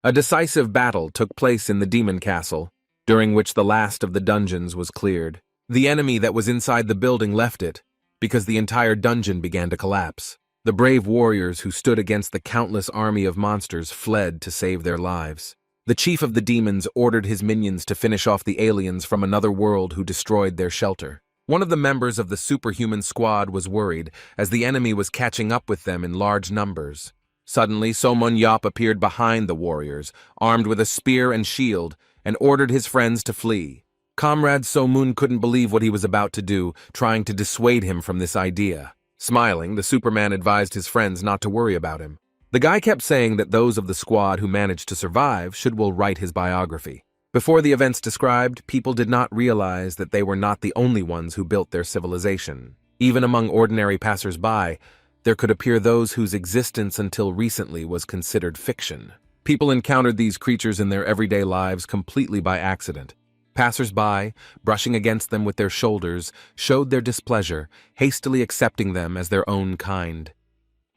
A decisive battle took place in the demon castle, during which the last of the dungeons was cleared. The enemy that was inside the building left it, because the entire dungeon began to collapse. The brave warriors who stood against the countless army of monsters fled to save their lives. The chief of the demons ordered his minions to finish off the aliens from another world who destroyed their shelter. One of the members of the superhuman squad was worried, as the enemy was catching up with them in large numbers. Suddenly, So-mun-yop appeared behind the warriors, armed with a spear and shield, and ordered his friends to flee. Comrade So-mun couldn't believe what he was about to do, trying to dissuade him from this idea. Smiling, the Superman advised his friends not to worry about him. The guy kept saying that those of the squad who managed to survive will write his biography. Before the events described, people did not realize that they were not the only ones who built their civilization. Even among ordinary passers-by, there could appear those whose existence until recently was considered fiction. People encountered these creatures in their everyday lives completely by accident. Passers-by, brushing against them with their shoulders, showed their displeasure, hastily accepting them as their own kind.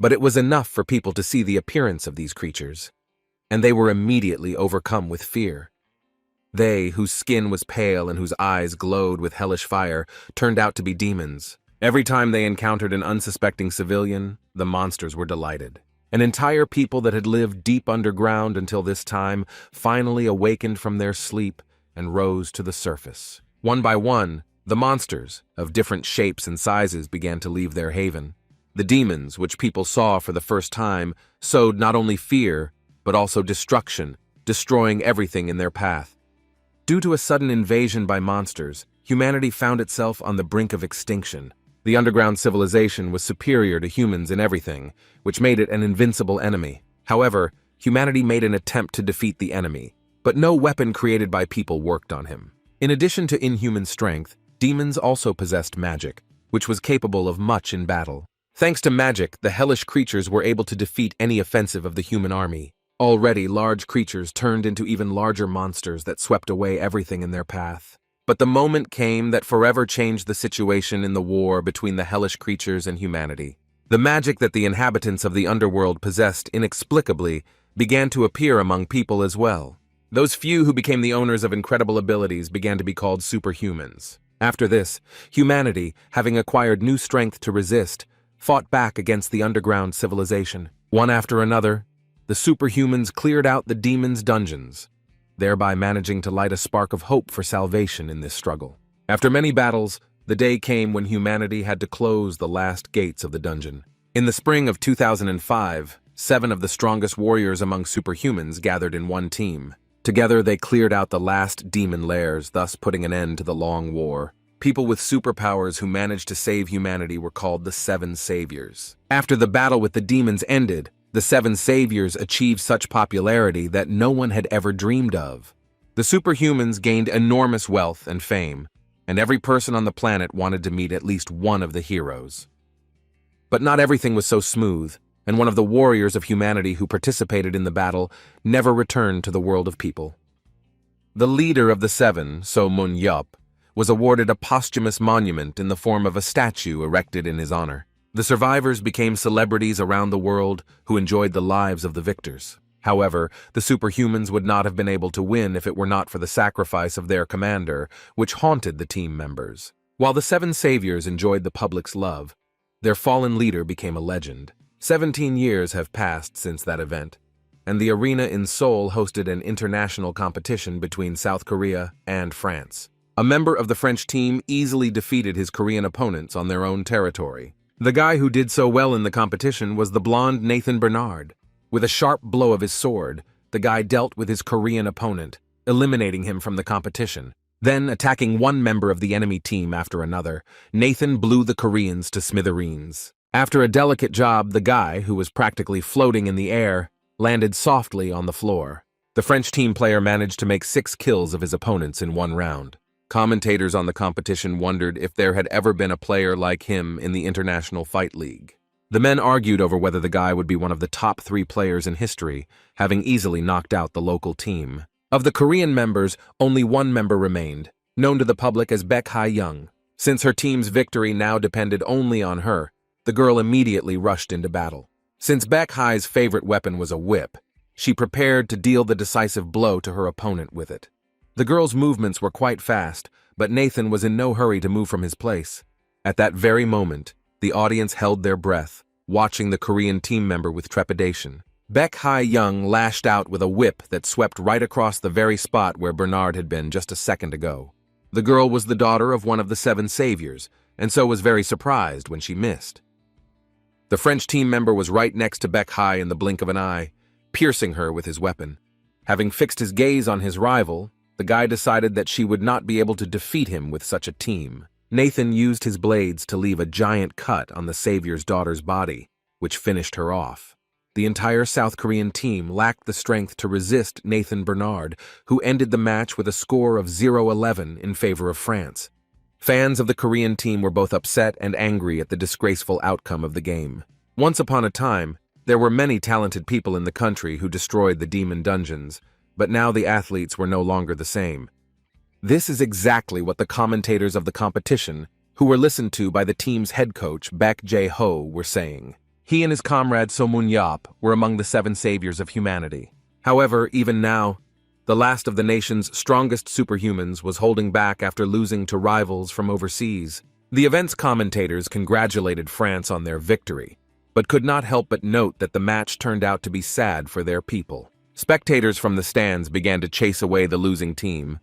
But it was enough for people to see the appearance of these creatures, and they were immediately overcome with fear. They, whose skin was pale and whose eyes glowed with hellish fire, turned out to be demons. Every time they encountered an unsuspecting civilian, the monsters were delighted. An entire people that had lived deep underground until this time finally awakened from their sleep and rose to the surface. One by one, the monsters, of different shapes and sizes, began to leave their haven. The demons, which people saw for the first time, sowed not only fear, but also destruction, destroying everything in their path. Due to a sudden invasion by monsters, humanity found itself on the brink of extinction. The underground civilization was superior to humans in everything, which made it an invincible enemy. However, humanity made an attempt to defeat the enemy, but no weapon created by people worked on him. In addition to inhuman strength, demons also possessed magic, which was capable of much in battle. Thanks to magic, the hellish creatures were able to defeat any offensive of the human army. Already, large creatures turned into even larger monsters that swept away everything in their path. But the moment came that forever changed the situation in the war between the hellish creatures and humanity. The magic that the inhabitants of the underworld possessed inexplicably began to appear among people as well. Those few who became the owners of incredible abilities began to be called superhumans. After this, humanity, having acquired new strength to resist, fought back against the underground civilization. One after another, the superhumans cleared out the demons' dungeons, thereby managing to light a spark of hope for salvation in this struggle. After many battles, the day came when humanity had to close the last gates of the dungeon. In the spring of 2005, 7 of the strongest warriors among superhumans gathered in one team. Together, they cleared out the last demon lairs, thus putting an end to the long war. People with superpowers who managed to save humanity were called the 7 Saviors. After the battle with the demons ended, the 7 Saviors achieved such popularity that no one had ever dreamed of. The superhumans gained enormous wealth and fame, and every person on the planet wanted to meet at least one of the heroes. But not everything was so smooth, and one of the warriors of humanity who participated in the battle never returned to the world of people. The leader of the 7, So-mun-yop, was awarded a posthumous monument in the form of a statue erected in his honor. The survivors became celebrities around the world who enjoyed the lives of the victors. However, the superhumans would not have been able to win if it were not for the sacrifice of their commander, which haunted the team members. While the 7 Saviors enjoyed the public's love, their fallen leader became a legend. 17 years have passed since that event, and the arena in Seoul hosted an international competition between South Korea and France. A member of the French team easily defeated his Korean opponents on their own territory. The guy who did so well in the competition was the blonde Nathan Bernard. With a sharp blow of his sword, the guy dealt with his Korean opponent, eliminating him from the competition. Then, attacking one member of the enemy team after another, Nathan blew the Koreans to smithereens. After a delicate job, the guy, who was practically floating in the air, landed softly on the floor. The French team player managed to make 6 kills of his opponents in one round. Commentators on the competition wondered if there had ever been a player like him in the International Fight League. The men argued over whether the guy would be one of the top 3 players in history, having easily knocked out the local team. Of the Korean members, only one member remained, known to the public as Baek Ha-young. Since her team's victory now depended only on her, the girl immediately rushed into battle. Since Baek Ha's favorite weapon was a whip, She prepared to deal the decisive blow to her opponent with it. The girl's movements were quite fast, but Nathan was in no hurry to move from his place. At that very moment, the audience held their breath, watching the Korean team member with trepidation. Baek Hae-young lashed out with a whip that swept right across the very spot where Bernard had been just a second ago. The girl was the daughter of one of the seven saviors, and so was very surprised when she missed. The French team member was right next to Baek Hae in the blink of an eye, piercing her with his weapon. Having fixed his gaze on his rival, the guy decided that she would not be able to defeat him with such a team. Nathan used his blades to leave a giant cut on the savior's daughter's body, which finished her off. The entire South Korean team lacked the strength to resist Nathan Bernard, who ended the match with a score of 0-11 in favor of France. Fans of the Korean team were both upset and angry at the disgraceful outcome of the game. Once upon a time, there were many talented people in the country who destroyed the demon dungeons, but now the athletes were no longer the same. This is exactly what the commentators of the competition, who were listened to by the team's head coach Baek Jae-ho, were saying. He and his comrade So Moon-yap were among the seven saviors of humanity. However, even now, the last of the nation's strongest superhumans was holding back after losing to rivals from overseas. The event's commentators congratulated France on their victory, but could not help but note that the match turned out to be sad for their people. Spectators from the stands began to chase away the losing team,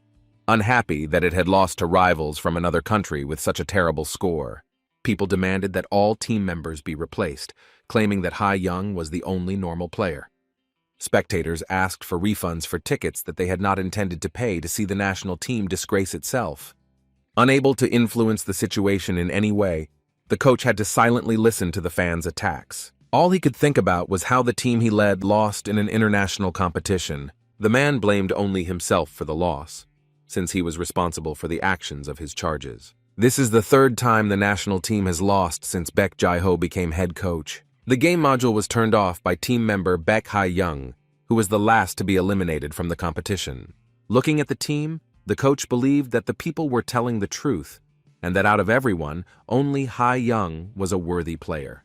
unhappy that it had lost to rivals from another country with such a terrible score. People demanded that all team members be replaced, claiming that Hae-young was the only normal player. Spectators asked for refunds for tickets that they had not intended to pay to see the national team disgrace itself. Unable to influence the situation in any way, the coach had to silently listen to the fans' attacks. All he could think about was how the team he led lost in an international competition. The man blamed only himself for the loss, since he was responsible for the actions of his charges. This is the third time the national team has lost since Baek Jae-ho became head coach. The game module was turned off by team member Baek Hae-young, who was the last to be eliminated from the competition. Looking at the team, the coach believed that the people were telling the truth, and that out of everyone, only Hae-young was a worthy player.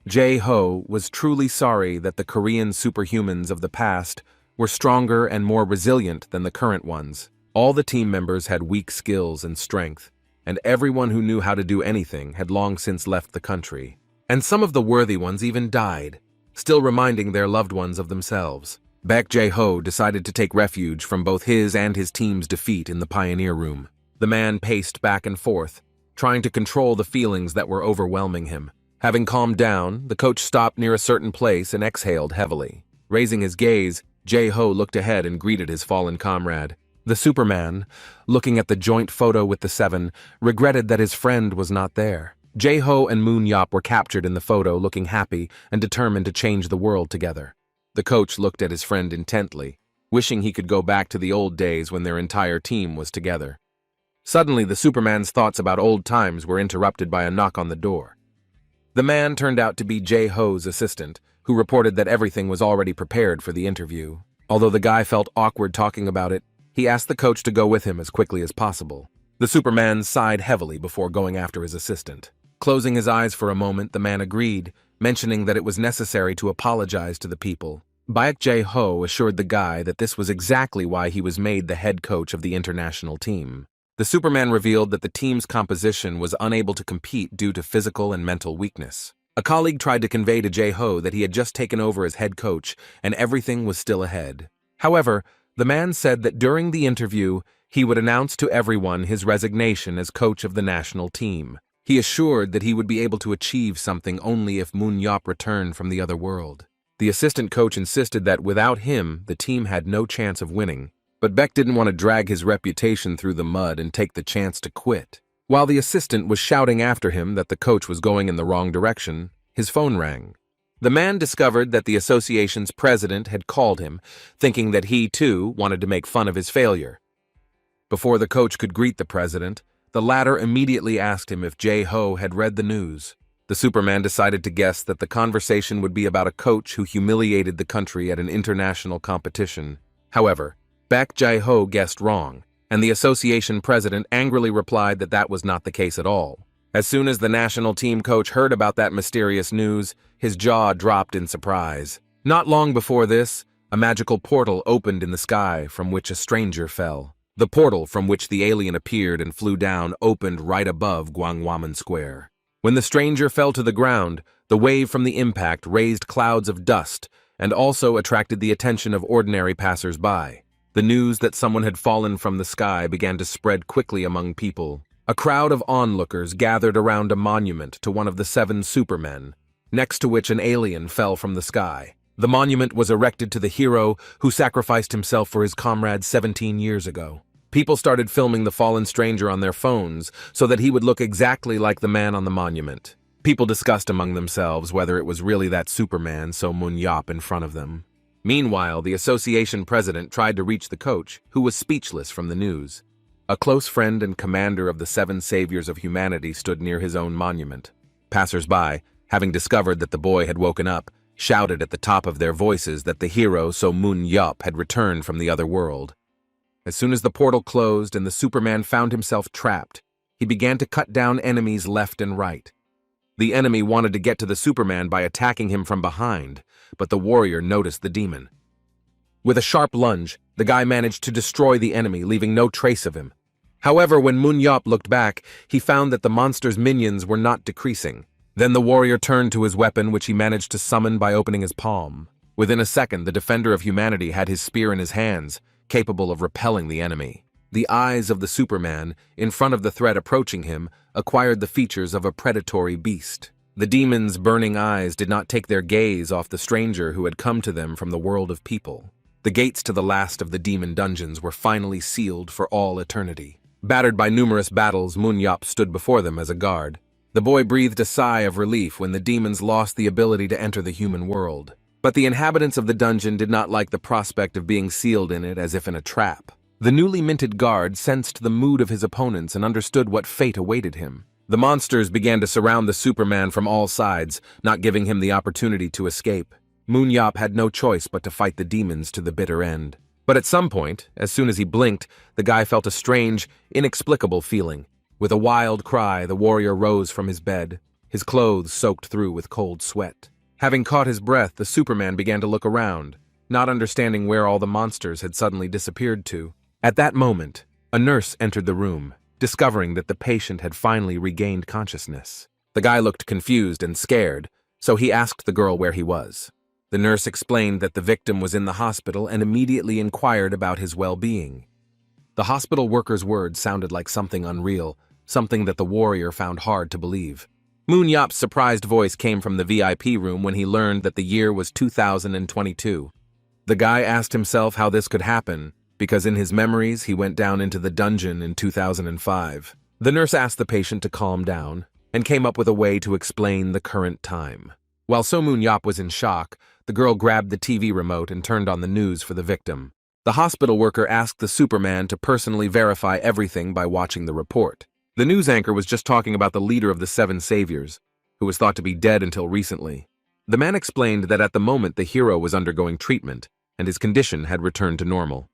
Jae-ho was truly sorry that the Korean superhumans of the past were stronger and more resilient than the current ones. All the team members had weak skills and strength, and everyone who knew how to do anything had long since left the country. And some of the worthy ones even died, still reminding their loved ones of themselves. Baek Jae-ho decided to take refuge from both his and his team's defeat in the Pioneer Room. The man paced back and forth, trying to control the feelings that were overwhelming him. Having calmed down, the coach stopped near a certain place and exhaled heavily. Raising his gaze, Jae-ho looked ahead and greeted his fallen comrade. The Superman, looking at the joint photo with the seven, regretted that his friend was not there. Jae-ho and Moon-yap were captured in the photo looking happy and determined to change the world together. The coach looked at his friend intently, wishing he could go back to the old days when their entire team was together. Suddenly, the Superman's thoughts about old times were interrupted by a knock on the door. The man turned out to be Jae-ho's assistant, who reported that everything was already prepared for the interview. Although the guy felt awkward talking about it, he asked the coach to go with him as quickly as possible. The Superman sighed heavily before going after his assistant. Closing his eyes for a moment, the man agreed, mentioning that it was necessary to apologize to the people. Baek Jae-ho assured the guy that this was exactly why he was made the head coach of the international team. The Superman revealed that the team's composition was unable to compete due to physical and mental weakness. A colleague tried to convey to Jae-ho that he had just taken over as head coach and everything was still ahead. However, the man said that during the interview, he would announce to everyone his resignation as coach of the national team. He assured that he would be able to achieve something only if Moon-yap returned from the other world. The assistant coach insisted that without him, the team had no chance of winning, but Baek didn't want to drag his reputation through the mud and take the chance to quit. While the assistant was shouting after him that the coach was going in the wrong direction, his phone rang. The man discovered that the association's president had called him, thinking that he, too, wanted to make fun of his failure. Before the coach could greet the president, the latter immediately asked him if Jae-ho had read the news. The Superman decided to guess that the conversation would be about a coach who humiliated the country at an international competition. However, Baek Jae-ho guessed wrong, and the association president angrily replied that that was not the case at all. As soon as the national team coach heard about that mysterious news, his jaw dropped in surprise. Not long before this, A magical portal opened in the sky from which a stranger fell. The portal from which the alien appeared and flew down opened right above Gwangwaman Square. When the stranger fell to the ground, the wave from the impact raised clouds of dust and also attracted the attention of ordinary passers-by. The news that someone had fallen from the sky began to spread quickly among people. A crowd of onlookers gathered around a monument to one of the 7 supermen, next to which an alien fell from the sky. The monument was erected to the hero who sacrificed himself for his comrades 17 years ago. People started filming the fallen stranger on their phones so that he would look exactly like the man on the monument. People discussed among themselves whether it was really that Superman So Moon Yop in front of them. Meanwhile, the association president tried to reach the coach, who was speechless from the news. A close friend and commander of the 7 saviors of humanity stood near his own monument. Passers-by, having discovered that the boy had woken up, shouted at the top of their voices that the hero So Moon Yop had returned from the other world. As soon as the portal closed and the Superman found himself trapped, he began to cut down enemies left and right. The enemy wanted to get to the Superman by attacking him from behind, but the warrior noticed the demon. With a sharp lunge, the guy managed to destroy the enemy, leaving no trace of him. However, when Moon Yop looked back, he found that the monster's minions were not decreasing. Then the warrior turned to his weapon, which he managed to summon by opening his palm. Within a second, the defender of humanity had his spear in his hands, capable of repelling the enemy. The eyes of the Superman, in front of the threat approaching him, acquired the features of a predatory beast. The demon's burning eyes did not take their gaze off the stranger who had come to them from the world of people. The gates to the last of the demon dungeons were finally sealed for all eternity. Battered by numerous battles, Moon Yop stood before them as a guard. The boy breathed a sigh of relief when the demons lost the ability to enter the human world. But the inhabitants of the dungeon did not like the prospect of being sealed in it as if in a trap. The newly minted guard sensed the mood of his opponents and understood what fate awaited him. The monsters began to surround the Superman from all sides, not giving him the opportunity to escape. Moon Yop had no choice but to fight the demons to the bitter end. But at some point, as soon as he blinked, the guy felt a strange, inexplicable feeling. With a wild cry, the warrior rose from his bed, his clothes soaked through with cold sweat. Having caught his breath, the Superman began to look around, not understanding where all the monsters had suddenly disappeared to. At that moment, a nurse entered the room, discovering that the patient had finally regained consciousness. The guy looked confused and scared, so he asked the girl where he was. The nurse explained that the victim was in the hospital and immediately inquired about his well-being. The hospital worker's words sounded like something unreal, something that the warrior found hard to believe. Moon Yop's surprised voice came from the VIP room when he learned that the year was 2022. The guy asked himself how this could happen, because in his memories he went down into the dungeon in 2005. The nurse asked the patient to calm down and came up with a way to explain the current time. While So Moon Yop was in shock, the girl grabbed the TV remote and turned on the news for the victim. The hospital worker asked the Superman to personally verify everything by watching the report. The news anchor was just talking about the leader of the 7 saviors, who was thought to be dead until recently. The man explained that at the moment the hero was undergoing treatment, and his condition had returned to normal.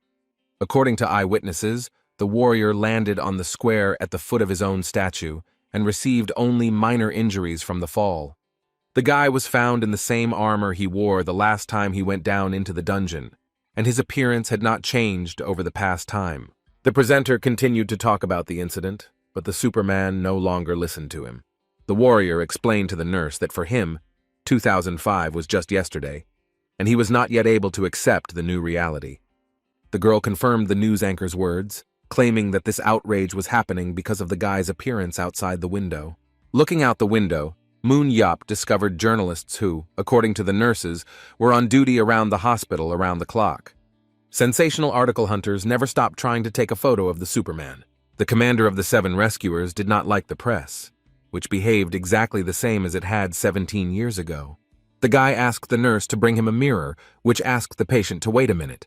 According to eyewitnesses, the warrior landed on the square at the foot of his own statue and received only minor injuries from the fall. The guy was found in the same armor he wore the last time he went down into the dungeon, and his appearance had not changed over the past time. The presenter continued to talk about the incident, but the Superman no longer listened to him. The warrior explained to the nurse that for him, 2005 was just yesterday, and he was not yet able to accept the new reality. The girl confirmed the news anchor's words, claiming that this outrage was happening because of the guy's appearance outside the window. Looking out the window, Moon Yop discovered journalists who, according to the nurses, were on duty around the hospital around the clock. Sensational article hunters never stopped trying to take a photo of the Superman. The commander of the 7 rescuers did not like the press, which behaved exactly the same as it had 17 years ago. The guy asked the nurse to bring him a mirror, which asked the patient to wait a minute.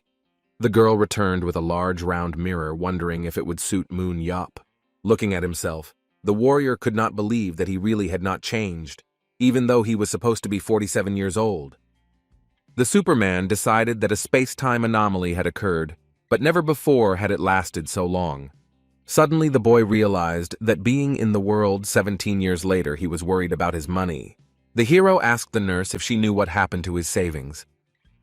The girl returned with a large round mirror, wondering if it would suit Moon Yop. Looking at himself, the warrior could not believe that he really had not changed, even though he was supposed to be 47 years old. The Superman decided that a space-time anomaly had occurred, but never before had it lasted so long. Suddenly, the boy realized that being in the world 17 years later, he was worried about his money. The hero asked the nurse if she knew what happened to his savings.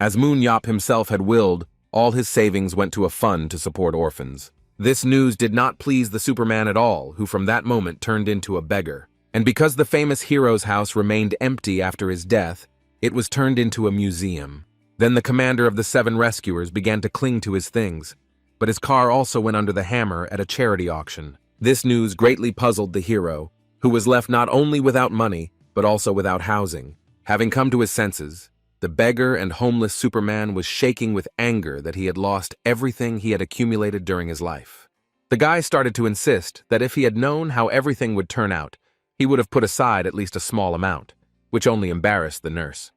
As Moon himself had willed, all his savings went to a fund to support orphans. This news did not please the Superman at all, who from that moment turned into a beggar. And because the famous hero's house remained empty after his death, it was turned into a museum. Then the commander of the 7 rescuers began to cling to his things, but his car also went under the hammer at a charity auction. This news greatly puzzled the hero, who was left not only without money, but also without housing. Having come to his senses, the beggar and homeless Superman was shaking with anger that he had lost everything he had accumulated during his life. The guy started to insist that if he had known how everything would turn out, he would have put aside at least a small amount, which only embarrassed the nurse.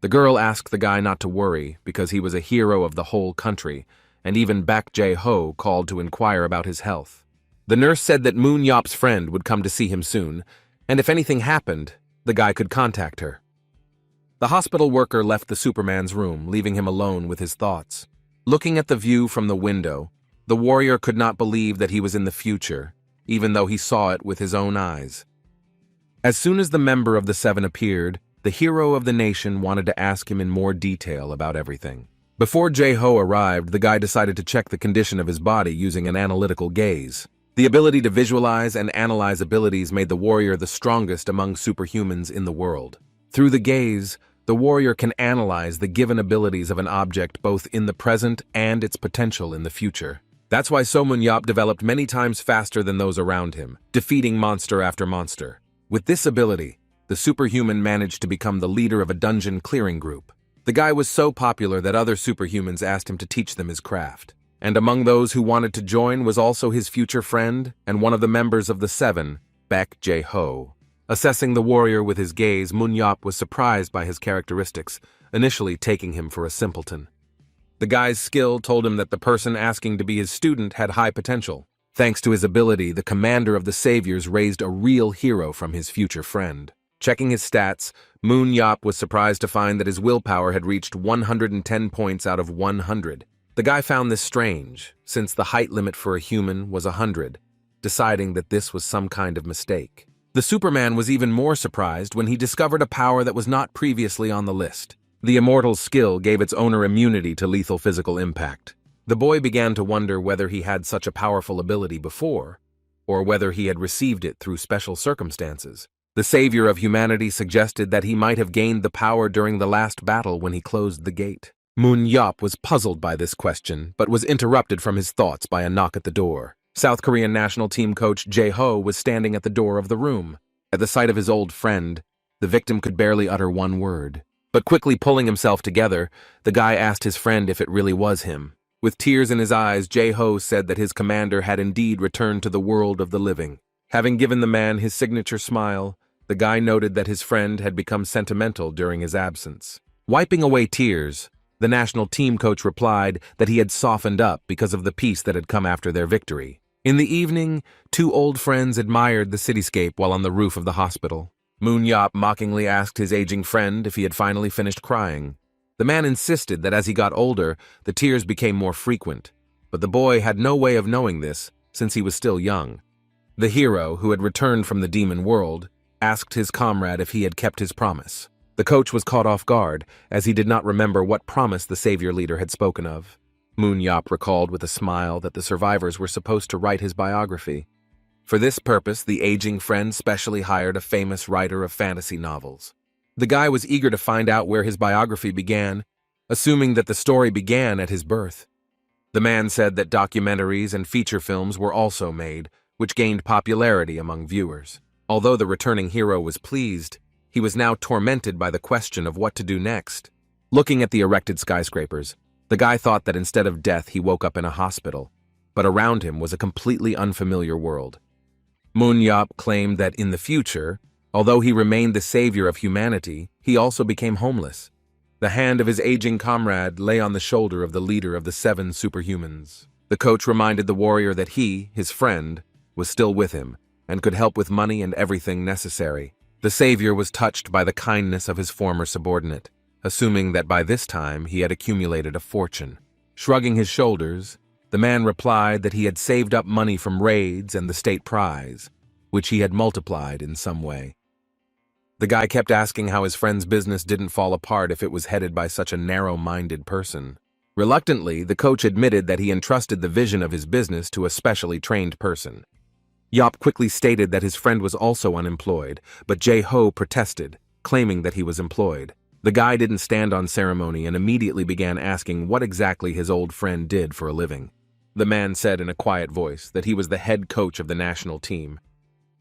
The girl asked the guy not to worry because he was a hero of the whole country, and even Baek Jae-ho called to inquire about his health. The nurse said that Moon-Yop's friend would come to see him soon, and if anything happened, the guy could contact her. The hospital worker left the Superman's room, leaving him alone with his thoughts. Looking at the view from the window, the warrior could not believe that he was in the future, even though he saw it with his own eyes. As soon as the member of the 7 appeared, the hero of the nation wanted to ask him in more detail about everything. Before Jae-ho arrived, the guy decided to check the condition of his body using an analytical gaze. The ability to visualize and analyze abilities made the warrior the strongest among superhumans in the world. Through the gaze, the warrior can analyze the given abilities of an object both in the present and its potential in the future. That's why So Moon-Yop developed many times faster than those around him, defeating monster after monster. With this ability, the superhuman managed to become the leader of a dungeon clearing group. The guy was so popular that other superhumans asked him to teach them his craft. And among those who wanted to join was also his future friend and one of the members of the 7, Baek Jae-ho. Assessing the warrior with his gaze, Moon-Yop was surprised by his characteristics, initially taking him for a simpleton. The guy's skill told him that the person asking to be his student had high potential. Thanks to his ability, the commander of the saviors raised a real hero from his future friend. Checking his stats, Moon-Yop was surprised to find that his willpower had reached 110 points out of 100. The guy found this strange, since the height limit for a human was 100, deciding that this was some kind of mistake. The Superman was even more surprised when he discovered a power that was not previously on the list. The immortal skill gave its owner immunity to lethal physical impact. The boy began to wonder whether he had such a powerful ability before, or whether he had received it through special circumstances. The savior of humanity suggested that he might have gained the power during the last battle when he closed the gate. Moon-Yop was puzzled by this question, but was interrupted from his thoughts by a knock at the door. South Korean national team coach Jae-ho was standing at the door of the room. At the sight of his old friend, the victim could barely utter one word. But quickly pulling himself together, the guy asked his friend if it really was him. With tears in his eyes, Jae-ho said that his commander had indeed returned to the world of the living. Having given the man his signature smile, the guy noted that his friend had become sentimental during his absence. Wiping away tears, the national team coach replied that he had softened up because of the peace that had come after their victory. In the evening, 2 old friends admired the cityscape while on the roof of the hospital. Moon-Yop mockingly asked his aging friend if he had finally finished crying. The man insisted that as he got older, the tears became more frequent, but the boy had no way of knowing this since he was still young. The hero, who had returned from the demon world, asked his comrade if he had kept his promise. The coach was caught off guard, as he did not remember what promise the savior leader had spoken of. Moon-Yop recalled with a smile that the survivors were supposed to write his biography. For this purpose, the aging friend specially hired a famous writer of fantasy novels. The guy was eager to find out where his biography began, assuming that the story began at his birth. The man said that documentaries and feature films were also made, which gained popularity among viewers. Although the returning hero was pleased, he was now tormented by the question of what to do next. Looking at the erected skyscrapers, the guy thought that instead of death he woke up in a hospital, but around him was a completely unfamiliar world. Moon-Yop claimed that in the future, although he remained the savior of humanity, he also became homeless. The hand of his aging comrade lay on the shoulder of the leader of the 7 superhumans. The coach reminded the warrior that he, his friend, was still with him and could help with money and everything necessary. The savior was touched by the kindness of his former subordinate, assuming that by this time he had accumulated a fortune. Shrugging his shoulders, the man replied that he had saved up money from raids and the state prize, which he had multiplied in some way. The guy kept asking how his friend's business didn't fall apart if it was headed by such a narrow-minded person. Reluctantly, the coach admitted that he entrusted the vision of his business to a specially trained person. Yop quickly stated that his friend was also unemployed, but Jae-ho protested, claiming that he was employed. The guy didn't stand on ceremony and immediately began asking what exactly his old friend did for a living. The man said in a quiet voice that he was the head coach of the national team.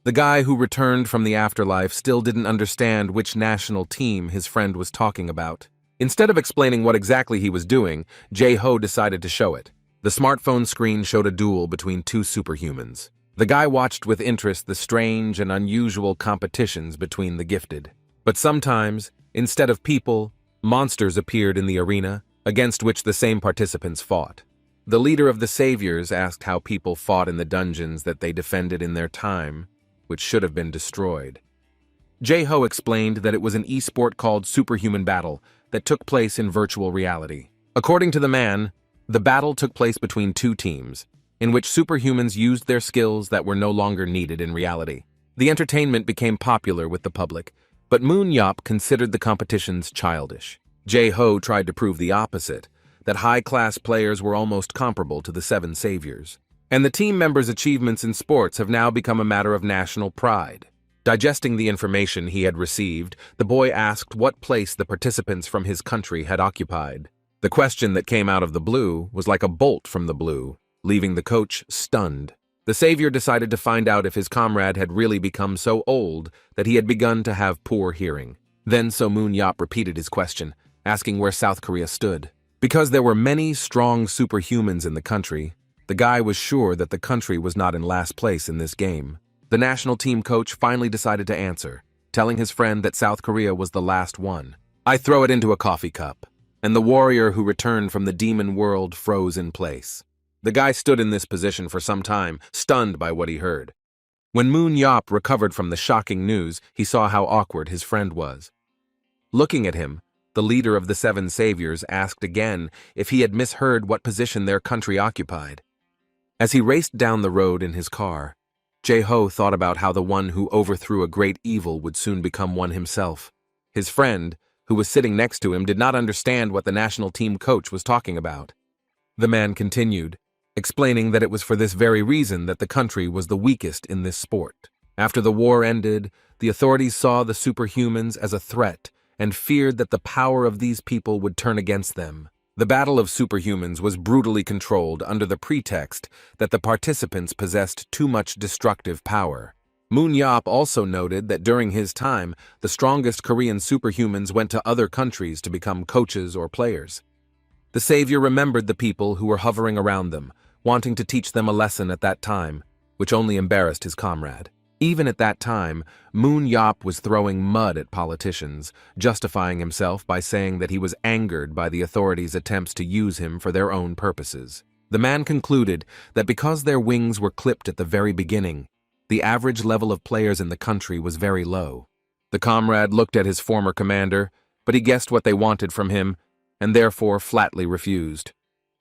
The guy who returned from the afterlife still didn't understand which national team his friend was talking about. Instead of explaining what exactly he was doing, Jae-ho decided to show it. The smartphone screen showed a duel between two superhumans. The guy watched with interest the strange and unusual competitions between the gifted. But sometimes, instead of people, monsters appeared in the arena, against which the same participants fought. The leader of the saviors asked how people fought in the dungeons that they defended in their time, which should have been destroyed. Jae-ho explained that it was an esport called Superhuman Battle that took place in virtual reality. According to the man, the battle took place between two teams, in which superhumans used their skills that were no longer needed in reality. The entertainment became popular with the public, but Moon Yop considered the competitions childish. Jae-ho tried to prove the opposite, that high-class players were almost comparable to the Seven Saviors. And the team members' achievements in sports have now become a matter of national pride. Digesting the information he had received, the boy asked what place the participants from his country had occupied. The question that came out of the blue was like a bolt from the blue, leaving the coach stunned. The savior decided to find out if his comrade had really become so old that he had begun to have poor hearing. Then So Moon Yop repeated his question, asking where South Korea stood. Because there were many strong superhumans in the country, the guy was sure that the country was not in last place in this game. The national team coach finally decided to answer, telling his friend that South Korea was the last one. I throw it into a coffee cup, and the warrior who returned from the demon world froze in place. The guy stood in this position for some time, stunned by what he heard. When Moon Yop recovered from the shocking news, he saw how awkward his friend was. Looking at him, the leader of the Seven Saviors asked again if he had misheard what position their country occupied. As he raced down the road in his car, Jae-ho thought about how the one who overthrew a great evil would soon become one himself. His friend, who was sitting next to him, did not understand what the national team coach was talking about. The man continued, explaining that it was for this very reason that the country was the weakest in this sport. After the war ended, the authorities saw the superhumans as a threat and feared that the power of these people would turn against them. The battle of superhumans was brutally controlled under the pretext that the participants possessed too much destructive power. Moon Yop also noted that during his time, the strongest Korean superhumans went to other countries to become coaches or players. The savior remembered the people who were hovering around them, wanting to teach them a lesson at that time, which only embarrassed his comrade. Even at that time, Moon Yop was throwing mud at politicians, justifying himself by saying that he was angered by the authorities' attempts to use him for their own purposes. The man concluded that because their wings were clipped at the very beginning, the average level of players in the country was very low. The comrade looked at his former commander, but he guessed what they wanted from him, and therefore flatly refused.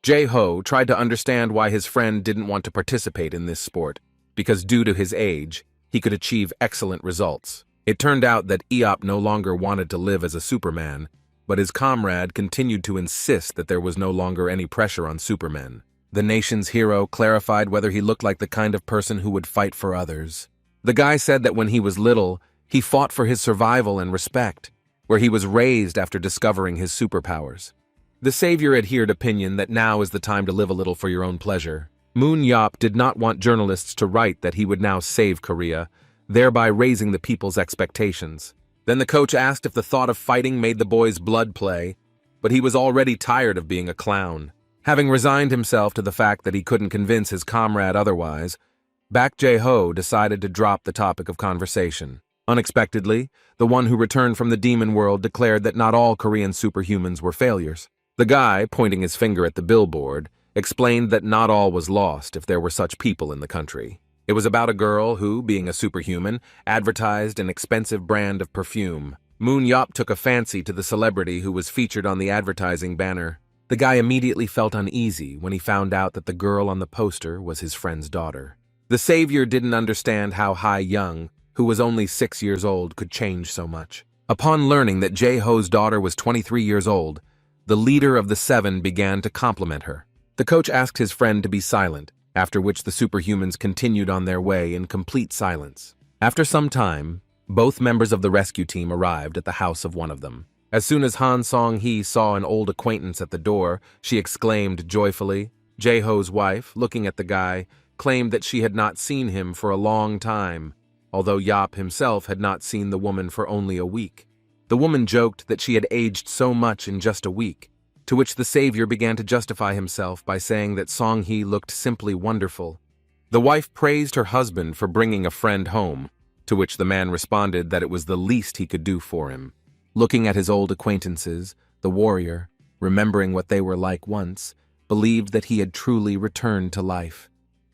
Jae-ho tried to understand why his friend didn't want to participate in this sport, because due to his age, he could achieve excellent results. It turned out that Eop no longer wanted to live as a Superman, but his comrade continued to insist that there was no longer any pressure on Supermen. The nation's hero clarified whether he looked like the kind of person who would fight for others. The guy said that when he was little, he fought for his survival and respect, where he was raised after discovering his superpowers. The savior adhered opinion that now is the time to live a little for your own pleasure. Moon Yop did not want journalists to write that he would now save Korea, thereby raising the people's expectations. Then the coach asked if the thought of fighting made the boy's blood play, but he was already tired of being a clown. Having resigned himself to the fact that he couldn't convince his comrade otherwise, Bak Jae-ho decided to drop the topic of conversation. Unexpectedly, the one who returned from the demon world declared that not all Korean superhumans were failures. The guy, pointing his finger at the billboard, explained that not all was lost if there were such people in the country. It was about a girl who, being a superhuman, advertised an expensive brand of perfume. Moon Yop took a fancy to the celebrity who was featured on the advertising banner. The guy immediately felt uneasy when he found out that the girl on the poster was his friend's daughter. The savior didn't understand how Hai Young, who was only 6 years old, could change so much. Upon learning that Jae-ho's daughter was 23 years old, the leader of the seven began to compliment her. The coach asked his friend to be silent, after which the superhumans continued on their way in complete silence. After some time, both members of the rescue team arrived at the house of one of them. As soon as Han Song-hee saw an old acquaintance at the door, she exclaimed joyfully. Jae-ho's wife, looking at the guy, claimed that she had not seen him for a long time, although Yap himself had not seen the woman for only a week. The woman joked that she had aged so much in just a week, to which the savior began to justify himself by saying that Song-hee looked simply wonderful. The wife praised her husband for bringing a friend home, to which the man responded that it was the least he could do for him. Looking at his old acquaintances, the warrior, remembering what they were like once, believed that he had truly returned to life.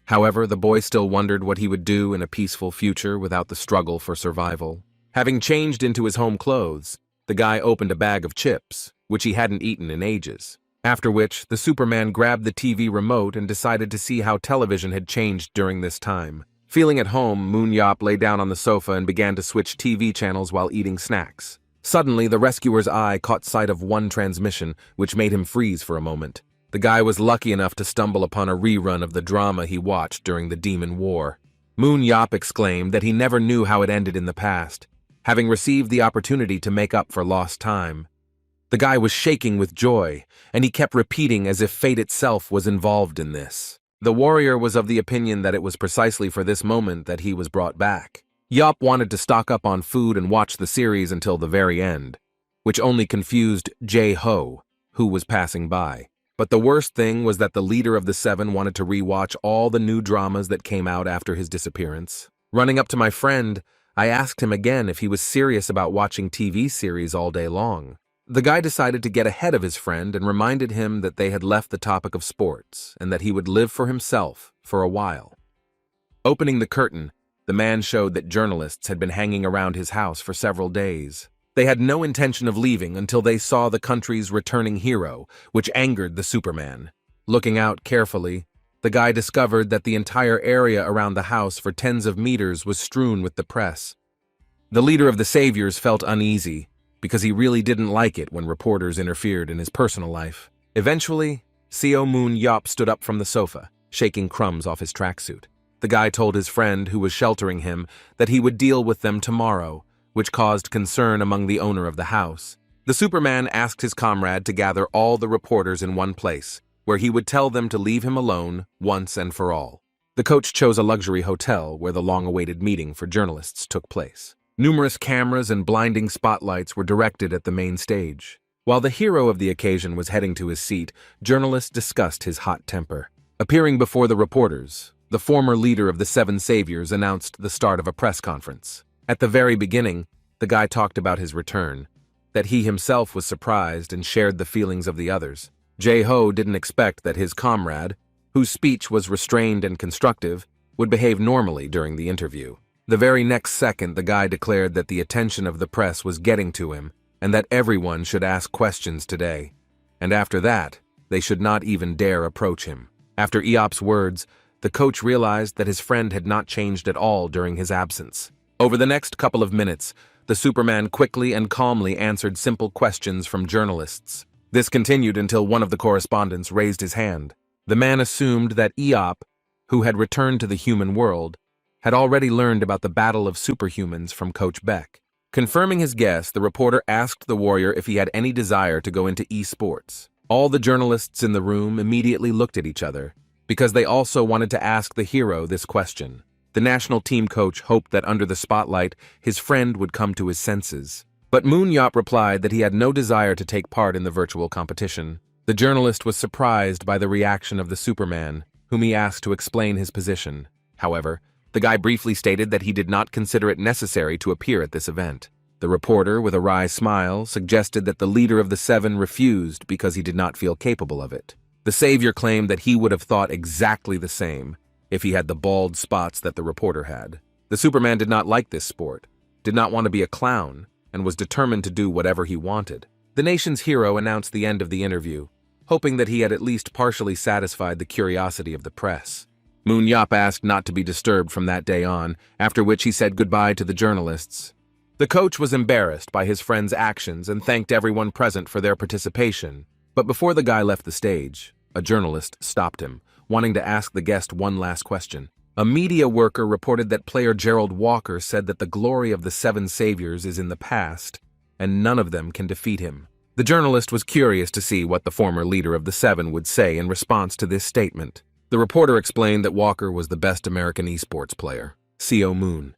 However, the boy still wondered what he would do in a peaceful future without the struggle for survival. Having changed into his home clothes, the guy opened a bag of chips, which he hadn't eaten in ages. After which, the Superman grabbed the TV remote and decided to see how television had changed during this time. Feeling at home, Moon Yap lay down on the sofa and began to switch TV channels while eating snacks. Suddenly, the rescuer's eye caught sight of one transmission, which made him freeze for a moment. The guy was lucky enough to stumble upon a rerun of the drama he watched during the Demon War. Moon Yap exclaimed that he never knew how it ended in the past, having received the opportunity to make up for lost time. The guy was shaking with joy, and he kept repeating as if fate itself was involved in this. The warrior was of the opinion that it was precisely for this moment that he was brought back. Yap wanted to stock up on food and watch the series until the very end, which only confused Jae-ho, who was passing by. But the worst thing was that the leader of the seven wanted to rewatch all the new dramas that came out after his disappearance. Running up to my friend, I asked him again if he was serious about watching TV series all day long. The guy decided to get ahead of his friend and reminded him that they had left the topic of sports and that he would live for himself for a while. Opening the curtain, the man showed that journalists had been hanging around his house for several days. They had no intention of leaving until they saw the country's returning hero, which angered the Superman. Looking out carefully, the guy discovered that the entire area around the house for tens of meters was strewn with the press. The leader of the Saviors felt uneasy, because he really didn't like it when reporters interfered in his personal life. Eventually, Seo Moon Yap stood up from the sofa, shaking crumbs off his tracksuit. The guy told his friend, who was sheltering him, that he would deal with them tomorrow, which caused concern among the owner of the house. The Superman asked his comrade to gather all the reporters in one place, where he would tell them to leave him alone once and for all. The coach chose a luxury hotel where the long-awaited meeting for journalists took place. Numerous cameras and blinding spotlights were directed at the main stage. While the hero of the occasion was heading to his seat, journalists discussed his hot temper. Appearing before the reporters, the former leader of the Seven Saviors announced the start of a press conference. At the very beginning, the guy talked about his return, that he himself was surprised and shared the feelings of the others. Jae-ho didn't expect that his comrade, whose speech was restrained and constructive, would behave normally during the interview. The very next second, the guy declared that the attention of the press was getting to him and that everyone should ask questions today. And after that, they should not even dare approach him. After Eop's words, the coach realized that his friend had not changed at all during his absence. Over the next couple of minutes, the Superman quickly and calmly answered simple questions from journalists. This continued until one of the correspondents raised his hand. The man assumed that Eop, who had returned to the human world, had already learned about the battle of superhumans from Coach Beck. Confirming his guess, the reporter asked the warrior if he had any desire to go into esports. All the journalists in the room immediately looked at each other, because they also wanted to ask the hero this question. The national team coach hoped that under the spotlight, his friend would come to his senses. But Moon Yap replied that he had no desire to take part in the virtual competition. The journalist was surprised by the reaction of the Superman, whom he asked to explain his position. However, the guy briefly stated that he did not consider it necessary to appear at this event. The reporter, with a wry smile, suggested that the leader of the seven refused because he did not feel capable of it. The savior claimed that he would have thought exactly the same if he had the bald spots that the reporter had. The Superman did not like this sport, did not want to be a clown, and was determined to do whatever he wanted. The nation's hero announced the end of the interview, hoping that he had at least partially satisfied the curiosity of the press. Moon Yap asked not to be disturbed from that day on, after which he said goodbye to the journalists. The coach was embarrassed by his friend's actions and thanked everyone present for their participation. But before the guy left the stage, a journalist stopped him, wanting to ask the guest one last question. A media worker reported that player Gerald Walker said that the glory of the Seven Saviors is in the past, and none of them can defeat him. The journalist was curious to see what the former leader of the Seven would say in response to this statement. The reporter explained that Walker was the best American esports player, Co. Moon.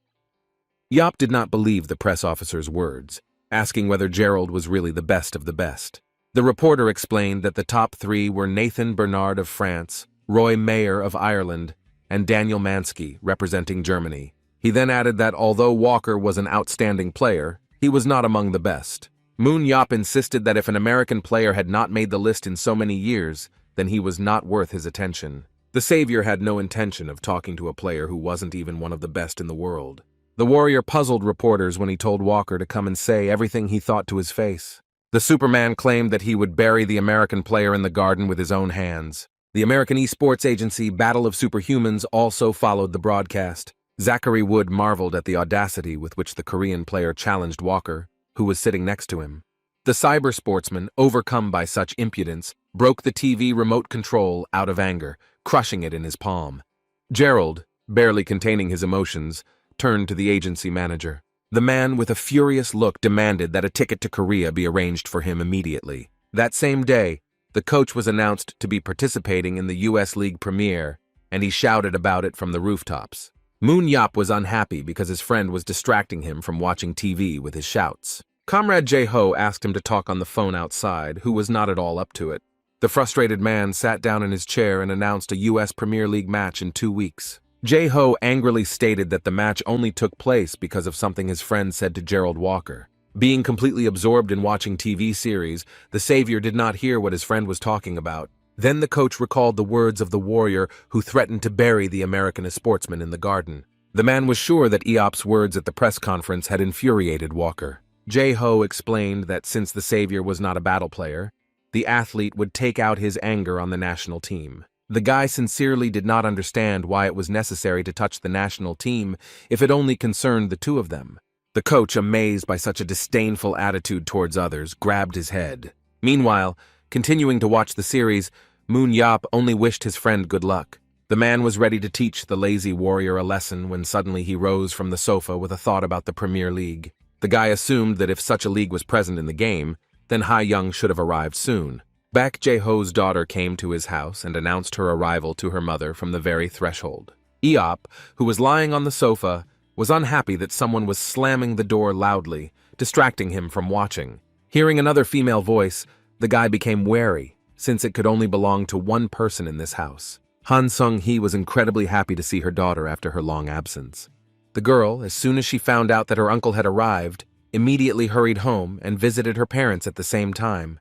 Yap did not believe the press officer's words, asking whether Gerald was really the best of the best. The reporter explained that the top three were Nathan Bernard of France, Roy Mayer of Ireland, and Daniel Mansky, representing Germany. He then added that although Walker was an outstanding player, he was not among the best. Moon Yap insisted that if an American player had not made the list in so many years, then he was not worth his attention. The savior had no intention of talking to a player who wasn't even one of the best in the world. The warrior puzzled reporters when he told Walker to come and say everything he thought to his face. The Superman claimed that he would bury the American player in the garden with his own hands. The American esports agency Battle of Superhumans also followed the broadcast. Zachary Wood marveled at the audacity with which the Korean player challenged Walker, who was sitting next to him. The cyber sportsman, overcome by such impudence, broke the TV remote control out of anger, crushing it in his palm. Gerald, barely containing his emotions, turned to the agency manager. The man with a furious look demanded that a ticket to Korea be arranged for him immediately. That same day, the coach was announced to be participating in the U.S. League premiere, and he shouted about it from the rooftops. Moon Yap was unhappy because his friend was distracting him from watching TV with his shouts. Comrade Jae-ho asked him to talk on the phone outside, who was not at all up to it. The frustrated man sat down in his chair and announced a U.S. Premier League match in 2 weeks. Jae-ho angrily stated that the match only took place because of something his friend said to Gerald Walker. Being completely absorbed in watching TV series, the savior did not hear what his friend was talking about. Then the coach recalled the words of the warrior who threatened to bury the American sportsman in the garden. The man was sure that Eop's words at the press conference had infuriated Walker. Jae-ho explained that since the savior was not a battle player, the athlete would take out his anger on the national team. The guy sincerely did not understand why it was necessary to touch the national team if it only concerned the two of them. The coach, amazed by such a disdainful attitude towards others, grabbed his head. Meanwhile, continuing to watch the series, Moon Yap only wished his friend good luck. The man was ready to teach the lazy warrior a lesson when suddenly he rose from the sofa with a thought about the Premier League. The guy assumed that if such a league was present in the game, then Ha-young should have arrived soon. Baek Jae-ho's daughter came to his house and announced her arrival to her mother from the very threshold. Eop, who was lying on the sofa, was unhappy that someone was slamming the door loudly, distracting him from watching. Hearing another female voice, the guy became wary, since it could only belong to one person in this house. Han Sung-hee was incredibly happy to see her daughter after her long absence. The girl, as soon as she found out that her uncle had arrived, immediately hurried home and visited her parents at the same time.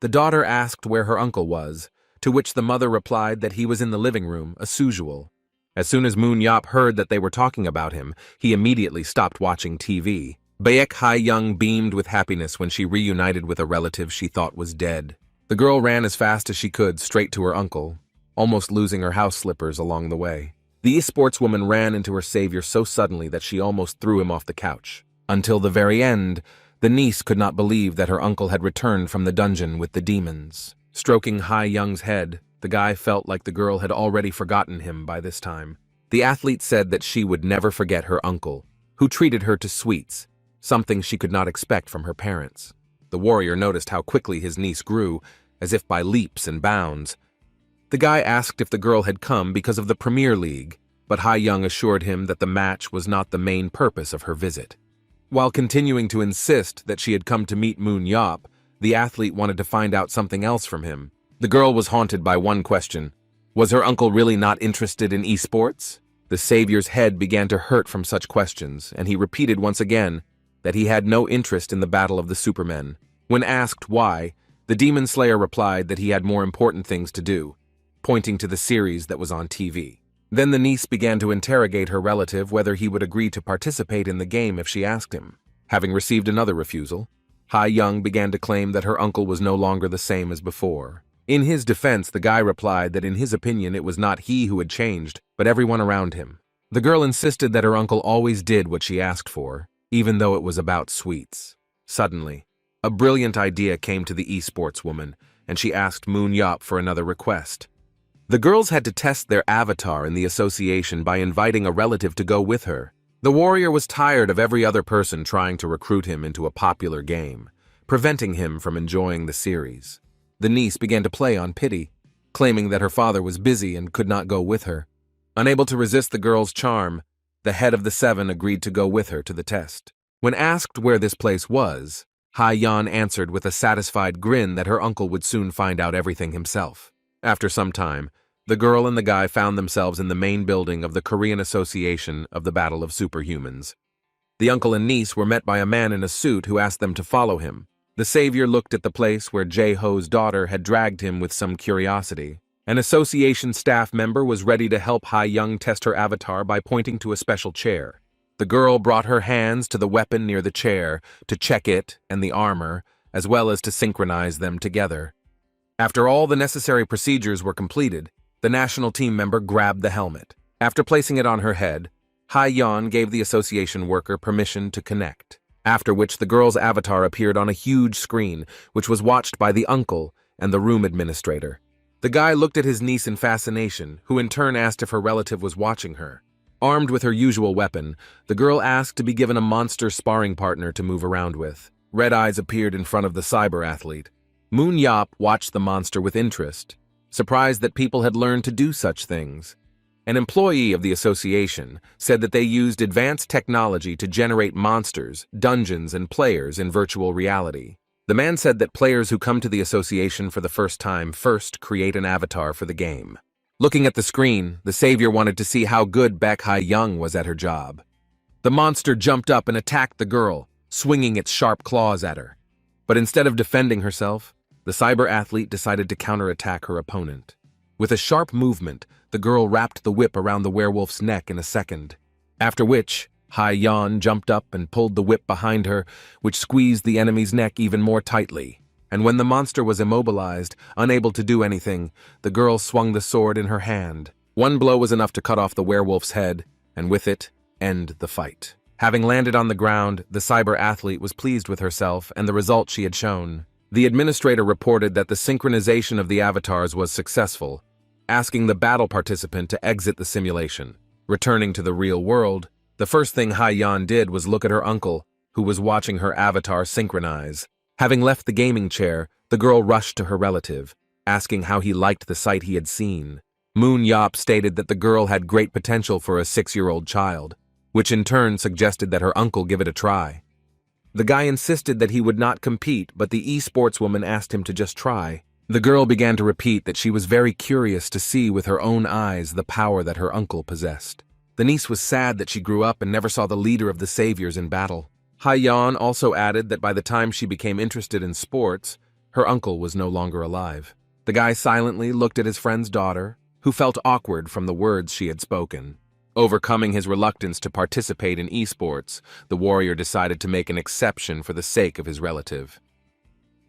The daughter asked where her uncle was, to which the mother replied that he was in the living room, as usual. As soon as Moon Yap heard that they were talking about him, he immediately stopped watching TV. Baek Ha-young beamed with happiness when she reunited with a relative she thought was dead. The girl ran as fast as she could straight to her uncle, almost losing her house slippers along the way. The esportswoman ran into her savior so suddenly that she almost threw him off the couch. Until the very end, the niece could not believe that her uncle had returned from the dungeon with the demons. Stroking Ha-young's head, the guy felt like the girl had already forgotten him by this time. The athlete said that she would never forget her uncle, who treated her to sweets, something she could not expect from her parents. The warrior noticed how quickly his niece grew, as if by leaps and bounds. The guy asked if the girl had come because of the Premier League, but Ha-young assured him that the match was not the main purpose of her visit. While continuing to insist that she had come to meet Moon Yap, the athlete wanted to find out something else from him. The girl was haunted by one question. Was her uncle really not interested in esports? The savior's head began to hurt from such questions, and he repeated once again that he had no interest in the battle of the supermen. When asked why, the demon slayer replied that he had more important things to do, pointing to the series that was on TV. Then the niece began to interrogate her relative whether he would agree to participate in the game if she asked him. Having received another refusal, Ha-young began to claim that her uncle was no longer the same as before. In his defense, the guy replied that in his opinion it was not he who had changed, but everyone around him. The girl insisted that her uncle always did what she asked for, even though it was about sweets. Suddenly, a brilliant idea came to the esports woman, and she asked Moon Yop for another request. The girls had to test their avatar in the association by inviting a relative to go with her. The warrior was tired of every other person trying to recruit him into a popular game, preventing him from enjoying the series. The niece began to play on pity, claiming that her father was busy and could not go with her. Unable to resist the girl's charm, the head of the seven agreed to go with her to the test. When asked where this place was, Ha-Yan answered with a satisfied grin that her uncle would soon find out everything himself. After some time, the girl and the guy found themselves in the main building of the Korean Association of the Battle of Superhumans. The uncle and niece were met by a man in a suit who asked them to follow him. The savior looked at the place where Jae-ho's daughter had dragged him with some curiosity. An association staff member was ready to help Ha-Young test her avatar by pointing to a special chair. The girl brought her hands to the weapon near the chair to check it and the armor, as well as to synchronize them together. After all the necessary procedures were completed, the national team member grabbed the helmet. After placing it on her head, Ha-Yan gave the association worker permission to connect, after which the girl's avatar appeared on a huge screen, which was watched by the uncle and the room administrator. The guy looked at his niece in fascination, who in turn asked if her relative was watching her. Armed with her usual weapon, the girl asked to be given a monster sparring partner to move around with. Red eyes appeared in front of the cyber athlete. Moon Yop watched the monster with interest, surprised that people had learned to do such things. An employee of the association said that they used advanced technology to generate monsters, dungeons, and players in virtual reality. The man said that players who come to the association for the first time first create an avatar for the game. Looking at the screen, the savior wanted to see how good Baek Ha-Young was at her job. The monster jumped up and attacked the girl, swinging its sharp claws at her. But instead of defending herself, the cyber athlete decided to counterattack her opponent. With a sharp movement, the girl wrapped the whip around the werewolf's neck in a second, after which Ha-Yan jumped up and pulled the whip behind her, which squeezed the enemy's neck even more tightly. And when the monster was immobilized, unable to do anything, the girl swung the sword in her hand. One blow was enough to cut off the werewolf's head, and with it, end the fight. Having landed on the ground, the cyber athlete was pleased with herself and the result she had shown. The administrator reported that the synchronization of the avatars was successful, asking the battle participant to exit the simulation. Returning to the real world, the first thing Ha-Yan did was look at her uncle, who was watching her avatar synchronize. Having left the gaming chair, the girl rushed to her relative, asking how he liked the sight he had seen. Moon Yop stated that the girl had great potential for a 6-year-old child, which in turn suggested that her uncle give it a try. The guy insisted that he would not compete, but the esports woman asked him to just try. The girl began to repeat that she was very curious to see with her own eyes the power that her uncle possessed. The niece was sad that she grew up and never saw the leader of the saviors in battle. Ha-Yan also added that by the time she became interested in sports, her uncle was no longer alive. The guy silently looked at his friend's daughter, who felt awkward from the words she had spoken. Overcoming his reluctance to participate in esports, the warrior decided to make an exception for the sake of his relative.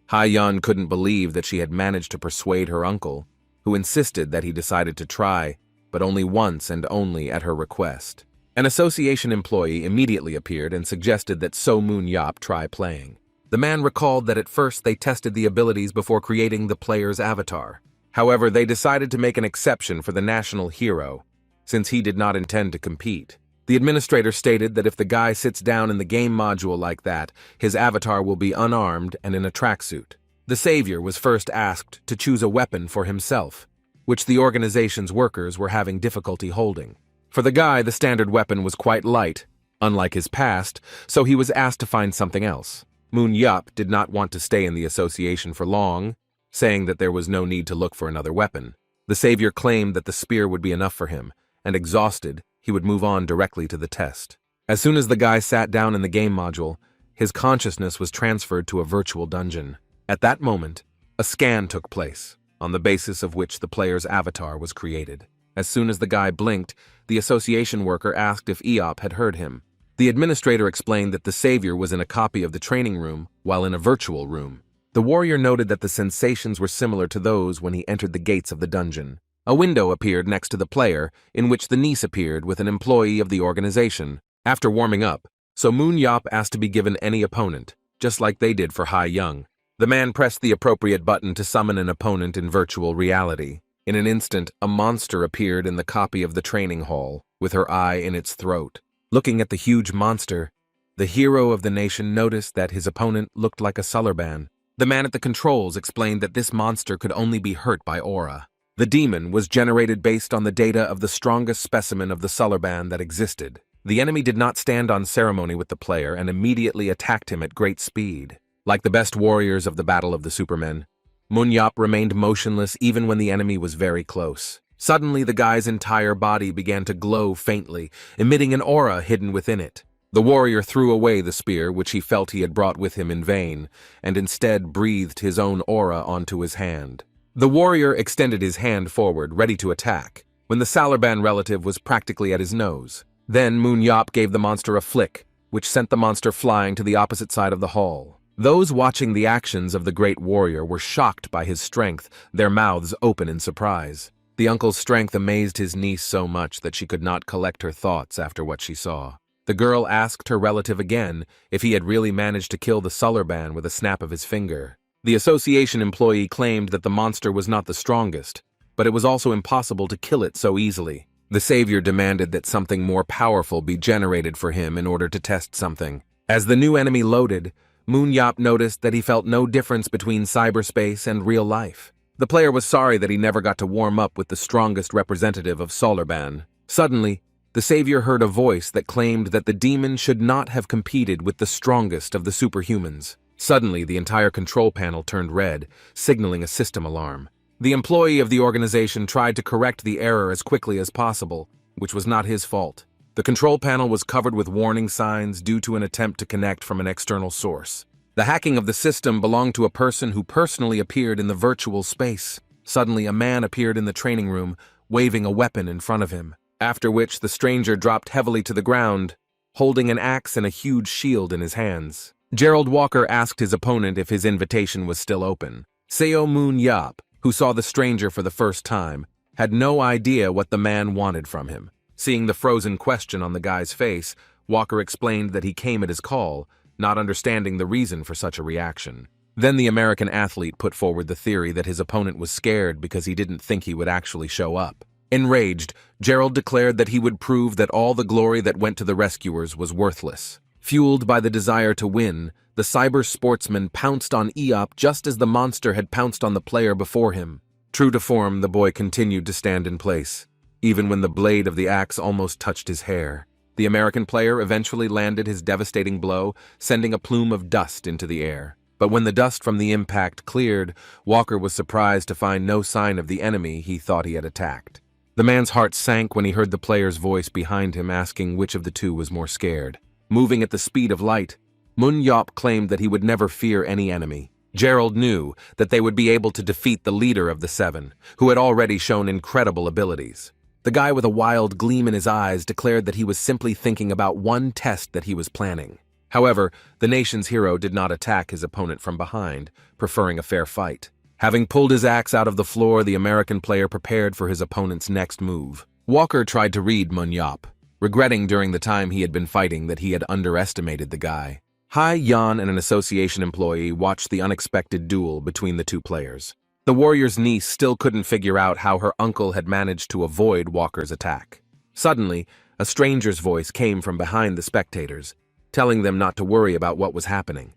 Ha-Yan couldn't believe that she had managed to persuade her uncle, who insisted that he decided to try, but only once and only at her request. An association employee immediately appeared and suggested that So Moon Yop try playing. The man recalled that at first they tested the abilities before creating the player's avatar. However, they decided to make an exception for the national hero, since he did not intend to compete. The administrator stated that if the guy sits down in the game module like that, his avatar will be unarmed and in a tracksuit. The savior was first asked to choose a weapon for himself, which the organization's workers were having difficulty holding. For the guy, the standard weapon was quite light, unlike his past, so he was asked to find something else. Moon Yop did not want to stay in the association for long, saying that there was no need to look for another weapon. The savior claimed that the spear would be enough for him, and exhausted, he would move on directly to the test. As soon as the guy sat down in the game module, his consciousness was transferred to a virtual dungeon. At that moment, a scan took place, on the basis of which the player's avatar was created. As soon as the guy blinked, the association worker asked if Eop had heard him. The administrator explained that the savior was in a copy of the training room while in a virtual room. The warrior noted that the sensations were similar to those when he entered the gates of the dungeon. A window appeared next to the player, in which the niece appeared with an employee of the organization. After warming up, so Moon Yop asked to be given any opponent, just like they did for Hai Young. The man pressed the appropriate button to summon an opponent in virtual reality. In an instant, a monster appeared in the copy of the training hall, with her eye in its throat. Looking at the huge monster, the hero of the nation noticed that his opponent looked like a Sularban. The man at the controls explained that this monster could only be hurt by aura. The demon was generated based on the data of the strongest specimen of the Sularban that existed. The enemy did not stand on ceremony with the player and immediately attacked him at great speed. Like the best warriors of the Battle of the Supermen, Moon Yop remained motionless even when the enemy was very close. Suddenly, the guy's entire body began to glow faintly, emitting an aura hidden within it. The warrior threw away the spear, which he felt he had brought with him in vain, and instead breathed his own aura onto his hand. The warrior extended his hand forward, ready to attack, when the Sularban relative was practically at his nose. Then Moon Yop gave the monster a flick, which sent the monster flying to the opposite side of the hall. Those watching the actions of the great warrior were shocked by his strength, their mouths open in surprise. The uncle's strength amazed his niece so much that she could not collect her thoughts after what she saw. The girl asked her relative again if he had really managed to kill the Sularban with a snap of his finger. The association employee claimed that the monster was not the strongest, but it was also impossible to kill it so easily. The savior demanded that something more powerful be generated for him in order to test something. As the new enemy loaded, Moon Yop noticed that he felt no difference between cyberspace and real life. The player was sorry that he never got to warm up with the strongest representative of Sularban. Suddenly, the savior heard a voice that claimed that the demon should not have competed with the strongest of the superhumans. Suddenly, the entire control panel turned red, signaling a system alarm. The employee of the organization tried to correct the error as quickly as possible, which was not his fault. The control panel was covered with warning signs due to an attempt to connect from an external source. The hacking of the system belonged to a person who personally appeared in the virtual space. Suddenly, a man appeared in the training room, waving a weapon in front of him, after which the stranger dropped heavily to the ground, holding an axe and a huge shield in his hands. Gerald Walker asked his opponent if his invitation was still open. Seo Moon Yop, who saw the stranger for the first time, had no idea what the man wanted from him. Seeing the frozen question on the guy's face, Walker explained that he came at his call, not understanding the reason for such a reaction. Then the American athlete put forward the theory that his opponent was scared because he didn't think he would actually show up. Enraged, Gerald declared that he would prove that all the glory that went to the rescuers was worthless. Fueled by the desire to win, the cyber sportsman pounced on Eop just as the monster had pounced on the player before him. True to form, the boy continued to stand in place, even when the blade of the axe almost touched his hair. The American player eventually landed his devastating blow, sending a plume of dust into the air. But when the dust from the impact cleared, Walker was surprised to find no sign of the enemy he thought he had attacked. The man's heart sank when he heard the player's voice behind him asking which of the two was more scared. Moving at the speed of light, Moon Yop claimed that he would never fear any enemy. Gerald knew that they would be able to defeat the leader of the seven, who had already shown incredible abilities. The guy with a wild gleam in his eyes declared that he was simply thinking about one test that he was planning. However, the nation's hero did not attack his opponent from behind, preferring a fair fight. Having pulled his axe out of the floor, the American player prepared for his opponent's next move. Walker tried to read Moon Yop, regretting during the time he had been fighting that he had underestimated the guy. Hai Yan and an association employee watched the unexpected duel between the two players. The warrior's niece still couldn't figure out how her uncle had managed to avoid Walker's attack. Suddenly, a stranger's voice came from behind the spectators, telling them not to worry about what was happening.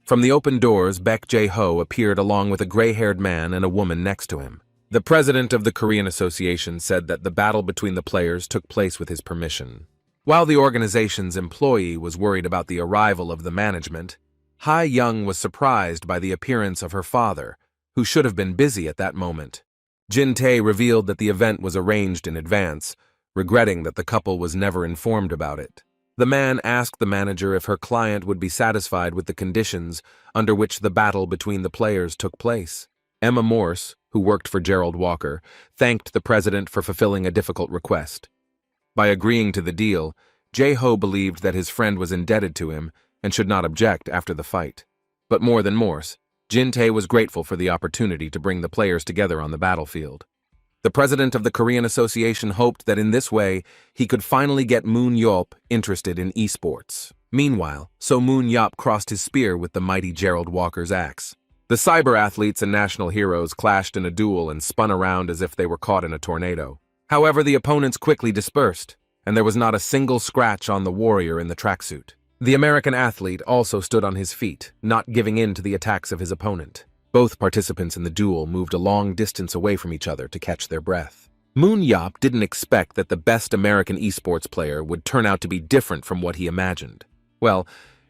From the open doors, Baek Jae-ho appeared along with a gray-haired man and a woman next to him. The president of the Korean Association said that the battle between the players took place with his permission. While the organization's employee was worried about the arrival of the management, Hai Young was surprised by the appearance of her father, who should have been busy at that moment. Jin Tae revealed that the event was arranged in advance, regretting that the couple was never informed about it. The man asked the manager if her client would be satisfied with the conditions under which the battle between the players took place. Emma Morse, who worked for Gerald Walker, thanked the president for fulfilling a difficult request. By agreeing to the deal, Jae-ho believed that his friend was indebted to him and should not object after the fight. But more than Morse, Jin-tae was grateful for the opportunity to bring the players together on the battlefield. The president of the Korean Association hoped that in this way he could finally get Moon Yop interested in esports. Meanwhile, Moon Yop crossed his spear with the mighty Gerald Walker's axe. The cyber athletes and national heroes clashed in a duel and spun around as if they were caught in a tornado. However, the opponents quickly dispersed, and there was not a single scratch on the warrior in the tracksuit. The American athlete also stood on his feet, not giving in to the attacks of his opponent. Both participants in the duel moved a long distance away from each other to catch their breath. Moon Yop didn't expect that the best American esports player would turn out to be different from what he imagined. Well,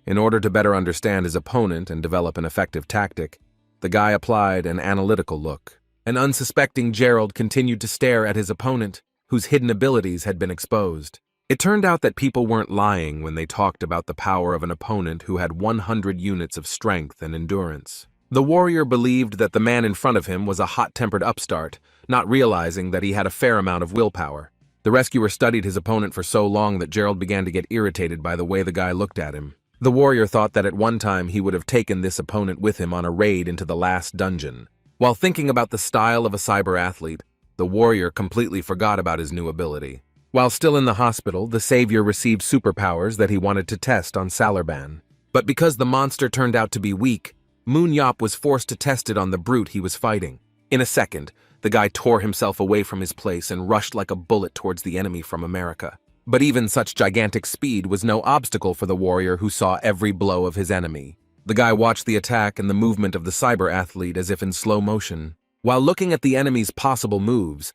in order to better understand his opponent and develop an effective tactic, the guy applied an analytical look. An unsuspecting Gerald continued to stare at his opponent, whose hidden abilities had been exposed. It turned out that people weren't lying when they talked about the power of an opponent who had 100 units of strength and endurance. The warrior believed that the man in front of him was a hot-tempered upstart, not realizing that he had a fair amount of willpower. The rescuer studied his opponent for so long that Gerald began to get irritated by the way the guy looked at him. The warrior thought that at one time he would have taken this opponent with him on a raid into the last dungeon. While thinking about the style of a cyber athlete, the warrior completely forgot about his new ability. While still in the hospital, the savior received superpowers that he wanted to test on Salarban. But because the monster turned out to be weak, Moon Yop was forced to test it on the brute he was fighting. In a second, the guy tore himself away from his place and rushed like a bullet towards the enemy from America. But even such gigantic speed was no obstacle for the warrior who saw every blow of his enemy. The guy watched the attack and the movement of the cyber athlete as if in slow motion. While looking at the enemy's possible moves,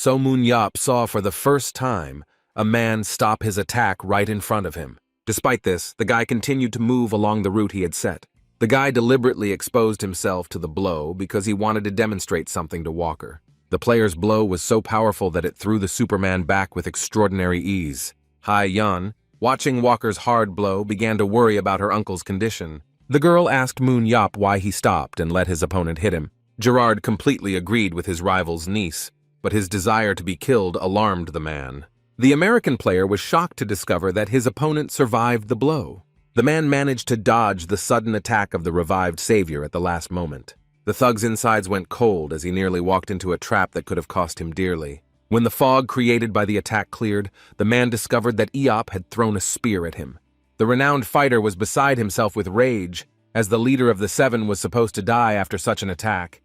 Moon Yop saw for the first time a man stop his attack right in front of him. Despite this, the guy continued to move along the route he had set. The guy deliberately exposed himself to the blow because he wanted to demonstrate something to Walker. The player's blow was so powerful that it threw the Superman back with extraordinary ease. Hai-Yun, watching Walker's hard blow, began to worry about her uncle's condition. The girl asked Moon Yop why he stopped and let his opponent hit him. Gerard completely agreed with his rival's niece, but his desire to be killed alarmed the man. The American player was shocked to discover that his opponent survived the blow. The man managed to dodge the sudden attack of the revived savior at the last moment. The thug's insides went cold as he nearly walked into a trap that could have cost him dearly. When the fog created by the attack cleared, the man discovered that Eop had thrown a spear at him. The renowned fighter was beside himself with rage, as the leader of the Seven was supposed to die after such an attack.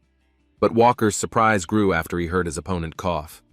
But Walker's surprise grew after he heard his opponent cough.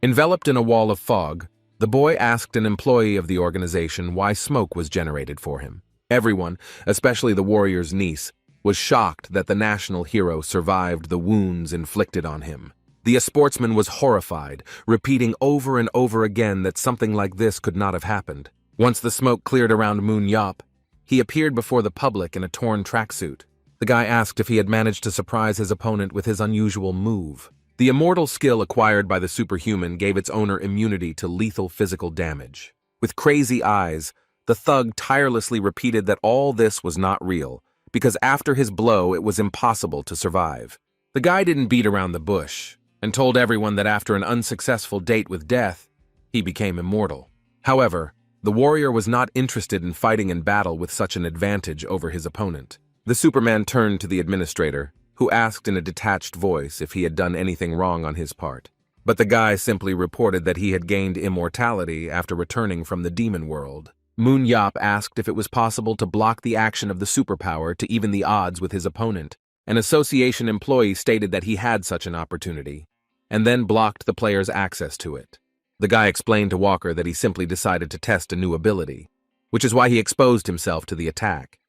Enveloped in a wall of fog, the boy asked an employee of the organization why smoke was generated for him. Everyone, especially the warrior's niece, was shocked that the national hero survived the wounds inflicted on him. The sportsman was horrified, repeating over and over again that something like this could not have happened. Once the smoke cleared around Moon Yop, he appeared before the public in a torn tracksuit. The guy asked if he had managed to surprise his opponent with his unusual move. The immortal skill acquired by the superhuman gave its owner immunity to lethal physical damage. With crazy eyes, the thug tirelessly repeated that all this was not real, because after his blow it was impossible to survive. The guy didn't beat around the bush, and told everyone that after an unsuccessful date with death, he became immortal. However, the warrior was not interested in fighting in battle with such an advantage over his opponent. The Superman turned to the administrator, who asked in a detached voice if he had done anything wrong on his part. But the guy simply reported that he had gained immortality after returning from the demon world. Moon Yop asked if it was possible to block the action of the superpower to even the odds with his opponent. An association employee stated that he had such an opportunity, and then blocked the player's access to it. The guy explained to Walker that he simply decided to test a new ability, which is why he exposed himself to the attack.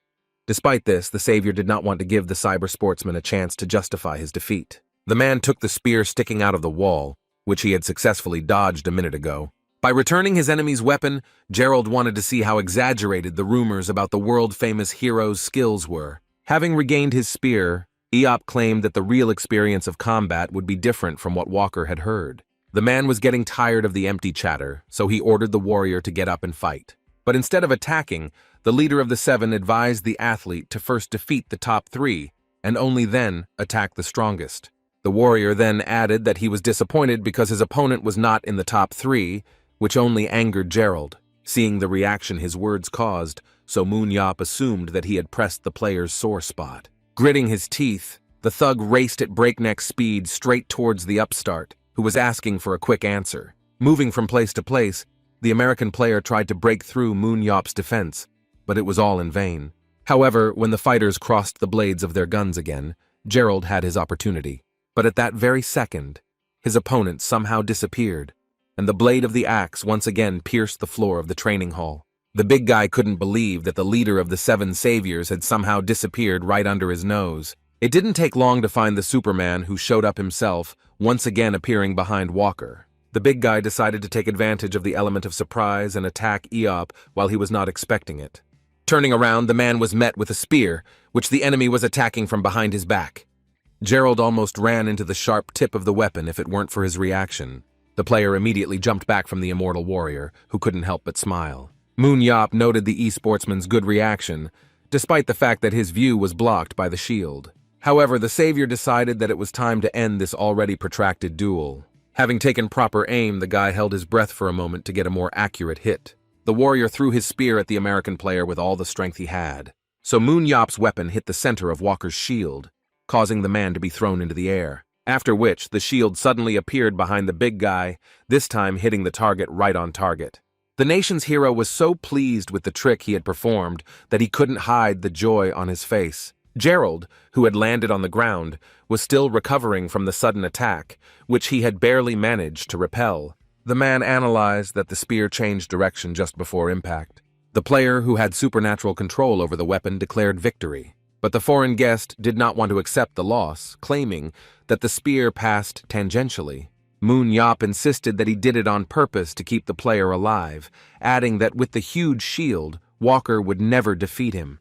Despite this, the savior did not want to give the cyber sportsman a chance to justify his defeat. The man took the spear sticking out of the wall, which he had successfully dodged a minute ago. By returning his enemy's weapon, Gerald wanted to see how exaggerated the rumors about the world-famous hero's skills were. Having regained his spear, Eop claimed that the real experience of combat would be different from what Walker had heard. The man was getting tired of the empty chatter, so he ordered the warrior to get up and fight. But instead of attacking, the leader of the Seven advised the athlete to first defeat the top three, and only then attack the strongest. The warrior then added that he was disappointed because his opponent was not in the top three, which only angered Gerald. Seeing the reaction his words caused, Moon Yop assumed that he had pressed the player's sore spot. Gritting his teeth, the thug raced at breakneck speed straight towards the upstart, who was asking for a quick answer. Moving from place to place, the American player tried to break through Moon Yop's defense, but it was all in vain. However, when the fighters crossed the blades of their guns again, Gerald had his opportunity. But at that very second, his opponent somehow disappeared, and the blade of the axe once again pierced the floor of the training hall. The big guy couldn't believe that the leader of the Seven Saviors had somehow disappeared right under his nose. It didn't take long to find the Superman, who showed up himself, once again appearing behind Walker. The big guy decided to take advantage of the element of surprise and attack Eop while he was not expecting it. Turning around, the man was met with a spear, which the enemy was attacking from behind his back. Gerald almost ran into the sharp tip of the weapon if it weren't for his reaction. The player immediately jumped back from the immortal warrior, who couldn't help but smile. Moon Yop noted the e-sportsman's good reaction, despite the fact that his view was blocked by the shield. However, the savior decided that it was time to end this already protracted duel. Having taken proper aim, the guy held his breath for a moment to get a more accurate hit. The warrior threw his spear at the American player with all the strength he had. So Moon Yop's weapon hit the center of Walker's shield, causing the man to be thrown into the air. After which, the shield suddenly appeared behind the big guy, this time hitting the target right on target. The nation's hero was so pleased with the trick he had performed that he couldn't hide the joy on his face. Gerald, who had landed on the ground, was still recovering from the sudden attack, which he had barely managed to repel. The man analyzed that the spear changed direction just before impact. The player who had supernatural control over the weapon declared victory, but the foreign guest did not want to accept the loss, claiming that the spear passed tangentially. Moon Yop insisted that he did it on purpose to keep the player alive, adding that with the huge shield, Walker would never defeat him.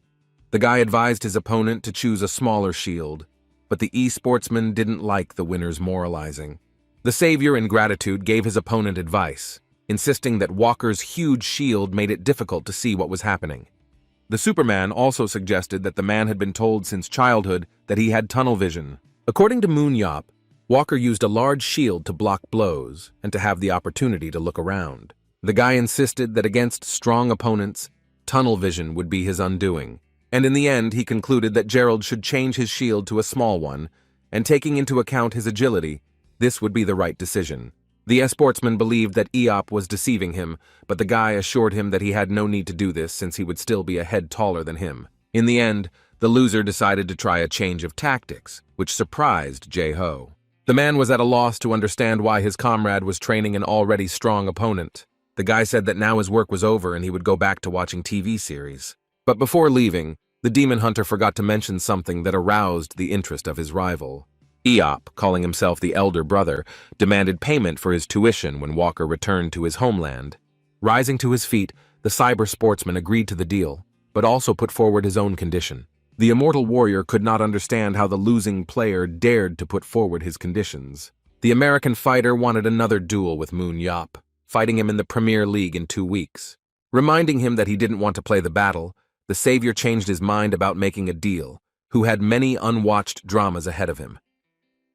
The guy advised his opponent to choose a smaller shield, but the e-sportsman didn't like the winner's moralizing. The savior, in gratitude, gave his opponent advice, insisting that Walker's huge shield made it difficult to see what was happening. The Superman also suggested that the man had been told since childhood that he had tunnel vision. According to Moon Yop, Walker used a large shield to block blows and to have the opportunity to look around. The guy insisted that against strong opponents, tunnel vision would be his undoing, and in the end he concluded that Gerald should change his shield to a small one, and taking into account his agility, this would be the right decision. The sportsman believed that Eop was deceiving him, but the guy assured him that he had no need to do this since he would still be a head taller than him. In the end, the loser decided to try a change of tactics, which surprised Yahello. The man was at a loss to understand why his comrade was training an already strong opponent. The guy said that now his work was over and he would go back to watching TV series. But before leaving, the demon hunter forgot to mention something that aroused the interest of his rival. Eop, calling himself the elder brother, demanded payment for his tuition when Walker returned to his homeland. Rising to his feet, the cyber sportsman agreed to the deal, but also put forward his own condition. The immortal warrior could not understand how the losing player dared to put forward his conditions. The American fighter wanted another duel with Moon Yop, fighting him in the Premier League in 2 weeks. Reminding him that he didn't want to play the battle, the savior changed his mind about making a deal, who had many unwatched dramas ahead of him.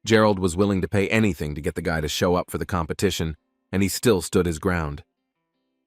Gerald was willing to pay anything to get the guy to show up for the competition, and he still stood his ground.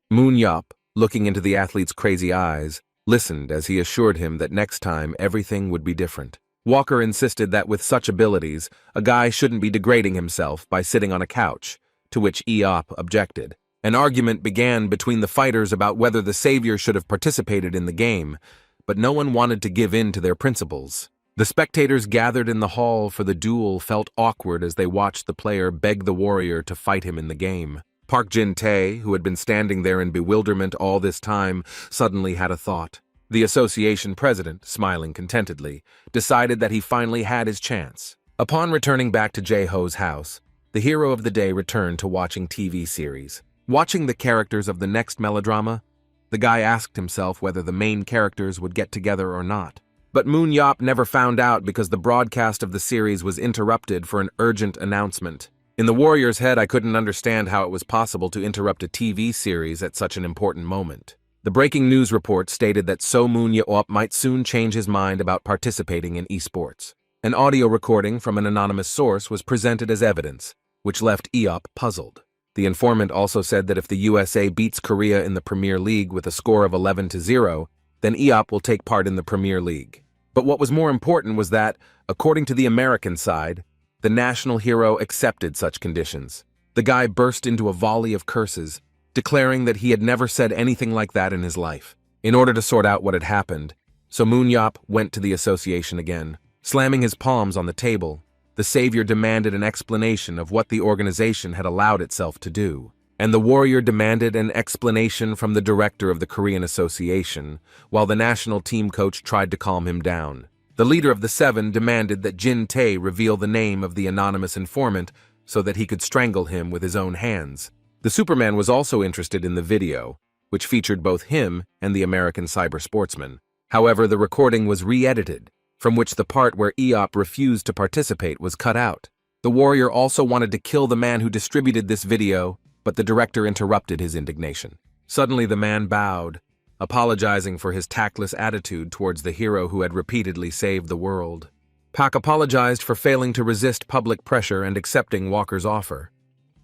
Moon Yop, looking into the athlete's crazy eyes, listened as he assured him that next time everything would be different. Walker insisted that with such abilities, a guy shouldn't be degrading himself by sitting on a couch, to which Eop objected. An argument began between the fighters about whether the savior should have participated in the game, but no one wanted to give in to their principles. The spectators gathered in the hall for the duel felt awkward as they watched the player beg the warrior to fight him in the game. Park Jin-tae, who had been standing there in bewilderment all this time, suddenly had a thought. The association president, smiling contentedly, decided that he finally had his chance. Upon returning back to Jaeho's house, the hero of the day returned to watching TV series. Watching the characters of the next melodrama, the guy asked himself whether the main characters would get together or not. But Moon Yop never found out because the broadcast of the series was interrupted for an urgent announcement. In the warrior's head, I couldn't understand how it was possible to interrupt a TV series at such an important moment. The breaking news report stated that Moon Yop might soon change his mind about participating in esports. An audio recording from an anonymous source was presented as evidence, which left Eop puzzled. The informant also said that if the USA beats Korea in the Premier League with a score of 11-0, then Eop will take part in the Premier League. But what was more important was that, according to the American side, the national hero accepted such conditions. The guy burst into a volley of curses, declaring that he had never said anything like that in his life. In order to sort out what had happened, so Moon went to the association again. Slamming his palms on the table, the savior demanded an explanation of what the organization had allowed itself to do. And the warrior demanded an explanation from the director of the Korean Association, while the national team coach tried to calm him down. The leader of the seven demanded that Jin Tae reveal the name of the anonymous informant so that he could strangle him with his own hands. The Superman was also interested in the video, which featured both him and the American cyber sportsman. However, the recording was re-edited, from which the part where Eop refused to participate was cut out. The warrior also wanted to kill the man who distributed this video, but the director interrupted his indignation. Suddenly the man bowed, apologizing for his tactless attitude towards the hero who had repeatedly saved the world. Pak apologized for failing to resist public pressure and accepting Walker's offer.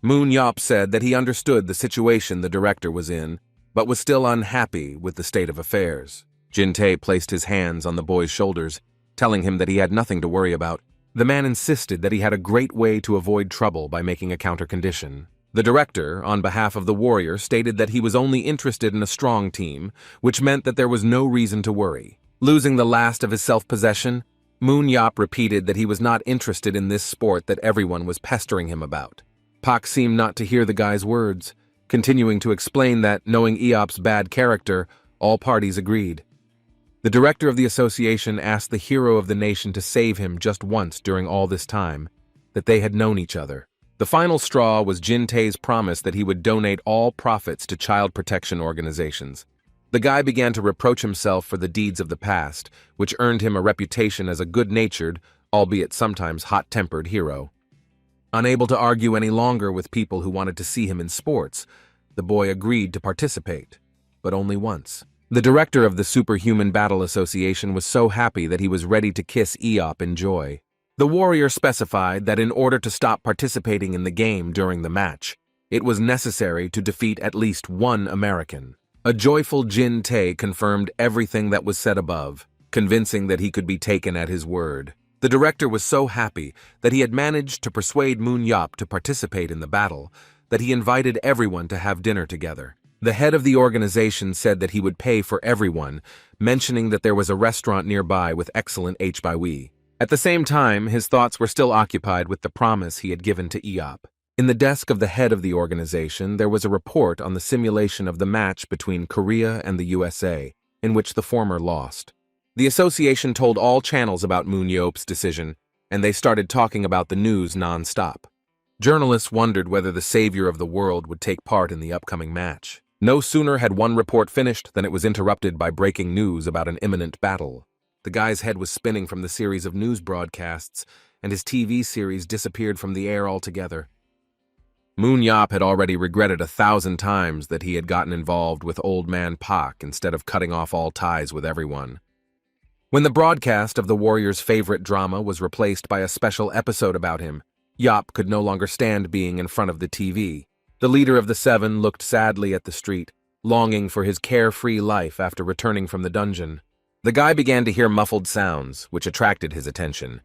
Moon said that he understood the situation the director was in, but was still unhappy with the state of affairs. Jin Tae placed his hands on the boy's shoulders, telling him that he had nothing to worry about. The man insisted that he had a great way to avoid trouble by making a counter-condition. The director, on behalf of the warrior, stated that he was only interested in a strong team, which meant that there was no reason to worry. Losing the last of his self-possession, Moon repeated that he was not interested in this sport that everyone was pestering him about. Pak seemed not to hear the guy's words, continuing to explain that, knowing Eop's bad character, all parties agreed. The director of the association asked the hero of the nation to save him just once during all this time, that they had known each other. The final straw was Jin Tae's promise that he would donate all profits to child protection organizations. The guy began to reproach himself for the deeds of the past, which earned him a reputation as a good-natured, albeit sometimes hot-tempered hero. Unable to argue any longer with people who wanted to see him in sports, the boy agreed to participate, but only once. The director of the Superhuman Battle Association was so happy that he was ready to kiss Eop in joy. The warrior specified that in order to stop participating in the game during the match, it was necessary to defeat at least one American. A joyful Jin Tae confirmed everything that was said above, convincing that he could be taken at his word. The director was so happy that he had managed to persuade Moon to participate in the battle that he invited everyone to have dinner together. The head of the organization said that he would pay for everyone, mentioning that there was a restaurant nearby with excellent HBW. At the same time, his thoughts were still occupied with the promise he had given to Eop. In the desk of the head of the organization, there was a report on the simulation of the match between Korea and the USA, in which the former lost. The association told all channels about Moon decision, and they started talking about the news non-stop. Journalists wondered whether the savior of the world would take part in the upcoming match. No sooner had one report finished than it was interrupted by breaking news about an imminent battle. The guy's head was spinning from the series of news broadcasts, and his TV series disappeared from the air altogether. Moon had already regretted 1,000 times that he had gotten involved with old man Pak instead of cutting off all ties with everyone. When the broadcast of the warrior's favorite drama was replaced by a special episode about him, Yop could no longer stand being in front of the TV. The leader of the seven looked sadly at the street, longing for his carefree life after returning from the dungeon. The guy began to hear muffled sounds, which attracted his attention.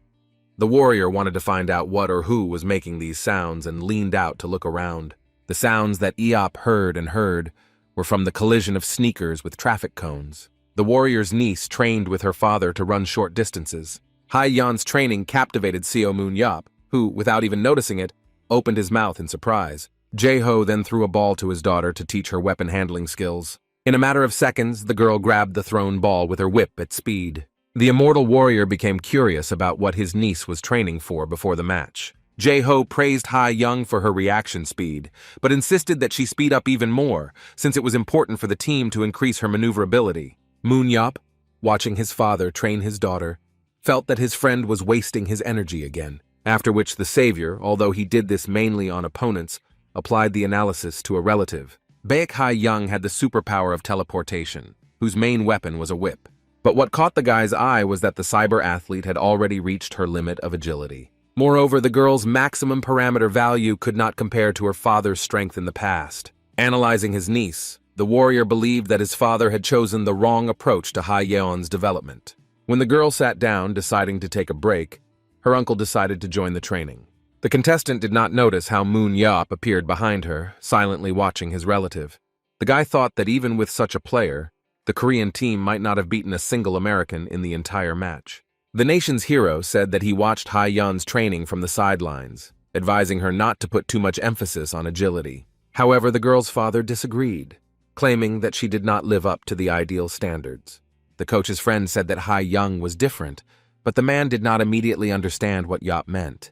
The warrior wanted to find out what or who was making these sounds and leaned out to look around. The sounds that Eop heard were from the collision of sneakers with traffic cones. The warrior's niece trained with her father to run short distances. Hai-Yan's training captivated Seo Moon Yop, who, without even noticing it, opened his mouth in surprise. Jae-ho then threw a ball to his daughter to teach her weapon handling skills. In a matter of seconds, the girl grabbed the thrown ball with her whip at speed. The immortal warrior became curious about what his niece was training for before the match. Jae-ho praised Hai-Young for her reaction speed, but insisted that she speed up even more, since it was important for the team to increase her maneuverability. Moon Yop, watching his father train his daughter, felt that his friend was wasting his energy again, after which the savior, although he did this mainly on opponents, applied the analysis to a relative. Baek Hai-Young had the superpower of teleportation, whose main weapon was a whip. But what caught the guy's eye was that the cyber athlete had already reached her limit of agility. Moreover, the girl's maximum parameter value could not compare to her father's strength in the past. Analyzing his niece, the warrior believed that his father had chosen the wrong approach to Hai-Yeon's development. When the girl sat down, deciding to take a break, her uncle decided to join the training. The contestant did not notice how Moon Yop appeared behind her, silently watching his relative. The guy thought that even with such a player, the Korean team might not have beaten a single American in the entire match. The nation's hero said that he watched Ha-yeon's training from the sidelines, advising her not to put too much emphasis on agility. However, the girl's father disagreed, claiming that she did not live up to the ideal standards. The coach's friend said that Ha-yeon was different, but the man did not immediately understand what Yop meant.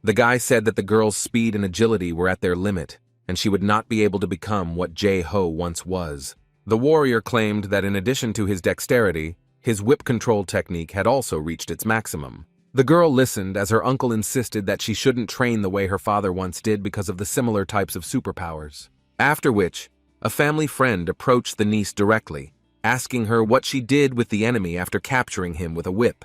The guy said that the girl's speed and agility were at their limit, and she would not be able to become what Jae-ho once was. The warrior claimed that in addition to his dexterity, his whip control technique had also reached its maximum. The girl listened as her uncle insisted that she shouldn't train the way her father once did because of the similar types of superpowers. After which, a family friend approached the niece directly, asking her what she did with the enemy after capturing him with a whip.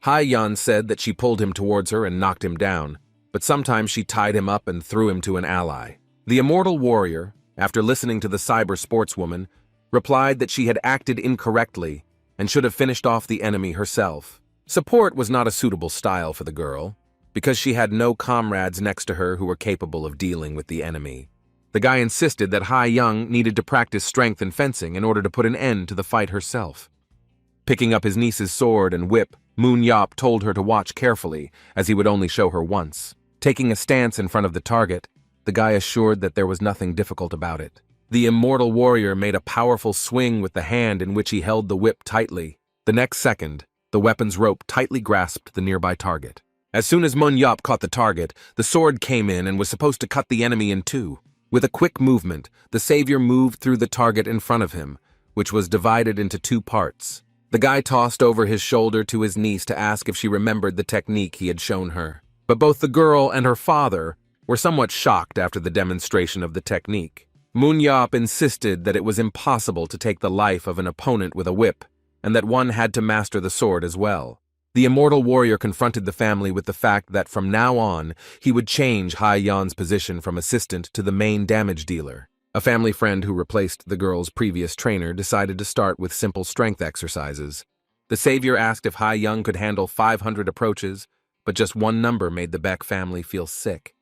Ha-yeon said that she pulled him towards her and knocked him down, but sometimes she tied him up and threw him to an ally. The immortal warrior, after listening to the cyber sportswoman, replied that she had acted incorrectly and should have finished off the enemy herself. Support was not a suitable style for the girl, because she had no comrades next to her who were capable of dealing with the enemy. The guy insisted that Ha-yeon needed to practice strength and fencing in order to put an end to the fight herself. Picking up his niece's sword and whip, Moon Yop told her to watch carefully, as he would only show her once. Taking a stance in front of the target, the guy assured that there was nothing difficult about it. The immortal warrior made a powerful swing with the hand in which he held the whip tightly. The next second, the weapon's rope tightly grasped the nearby target. As soon as Moon Yop caught the target, the sword came in and was supposed to cut the enemy in two. With a quick movement, the savior moved through the target in front of him, which was divided into two parts. The guy tossed over his shoulder to his niece to ask if she remembered the technique he had shown her. But both the girl and her father were somewhat shocked after the demonstration of the technique. Moon Yop insisted that it was impossible to take the life of an opponent with a whip, and that one had to master the sword as well. The immortal warrior confronted the family with the fact that from now on, he would change Ha-yeon's position from assistant to the main damage dealer. A family friend who replaced the girl's previous trainer decided to start with simple strength exercises. The savior asked if Ha-yeon could handle 500 approaches, but just one number made the Beck family feel sick.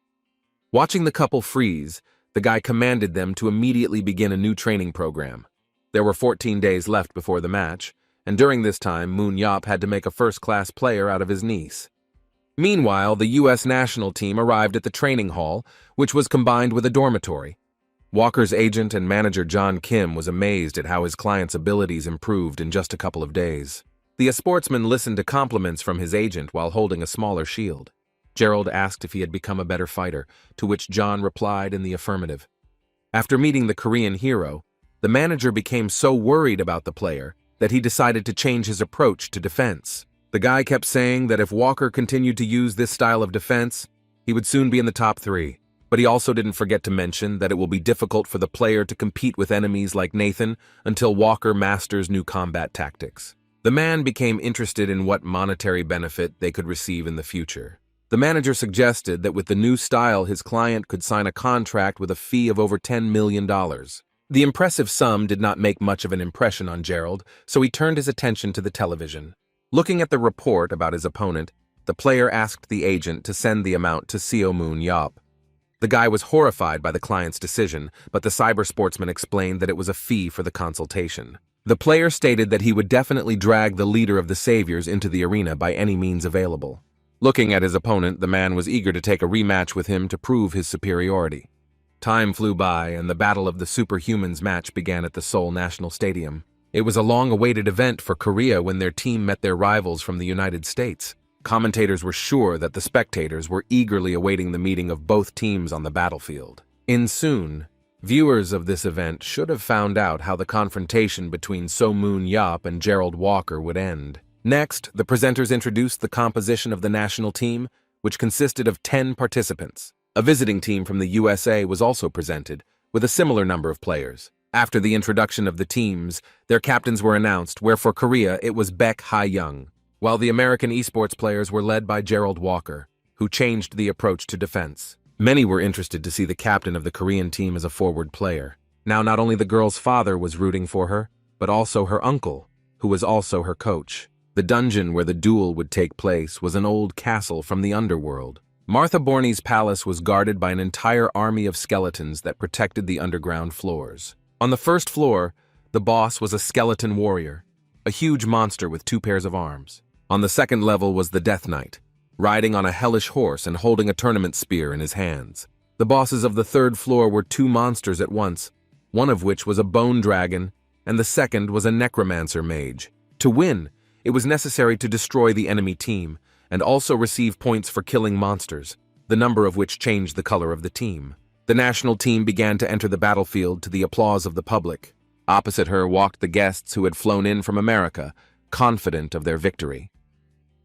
Watching the couple freeze, the guy commanded them to immediately begin a new training program. There were 14 days left before the match, and during this time, Moon Yop had to make a first-class player out of his niece. Meanwhile, the U.S. national team arrived at the training hall, which was combined with a dormitory. Walker's agent and manager John Kim was amazed at how his client's abilities improved in just a couple of days. The sportsman listened to compliments from his agent while holding a smaller shield. Gerald asked if he had become a better fighter, to which John replied in the affirmative. After meeting the Korean hero, the manager became so worried about the player that he decided to change his approach to defense. The guy kept saying that if Walker continued to use this style of defense, he would soon be in the top 3. But he also didn't forget to mention that it will be difficult for the player to compete with enemies like Nathan until Walker masters new combat tactics. The man became interested in what monetary benefit they could receive in the future. The manager suggested that with the new style, his client could sign a contract with a fee of over $10 million. The impressive sum did not make much of an impression on Gerald, so he turned his attention to the television. Looking at the report about his opponent, the player asked the agent to send the amount to Seo Moon Yop. The guy was horrified by the client's decision, but the cyber sportsman explained that it was a fee for the consultation. The player stated that he would definitely drag the leader of the saviors into the arena by any means available. Looking at his opponent, the man was eager to take a rematch with him to prove his superiority. Time flew by, and the Battle of the Superhumans match began at the Seoul National Stadium. It was a long-awaited event for Korea when their team met their rivals from the United States. Commentators were sure that the spectators were eagerly awaiting the meeting of both teams on the battlefield. Soon, viewers of this event should have found out how the confrontation between Seo Moon Yop and Gerald Walker would end. Next, the presenters introduced the composition of the national team, which consisted of 10 participants. A visiting team from the USA was also presented, with a similar number of players. After the introduction of the teams, their captains were announced, where for Korea it was Baek Ha-young, while the American esports players were led by Gerald Walker, who changed the approach to defense. Many were interested to see the captain of the Korean team as a forward player. Now not only the girl's father was rooting for her, but also her uncle, who was also her coach. The dungeon where the duel would take place was an old castle from the underworld. Martha Borney's palace was guarded by an entire army of skeletons that protected the underground floors. On the first floor, the boss was a skeleton warrior, a huge monster with 2 pairs of arms. On the second level was the Death Knight, riding on a hellish horse and holding a tournament spear in his hands. The bosses of the third floor were 2 monsters at once, one of which was a bone dragon, and the second was a necromancer mage. To win, it was necessary to destroy the enemy team, and also receive points for killing monsters, the number of which changed the color of the team. The national team began to enter the battlefield to the applause of the public. Opposite her walked the guests who had flown in from America, confident of their victory.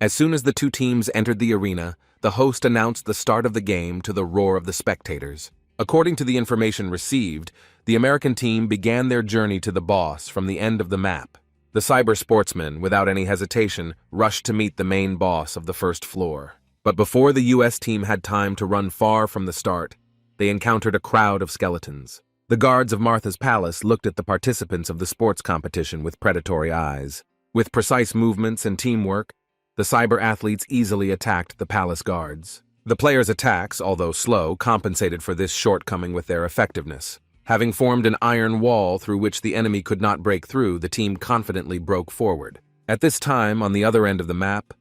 As soon as the 2 teams entered the arena, the host announced the start of the game to the roar of the spectators. According to the information received, the American team began their journey to the boss from the end of the map. The cyber sportsmen, without any hesitation, rushed to meet the main boss of the first floor. But before the US team had time to run far from the start, they encountered a crowd of skeletons. The guards of Martha's palace looked at the participants of the sports competition with predatory eyes. With precise movements and teamwork, the cyber athletes easily attacked the palace guards. The players' attacks, although slow, compensated for this shortcoming with their effectiveness. Having formed an iron wall through which the enemy could not break through, the team confidently broke forward. At this time, on the other end of the map,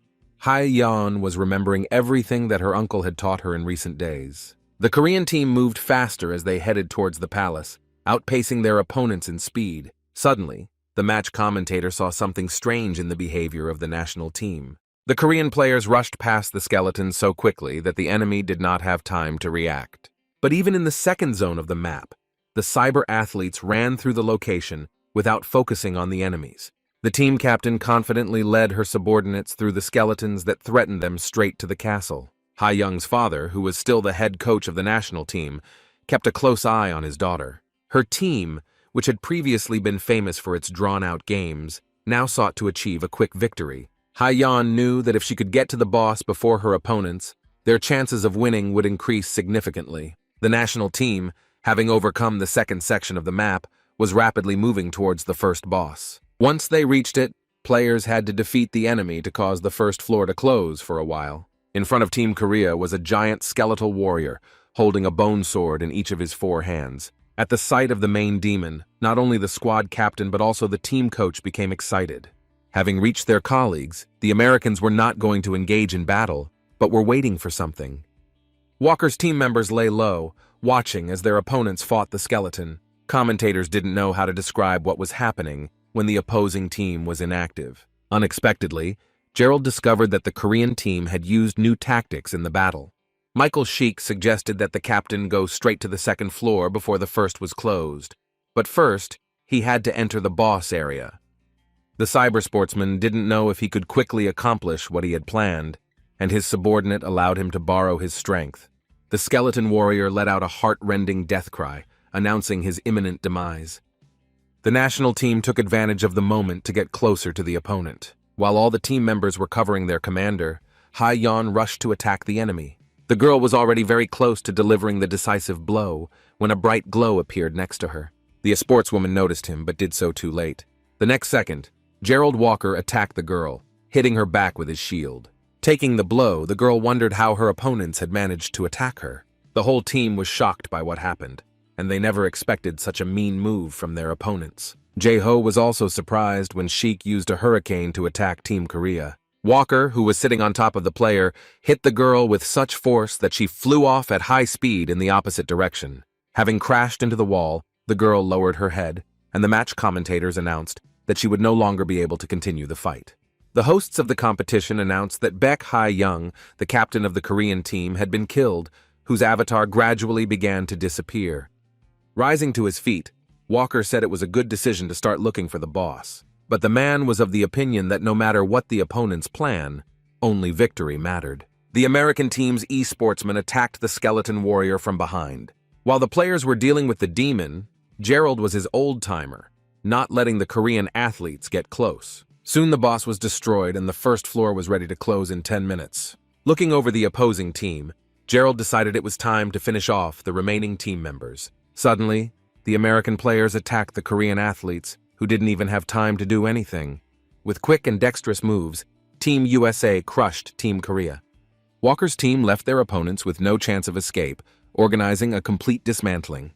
Hae-yeon was remembering everything that her uncle had taught her in recent days. The Korean team moved faster as they headed towards the palace, outpacing their opponents in speed. Suddenly, the match commentator saw something strange in the behavior of the national team. The Korean players rushed past the skeletons so quickly that the enemy did not have time to react. But even in the second zone of the map, the cyber athletes ran through the location without focusing on the enemies. The team captain confidently led her subordinates through the skeletons that threatened them straight to the castle. Ha-young's father, who was still the head coach of the national team, kept a close eye on his daughter. Her team, which had previously been famous for its drawn-out games, now sought to achieve a quick victory. Ha-yeon knew that if she could get to the boss before her opponents, their chances of winning would increase significantly. The national team, having overcome the second section of the map, was rapidly moving towards the first boss. Once they reached it, players had to defeat the enemy to cause the first floor to close for a while. In front of Team Korea was a giant skeletal warrior, holding a bone sword in each of his 4 hands. At the sight of the main demon, not only the squad captain but also the team coach became excited. Having reached their colleagues, the Americans were not going to engage in battle, but were waiting for something. Walker's team members lay low, watching as their opponents fought the skeleton. Commentators didn't know how to describe what was happening when the opposing team was inactive. Unexpectedly, Gerald discovered that the Korean team had used new tactics in the battle. Michael Sheik suggested that the captain go straight to the second floor before the first was closed. But first, he had to enter the boss area. The cyber sportsman didn't know if he could quickly accomplish what he had planned, and his subordinate allowed him to borrow his strength. The skeleton warrior let out a heart-rending death cry, announcing his imminent demise. The national team took advantage of the moment to get closer to the opponent. While all the team members were covering their commander, Ha-yeon rushed to attack the enemy. The girl was already very close to delivering the decisive blow when a bright glow appeared next to her. The sportswoman noticed him, but did so too late. The next second, Gerald Walker attacked the girl, hitting her back with his shield. Taking the blow, the girl wondered how her opponents had managed to attack her. The whole team was shocked by what happened, and they never expected such a mean move from their opponents. Jae-ho was also surprised when Sheik used a hurricane to attack Team Korea. Walker, who was sitting on top of the player, hit the girl with such force that she flew off at high speed in the opposite direction. Having crashed into the wall, the girl lowered her head, and the match commentators announced that she would no longer be able to continue the fight. The hosts of the competition announced that Baek Ha-young, the captain of the Korean team, had been killed, whose avatar gradually began to disappear. Rising to his feet, Walker said it was a good decision to start looking for the boss. But the man was of the opinion that no matter what the opponent's plan, only victory mattered. The American team's e-sportsman attacked the skeleton warrior from behind. While the players were dealing with the demon, Gerald was his old-timer, not letting the Korean athletes get close. Soon the boss was destroyed and the first floor was ready to close in 10 minutes. Looking over the opposing team, Gerald decided it was time to finish off the remaining team members. Suddenly, the American players attacked the Korean athletes, who didn't even have time to do anything. With quick and dexterous moves, Team USA crushed Team Korea. Walker's team left their opponents with no chance of escape, organizing a complete dismantling.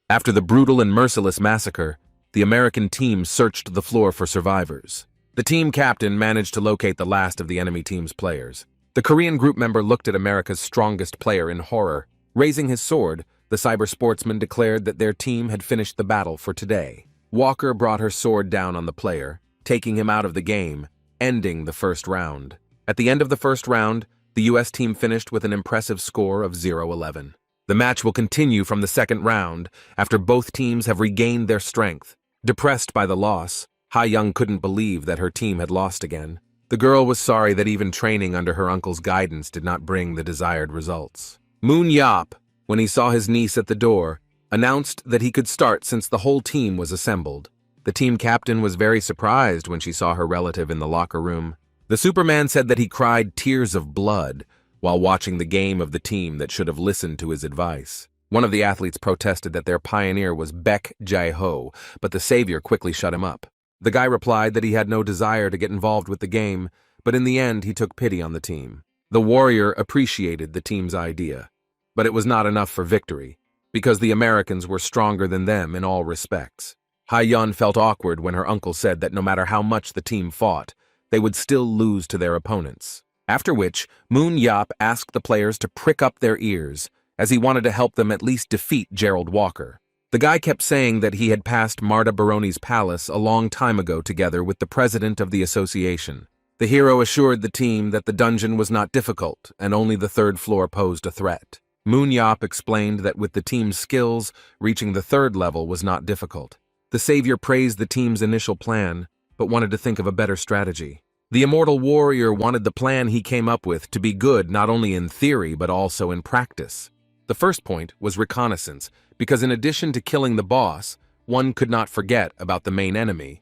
After the brutal and merciless massacre, the American team searched the floor for survivors. The team captain managed to locate the last of the enemy team's players. The Korean group member looked at America's strongest player in horror. Raising his sword, the cyber sportsman declared that their team had finished the battle for today. Walker brought her sword down on the player, taking him out of the game, ending the first round. At the end of the first round, the US team finished with an impressive score of 0-11. The match will continue from the second round after both teams have regained their strength. Depressed by the loss, Ha-young couldn't believe that her team had lost again. The girl was sorry that even training under her uncle's guidance did not bring the desired results. Moon Yap, when he saw his niece at the door, announced that he could start since the whole team was assembled. The team captain was very surprised when she saw her relative in the locker room. The Superman said that he cried tears of blood while watching the game of the team that should have listened to his advice. One of the athletes protested that their pioneer was Baek Jae-ho, but the savior quickly shut him up. The guy replied that he had no desire to get involved with the game, but in the end he took pity on the team. The warrior appreciated the team's idea, but it was not enough for victory, because the Americans were stronger than them in all respects. Ha-yeon felt awkward when her uncle said that no matter how much the team fought, they would still lose to their opponents. After which, Moon Yap asked the players to prick up their ears, as he wanted to help them at least defeat Gerald Walker. The guy kept saying that he had passed Marta Baroni's palace a long time ago together with the president of the association. The hero assured the team that the dungeon was not difficult and only the third floor posed a threat. Moon Yap explained that with the team's skills, reaching the third level was not difficult. The savior praised the team's initial plan, but wanted to think of a better strategy. The immortal warrior wanted the plan he came up with to be good not only in theory but also in practice. The first point was reconnaissance, because in addition to killing the boss, one could not forget about the main enemy.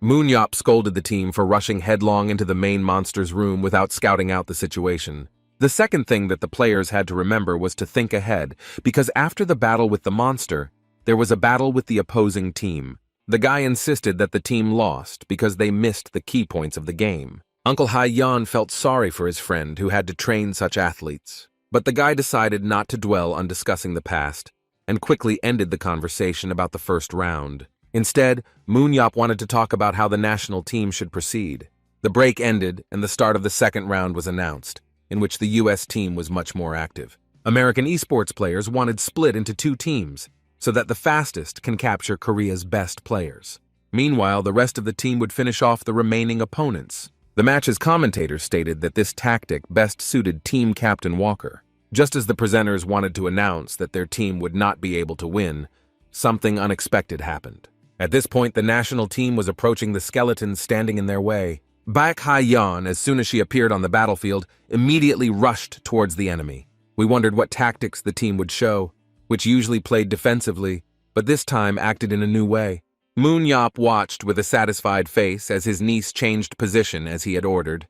Moon Yap scolded the team for rushing headlong into the main monster's room without scouting out the situation. The second thing that the players had to remember was to think ahead, because after the battle with the monster, there was a battle with the opposing team. The guy insisted that the team lost because they missed the key points of the game. Uncle Ha-yeon felt sorry for his friend who had to train such athletes, but the guy decided not to dwell on discussing the past, and quickly ended the conversation about the first round. Instead, Moon Yap wanted to talk about how the national team should proceed. The break ended, and the start of the second round was announced, in which the US team was much more active. American esports players wanted split into two teams, so that the fastest can capture Korea's best players. Meanwhile, the rest of the team would finish off the remaining opponents. The match's commentators stated that this tactic best suited Team Captain Walker. Just as the presenters wanted to announce that their team would not be able to win, something unexpected happened. At this point, the national team was approaching the skeletons standing in their way. Baek Ha-yeon, as soon as she appeared on the battlefield, immediately rushed towards the enemy. We wondered what tactics the team would show, which usually played defensively, but this time acted in a new way. Moon Yap watched with a satisfied face as his niece changed position as he had ordered.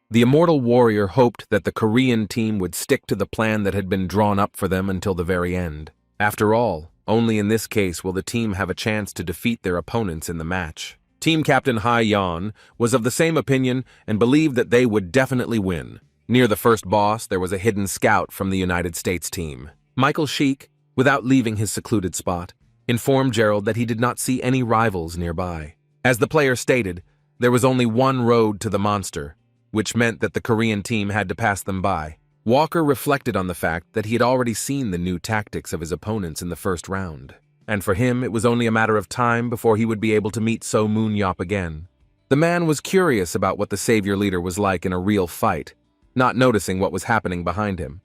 The immortal warrior hoped that the Korean team would stick to the plan that had been drawn up for them until the very end. After all, only in this case will the team have a chance to defeat their opponents in the match. Team Captain Ha-yeon was of the same opinion and believed that they would definitely win. Near the first boss, there was a hidden scout from the United States team. Michael Sheik, without leaving his secluded spot, informed Gerald that he did not see any rivals nearby. As the player stated, there was only one road to the monster, which meant that the Korean team had to pass them by. Walker reflected on the fact that he had already seen the new tactics of his opponents in the first round, and for him it was only a matter of time before he would be able to meet So Moon Yap again. The man was curious about what the savior leader was like in a real fight, not noticing what was happening behind him.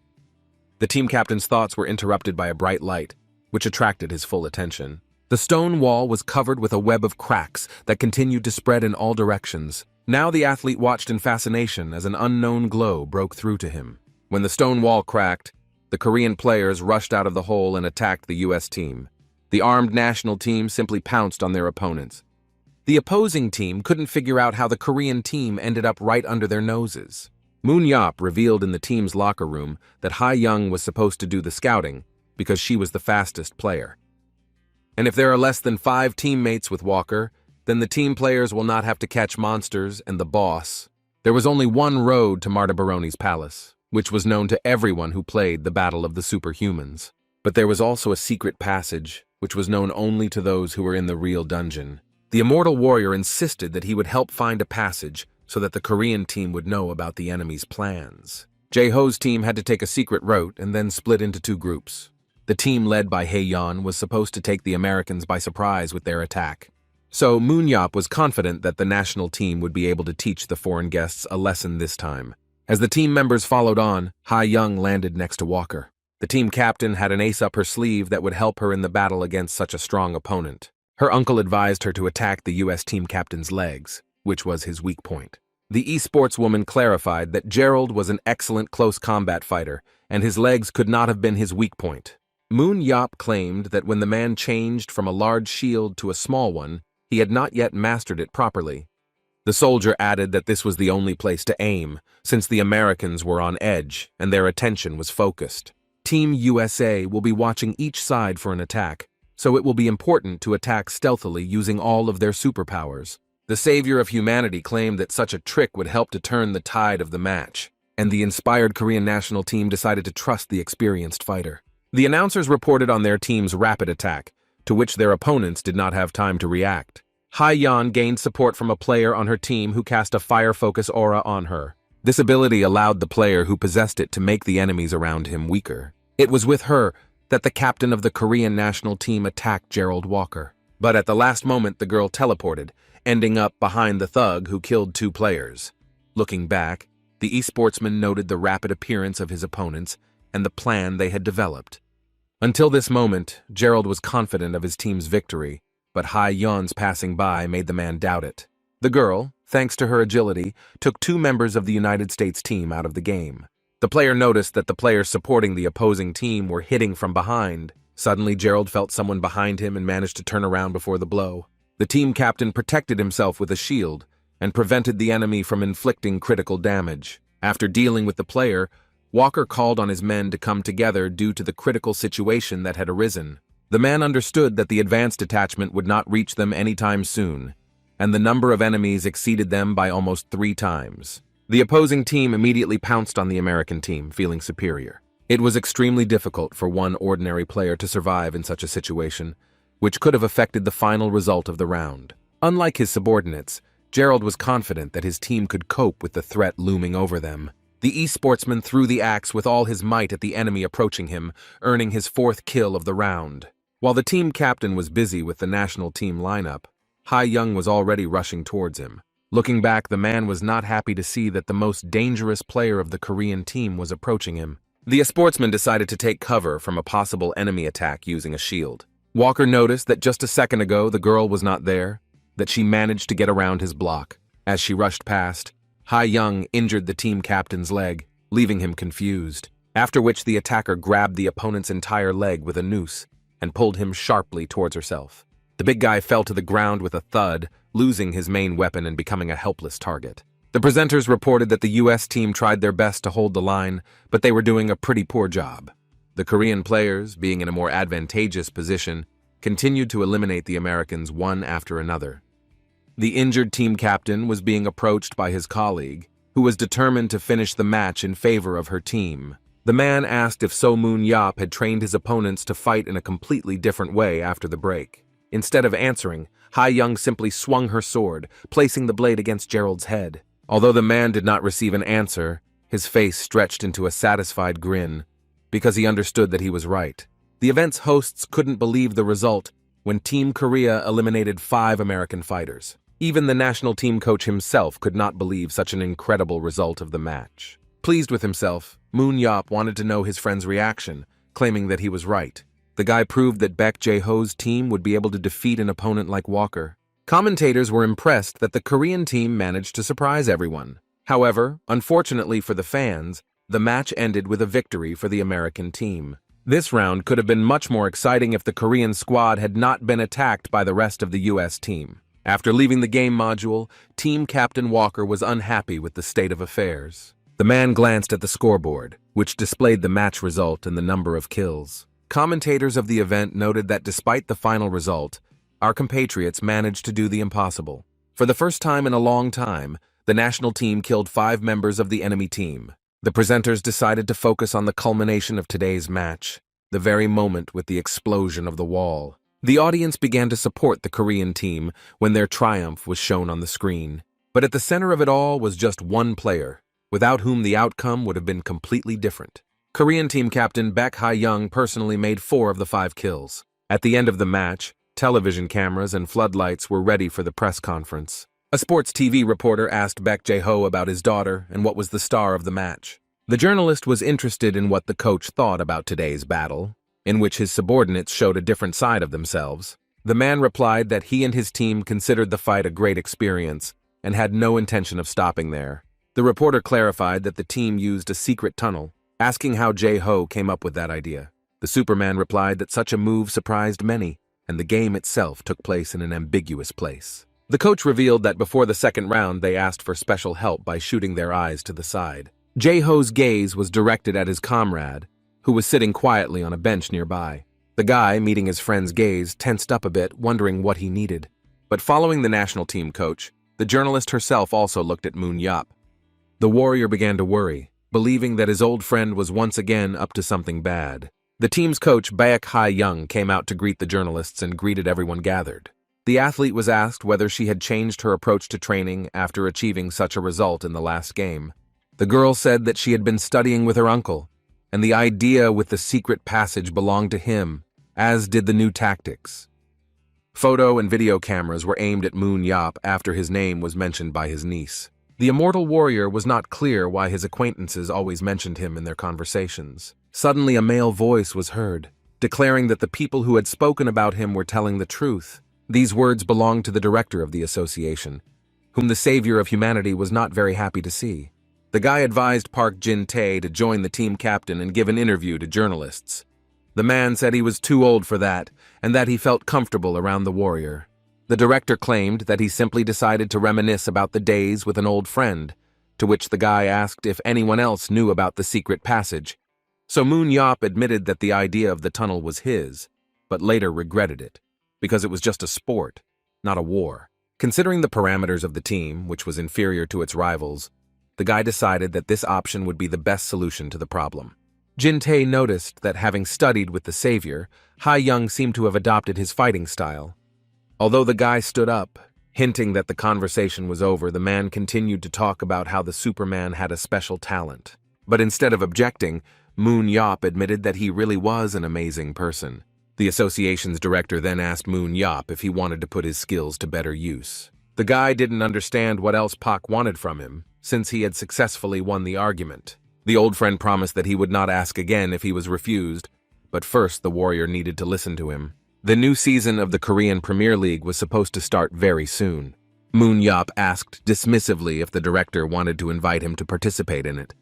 The team captain's thoughts were interrupted by a bright light, which attracted his full attention. The stone wall was covered with a web of cracks that continued to spread in all directions. Now the athlete watched in fascination as an unknown glow broke through to him. When the stone wall cracked, the Korean players rushed out of the hole and attacked the US team. The armed national team simply pounced on their opponents. The opposing team couldn't figure out how the Korean team ended up right under their noses. Moon Yap revealed in the team's locker room that Ha-young was supposed to do the scouting because she was the fastest player. And if there are less than 5 teammates with Walker, then the team players will not have to catch monsters and the boss. There was only one road to Marta Baroni's palace, which was known to everyone who played the Battle of the Superhumans. But there was also a secret passage, which was known only to those who were in the real dungeon. The immortal warrior insisted that he would help find a passage so that the Korean team would know about the enemy's plans. Jae-ho's team had to take a secret route and then split into two groups. The team led by Hae-yeon was supposed to take the Americans by surprise with their attack. So Moon-yop was confident that the national team would be able to teach the foreign guests a lesson this time. As the team members followed on, Ha-young landed next to Walker. The team captain had an ace up her sleeve that would help her in the battle against such a strong opponent. Her uncle advised her to attack the U.S. team captain's legs, which was his weak point. The esports woman clarified that Gerald was an excellent close combat fighter, and his legs could not have been his weak point. Moon-yop claimed that when the man changed from a large shield to a small one, he had not yet mastered it properly. The soldier added that this was the only place to aim, since the Americans were on edge and their attention was focused. Team USA will be watching each side for an attack, so it will be important to attack stealthily using all of their superpowers. The savior of humanity claimed that such a trick would help to turn the tide of the match, and the inspired Korean national team decided to trust the experienced fighter. The announcers reported on their team's rapid attack, to which their opponents did not have time to react. Ha-yeon gained support from a player on her team who cast a fire focus aura on her. This ability allowed the player who possessed it to make the enemies around him weaker. It was with her that the captain of the Korean national team attacked Gerald Walker. But at the last moment the girl teleported, ending up behind the thug who killed two players. Looking back, the esportsman noted the rapid appearance of his opponents and the plan they had developed. Until this moment, Gerald was confident of his team's victory, but Ha-yeon's passing by made the man doubt it. The girl, thanks to her agility, took two members of the United States team out of the game. The player noticed that the players supporting the opposing team were hitting from behind. Suddenly, Gerald felt someone behind him and managed to turn around before the blow. The team captain protected himself with a shield and prevented the enemy from inflicting critical damage. After dealing with the player, Walker called on his men to come together due to the critical situation that had arisen. The man understood that the advanced detachment would not reach them anytime soon, and the number of enemies exceeded them by almost 3 times. The opposing team immediately pounced on the American team, feeling superior. It was extremely difficult for one ordinary player to survive in such a situation, which could have affected the final result of the round. Unlike his subordinates, Gerald was confident that his team could cope with the threat looming over them. The esportsman threw the axe with all his might at the enemy approaching him, earning his 4th kill of the round. While the team captain was busy with the national team lineup, Ha-yeon was already rushing towards him. Looking back, the man was not happy to see that the most dangerous player of the Korean team was approaching him. The sportsman decided to take cover from a possible enemy attack using a shield. Walker noticed that just a second ago the girl was not there, that she managed to get around his block. As she rushed past, Ha-yeon injured the team captain's leg, leaving him confused, after which the attacker grabbed the opponent's entire leg with a noose and pulled him sharply towards herself. The big guy fell to the ground with a thud, losing his main weapon and becoming a helpless target. The presenters reported that the U.S. team tried their best to hold the line, but they were doing a pretty poor job. The Korean players, being in a more advantageous position, continued to eliminate the Americans one after another. The injured team captain was being approached by his colleague, who was determined to finish the match in favor of her team. The man asked if So Moon-yop had trained his opponents to fight in a completely different way after the break. Instead of answering, Ha-yeon simply swung her sword, placing the blade against Gerald's head. Although the man did not receive an answer, his face stretched into a satisfied grin, because he understood that he was right. The event's hosts couldn't believe the result when Team Korea eliminated 5 American fighters. Even the national team coach himself could not believe such an incredible result of the match. Pleased with himself, Moon-yop wanted to know his friend's reaction, claiming that he was right. The guy proved that Baek Jae-ho's team would be able to defeat an opponent like Walker. Commentators were impressed that the Korean team managed to surprise everyone. However, unfortunately for the fans, the match ended with a victory for the American team. This round could have been much more exciting if the Korean squad had not been attacked by the rest of the U.S. team. After leaving the game module, Team Captain Walker was unhappy with the state of affairs. The man glanced at the scoreboard, which displayed the match result and the number of kills. Commentators of the event noted that despite the final result, our compatriots managed to do the impossible. For the first time in a long time, the national team killed 5 members of the enemy team. The presenters decided to focus on the culmination of today's match, the very moment with the explosion of the wall. The audience began to support the Korean team when their triumph was shown on the screen. But at the center of it all was just one player, without whom the outcome would have been completely different. Korean team captain Baek Ha-young personally made 4 of the 5 kills. At the end of the match, television cameras and floodlights were ready for the press conference. A sports TV reporter asked Baek Jae-ho about his daughter and what was the star of the match. The journalist was interested in what the coach thought about today's battle, in which his subordinates showed a different side of themselves. The man replied that he and his team considered the fight a great experience and had no intention of stopping there. The reporter clarified that the team used a secret tunnel, asking how Jae-ho came up with that idea. The Superman replied that such a move surprised many, and the game itself took place in an ambiguous place. The coach revealed that before the second round they asked for special help by shooting their eyes to the side. Jae-ho's gaze was directed at his comrade, who was sitting quietly on a bench nearby. The guy, meeting his friend's gaze, tensed up a bit, wondering what he needed. But following the national team coach, the journalist herself also looked at Moon Yap. The warrior began to worry, believing that his old friend was once again up to something bad. The team's coach, Baek Ha-young, came out to greet the journalists and greeted everyone gathered. The athlete was asked whether she had changed her approach to training after achieving such a result in the last game. The girl said that she had been studying with her uncle, and the idea with the secret passage belonged to him, as did the new tactics. Photo and video cameras were aimed at Moon Yap after his name was mentioned by his niece. The immortal warrior was not clear why his acquaintances always mentioned him in their conversations. Suddenly a male voice was heard, declaring that the people who had spoken about him were telling the truth. These words belonged to the director of the association, whom the savior of humanity was not very happy to see. The guy advised Park Jin-tae to join the team captain and give an interview to journalists. The man said he was too old for that, and that he felt comfortable around the warrior. The director claimed that he simply decided to reminisce about the days with an old friend, to which the guy asked if anyone else knew about the secret passage. So Moon Yap admitted that the idea of the tunnel was his, but later regretted it, because it was just a sport, not a war. Considering the parameters of the team, which was inferior to its rivals, the guy decided that this option would be the best solution to the problem. Jin-tae noticed that having studied with the savior, Ha-young seemed to have adopted his fighting style. Although the guy stood up, hinting that the conversation was over, the man continued to talk about how the Superman had a special talent. But instead of objecting, Moon Yap admitted that he really was an amazing person. The association's director then asked Moon Yap if he wanted to put his skills to better use. The guy didn't understand what else Pak wanted from him, since he had successfully won the argument. The old friend promised that he would not ask again if he was refused, but first the warrior needed to listen to him. The new season of the Korean Premier League was supposed to start very soon. Moon Yap asked dismissively if the director wanted to invite him to participate in it.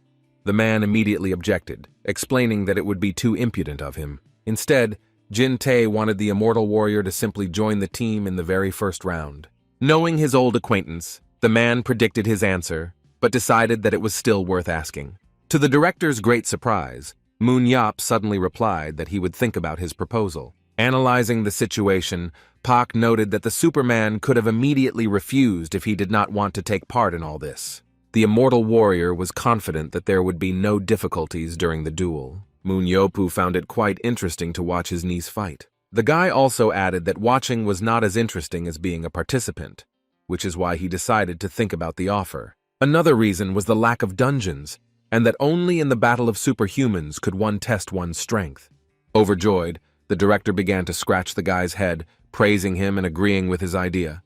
The man immediately objected, explaining that it would be too impudent of him. Instead, Jin-tae wanted the immortal warrior to simply join the team in the very first round. Knowing his old acquaintance, the man predicted his answer, but decided that it was still worth asking. To the director's great surprise, Moon Yap suddenly replied that he would think about his proposal. Analyzing the situation, Pak noted that the Superman could have immediately refused if he did not want to take part in all this. The immortal warrior was confident that there would be no difficulties during the duel. Moon Yopu found it quite interesting to watch his niece fight. The guy also added that watching was not as interesting as being a participant, which is why he decided to think about the offer. Another reason was the lack of dungeons, and that only in the battle of superhumans could one test one's strength. Overjoyed, the director began to scratch the guy's head, praising him and agreeing with his idea.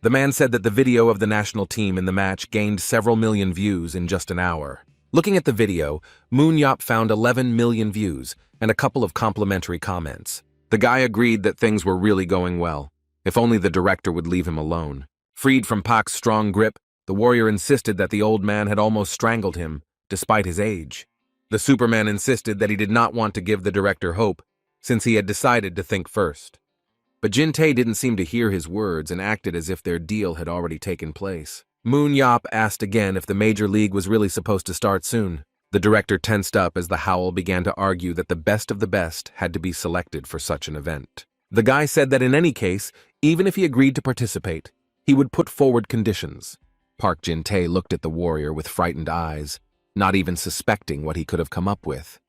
The man said that the video of the national team in the match gained several million views in just an hour. Looking at the video, Moon Yap found 11 million views and a couple of complimentary comments. The guy agreed that things were really going well, if only the director would leave him alone. Freed from Pak's strong grip, the warrior insisted that the old man had almost strangled him, despite his age. The Superman insisted that he did not want to give the director hope, since he had decided to think first. But Jin-tae didn't seem to hear his words and acted as if their deal had already taken place. Moon Yap asked again if the Major League was really supposed to start soon. The director tensed up as the howl began to argue that the best of the best had to be selected for such an event. The guy said that in any case, Even if he agreed to participate, he would put forward conditions. Park Jin-tae looked at the warrior with frightened eyes, not even suspecting what he could have come up with.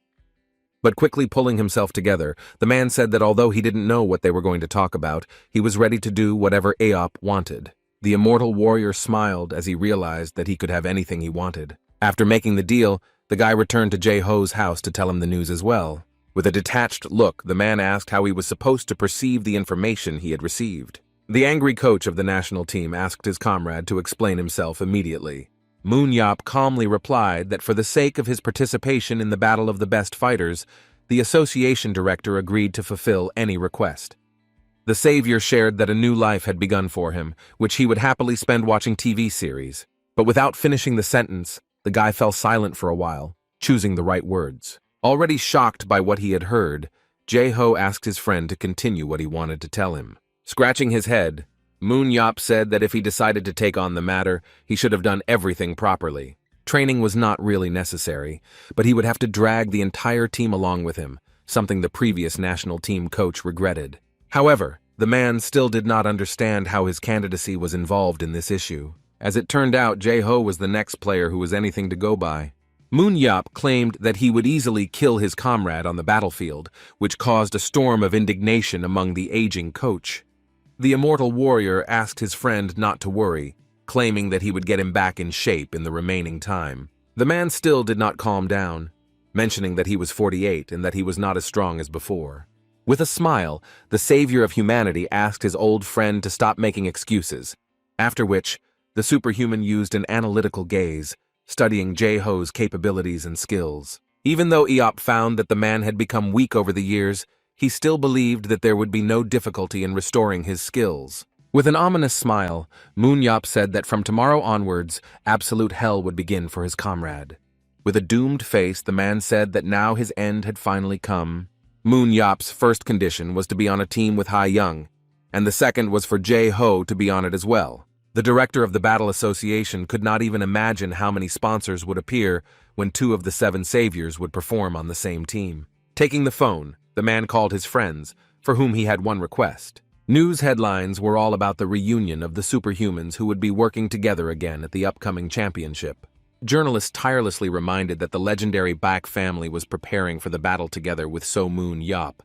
But quickly pulling himself together, the man said that although he didn't know what they were going to talk about, he was ready to do whatever Aop wanted. The immortal warrior smiled as he realized that he could have anything he wanted. After making the deal, the guy returned to Jae-ho's house to tell him the news as well. With a detached look, the man asked how he was supposed to perceive the information he had received. The angry coach of the national team asked his comrade to explain himself immediately. Moon Yap calmly replied that for the sake of his participation in the Battle of the Best Fighters, the association director agreed to fulfill any request. The savior shared that a new life had begun for him, which he would happily spend watching TV series. But without finishing the sentence, the guy fell silent for a while, choosing the right words. Already shocked by what he had heard, Jae-ho asked his friend to continue what he wanted to tell him. Scratching his head, Moon Yap said that if he decided to take on the matter, he should have done everything properly. Training was not really necessary, but he would have to drag the entire team along with him, something the previous national team coach regretted. However, the man still did not understand how his candidacy was involved in this issue. As it turned out, Jae-ho was the next player who was anything to go by. Moon Yap claimed that he would easily kill his comrade on the battlefield, which caused a storm of indignation among the aging coach. The immortal warrior asked his friend not to worry, claiming that he would get him back in shape in the remaining time. The man still did not calm down, mentioning that he was 48 and that he was not as strong as before. With a smile, the savior of humanity asked his old friend to stop making excuses, after which the superhuman used an analytical gaze, studying Jae-ho's capabilities and skills. Even though Eop found that the man had become weak over the years, he still believed that there would be no difficulty in restoring his skills. With an ominous smile, Moon Yap said that from tomorrow onwards, absolute hell would begin for his comrade. With a doomed face, the man said that now his end had finally come. Moon Yap's first condition was to be on a team with Hai Young, and the second was for Jae-ho to be on it as well. The director of the Battle Association could not even imagine how many sponsors would appear when 2 of the 7 saviors would perform on the same team. Taking the phone, the man called his friends, for whom he had one request. News headlines were all about the reunion of the superhumans who would be working together again at the upcoming championship. Journalists tirelessly reminded that the legendary Bak family was preparing for the battle together with So Moon Yap.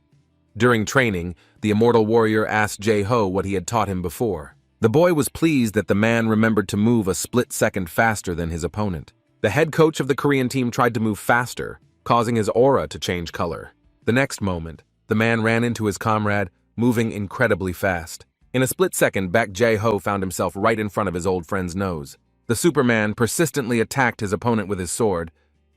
During training, the immortal warrior asked Jae-ho what he had taught him before. The boy was pleased that the man remembered to move a split second faster than his opponent. The head coach of the Korean team tried to move faster, causing his aura to change color. The next moment, the man ran into his comrade, moving incredibly fast. In a split second, Bak Jae-ho found himself right in front of his old friend's nose. The Superman persistently attacked his opponent with his sword,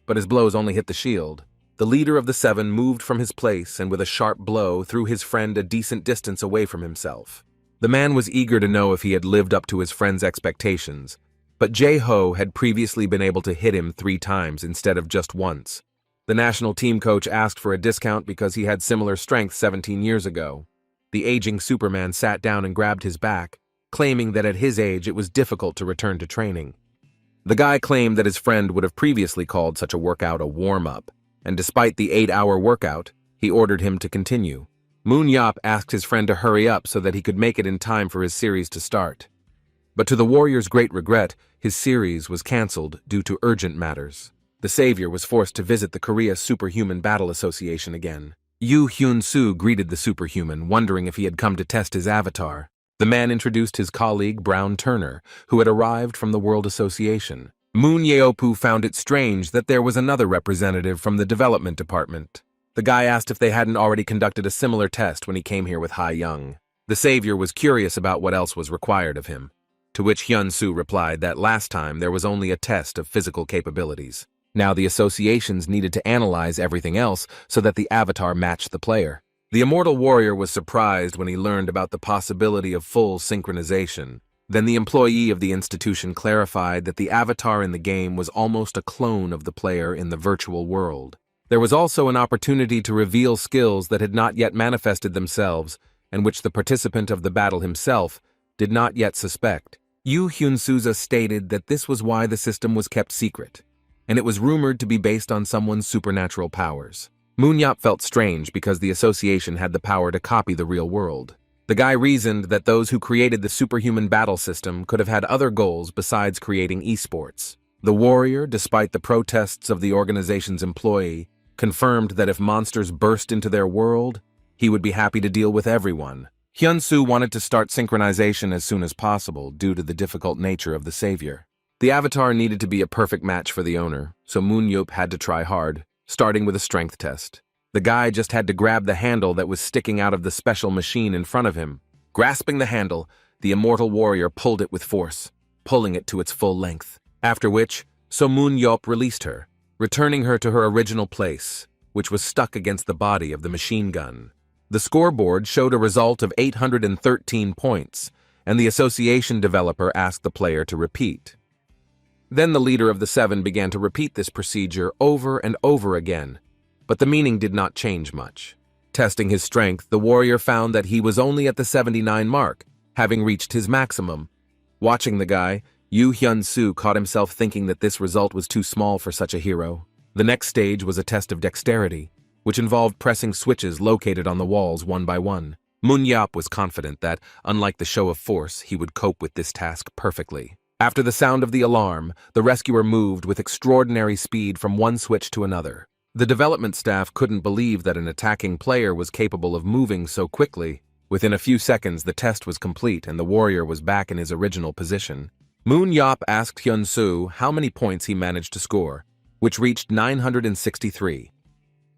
but his blows only hit the shield. The leader of the 7 moved from his place and with a sharp blow threw his friend a decent distance away from himself. The man was eager to know if he had lived up to his friend's expectations, but Jae-ho had previously been able to hit him 3 times instead of just once. The national team coach asked for a discount because he had similar strength 17 years ago. The aging Superman sat down and grabbed his back, claiming that at his age it was difficult to return to training. The guy claimed that his friend would have previously called such a workout a warm-up, and despite the 8-hour workout, he ordered him to continue. Moon Yap asked his friend to hurry up so that he could make it in time for his series to start. But to the warrior's great regret, his series was cancelled due to urgent matters. The savior was forced to visit the Korea Superhuman Battle Association again. Yoo Hyun-soo greeted the superhuman, wondering if he had come to test his avatar. The man introduced his colleague Brown Turner, who had arrived from the World Association. Moon Yeopu found it strange that there was another representative from the development department. The guy asked if they hadn't already conducted a similar test when he came here with Hai Young. The savior was curious about what else was required of him, to which Hyun-soo replied that last time there was only a test of physical capabilities. Now the associations needed to analyze everything else so that the avatar matched the player. The immortal warrior was surprised when he learned about the possibility of full synchronization. Then the employee of the institution clarified that the avatar in the game was almost a clone of the player in the virtual world. There was also an opportunity to reveal skills that had not yet manifested themselves and which the participant of the battle himself did not yet suspect. Yoo Hyun-soo stated that this was why the system was kept secret, and it was rumored to be based on someone's supernatural powers. Moon Yap felt strange because the association had the power to copy the real world. The guy reasoned that those who created the superhuman battle system could have had other goals besides creating esports. The warrior, despite the protests of the organization's employee, confirmed that if monsters burst into their world, he would be happy to deal with everyone. Hyun-soo wanted to start synchronization as soon as possible due to the difficult nature of the savior. The avatar needed to be a perfect match for the owner, so Moon-yup had to try hard, starting with a strength test. The guy just had to grab the handle that was sticking out of the special machine in front of him. Grasping the handle, the immortal warrior pulled it with force, pulling it to its full length. After which, Moon-yup released her, returning her to her original place, which was stuck against the body of the machine gun. The scoreboard showed a result of 813 points, and the association developer asked the player to repeat. Then the leader of the 7 began to repeat this procedure over and over again, but the meaning did not change much. Testing his strength, the warrior found that he was only at the 79 mark, having reached his maximum. Watching the guy, Yu Hyun-soo caught himself thinking that this result was too small for such a hero. The next stage was a test of dexterity, which involved pressing switches located on the walls one by one. Moon-yup was confident that, unlike the show of force, he would cope with this task perfectly. After the sound of the alarm, the rescuer moved with extraordinary speed from one switch to another. The development staff couldn't believe that an attacking player was capable of moving so quickly. Within a few seconds, the test was complete and the warrior was back in his original position. Moon-yup asked Hyun-soo how many points he managed to score, which reached 963.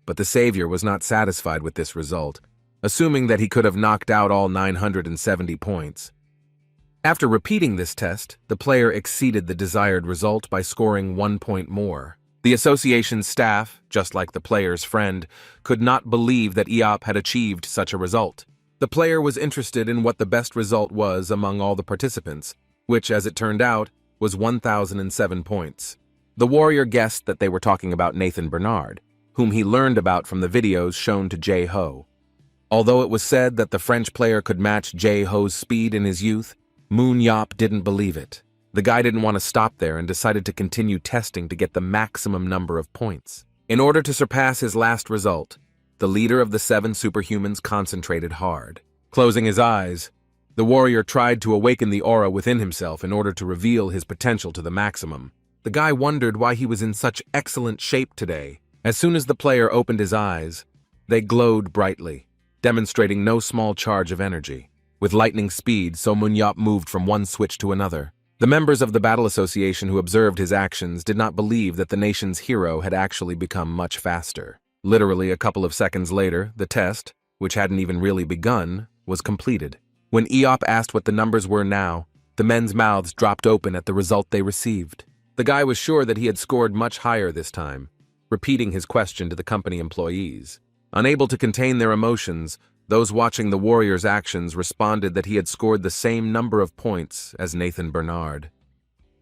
But the savior was not satisfied with this result, assuming that he could have knocked out all 970 points. After repeating this test, the player exceeded the desired result by scoring 1 point more. The association's staff, just like the player's friend, could not believe that Eop had achieved such a result. The player was interested in what the best result was among all the participants, which, as it turned out, was 1,007 points. The warrior guessed that they were talking about Nathan Bernard, whom he learned about from the videos shown to Jae-ho. Although it was said that the French player could match Jae-ho's speed in his youth, Moon-yup didn't believe it. The guy didn't want to stop there and decided to continue testing to get the maximum number of points. In order to surpass his last result, the leader of the 7 superhumans concentrated hard. Closing his eyes, the warrior tried to awaken the aura within himself in order to reveal his potential to the maximum. The guy wondered why he was in such excellent shape today. As soon as the player opened his eyes, they glowed brightly, demonstrating no small charge of energy. With lightning speed, Moon-yup moved from one switch to another. The members of the Battle Association who observed his actions did not believe that the nation's hero had actually become much faster. Literally a couple of seconds later, the test, which hadn't even really begun, was completed. When Eop asked what the numbers were now, the men's mouths dropped open at the result they received. The guy was sure that he had scored much higher this time, repeating his question to the company employees. Unable to contain their emotions, those watching the warrior's actions responded that he had scored the same number of points as Nathan Bernard.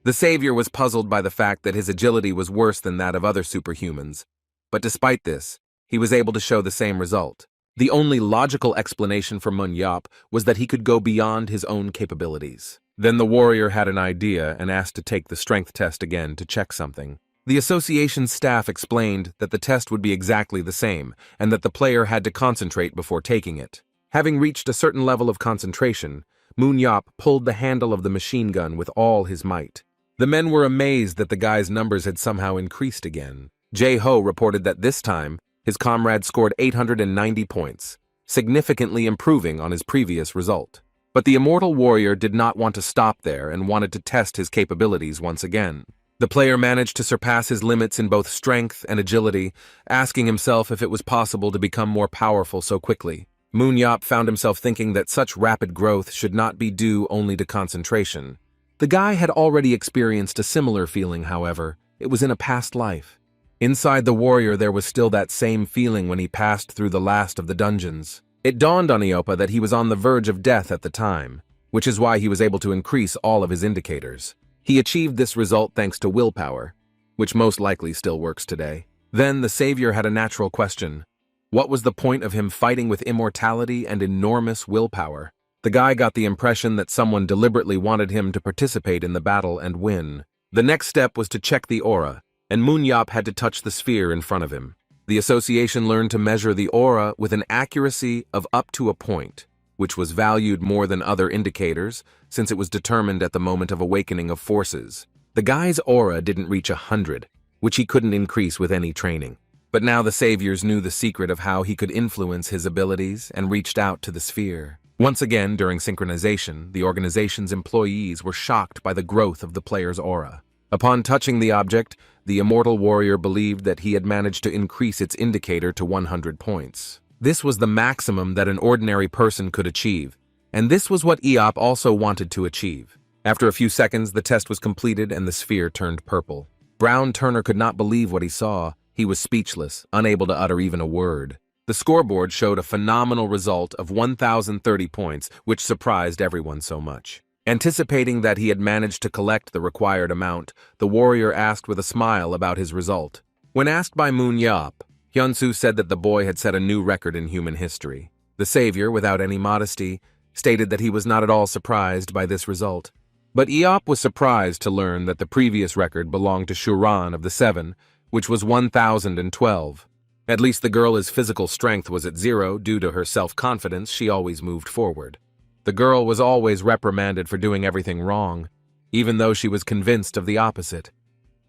The savior was puzzled by the fact that his agility was worse than that of other superhumans, but despite this, he was able to show the same result. The only logical explanation for Moon-yup was that he could go beyond his own capabilities. Then the warrior had an idea and asked to take the strength test again to check something. The association staff explained that the test would be exactly the same, and that the player had to concentrate before taking it. Having reached a certain level of concentration, Moon-yup pulled the handle of the machine gun with all his might. The men were amazed that the guy's numbers had somehow increased again. Jae-ho reported that this time, his comrade scored 890 points, significantly improving on his previous result. But the immortal warrior did not want to stop there and wanted to test his capabilities once again. The player managed to surpass his limits in both strength and agility, asking himself if it was possible to become more powerful so quickly. Moon-yup found himself thinking that such rapid growth should not be due only to concentration. The guy had already experienced a similar feeling, however. It was in a past life. Inside the warrior there was still that same feeling when he passed through the last of the dungeons. It dawned on Eopa that he was on the verge of death at the time, which is why he was able to increase all of his indicators. He achieved this result thanks to willpower, which most likely still works today. Then the savior had a natural question. What was the point of him fighting with immortality and enormous willpower? The guy got the impression that someone deliberately wanted him to participate in the battle and win. The next step was to check the aura, and Moon-yup had to touch the sphere in front of him. The association learned to measure the aura with an accuracy of up to a point. which was valued more than other indicators since it was determined at the moment of awakening of forces. The guy's aura didn't reach 100, which he couldn't increase with any training. But now the saviors knew the secret of how he could influence his abilities and reached out to the sphere. Once again, during synchronization, the organization's employees were shocked by the growth of the player's aura. Upon touching the object, the immortal warrior believed that he had managed to increase its indicator to 100 points. This was the maximum that an ordinary person could achieve, and this was what Eop also wanted to achieve. After a few seconds, the test was completed and the sphere turned purple. Brown Turner could not believe what he saw. He was speechless, unable to utter even a word. The scoreboard showed a phenomenal result of 1,030 points, which surprised everyone so much. Anticipating that he had managed to collect the required amount, the warrior asked with a smile about his result. When asked by Moon Yop, Hyunsu said that the boy had set a new record in human history. The savior, without any modesty, stated that he was not at all surprised by this result. But Eop was surprised to learn that the previous record belonged to Shuran of the Seven, which was 1,012. At least the girl's physical strength was at 0 due to her self-confidence. She always moved forward. The girl was always reprimanded for doing everything wrong, even though she was convinced of the opposite.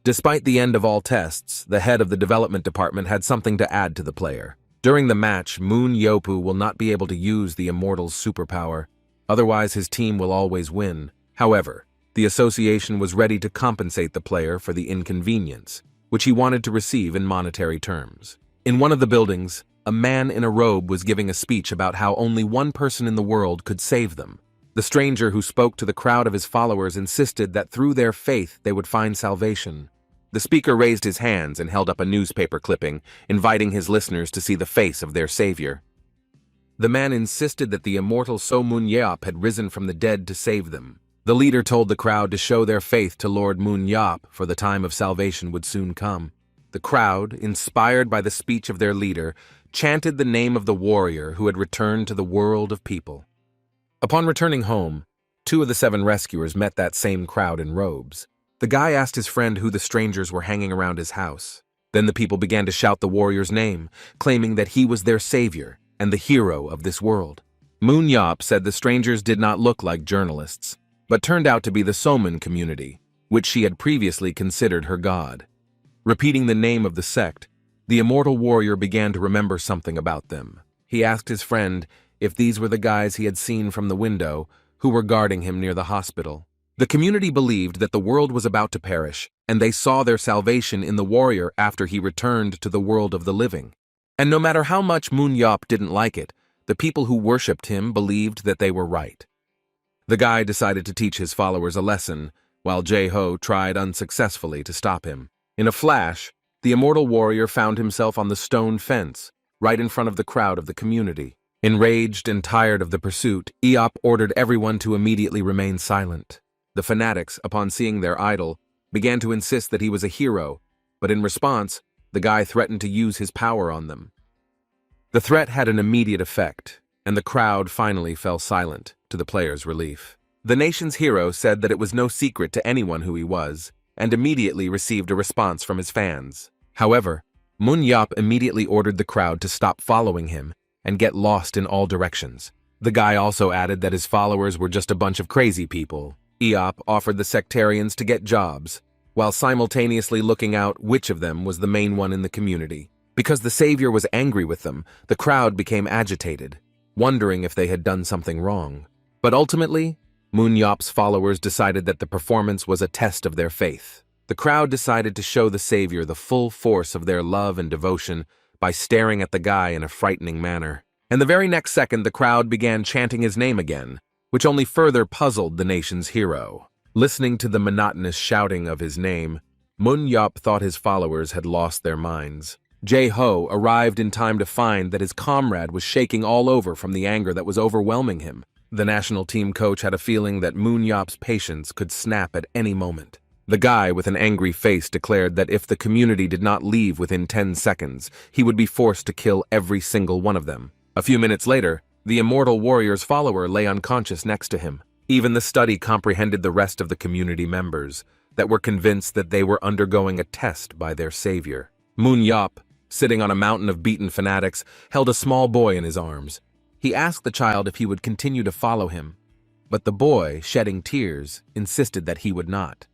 Despite the end of all tests, the head of the development department had something to add to the player. During the match, Moon Yopu will not be able to use the Immortal's superpower, otherwise his team will always win. However, the association was ready to compensate the player for the inconvenience, which he wanted to receive in monetary terms. In one of the buildings, a man in a robe was giving a speech about how only one person in the world could save them. The stranger who spoke to the crowd of his followers insisted that through their faith they would find salvation. The speaker raised his hands and held up a newspaper clipping, inviting his listeners to see the face of their savior. The man insisted that the immortal So Moon Yeop had risen from the dead to save them. The leader told the crowd to show their faith to Lord Moon Yeop, for the time of salvation would soon come. The crowd, inspired by the speech of their leader, chanted the name of the warrior who had returned to the world of people. Upon returning home, 2 of the 7 rescuers met that same crowd in robes. The guy asked his friend who the strangers were hanging around his house. Then the people began to shout the warrior's name, claiming that he was their savior and the hero of this world. Moon Yop said the strangers did not look like journalists, but turned out to be the Soman community, which she had previously considered her god. Repeating the name of the sect, the immortal warrior began to remember something about them. He asked his friend if these were the guys he had seen from the window who were guarding him near the hospital. The community believed that the world was about to perish, and they saw their salvation in the warrior after he returned to the world of the living. And no matter how much Moon Yop didn't like it, the people who worshipped him believed that they were right. The guy decided to teach his followers a lesson, while Jae-ho tried unsuccessfully to stop him. In a flash, the immortal warrior found himself on the stone fence, right in front of the crowd of the community. Enraged and tired of the pursuit, Eop ordered everyone to immediately remain silent. The fanatics, upon seeing their idol, began to insist that he was a hero, but in response, the guy threatened to use his power on them. The threat had an immediate effect, and the crowd finally fell silent, to the player's relief. The nation's hero said that it was no secret to anyone who he was, and immediately received a response from his fans. However, Moon Yop immediately ordered the crowd to stop following him and get lost in all directions. The guy also added that his followers were just a bunch of crazy people. Eop offered the sectarians to get jobs, while simultaneously looking out which of them was the main one in the community. Because the savior was angry with them, the crowd became agitated, wondering if they had done something wrong. But ultimately, Moon Yop's followers decided that the performance was a test of their faith. The crowd decided to show the savior the full force of their love and devotion by staring at the guy in a frightening manner. And the very next second, the crowd began chanting his name again, which only further puzzled the nation's hero. Listening to the monotonous shouting of his name, Moon Yop thought his followers had lost their minds. Jae-ho arrived in time to find that his comrade was shaking all over from the anger that was overwhelming him. The national team coach had a feeling that Moon Yop's patience could snap at any moment. The guy with an angry face declared that if the community did not leave within 10 seconds, he would be forced to kill every single one of them. A few minutes later, the immortal warrior's follower lay unconscious next to him. Even the study comprehended the rest of the community members that were convinced that they were undergoing a test by their savior. Moon Yop, sitting on a mountain of beaten fanatics, held a small boy in his arms. He asked the child if he would continue to follow him, but the boy, shedding tears, insisted that he would not.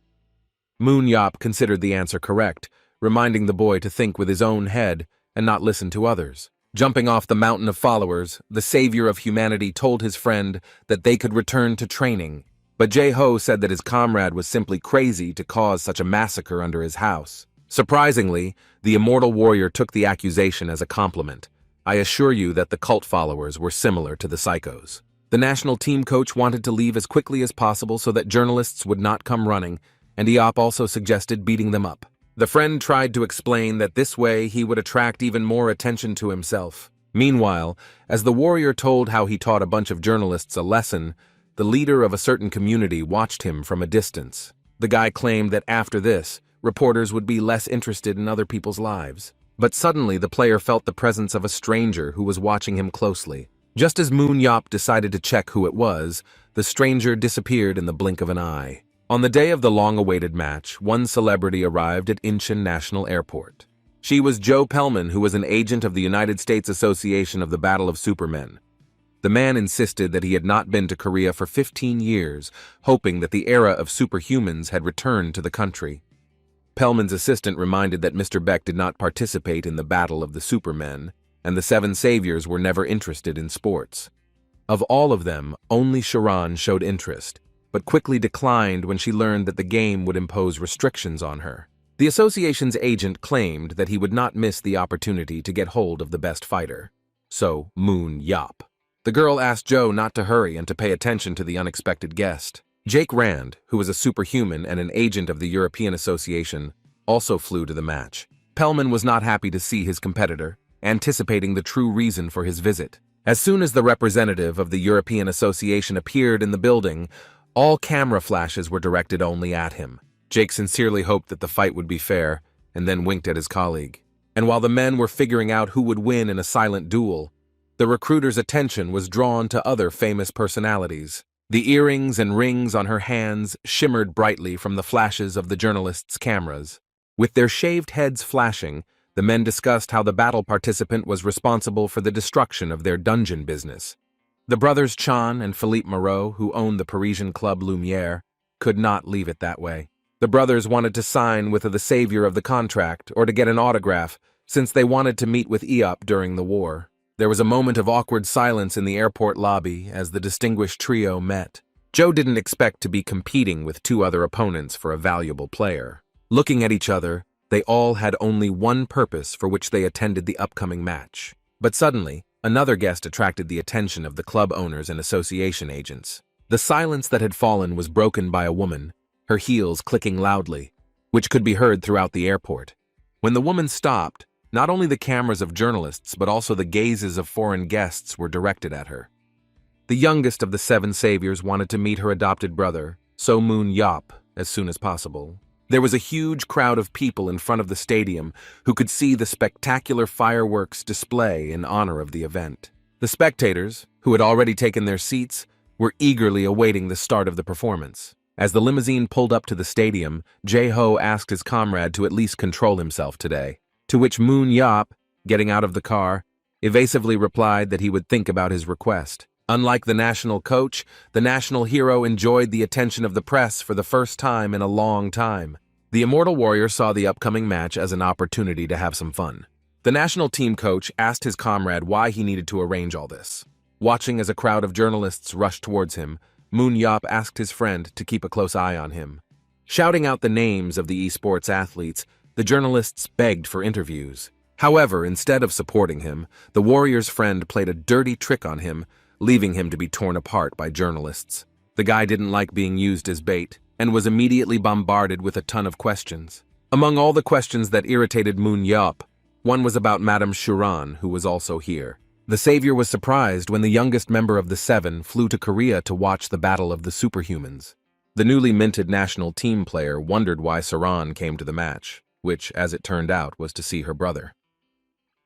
Moon Yop considered the answer correct, reminding the boy to think with his own head and not listen to others. Jumping off the mountain of followers, the savior of humanity told his friend that they could return to training, but Jae-ho said that his comrade was simply crazy to cause such a massacre under his house. Surprisingly, the immortal warrior took the accusation as a compliment. I assure you that the cult followers were similar to the psychos. The national team coach wanted to leave as quickly as possible so that journalists would not come running, and Iop also suggested beating them up. The friend tried to explain that this way he would attract even more attention to himself. Meanwhile, as the warrior told how he taught a bunch of journalists a lesson, the leader of a certain community watched him from a distance. The guy claimed that after this, reporters would be less interested in other people's lives. But suddenly the player felt the presence of a stranger who was watching him closely. Just as Moon Yop decided to check who it was, the stranger disappeared in the blink of an eye. On the day of the long-awaited match, one celebrity arrived at Incheon National Airport. She was Jo Pelman, who was an agent of the United States Association of the Battle of Supermen. The man insisted that he had not been to Korea for 15 years, hoping that the era of superhumans had returned to the country. Pelman's assistant reminded that Mr. Beck did not participate in the Battle of the Supermen, and the Seven Saviors were never interested in sports. Of all of them, only Sharon showed interest, but quickly declined when she learned that the game would impose restrictions on her. The association's agent claimed that he would not miss the opportunity to get hold of the best fighter. So, Moon Yop. The girl asked Joe not to hurry and to pay attention to the unexpected guest. Jake Rand, who was a superhuman and an agent of the European Association, also flew to the match. Pelman was not happy to see his competitor, anticipating the true reason for his visit. As soon as the representative of the European Association appeared in the building, all camera flashes were directed only at him. Jake sincerely hoped that the fight would be fair, and then winked at his colleague. And while the men were figuring out who would win in a silent duel, the recruiter's attention was drawn to other famous personalities. The earrings and rings on her hands shimmered brightly from the flashes of the journalists' cameras. With their shaved heads flashing, the men discussed how the battle participant was responsible for the destruction of their dungeon business. The brothers Chan and Philippe Moreau, who owned the Parisian club Lumiere, could not leave it that way. The brothers wanted to sign with the savior of the contract or to get an autograph, since they wanted to meet with Iop during the war. There was a moment of awkward silence in the airport lobby as the distinguished trio met. Joe didn't expect to be competing with two other opponents for a valuable player. Looking at each other, they all had only one purpose for which they attended the upcoming match. But suddenly, another guest attracted the attention of the club owners and association agents. The silence that had fallen was broken by a woman, her heels clicking loudly, which could be heard throughout the airport. When the woman stopped, not only the cameras of journalists but also the gazes of foreign guests were directed at her. The youngest of the Seven Saviors wanted to meet her adopted brother, So Moon Yop, as soon as possible. There was a huge crowd of people in front of the stadium who could see the spectacular fireworks display in honor of the event. The spectators, who had already taken their seats, were eagerly awaiting the start of the performance. As the limousine pulled up to the stadium, Jae-ho asked his comrade to at least control himself today, to which Moon Yop, getting out of the car, evasively replied that he would think about his request. Unlike the national coach, the national hero enjoyed the attention of the press for the first time in a long time. The immortal warrior saw the upcoming match as an opportunity to have some fun. The national team coach asked his comrade why he needed to arrange all this. Watching as a crowd of journalists rushed towards him, Moon Yop asked his friend to keep a close eye on him. Shouting out the names of the esports athletes, the journalists begged for interviews. However, instead of supporting him, the warrior's friend played a dirty trick on him, leaving him to be torn apart by journalists. The guy didn't like being used as bait, and was immediately bombarded with a ton of questions. Among all the questions that irritated Moon Yop, one was about Madame Sharon, who was also here. The savior was surprised when the youngest member of the Seven flew to Korea to watch the Battle of the Superhumans. The newly minted national team player wondered why Saran came to the match, which, as it turned out, was to see her brother.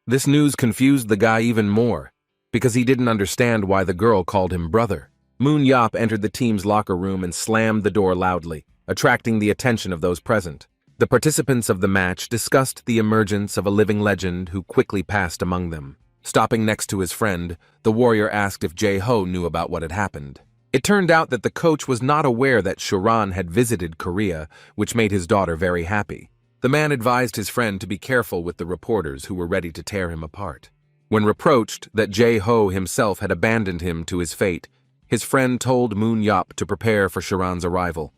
This news confused the guy even more, because he didn't understand why the girl called him brother. Moon Yop entered the team's locker room and slammed the door loudly, attracting the attention of those present. The participants of the match discussed the emergence of a living legend who quickly passed among them. Stopping next to his friend, the warrior asked if Jae-ho knew about what had happened. It turned out that the coach was not aware that Sharan had visited Korea, which made his daughter very happy. The man advised his friend to be careful with the reporters who were ready to tear him apart. When reproached that Jae-ho himself had abandoned him to his fate, his friend told Moon Yop to prepare for Sharan's arrival.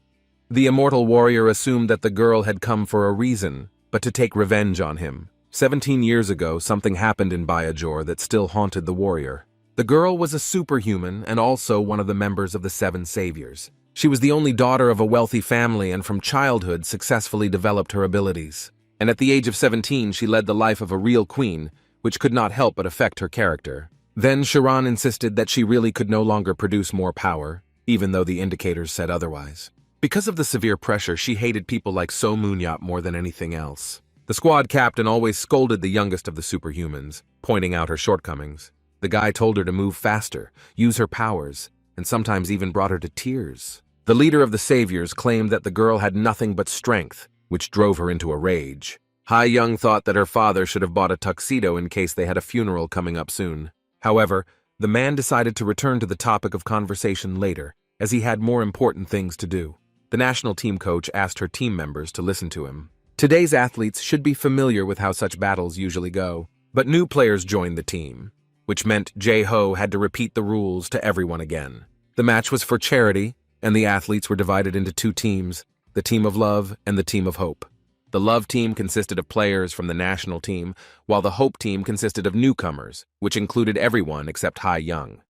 The immortal warrior assumed that the girl had come for a reason, but to take revenge on him. 17 years ago, something happened in Byageor that still haunted the warrior. The girl was a superhuman and also one of the members of the Seven Saviors. She was the only daughter of a wealthy family and from childhood successfully developed her abilities. And at the age of 17, she led the life of a real queen, which could not help but affect her character. Then Sharan insisted that she really could no longer produce more power, even though the indicators said otherwise. Because of the severe pressure, she hated people like So Moonyop more than anything else. The squad captain always scolded the youngest of the superhumans, pointing out her shortcomings. The guy told her to move faster, use her powers, and sometimes even brought her to tears. The leader of the saviors claimed that the girl had nothing but strength, which drove her into a rage. Hai Young thought that her father should have bought a tuxedo in case they had a funeral coming up soon. However, the man decided to return to the topic of conversation later, as he had more important things to do. The national team coach asked her team members to listen to him. Today's athletes should be familiar with how such battles usually go, but new players joined the team, which meant Jae-ho had to repeat the rules to everyone again. The match was for charity, and the athletes were divided into two teams, the team of love and the team of hope. The love team consisted of players from the national team, while the hope team consisted of newcomers, which included everyone except Hai Young.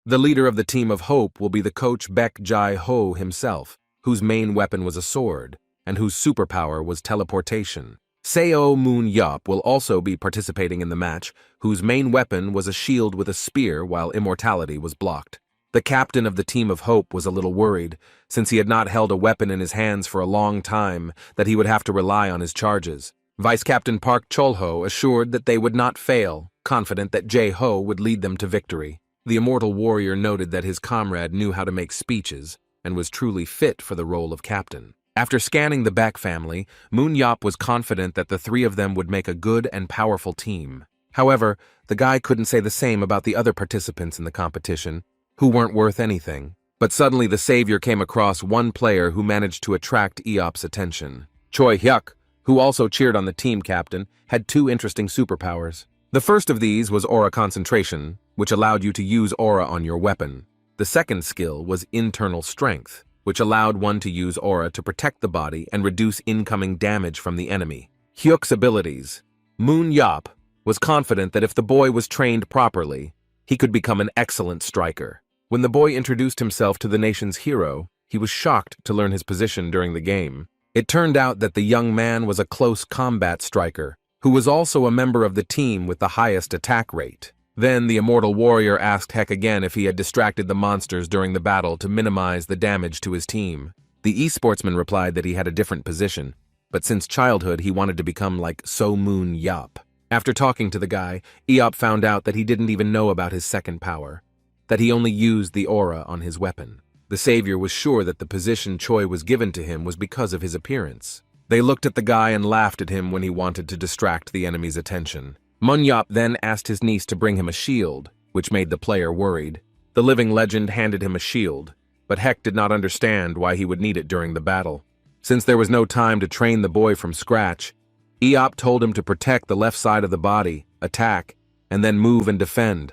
The leader of the team of hope will be the coach Baek Jae-ho himself, whose main weapon was a sword, and whose superpower was teleportation. Seo Moon Yup will also be participating in the match, whose main weapon was a shield with a spear while immortality was blocked. The captain of the team of hope was a little worried, since he had not held a weapon in his hands for a long time, that he would have to rely on his charges. Vice Captain Park Cholho assured that they would not fail, confident that Jae-ho would lead them to victory. The immortal warrior noted that his comrade knew how to make speeches, and was truly fit for the role of captain. After scanning the Baek family, Moon Yop was confident that the three of them would make a good and powerful team. However, the guy couldn't say the same about the other participants in the competition, who weren't worth anything. But suddenly the savior came across one player who managed to attract Eop's attention. Choi Hyuk, who also cheered on the team captain, had two interesting superpowers. The first of these was aura concentration, which allowed you to use aura on your weapon. The second skill was internal strength, which allowed one to use aura to protect the body and reduce incoming damage from the enemy. Hyuk's abilities. Moon Yop was confident that if the boy was trained properly, he could become an excellent striker. When the boy introduced himself to the nation's hero, he was shocked to learn his position during the game. It turned out that the young man was a close combat striker, who was also a member of the team with the highest attack rate. Then the immortal warrior asked Heck again if he had distracted the monsters during the battle to minimize the damage to his team. The e-sportsman replied that he had a different position, but since childhood he wanted to become like So Moon Yop. After talking to the guy, Eop found out that he didn't even know about his second power, that he only used the aura on his weapon. The savior was sure that the position Choi was given to him was because of his appearance. They looked at the guy and laughed at him when he wanted to distract the enemy's attention. Moon Yop then asked his niece to bring him a shield, which made the player worried. The living legend handed him a shield, but Heck did not understand why he would need it during the battle. Since there was no time to train the boy from scratch, Eop told him to protect the left side of the body, attack, and then move and defend.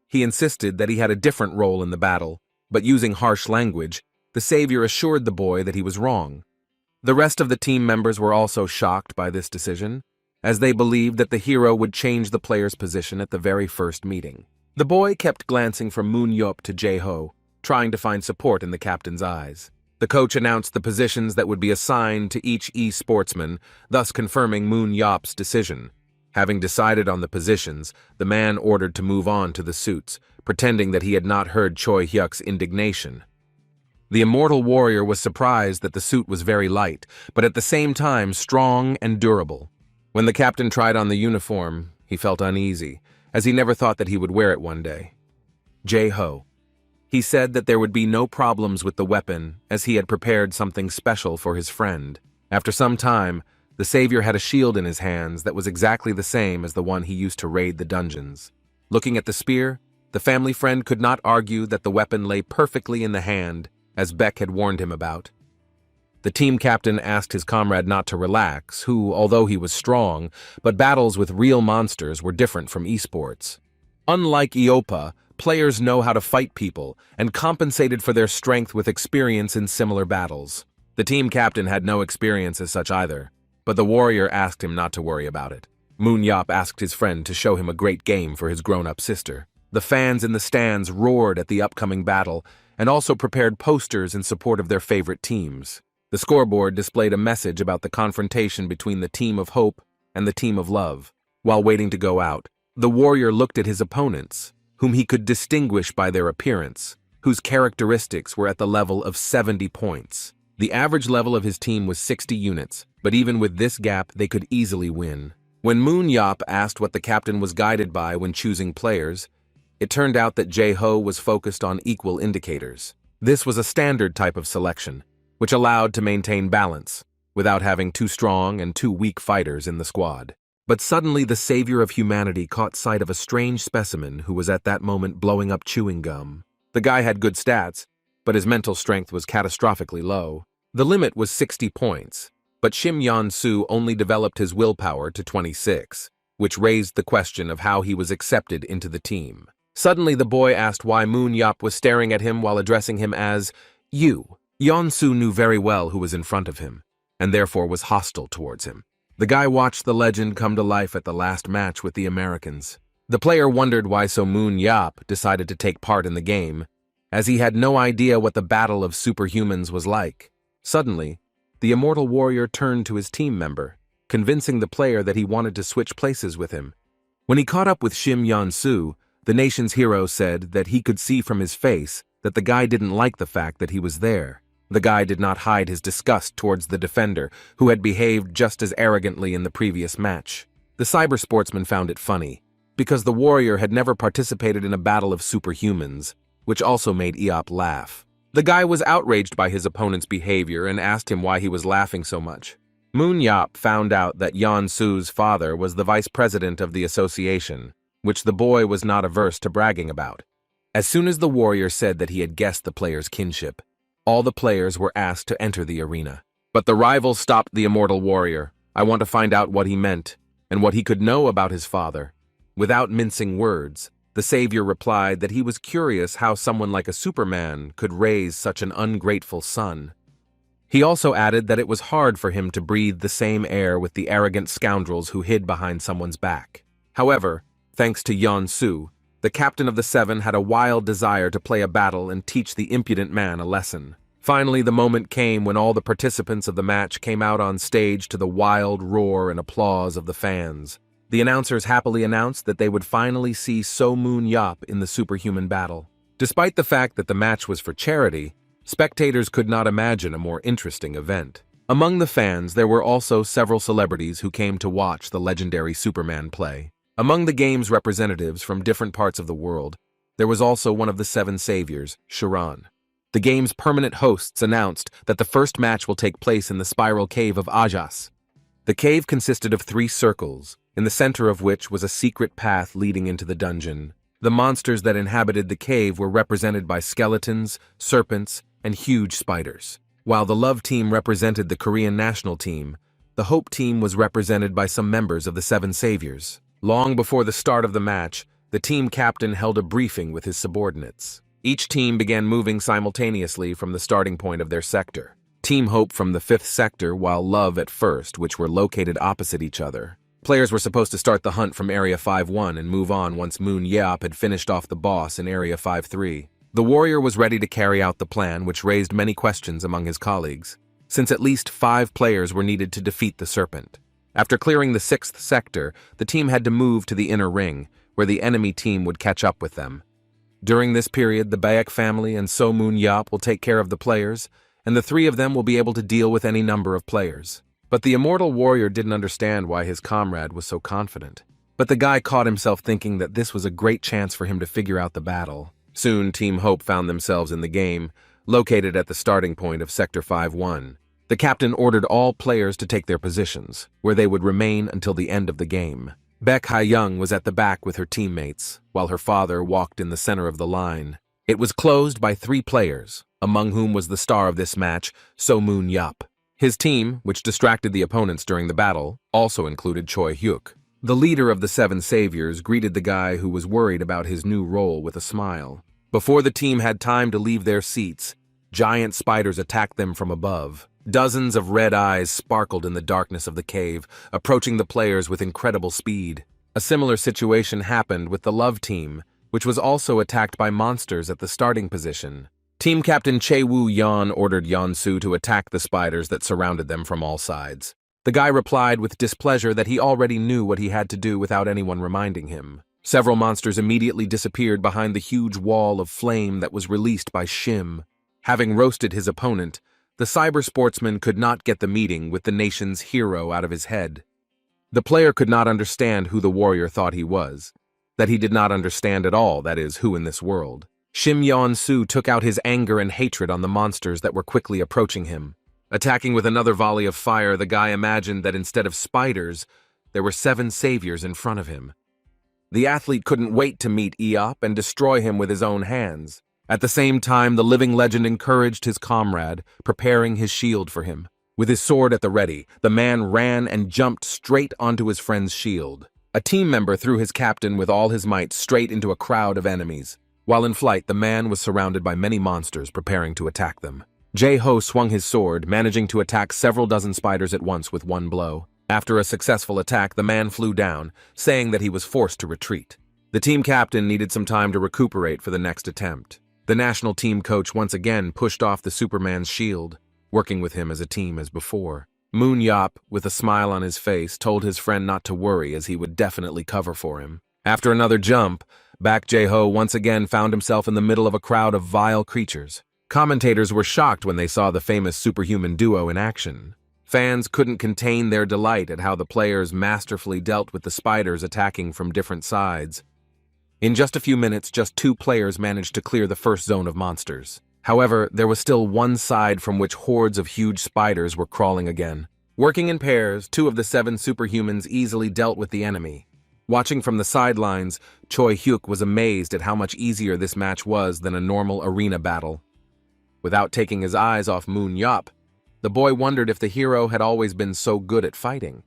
He insisted that he had a different role in the battle, but using harsh language, the savior assured the boy that he was wrong. The rest of the team members were also shocked by this decision, as they believed that the hero would change the player's position at the very first meeting. The boy kept glancing from Moon Yop to Jae-ho, trying to find support in the captain's eyes. The coach announced the positions that would be assigned to each e-sportsman, thus confirming Moon Yop's decision. Having decided on the positions, the man ordered to move on to the suits, pretending that he had not heard Choi Hyuk's indignation. The immortal warrior was surprised that the suit was very light, but at the same time strong and durable. When the captain tried on the uniform, he felt uneasy, as he never thought that he would wear it one day. Jae-ho. He said that there would be no problems with the weapon, as he had prepared something special for his friend. After some time, The savior had a shield in his hands that was exactly the same as the one he used to raid the dungeons. Looking at the spear, the family friend could not argue that the weapon lay perfectly in the hand, as Beck had warned him about. The team captain asked his comrade not to relax, who, although he was strong, but battles with real monsters were different from esports. Unlike Iopa, players know how to fight people and compensated for their strength with experience in similar battles. The team captain had no experience as such either, but the warrior asked him not to worry about it. Moon Yap asked his friend to show him a great game for his grown-up sister. The fans in the stands roared at the upcoming battle and also prepared posters in support of their favorite teams. The scoreboard displayed a message about the confrontation between the team of hope and the team of love. While waiting to go out, the warrior looked at his opponents, whom he could distinguish by their appearance, whose characteristics were at the level of 70 points. The average level of his team was 60 units, but even with this gap, they could easily win. When Moon Yap asked what the captain was guided by when choosing players, it turned out that Jae-ho was focused on equal indicators. This was a standard type of selection, which allowed to maintain balance, without having too strong and too weak fighters in the squad. But suddenly the savior of humanity caught sight of a strange specimen who was at that moment blowing up chewing gum. The guy had good stats, but his mental strength was catastrophically low. The limit was 60 points, but Shim Yan-soo only developed his willpower to 26, which raised the question of how he was accepted into the team. Suddenly the boy asked why Moon Yap was staring at him while addressing him as you. Yan-soo knew very well who was in front of him, and therefore was hostile towards him. The guy watched the legend come to life at the last match with the Americans. The player wondered why so Moon Yap decided to take part in the game, as he had no idea what the battle of superhumans was like. Suddenly, the immortal warrior turned to his team member, convincing the player that he wanted to switch places with him. When he caught up with Shim Yan-soo, the nation's hero said that he could see from his face that the guy didn't like the fact that he was there. The guy did not hide his disgust towards the defender, who had behaved just as arrogantly in the previous match. The cyber sportsman found it funny, because the warrior had never participated in a battle of superhumans, which also made Eop laugh. The guy was outraged by his opponent's behavior and asked him why he was laughing so much. Moon Yap found out that Yan-soo's father was the vice president of the association, which the boy was not averse to bragging about. As soon as the warrior said that he had guessed the player's kinship, all the players were asked to enter the arena. But the rival stopped the immortal warrior. I want to find out what he meant, and what he could know about his father. Without mincing words, the savior replied that he was curious how someone like a Superman could raise such an ungrateful son. He also added that it was hard for him to breathe the same air with the arrogant scoundrels who hid behind someone's back. However, thanks to Yan-soo, the captain of the Seven had a wild desire to play a battle and teach the impudent man a lesson. Finally, the moment came when all the participants of the match came out on stage to the wild roar and applause of the fans. The announcers happily announced that they would finally see So Moon Yap in the superhuman battle. Despite the fact that the match was for charity, spectators could not imagine a more interesting event. Among the fans, there were also several celebrities who came to watch the legendary Superman play. Among the game's representatives from different parts of the world, there was also one of the seven saviors, Sharan. The game's permanent hosts announced that the first match will take place in the spiral cave of Ajas. The cave consisted of 3 circles, in the center of which was a secret path leading into the dungeon. The monsters that inhabited the cave were represented by skeletons, serpents, and huge spiders. While the Love Team represented the Korean national team, the Hope Team was represented by some members of the Seven Saviors. Long before the start of the match, the team captain held a briefing with his subordinates. Each team began moving simultaneously from the starting point of their sector. Team Hope from the 5th sector, while Love at first, which were located opposite each other. Players were supposed to start the hunt from Area 5-1 and move on once Moon Yap had finished off the boss in Area 5-3. The warrior was ready to carry out the plan, which raised many questions among his colleagues, since at least 5 players were needed to defeat the serpent. After clearing the 6th sector, the team had to move to the inner ring, where the enemy team would catch up with them. During this period, the Baek family and So Moon Yap will take care of the players, and the 3 of them will be able to deal with any number of players. But the immortal warrior didn't understand why his comrade was so confident. But the guy caught himself thinking that this was a great chance for him to figure out the battle. Soon, Team Hope found themselves in the game, located at the starting point of Sector 5-1. The captain ordered all players to take their positions, where they would remain until the end of the game. Baek Ha-young was at the back with her teammates, while her father walked in the center of the line. It was closed by 3 players, among whom was the star of this match, So Moon-yup. His team, which distracted the opponents during the battle, also included Choi Hyuk. The leader of the 7 saviors greeted the guy who was worried about his new role with a smile. Before the team had time to leave their seats, giant spiders attacked them from above. Dozens of red eyes sparkled in the darkness of the cave, approaching the players with incredible speed. A similar situation happened with the Love team, which was also attacked by monsters at the starting position. Team Captain Chae Woo-yeon ordered Yeon-soo to attack the spiders that surrounded them from all sides. The guy replied with displeasure that he already knew what he had to do without anyone reminding him. Several monsters immediately disappeared behind the huge wall of flame that was released by Shim. Having roasted his opponent, the cyber sportsman could not get the meeting with the nation's hero out of his head. The player could not understand who the warrior thought he was, that he did not understand at all, that is, who in this world. Shim Yeon-soo took out his anger and hatred on the monsters that were quickly approaching him. Attacking with another volley of fire, the guy imagined that instead of spiders, there were 7 saviors in front of him. The athlete couldn't wait to meet Eop and destroy him with his own hands. At the same time, the living legend encouraged his comrade, preparing his shield for him. With his sword at the ready, the man ran and jumped straight onto his friend's shield. A team member threw his captain with all his might straight into a crowd of enemies. While in flight, the man was surrounded by many monsters preparing to attack them. Jae-ho swung his sword, managing to attack several dozen spiders at once with one blow. After a successful attack, the man flew down, saying that he was forced to retreat. The team captain needed some time to recuperate for the next attempt. The national team coach once again pushed off the Superman's shield, working with him as a team as before. Moon-yup, with a smile on his face, told his friend not to worry as he would definitely cover for him. After another jump, Baek Jae-ho once again found himself in the middle of a crowd of vile creatures. Commentators were shocked when they saw the famous superhuman duo in action. Fans couldn't contain their delight at how the players masterfully dealt with the spiders attacking from different sides. In just a few minutes, just 2 players managed to clear the first zone of monsters. However, there was still one side from which hordes of huge spiders were crawling again. Working in pairs, 2 of the 7 superhumans easily dealt with the enemy. Watching from the sidelines, Choi Hyuk was amazed at how much easier this match was than a normal arena battle. Without taking his eyes off Moon-yup, the boy wondered if the hero had always been so good at fighting.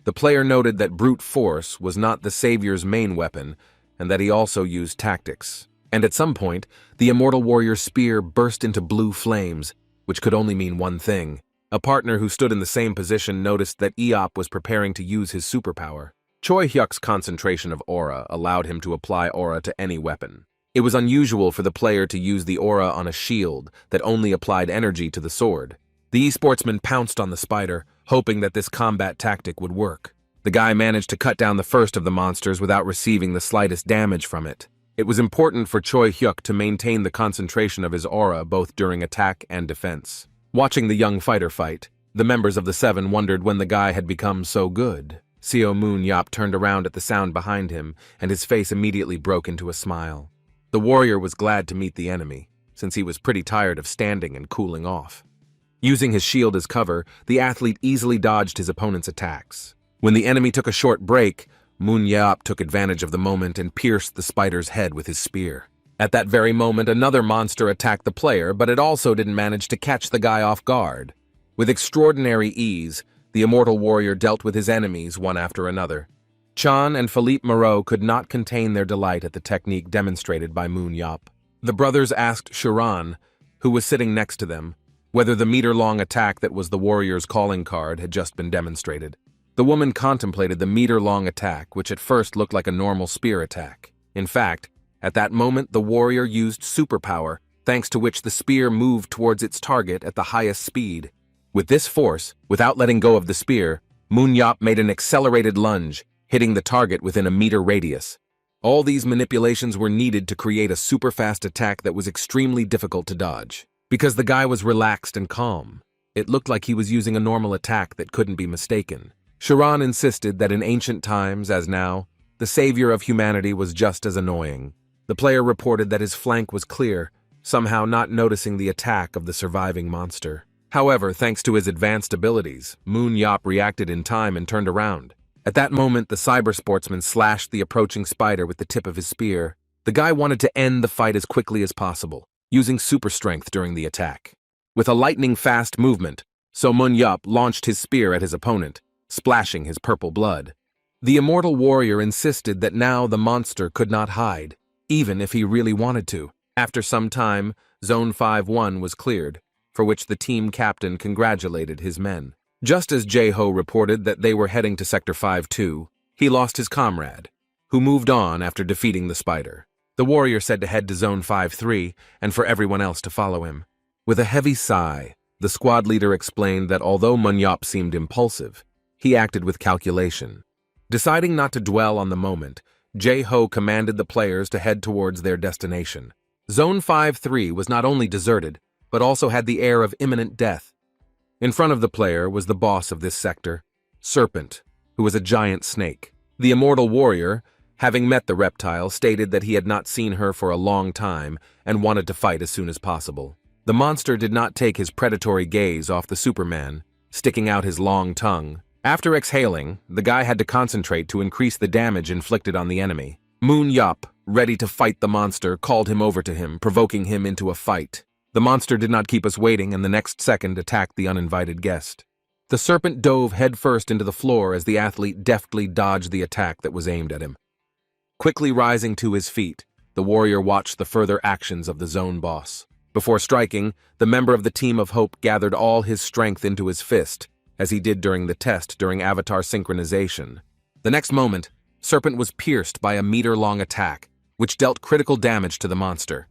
The player noted that brute force was not the savior's main weapon, and that he also used tactics. And at some point, the immortal warrior's spear burst into blue flames, which could only mean one thing. A partner who stood in the same position noticed that Eop was preparing to use his superpower. Choi Hyuk's concentration of aura allowed him to apply aura to any weapon. It was unusual for the player to use the aura on a shield that only applied energy to the sword. The e-sportsman pounced on the spider, hoping that this combat tactic would work. The guy managed to cut down the first of the monsters without receiving the slightest damage from it. It was important for Choi Hyuk to maintain the concentration of his aura both during attack and defense. Watching the young fighter fight, the members of the 7 wondered when the guy had become so good. Seo Moon-yup turned around at the sound behind him, and his face immediately broke into a smile. The warrior was glad to meet the enemy, since he was pretty tired of standing and cooling off. Using his shield as cover, the athlete easily dodged his opponent's attacks. When the enemy took a short break, Moon-yup took advantage of the moment and pierced the spider's head with his spear. At that very moment, another monster attacked the player, but it also didn't manage to catch the guy off guard. With extraordinary ease, the immortal warrior dealt with his enemies one after another. Chan and Philippe Moreau could not contain their delight at the technique demonstrated by Moon-yup. The brothers asked Sharon, who was sitting next to them, whether the meter-long attack that was the warrior's calling card had just been demonstrated. The woman contemplated the meter-long attack, which at first looked like a normal spear attack. In fact, at that moment the warrior used superpower, thanks to which the spear moved towards its target at the highest speed. With this force, without letting go of the spear, Moon-yup made an accelerated lunge, hitting the target within a meter radius. All these manipulations were needed to create a super-fast attack that was extremely difficult to dodge. Because the guy was relaxed and calm, it looked like he was using a normal attack that couldn't be mistaken. Sharon insisted that in ancient times, as now, the savior of humanity was just as annoying. The player reported that his flank was clear, somehow not noticing the attack of the surviving monster. However, thanks to his advanced abilities, Moon Yop reacted in time and turned around. At that moment, the cyber sportsman slashed the approaching spider with the tip of his spear. The guy wanted to end the fight as quickly as possible, using super strength during the attack. With a lightning-fast movement, Moon Yop launched his spear at his opponent, splashing his purple blood. The immortal warrior insisted that now the monster could not hide, even if he really wanted to. After some time, Zone 5-1 was cleared, for which the team captain congratulated his men. Just as Jae-ho reported that they were heading to Sector 5-2, he lost his comrade, who moved on after defeating the spider. The warrior said to head to Zone 5-3 and for everyone else to follow him. With a heavy sigh, the squad leader explained that although Moon Yop seemed impulsive, he acted with calculation. Deciding not to dwell on the moment, Jae-ho commanded the players to head towards their destination. Zone 5-3 was not only deserted, but also had the air of imminent death. In front of the player was the boss of this sector, Serpent, who was a giant snake. The immortal warrior, having met the reptile, stated that he had not seen her for a long time and wanted to fight as soon as possible. The monster did not take his predatory gaze off the Superman, sticking out his long tongue. After exhaling, the guy had to concentrate to increase the damage inflicted on the enemy. Moon Yop, ready to fight the monster, called him over to him, provoking him into a fight. The monster did not keep us waiting and the next second attacked the uninvited guest. The serpent dove headfirst into the floor as the athlete deftly dodged the attack that was aimed at him. Quickly rising to his feet, the warrior watched the further actions of the zone boss. Before striking, the member of the Team of Hope gathered all his strength into his fist, as he did during the test during avatar synchronization. The next moment, Serpent was pierced by a meter-long attack, which dealt critical damage to the monster.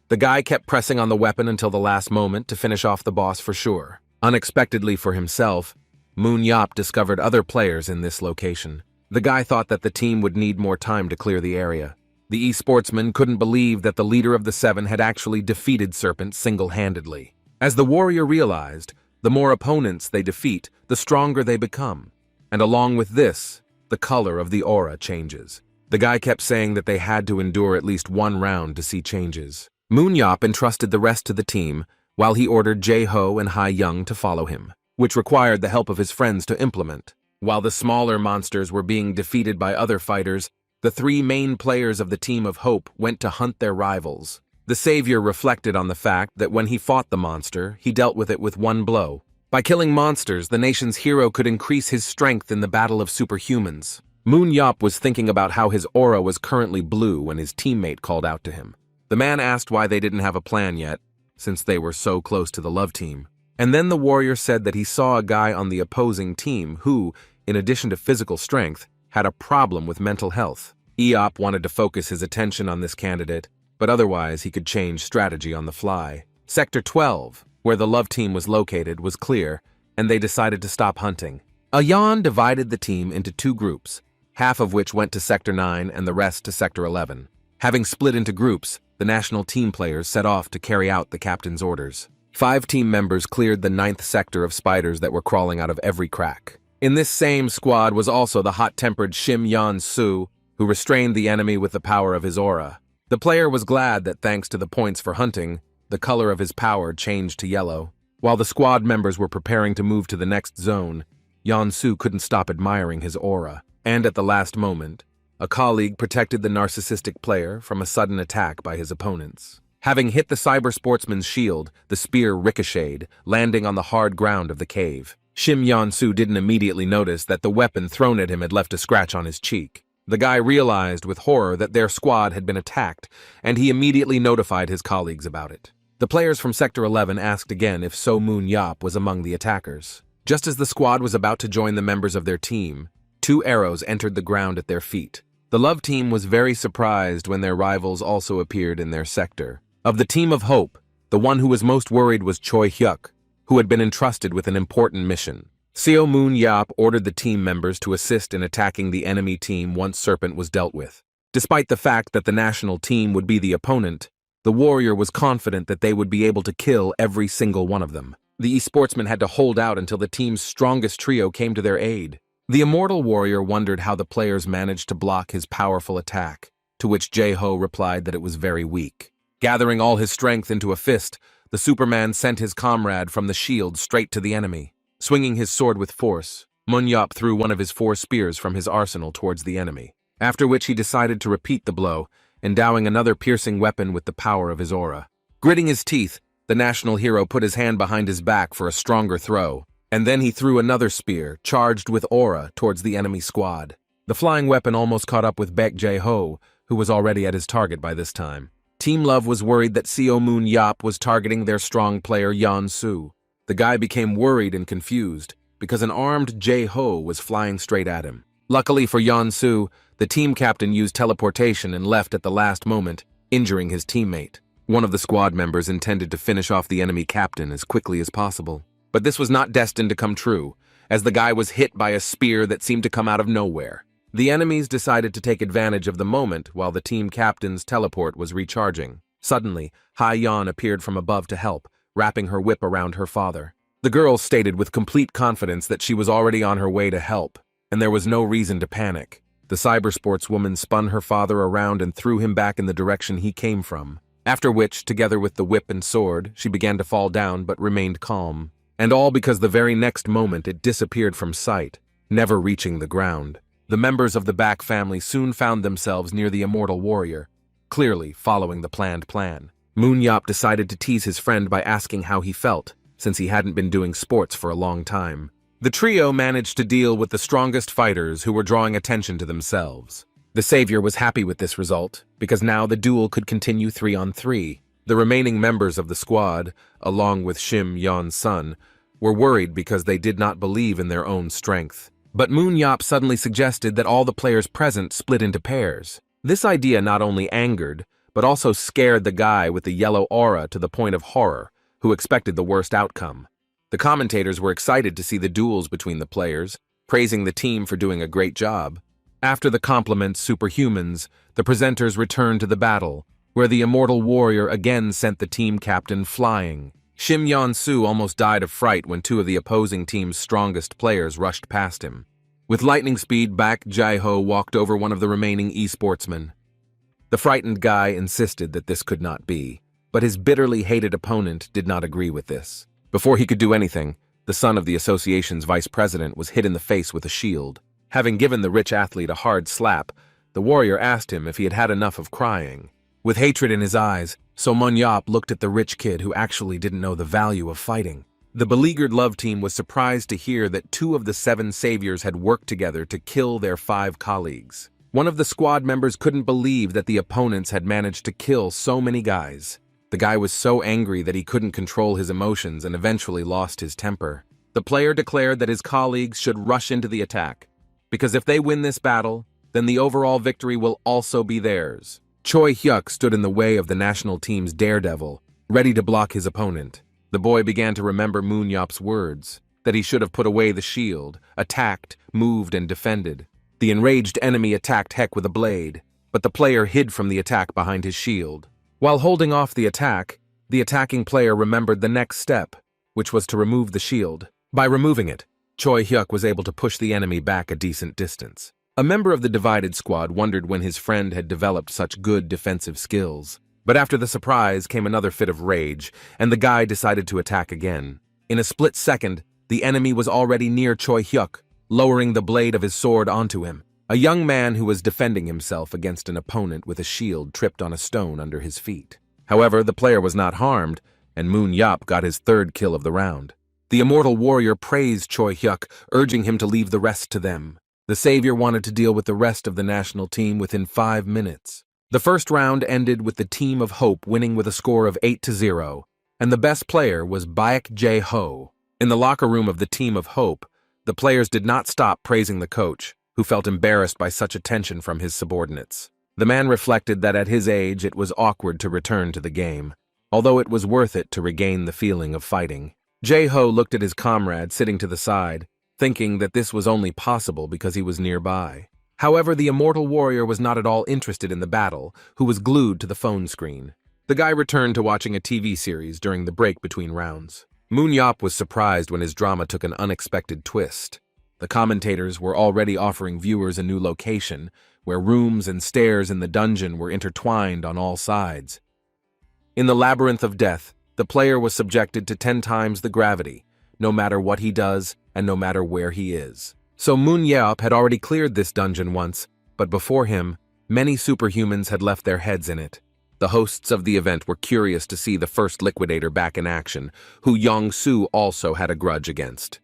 The guy kept pressing on the weapon until the last moment to finish off the boss for sure. Unexpectedly for himself, Moon Yop discovered other players in this location. The guy thought that the team would need more time to clear the area. The e-sportsman couldn't believe that the leader of the Seven had actually defeated Serpent single-handedly. As the warrior realized, the more opponents they defeat, the stronger they become. And along with this, the color of the aura changes. The guy kept saying that they had to endure at least one round to see changes. Moon Yop entrusted the rest to the team, while he ordered Jae-ho and Ha-young to follow him, which required the help of his friends to implement. While the smaller monsters were being defeated by other fighters, the three main players of the Team of Hope went to hunt their rivals. The savior reflected on the fact that when he fought the monster, he dealt with it with one blow. By killing monsters, the nation's hero could increase his strength in the battle of superhumans. Moon Yop was thinking about how his aura was currently blue when his teammate called out to him. The man asked why they didn't have a plan yet, since they were so close to the love team. And then the warrior said that he saw a guy on the opposing team who, in addition to physical strength, had a problem with mental health. Eop wanted to focus his attention on this candidate, but otherwise he could change strategy on the fly. Sector 12, where the love team was located, was clear, and they decided to stop hunting. Ayan divided the team into two groups, half of which went to Sector 9 and the rest to Sector 11. Having split into groups, the national team players set off to carry out the captain's orders. 5 team members cleared the 9th sector of spiders that were crawling out of every crack. In this same squad was also the hot-tempered Shim Yeon-soo, who restrained the enemy with the power of his aura. The player was glad that thanks to the points for hunting, the color of his power changed to yellow. While the squad members were preparing to move to the next zone, Yeon-soo couldn't stop admiring his aura. And at the last moment, a colleague protected the narcissistic player from a sudden attack by his opponents. Having hit the cyber sportsman's shield, the spear ricocheted, landing on the hard ground of the cave. Shim Yeon-soo didn't immediately notice that the weapon thrown at him had left a scratch on his cheek. The guy realized with horror that their squad had been attacked, and he immediately notified his colleagues about it. The players from Sector 11 asked again if Moon Yop was among the attackers. Just as the squad was about to join the members of their team, 2 arrows entered the ground at their feet. The love team was very surprised when their rivals also appeared in their sector. Of the Team of Hope, the one who was most worried was Choi Hyuk, who had been entrusted with an important mission. Moon Yop ordered the team members to assist in attacking the enemy team once Serpent was dealt with. Despite the fact that the national team would be the opponent, the warrior was confident that they would be able to kill every single one of them. The e-sportsman had to hold out until the team's strongest trio came to their aid. The immortal warrior wondered how the players managed to block his powerful attack, to which Jae-ho replied that it was very weak. Gathering all his strength into a fist, the Superman sent his comrade from the shield straight to the enemy. Swinging his sword with force, Manhwa threw one of his 4 spears from his arsenal towards the enemy, after which he decided to repeat the blow, endowing another piercing weapon with the power of his aura. Gritting his teeth, the national hero put his hand behind his back for a stronger throw, and then he threw another spear, charged with aura, towards the enemy squad. The flying weapon almost caught up with Baek Jae-ho, who was already at his target by this time. Team Love was worried that Seo Moon Yap was targeting their strong player Yeon Soo. The guy became worried and confused, because an armed Jae-ho was flying straight at him. Luckily for Yeon Soo, the team captain used teleportation and left at the last moment, injuring his teammate. One of the squad members intended to finish off the enemy captain as quickly as possible. But this was not destined to come true, as the guy was hit by a spear that seemed to come out of nowhere. The enemies decided to take advantage of the moment while the team captain's teleport was recharging. Suddenly, Ha-yeon appeared from above to help, wrapping her whip around her father. The girl stated with complete confidence that she was already on her way to help, and there was no reason to panic. The cybersportswoman spun her father around and threw him back in the direction he came from, after which, together with the whip and sword, she began to fall down but remained calm. And all because the very next moment it disappeared from sight, never reaching the ground. The members of the Baek family soon found themselves near the immortal warrior, clearly following the planned plan. Manhwa decided to tease his friend by asking how he felt, since he hadn't been doing sports for a long time. The trio managed to deal with the strongest fighters who were drawing attention to themselves. The savior was happy with this result, because now the duel could continue 3-on-3. The remaining members of the squad, along with Shim Yeon's son, were worried because they did not believe in their own strength. But Manhwa suddenly suggested that all the players present split into pairs. This idea not only angered, but also scared the guy with the yellow aura to the point of horror, who expected the worst outcome. The commentators were excited to see the duels between the players, praising the team for doing a great job. After the compliments superhumans, the presenters returned to the battle, where the immortal warrior again sent the team captain flying. Shim Yeon-soo almost died of fright when 2 of the opposing team's strongest players rushed past him. With lightning speed, Baek Jae-ho walked over one of the remaining e-sportsmen. The frightened guy insisted that this could not be, but his bitterly hated opponent did not agree with this. Before he could do anything, the son of the association's vice president was hit in the face with a shield. Having given the rich athlete a hard slap, the warrior asked him if he had had enough of crying. With hatred in his eyes, So Manhwa looked at the rich kid who actually didn't know the value of fighting. The beleaguered love team was surprised to hear that 2 of the 7 saviors had worked together to kill their 5 colleagues. One of the squad members couldn't believe that the opponents had managed to kill so many guys. The guy was so angry that he couldn't control his emotions and eventually lost his temper. The player declared that his colleagues should rush into the attack, because if they win this battle, then the overall victory will also be theirs. Choi Hyuk stood in the way of the national team's daredevil, ready to block his opponent. The boy began to remember Manhwa's words, that he should have put away the shield, attacked, moved, and defended. The enraged enemy attacked Heck with a blade, but the player hid from the attack behind his shield. While holding off the attack, the attacking player remembered the next step, which was to remove the shield. By removing it, Choi Hyuk was able to push the enemy back a decent distance. A member of the divided squad wondered when his friend had developed such good defensive skills. But after the surprise came another fit of rage, and the guy decided to attack again. In a split second, the enemy was already near Choi Hyuk, lowering the blade of his sword onto him. A young man who was defending himself against an opponent with a shield tripped on a stone under his feet. However, the player was not harmed, and Manhwa got his 3rd kill of the round. The immortal warrior praised Choi Hyuk, urging him to leave the rest to them. The savior wanted to deal with the rest of the national team within 5 minutes. The first round ended with the Team of Hope winning with a score of 8-0, and the best player was Baek Jae-ho. In the locker room of the Team of Hope, the players did not stop praising the coach, who felt embarrassed by such attention from his subordinates. The man reflected that at his age it was awkward to return to the game, although it was worth it to regain the feeling of fighting. Jae-ho looked at his comrade sitting to the side, thinking that this was only possible because he was nearby. However, the immortal warrior was not at all interested in the battle, who was glued to the phone screen. The guy returned to watching a TV series during the break between rounds. Manhwa was surprised when his drama took an unexpected twist. The commentators were already offering viewers a new location, where rooms and stairs in the dungeon were intertwined on all sides. In the labyrinth of death, the player was subjected to 10 times the gravity, no matter what he does and no matter where he is. So ManhwaCapped had already cleared this dungeon once, but before him, many superhumans had left their heads in it. The hosts of the event were curious to see the first liquidator back in action, who Yong-Soo also had a grudge against.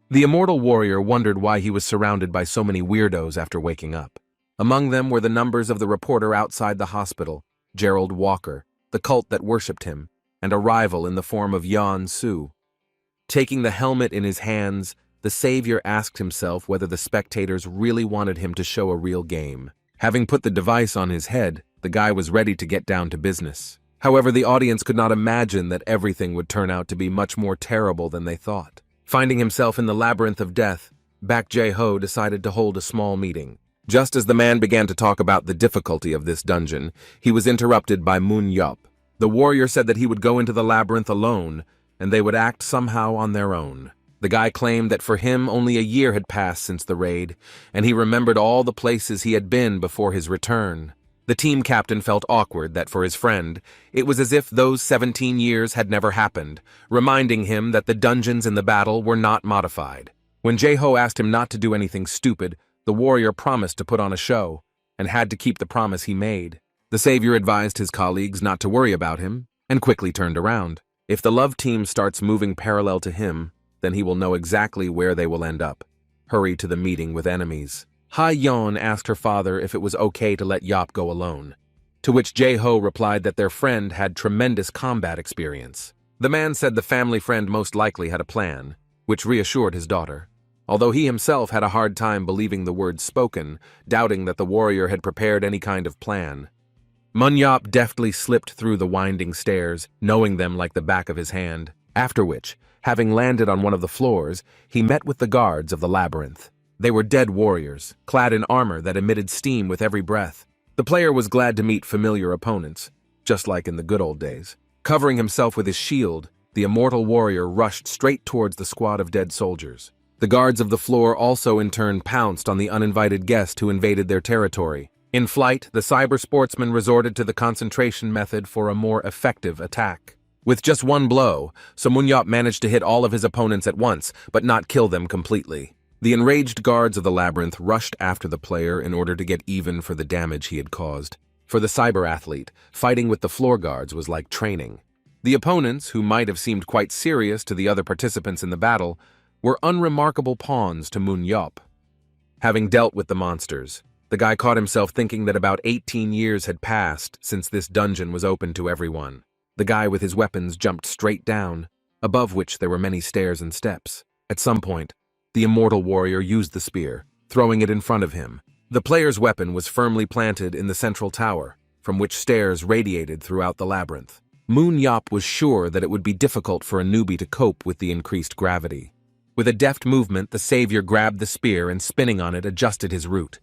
The immortal warrior wondered why he was surrounded by so many weirdos after waking up. Among them were the numbers of the reporter outside the hospital, Gerald Walker, the cult that worshipped him, and a rival in the form of Yong-Soo. Taking the helmet in his hands, the savior asked himself whether the spectators really wanted him to show a real game. Having put the device on his head, the guy was ready to get down to business. However, the audience could not imagine that everything would turn out to be much more terrible than they thought. Finding himself in the labyrinth of death, Baek Jae-ho decided to hold a small meeting. Just as the man began to talk about the difficulty of this dungeon, he was interrupted by ManhwaCapped. The warrior said that he would go into the labyrinth alone, and they would act somehow on their own. The guy claimed that for him only a year had passed since the raid, and he remembered all the places he had been before his return. The team captain felt awkward that for his friend, it was as if those 17 years had never happened, reminding him that the dungeons in the battle were not modified. When Jae-ho asked him not to do anything stupid, the warrior promised to put on a show, and had to keep the promise he made. The savior advised his colleagues not to worry about him, and quickly turned around. If the love team starts moving parallel to him, then he will know exactly where they will end up. Hurry to the meeting with enemies. Ha-yeon asked her father if it was okay to let Yop go alone, to which Jae-ho replied that their friend had tremendous combat experience. The man said the family friend most likely had a plan, which reassured his daughter, although he himself had a hard time believing the words spoken, doubting that the warrior had prepared any kind of plan. ManhwaCapped deftly slipped through the winding stairs, knowing them like the back of his hand, after which, having landed on one of the floors, he met with the guards of the labyrinth. They were dead warriors, clad in armor that emitted steam with every breath. The player was glad to meet familiar opponents, just like in the good old days. Covering himself with his shield, the immortal warrior rushed straight towards the squad of dead soldiers. The guards of the floor also in turn pounced on the uninvited guest who invaded their territory. In flight, the cyber sportsman resorted to the concentration method for a more effective attack. With just one blow, ManhwaCapped managed to hit all of his opponents at once, but not kill them completely. The enraged guards of the labyrinth rushed after the player in order to get even for the damage he had caused. For the cyber athlete, fighting with the floor guards was like training. The opponents, who might have seemed quite serious to the other participants in the battle, were unremarkable pawns to ManhwaCapped. Having dealt with the monsters, the guy caught himself thinking that about 18 years had passed since this dungeon was open to everyone. The guy with his weapons jumped straight down, above which there were many stairs and steps. At some point, the immortal warrior used the spear, throwing it in front of him. The player's weapon was firmly planted in the central tower, from which stairs radiated throughout the labyrinth. ManhwaCapped was sure that it would be difficult for a newbie to cope with the increased gravity. With a deft movement, the savior grabbed the spear and, spinning on it, adjusted his route.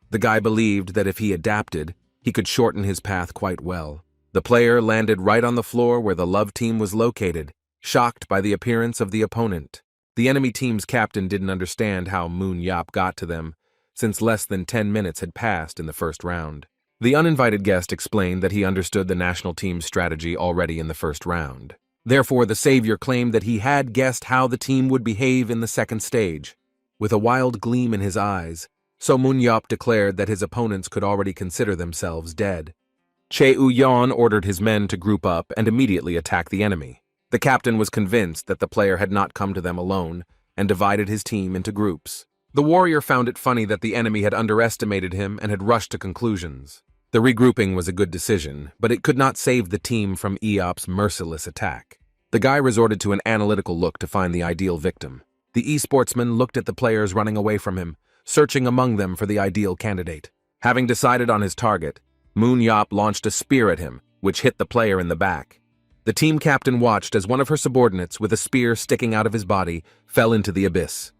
The guy believed that if he adapted, he could shorten his path quite well. The player landed right on the floor where the love team was located, shocked by the appearance of the opponent. The enemy team's captain didn't understand how ManhwaCapped got to them, since less than 10 minutes had passed in the first round. The uninvited guest explained that he understood the national team's strategy already in the first round. Therefore, the savior claimed that he had guessed how the team would behave in the second stage. With a wild gleam in his eyes, ManhwaCapped declared that his opponents could already consider themselves dead. Chae-Eun ordered his men to group up and immediately attack the enemy. The captain was convinced that the player had not come to them alone, and divided his team into groups. The warrior found it funny that the enemy had underestimated him and had rushed to conclusions. The regrouping was a good decision, but it could not save the team from Eop's merciless attack. The guy resorted to an analytical look to find the ideal victim. The e-sportsman looked at the players running away from him, searching among them for the ideal candidate. Having decided on his target, ManhwaCapped launched a spear at him, which hit the player in the back. The team captain watched as one of her subordinates, with a spear sticking out of his body, fell into the abyss.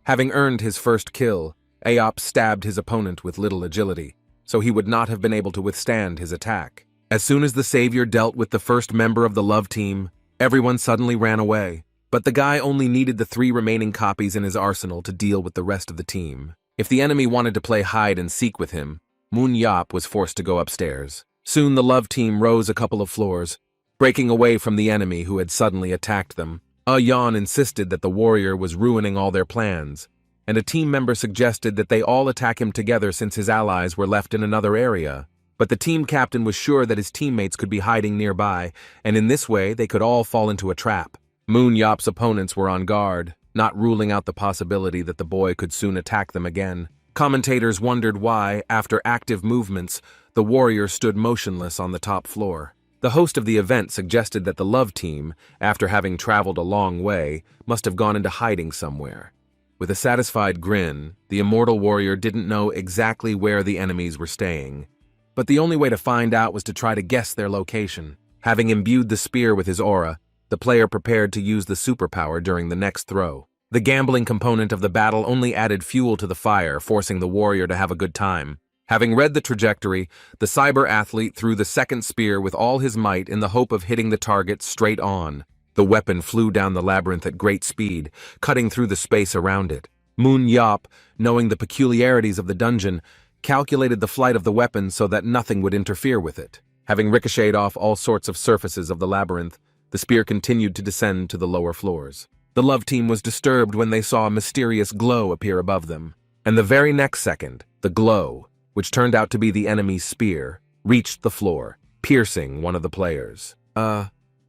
Having earned his first kill, Eop stabbed his opponent with little agility, so he would not have been able to withstand his attack. As soon as the savior dealt with the first member of the love team, everyone suddenly ran away. But the guy only needed the 3 remaining copies in his arsenal to deal with the rest of the team. If the enemy wanted to play hide and seek with him, ManhwaCapped was forced to go upstairs. Soon the love team rose a couple of floors, breaking away from the enemy who had suddenly attacked them. Yan insisted that the warrior was ruining all their plans, and a team member suggested that they all attack him together since his allies were left in another area. But the team captain was sure that his teammates could be hiding nearby, and in this way they could all fall into a trap. Moon Yop's opponents were on guard, not ruling out the possibility that the boy could soon attack them again. Commentators wondered why, after active movements, the warrior stood motionless on the top floor. The host of the event suggested that the love team, after having traveled a long way, must have gone into hiding somewhere. With a satisfied grin, the immortal warrior didn't know exactly where the enemies were staying, but the only way to find out was to try to guess their location. Having imbued the spear with his aura, the player prepared to use the superpower during the next throw. The gambling component of the battle only added fuel to the fire, forcing the warrior to have a good time. Having read the trajectory, the cyber athlete threw the second spear with all his might in the hope of hitting the target straight on. The weapon flew down the labyrinth at great speed, cutting through the space around it. Moon Yop, knowing the peculiarities of the dungeon, calculated the flight of the weapon so that nothing would interfere with it. Having ricocheted off all sorts of surfaces of the labyrinth, the spear continued to descend to the lower floors. The love team was disturbed when they saw a mysterious glow appear above them, and the very next second, the glow, which turned out to be the enemy's spear, reached the floor, piercing one of the players.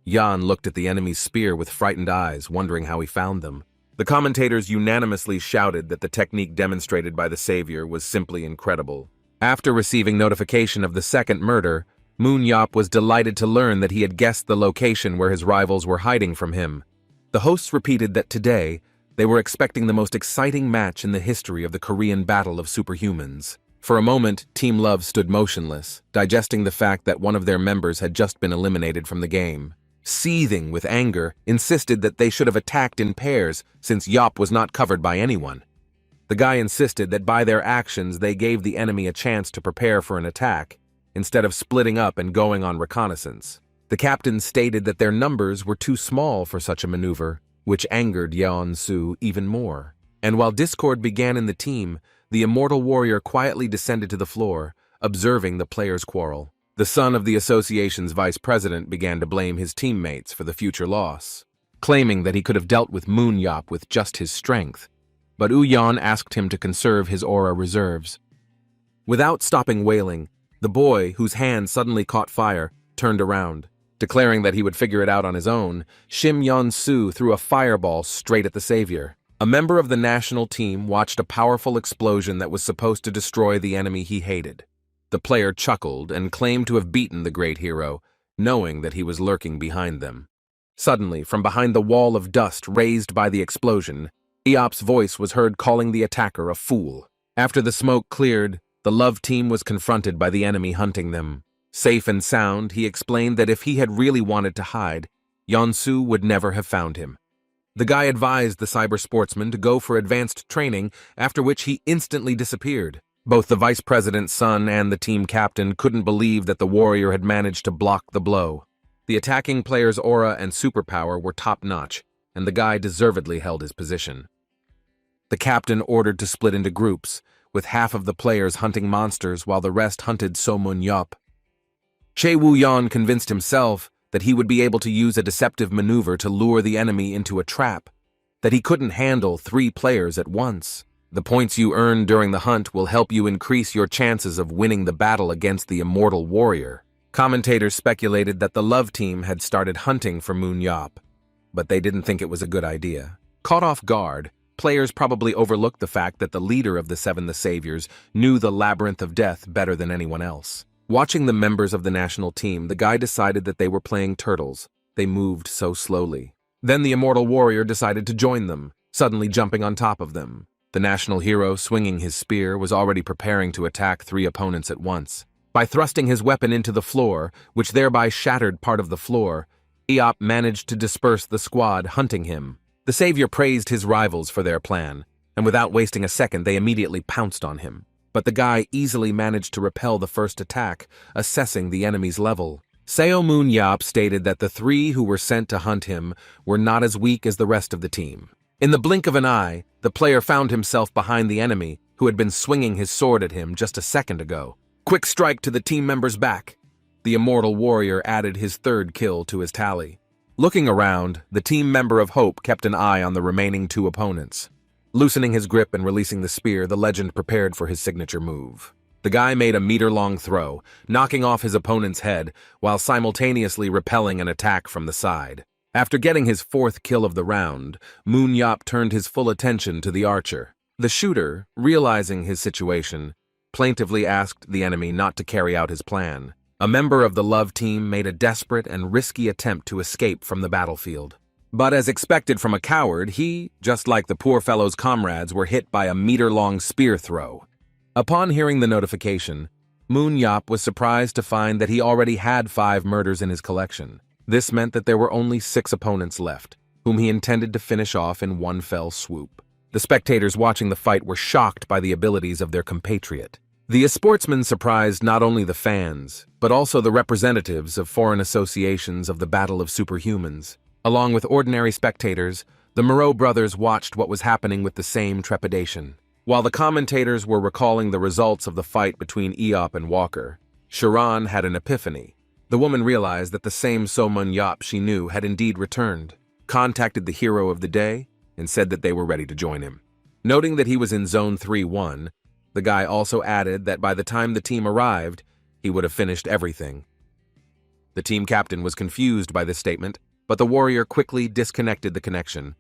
Yan looked at the enemy's spear with frightened eyes, wondering how he found them. The commentators unanimously shouted that the technique demonstrated by the savior was simply incredible. After receiving notification of the second murder, Moon Yop was delighted to learn that he had guessed the location where his rivals were hiding from him. The hosts repeated that today, they were expecting the most exciting match in the history of the Korean Battle of Superhumans. For a moment, Team Love stood motionless, digesting the fact that one of their members had just been eliminated from the game. Seething with anger, insisted that they should have attacked in pairs since Yop was not covered by anyone. The guy insisted that by their actions they gave the enemy a chance to prepare for an attack, instead of splitting up and going on reconnaissance. The captain stated that their numbers were too small for such a maneuver, which angered Yeon-soo even more. And while discord began in the team, the immortal warrior quietly descended to the floor, observing the players' quarrel. The son of the association's vice president began to blame his teammates for the future loss, claiming that he could have dealt with Moon Yop with just his strength. But Uyan asked him to conserve his aura reserves. Without stopping wailing, the boy, whose hand suddenly caught fire, turned around. Declaring that he would figure it out on his own, Shim Yeon-soo threw a fireball straight at the savior. A member of the national team watched a powerful explosion that was supposed to destroy the enemy he hated. The player chuckled and claimed to have beaten the great hero, knowing that he was lurking behind them. Suddenly, from behind the wall of dust raised by the explosion, Eop's voice was heard calling the attacker a fool. After the smoke cleared, the love team was confronted by the enemy hunting them. Safe and sound, he explained that if he had really wanted to hide, Yeon-soo would never have found him. The guy advised the cyber sportsman to go for advanced training, after which he instantly disappeared. Both the vice president's son and the team captain couldn't believe that the warrior had managed to block the blow. The attacking player's aura and superpower were top-notch, and the guy deservedly held his position. The captain ordered to split into groups, with half of the players hunting monsters while the rest hunted So Moon Yop. Chae Woo-yeon convinced himself that he would be able to use a deceptive maneuver to lure the enemy into a trap, that he couldn't handle 3 players at once. The points you earn during the hunt will help you increase your chances of winning the battle against the immortal warrior. Commentators speculated that the love team had started hunting for Moon Yop, but they didn't think it was a good idea. Caught off guard, players probably overlooked the fact that the leader of the 7 the Saviors knew the Labyrinth of Death better than anyone else. Watching the members of the national team, the guy decided that they were playing turtles. They moved so slowly. Then the immortal warrior decided to join them, suddenly jumping on top of them. The national hero, swinging his spear, was already preparing to attack 3 opponents at once. By thrusting his weapon into the floor, which thereby shattered part of the floor, Eop managed to disperse the squad hunting him. The savior praised his rivals for their plan, and without wasting a second, they immediately pounced on him. But the guy easily managed to repel the first attack, assessing the enemy's level. Seo Moon Yop stated that the 3 who were sent to hunt him were not as weak as the rest of the team. In the blink of an eye, the player found himself behind the enemy, who had been swinging his sword at him just a second ago. Quick strike to the team member's back. The immortal warrior added his third kill to his tally. Looking around, the team member of Hope kept an eye on the remaining two opponents. Loosening his grip and releasing the spear, the legend prepared for his signature move. The guy made a meter-long throw, knocking off his opponent's head while simultaneously repelling an attack from the side. After getting his fourth kill of the round, Moon turned his full attention to the archer. The shooter, realizing his situation, plaintively asked the enemy not to carry out his plan. A member of the love team made a desperate and risky attempt to escape from the battlefield. But as expected from a coward, he, just like the poor fellow's comrades, were hit by a meter-long spear throw. Upon hearing the notification, Moon was surprised to find that he already had 5 murders in his collection. This meant that there were only 6 opponents left, whom he intended to finish off in one fell swoop. The spectators watching the fight were shocked by the abilities of their compatriot. The sportsman surprised not only the fans, but also the representatives of foreign associations of the Battle of Superhumans. Along with ordinary spectators, the Moreau brothers watched what was happening with the same trepidation. While the commentators were recalling the results of the fight between Eop and Walker, Sharon had an epiphany. The woman realized that the same So-mun Yop she knew had indeed returned, contacted the hero of the day, and said that they were ready to join him. Noting that he was in Zone 3-1, the guy also added that by the time the team arrived, he would have finished everything. The team captain was confused by this statement, but the warrior quickly disconnected the connection.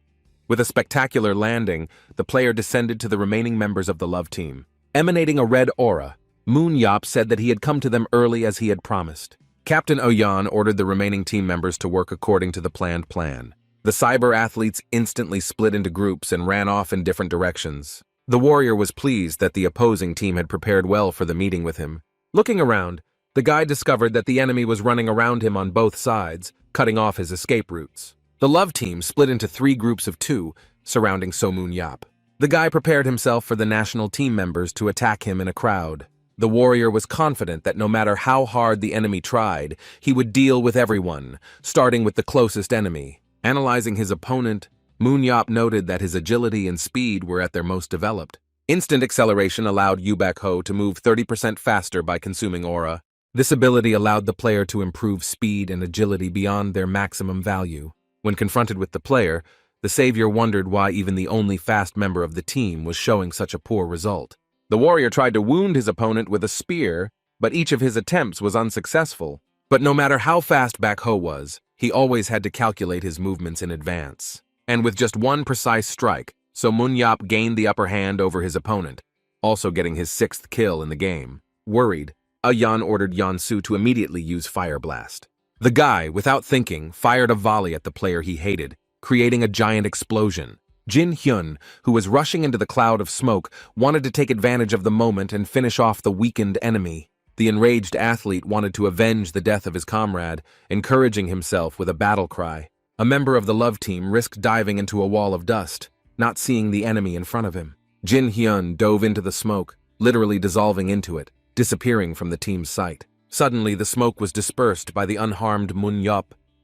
With a spectacular landing, the player descended to the remaining members of the love team. Emanating a red aura, Moon said that he had come to them early as he had promised. Captain Oyan ordered the remaining team members to work according to the planned plan. The cyber athletes instantly split into groups and ran off in different directions. The warrior was pleased that the opposing team had prepared well for the meeting with him. Looking around, the guy discovered that the enemy was running around him on both sides, cutting off his escape routes. The love team split into 3 groups of 2, surrounding So-mun Yop. The guy prepared himself for the national team members to attack him in a crowd. The warrior was confident that no matter how hard the enemy tried, he would deal with everyone, starting with the closest enemy. Analyzing his opponent, Moon noted that his agility and speed were at their most developed. Instant acceleration allowed Ho to move 30% faster by consuming aura. This ability allowed the player to improve speed and agility beyond their maximum value. When confronted with the player, the savior wondered why even the only fast member of the team was showing such a poor result. The warrior tried to wound his opponent with a spear, but each of his attempts was unsuccessful. But no matter how fast Ho was, he always had to calculate his movements in advance. And with just one precise strike, So-mun gained the upper hand over his opponent, also getting his 6th kill in the game. Worried, Ayan ordered Yansu to immediately use Fire Blast. The guy, without thinking, fired a volley at the player he hated, creating a giant explosion. Jin Hyun, who was rushing into the cloud of smoke, wanted to take advantage of the moment and finish off the weakened enemy. The enraged athlete wanted to avenge the death of his comrade, encouraging himself with a battle cry. A member of the love team risked diving into a wall of dust, not seeing the enemy in front of him. Jin Hyun dove into the smoke, literally dissolving into it, disappearing from the team's sight. Suddenly, the smoke was dispersed by the unharmed Moon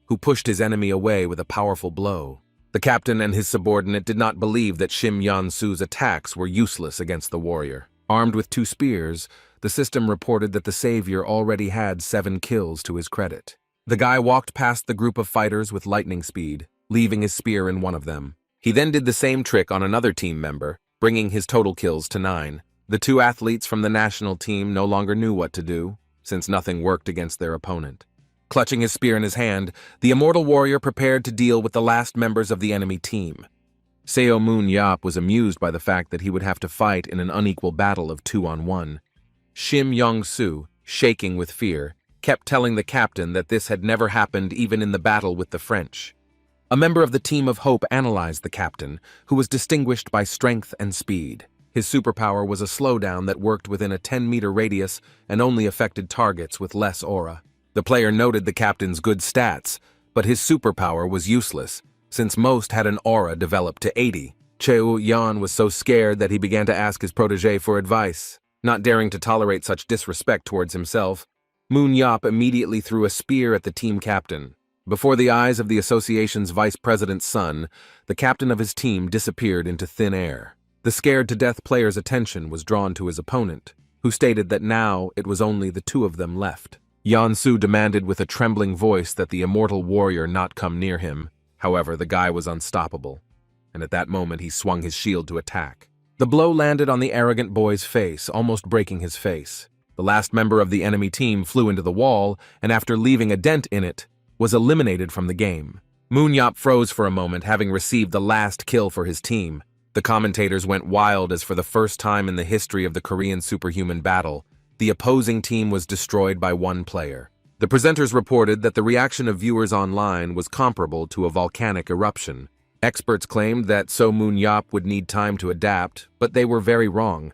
who pushed his enemy away with a powerful blow. The captain and his subordinate did not believe that Shim Yansu's attacks were useless against the warrior. Armed with 2 spears, the system reported that the savior already had 7 kills to his credit. The guy walked past the group of fighters with lightning speed, leaving his spear in one of them. He then did the same trick on another team member, bringing his total kills to 9. The 2 athletes from the national team no longer knew what to do, since nothing worked against their opponent. Clutching his spear in his hand, the immortal warrior prepared to deal with the last members of the enemy team. So-mun was amused by the fact that he would have to fight in an unequal battle of 2-on-1. Shim Yong-soo, shaking with fear, kept telling the captain that this had never happened even in the battle with the French. A member of the team of Hope analyzed the captain, who was distinguished by strength and speed. His superpower was a slowdown that worked within a 10-meter radius and only affected targets with less aura. The player noted the captain's good stats, but his superpower was useless, since most had an aura developed to 80. Cheo Yan was so scared that he began to ask his protege for advice. Not daring to tolerate such disrespect towards himself, Moon immediately threw a spear at the team captain. Before the eyes of the association's vice president's son, the captain of his team disappeared into thin air. The scared-to-death player's attention was drawn to his opponent, who stated that now it was only the 2 of them left. Yansu demanded with a trembling voice that the immortal warrior not come near him. However, the guy was unstoppable, and at that moment he swung his shield to attack. The blow landed on the arrogant boy's face, almost breaking his face. The last member of the enemy team flew into the wall, and after leaving a dent in it, was eliminated from the game. Moonyop froze for a moment, having received the last kill for his team. The commentators went wild as for the first time in the history of the Korean superhuman battle, the opposing team was destroyed by one player. The presenters reported that the reaction of viewers online was comparable to a volcanic eruption. Experts claimed that Moonyop would need time to adapt, but they were very wrong.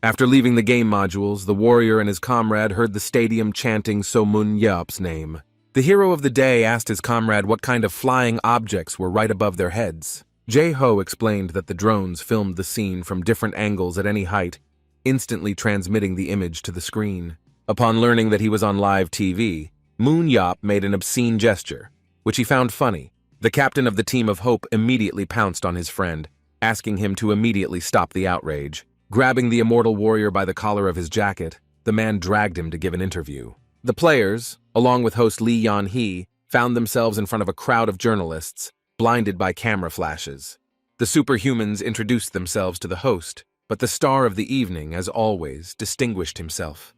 After leaving the game modules, the warrior and his comrade heard the stadium chanting Moonyop's name. The hero of the day asked his comrade what kind of flying objects were right above their heads. Jae-ho explained that the drones filmed the scene from different angles at any height, instantly transmitting the image to the screen. Upon learning that he was on live TV, Moonyop made an obscene gesture, which he found funny. The captain of the team of Hope immediately pounced on his friend, asking him to immediately stop the outrage. Grabbing the immortal warrior by the collar of his jacket, the man dragged him to give an interview. The players, along with host Lee Yeon-hee, found themselves in front of a crowd of journalists, blinded by camera flashes. The superhumans introduced themselves to the host, but the star of the evening, as always, distinguished himself.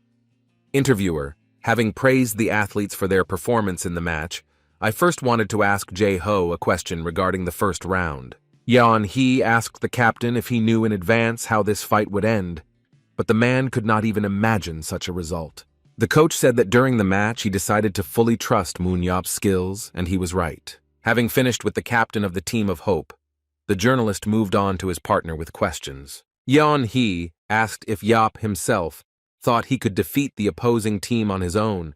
Interviewer, having praised the athletes for their performance in the match, I first wanted to ask Jae-ho a question regarding the first round. Yeon-hee asked the captain if he knew in advance how this fight would end, but the man could not even imagine such a result. The coach said that during the match he decided to fully trust Moonyop's skills, and he was right. Having finished with the captain of the team of Hope, the journalist moved on to his partner with questions. Yeon-hee asked if Yop himself thought he could defeat the opposing team on his own,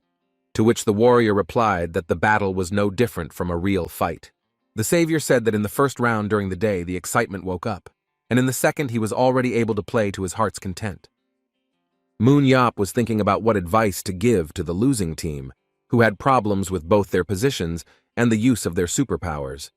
to which the warrior replied that the battle was no different from a real fight. The savior said that in the first round during the day the excitement woke up, and in the second he was already able to play to his heart's content. Moonyop was thinking about what advice to give to the losing team, who had problems with both their positions and the use of their superpowers.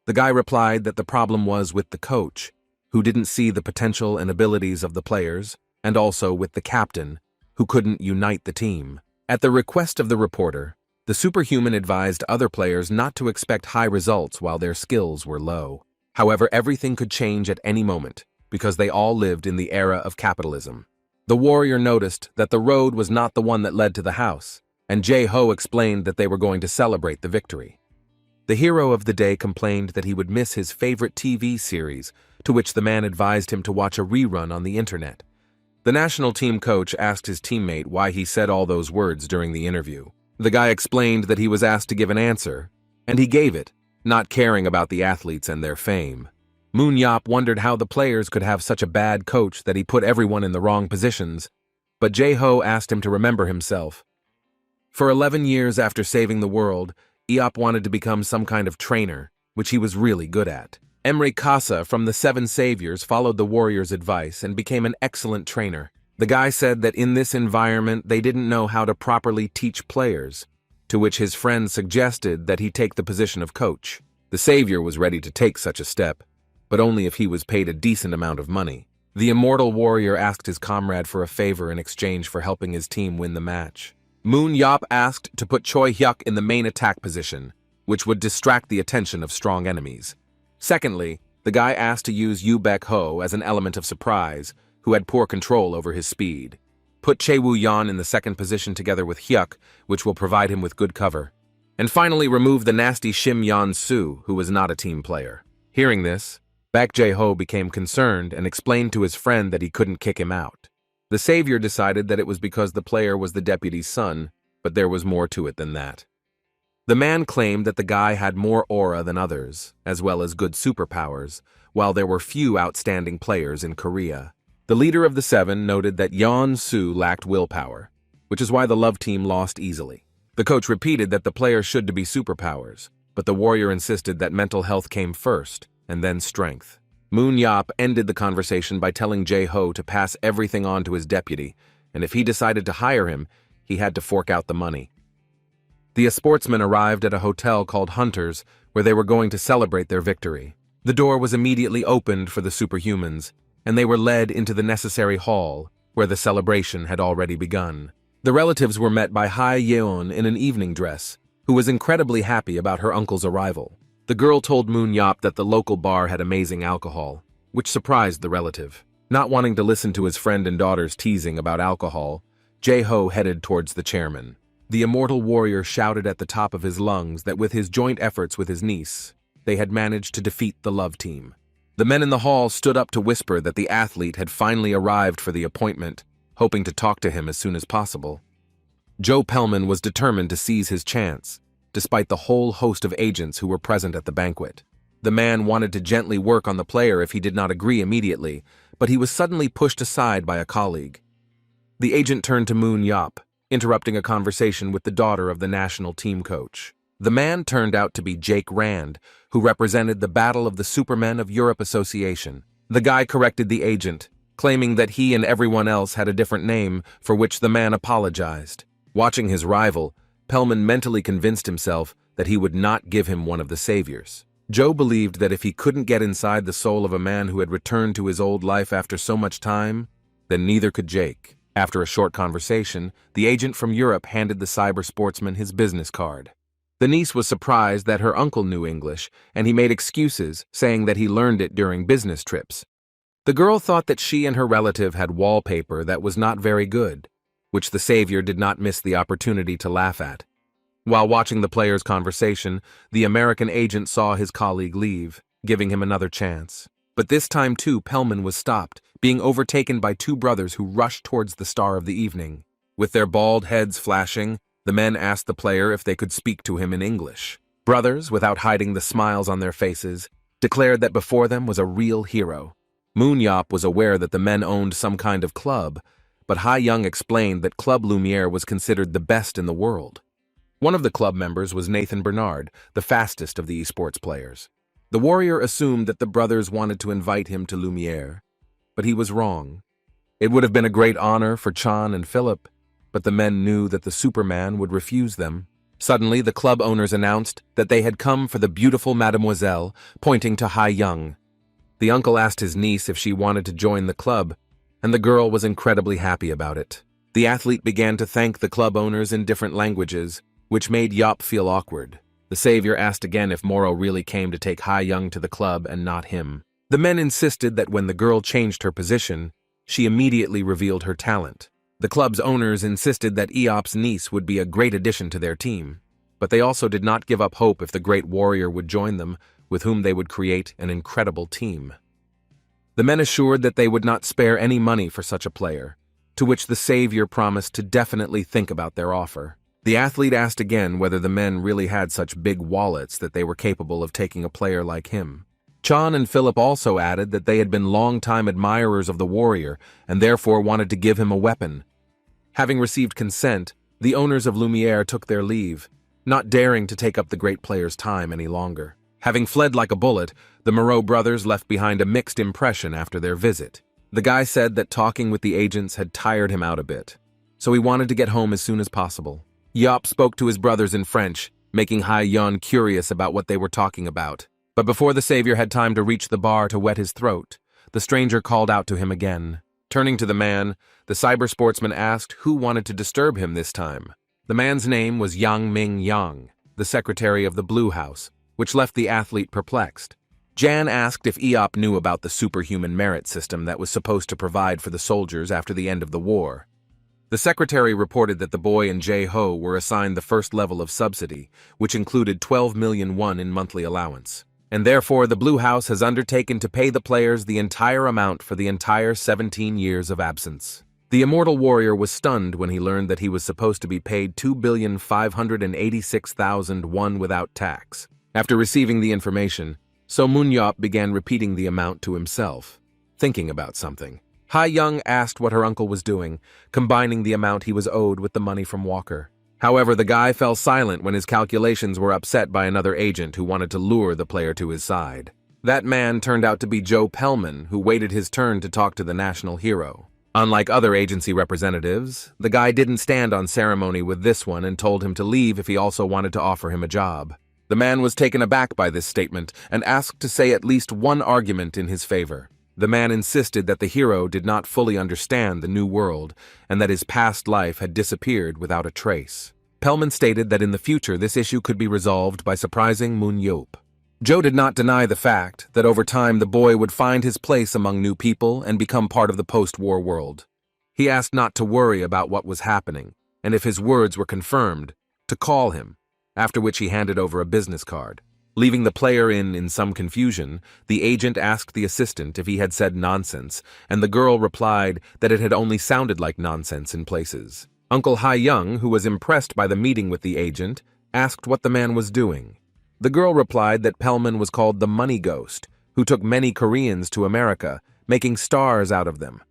The guy replied that the problem was with the coach, who didn't see the potential and abilities of the players, and also with the captain, who couldn't unite the team. At the request of the reporter, the superhuman advised other players not to expect high results while their skills were low. However, everything could change at any moment, because they all lived in the era of capitalism. The warrior noticed that the road was not the one that led to the house, and Jae-ho explained that they were going to celebrate the victory. The hero of the day complained that he would miss his favorite TV series, to which the man advised him to watch a rerun on the internet. The national team coach asked his teammate why he said all those words during the interview. The guy explained that he was asked to give an answer, and he gave it, not caring about the athletes and their fame. Moonyop wondered how the players could have such a bad coach that he put everyone in the wrong positions, but Jae-ho asked him to remember himself. For 11 years after saving the world, Eop wanted to become some kind of trainer, which he was really good at. Emre Kasa from the Seven Saviors followed the warrior's advice and became an excellent trainer. The guy said that in this environment they didn't know how to properly teach players, to which his friend suggested that he take the position of coach. The savior was ready to take such a step, but only if he was paid a decent amount of money. The immortal warrior asked his comrade for a favor in exchange for helping his team win the match. Moonyop asked to put Choi Hyuk in the main attack position, which would distract the attention of strong enemies. Secondly, the guy asked to use Yu Baek-ho as an element of surprise, who had poor control over his speed. Put Chae Woo-yeon in the second position together with Hyuk, which will provide him with good cover. And finally remove the nasty Shim Yeon-soo, who was not a team player. Hearing this, Baek Jae-ho became concerned and explained to his friend that he couldn't kick him out. The savior decided that it was because the player was the deputy's son, but there was more to it than that. The man claimed that the guy had more aura than others, as well as good superpowers, while there were few outstanding players in Korea. The leader of the seven noted that Yeon-soo lacked willpower, which is why the love team lost easily. The coach repeated that the player should be superpowers, but the warrior insisted that mental health came first, and then strength. Moonyop ended the conversation by telling Jae-ho to pass everything on to his deputy, and if he decided to hire him, he had to fork out the money. The sportsmen arrived at a hotel called Hunters, where they were going to celebrate their victory. The door was immediately opened for the superhumans, and they were led into the necessary hall, where the celebration had already begun. The relatives were met by Hai Yeon in an evening dress, who was incredibly happy about her uncle's arrival. The girl told Moon Yop that the local bar had amazing alcohol, which surprised the relative. Not wanting to listen to his friend and daughter's teasing about alcohol, Jae-ho headed towards the chairman. The immortal warrior shouted at the top of his lungs that with his joint efforts with his niece, they had managed to defeat the love team. The men in the hall stood up to whisper that the athlete had finally arrived for the appointment, hoping to talk to him as soon as possible. Joe Pellman was determined to seize his chance, despite the whole host of agents who were present at the banquet. The man wanted to gently work on the player if he did not agree immediately, but he was suddenly pushed aside by a colleague. The agent turned to Moon Yop, interrupting a conversation with the daughter of the national team coach. The man turned out to be Jake Rand, who represented the Battle of the Supermen of Europe Association. The guy corrected the agent, claiming that he and everyone else had a different name, for which the man apologized. Watching his rival, Pellman mentally convinced himself that he would not give him one of the saviors. Joe believed that if he couldn't get inside the soul of a man who had returned to his old life after so much time, then neither could Jake. After a short conversation, the agent from Europe handed the cyber sportsman his business card. The niece was surprised that her uncle knew English, and he made excuses, saying that he learned it during business trips. The girl thought that she and her relative had wallpaper that was not very good, which the savior did not miss the opportunity to laugh at. While watching the players' conversation, the American agent saw his colleague leave, giving him another chance. But this time too, Pellman was stopped, being overtaken by two brothers who rushed towards the star of the evening. With their bald heads flashing, the men asked the player if they could speak to him in English. Brothers, without hiding the smiles on their faces, declared that before them was a real hero. Moon Yop was aware that the men owned some kind of club, but Hai Young explained that Club Lumiere was considered the best in the world. One of the club members was Nathan Bernard, the fastest of the esports players. The warrior assumed that the brothers wanted to invite him to Lumiere, but he was wrong. It would have been a great honor for Chan and Philip, but the men knew that the Superman would refuse them. Suddenly, the club owners announced that they had come for the beautiful mademoiselle, pointing to Hai Young. The uncle asked his niece if she wanted to join the club, and the girl was incredibly happy about it. The athlete began to thank the club owners in different languages, which made Yop feel awkward. The savior asked again if Moro really came to take Hai Young to the club and not him. The men insisted that when the girl changed her position, she immediately revealed her talent. The club's owners insisted that Eop's niece would be a great addition to their team, but they also did not give up hope if the great warrior would join them, with whom they would create an incredible team. The men assured that they would not spare any money for such a player, to which the savior promised to definitely think about their offer. The athlete asked again whether the men really had such big wallets that they were capable of taking a player like him. Chan and Philip also added that they had been long-time admirers of the warrior and therefore wanted to give him a weapon. Having received consent, the owners of Lumiere took their leave, not daring to take up the great player's time any longer. Having fled like a bullet, the Moreau brothers left behind a mixed impression after their visit. The guy said that talking with the agents had tired him out a bit, so he wanted to get home as soon as possible. Yop spoke to his brothers in French, making Hai Yun curious about what they were talking about. But before the savior had time to reach the bar to wet his throat, the stranger called out to him again. Turning to the man, the cyber sportsman asked who wanted to disturb him this time. The man's name was Yang Ming Yang, the secretary of the Blue House, which left the athlete perplexed. Jan asked if Eop knew about the superhuman merit system that was supposed to provide for the soldiers after the end of the war. The secretary reported that the boy and Jae-ho were assigned the first level of subsidy, which included 12 million won in monthly allowance. And therefore the Blue House has undertaken to pay the players the entire amount for the entire 17 years of absence. The immortal warrior was stunned when he learned that he was supposed to be paid 2,586,000 won without tax. After receiving the information, So Moon Yop began repeating the amount to himself, thinking about something. Hai Young asked what her uncle was doing, combining the amount he was owed with the money from Walker. However, the guy fell silent when his calculations were upset by another agent who wanted to lure the player to his side. That man turned out to be Joe Pellman, who waited his turn to talk to the national hero. Unlike other agency representatives, the guy didn't stand on ceremony with this one and told him to leave if he also wanted to offer him a job. The man was taken aback by this statement and asked to say at least one argument in his favor. The man insisted that the hero did not fully understand the new world and that his past life had disappeared without a trace. Pellman stated that in the future this issue could be resolved by surprising Moon Yop. Joe did not deny the fact that over time the boy would find his place among new people and become part of the post-war world. He asked not to worry about what was happening, and if his words were confirmed, to call him, after which he handed over a business card. Leaving the player in some confusion, the agent asked the assistant if he had said nonsense, and the girl replied that it had only sounded like nonsense in places. Uncle Ha-young, who was impressed by the meeting with the agent, asked what the man was doing. The girl replied that Pellman was called the Money Ghost, who took many Koreans to America, making stars out of them.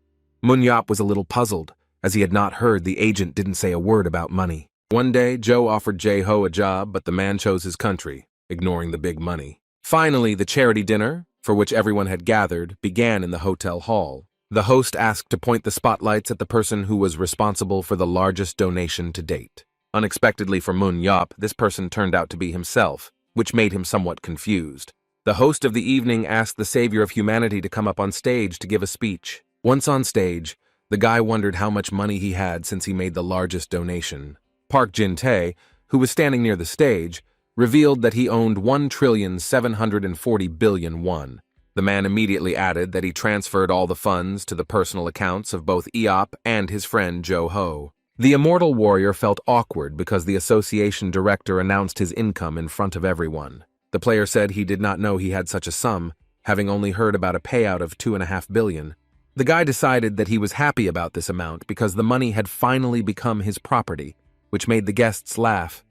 Moon Yop was a little puzzled, as he had not heard the agent didn't say a word about money. One day, Joe offered Jae-ho a job, but the man chose his country, ignoring the big money. Finally, the charity dinner, for which everyone had gathered, began in the hotel hall. The host asked to point the spotlights at the person who was responsible for the largest donation to date. Unexpectedly for Moon Yop, this person turned out to be himself, which made him somewhat confused. The host of the evening asked the savior of humanity to come up on stage to give a speech. Once on stage, the guy wondered how much money he had since he made the largest donation. Park Jin-tae, who was standing near the stage, revealed that he owned 1,740,000,000,000 won. The man immediately added that he transferred all the funds to the personal accounts of both Eop and his friend Jo-ho. The immortal warrior felt awkward because the association director announced his income in front of everyone. The player said he did not know he had such a sum, having only heard about a payout of 2.5 billion. The guy decided that he was happy about this amount because the money had finally become his property, which made the guests laugh.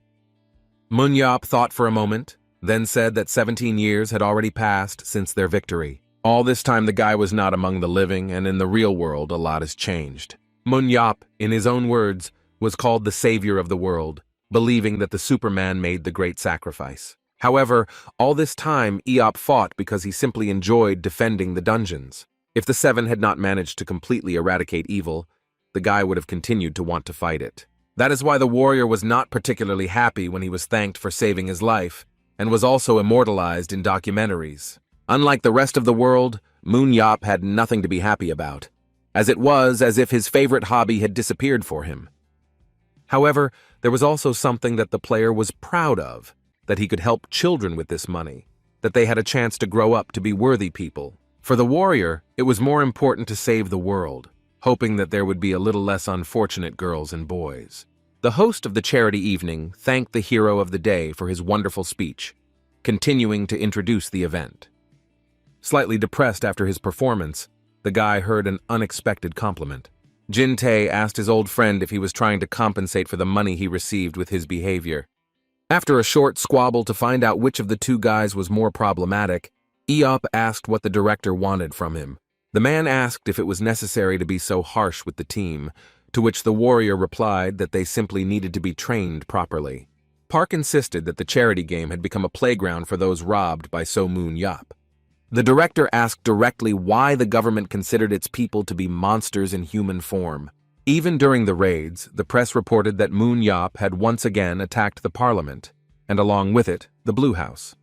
Moon Yop thought for a moment, then said that 17 years had already passed since their victory. All this time the guy was not among the living, and in the real world a lot has changed. Moon Yop, in his own words, was called the savior of the world, believing that the Superman made the great sacrifice. However, all this time Eop fought because he simply enjoyed defending the dungeons. If the Seven had not managed to completely eradicate evil, the guy would have continued to want to fight it. That is why the warrior was not particularly happy when he was thanked for saving his life, and was also immortalized in documentaries. Unlike the rest of the world, Moon Yop had nothing to be happy about, as it was as if his favorite hobby had disappeared for him. However, there was also something that the player was proud of, that he could help children with this money, that they had a chance to grow up to be worthy people. For the warrior, it was more important to save the world, hoping that there would be a little less unfortunate girls and boys. The host of the charity evening thanked the hero of the day for his wonderful speech, continuing to introduce the event. Slightly depressed after his performance, the guy heard an unexpected compliment. Jin-tae asked his old friend if he was trying to compensate for the money he received with his behavior. After a short squabble to find out which of the two guys was more problematic, Eop asked what the director wanted from him. The man asked if it was necessary to be so harsh with the team, to which the warrior replied that they simply needed to be trained properly. Park insisted that the charity game had become a playground for those robbed by Moon Yop. The director asked directly why the government considered its people to be monsters in human form. Even during the raids, the press reported that Moon Yop had once again attacked the parliament, and along with it, the Blue House.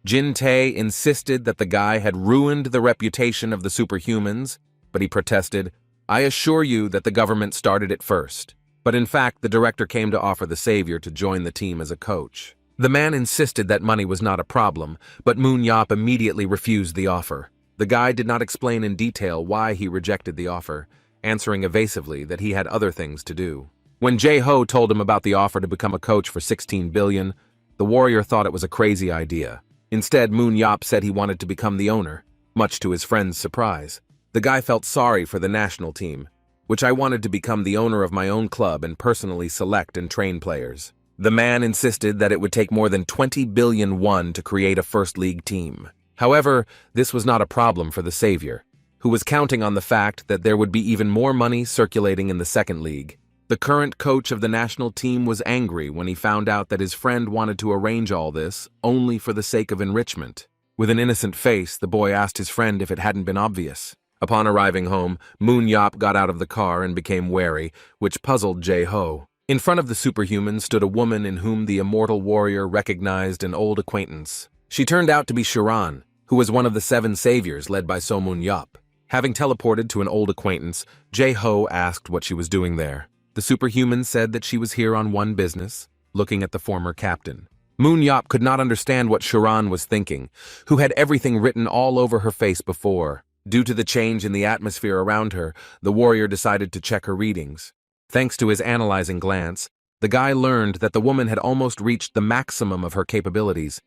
Jin-tae insisted that the guy had ruined the reputation of the superhumans, but he protested, "I assure you that the government started it first." But in fact, the director came to offer the savior to join the team as a coach. The man insisted that money was not a problem, but Moon Yop immediately refused the offer. The guy did not explain in detail why he rejected the offer, answering evasively that he had other things to do. When Jae-ho told him about the offer to become a coach for 16 billion, the warrior thought it was a crazy idea. Instead, Moon Yop said he wanted to become the owner, much to his friend's surprise. The guy felt sorry for the national team, which I wanted to become the owner of my own club and personally select and train players. The man insisted that it would take more than 20 billion won to create a first league team. However, this was not a problem for the savior, who was counting on the fact that there would be even more money circulating in the second league. The current coach of the national team was angry when he found out that his friend wanted to arrange all this only for the sake of enrichment. With an innocent face, the boy asked his friend if it hadn't been obvious. Upon arriving home, Moon Yop got out of the car and became wary, which puzzled Jae-ho. In front of the superhuman stood a woman in whom the immortal warrior recognized an old acquaintance. She turned out to be Shiran, who was one of the 7 saviors led by Moon Yop. Having teleported to an old acquaintance, Jae-ho asked what she was doing there. The superhuman said that she was here on one business, looking at the former captain. Moon-yop could not understand what Sharan was thinking, who had everything written all over her face before. Due to the change in the atmosphere around her, the warrior decided to check her readings. Thanks to his analyzing glance, the guy learned that the woman had almost reached the maximum of her capabilities.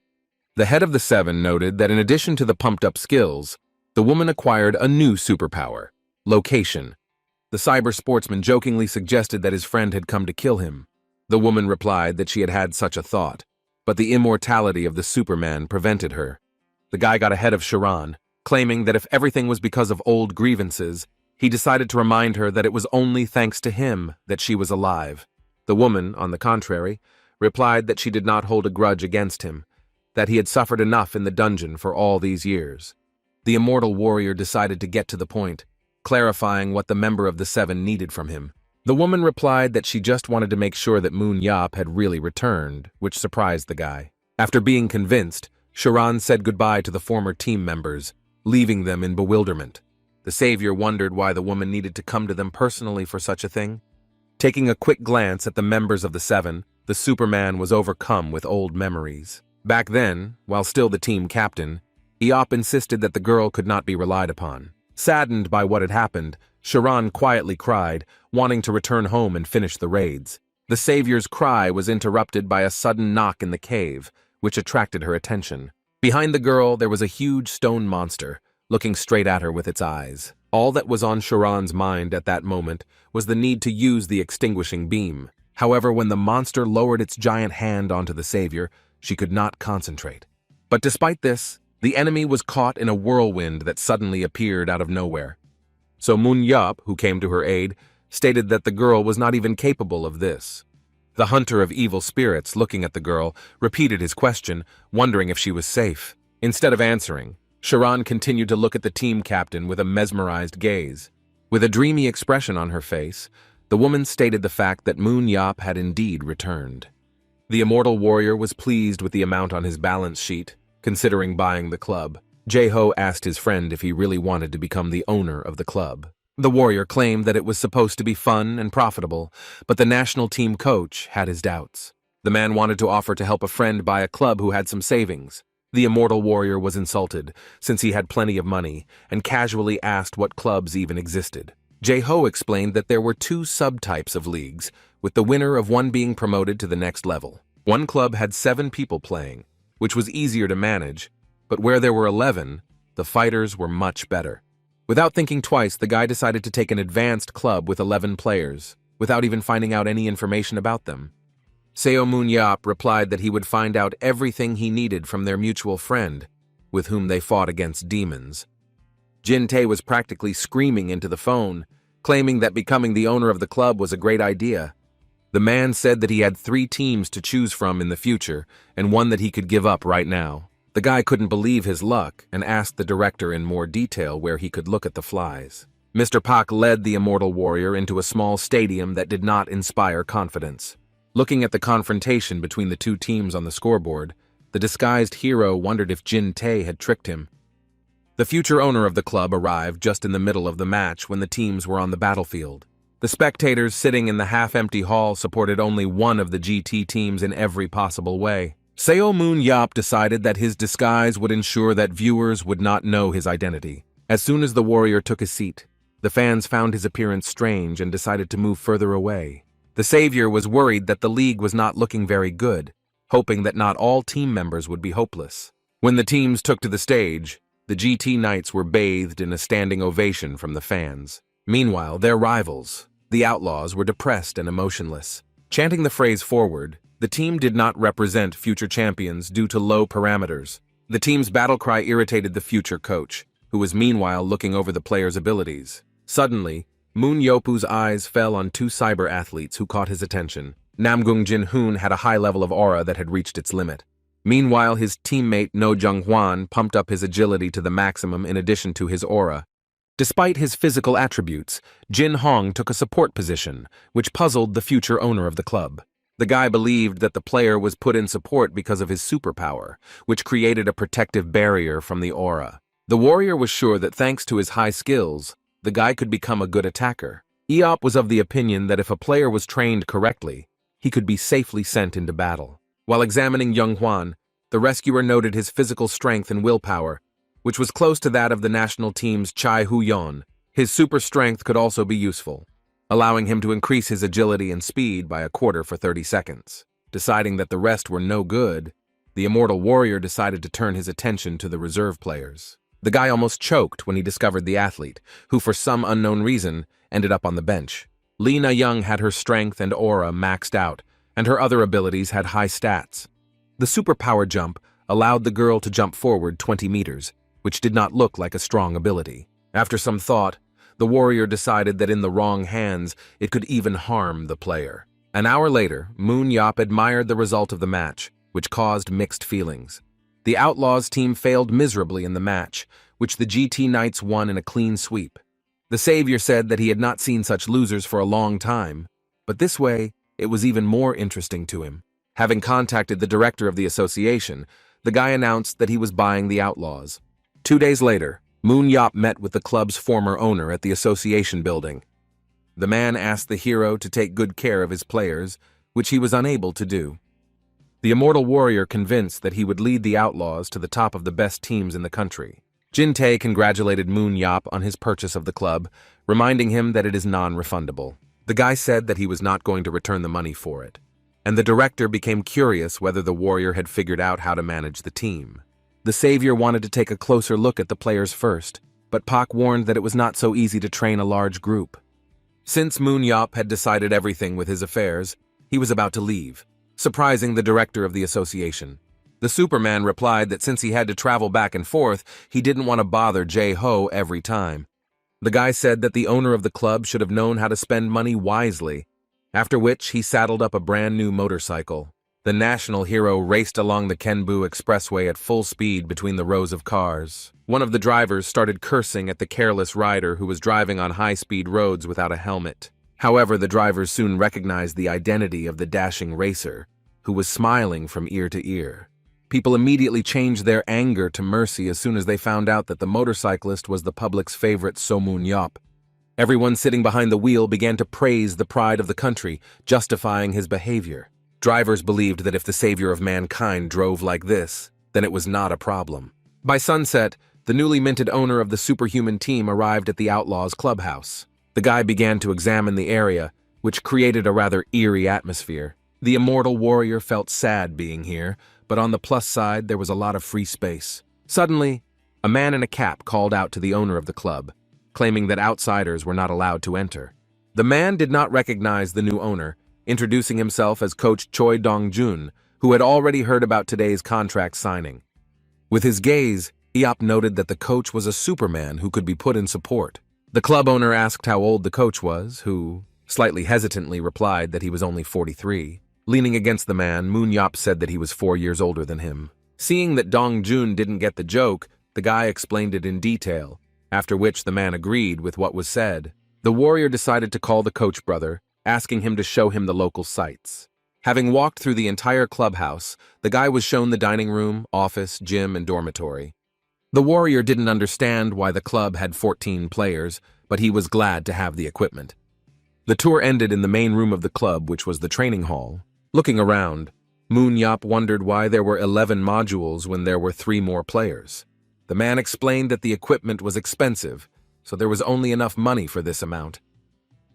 The head of the seven noted that in addition to the pumped-up skills, the woman acquired a new superpower, location. The cyber sportsman jokingly suggested that his friend had come to kill him. The woman replied that she had had such a thought, but the immortality of the Superman prevented her. The guy got ahead of Sharan, claiming that if everything was because of old grievances, he decided to remind her that it was only thanks to him that she was alive. The woman, on the contrary, replied that she did not hold a grudge against him, that he had suffered enough in the dungeon for all these years. The immortal warrior decided to get to the point, clarifying what the member of the seven needed from him. The woman replied that she just wanted to make sure that Moon-yop had really returned, which surprised the guy. After being convinced, Sharan said goodbye to the former team members, leaving them in bewilderment. The savior wondered why the woman needed to come to them personally for such a thing. Taking a quick glance at the members of the seven, the Superman was overcome with old memories. Back then, while still the team captain, Eop insisted that the girl could not be relied upon. Saddened by what had happened, Sharan quietly cried, wanting to return home and finish the raids. The savior's cry was interrupted by a sudden knock in the cave, which attracted her attention. Behind the girl, there was a huge stone monster, looking straight at her with its eyes. All that was on Sharan's mind at that moment was the need to use the extinguishing beam. However, when the monster lowered its giant hand onto the savior, she could not concentrate. But despite this, the enemy was caught in a whirlwind that suddenly appeared out of nowhere. So Moon-yop, who came to her aid, stated that the girl was not even capable of this. The hunter of evil spirits, looking at the girl, repeated his question, wondering if she was safe. Instead of answering, Sharan continued to look at the team captain with a mesmerized gaze. With a dreamy expression on her face, the woman stated the fact that Moon-yop had indeed returned. The immortal warrior was pleased with the amount on his balance sheet, considering buying the club. Jae-ho asked his friend if he really wanted to become the owner of the club. The warrior claimed that it was supposed to be fun and profitable, but the national team coach had his doubts. The man wanted to offer to help a friend buy a club who had some savings. The immortal warrior was insulted, since he had plenty of money, and casually asked what clubs even existed. Jae-ho explained that there were two subtypes of leagues, with the winner of one being promoted to the next level. One club had 7 people playing, which was easier to manage, but where there were 11, the fighters were much better. Without thinking twice, the guy decided to take an advanced club with 11 players, without even finding out any information about them. Seo Moon-yop replied that he would find out everything he needed from their mutual friend, with whom they fought against demons. Jin-tae was practically screaming into the phone, claiming that becoming the owner of the club was a great idea. The man said that he had 3 teams to choose from in the future, and one that he could give up right now. The guy couldn't believe his luck and asked the director in more detail where he could look at the flies. Mr. Pak led the immortal warrior into a small stadium that did not inspire confidence. Looking at the confrontation between the 2 teams on the scoreboard, the disguised hero wondered if Jin-tae had tricked him. The future owner of the club arrived just in the middle of the match when the teams were on the battlefield. The spectators sitting in the half-empty hall supported only one of the GT teams in every possible way. Seo Moon-yop decided that his disguise would ensure that viewers would not know his identity. As soon as the warrior took his seat, the fans found his appearance strange and decided to move further away. The savior was worried that the league was not looking very good, hoping that not all team members would be hopeless. When the teams took to the stage, the GT Knights were bathed in a standing ovation from the fans. Meanwhile, their rivals, the Outlaws, were depressed and emotionless. Chanting the phrase forward, the team did not represent future champions due to low parameters. The team's battle cry irritated the future coach, who was meanwhile looking over the players' abilities. Suddenly, Moon-yop's eyes fell on 2 cyber athletes who caught his attention. Namgung Jin-hoon had a high level of aura that had reached its limit. Meanwhile, his teammate No Jung-hwan pumped up his agility to the maximum in addition to his aura. Despite his physical attributes, Jin Hong took a support position, which puzzled the future owner of the club. The guy believed that the player was put in support because of his superpower, which created a protective barrier from the aura. The warrior was sure that thanks to his high skills, the guy could become a good attacker. Eop was of the opinion that if a player was trained correctly, he could be safely sent into battle. While examining Young Hwan, the rescuer noted his physical strength and willpower, which was close to that of the national team's Chai Hu-yon. His super strength could also be useful, allowing him to increase his agility and speed by a quarter for 30 seconds. Deciding that the rest were no good, the immortal warrior decided to turn his attention to the reserve players. The guy almost choked when he discovered the athlete, who for some unknown reason ended up on the bench. Lena Young had her strength and aura maxed out, and her other abilities had high stats. The superpower jump allowed the girl to jump forward 20 meters, which did not look like a strong ability. After some thought, the warrior decided that in the wrong hands, it could even harm the player. An hour later, Moon Yop admired the result of the match, which caused mixed feelings. The Outlaws team failed miserably in the match, which the GT Knights won in a clean sweep. The savior said that he had not seen such losers for a long time, but this way, it was even more interesting to him. Having contacted the director of the association, the guy announced that he was buying the Outlaws. 2 days later, Moon Yop met with the club's former owner at the association building. The man asked the hero to take good care of his players, which he was unable to do. The immortal warrior convinced that he would lead the Outlaws to the top of the best teams in the country. Jin Tae congratulated Moon Yop on his purchase of the club, reminding him that it is non-refundable. The guy said that he was not going to return the money for it, and the director became curious whether the warrior had figured out how to manage the team. The savior wanted to take a closer look at the players first, but Pak warned that it was not so easy to train a large group. Since Moon Yop had decided everything with his affairs, he was about to leave, surprising the director of the association. The Superman replied that since he had to travel back and forth, he didn't want to bother Jae-ho every time. The guy said that the owner of the club should have known how to spend money wisely, after which he saddled up a brand new motorcycle. The national hero raced along the Kenbu Expressway at full speed between the rows of cars. One of the drivers started cursing at the careless rider who was driving on high-speed roads without a helmet. However, the drivers soon recognized the identity of the dashing racer, who was smiling from ear to ear. People immediately changed their anger to mercy as soon as they found out that the motorcyclist was the public's favorite Moon Yop. Everyone sitting behind the wheel began to praise the pride of the country, justifying his behavior. Drivers believed that if the savior of mankind drove like this, then it was not a problem. By sunset, the newly minted owner of the superhuman team arrived at the Outlaws clubhouse. The guy began to examine the area, which created a rather eerie atmosphere. The immortal warrior felt sad being here, but on the plus side, there was a lot of free space. Suddenly, a man in a cap called out to the owner of the club, claiming that outsiders were not allowed to enter. The man did not recognize the new owner, introducing himself as Coach Choi Dong-jun, who had already heard about today's contract signing. With his gaze, Eop noted that the coach was a Superman who could be put in support. The club owner asked how old the coach was, who slightly hesitantly replied that he was only 43. Leaning against the man, Moon Yop said that he was 4 years older than him. Seeing that Dong-jun didn't get the joke, the guy explained it in detail, after which the man agreed with what was said. The warrior decided to call the coach brother, asking him to show him the local sights. Having walked through the entire clubhouse, the guy was shown the dining room, office, gym, and dormitory. The warrior didn't understand why the club had 14 players, but he was glad to have the equipment. The tour ended in the main room of the club, which was the training hall. Looking around, Moon Yop wondered why there were 11 modules when there were 3 more players. The man explained that the equipment was expensive, so there was only enough money for this amount.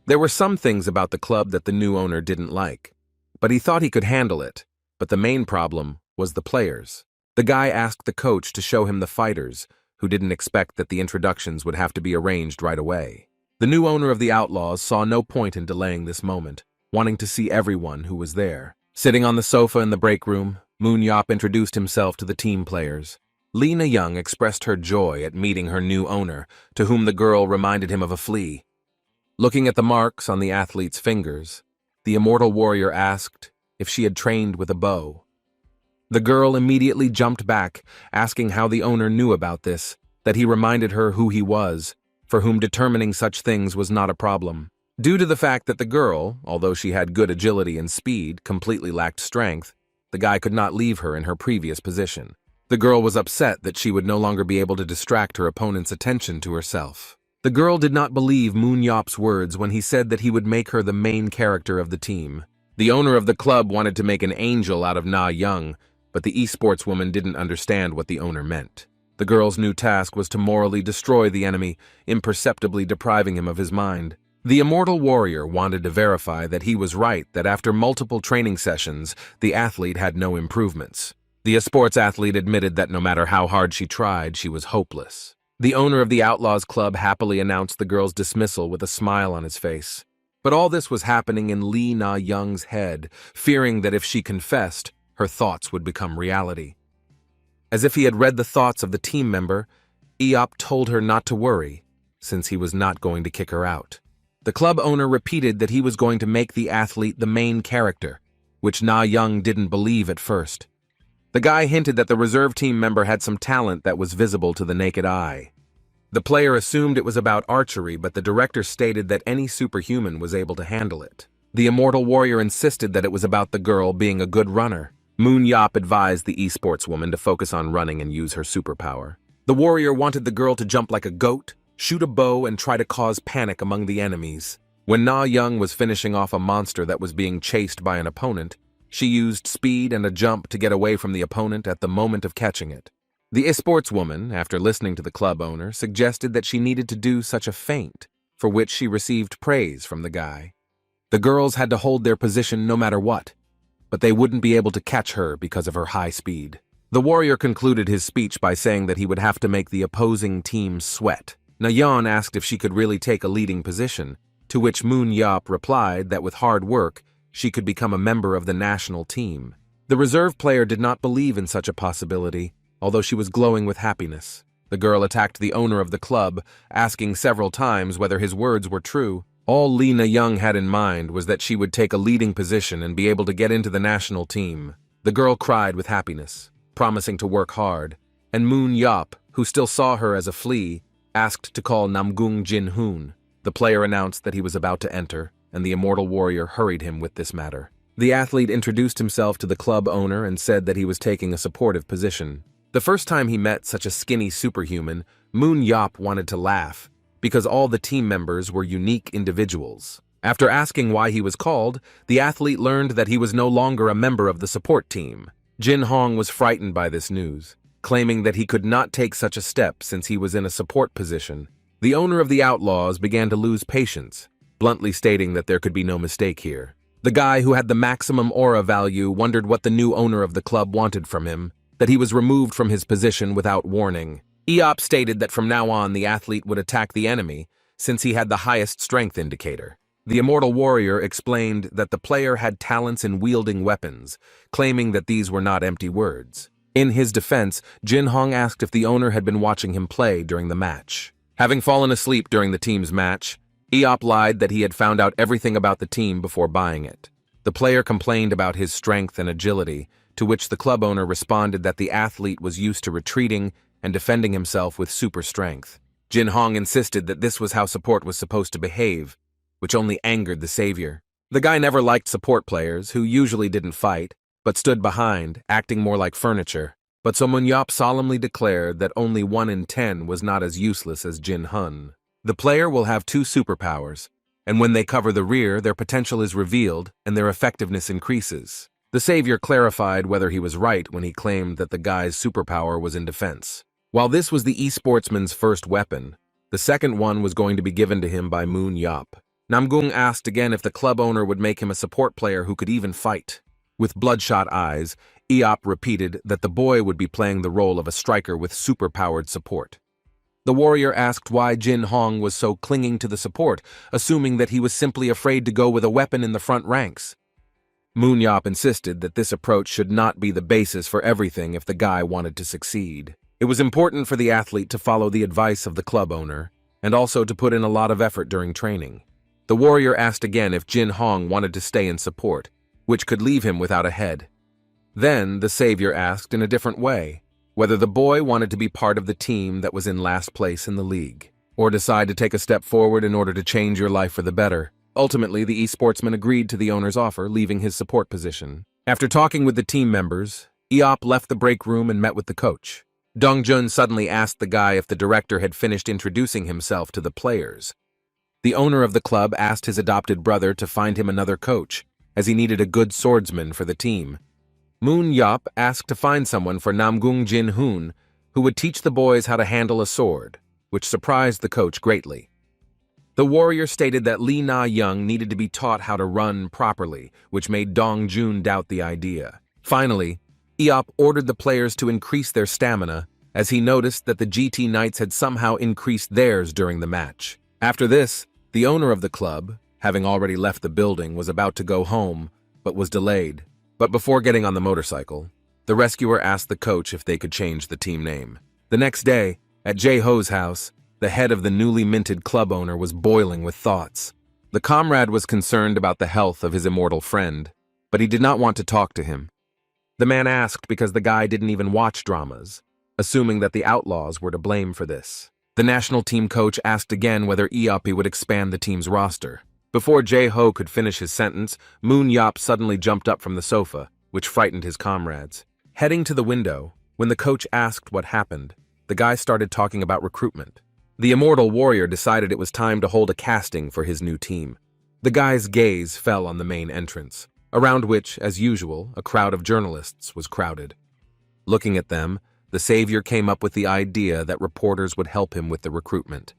There were some things about the club that the new owner didn't like, but he thought he could handle it. But the main problem was the players. The guy asked the coach to show him the fighters, who didn't expect that the introductions would have to be arranged right away. The new owner of the Outlaws saw no point in delaying this moment, wanting to see everyone who was there. Sitting on the sofa in the break room, Moon Yop introduced himself to the team players. Lena Young expressed her joy at meeting her new owner, to whom the girl reminded him of a flea. Looking at the marks on the athlete's fingers, the immortal warrior asked if she had trained with a bow. The girl immediately jumped back, asking how the owner knew about this, that he reminded her who he was, for whom determining such things was not a problem. Due to the fact that the girl, although she had good agility and speed, completely lacked strength, the guy could not leave her in her previous position. The girl was upset that she would no longer be able to distract her opponent's attention to herself. The girl did not believe Moon Yop's words when he said that he would make her the main character of the team. The owner of the club wanted to make an angel out of Na Young, but the esports woman didn't understand what the owner meant. The girl's new task was to morally destroy the enemy, imperceptibly depriving him of his mind. The immortal warrior wanted to verify that he was right, that after multiple training sessions, the athlete had no improvements. The esports athlete admitted that no matter how hard she tried, she was hopeless. The owner of the Outlaws Club happily announced the girl's dismissal with a smile on his face. But all this was happening in Lee Na Young's head, fearing that if she confessed, her thoughts would become reality. As if he had read the thoughts of the team member, Eop told her not to worry, since he was not going to kick her out. The club owner repeated that he was going to make the athlete the main character, which Na Young didn't believe at first. The guy hinted that the reserve team member had some talent that was visible to the naked eye. The player assumed it was about archery, but the director stated that any superhuman was able to handle it. The immortal warrior insisted that it was about the girl being a good runner. Moon Yop advised the esports woman to focus on running and use her superpower. The warrior wanted the girl to jump like a goat, shoot a bow, and try to cause panic among the enemies. When Na Young was finishing off a monster that was being chased by an opponent, she used speed and a jump to get away from the opponent at the moment of catching it. The esports woman, after listening to the club owner, suggested that she needed to do such a feint, for which she received praise from the guy. The girls had to hold their position no matter what, but they wouldn't be able to catch her because of her high speed. The warrior concluded his speech by saying that he would have to make the opposing team sweat. Nayeon asked if she could really take a leading position, to which Moon Yop replied that with hard work, she could become a member of the national team. The reserve player did not believe in such a possibility, although she was glowing with happiness. The girl attacked the owner of the club, asking several times whether his words were true. All Lee Na Young had in mind was that she would take a leading position and be able to get into the national team. The girl cried with happiness, promising to work hard, and Moon Yop, who still saw her as a flea, asked to call Namgung Jin Hoon. The player announced that he was about to enter, and the immortal warrior hurried him with this matter. The athlete introduced himself to the club owner and said that he was taking a supportive position. The first time he met such a skinny superhuman, Moon Yop wanted to laugh, because all the team members were unique individuals. After asking why he was called, the athlete learned that he was no longer a member of the support team. Jin Hong was frightened by this news, claiming that he could not take such a step since he was in a support position. The owner of the Outlaws began to lose patience, bluntly stating that there could be no mistake here. The guy who had the maximum aura value wondered what the new owner of the club wanted from him, that he was removed from his position without warning. Eop stated that from now on the athlete would attack the enemy, since he had the highest strength indicator. The immortal warrior explained that the player had talents in wielding weapons, claiming that these were not empty words. In his defense, Jin Hong asked if the owner had been watching him play during the match. Having fallen asleep during the team's match, Eop lied that he had found out everything about the team before buying it. The player complained about his strength and agility, to which the club owner responded that the athlete was used to retreating and defending himself with super strength. Jin Hong insisted that this was how support was supposed to behave, which only angered the savior. The guy never liked support players, who usually didn't fight, but stood behind, acting more like furniture. But so Moon Yop solemnly declared that only 1 in 10 was not as useless as Jin Hun. The player will have 2 superpowers, and when they cover the rear, their potential is revealed and their effectiveness increases. The savior clarified whether he was right when he claimed that the guy's superpower was in defense. While this was the esportsman's first weapon, the second one was going to be given to him by Moon Yop. Namgung asked again if the club owner would make him a support player who could even fight. With bloodshot eyes, Eop repeated that the boy would be playing the role of a striker with superpowered support. The warrior asked why Jin Hong was so clinging to the support, assuming that he was simply afraid to go with a weapon in the front ranks. Moon Yop insisted that this approach should not be the basis for everything if the guy wanted to succeed. It was important for the athlete to follow the advice of the club owner, and also to put in a lot of effort during training. The warrior asked again if Jin Hong wanted to stay in support, which could leave him without a head. Then the savior asked in a different way whether the boy wanted to be part of the team that was in last place in the league, or decide to take a step forward in order to change your life for the better. Ultimately, the esportsman agreed to the owner's offer, leaving his support position. After talking with the team members, Eop left the break room and met with the coach. Dongjun suddenly asked the guy if the director had finished introducing himself to the players. The owner of the club asked his adopted brother to find him another coach, as he needed a good swordsman for the team. Moon Yop asked to find someone for Namgung Jin Hoon, who would teach the boys how to handle a sword, which surprised the coach greatly. The warrior stated that Lee Na Young needed to be taught how to run properly, which made Dong Jun doubt the idea. Finally, Eop ordered the players to increase their stamina, as he noticed that the GT Knights had somehow increased theirs during the match. After this, the owner of the club, having already left the building, was about to go home, but was delayed. But before getting on the motorcycle, the rescuer asked the coach if they could change the team name. The next day, at Jae-ho's house, the head of the newly minted club owner was boiling with thoughts. The comrade was concerned about the health of his immortal friend, but he did not want to talk to him. The man asked because the guy didn't even watch dramas, assuming that the outlaws were to blame for this. The national team coach asked again whether Eop would expand the team's roster. Before Jae-ho could finish his sentence, Moon Yop suddenly jumped up from the sofa, which frightened his comrades. Heading to the window, when the coach asked what happened, the guy started talking about recruitment. The immortal warrior decided it was time to hold a casting for his new team. The guy's gaze fell on the main entrance, around which, as usual, a crowd of journalists was crowded. Looking at them, the savior came up with the idea that reporters would help him with the recruitment.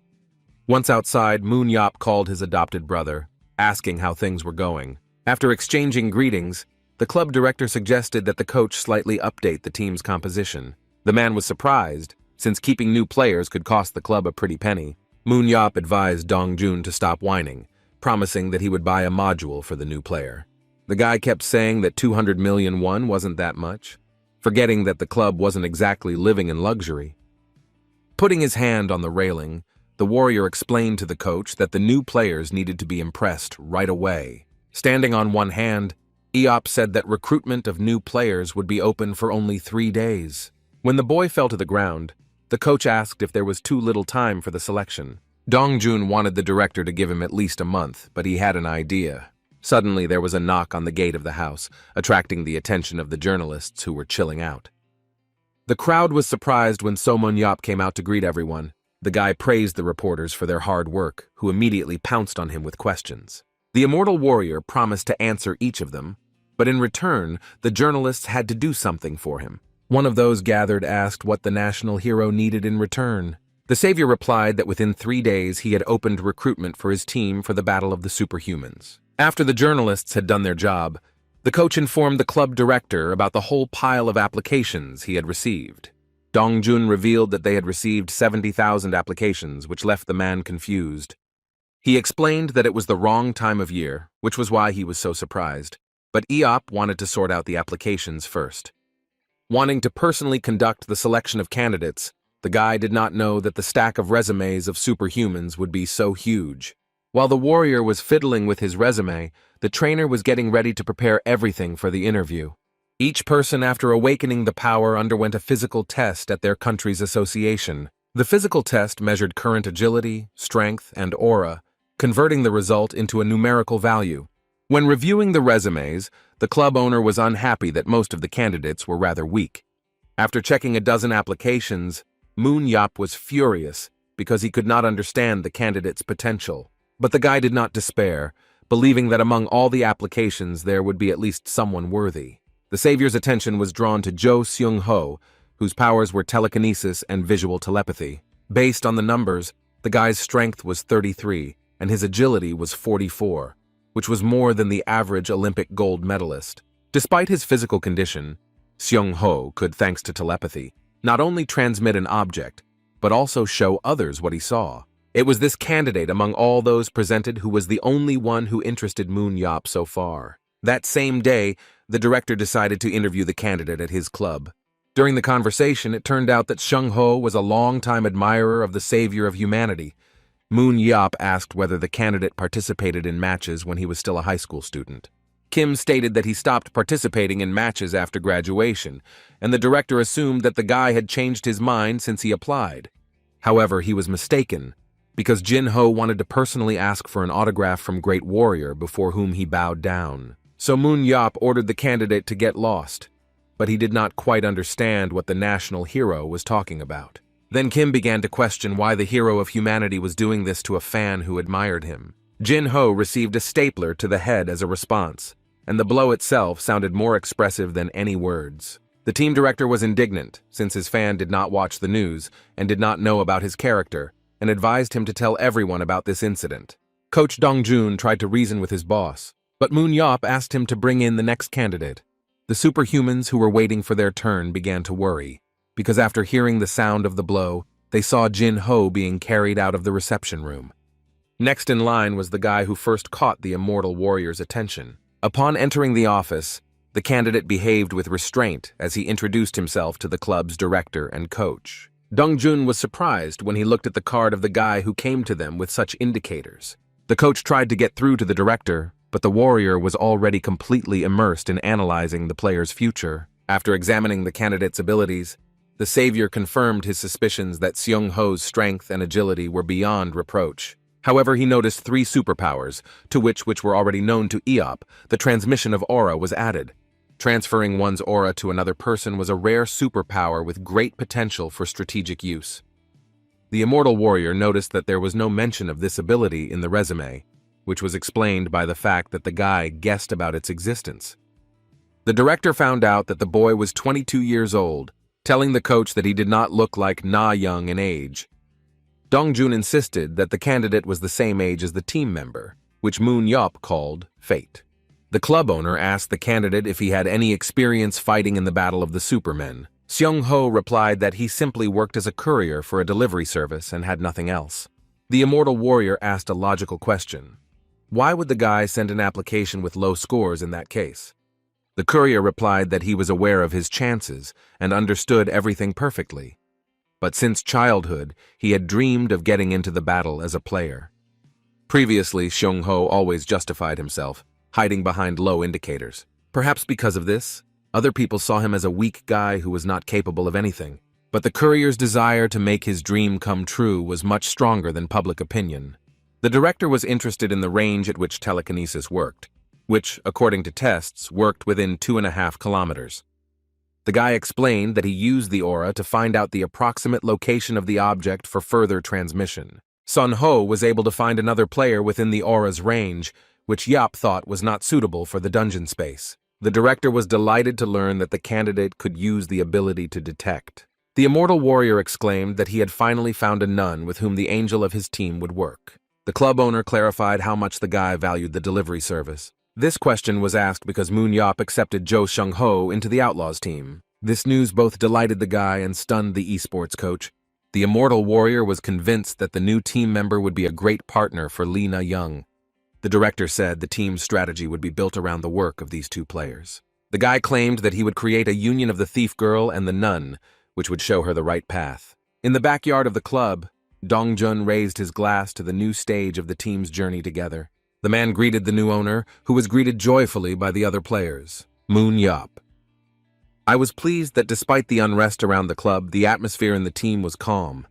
Once outside, Moon Yop called his adopted brother, asking how things were going. After exchanging greetings, the club director suggested that the coach slightly update the team's composition. The man was surprised, since keeping new players could cost the club a pretty penny. Moon Yop advised Dongjun to stop whining, promising that he would buy a module for the new player. The guy kept saying that 200 million won wasn't that much, forgetting that the club wasn't exactly living in luxury. Putting his hand on the railing, the warrior explained to the coach that the new players needed to be impressed right away. Standing on one hand, Eop said that recruitment of new players would be open for only 3 days. When the boy fell to the ground, the coach asked if there was too little time for the selection. Dongjun wanted the director to give him at least a month, but he had an idea. Suddenly, there was a knock on the gate of the house, attracting the attention of the journalists who were chilling out. The crowd was surprised when Moon Yop came out to greet everyone. The guy praised the reporters for their hard work, who immediately pounced on him with questions. The immortal warrior promised to answer each of them, but in return, the journalists had to do something for him. One of those gathered asked what the national hero needed in return. The savior replied that within 3 days he had opened recruitment for his team for the Battle of the Superhumans. After the journalists had done their job, the coach informed the club director about the whole pile of applications he had received. Dongjun revealed that they had received 70,000 applications, which left the man confused. He explained that it was the wrong time of year, which was why he was so surprised, but Eop wanted to sort out the applications first. Wanting to personally conduct the selection of candidates, the guy did not know that the stack of resumes of superhumans would be so huge. While the warrior was fiddling with his resume, the trainer was getting ready to prepare everything for the interview. Each person after awakening the power underwent a physical test at their country's association. The physical test measured current agility, strength, and aura, converting the result into a numerical value. When reviewing the resumes, the club owner was unhappy that most of the candidates were rather weak. After checking a dozen applications, Moon Yop was furious because he could not understand the candidate's potential. But the guy did not despair, believing that among all the applications there would be at least someone worthy. The savior's attention was drawn to Jo Seung-ho, whose powers were telekinesis and visual telepathy. Based on the numbers, the guy's strength was 33, and his agility was 44, which was more than the average Olympic gold medalist. Despite his physical condition, Seung-ho could, thanks to telepathy, not only transmit an object, but also show others what he saw. It was this candidate among all those presented who was the only one who interested Moon Yop so far. That same day, the director decided to interview the candidate at his club. During the conversation, it turned out that Seung-ho was a long-time admirer of the savior of humanity. Moon Yop asked whether the candidate participated in matches when he was still a high school student. Kim stated that he stopped participating in matches after graduation, and the director assumed that the guy had changed his mind since he applied. However, he was mistaken, because Jin-ho wanted to personally ask for an autograph from Great Warrior before whom he bowed down. So Moon Yop ordered the candidate to get lost. but he did not quite understand what the national hero was talking about. Then Kim began to question why the hero of humanity was doing this to a fan who admired him. Jin Ho received a stapler to the head as a response, and the blow itself sounded more expressive than any words. The team director was indignant, since his fan did not watch the news and did not know about his character, and advised him to tell everyone about this incident. Coach Dongjun tried to reason with his boss, but Moon Yop asked him to bring in the next candidate. The superhumans who were waiting for their turn began to worry, because after hearing the sound of the blow, they saw Jin Ho being carried out of the reception room. Next in line was the guy who first caught the immortal warrior's attention. Upon entering the office, the candidate behaved with restraint as he introduced himself to the club's director and coach. Dongjun was surprised when he looked at the card of the guy who came to them with such indicators. The coach tried to get through to the director, but the warrior was already completely immersed in analyzing the player's future. After examining the candidate's abilities, the savior confirmed his suspicions that Seung Ho's strength and agility were beyond reproach. However, he noticed 3 superpowers, to which were already known to Eop. The transmission of aura was added. Transferring one's aura to another person was a rare superpower with great potential for strategic use. The immortal warrior noticed that there was no mention of this ability in the resume, which was explained by the fact that the guy guessed about its existence. The director found out that the boy was 22 years old, telling the coach that he did not look like Na Young in age. Dongjun insisted that the candidate was the same age as the team member, which Moon Yop called Fate. The club owner asked the candidate if he had any experience fighting in the Battle of the Supermen. Seung Ho replied that he simply worked as a courier for a delivery service and had nothing else. The immortal warrior asked a logical question. Why would the guy send an application with low scores in that case? The courier replied that he was aware of his chances and understood everything perfectly. But since childhood, he had dreamed of getting into the battle as a player. Previously, Seung Ho always justified himself, hiding behind low indicators. Perhaps because of this, other people saw him as a weak guy who was not capable of anything. But the courier's desire to make his dream come true was much stronger than public opinion. The director was interested in the range at which telekinesis worked, which, according to tests, worked within 2.5 kilometers. The guy explained that he used the aura to find out the approximate location of the object for further transmission. Sun Ho was able to find another player within the aura's range, which Yop thought was not suitable for the dungeon space. The director was delighted to learn that the candidate could use the ability to detect. The immortal warrior exclaimed that he had finally found a nun with whom the angel of his team would work. The club owner clarified how much the guy valued the delivery service. This question was asked because Moon Yop accepted Jo Seung Ho into the Outlaws team. This news both delighted the guy and stunned the esports coach. The immortal warrior was convinced that the new team member would be a great partner for Lee Na-young. The director said the team's strategy would be built around the work of these 2 players. The guy claimed that he would create a union of the thief girl and the nun, which would show her the right path. In the backyard of the club, Dongjun raised his glass to the new stage of the team's journey together. The man greeted the new owner, who was greeted joyfully by the other players. Moon Yop. I was pleased that despite the unrest around the club, the atmosphere in the team was calm.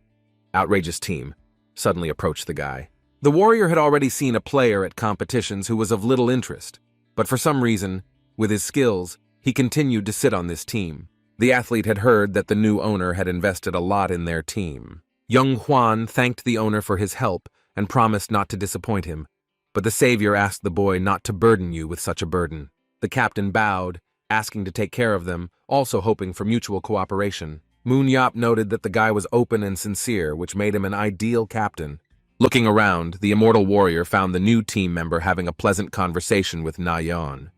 Outrageous team, suddenly approached the guy. The warrior had already seen a player at competitions who was of little interest, but for some reason, with his skills, he continued to sit on this team. The athlete had heard that the new owner had invested a lot in their team. Young Hwan thanked the owner for his help and promised not to disappoint him, but the savior asked the boy not to burden you with such a burden. The captain bowed, asking to take care of them, also hoping for mutual cooperation. Moon Yop noted that the guy was open and sincere, which made him an ideal captain. Looking around, the immortal warrior found the new team member having a pleasant conversation with Na-yeon.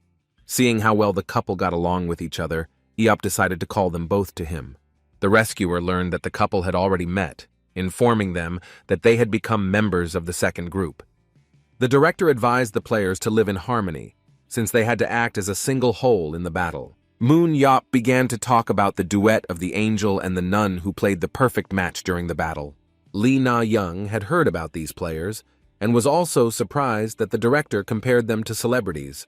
Seeing how well the couple got along with each other, Eop decided to call them both to him. The rescuer learned that the couple had already met, informing them that they had become members of the second group. The director advised the players to live in harmony, since they had to act as a single whole in the battle. Moon Yop began to talk about the duet of the angel and the nun who played the perfect match during the battle. Lee Na-young had heard about these players, and was also surprised that the director compared them to celebrities.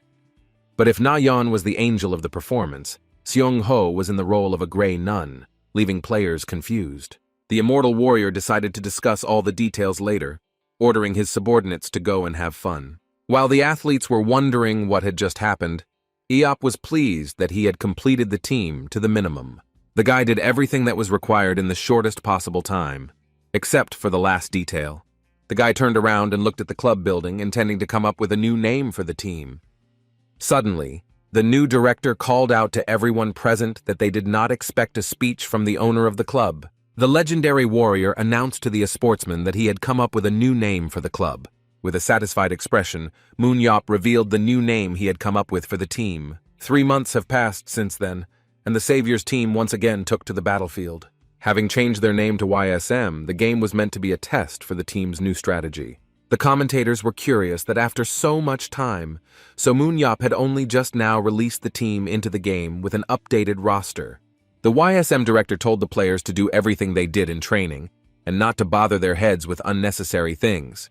But if Na-yeon was the angel of the performance, Seung Ho was in the role of a gray nun, leaving players confused. The immortal warrior decided to discuss all the details later, ordering his subordinates to go and have fun. While the athletes were wondering what had just happened, Eop was pleased that he had completed the team to the minimum. The guy did everything that was required in the shortest possible time, except for the last detail. The guy turned around and looked at the club building, intending to come up with a new name for the team. Suddenly, the new director called out to everyone present that they did not expect a speech from the owner of the club. The legendary warrior announced to the sportsman that he had come up with a new name for the club. With a satisfied expression, Moon Yop revealed the new name he had come up with for the team. 3 months have passed since then, and the Saviors team once again took to the battlefield. Having changed their name to YSM, the game was meant to be a test for the team's new strategy. The commentators were curious that after so much time, Moon Yop had only just now released the team into the game with an updated roster. The YSM director told the players to do everything they did in training, and not to bother their heads with unnecessary things.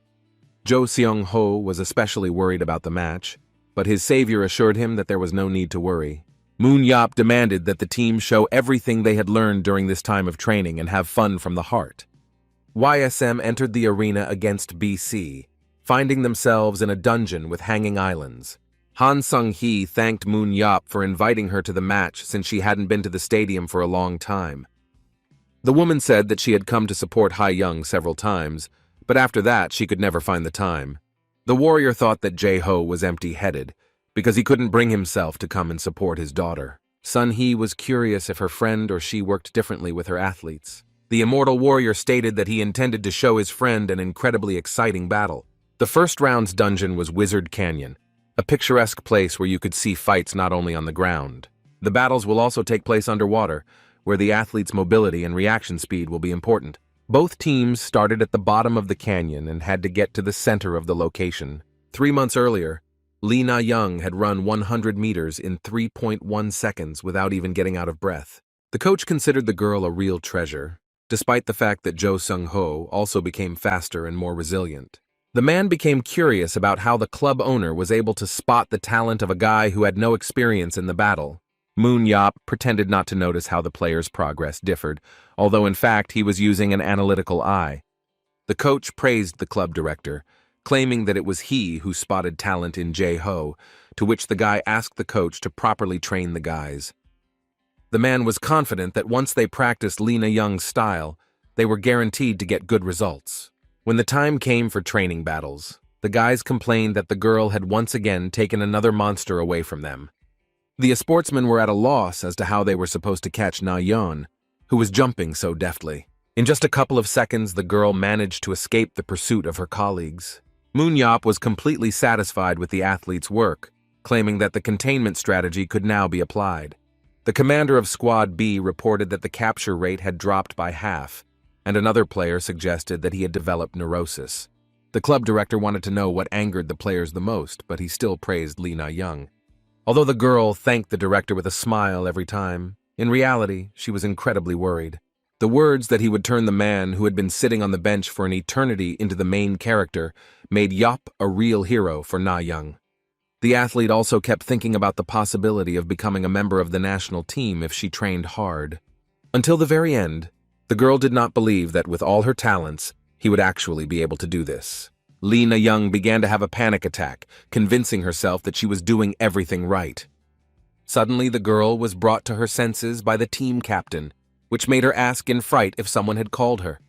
Jo Seung-ho was especially worried about the match, but his savior assured him that there was no need to worry. Moon Yop demanded that the team show everything they had learned during this time of training and have fun from the heart. YSM entered the arena against BC, finding themselves in a dungeon with hanging islands. Han Sung-hee thanked Moon Yop for inviting her to the match since she hadn't been to the stadium for a long time. The woman said that she had come to support Ha Young several times, but after that she could never find the time. The warrior thought that Jae-ho was empty-headed, because he couldn't bring himself to come and support his daughter. Sun-hee was curious if her friend or she worked differently with her athletes. The immortal warrior stated that he intended to show his friend an incredibly exciting battle. The first round's dungeon was Wizard Canyon, a picturesque place where you could see fights not only on the ground. The battles will also take place underwater, where the athlete's mobility and reaction speed will be important. Both teams started at the bottom of the canyon and had to get to the center of the location. 3 months earlier, Lee Na-young had run 100 meters in 3.1 seconds without even getting out of breath. The coach considered the girl a real treasure, despite the fact that Jo Seung-ho also became faster and more resilient. The man became curious about how the club owner was able to spot the talent of a guy who had no experience in the battle. Moon Yop pretended not to notice how the players' progress differed, although in fact he was using an analytical eye. The coach praised the club director, claiming that it was he who spotted talent in Jae-ho, to which the guy asked the coach to properly train the guys. The man was confident that once they practiced Lee Na-young's style, they were guaranteed to get good results. When the time came for training battles, the guys complained that the girl had once again taken another monster away from them. The sportsmen were at a loss as to how they were supposed to catch Na-yeon, who was jumping so deftly. In just a couple of seconds, the girl managed to escape the pursuit of her colleagues. Moon Yop was completely satisfied with the athlete's work, claiming that the containment strategy could now be applied. The commander of Squad B reported that the capture rate had dropped by half, and another player suggested that he had developed neurosis. The club director wanted to know what angered the players the most, but he still praised Lee Na-young. Although the girl thanked the director with a smile every time, in reality, she was incredibly worried. The words that he would turn the man who had been sitting on the bench for an eternity into the main character made Yop a real hero for Na-young. The athlete also kept thinking about the possibility of becoming a member of the national team if she trained hard. Until the very end, the girl did not believe that with all her talents, he would actually be able to do this. Lee Na-young began to have a panic attack, convincing herself that she was doing everything right. Suddenly, the girl was brought to her senses by the team captain, which made her ask in fright if someone had called her.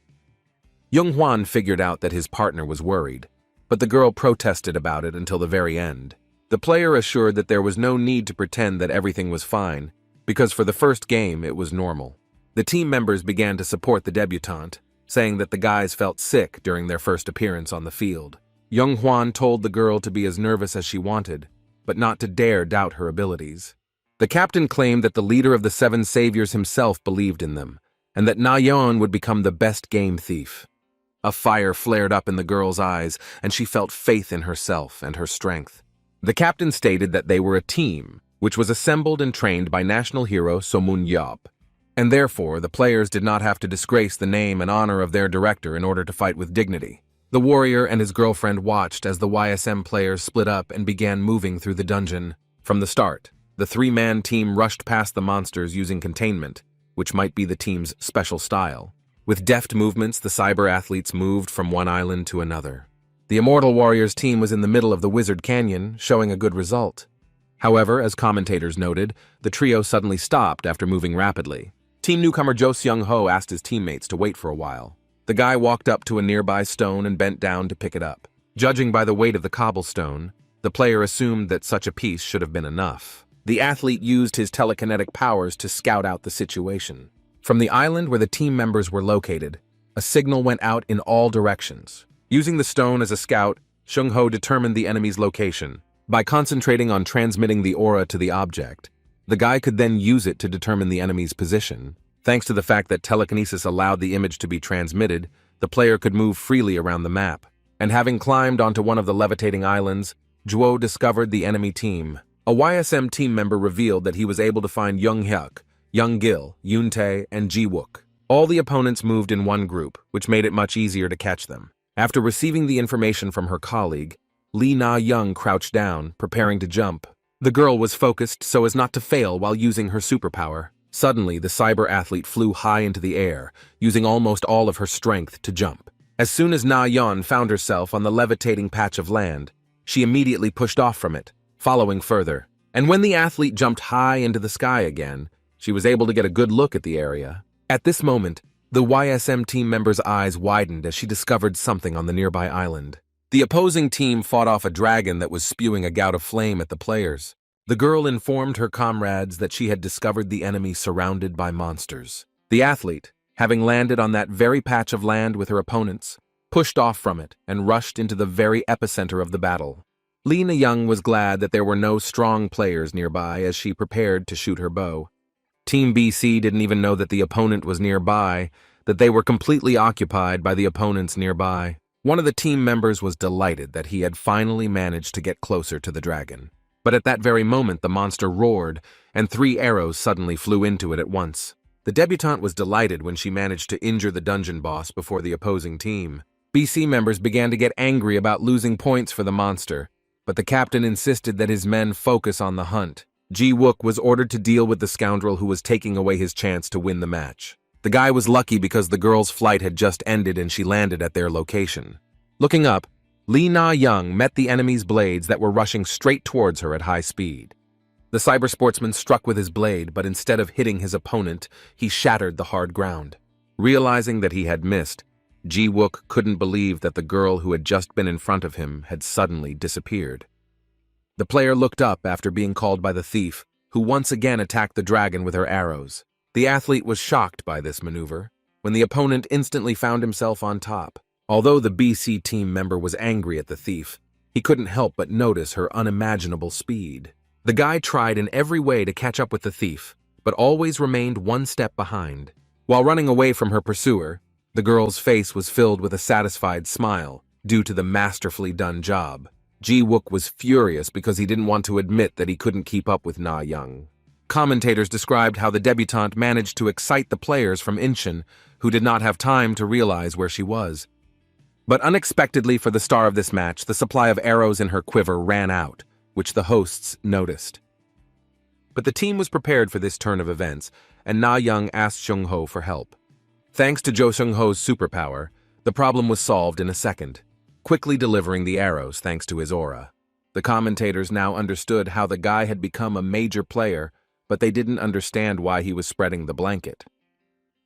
Young-hwan figured out that his partner was worried, but the girl protested about it until the very end. The player assured that there was no need to pretend that everything was fine, because for the first game it was normal. The team members began to support the debutante, saying that the guys felt sick during their first appearance on the field. Young-hwan told the girl to be as nervous as she wanted, but not to dare doubt her abilities. The captain claimed that the leader of the Seven Saviors himself believed in them, and that Na-yeon would become the best game thief. A fire flared up in the girl's eyes, and she felt faith in herself and her strength. The captain stated that they were a team, which was assembled and trained by national hero Moon Yop, and therefore the players did not have to disgrace the name and honor of their director in order to fight with dignity. The warrior and his girlfriend watched as the YSM players split up and began moving through the dungeon. From the start, the 3-man team rushed past the monsters using containment, which might be the team's special style. With deft movements, the cyber athletes moved from one island to another. The Immortal Warriors team was in the middle of the Wizard Canyon, showing a good result. However, as commentators noted, the trio suddenly stopped after moving rapidly. Team newcomer Jo Seung-ho asked his teammates to wait for a while. The guy walked up to a nearby stone and bent down to pick it up. Judging by the weight of the cobblestone, the player assumed that such a piece should have been enough. The athlete used his telekinetic powers to scout out the situation. From the island where the team members were located, a signal went out in all directions. Using the stone as a scout, Seung-ho determined the enemy's location. By concentrating on transmitting the aura to the object, the guy could then use it to determine the enemy's position. Thanks to the fact that telekinesis allowed the image to be transmitted, the player could move freely around the map. And having climbed onto one of the levitating islands, Juo discovered the enemy team. A YSM team member revealed that he was able to find Young-hyuk, Young-gil, Yoon-tae, and Ji-wook. All the opponents moved in one group, which made it much easier to catch them. After receiving the information from her colleague, Lee Na-young crouched down, preparing to jump. The girl was focused so as not to fail while using her superpower. Suddenly, the cyber athlete flew high into the air, using almost all of her strength to jump. As soon as Na-yeon found herself on the levitating patch of land, she immediately pushed off from it, following further. And when the athlete jumped high into the sky again, she was able to get a good look at the area. At this moment, the YSM team member's eyes widened as she discovered something on the nearby island. The opposing team fought off a dragon that was spewing a gout of flame at the players. The girl informed her comrades that she had discovered the enemy surrounded by monsters. The athlete, having landed on that very patch of land with her opponents, pushed off from it and rushed into the very epicenter of the battle. Lee Na-young was glad that there were no strong players nearby as she prepared to shoot her bow. Team BC didn't even know that the opponent was nearby, that they were completely occupied by the opponents nearby. One of the team members was delighted that he had finally managed to get closer to the dragon. But at that very moment, the monster roared, and 3 arrows suddenly flew into it at once. The debutante was delighted when she managed to injure the dungeon boss before the opposing team. BC members began to get angry about losing points for the monster, but the captain insisted that his men focus on the hunt. Ji-wook was ordered to deal with the scoundrel who was taking away his chance to win the match. The guy was lucky because the girl's flight had just ended and she landed at their location. Looking up, Lee Na-young met the enemy's blades that were rushing straight towards her at high speed. The cyber sportsman struck with his blade, but instead of hitting his opponent, he shattered the hard ground. Realizing that he had missed, Ji-wook couldn't believe that the girl who had just been in front of him had suddenly disappeared. The player looked up after being called by the thief, who once again attacked the dragon with her arrows. The athlete was shocked by this maneuver, when the opponent instantly found himself on top. Although the BC team member was angry at the thief, he couldn't help but notice her unimaginable speed. The guy tried in every way to catch up with the thief, but always remained one step behind. While running away from her pursuer, the girl's face was filled with a satisfied smile due to the masterfully done job. Ji-wook was furious because he didn't want to admit that he couldn't keep up with Na-young. Commentators described how the debutante managed to excite the players from Incheon, who did not have time to realize where she was. But unexpectedly for the star of this match, the supply of arrows in her quiver ran out, which the hosts noticed. But the team was prepared for this turn of events, and Na-young asked Seung-ho for help. Thanks to Jo Seung-ho's superpower, the problem was solved in a second, quickly delivering the arrows thanks to his aura. The commentators now understood how the guy had become a major player, but they didn't understand why he was spreading the blanket.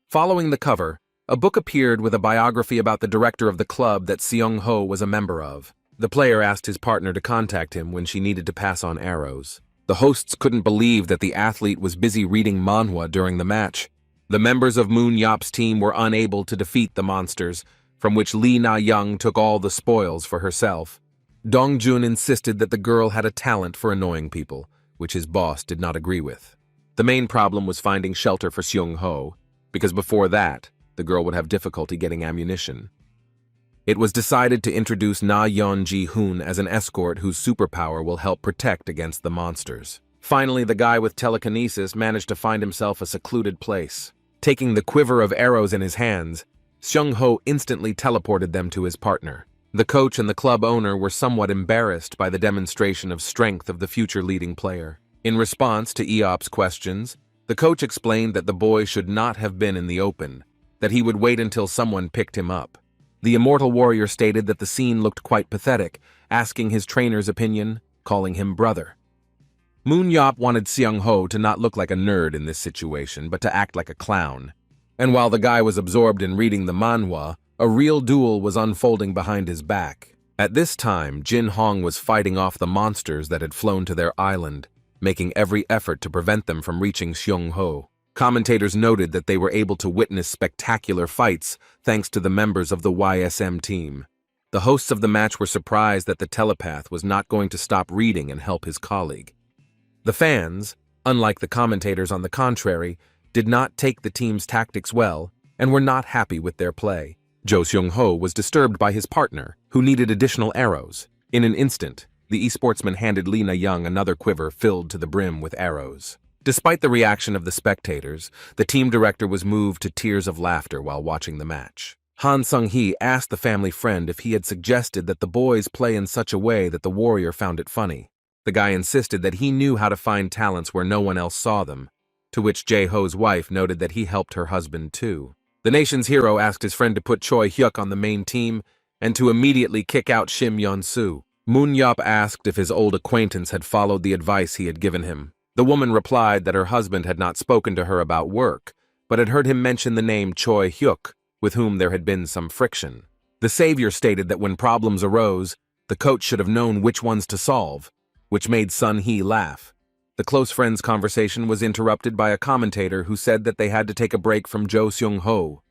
Following the cover, a book appeared with a biography about the director of the club that Seung-ho was a member of. The player asked his partner to contact him when she needed to pass on arrows. The hosts couldn't believe that the athlete was busy reading manhwa during the match. The members of Moon Yop's team were unable to defeat the monsters, from which Lee Na-young took all the spoils for herself. Dong-jun insisted that the girl had a talent for annoying people, which his boss did not agree with. The main problem was finding shelter for Seung-ho, because before that, the girl would have difficulty getting ammunition. It was decided to introduce Na-yeon Ji-hoon as an escort whose superpower will help protect against the monsters. Finally, the guy with telekinesis managed to find himself a secluded place. Taking the quiver of arrows in his hands, Seung-ho instantly teleported them to his partner. The coach and the club owner were somewhat embarrassed by the demonstration of strength of the future leading player. In response to Eop's questions, the coach explained that the boy should not have been in the open, that he would wait until someone picked him up. The immortal warrior stated that the scene looked quite pathetic, asking his trainer's opinion, calling him brother. Moon Yop wanted Seung Ho to not look like a nerd in this situation, but to act like a clown. And while the guy was absorbed in reading the manhwa, a real duel was unfolding behind his back. At this time, Jin Hong was fighting off the monsters that had flown to their island, making every effort to prevent them from reaching Seung Ho. Commentators noted that they were able to witness spectacular fights thanks to the members of the YSM team. The hosts of the match were surprised that the telepath was not going to stop reading and help his colleague. The fans, unlike the commentators on the contrary, did not take the team's tactics well and were not happy with their play. Jo Seung-ho was disturbed by his partner, who needed additional arrows. In an instant, the esportsman handed Lee Na-young another quiver filled to the brim with arrows. Despite the reaction of the spectators, the team director was moved to tears of laughter while watching the match. Han Sung-hee asked the family friend if he had suggested that the boys play in such a way that the warrior found it funny. The guy insisted that he knew how to find talents where no one else saw them, to which Jae-ho's wife noted that he helped her husband too. The nation's hero asked his friend to put Choi Hyuk on the main team and to immediately kick out Shim Yeon-soo. Moon Yop asked if his old acquaintance had followed the advice he had given him. The woman replied that her husband had not spoken to her about work, but had heard him mention the name Choi Hyuk, with whom there had been some friction. The savior stated that when problems arose, the coach should have known which ones to solve, which made Sun-hee laugh. The close friends' conversation was interrupted by a commentator who said that they had to take a break from Jo Seung-ho.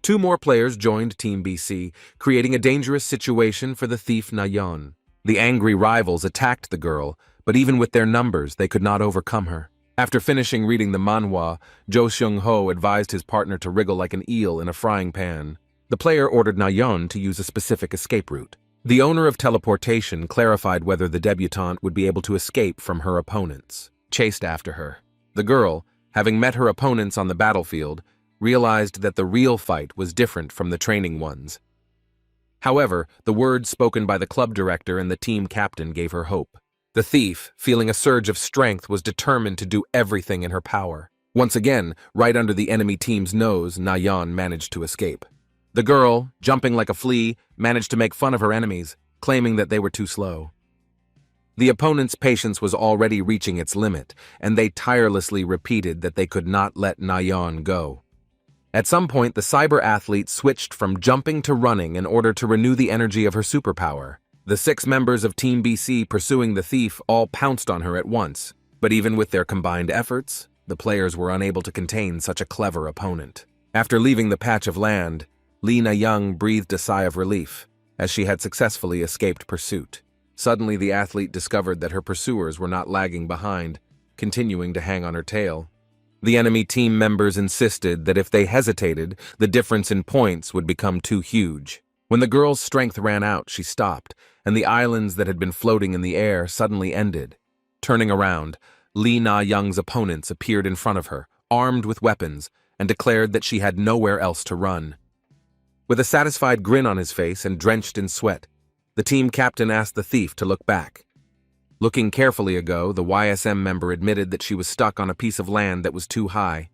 Two more players joined Team BC, creating a dangerous situation for the thief Na-yeon. The angry rivals attacked the girl, but even with their numbers, they could not overcome her. After finishing reading the manhwa, Jo Seung-ho advised his partner to wriggle like an eel in a frying pan. The player ordered Na-yeon to use a specific escape route. The owner of teleportation clarified whether the debutante would be able to escape from her opponents, chased after her. The girl, having met her opponents on the battlefield, realized that the real fight was different from the training ones. However, the words spoken by the club director and the team captain gave her hope. The thief, feeling a surge of strength, was determined to do everything in her power. Once again, right under the enemy team's nose, Na-yeon managed to escape. The girl, jumping like a flea, managed to make fun of her enemies, claiming that they were too slow. The opponent's patience was already reaching its limit, and they tirelessly repeated that they could not let Na-yeon go. At some point, the cyber athlete switched from jumping to running in order to renew the energy of her superpower. The 6 members of Team BC pursuing the thief all pounced on her at once, but even with their combined efforts, the players were unable to contain such a clever opponent. After leaving the patch of land, Lee Na-young breathed a sigh of relief, as she had successfully escaped pursuit. Suddenly, the athlete discovered that her pursuers were not lagging behind, continuing to hang on her tail. The enemy team members insisted that if they hesitated, the difference in points would become too huge. When the girl's strength ran out, she stopped, and the islands that had been floating in the air suddenly ended. Turning around, Lee Na-young's opponents appeared in front of her, armed with weapons, and declared that she had nowhere else to run. With a satisfied grin on his face and drenched in sweat, the team captain asked the thief to look back. Looking carefully ago, the YSM member admitted that she was stuck on a piece of land that was too high.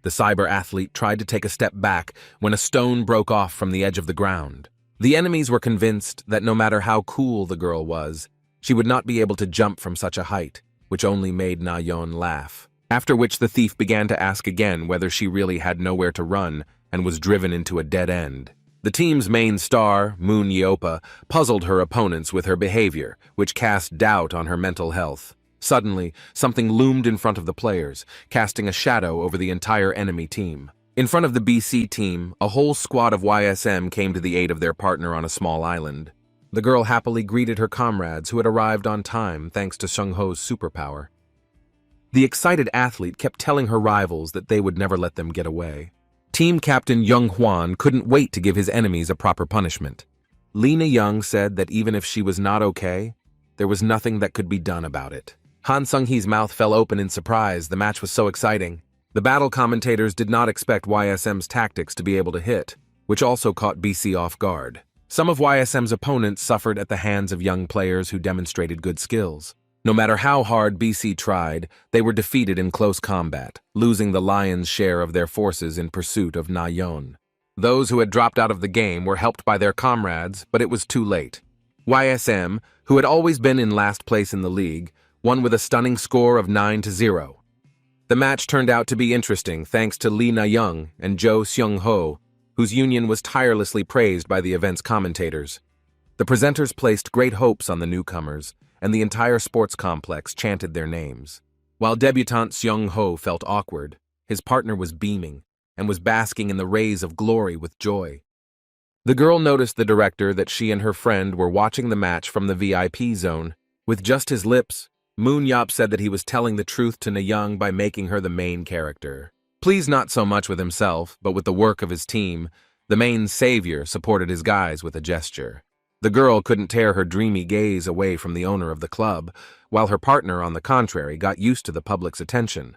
The cyber athlete tried to take a step back when a stone broke off from the edge of the ground. The enemies were convinced that no matter how cool the girl was, she would not be able to jump from such a height, which only made Na-yeon laugh. After which the thief began to ask again whether she really had nowhere to run and was driven into a dead end. The team's main star, Moon Yeopa, puzzled her opponents with her behavior, which cast doubt on her mental health. Suddenly, something loomed in front of the players, casting a shadow over the entire enemy team. In front of the BC team, a whole squad of YSM came to the aid of their partner on a small island. The girl happily greeted her comrades who had arrived on time thanks to Seung-ho's superpower. The excited athlete kept telling her rivals that they would never let them get away. Team captain Young Hwan couldn't wait to give his enemies a proper punishment. Lee Na-young said that even if she was not okay, there was nothing that could be done about it. Han Sung-hee's mouth fell open in surprise. The match was so exciting. The battle commentators did not expect YSM's tactics to be able to hit, which also caught BC off guard. Some of YSM's opponents suffered at the hands of young players who demonstrated good skills. No matter how hard BC tried, they were defeated in close combat, losing the lion's share of their forces in pursuit of Na-yeon. Those who had dropped out of the game were helped by their comrades, but it was too late. YSM, who had always been in last place in the league, won with a stunning score of 9-0. The match turned out to be interesting thanks to Lee Na-young and Jo Seung-ho, whose union was tirelessly praised by the event's commentators. The presenters placed great hopes on the newcomers, and the entire sports complex chanted their names. While debutant Seung-ho felt awkward, his partner was beaming and was basking in the rays of glory with joy. The girl noticed the director that she and her friend were watching the match from the VIP zone. With just his lips, Moon Yap said that he was telling the truth to Na-young by making her the main character. Pleased not so much with himself, but with the work of his team, the main savior supported his guys with a gesture. The girl couldn't tear her dreamy gaze away from the owner of the club, while her partner, on the contrary, got used to the public's attention.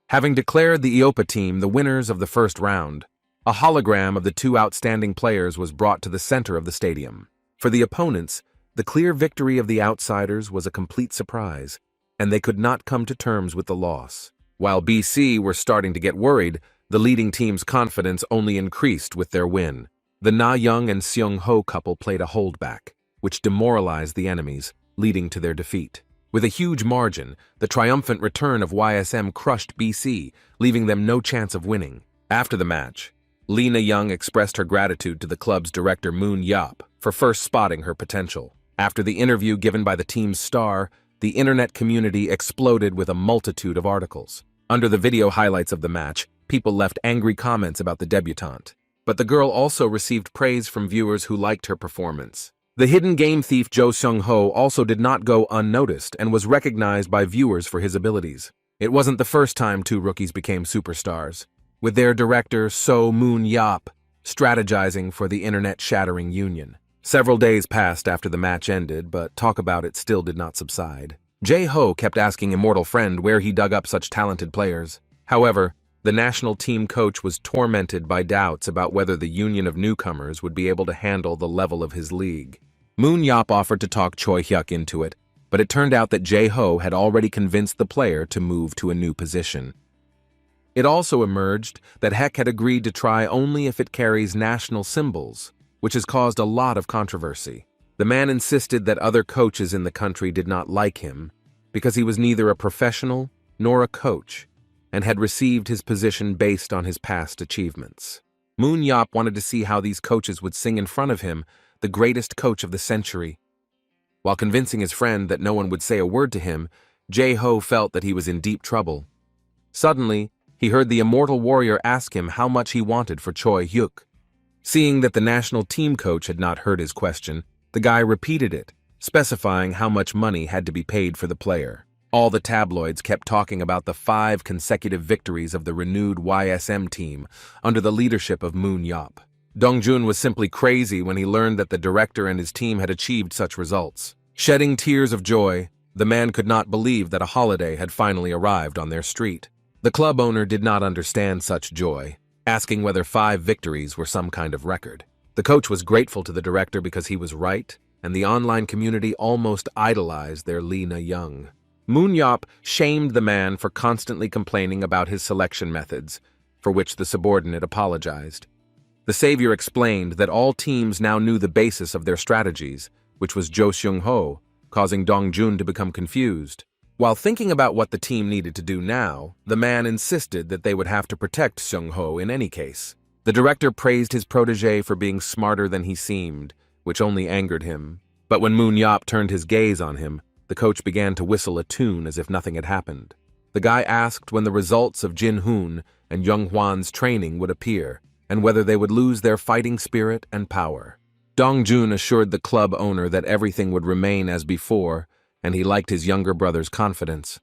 Having declared the IOPA team the winners of the first round, a hologram of the two outstanding players was brought to the center of the stadium. For the opponents, the clear victory of the outsiders was a complete surprise, and they could not come to terms with the loss. While BC were starting to get worried, the leading team's confidence only increased with their win. The Na-young and Seung-ho couple played a holdback, which demoralized the enemies, leading to their defeat. With a huge margin, the triumphant return of YSM crushed BC, leaving them no chance of winning. After the match, Lee Na-young expressed her gratitude to the club's director Moon Yap for first spotting her potential. After the interview given by the team's star, the internet community exploded with a multitude of articles. Under the video highlights of the match, people left angry comments about the debutante. But the girl also received praise from viewers who liked her performance. The hidden game thief Jo Seung-ho also did not go unnoticed and was recognized by viewers for his abilities. It wasn't the first time two rookies became superstars, with their director So Moon Yap strategizing for the internet-shattering union. Several days passed after the match ended, but talk about it still did not subside. Jae-ho kept asking Immortal Friend where he dug up such talented players. However, the national team coach was tormented by doubts about whether the union of newcomers would be able to handle the level of his league. Moon Yap offered to talk Choi Hyuk into it, but it turned out that Jae-ho had already convinced the player to move to a new position. It also emerged that Heck had agreed to try only if it carries national symbols, which has caused a lot of controversy. The man insisted that other coaches in the country did not like him because he was neither a professional nor a coach, and had received his position based on his past achievements. Moon Yap wanted to see how these coaches would sing in front of him, the greatest coach of the century. While convincing his friend that no one would say a word to him, Jae-ho felt that he was in deep trouble. Suddenly, he heard the immortal warrior ask him how much he wanted for Choi Hyuk. Seeing that the national team coach had not heard his question, the guy repeated it, specifying how much money had to be paid for the player. All the tabloids kept talking about the 5 consecutive victories of the renewed YSM team under the leadership of Moon Yap. Dongjun was simply crazy when he learned that the director and his team had achieved such results. Shedding tears of joy, the man could not believe that a holiday had finally arrived on their street. The club owner did not understand such joy, asking whether 5 victories were some kind of record. The coach was grateful to the director because he was right, and the online community almost idolized their Lee Na-young. Moon Yap shamed the man for constantly complaining about his selection methods, for which the subordinate apologized. The savior explained that all teams now knew the basis of their strategies, which was Jo Seung-ho, causing Dongjun to become confused. While thinking about what the team needed to do now, the man insisted that they would have to protect Seung-ho in any case. The director praised his protege for being smarter than he seemed, which only angered him. But when Moon Yap turned his gaze on him, the coach began to whistle a tune as if nothing had happened. The guy asked when the results of Jin Hoon and Young Hwan's training would appear, and whether they would lose their fighting spirit and power. Dongjun assured the club owner that everything would remain as before, and he liked his younger brother's confidence.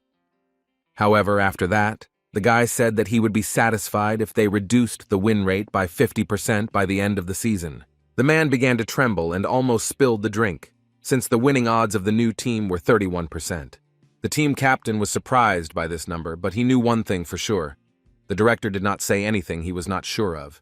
However, after that, the guy said that he would be satisfied if they reduced the win rate by 50% by the end of the season. The man began to tremble and almost spilled the drink, since the winning odds of the new team were 31%. The team captain was surprised by this number, but he knew one thing for sure. The director did not say anything he was not sure of.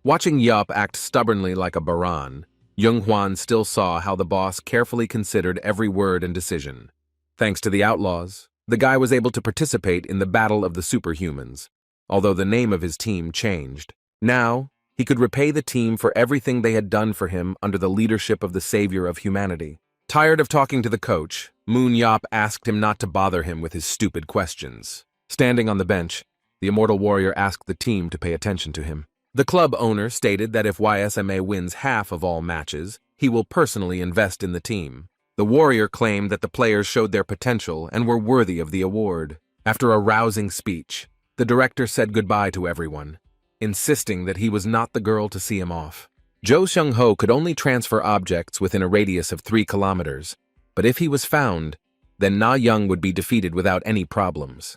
Watching Yup act stubbornly like a Baran, Young Hwan still saw how the boss carefully considered every word and decision. Thanks to the outlaws, the guy was able to participate in the Battle of the Superhumans, although the name of his team changed. Now, he could repay the team for everything they had done for him under the leadership of the savior of humanity. Tired of talking to the coach, Moon Yop asked him not to bother him with his stupid questions. Standing on the bench, the immortal warrior asked the team to pay attention to him. The club owner stated that if YSMA wins half of all matches, he will personally invest in the team. The warrior claimed that the players showed their potential and were worthy of the award. After a rousing speech, the director said goodbye to everyone, insisting that he was not the girl to see him off. Jo Seung-ho could only transfer objects within a radius of 3 kilometers, but if he was found, then Na Young would be defeated without any problems.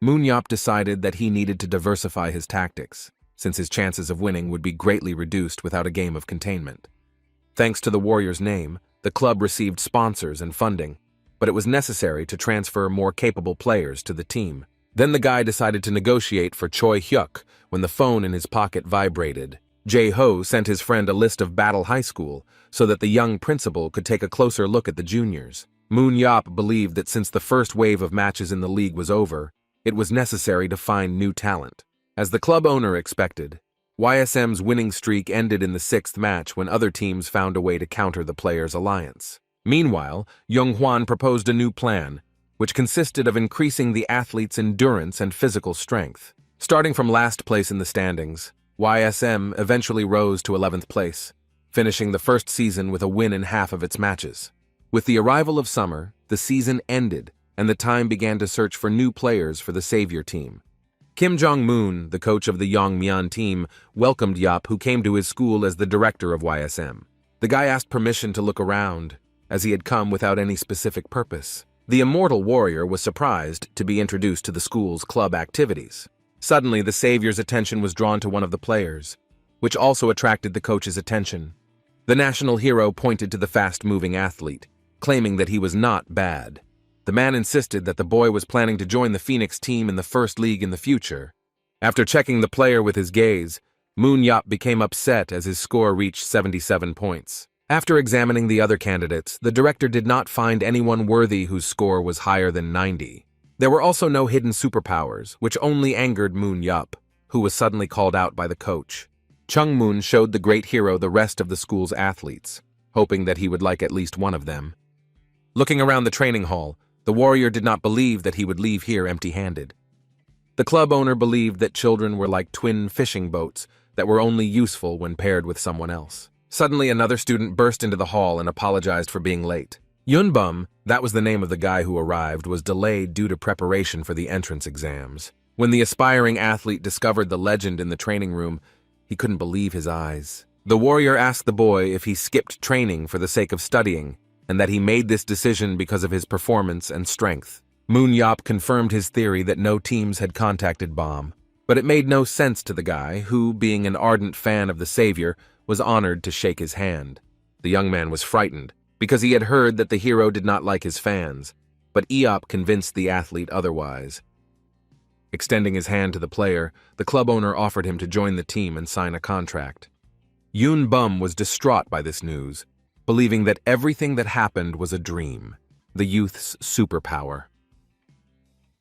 Moon Yop decided that he needed to diversify his tactics, since his chances of winning would be greatly reduced without a game of containment. Thanks to the warrior's name, the club received sponsors and funding, but it was necessary to transfer more capable players to the team. Then the guy decided to negotiate for Choi Hyuk when the phone in his pocket vibrated. Jae-ho sent his friend a list of Battle High School so that the young principal could take a closer look at the juniors. Moon Yop believed that since the first wave of matches in the league was over, it was necessary to find new talent. As the club owner expected, YSM's winning streak ended in the 6th match when other teams found a way to counter the players' alliance. Meanwhile, Young-hwan proposed a new plan, which consisted of increasing the athletes' endurance and physical strength. Starting from last place in the standings, YSM eventually rose to 11th place, finishing the first season with a win in half of its matches. With the arrival of summer, the season ended, and the time began to search for new players for the savior team. Kim Jong-moon, the coach of the Yongmyeon team, welcomed Yop, who came to his school as the director of YSM. The guy asked permission to look around, as he had come without any specific purpose. The immortal warrior was surprised to be introduced to the school's club activities. Suddenly, the savior's attention was drawn to one of the players, which also attracted the coach's attention. The national hero pointed to the fast-moving athlete, claiming that he was not bad. The man insisted that the boy was planning to join the Phoenix team in the first league in the future. After checking the player with his gaze, Moon Yop became upset as his score reached 77 points. After examining the other candidates, the director did not find anyone worthy whose score was higher than 90. There were also no hidden superpowers, which only angered Moon Yop, who was suddenly called out by the coach. Chung Moon showed the great hero the rest of the school's athletes, hoping that he would like at least one of them. Looking around the training hall, the warrior did not believe that he would leave here empty-handed. The club owner believed that children were like twin fishing boats that were only useful when paired with someone else. Suddenly, another student burst into the hall and apologized for being late. Yunbum, that was the name of the guy who arrived, was delayed due to preparation for the entrance exams. When the aspiring athlete discovered the legend in the training room, he couldn't believe his eyes. The warrior asked the boy if he skipped training for the sake of studying, and that he made this decision because of his performance and strength. Moon Yop confirmed his theory that no teams had contacted Bomb, but it made no sense to the guy who, being an ardent fan of the savior, was honored to shake his hand. The young man was frightened, because he had heard that the hero did not like his fans, but Eop convinced the athlete otherwise. Extending his hand to the player, the club owner offered him to join the team and sign a contract. Yoon Bum was distraught by this news, believing that everything that happened was a dream, the youth's superpower.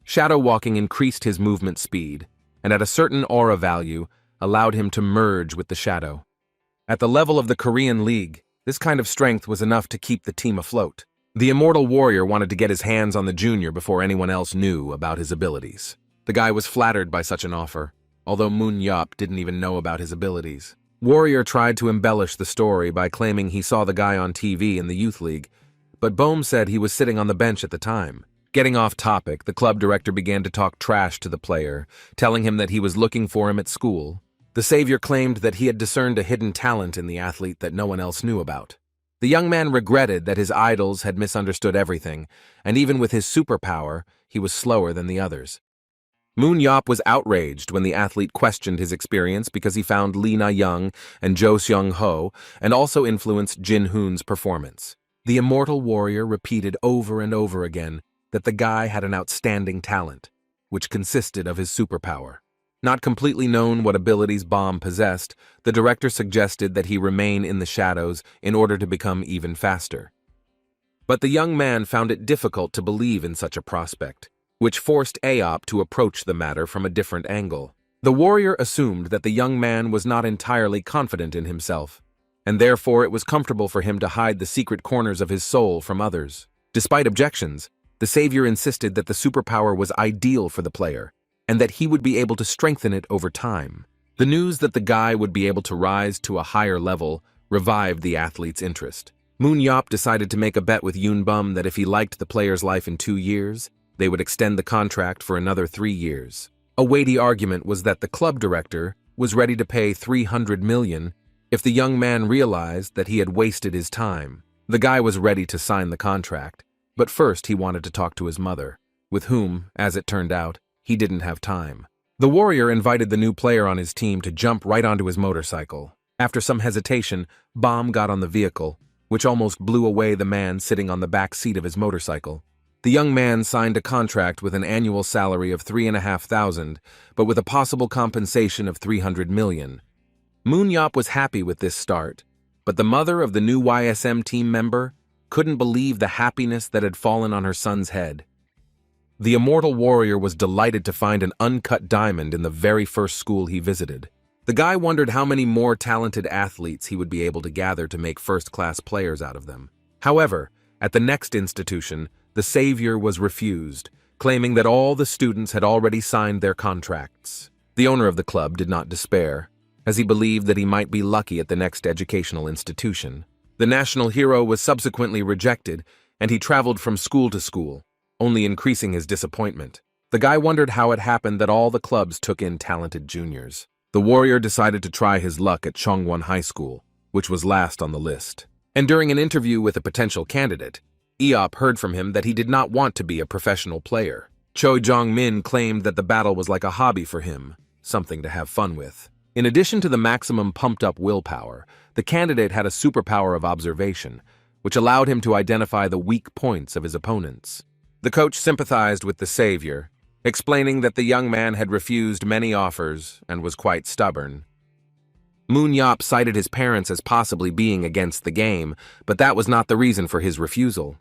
Shadow walking increased his movement speed, and at a certain aura value, allowed him to merge with the shadow. At the level of the Korean League, this kind of strength was enough to keep the team afloat. The immortal warrior wanted to get his hands on the junior before anyone else knew about his abilities. The guy was flattered by such an offer, although Moon Yop didn't even know about his abilities. Warrior tried to embellish the story by claiming he saw the guy on TV in the youth league, but Bohm said he was sitting on the bench at the time. Getting off topic, the club director began to talk trash to the player, telling him that he was looking for him at school. The savior claimed that he had discerned a hidden talent in the athlete that no one else knew about. The young man regretted that his idols had misunderstood everything, and even with his superpower, he was slower than the others. Moon Yop was outraged when the athlete questioned his experience because he found Lee Na-young and Jo Seung-ho and also influenced Jin Hoon's performance. The immortal warrior repeated over and over again that the guy had an outstanding talent, which consisted of his superpower. Not completely known what abilities Bomb possessed, the director suggested that he remain in the shadows in order to become even faster. But the young man found it difficult to believe in such a prospect, which forced Aop to approach the matter from a different angle. The warrior assumed that the young man was not entirely confident in himself, and therefore it was comfortable for him to hide the secret corners of his soul from others. Despite objections, the savior insisted that the superpower was ideal for the player, and that he would be able to strengthen it over time. The news that the guy would be able to rise to a higher level revived the athlete's interest. Moon Yop decided to make a bet with Yoon Bum that if he liked the player's life in 2 years, they would extend the contract for another 3 years. A weighty argument was that the club director was ready to pay $300 million if the young man realized that he had wasted his time. The guy was ready to sign the contract, but first he wanted to talk to his mother, with whom, as it turned out, he didn't have time. The warrior invited the new player on his team to jump right onto his motorcycle. After some hesitation, Bom got on the vehicle, which almost blew away the man sitting on the back seat of his motorcycle. The young man signed a contract with an annual salary of $3,500, but with a possible compensation of $300 million. Moon Yop was happy with this start, but the mother of the new YSM team member couldn't believe the happiness that had fallen on her son's head. The immortal warrior was delighted to find an uncut diamond in the very first school he visited. The guy wondered how many more talented athletes he would be able to gather to make first-class players out of them. However, at the next institution, the savior was refused, claiming that all the students had already signed their contracts. The owner of the club did not despair, as he believed that he might be lucky at the next educational institution. The national hero was subsequently rejected, and he traveled from school to school, only increasing his disappointment. The guy wondered how it happened that all the clubs took in talented juniors. The warrior decided to try his luck at Chongwon High School, which was last on the list. And during an interview with a potential candidate, Eop heard from him that he did not want to be a professional player. Choi Jong-min claimed that the battle was like a hobby for him, something to have fun with. In addition to the maximum pumped-up willpower, the candidate had a superpower of observation, which allowed him to identify the weak points of his opponents. The coach sympathized with the savior, explaining that the young man had refused many offers and was quite stubborn. Moon Yop cited his parents as possibly being against the game, but that was not the reason for his refusal.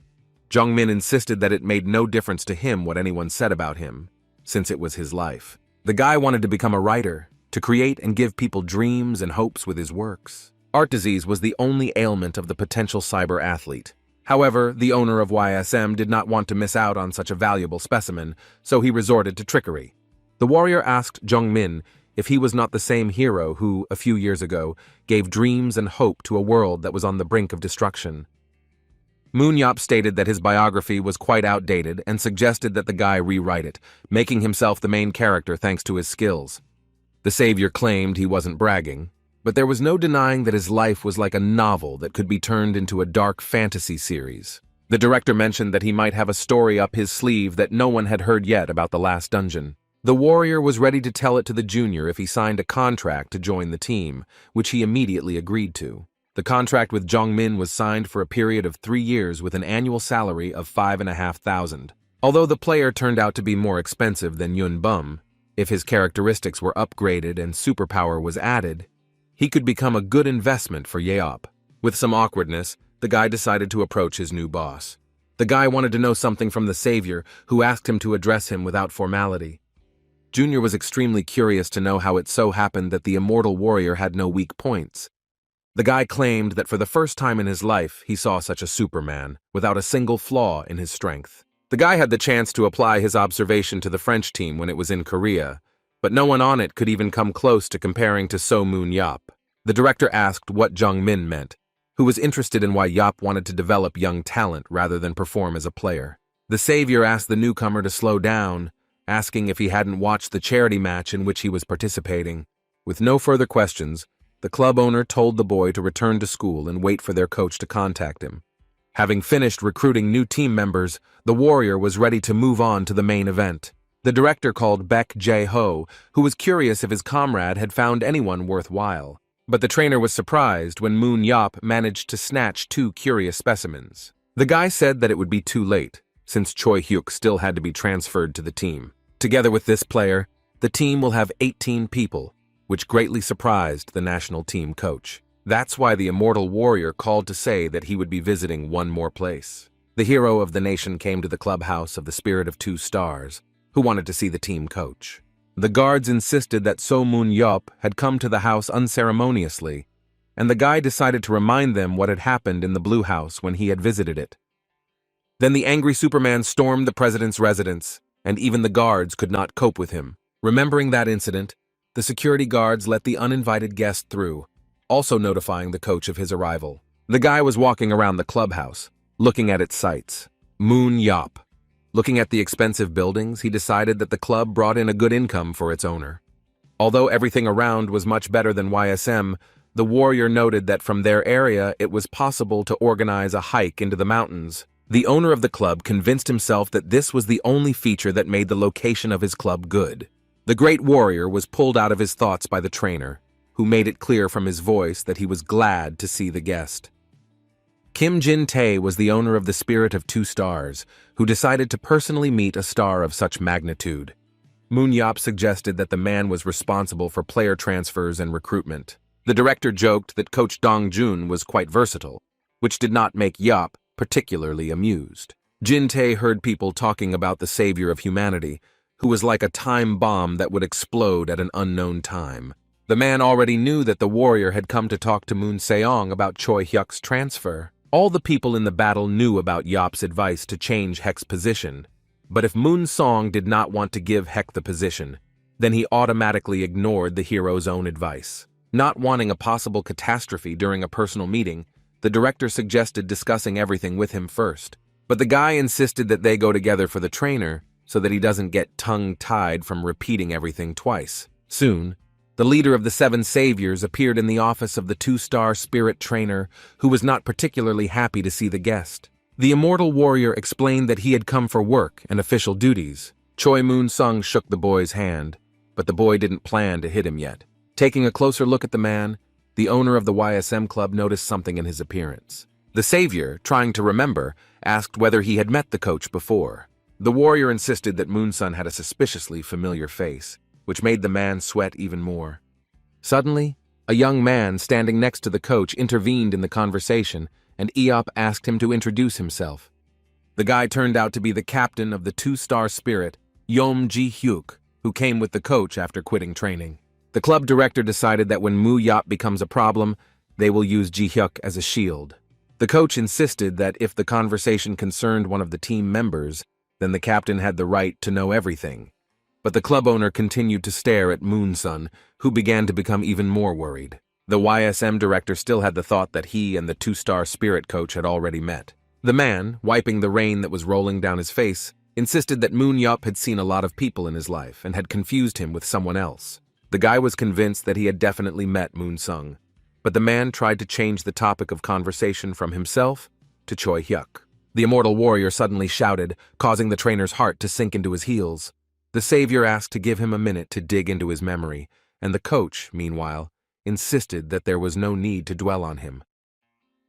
Jung-min insisted that it made no difference to him what anyone said about him, since it was his life. The guy wanted to become a writer, to create and give people dreams and hopes with his works. Art disease was the only ailment of the potential cyber athlete. However, the owner of YSM did not want to miss out on such a valuable specimen, so he resorted to trickery. The warrior asked Jung-min if he was not the same hero who, a few years ago, gave dreams and hope to a world that was on the brink of destruction. Moon Yop stated that his biography was quite outdated and suggested that the guy rewrite it, making himself the main character thanks to his skills. The savior claimed he wasn't bragging, but there was no denying that his life was like a novel that could be turned into a dark fantasy series. The director mentioned that he might have a story up his sleeve that no one had heard yet about the last dungeon. The warrior was ready to tell it to the junior if he signed a contract to join the team, which he immediately agreed to. The contract with Jong-min was signed for a period of 3 years with an annual salary of $5,500. Although the player turned out to be more expensive than Yoon Bum, if his characteristics were upgraded and superpower was added, he could become a good investment for Yeop. With some awkwardness, the guy decided to approach his new boss. The guy wanted to know something from the savior, who asked him to address him without formality. Junior was extremely curious to know how it so happened that the immortal warrior had no weak points. The guy claimed that for the first time in his life he saw such a Superman, without a single flaw in his strength. The guy had the chance to apply his observation to the French team when it was in Korea, but no one on it could even come close to comparing to So Moon Yop. The director asked what Jung-min meant, who was interested in why Yop wanted to develop young talent rather than perform as a player. The savior asked the newcomer to slow down, asking if he hadn't watched the charity match in which he was participating. With no further questions, the club owner told the boy to return to school and wait for their coach to contact him. Having finished recruiting new team members, the warrior was ready to move on to the main event. The director called Baek Jae-ho, who was curious if his comrade had found anyone worthwhile. But the trainer was surprised when Moon Yop managed to snatch 2 curious specimens. The guy said that it would be too late, since Choi Hyuk still had to be transferred to the team. Together with this player, the team will have 18 people, which greatly surprised the national team coach. That's why the immortal warrior called to say that he would be visiting one more place. The hero of the nation came to the clubhouse of the Spirit of 2 Stars, who wanted to see the team coach. The guards insisted that So Moon Yop had come to the house unceremoniously, and the guy decided to remind them what had happened in the Blue House when he had visited it. Then the angry Superman stormed the president's residence, and even the guards could not cope with him. Remembering that incident, the security guards let the uninvited guest through, also notifying the coach of his arrival. The guy was walking around the clubhouse, looking at its sights. ManhwaCapped. Looking at the expensive buildings, he decided that the club brought in a good income for its owner. Although everything around was much better than YSM, the warrior noted that from their area it was possible to organize a hike into the mountains. The owner of the club convinced himself that this was the only feature that made the location of his club good. The great warrior was pulled out of his thoughts by the trainer, who made it clear from his voice that he was glad to see the guest. Kim Jin-tae was the owner of the Spirit of 2 Stars, who decided to personally meet a star of such magnitude. ManhwaCapped suggested that the man was responsible for player transfers and recruitment. The director joked that Coach Dong-jun was quite versatile, which did not make Yap particularly amused. Jin-tae heard people talking about the savior of humanity, who was like a time bomb that would explode at an unknown time. The man already knew that the warrior had come to talk to Moon Seong about Choi Hyuk's transfer. All the people in the battle knew about Yap's advice to change Hek's position, but if Moon Seong did not want to give Hek the position, then he automatically ignored the hero's own advice. Not wanting a possible catastrophe during a personal meeting, the director suggested discussing everything with him first. But the guy insisted that they go together for the trainer so that he doesn't get tongue-tied from repeating everything twice. Soon, the leader of the 7 saviors appeared in the office of the 2-star spirit trainer, who was not particularly happy to see the guest. The immortal warrior explained that he had come for work and official duties. Choi Moon-sung shook the boy's hand, but the boy didn't plan to hit him yet. Taking a closer look at the man, the owner of the YSM club noticed something in his appearance. The savior, trying to remember, asked whether he had met the coach before. The warrior insisted that Moon-sun had a suspiciously familiar face, which made the man sweat even more. Suddenly, a young man standing next to the coach intervened in the conversation, and Eop asked him to introduce himself. The guy turned out to be the captain of the 2-star spirit, Yom Ji-hyuk, who came with the coach after quitting training. The club director decided that when ManhwaCapped becomes a problem, they will use Ji-hyuk as a shield. The coach insisted that if the conversation concerned one of the team members, then the captain had the right to know everything. But the club owner continued to stare at Moon-sun, who began to become even more worried. The YSM director still had the thought that he and the 2-star spirit coach had already met. The man, wiping the rain that was rolling down his face, insisted that ManhwaCapped had seen a lot of people in his life and had confused him with someone else. The guy was convinced that he had definitely met Moon-sung, but the man tried to change the topic of conversation from himself to Choi Hyuk. The immortal warrior suddenly shouted, causing the trainer's heart to sink into his heels. The savior asked to give him a minute to dig into his memory, and the coach, meanwhile, insisted that there was no need to dwell on him.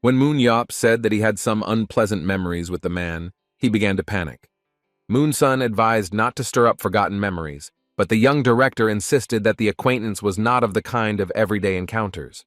When ManhwaCapped said that he had some unpleasant memories with the man, he began to panic. Moon-sun advised not to stir up forgotten memories, but the young director insisted that the acquaintance was not of the kind of everyday encounters.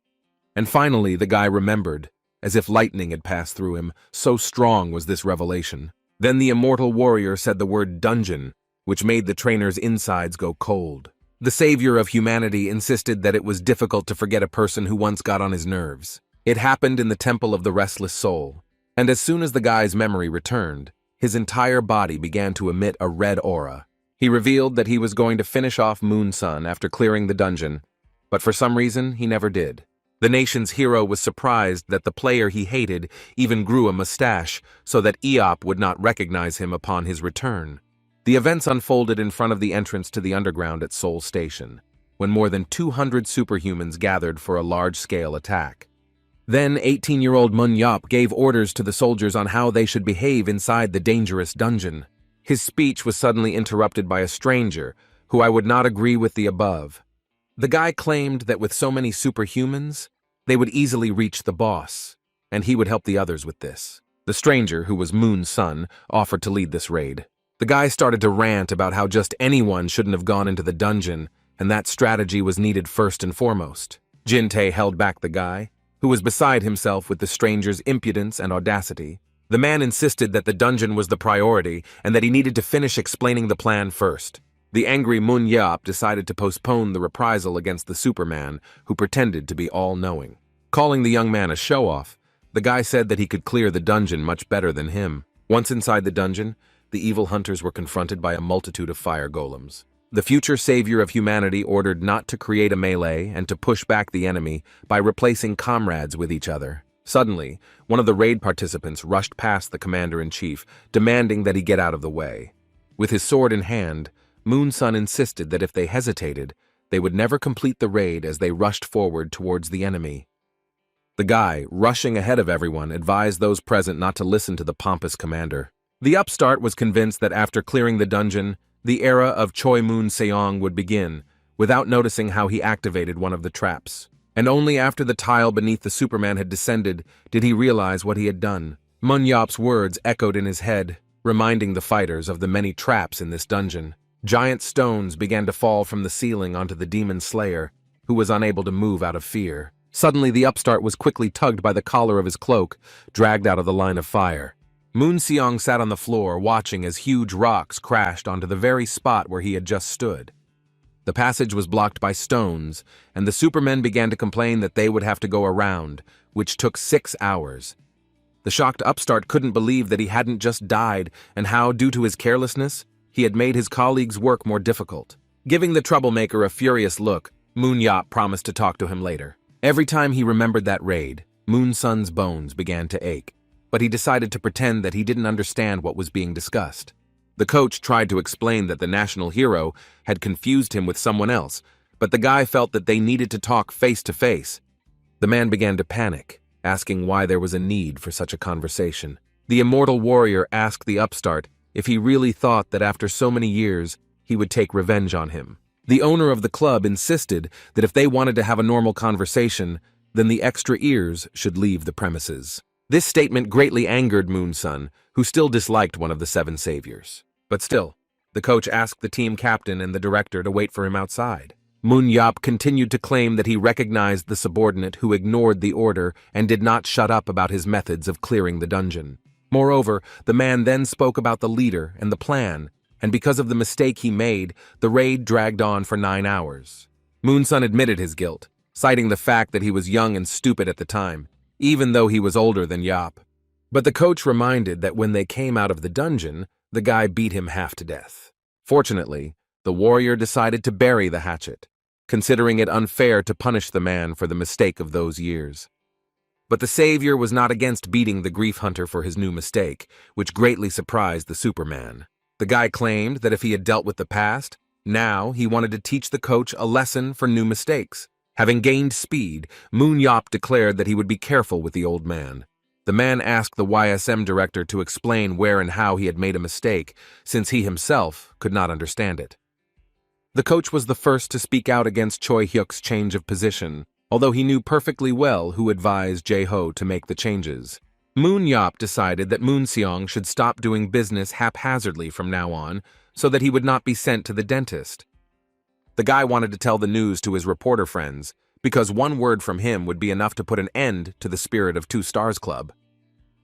And finally, the guy remembered, as if lightning had passed through him, so strong was this revelation. Then the immortal warrior said the word dungeon, which made the trainer's insides go cold. The savior of humanity insisted that it was difficult to forget a person who once got on his nerves. It happened in the Temple of the Restless Soul, and as soon as the guy's memory returned, his entire body began to emit a red aura. He revealed that he was going to finish off Moon-sun after clearing the dungeon, but for some reason he never did. The nation's hero was surprised that the player he hated even grew a mustache so that Eop would not recognize him upon his return. The events unfolded in front of the entrance to the underground at Seoul Station, when more than 200 superhumans gathered for a large-scale attack. Then 18-year-old ManhwaCapped gave orders to the soldiers on how they should behave inside the dangerous dungeon. His speech was suddenly interrupted by a stranger, who I would not agree with the above. The guy claimed that with so many superhumans, they would easily reach the boss, and he would help the others with this. The stranger, who was Moon-sun, offered to lead this raid. The guy started to rant about how just anyone shouldn't have gone into the dungeon, and that strategy was needed first and foremost. Jin-tae held back the guy, who was beside himself with the stranger's impudence and audacity. The man insisted that the dungeon was the priority and that he needed to finish explaining the plan first. The angry ManhwaCapped decided to postpone the reprisal against the Superman, who pretended to be all-knowing. Calling the young man a show-off, the guy said that he could clear the dungeon much better than him. Once inside the dungeon, the evil hunters were confronted by a multitude of fire golems. The future savior of humanity ordered not to create a melee and to push back the enemy by replacing comrades with each other. Suddenly, one of the raid participants rushed past the commander-in-chief, demanding that he get out of the way. With his sword in hand, Moon-sun insisted that if they hesitated, they would never complete the raid as they rushed forward towards the enemy. The guy, rushing ahead of everyone, advised those present not to listen to the pompous commander. The upstart was convinced that after clearing the dungeon, the era of Choi Moon-seong would begin, without noticing how he activated one of the traps. And only after the tile beneath the Superman had descended did he realize what he had done. Munyop's words echoed in his head, reminding the fighters of the many traps in this dungeon. Giant stones began to fall from the ceiling onto the demon slayer, who was unable to move out of fear. Suddenly, the upstart was quickly tugged by the collar of his cloak, dragged out of the line of fire. Moon-seong sat on the floor, watching as huge rocks crashed onto the very spot where he had just stood. The passage was blocked by stones, and the Supermen began to complain that they would have to go around, which took 6 hours. The shocked upstart couldn't believe that he hadn't just died, and how, due to his carelessness, he had made his colleagues' work more difficult. Giving the troublemaker a furious look, Moon-yop promised to talk to him later. Every time he remembered that raid, Moon-sun's bones began to ache, but he decided to pretend that he didn't understand what was being discussed. The coach tried to explain that the national hero had confused him with someone else, but the guy felt that they needed to talk face to face. The man began to panic, asking why there was a need for such a conversation. The immortal warrior asked the upstart if he really thought that after so many years he would take revenge on him. The owner of the club insisted that if they wanted to have a normal conversation, then the extra ears should leave the premises. This statement greatly angered Moon-sun, who still disliked one of the 7 saviors. But still, the coach asked the team captain and the director to wait for him outside. Moon-yop continued to claim that he recognized the subordinate who ignored the order and did not shut up about his methods of clearing the dungeon. Moreover, the man then spoke about the leader and the plan, and because of the mistake he made, the raid dragged on for 9 hours. Moon-sun admitted his guilt, citing the fact that he was young and stupid at the time, even though he was older than Yop. But the coach reminded that when they came out of the dungeon, the guy beat him half to death. Fortunately, the warrior decided to bury the hatchet, considering it unfair to punish the man for the mistake of those years. But the savior was not against beating the grief hunter for his new mistake, which greatly surprised the Superman. The guy claimed that if he had dealt with the past, now he wanted to teach the coach a lesson for new mistakes. Having gained speed, Moon-yop declared that he would be careful with the old man. The man asked the YSM director to explain where and how he had made a mistake, since he himself could not understand it. The coach was the first to speak out against Choi Hyuk's change of position, although he knew perfectly well who advised Jae-ho to make the changes. Moon-yop decided that Moon-seong should stop doing business haphazardly from now on, so that he would not be sent to the dentist. The guy wanted to tell the news to his reporter friends, because one word from him would be enough to put an end to the spirit of Two Stars Club.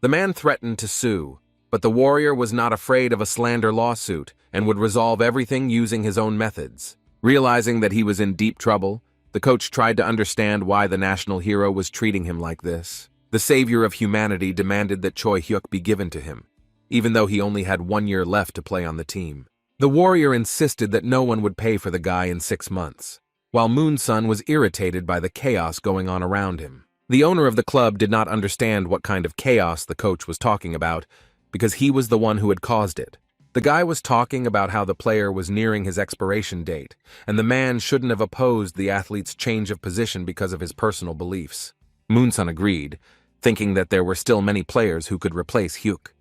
The man threatened to sue, but the warrior was not afraid of a slander lawsuit and would resolve everything using his own methods. Realizing that he was in deep trouble, the coach tried to understand why the national hero was treating him like this. The savior of humanity demanded that Choi Hyuk be given to him, even though he only had 1 year left to play on the team. The warrior insisted that no one would pay for the guy in 6 months, while Moon-sun was irritated by the chaos going on around him. The owner of the club did not understand what kind of chaos the coach was talking about, because he was the one who had caused it. The guy was talking about how the player was nearing his expiration date, and the man shouldn't have opposed the athlete's change of position because of his personal beliefs. Moon-sun agreed, thinking that there were still many players who could replace Hyuk.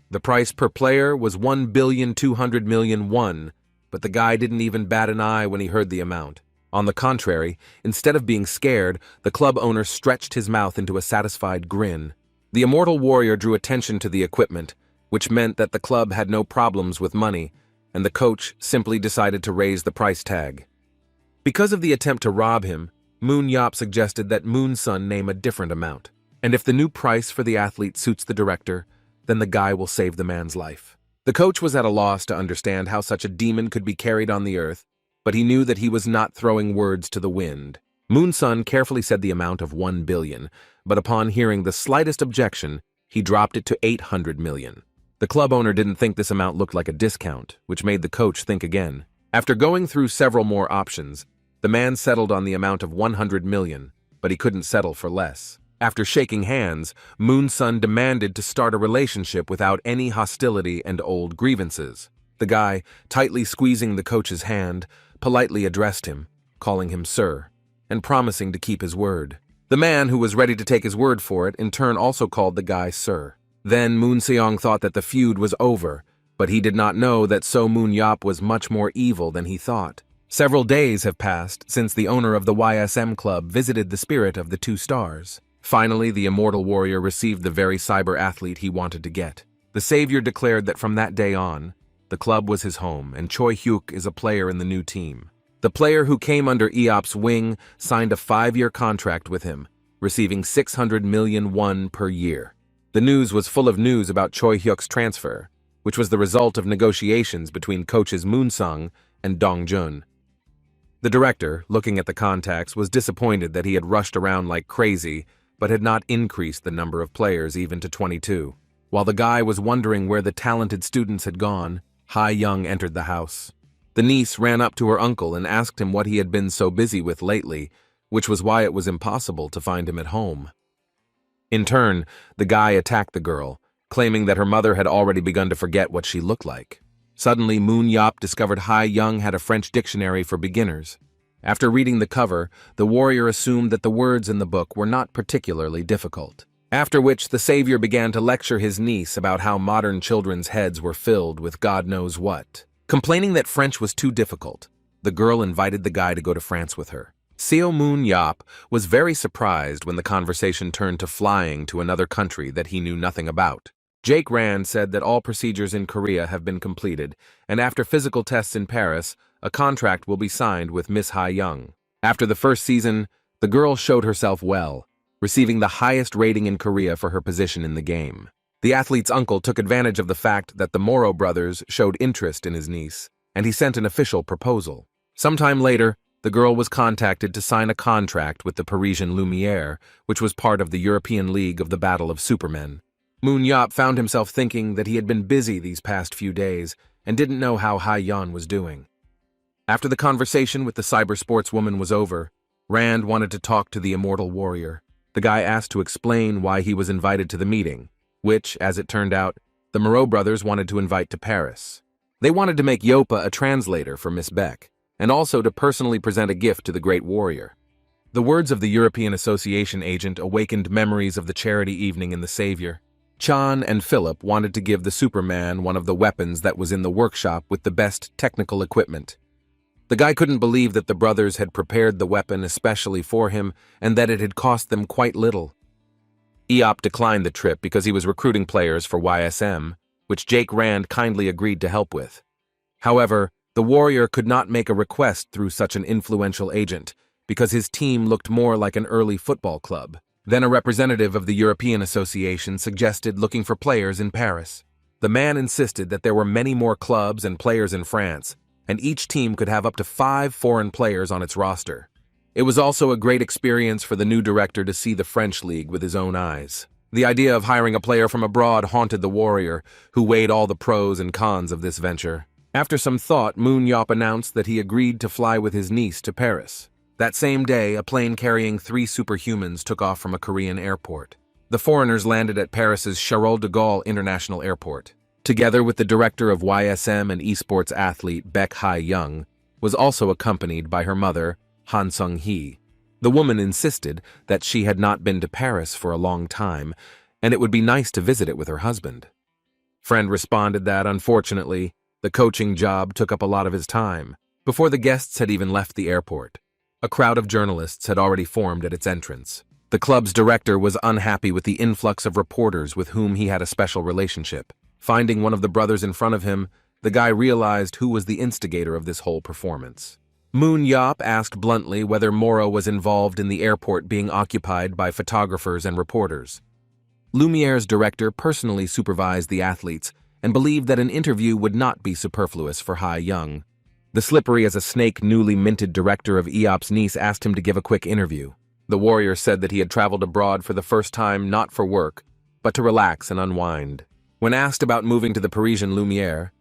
The price per player was 1,200,000,000 won, but the guy didn't even bat an eye when he heard the amount. On the contrary, instead of being scared, the club owner stretched his mouth into a satisfied grin. The immortal warrior drew attention to the equipment, which meant that the club had no problems with money, and the coach simply decided to raise the price tag. Because of the attempt to rob him, Moon-yop suggested that Moon-sun name a different amount, and if the new price for the athlete suits the director, then the guy will save the man's life. The coach was at a loss to understand how such a demon could be carried on the earth, but he knew that he was not throwing words to the wind. Moon-sun carefully said the amount of 1 billion, but upon hearing the slightest objection, he dropped it to 800 million. The club owner didn't think this amount looked like a discount, which made the coach think again. After going through several more options, the man settled on the amount of 100 million, but he couldn't settle for less. After shaking hands, Moon-sun demanded to start a relationship without any hostility and old grievances. The guy, tightly squeezing the coach's hand, politely addressed him, calling him sir, and promising to keep his word. The man, who was ready to take his word for it, in turn also called the guy sir. Then Moon-seong thought that the feud was over, but he did not know that So Moon-yop was much more evil than he thought. Several days have passed since the owner of the YSM club visited the spirit of the two stars. Finally, the immortal warrior received the very cyber athlete he wanted to get. The savior declared that from that day on, the club was his home, and Choi Hyuk is a player in the new team. The player who came under Eop's wing signed a 5-year contract with him, receiving 600 million won per year. The news was full of news about Choi Hyuk's transfer, which was the result of negotiations between coaches Moon-sung and Dong-jun. The director, looking at the contacts, was disappointed that he had rushed around like crazy, but had not increased the number of players even to 22. While the guy was wondering where the talented students had gone, Ha-young entered the house. The niece ran up to her uncle and asked him what he had been so busy with lately, which was why it was impossible to find him at home. In turn, the guy attacked the girl, claiming that her mother had already begun to forget what she looked like. Suddenly, Moon-yop discovered Ha-young had a French dictionary for beginners. After reading the cover, the warrior assumed that the words in the book were not particularly difficult. After which, the savior began to lecture his niece about how modern children's heads were filled with God knows what. Complaining that French was too difficult, the girl invited the guy to go to France with her. Seo Moon-yop was very surprised when the conversation turned to flying to another country that he knew nothing about. Jake Rand said that all procedures in Korea have been completed, and after physical tests in Paris, a contract will be signed with Miss Ha-young. After the first season, the girl showed herself well, receiving the highest rating in Korea for her position in the game. The athlete's uncle took advantage of the fact that the Moro brothers showed interest in his niece, and he sent an official proposal. Sometime later, the girl was contacted to sign a contract with the Parisian Lumiere, which was part of the European League of the Battle of Supermen. Moon-yop found himself thinking that he had been busy these past few days and didn't know how Ha-yeon was doing. After the conversation with the cyber sportswoman was over, Rand wanted to talk to the immortal warrior. The guy asked to explain why he was invited to the meeting, which, as it turned out, the Moreau brothers wanted to invite to Paris. They wanted to make Yopa a translator for Miss Beck, and also to personally present a gift to the great warrior. The words of the European Association agent awakened memories of the charity evening in the Savior. Chan and Philip wanted to give the Superman one of the weapons that was in the workshop with the best technical equipment. The guy couldn't believe that the brothers had prepared the weapon especially for him and that it had cost them quite little. Eop declined the trip because he was recruiting players for YSM, which Jake Rand kindly agreed to help with. However, the warrior could not make a request through such an influential agent because his team looked more like an early football club. Then a representative of the European Association suggested looking for players in Paris. The man insisted that there were many more clubs and players in France, and each team could have up to 5 foreign players on its roster. It was also a great experience for the new director to see the French league with his own eyes. The idea of hiring a player from abroad haunted the warrior, who weighed all the pros and cons of this venture. After some thought, Moon-yop announced that he agreed to fly with his niece to Paris. That same day, a plane carrying 3 superhumans took off from a Korean airport. The foreigners landed at Paris's Charles de Gaulle International Airport. Together with the director of YSM and esports athlete Baek Ha-young, was also accompanied by her mother, Han Sung-hee. The woman insisted that she had not been to Paris for a long time, and it would be nice to visit it with her husband. Friend responded that, unfortunately, the coaching job took up a lot of his time. Before the guests had even left the airport, a crowd of journalists had already formed at its entrance. The club's director was unhappy with the influx of reporters with whom he had a special relationship. Finding one of the brothers in front of him, the guy realized who was the instigator of this whole performance. Moon-yop asked bluntly whether Moro was involved in the airport being occupied by photographers and reporters. Lumiere's director personally supervised the athletes and believed that an interview would not be superfluous for Ha-young. The slippery-as-a-snake newly minted director of Eop's niece asked him to give a quick interview. The warrior said that he had traveled abroad for the first time not for work, but to relax and unwind. When asked about moving to the Parisian Lumiere,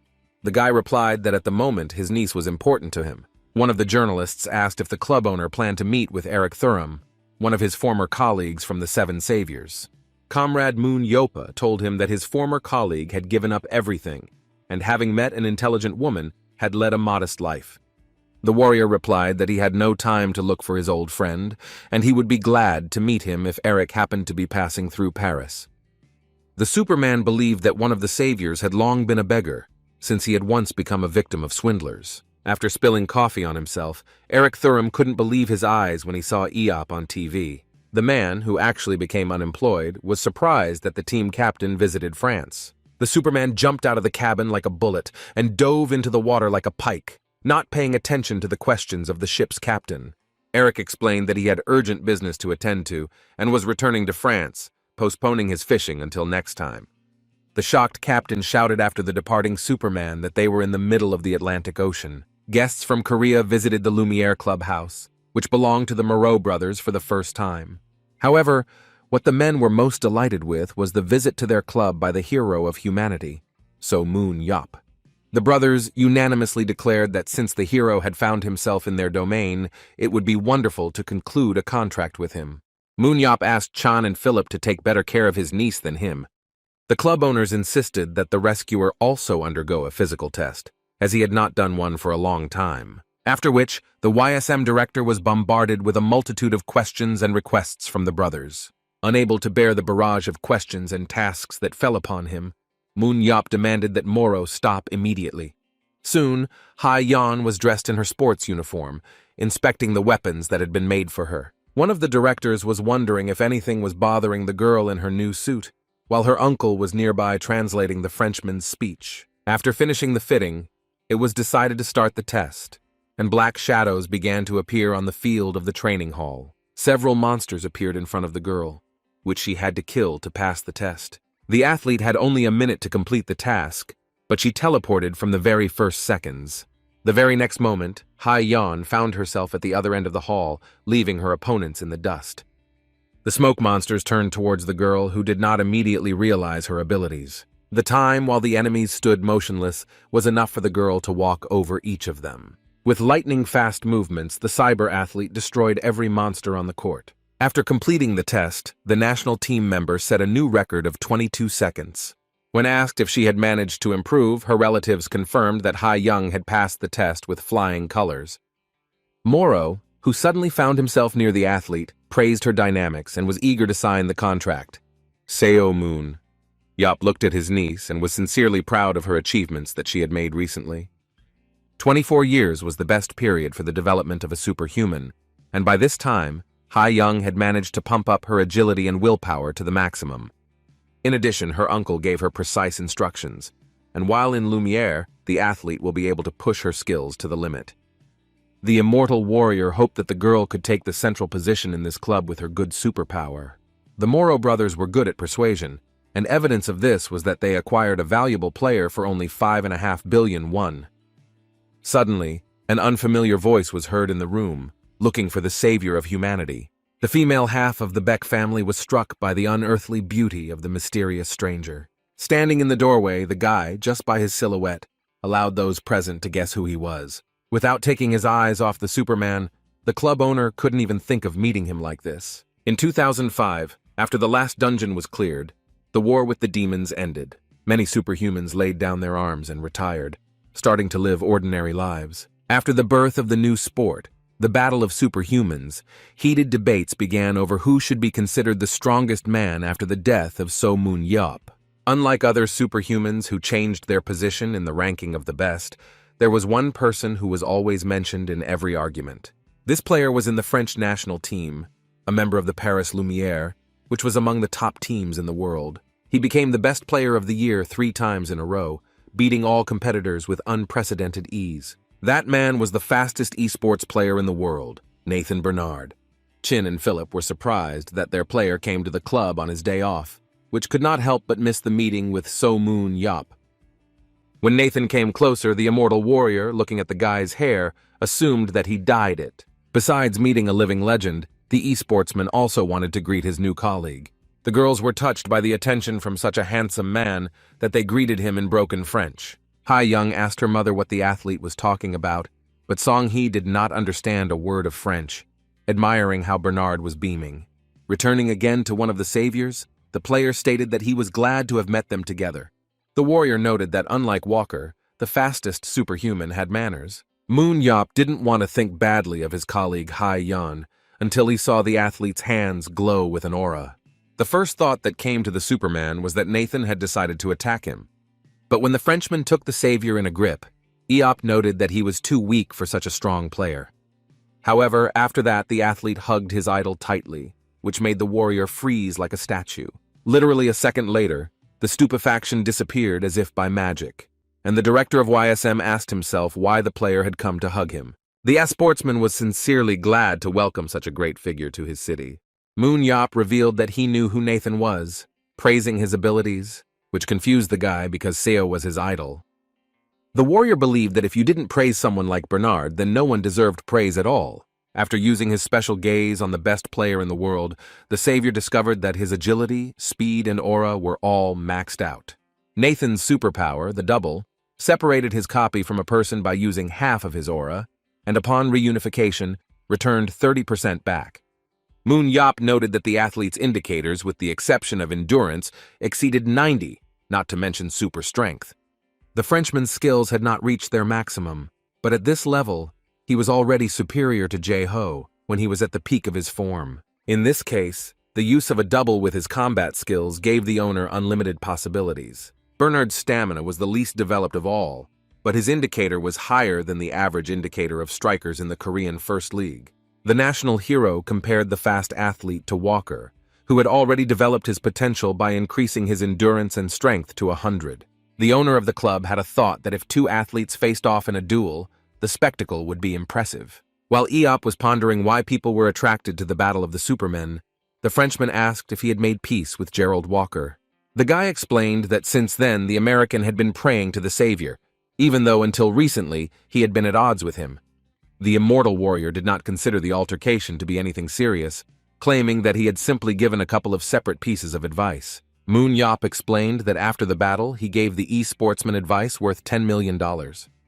the guy replied that at the moment his niece was important to him. One of the journalists asked if the club owner planned to meet with Eric Thuram, one of his former colleagues from the Seven Saviors. Comrade Moon Yopa told him that his former colleague had given up everything, and having met an intelligent woman, had led a modest life. The warrior replied that he had no time to look for his old friend, and he would be glad to meet him if Eric happened to be passing through Paris. The Superman believed that one of the saviors had long been a beggar, since he had once become a victim of swindlers. After spilling coffee on himself, Eric Thuram couldn't believe his eyes when he saw Eop on TV. The man, who actually became unemployed, was surprised that the team captain visited France. The Superman jumped out of the cabin like a bullet and dove into the water like a pike, not paying attention to the questions of the ship's captain. Eric explained that he had urgent business to attend to and was returning to France, postponing his fishing until next time. The shocked captain shouted after the departing Superman that they were in the middle of the Atlantic Ocean. Guests from Korea visited the Lumiere clubhouse, which belonged to the Moreau brothers, for the first time. However, what the men were most delighted with was the visit to their club by the hero of humanity, So Moon Yop. The brothers unanimously declared that since the hero had found himself in their domain, it would be wonderful to conclude a contract with him. Moon Yop asked Chan and Philip to take better care of his niece than him. The club owners insisted that the rescuer also undergo a physical test, as he had not done one for a long time. After which, the YSM director was bombarded with a multitude of questions and requests from the brothers. Unable to bear the barrage of questions and tasks that fell upon him, Moon Yop demanded that Moro stop immediately. Soon, Hai Yan was dressed in her sports uniform, inspecting the weapons that had been made for her. One of the directors was wondering if anything was bothering the girl in her new suit, while her uncle was nearby translating the Frenchman's speech. After finishing the fitting, it was decided to start the test, and black shadows began to appear on the field of the training hall. Several monsters appeared in front of the girl, which she had to kill to pass the test. The athlete had only a minute to complete the task, but she teleported from the very first seconds. The very next moment, Hai Yan found herself at the other end of the hall, leaving her opponents in the dust. The smoke monsters turned towards the girl, who did not immediately realize her abilities. The time while the enemies stood motionless was enough for the girl to walk over each of them. With lightning-fast movements, the cyber athlete destroyed every monster on the court. After completing the test, the national team member set a new record of 22 seconds. When asked if she had managed to improve, her relatives confirmed that Hai Young had passed the test with flying colors. Moro, who suddenly found himself near the athlete, praised her dynamics and was eager to sign the contract. Seo Moon. Yop looked at his niece and was sincerely proud of her achievements that she had made recently. 24 years was the best period for the development of a superhuman, and by this time, Hai Young had managed to pump up her agility and willpower to the maximum. In addition, her uncle gave her precise instructions, and while in Lumiere, the athlete will be able to push her skills to the limit. The immortal warrior hoped that the girl could take the central position in this club with her good superpower. The Moro brothers were good at persuasion, and evidence of this was that they acquired a valuable player for only 5.5 billion won. Suddenly, an unfamiliar voice was heard in the room, looking for the savior of humanity. The female half of the Beck family was struck by the unearthly beauty of the mysterious stranger. Standing in the doorway, the guy, just by his silhouette, allowed those present to guess who he was. Without taking his eyes off the Superman, the club owner couldn't even think of meeting him like this. In 2005, after the last dungeon was cleared, the war with the demons ended. Many superhumans laid down their arms and retired, starting to live ordinary lives. After the birth of the new sport, the battle of superhumans, heated debates began over who should be considered the strongest man after the death of So Moon Yop. Unlike other superhumans who changed their position in the ranking of the best, there was one person who was always mentioned in every argument. This player was in the French national team, a member of the Paris Lumiere, which was among the top teams in the world. He became the best player of the year 3 times in a row, beating all competitors with unprecedented ease. That man was the fastest esports player in the world, Nathan Bernard. Chin and Philip were surprised that their player came to the club on his day off, which could not help but miss the meeting with So Moon Yop. When Nathan came closer, the immortal warrior, looking at the guy's hair, assumed that he dyed it. Besides meeting a living legend, the esportsman also wanted to greet his new colleague. The girls were touched by the attention from such a handsome man that they greeted him in broken French. Ha-young asked her mother what the athlete was talking about, but Song-hee did not understand a word of French, admiring how Bernard was beaming. Returning again to one of the saviors, the player stated that he was glad to have met them together. The warrior noted that unlike Walker, the fastest superhuman had manners. Moon Yop didn't want to think badly of his colleague Ha-yeon until he saw the athlete's hands glow with an aura. The first thought that came to the Superman was that Nathan had decided to attack him. But when the Frenchman took the savior in a grip, Eop noted that he was too weak for such a strong player. However, after that, the athlete hugged his idol tightly, which made the warrior freeze like a statue. Literally a second later, the stupefaction disappeared as if by magic, and the director of YSM asked himself why the player had come to hug him. The sportsman was sincerely glad to welcome such a great figure to his city. Moon Yop revealed that he knew who Nathan was, praising his abilities, which confused the guy because Seo was his idol. The warrior believed that if you didn't praise someone like Bernard, then no one deserved praise at all. After using his special gaze on the best player in the world, the savior discovered that his agility, speed, and aura were all maxed out. Nathan's superpower, the double, separated his copy from a person by using half of his aura, and upon reunification, returned 30% back. Moon Yop noted that the athlete's indicators, with the exception of endurance, exceeded 90, not to mention super strength. The Frenchman's skills had not reached their maximum, but at this level, he was already superior to Jae-ho when he was at the peak of his form. In this case, the use of a double with his combat skills gave the owner unlimited possibilities. Bernard's stamina was the least developed of all, but his indicator was higher than the average indicator of strikers in the Korean First League. The national hero compared the fast athlete to Walker, who had already developed his potential by increasing his endurance and strength to 100. The owner of the club had a thought that if two athletes faced off in a duel, the spectacle would be impressive. While Eop was pondering why people were attracted to the Battle of the Supermen, the Frenchman asked if he had made peace with Gerald Walker. The guy explained that since then the American had been praying to the savior, even though until recently he had been at odds with him. The immortal warrior did not consider the altercation to be anything serious, claiming that he had simply given a couple of separate pieces of advice. Moon Yop explained that after the battle he gave the e-sportsman advice worth $10 million.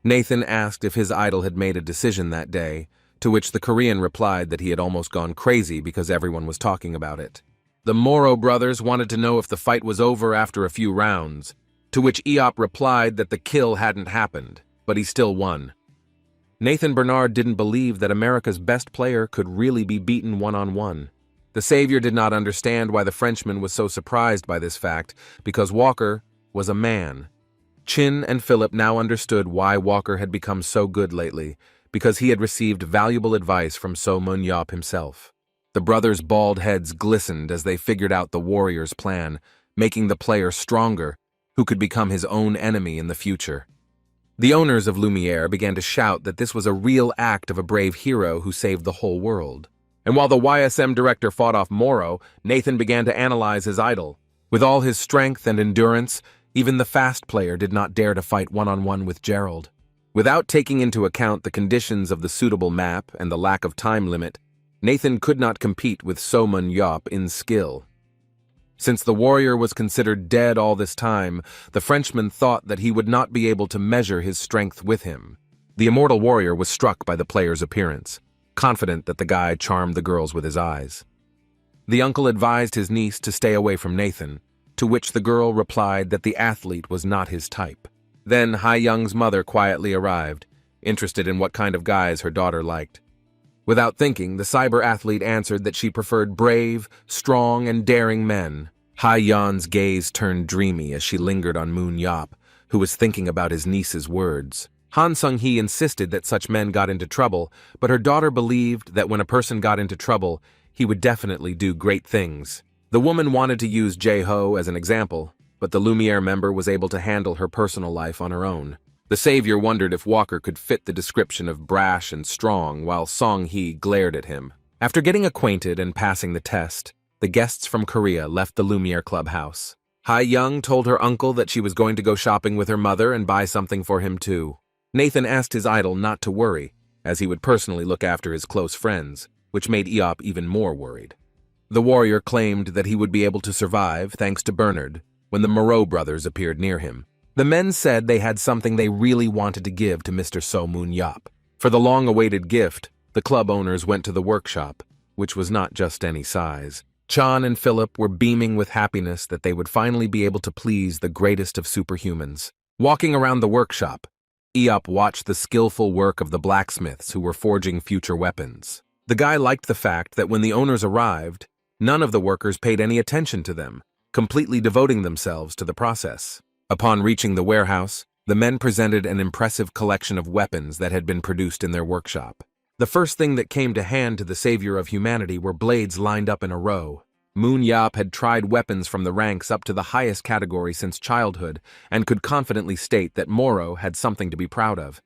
Nathan asked if his idol had made a decision that day, to which the Korean replied that he had almost gone crazy because everyone was talking about it. The Moro brothers wanted to know if the fight was over after a few rounds, to which Eop replied that the kill hadn't happened, but he still won. Nathan Bernard didn't believe that America's best player could really be beaten one-on-one. The savior did not understand why the Frenchman was so surprised by this fact, because Walker was a man. Chin and Philip now understood why Walker had become so good lately, because he had received valuable advice from So Moon Yop himself. The brothers' bald heads glistened as they figured out the warrior's plan, making the player stronger, who could become his own enemy in the future. The owners of Lumiere began to shout that this was a real act of a brave hero who saved the whole world. And while the YSM director fought off Moro, Nathan began to analyze his idol. With all his strength and endurance, even the fast player did not dare to fight one-on-one with Gerald. Without taking into account the conditions of the suitable map and the lack of time limit, Nathan could not compete with So Moon Yop in skill. Since the warrior was considered dead all this time, the Frenchman thought that he would not be able to measure his strength with him. The immortal warrior was struck by the player's appearance, confident that the guy charmed the girls with his eyes. The uncle advised his niece to stay away from Nathan, to which the girl replied that the athlete was not his type. Then Ha-young's mother quietly arrived, interested in what kind of guys her daughter liked. Without thinking, the cyber athlete answered that she preferred brave, strong, and daring men. Ha-yeon's gaze turned dreamy as she lingered on Moon Yop, who was thinking about his niece's words. Han Sung-hee insisted that such men got into trouble, but her daughter believed that when a person got into trouble, he would definitely do great things. The woman wanted to use Jae-ho as an example, but the Lumiere member was able to handle her personal life on her own. The savior wondered if Walker could fit the description of brash and strong, while Song-hee glared at him. After getting acquainted and passing the test, the guests from Korea left the Lumiere clubhouse. Ha-young told her uncle that she was going to go shopping with her mother and buy something for him too. Nathan asked his idol not to worry, as he would personally look after his close friends, which made Eop even more worried. The warrior claimed that he would be able to survive thanks to Bernard when the Moreau brothers appeared near him. The men said they had something they really wanted to give to Mr. So Moon Yop. For the long-awaited gift, the club owners went to the workshop, which was not just any size. Chan and Philip were beaming with happiness that they would finally be able to please the greatest of superhumans. Walking around the workshop, Eop watched the skillful work of the blacksmiths who were forging future weapons. The guy liked the fact that when the owners arrived, none of the workers paid any attention to them, completely devoting themselves to the process. Upon reaching the warehouse, the men presented an impressive collection of weapons that had been produced in their workshop. The first thing that came to hand to the savior of humanity were blades lined up in a row. Moon Yop had tried weapons from the ranks up to the highest category since childhood and could confidently state that Moro had something to be proud of.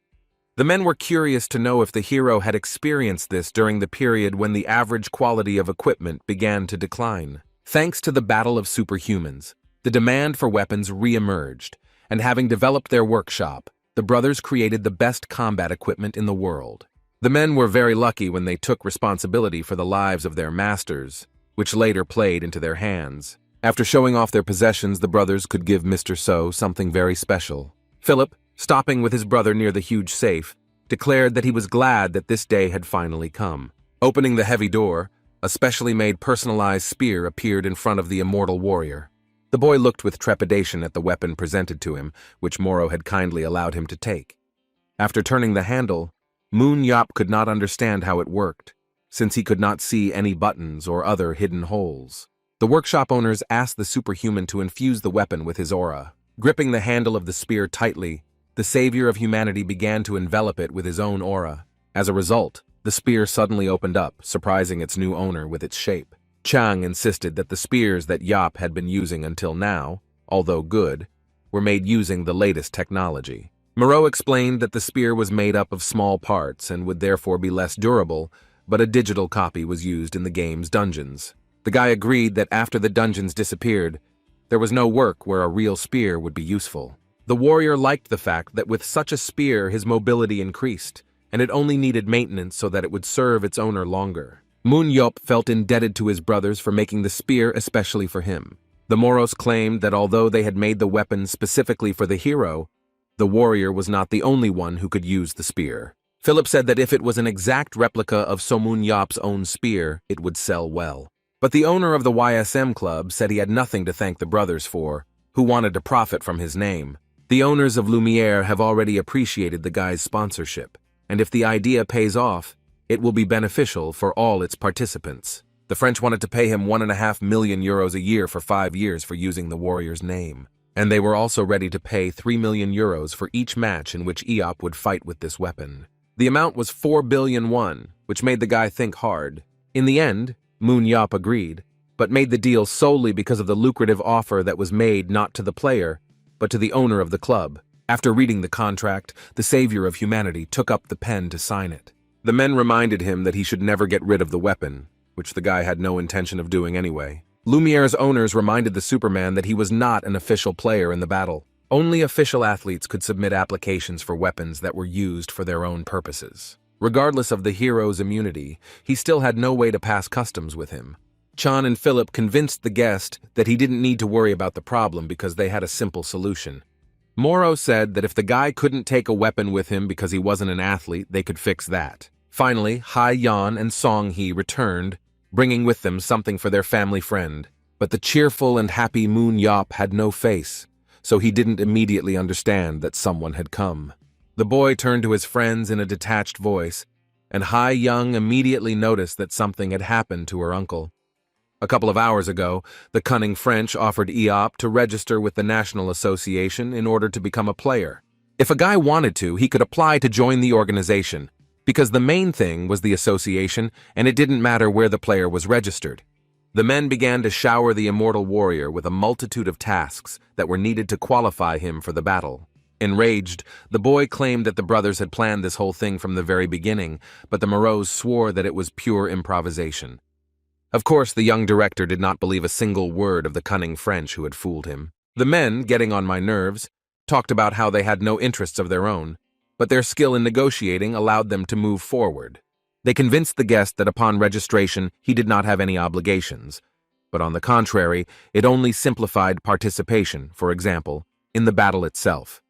The men were curious to know if the hero had experienced this during the period when the average quality of equipment began to decline. Thanks to the battle of superhumans, the demand for weapons re-emerged, and having developed their workshop, the brothers created the best combat equipment in the world. The men were very lucky when they took responsibility for the lives of their masters, which later played into their hands. After showing off their possessions, the brothers could give Mr. So something very special. Philip, stopping with his brother near the huge safe, declared that he was glad that this day had finally come. Opening the heavy door, a specially made personalized spear appeared in front of the immortal warrior. The boy looked with trepidation at the weapon presented to him, which Moro had kindly allowed him to take. After turning the handle, Moon Yop could not understand how it worked, since he could not see any buttons or other hidden holes. The workshop owners asked the superhuman to infuse the weapon with his aura. Gripping the handle of the spear tightly, the savior of humanity began to envelop it with his own aura. As a result, the spear suddenly opened up, surprising its new owner with its shape. Chang insisted that the spears that Yop had been using until now, although good, were made using the latest technology. Moreau explained that the spear was made up of small parts and would therefore be less durable, but a digital copy was used in the game's dungeons. The guy agreed that after the dungeons disappeared, there was no work where a real spear would be useful. The warrior liked the fact that with such a spear his mobility increased, and it only needed maintenance so that it would serve its owner longer. Moon Yop felt indebted to his brothers for making the spear especially for him. The Moros claimed that although they had made the weapon specifically for the hero, the warrior was not the only one who could use the spear. Philip said that if it was an exact replica of Somun Yop's own spear, it would sell well. But the owner of the YSM club said he had nothing to thank the brothers for, who wanted to profit from his name. The owners of Lumiere have already appreciated the guy's sponsorship, and if the idea pays off, it will be beneficial for all its participants. The French wanted to pay him €1.5 million a year for 5 years for using the warrior's name. And they were also ready to pay €3 million for each match in which Eop would fight with this weapon. The amount was 4 billion won, which made the guy think hard. In the end, Moon Yop agreed, but made the deal solely because of the lucrative offer that was made not to the player, but to the owner of the club. After reading the contract, the savior of humanity took up the pen to sign it. The men reminded him that he should never get rid of the weapon, which the guy had no intention of doing anyway. Lumiere's owners reminded the Superman that he was not an official player in the battle. Only official athletes could submit applications for weapons that were used for their own purposes. Regardless of the hero's immunity, he still had no way to pass customs with him. Chan and Philip convinced the guest that he didn't need to worry about the problem because they had a simple solution. Moro said that if the guy couldn't take a weapon with him because he wasn't an athlete, they could fix that. Finally, Hai Yan and Song Hee returned, bringing with them something for their family friend. But the cheerful and happy Moon Yop had no face, so he didn't immediately understand that someone had come. The boy turned to his friends in a detached voice, and Hai Young immediately noticed that something had happened to her uncle. A couple of hours ago, the cunning French offered Eop to register with the National Association in order to become a player. If a guy wanted to, he could apply to join the organization, because the main thing was the association, and it didn't matter where the player was registered. The men began to shower the immortal warrior with a multitude of tasks that were needed to qualify him for the battle. Enraged, the boy claimed that the brothers had planned this whole thing from the very beginning, but the Moreaus swore that it was pure improvisation. Of course, the young director did not believe a single word of the cunning French who had fooled him. The men, getting on my nerves, talked about how they had no interests of their own, but their skill in negotiating allowed them to move forward. They convinced the guest that upon registration he did not have any obligations, but on the contrary, it only simplified participation, for example, in the battle itself.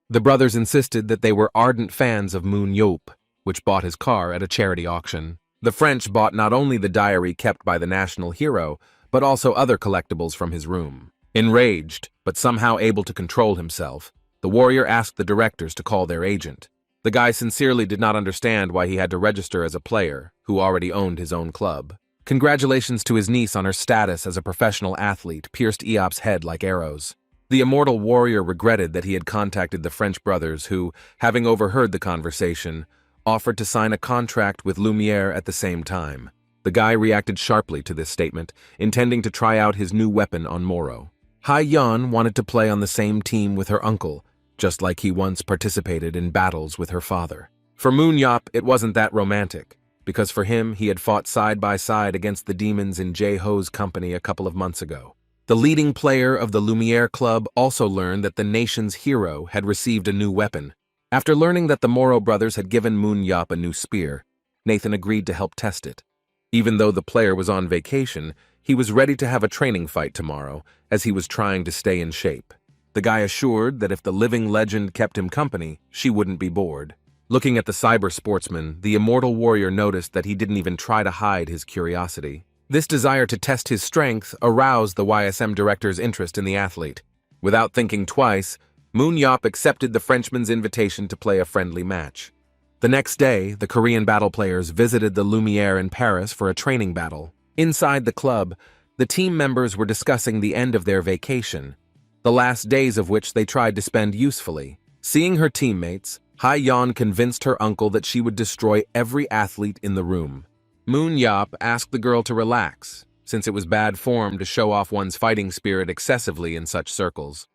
The brothers insisted that they were ardent fans of Moon Yop, which bought his car at a charity auction. The French bought not only the diary kept by the national hero, but also other collectibles from his room. Enraged, but somehow able to control himself, the warrior asked the directors to call their agent. The guy sincerely did not understand why he had to register as a player, who already owned his own club. Congratulations to his niece on her status as a professional athlete pierced Eop's head like arrows. The immortal warrior regretted that he had contacted the French brothers who, having overheard the conversation, offered to sign a contract with Lumiere at the same time. The guy reacted sharply to this statement, intending to try out his new weapon on Moro. Hai Yan wanted to play on the same team with her uncle, just like he once participated in battles with her father. For Moon Yop, it wasn't that romantic, because for him, he had fought side by side against the demons in Jae-ho's company a couple of months ago. The leading player of the Lumiere Club also learned that the nation's hero had received a new weapon. After learning that the Moro brothers had given Moon Yop a new spear, Nathan agreed to help test it. Even though the player was on vacation, he was ready to have a training fight tomorrow, as he was trying to stay in shape. The guy assured that if the living legend kept him company, she wouldn't be bored. Looking at the cyber sportsman, the immortal warrior noticed that he didn't even try to hide his curiosity. This desire to test his strength aroused the YSM director's interest in the athlete. Without thinking twice, Moon Yop accepted the Frenchman's invitation to play a friendly match. The next day, the Korean battle players visited the Lumiere in Paris for a training battle. Inside the club, the team members were discussing the end of their vacation, the last days of which they tried to spend usefully. Seeing her teammates, Hai Yan convinced her uncle that she would destroy every athlete in the room. Moon Yop asked the girl to relax, since it was bad form to show off one's fighting spirit excessively in such circles.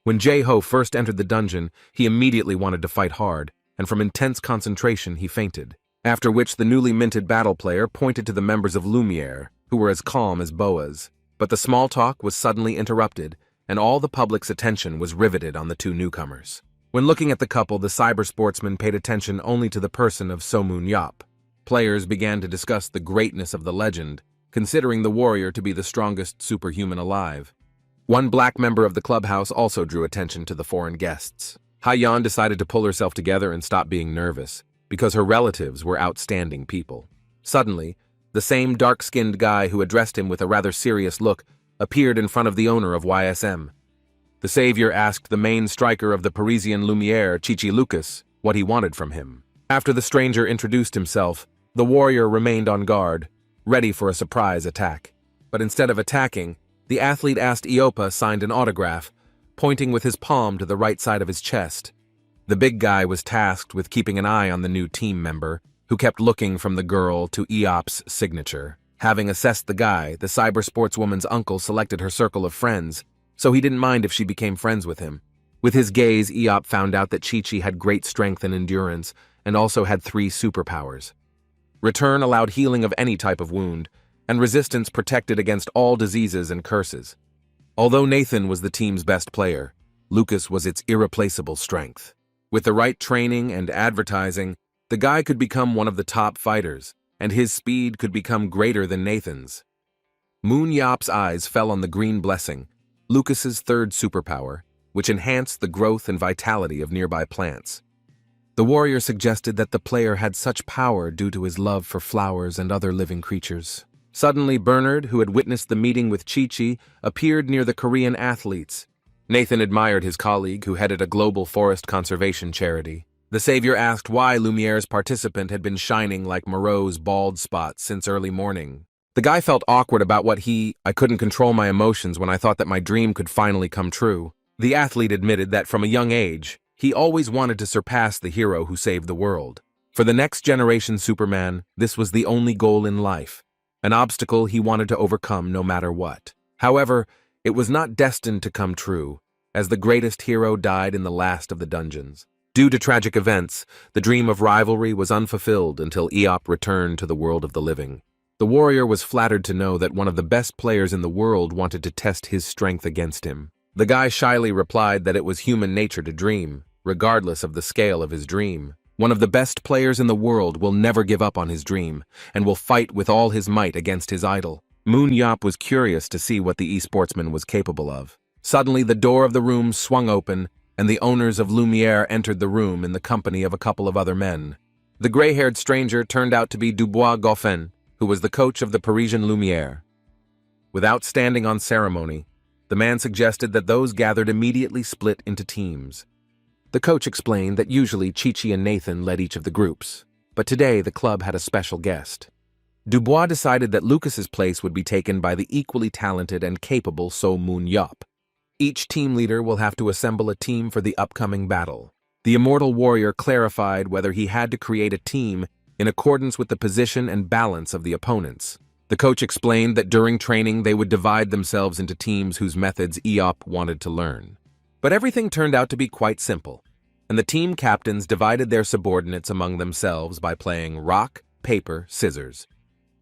When Jae-ho first entered the dungeon, he immediately wanted to fight hard, and from intense concentration he fainted, after which the newly minted battle player pointed to the members of Lumiere, who were as calm as boas. But the small talk was suddenly interrupted, and all the public's attention was riveted on the two newcomers. When looking at the couple, the cyber sportsman paid attention only to the person of So Moon Yop. Players began to discuss the greatness of the legend, considering the warrior to be the strongest superhuman alive. One black member of the clubhouse also drew attention to the foreign guests. Hai Yan decided to pull herself together and stop being nervous, because her relatives were outstanding people. Suddenly, the same dark-skinned guy who addressed him with a rather serious look appeared in front of the owner of YSM. The savior asked the main striker of the Parisian Lumiere, Chichi Lucas, what he wanted from him. After the stranger introduced himself, the warrior remained on guard, ready for a surprise attack. But instead of attacking, the athlete asked Iopa signed an autograph, pointing with his palm to the right side of his chest. The big guy was tasked with keeping an eye on the new team member, who kept looking from the girl to Eop's signature. Having assessed the guy, the cyber sportswoman's uncle selected her circle of friends, so he didn't mind if she became friends with him. With his gaze, Eop found out that Chi-Chi had great strength and endurance, and also had 3 superpowers. Return allowed healing of any type of wound, and resistance protected against all diseases and curses. Although Nathan was the team's best player, Lucas was its irreplaceable strength. With the right training and advertising, the guy could become one of the top fighters, and his speed could become greater than Nathan's. Moon Yop's eyes fell on the green blessing, Lucas's 3rd superpower, which enhanced the growth and vitality of nearby plants. The warrior suggested that the player had such power due to his love for flowers and other living creatures. Suddenly, Bernard, who had witnessed the meeting with Chi-Chi, appeared near the Korean athletes. Nathan admired his colleague, who headed a global forest conservation charity. The savior asked why Lumiere's participant had been shining like Moreau's bald spot since early morning. The guy felt awkward about I couldn't control my emotions when I thought that my dream could finally come true. The athlete admitted that from a young age, he always wanted to surpass the hero who saved the world. For the next generation Superman, this was the only goal in life, an obstacle he wanted to overcome no matter what. However, it was not destined to come true, as the greatest hero died in the last of the dungeons. Due to tragic events, the dream of rivalry was unfulfilled until Eop returned to the world of the living. The warrior was flattered to know that one of the best players in the world wanted to test his strength against him. The guy shyly replied that it was human nature to dream, regardless of the scale of his dream. One of the best players in the world will never give up on his dream, and will fight with all his might against his idol. Moon Yop was curious to see what the e-sportsman was capable of. Suddenly, the door of the room swung open, and the owners of Lumiere entered the room in the company of a couple of other men. The gray-haired stranger turned out to be Dubois Goffin, who was the coach of the Parisian Lumiere. Without standing on ceremony, the man suggested that those gathered immediately split into teams. The coach explained that usually Chi-Chi and Nathan led each of the groups, but today the club had a special guest. Dubois decided that Lucas's place would be taken by the equally talented and capable So Moon Yop. Each team leader will have to assemble a team for the upcoming battle. The immortal warrior clarified whether he had to create a team in accordance with the position and balance of the opponents. The coach explained that during training they would divide themselves into teams whose methods Eop wanted to learn. But everything turned out to be quite simple, and the team captains divided their subordinates among themselves by playing rock, paper, scissors.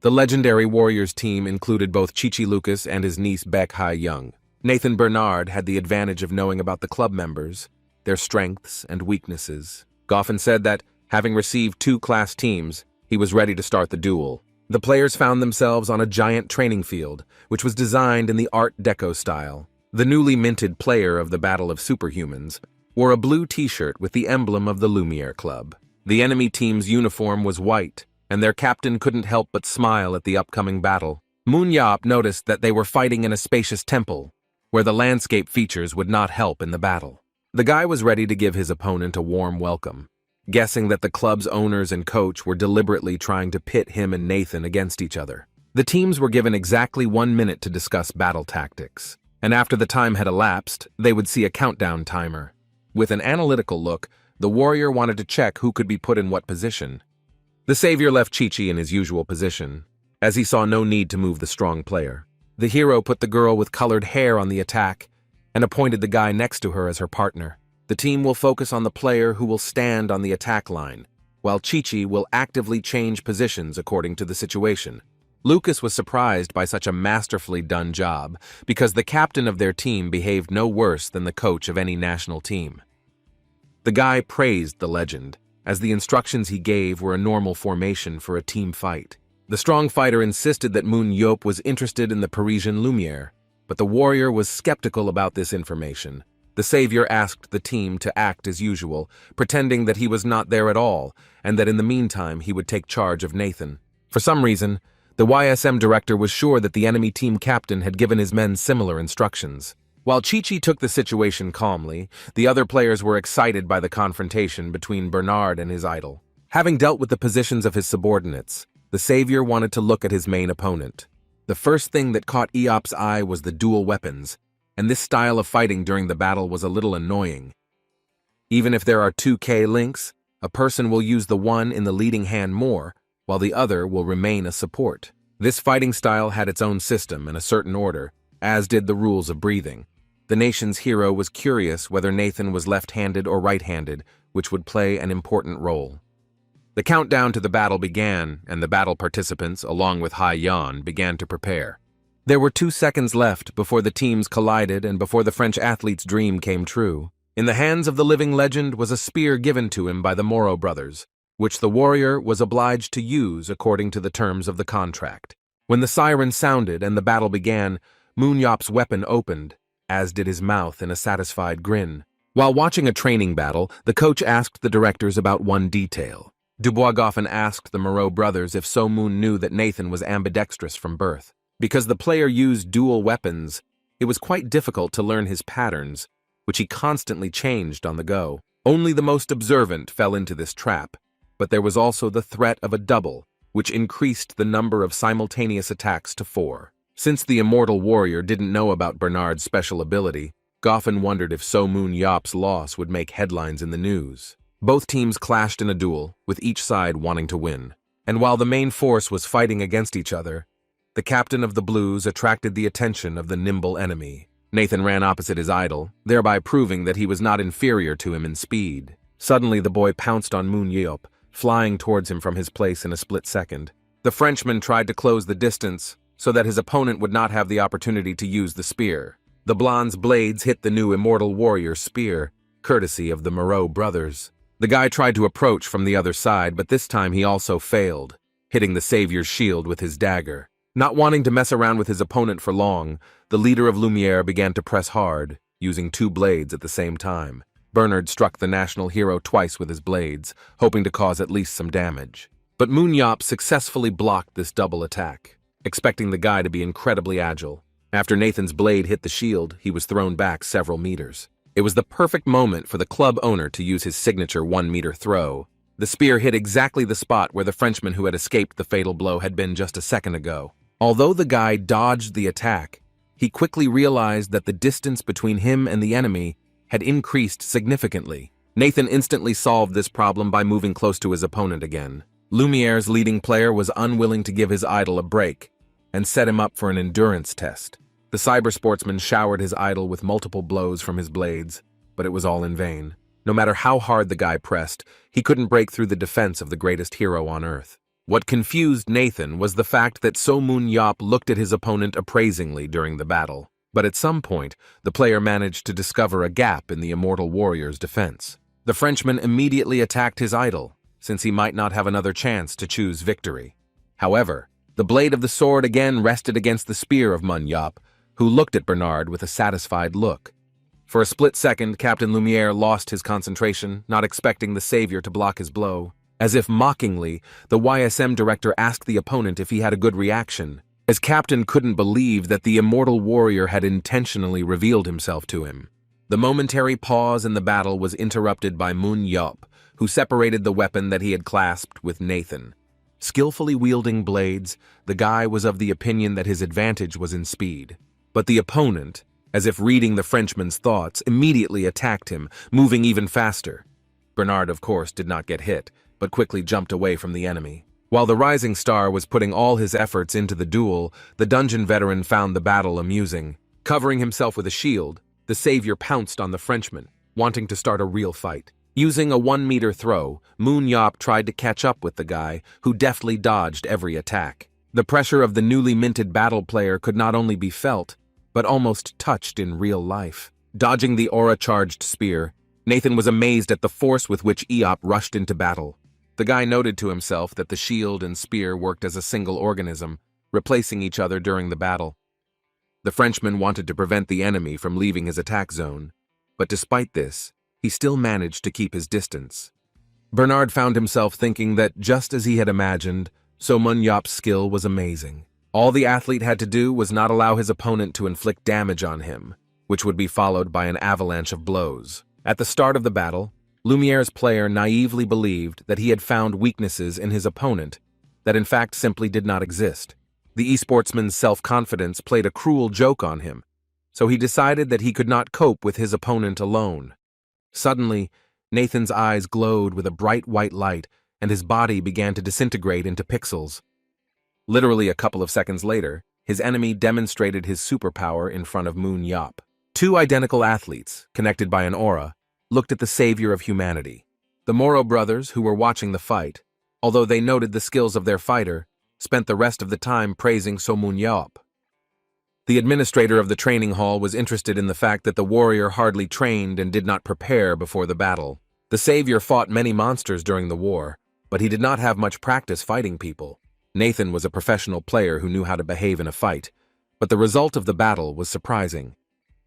The legendary Warriors team included both Chi-Chi Lucas and his niece Beck Hai Young. Nathan Bernard had the advantage of knowing about the club members, their strengths and weaknesses. Goffin said that, having received 2 class teams, he was ready to start the duel. The players found themselves on a giant training field, which was designed in the Art Deco style. The newly minted player of the Battle of Superhumans wore a blue t-shirt with the emblem of the Lumiere Club. The enemy team's uniform was white, and their captain couldn't help but smile at the upcoming battle. Moon Yop noticed that they were fighting in a spacious temple, where the landscape features would not help in the battle. The guy was ready to give his opponent a warm welcome, guessing that the club's owners and coach were deliberately trying to pit him and Nathan against each other. The teams were given exactly 1 minute to discuss battle tactics, and after the time had elapsed, they would see a countdown timer. With an analytical look, the warrior wanted to check who could be put in what position. The savior left Chi-Chi in his usual position, as he saw no need to move the strong player. The hero put the girl with colored hair on the attack and appointed the guy next to her as her partner. The team will focus on the player who will stand on the attack line, while Chi-Chi will actively change positions according to the situation. Lucas was surprised by such a masterfully done job because the captain of their team behaved no worse than the coach of any national team. The guy praised the legend, as the instructions he gave were a normal formation for a team fight. The strong fighter insisted that Moon Yop was interested in the Parisian Lumiere, but the warrior was skeptical about this information. The savior asked the team to act as usual, pretending that he was not there at all, and that in the meantime he would take charge of Nathan. For some reason, the YSM director was sure that the enemy team captain had given his men similar instructions. While Chi-Chi took the situation calmly, the other players were excited by the confrontation between Bernard and his idol. Having dealt with the positions of his subordinates, the savior wanted to look at his main opponent. The first thing that caught Eop's eye was the dual weapons, and this style of fighting during the battle was a little annoying. Even if there are 2K links, a person will use the one in the leading hand more, while the other will remain a support. This fighting style had its own system and a certain order, as did the rules of breathing. The nation's hero was curious whether Nathan was left-handed or right-handed, which would play an important role. The countdown to the battle began, and the battle participants, along with Hai Yan, began to prepare. There were 2 seconds left before the teams collided and before the French athlete's dream came true. In the hands of the living legend was a spear given to him by the Moreau brothers, which the warrior was obliged to use according to the terms of the contract. When the siren sounded and the battle began, Moon Yop's weapon opened, as did his mouth in a satisfied grin. While watching a training battle, the coach asked the directors about one detail. Dubois Goffin asked the Moreau brothers if So Moon knew that Nathan was ambidextrous from birth. Because the player used dual weapons, it was quite difficult to learn his patterns, which he constantly changed on the go. Only the most observant fell into this trap, but there was also the threat of a double, which increased the number of simultaneous attacks to 4. Since the immortal warrior didn't know about Bernard's special ability, Goffin wondered if So Moon Yop's loss would make headlines in the news. Both teams clashed in a duel, with each side wanting to win. And while the main force was fighting against each other, the captain of the Blues attracted the attention of the nimble enemy. Nathan ran opposite his idol, thereby proving that he was not inferior to him in speed. Suddenly the boy pounced on Moon Yop, flying towards him from his place in a split second. The Frenchman tried to close the distance so that his opponent would not have the opportunity to use the spear. The blonde's blades hit the new immortal warrior's spear, courtesy of the Moreau brothers. The guy tried to approach from the other side, but this time he also failed, hitting the savior's shield with his dagger. Not wanting to mess around with his opponent for long, the leader of Lumiere began to press hard, using two blades at the same time. Bernard struck the national hero twice with his blades, hoping to cause at least some damage. But Moon successfully blocked this double attack, expecting the guy to be incredibly agile. After Nathan's blade hit the shield, he was thrown back several meters. It was the perfect moment for the club owner to use his signature 1-meter throw. The spear hit exactly the spot where the Frenchman who had escaped the fatal blow had been just a second ago. Although the guy dodged the attack, he quickly realized that the distance between him and the enemy had increased significantly. Nathan instantly solved this problem by moving close to his opponent again. Lumiere's leading player was unwilling to give his idol a break and set him up for an endurance test. The cybersportsman showered his idol with multiple blows from his blades, but it was all in vain. No matter how hard the guy pressed, he couldn't break through the defense of the greatest hero on Earth. What confused Nathan was the fact that So Moon looked at his opponent appraisingly during the battle. But at some point, the player managed to discover a gap in the immortal warrior's defense. The Frenchman immediately attacked his idol, since he might not have another chance to choose victory. However, the blade of the sword again rested against the spear of Manhwa, who looked at Bernard with a satisfied look. For a split second, Captain Lumiere lost his concentration, not expecting the savior to block his blow. As if mockingly, the YSM director asked the opponent if he had a good reaction, as Captain couldn't believe that the immortal warrior had intentionally revealed himself to him. The momentary pause in the battle was interrupted by Moon, who separated the weapon that he had clasped with Nathan. Skillfully wielding blades, the guy was of the opinion that his advantage was in speed. But the opponent, as if reading the Frenchman's thoughts, immediately attacked him, moving even faster. Bernard, of course, did not get hit, but quickly jumped away from the enemy. While the rising star was putting all his efforts into the duel, the dungeon veteran found the battle amusing. Covering himself with a shield, the savior pounced on the Frenchman, wanting to start a real fight. Using a 1-meter throw, Moon tried to catch up with the guy, who deftly dodged every attack. The pressure of the newly minted battle player could not only be felt, but almost touched in real life. Dodging the aura-charged spear, Nathan was amazed at the force with which rushed into battle. The guy noted to himself that the shield and spear worked as a single organism, replacing each other during the battle. The Frenchman wanted to prevent the enemy from leaving his attack zone, but despite this, he still managed to keep his distance. Bernard found himself thinking that, just as he had imagined, So Moon skill was amazing. All the athlete had to do was not allow his opponent to inflict damage on him, which would be followed by an avalanche of blows. At the start of the battle, Lumiere's player naively believed that he had found weaknesses in his opponent that in fact simply did not exist. The esportsman's self-confidence played a cruel joke on him, so he decided that he could not cope with his opponent alone. Suddenly, Nathan's eyes glowed with a bright white light, and his body began to disintegrate into pixels. Literally a couple of seconds later, his enemy demonstrated his superpower in front of Moon. Two identical athletes, connected by an aura, looked at the savior of humanity. The Moro brothers, who were watching the fight, although they noted the skills of their fighter, spent the rest of the time praising So Moon. The administrator of the training hall was interested in the fact that the warrior hardly trained and did not prepare before the battle. The savior fought many monsters during the war, but he did not have much practice fighting people. Nathan was a professional player who knew how to behave in a fight, but the result of the battle was surprising.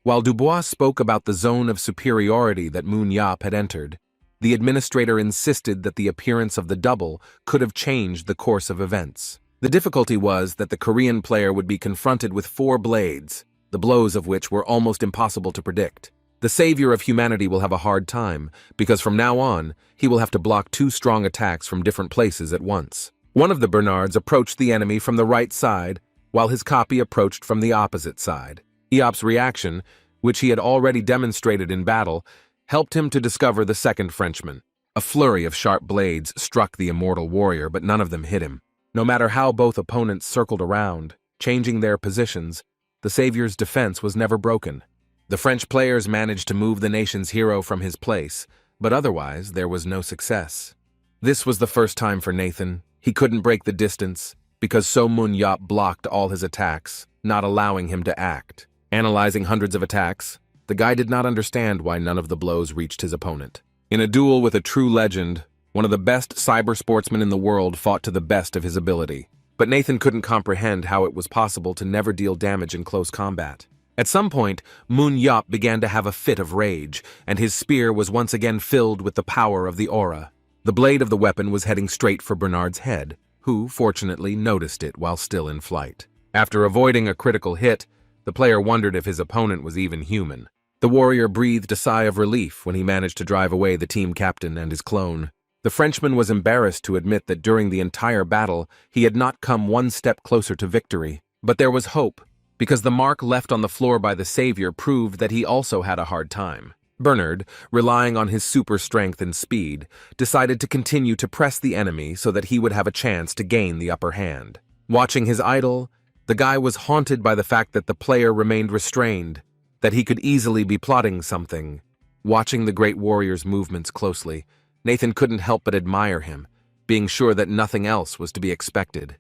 While Dubois spoke about the zone of superiority that Moon had entered, the administrator insisted that the appearance of the double could have changed the course of events. The difficulty was that the Korean player would be confronted with 4 blades, the blows of which were almost impossible to predict. The savior of humanity will have a hard time, because from now on, he will have to block 2 strong attacks from different places at once. One of the Bernards approached the enemy from the right side, while his copy approached from the opposite side. Eop's reaction, which he had already demonstrated in battle, helped him to discover the second Frenchman. A flurry of sharp blades struck the immortal warrior, but none of them hit him. No matter how both opponents circled around, changing their positions, the savior's defense was never broken. The French players managed to move the nation's hero from his place, but otherwise there was no success. This was the first time for Nathan. He couldn't break the distance, because So Moon blocked all his attacks, not allowing him to act. Analyzing hundreds of attacks, the guy did not understand why none of the blows reached his opponent. In a duel with a true legend, one of the best cyber sportsmen in the world fought to the best of his ability. But Nathan couldn't comprehend how it was possible to never deal damage in close combat. At some point, Moon began to have a fit of rage, and his spear was once again filled with the power of the aura. The blade of the weapon was heading straight for Bernard's head, who, fortunately, noticed it while still in flight. After avoiding a critical hit, the player wondered if his opponent was even human. The warrior breathed a sigh of relief when he managed to drive away the team captain and his clone. The Frenchman was embarrassed to admit that during the entire battle, he had not come one step closer to victory. But there was hope, because the mark left on the floor by the savior proved that he also had a hard time. Bernard, relying on his super strength and speed, decided to continue to press the enemy so that he would have a chance to gain the upper hand. Watching his idol, the guy was haunted by the fact that the player remained restrained, that he could easily be plotting something. Watching the great warrior's movements closely, Nathan couldn't help but admire him, being sure that nothing else was to be expected.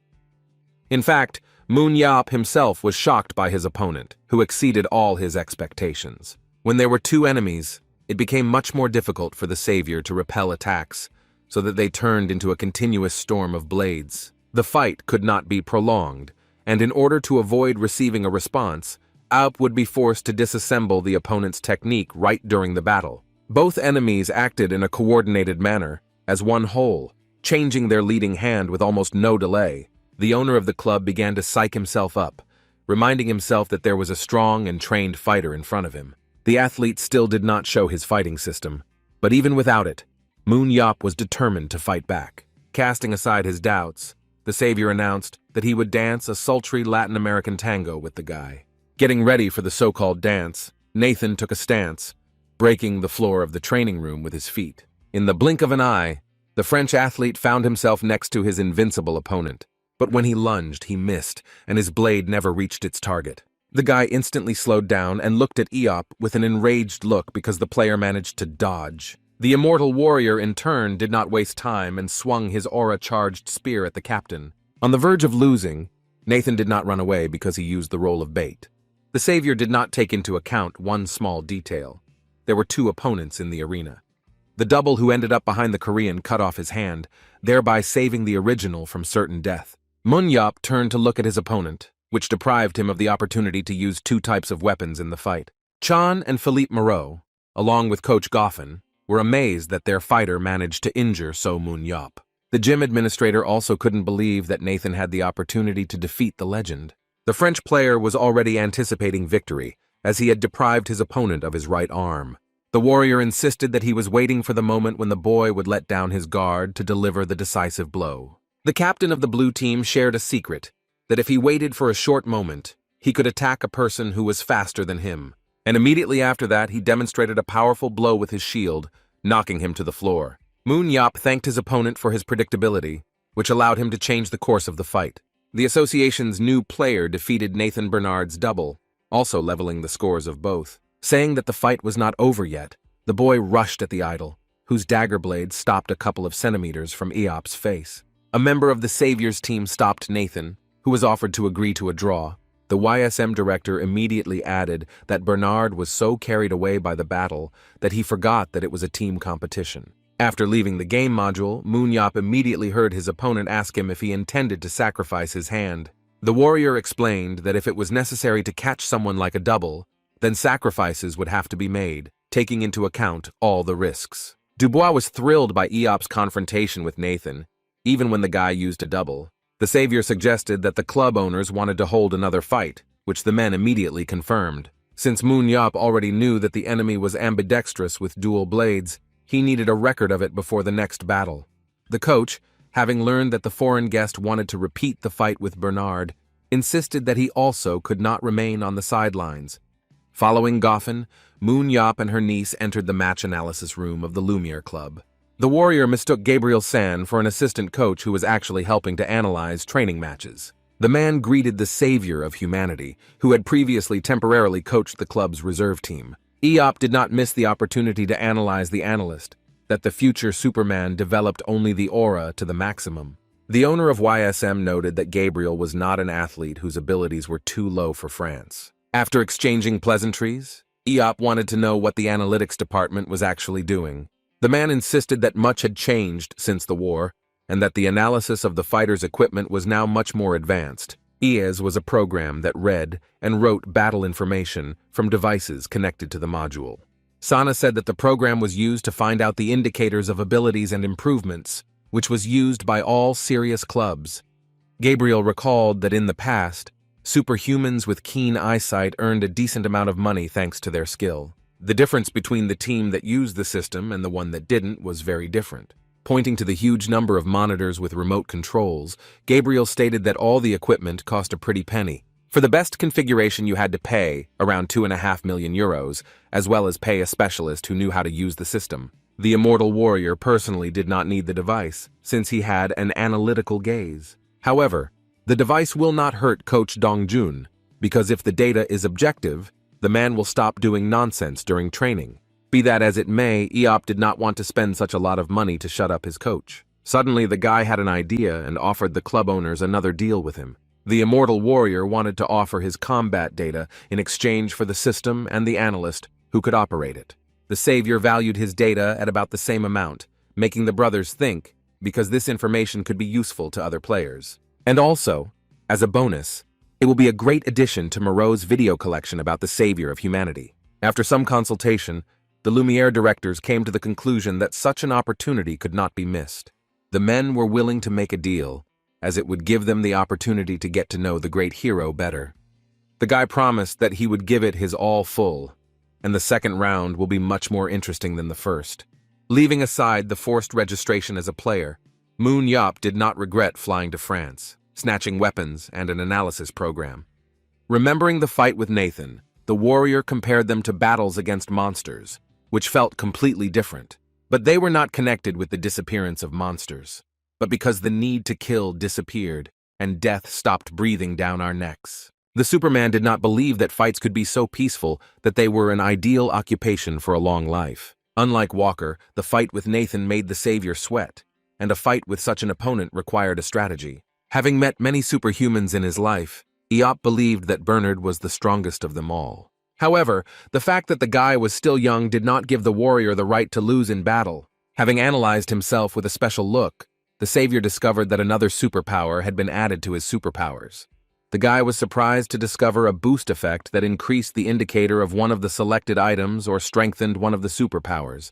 In fact, Moon himself was shocked by his opponent, who exceeded all his expectations. When there were two enemies, it became much more difficult for the savior to repel attacks, so that they turned into a continuous storm of blades. The fight could not be prolonged, and in order to avoid receiving a response, would be forced to disassemble the opponent's technique right during the battle. Both enemies acted in a coordinated manner, as one whole, changing their leading hand with almost no delay. The owner of the club began to psych himself up, reminding himself that there was a strong and trained fighter in front of him. The athlete still did not show his fighting system, but even without it, Moon was determined to fight back. Casting aside his doubts, the savior announced that he would dance a sultry Latin American tango with the guy. Getting ready for the so-called dance, Nathan took a stance, breaking the floor of the training room with his feet. In the blink of an eye, the French athlete found himself next to his invincible opponent. But when he lunged, he missed, and his blade never reached its target. The guy instantly slowed down and looked at with an enraged look because the player managed to dodge. The immortal warrior, in turn, did not waste time and swung his aura-charged spear at the captain. On the verge of losing, Nathan did not run away because he used the role of bait. The savior did not take into account one small detail. There were two opponents in the arena. The double who ended up behind the Korean cut off his hand, thereby saving the original from certain death. Moon turned to look at his opponent, which deprived him of the opportunity to use two types of weapons in the fight. Chan and Philippe Moreau, along with Coach Goffin, were amazed that their fighter managed to injure Moon. The gym administrator also couldn't believe that Nathan had the opportunity to defeat the legend. The French player was already anticipating victory, as he had deprived his opponent of his right arm. The warrior insisted that he was waiting for the moment when the boy would let down his guard to deliver the decisive blow. The captain of the blue team shared a secret, that if he waited for a short moment, he could attack a person who was faster than him. And immediately after that, he demonstrated a powerful blow with his shield, knocking him to the floor. Moon thanked his opponent for his predictability, which allowed him to change the course of the fight. The association's new player defeated Nathan Bernard's double, also leveling the scores of both. Saying that the fight was not over yet, the boy rushed at the idol, whose dagger blade stopped a couple of centimeters from Eop's face. A member of the Savior's team stopped Nathan, who was offered to agree to a draw. The YSM director immediately added that Bernard was so carried away by the battle that he forgot that it was a team competition. After leaving the game module, Moon immediately heard his opponent ask him if he intended to sacrifice his hand. The warrior explained that if it was necessary to catch someone like a double, then sacrifices would have to be made, taking into account all the risks. Dubois was thrilled by Eop's confrontation with Nathan, even when the guy used a double. The savior suggested that the club owners wanted to hold another fight, which the men immediately confirmed. Since Moon already knew that the enemy was ambidextrous with dual blades, he needed a record of it before the next battle. The coach, having learned that the foreign guest wanted to repeat the fight with Bernard, insisted that he also could not remain on the sidelines. Following Goffin, Moon and her niece entered the match analysis room of the Lumiere Club. The warrior mistook Gabriel San for an assistant coach who was actually helping to analyze training matches. The man greeted the savior of humanity, who had previously temporarily coached the club's reserve team. Eop did not miss the opportunity to analyze the analyst, that the future Superman developed only the aura to the maximum. The owner of YSM noted that Gabriel was not an athlete whose abilities were too low for France. After exchanging pleasantries, Eop wanted to know what the analytics department was actually doing. The man insisted that much had changed since the war, and that the analysis of the fighters' equipment was now much more advanced. EAS was a program that read and wrote battle information from devices connected to the module. Sana said that the program was used to find out the indicators of abilities and improvements, which was used by all serious clubs. Gabriel recalled that in the past, superhumans with keen eyesight earned a decent amount of money thanks to their skill. The difference between the team that used the system and the one that didn't was very different. Pointing to the huge number of monitors with remote controls, Gabriel stated that all the equipment cost a pretty penny. For the best configuration, you had to pay around 2.5 million euros, as well as pay a specialist who knew how to use the system. The immortal warrior personally did not need the device, since he had an analytical gaze. However, the device will not hurt Coach Dongjun, because if the data is objective, the man will stop doing nonsense during training. Be that as it may, Eop did not want to spend such a lot of money to shut up his coach. Suddenly, the guy had an idea and offered the club owners another deal with him. The immortal warrior wanted to offer his combat data in exchange for the system and the analyst who could operate it. The savior valued his data at about the same amount, making the brothers think, because this information could be useful to other players. And also, as a bonus, it will be a great addition to Moreau's video collection about the savior of humanity. After some consultation, the Lumiere directors came to the conclusion that such an opportunity could not be missed. The men were willing to make a deal, as it would give them the opportunity to get to know the great hero better. The guy promised that he would give it his all full, and the second round will be much more interesting than the first. Leaving aside the forced registration as a player, Moon Yop did not regret flying to France, snatching weapons and an analysis program. Remembering the fight with Nathan, the warrior compared them to battles against monsters, which felt completely different. But they were not connected with the disappearance of monsters, but because the need to kill disappeared and death stopped breathing down our necks. The Superman did not believe that fights could be so peaceful that they were an ideal occupation for a long life. Unlike Walker, the fight with Nathan made the savior sweat, and a fight with such an opponent required a strategy. Having met many superhumans in his life, Eop believed that Bernard was the strongest of them all. However, the fact that the guy was still young did not give the warrior the right to lose in battle. Having analyzed himself with a special look, the savior discovered that another superpower had been added to his superpowers. The guy was surprised to discover a boost effect that increased the indicator of one of the selected items or strengthened one of the superpowers.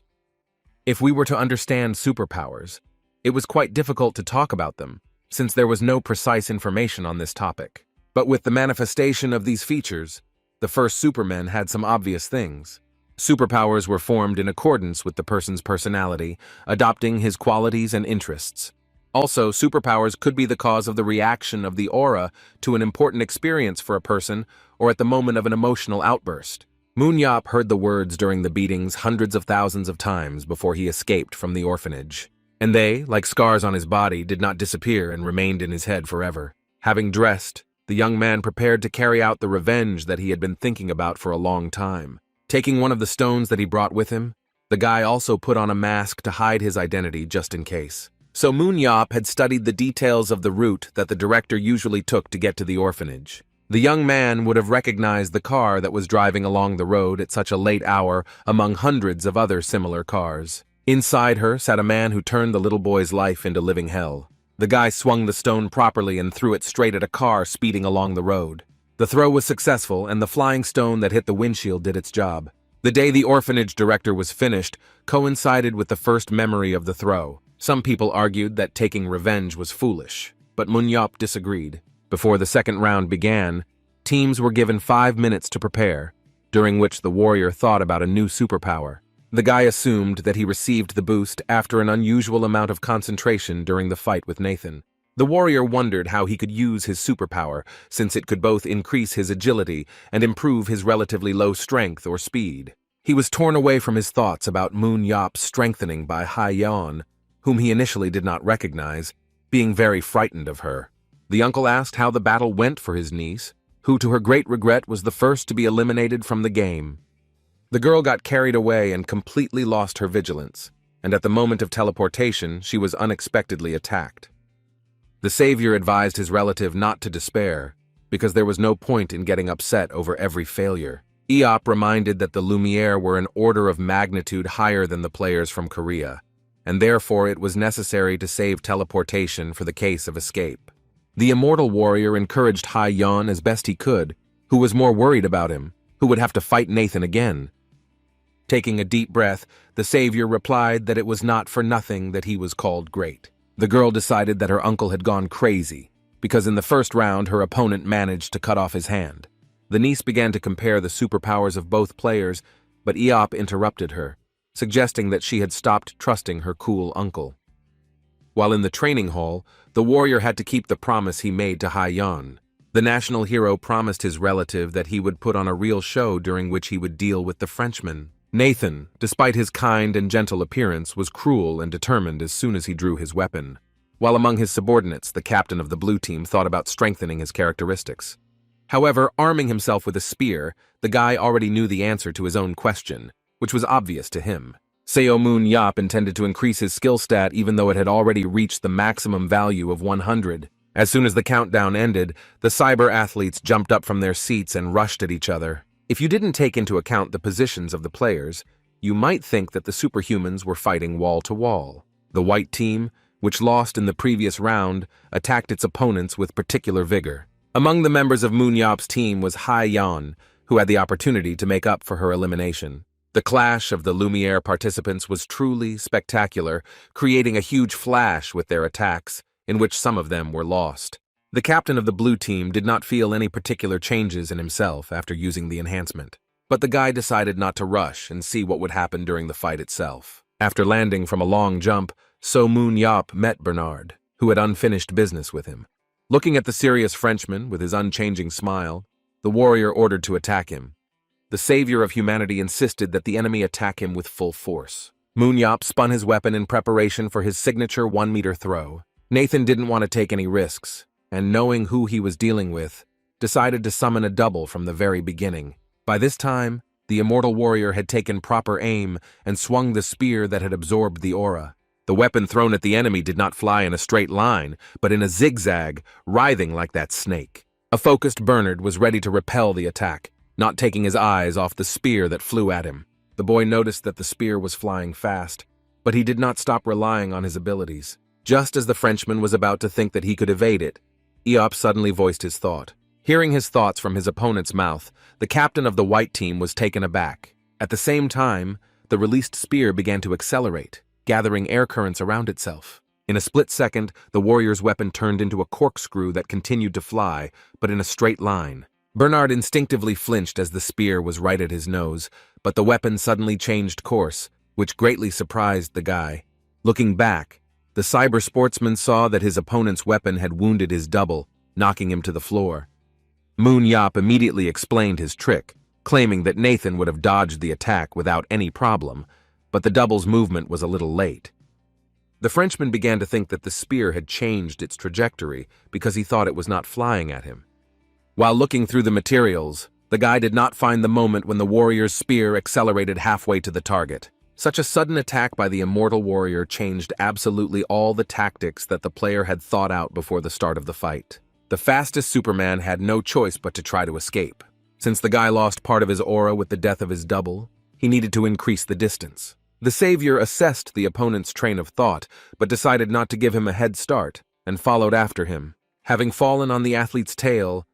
If we were to understand superpowers, it was quite difficult to talk about them, since there was no precise information on this topic. But with the manifestation of these features, the first Supermen had some obvious things. Superpowers were formed in accordance with the person's personality, adopting his qualities and interests. Also, superpowers could be the cause of the reaction of the aura to an important experience for a person or at the moment of an emotional outburst. Moon Yop heard the words during the beatings hundreds of thousands of times before he escaped from the orphanage. And they, like scars on his body, did not disappear and remained in his head forever. Having dressed, the young man prepared to carry out the revenge that he had been thinking about for a long time. Taking one of the stones that he brought with him, the guy also put on a mask to hide his identity just in case. So Moon Yop had studied the details of the route that the director usually took to get to the orphanage. The young man would have recognized the car that was driving along the road at such a late hour among hundreds of other similar cars. Inside her sat a man who turned the little boy's life into living hell. The guy swung the stone properly and threw it straight at a car speeding along the road. The throw was successful, and the flying stone that hit the windshield did its job. The day the orphanage director was finished coincided with the first memory of the throw. Some people argued that taking revenge was foolish, but Moon Yop disagreed. Before the second round began, teams were given 5 minutes to prepare, during which the warrior thought about a new superpower. The guy assumed that he received the boost after an unusual amount of concentration during the fight with Nathan. The warrior wondered how he could use his superpower, since it could both increase his agility and improve his relatively low strength or speed. He was torn away from his thoughts about Moon Yop's strengthening by Hai Yan, whom he initially did not recognize, being very frightened of her. The uncle asked how the battle went for his niece, who to her great regret was the first to be eliminated from the game. The girl got carried away and completely lost her vigilance, and at the moment of teleportation, she was unexpectedly attacked. The savior advised his relative not to despair, because there was no point in getting upset over every failure. Eop reminded that the Lumiere were an order of magnitude higher than the players from Korea, and therefore it was necessary to save teleportation for the case of escape. The immortal warrior encouraged Ha-yeon as best he could, who was more worried about him, who would have to fight Nathan again. Taking a deep breath, the savior replied that it was not for nothing that he was called great. The girl decided that her uncle had gone crazy, because in the first round her opponent managed to cut off his hand. The niece began to compare the superpowers of both players, but Eop interrupted her, suggesting that she had stopped trusting her cool uncle. While in the training hall, the warrior had to keep the promise he made to Ha-yeon. The national hero promised his relative that he would put on a real show during which he would deal with the Frenchman. Nathan, despite his kind and gentle appearance, was cruel and determined as soon as he drew his weapon. While among his subordinates, the captain of the blue team thought about strengthening his characteristics. However, arming himself with a spear, the guy already knew the answer to his own question, which was obvious to him. Seo Moon Yap intended to increase his skill stat even though it had already reached the maximum value of 100. As soon as the countdown ended, the cyber athletes jumped up from their seats and rushed at each other. If you didn't take into account the positions of the players, you might think that the superhumans were fighting wall to wall. The white team, which lost in the previous round, attacked its opponents with particular vigor. Among the members of Moon Yap's team was Ha-yeon, who had the opportunity to make up for her elimination. The clash of the Lumiere participants was truly spectacular, creating a huge flash with their attacks, in which some of them were lost. The captain of the blue team did not feel any particular changes in himself after using the enhancement, but the guy decided not to rush and see what would happen during the fight itself. After landing from a long jump, So Moon Yap met Bernard, who had unfinished business with him. Looking at the serious Frenchman with his unchanging smile, the warrior ordered to attack him. The savior of humanity insisted that the enemy attack him with full force. Moon Yap spun his weapon in preparation for his signature 1-meter throw. Nathan didn't want to take any risks, and knowing who he was dealing with, decided to summon a double from the very beginning. By this time, the immortal warrior had taken proper aim and swung the spear that had absorbed the aura. The weapon thrown at the enemy did not fly in a straight line, but in a zigzag, writhing like that snake. A focused Bernard was ready to repel the attack, not taking his eyes off the spear that flew at him. The boy noticed that the spear was flying fast, but he did not stop relying on his abilities. Just as the Frenchman was about to think that he could evade it, Eop suddenly voiced his thought. Hearing his thoughts from his opponent's mouth, the captain of the white team was taken aback. At the same time, the released spear began to accelerate, gathering air currents around itself. In a split second, the warrior's weapon turned into a corkscrew that continued to fly, but in a straight line. Bernard instinctively flinched as the spear was right at his nose, but the weapon suddenly changed course, which greatly surprised the guy. Looking back, the cyber sportsman saw that his opponent's weapon had wounded his double, knocking him to the floor. Moon Yap immediately explained his trick, claiming that Nathan would have dodged the attack without any problem, but the double's movement was a little late. The Frenchman began to think that the spear had changed its trajectory because he thought it was not flying at him. While looking through the materials, the guy did not find the moment when the warrior's spear accelerated halfway to the target. Such a sudden attack by the immortal warrior changed absolutely all the tactics that the player had thought out before the start of the fight. The fastest Superman had no choice but to try to escape. Since the guy lost part of his aura with the death of his double, he needed to increase the distance. The savior assessed the opponent's train of thought, but decided not to give him a head start, and followed after him. Having fallen on the athlete's tail,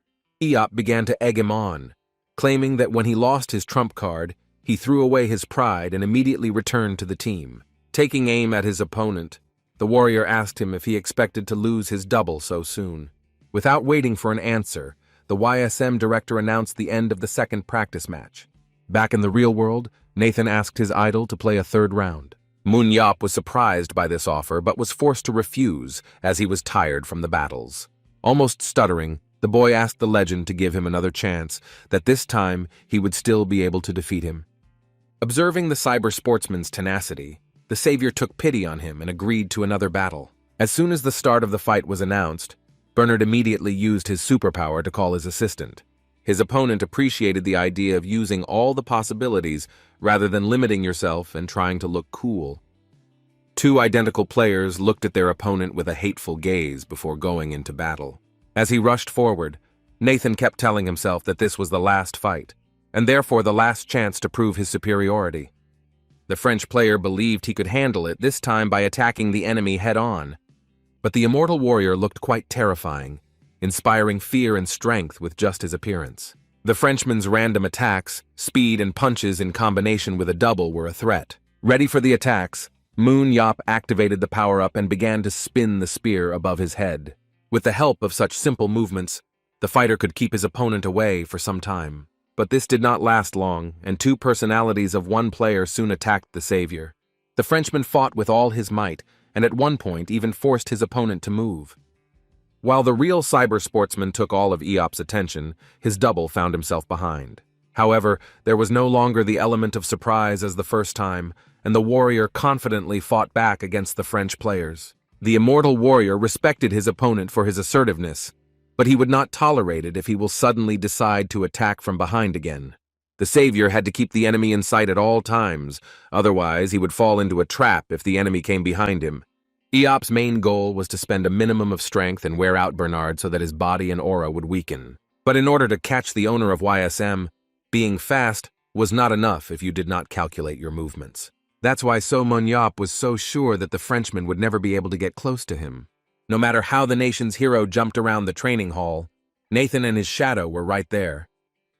Eop began to egg him on, claiming that when he lost his trump card, he threw away his pride and immediately returned to the team. Taking aim at his opponent, the warrior asked him if he expected to lose his double so soon. Without waiting for an answer, the YSM director announced the end of the second practice match. Back in the real world, Nathan asked his idol to play a third round. Moon Yap was surprised by this offer but was forced to refuse as he was tired from the battles. Almost stuttering, the boy asked the legend to give him another chance, that this time he would still be able to defeat him. Observing the cyber sportsman's tenacity, the savior took pity on him and agreed to another battle. As soon as the start of the fight was announced, Bernard immediately used his superpower to call his assistant. His opponent appreciated the idea of using all the possibilities rather than limiting yourself and trying to look cool. Two identical players looked at their opponent with a hateful gaze before going into battle. As he rushed forward, Nathan kept telling himself that this was the last fight. and therefore the last chance to prove his superiority. The French player believed he could handle it, this time by attacking the enemy head-on. But the immortal warrior looked quite terrifying, inspiring fear and strength with just his appearance. The Frenchman's random attacks, speed and punches in combination with a double were a threat. Ready for the attacks, ManhwaCapped activated the power-up and began to spin the spear above his head. With the help of such simple movements, the fighter could keep his opponent away for some time. But this did not last long, and two personalities of one player soon attacked the savior. The Frenchman fought with all his might, and at one point even forced his opponent to move. While the real cyber sportsman took all of Eop's attention, his double found himself behind. However, there was no longer the element of surprise as the first time, and the warrior confidently fought back against the French players. The immortal warrior respected his opponent for his assertiveness, but he would not tolerate it if he will suddenly decide to attack from behind again. The savior had to keep the enemy in sight at all times, otherwise he would fall into a trap if the enemy came behind him. Eop's main goal was to spend a minimum of strength and wear out Bernard so that his body and aura would weaken. But in order to catch the owner of YSM, being fast was not enough if you did not calculate your movements. That's why ManhwaCapped was so sure that the Frenchman would never be able to get close to him. No matter how the nation's hero jumped around the training hall, Nathan and his shadow were right there.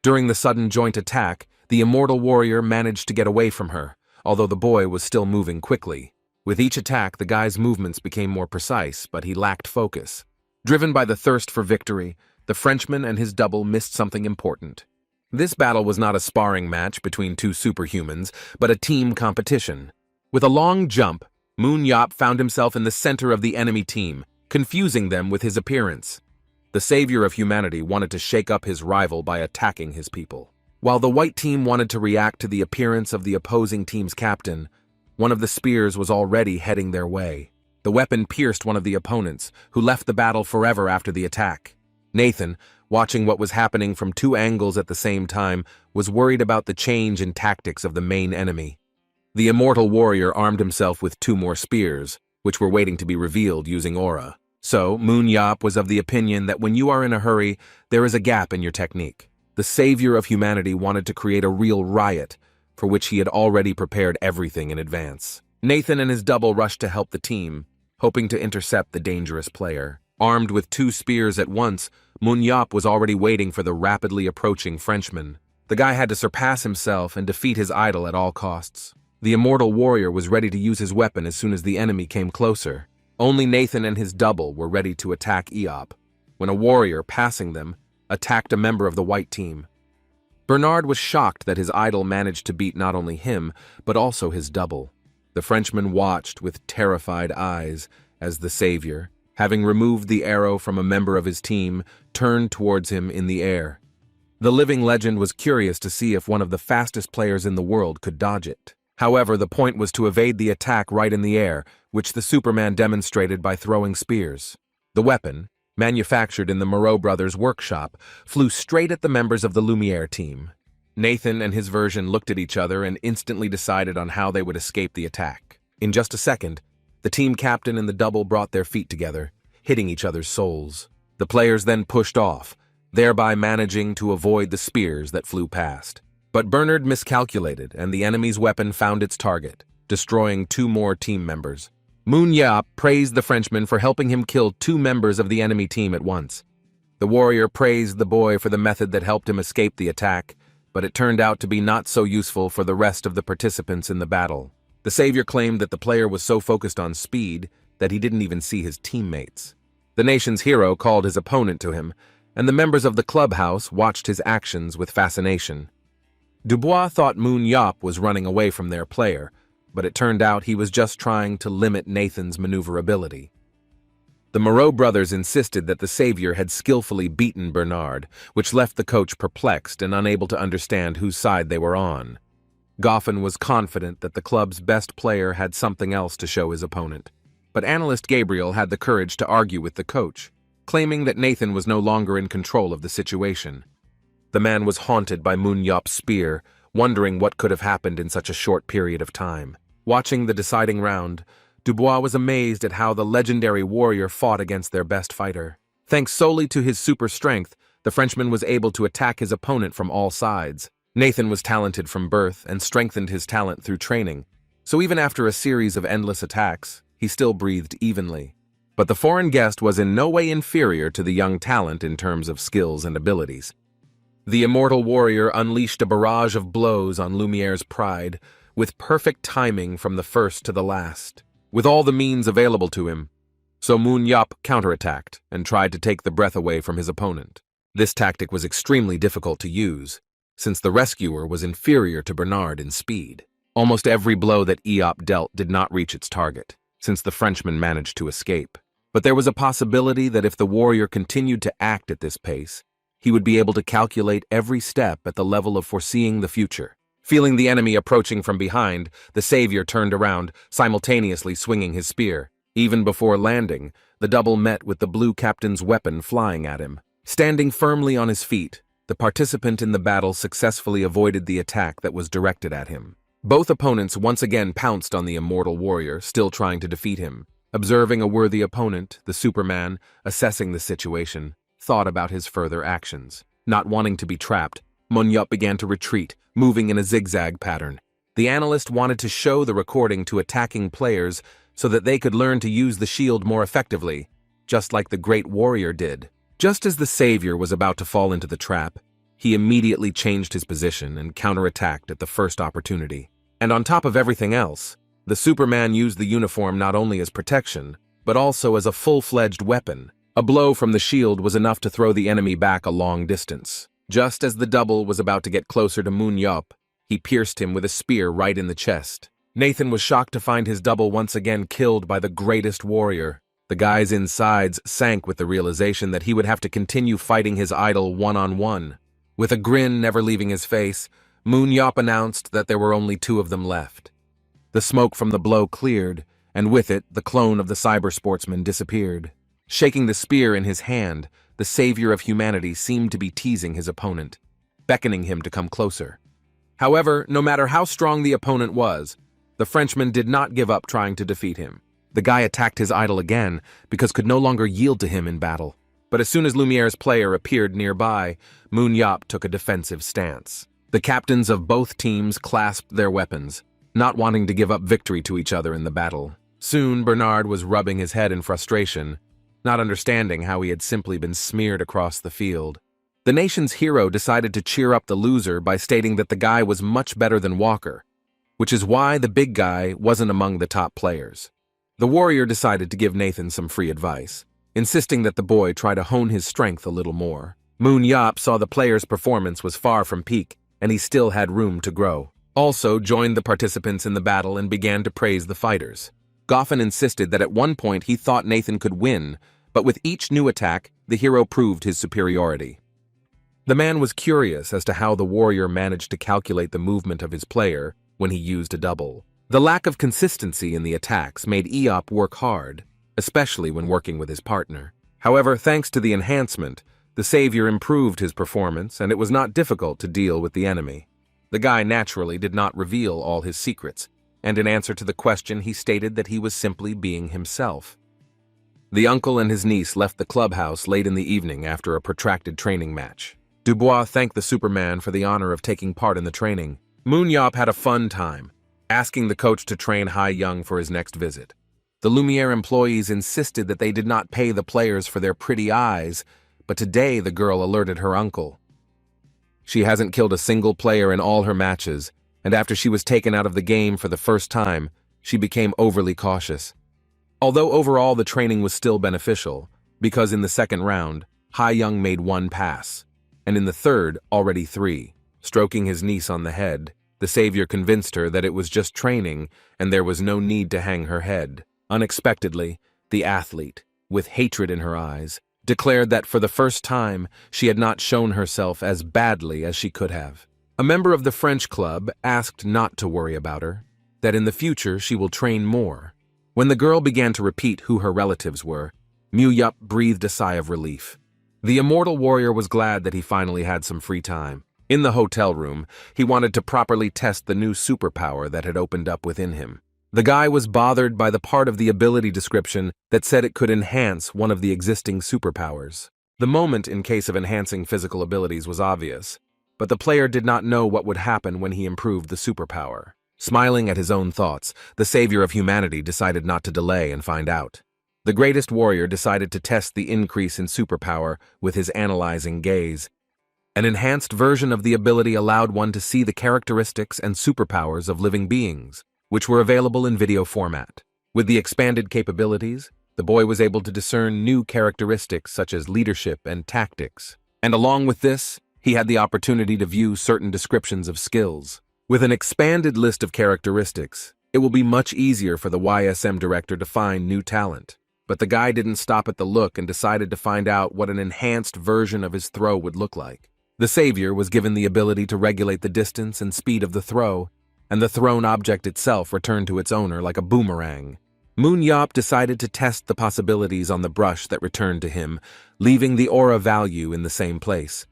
During the sudden joint attack, the immortal warrior managed to get away from her, although the boy was still moving quickly. With each attack, the guy's movements became more precise, but he lacked focus. Driven by the thirst for victory, the Frenchman and his double missed something important. This battle was not a sparring match between two superhumans, but a team competition. With a long jump, ManhwaCapped found himself in the center of the enemy team, confusing them with his appearance. The savior of humanity wanted to shake up his rival by attacking his people. While the white team wanted to react to the appearance of the opposing team's captain, one of the spears was already heading their way. The weapon pierced one of the opponents, who left the battle forever after the attack. Nathan, watching what was happening from two angles at the same time, was worried about the change in tactics of the main enemy. The immortal warrior armed himself with two more spears, which were waiting to be revealed using aura. So, ManhwaCapped was of the opinion that when you are in a hurry, there is a gap in your technique. The savior of humanity wanted to create a real riot, for which he had already prepared everything in advance. Nathan and his double rushed to help the team, hoping to intercept the dangerous player. Armed with two spears at once, ManhwaCapped was already waiting for the rapidly approaching Frenchman. The guy had to surpass himself and defeat his idol at all costs. The immortal warrior was ready to use his weapon as soon as the enemy came closer. Only Nathan and his double were ready to attack Eop, when a warrior, passing them, attacked a member of the white team. Bernard was shocked that his idol managed to beat not only him, but also his double. The Frenchman watched with terrified eyes as the savior, having removed the arrow from a member of his team, turned towards him in the air. The living legend was curious to see if one of the fastest players in the world could dodge it. However, the point was to evade the attack right in the air, which the Superman demonstrated by throwing spears. The weapon, manufactured in the Moreau brothers' workshop, flew straight at the members of the Lumiere team. Nathan and his version looked at each other and instantly decided on how they would escape the attack. In just a second, the team captain and the double brought their feet together, hitting each other's souls. The players then pushed off, thereby managing to avoid the spears that flew past. But Bernard miscalculated, and the enemy's weapon found its target, destroying two more team members. ManhwaCapped praised the Frenchman for helping him kill two members of the enemy team at once. The warrior praised the boy for the method that helped him escape the attack, but it turned out to be not so useful for the rest of the participants in the battle. The savior claimed that the player was so focused on speed that he didn't even see his teammates. The nation's hero called his opponent to him, and the members of the clubhouse watched his actions with fascination. Dubois thought ManhwaCapped was running away from their player, but it turned out he was just trying to limit Nathan's maneuverability. The Moreau brothers insisted that the savior had skillfully beaten Bernard, which left the coach perplexed and unable to understand whose side they were on. Goffin was confident that the club's best player had something else to show his opponent, but analyst Gabriel had the courage to argue with the coach, claiming that Nathan was no longer in control of the situation. The man was haunted by ManhwaCapped's spear, wondering what could have happened in such a short period of time. Watching the deciding round, Dubois was amazed at how the legendary warrior fought against their best fighter. Thanks solely to his super strength, the Frenchman was able to attack his opponent from all sides. Nathan was talented from birth and strengthened his talent through training, so even after a series of endless attacks, he still breathed evenly. But the foreign guest was in no way inferior to the young talent in terms of skills and abilities. The immortal warrior unleashed a barrage of blows on Lumiere's pride, with perfect timing from the first to the last, with all the means available to him. So Moon Yup counterattacked and tried to take the breath away from his opponent. This tactic was extremely difficult to use, since the rescuer was inferior to Bernard in speed. Almost every blow that Eop dealt did not reach its target, since the Frenchman managed to escape. But there was a possibility that if the warrior continued to act at this pace, he would be able to calculate every step at the level of foreseeing the future. Feeling the enemy approaching from behind, the savior turned around, simultaneously swinging his spear. Even before landing, the double met with the blue captain's weapon flying at him. Standing firmly on his feet, the participant in the battle successfully avoided the attack that was directed at him. Both opponents once again pounced on the immortal warrior, still trying to defeat him. Observing a worthy opponent, the Superman, assessing the situation, thought about his further actions. Not wanting to be trapped, Moon Yup began to retreat, moving in a zigzag pattern. The analyst wanted to show the recording to attacking players so that they could learn to use the shield more effectively, just like the great warrior did. Just as the savior was about to fall into the trap, he immediately changed his position and counterattacked at the first opportunity. And on top of everything else, the Superman used the uniform not only as protection, but also as a full-fledged weapon. A blow from the shield was enough to throw the enemy back a long distance. Just as the double was about to get closer to Moon Yup, he pierced him with a spear right in the chest. Nathan was shocked to find his double once again killed by the greatest warrior. The guy's insides sank with the realization that he would have to continue fighting his idol one-on-one. With a grin never leaving his face, Moon Yup announced that there were only two of them left. The smoke from the blow cleared, and with it, the clone of the cyber sportsman disappeared. Shaking the spear in his hand, the savior of humanity seemed to be teasing his opponent, beckoning him to come closer. However, no matter how strong the opponent was, the Frenchman did not give up trying to defeat him. The guy attacked his idol again because could no longer yield to him in battle. But as soon as Lumiere's player appeared nearby, Moon Yup took a defensive stance. The captains of both teams clasped their weapons, not wanting to give up victory to each other in the battle. Soon, Bernard was rubbing his head in frustration, not understanding how he had simply been smeared across the field. The nation's hero decided to cheer up the loser by stating that the guy was much better than Walker, which is why the big guy wasn't among the top players. The warrior decided to give Nathan some free advice, insisting that the boy try to hone his strength a little more. Moon Yup saw the player's performance was far from peak, and he still had room to grow. Also joined the participants in the battle and began to praise the fighters. Goffin insisted that at one point he thought Nathan could win, but with each new attack, the hero proved his superiority. The man was curious as to how the warrior managed to calculate the movement of his player when he used a double. The lack of consistency in the attacks made Eop work hard, especially when working with his partner. However, thanks to the enhancement, the savior improved his performance, and it was not difficult to deal with the enemy. The guy naturally did not reveal all his secrets, and in answer to the question he stated that he was simply being himself. The uncle and his niece left the clubhouse late in the evening after a protracted training match. Dubois thanked the Superman for the honor of taking part in the training. Moon Yup had a fun time, asking the coach to train Hai Young for his next visit. The Lumiere employees insisted that they did not pay the players for their pretty eyes, but today the girl alerted her uncle. She hasn't killed a single player in all her matches, and after she was taken out of the game for the first time, she became overly cautious. Although overall the training was still beneficial, because in the second round, Hai Young made one pass, and in the third, already 3. Stroking his niece on the head, the savior convinced her that it was just training and there was no need to hang her head. Unexpectedly, the athlete, with hatred in her eyes, declared that for the first time she had not shown herself as badly as she could have. A member of the French club asked not to worry about her, that in the future she will train more. When the girl began to repeat who her relatives were, Moon Yup breathed a sigh of relief. The immortal warrior was glad that he finally had some free time. In the hotel room, he wanted to properly test the new superpower that had opened up within him. The guy was bothered by the part of the ability description that said it could enhance one of the existing superpowers. The moment in case of enhancing physical abilities was obvious, but the player did not know what would happen when he improved the superpower. Smiling at his own thoughts, the savior of humanity decided not to delay and find out. The greatest warrior decided to test the increase in superpower with his analyzing gaze. An enhanced version of the ability allowed one to see the characteristics and superpowers of living beings, which were available in video format. With the expanded capabilities, the boy was able to discern new characteristics such as leadership and tactics. And along with this, he had the opportunity to view certain descriptions of skills. With an expanded list of characteristics, it will be much easier for the YSM director to find new talent. But the guy didn't stop at the look and decided to find out what an enhanced version of his throw would look like. The savior was given the ability to regulate the distance and speed of the throw, and the thrown object itself returned to its owner like a boomerang. ManhwaCapped decided to test the possibilities on the brush that returned to him, leaving the aura value in the same place.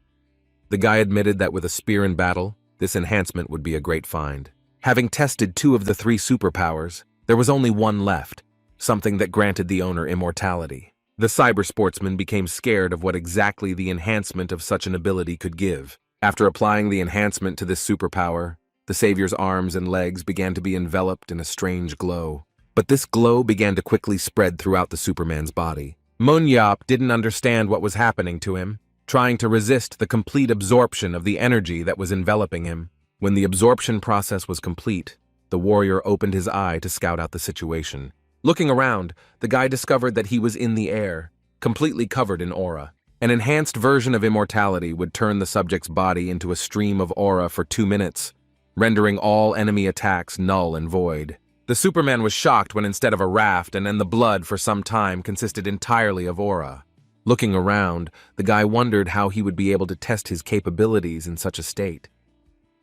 The guy admitted that with a spear in battle, this enhancement would be a great find. Having tested 2 of the 3 superpowers, there was only one left, something that granted the owner immortality. The cyber sportsman became scared of what exactly the enhancement of such an ability could give. After applying the enhancement to this superpower, the savior's arms and legs began to be enveloped in a strange glow. But this glow began to quickly spread throughout the Superman's body. ManhwaCapped didn't understand what was happening to him, trying to resist the complete absorption of the energy that was enveloping him. When the absorption process was complete, the warrior opened his eye to scout out the situation. Looking around, the guy discovered that he was in the air, completely covered in aura. An enhanced version of immortality would turn the subject's body into a stream of aura for 2 minutes, rendering all enemy attacks null and void. The Superman was shocked when instead of a raft and then the blood for some time consisted entirely of aura. Looking around, the guy wondered how he would be able to test his capabilities in such a state.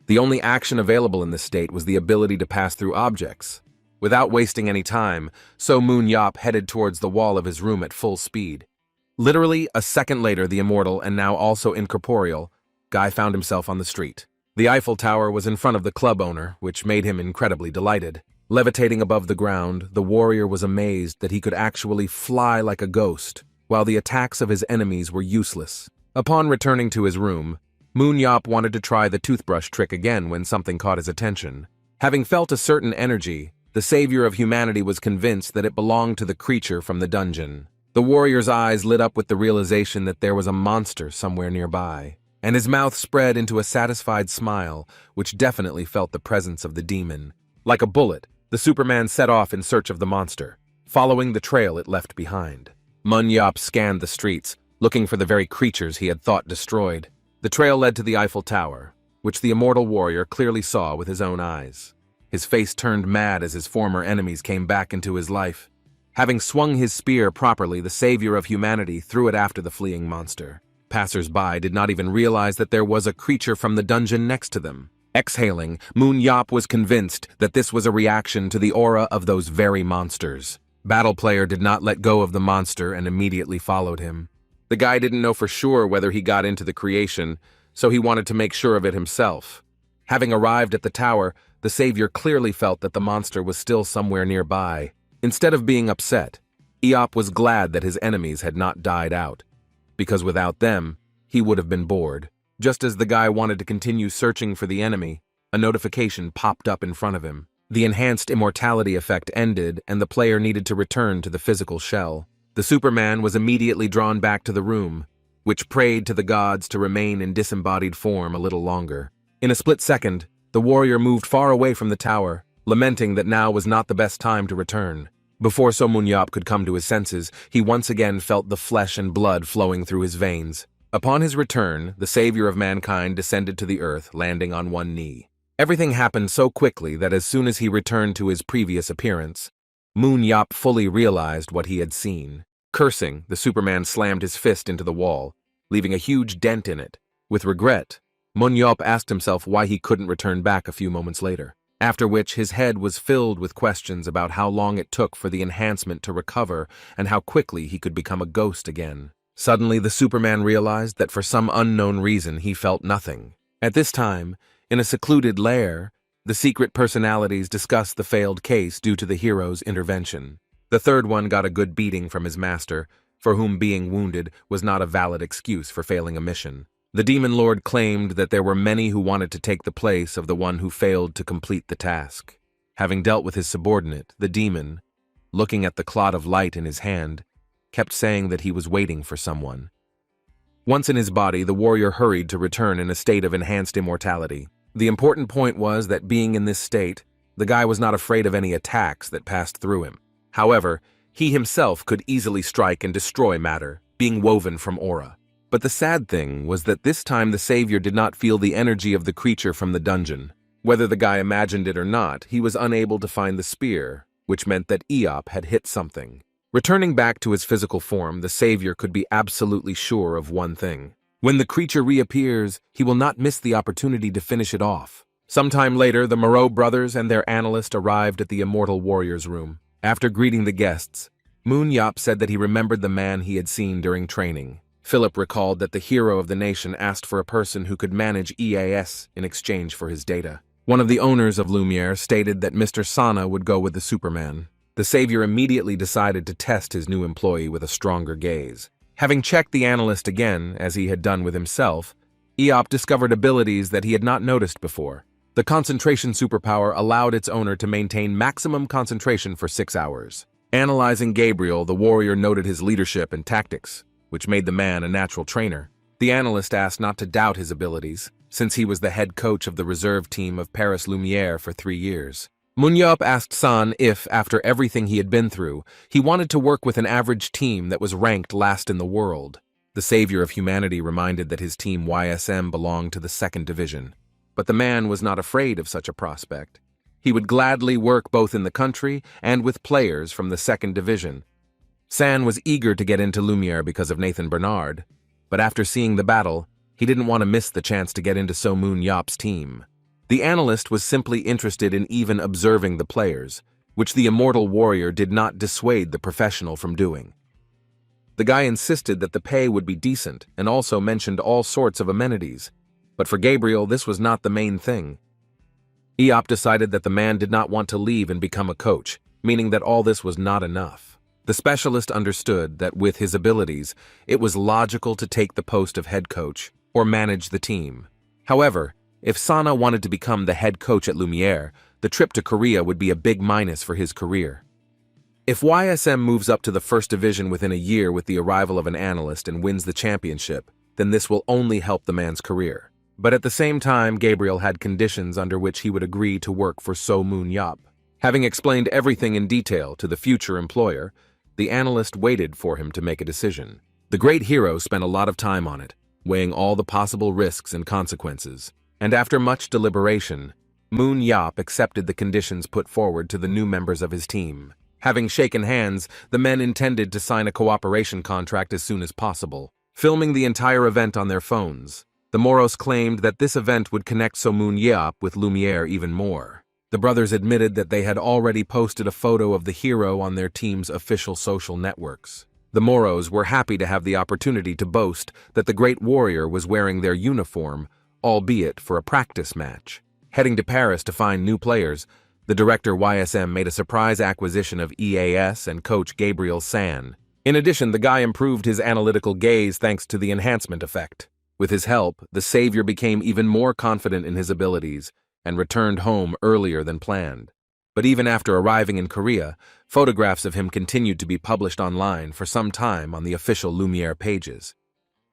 The only action available in this state was the ability to pass through objects. Without wasting any time, so ManhwaCapped headed towards the wall of his room at full speed. Literally a second later, the immortal and now also incorporeal guy found himself on the street. The Eiffel Tower was in front of the club owner, which made him incredibly delighted. Levitating above the ground, the warrior was amazed that he could actually fly like a ghost, while the attacks of his enemies were useless. Upon returning to his room, ManhwaCapped wanted to try the toothbrush trick again when something caught his attention. Having felt a certain energy, the savior of humanity was convinced that it belonged to the creature from the dungeon. The warrior's eyes lit up with the realization that there was a monster somewhere nearby, and his mouth spread into a satisfied smile, which definitely felt the presence of the demon. Like a bullet, the Superman set off in search of the monster, following the trail it left behind. ManhwaCapped scanned the streets, looking for the very creatures he had thought destroyed. The trail led to the Eiffel Tower, which the immortal warrior clearly saw with his own eyes. His face turned mad as his former enemies came back into his life. Having swung his spear properly, the savior of humanity threw it after the fleeing monster. Passers-by did not even realize that there was a creature from the dungeon next to them. Exhaling, ManhwaCapped was convinced that this was a reaction to the aura of those very monsters. Battle Player did not let go of the monster and immediately followed him. The guy didn't know for sure whether he got into the creation, so he wanted to make sure of it himself. Having arrived at the tower, the savior clearly felt that the monster was still somewhere nearby. Instead of being upset, Eop was glad that his enemies had not died out, because without them, he would have been bored. Just as the guy wanted to continue searching for the enemy, a notification popped up in front of him. The enhanced immortality effect ended, and the player needed to return to the physical shell. The Superman was immediately drawn back to the room, which prayed to the gods to remain in disembodied form a little longer. In a split second, the warrior moved far away from the tower, lamenting that now was not the best time to return. Before ManhwaCapped could come to his senses, he once again felt the flesh and blood flowing through his veins. Upon his return, the savior of mankind descended to the earth, landing on one knee. Everything happened so quickly that as soon as he returned to his previous appearance, ManhwaCapped fully realized what he had seen. Cursing, the Superman slammed his fist into the wall, leaving a huge dent in it. With regret, ManhwaCapped asked himself why he couldn't return back a few moments later, after which his head was filled with questions about how long it took for the enhancement to recover and how quickly he could become a ghost again. Suddenly, the Superman realized that for some unknown reason he felt nothing. At this time, in a secluded lair, the secret personalities discussed the failed case due to the hero's intervention. The third one got a good beating from his master, for whom being wounded was not a valid excuse for failing a mission. The Demon Lord claimed that there were many who wanted to take the place of the one who failed to complete the task. Having dealt with his subordinate, the demon, looking at the clot of light in his hand, kept saying that he was waiting for someone. Once in his body, the warrior hurried to return in a state of enhanced immortality. The important point was that being in this state, the guy was not afraid of any attacks that passed through him. However, he himself could easily strike and destroy matter, being woven from aura. But the sad thing was that this time the savior did not feel the energy of the creature from the dungeon. Whether the guy imagined it or not, he was unable to find the spear, which meant that Eop had hit something. Returning back to his physical form, the savior could be absolutely sure of one thing. When the creature reappears, he will not miss the opportunity to finish it off. Sometime later, the Moreau brothers and their analyst arrived at the immortal warrior's room. After greeting the guests, Moon Yop said that he remembered the man he had seen during training. Philip recalled that the hero of the nation asked for a person who could manage EAS in exchange for his data. One of the owners of Lumiere stated that Mr. Sana would go with the Superman. The savior immediately decided to test his new employee with a stronger gaze. Having checked the analyst again, as he had done with himself, Eop discovered abilities that he had not noticed before. The concentration superpower allowed its owner to maintain maximum concentration for 6 hours. Analyzing Gabriel, the warrior noted his leadership and tactics, which made the man a natural trainer. The analyst asked not to doubt his abilities, since he was the head coach of the reserve team of Paris Lumiere for 3 years. Munyop asked San if, after everything he had been through, he wanted to work with an average team that was ranked last in the world. The savior of humanity reminded that his team YSM belonged to the 2nd Division. But the man was not afraid of such a prospect. He would gladly work both in the country and with players from the 2nd Division. San was eager to get into Lumiere because of Nathan Bernard, but after seeing the battle, he didn't want to miss the chance to get into So Moon Yop's team. The analyst was simply interested in even observing the players, which the immortal warrior did not dissuade the professional from doing. The guy insisted that the pay would be decent and also mentioned all sorts of amenities, but for Gabriel this was not the main thing. Eop decided that the man did not want to leave and become a coach, meaning that all this was not enough. The specialist understood that with his abilities, it was logical to take the post of head coach or manage the team. However, if Sana wanted to become the head coach at Lumiere, the trip to Korea would be a big minus for his career. If YSM moves up to the 1st Division within a year with the arrival of an analyst and wins the championship, then this will only help the man's career. But at the same time, Gabriel had conditions under which he would agree to work for So Moon Yop. Having explained everything in detail to the future employer, the analyst waited for him to make a decision. The great hero spent a lot of time on it, weighing all the possible risks and consequences. And after much deliberation, Moon Yop accepted the conditions put forward to the new members of his team. Having shaken hands, the men intended to sign a cooperation contract as soon as possible, filming the entire event on their phones. The Moros claimed that this event would connect So Moon Yop with Lumiere even more. The brothers admitted that they had already posted a photo of the hero on their team's official social networks. The Moros were happy to have the opportunity to boast that the great warrior was wearing their uniform, albeit for a practice match. Heading to Paris to find new players, the director YSM made a surprise acquisition of EAS and coach Gabriel San. In addition, the guy improved his analytical gaze thanks to the enhancement effect. With his help, the savior became even more confident in his abilities and returned home earlier than planned. But even after arriving in Korea, photographs of him continued to be published online for some time on the official Lumiere pages.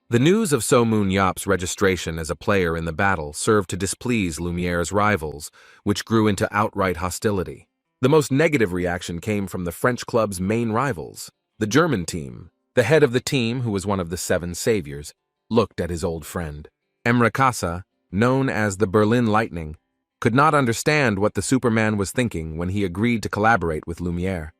The news of So Moon Yop's registration as a player in the battle served to displease Lumiere's rivals, which grew into outright hostility. The most negative reaction came from the French club's main rivals, the German team. The head of the team, who was one of the 7 saviors, looked at his old friend. Emre, known as the Berlin Lightning, could not understand what the Superman was thinking when he agreed to collaborate with Lumiere.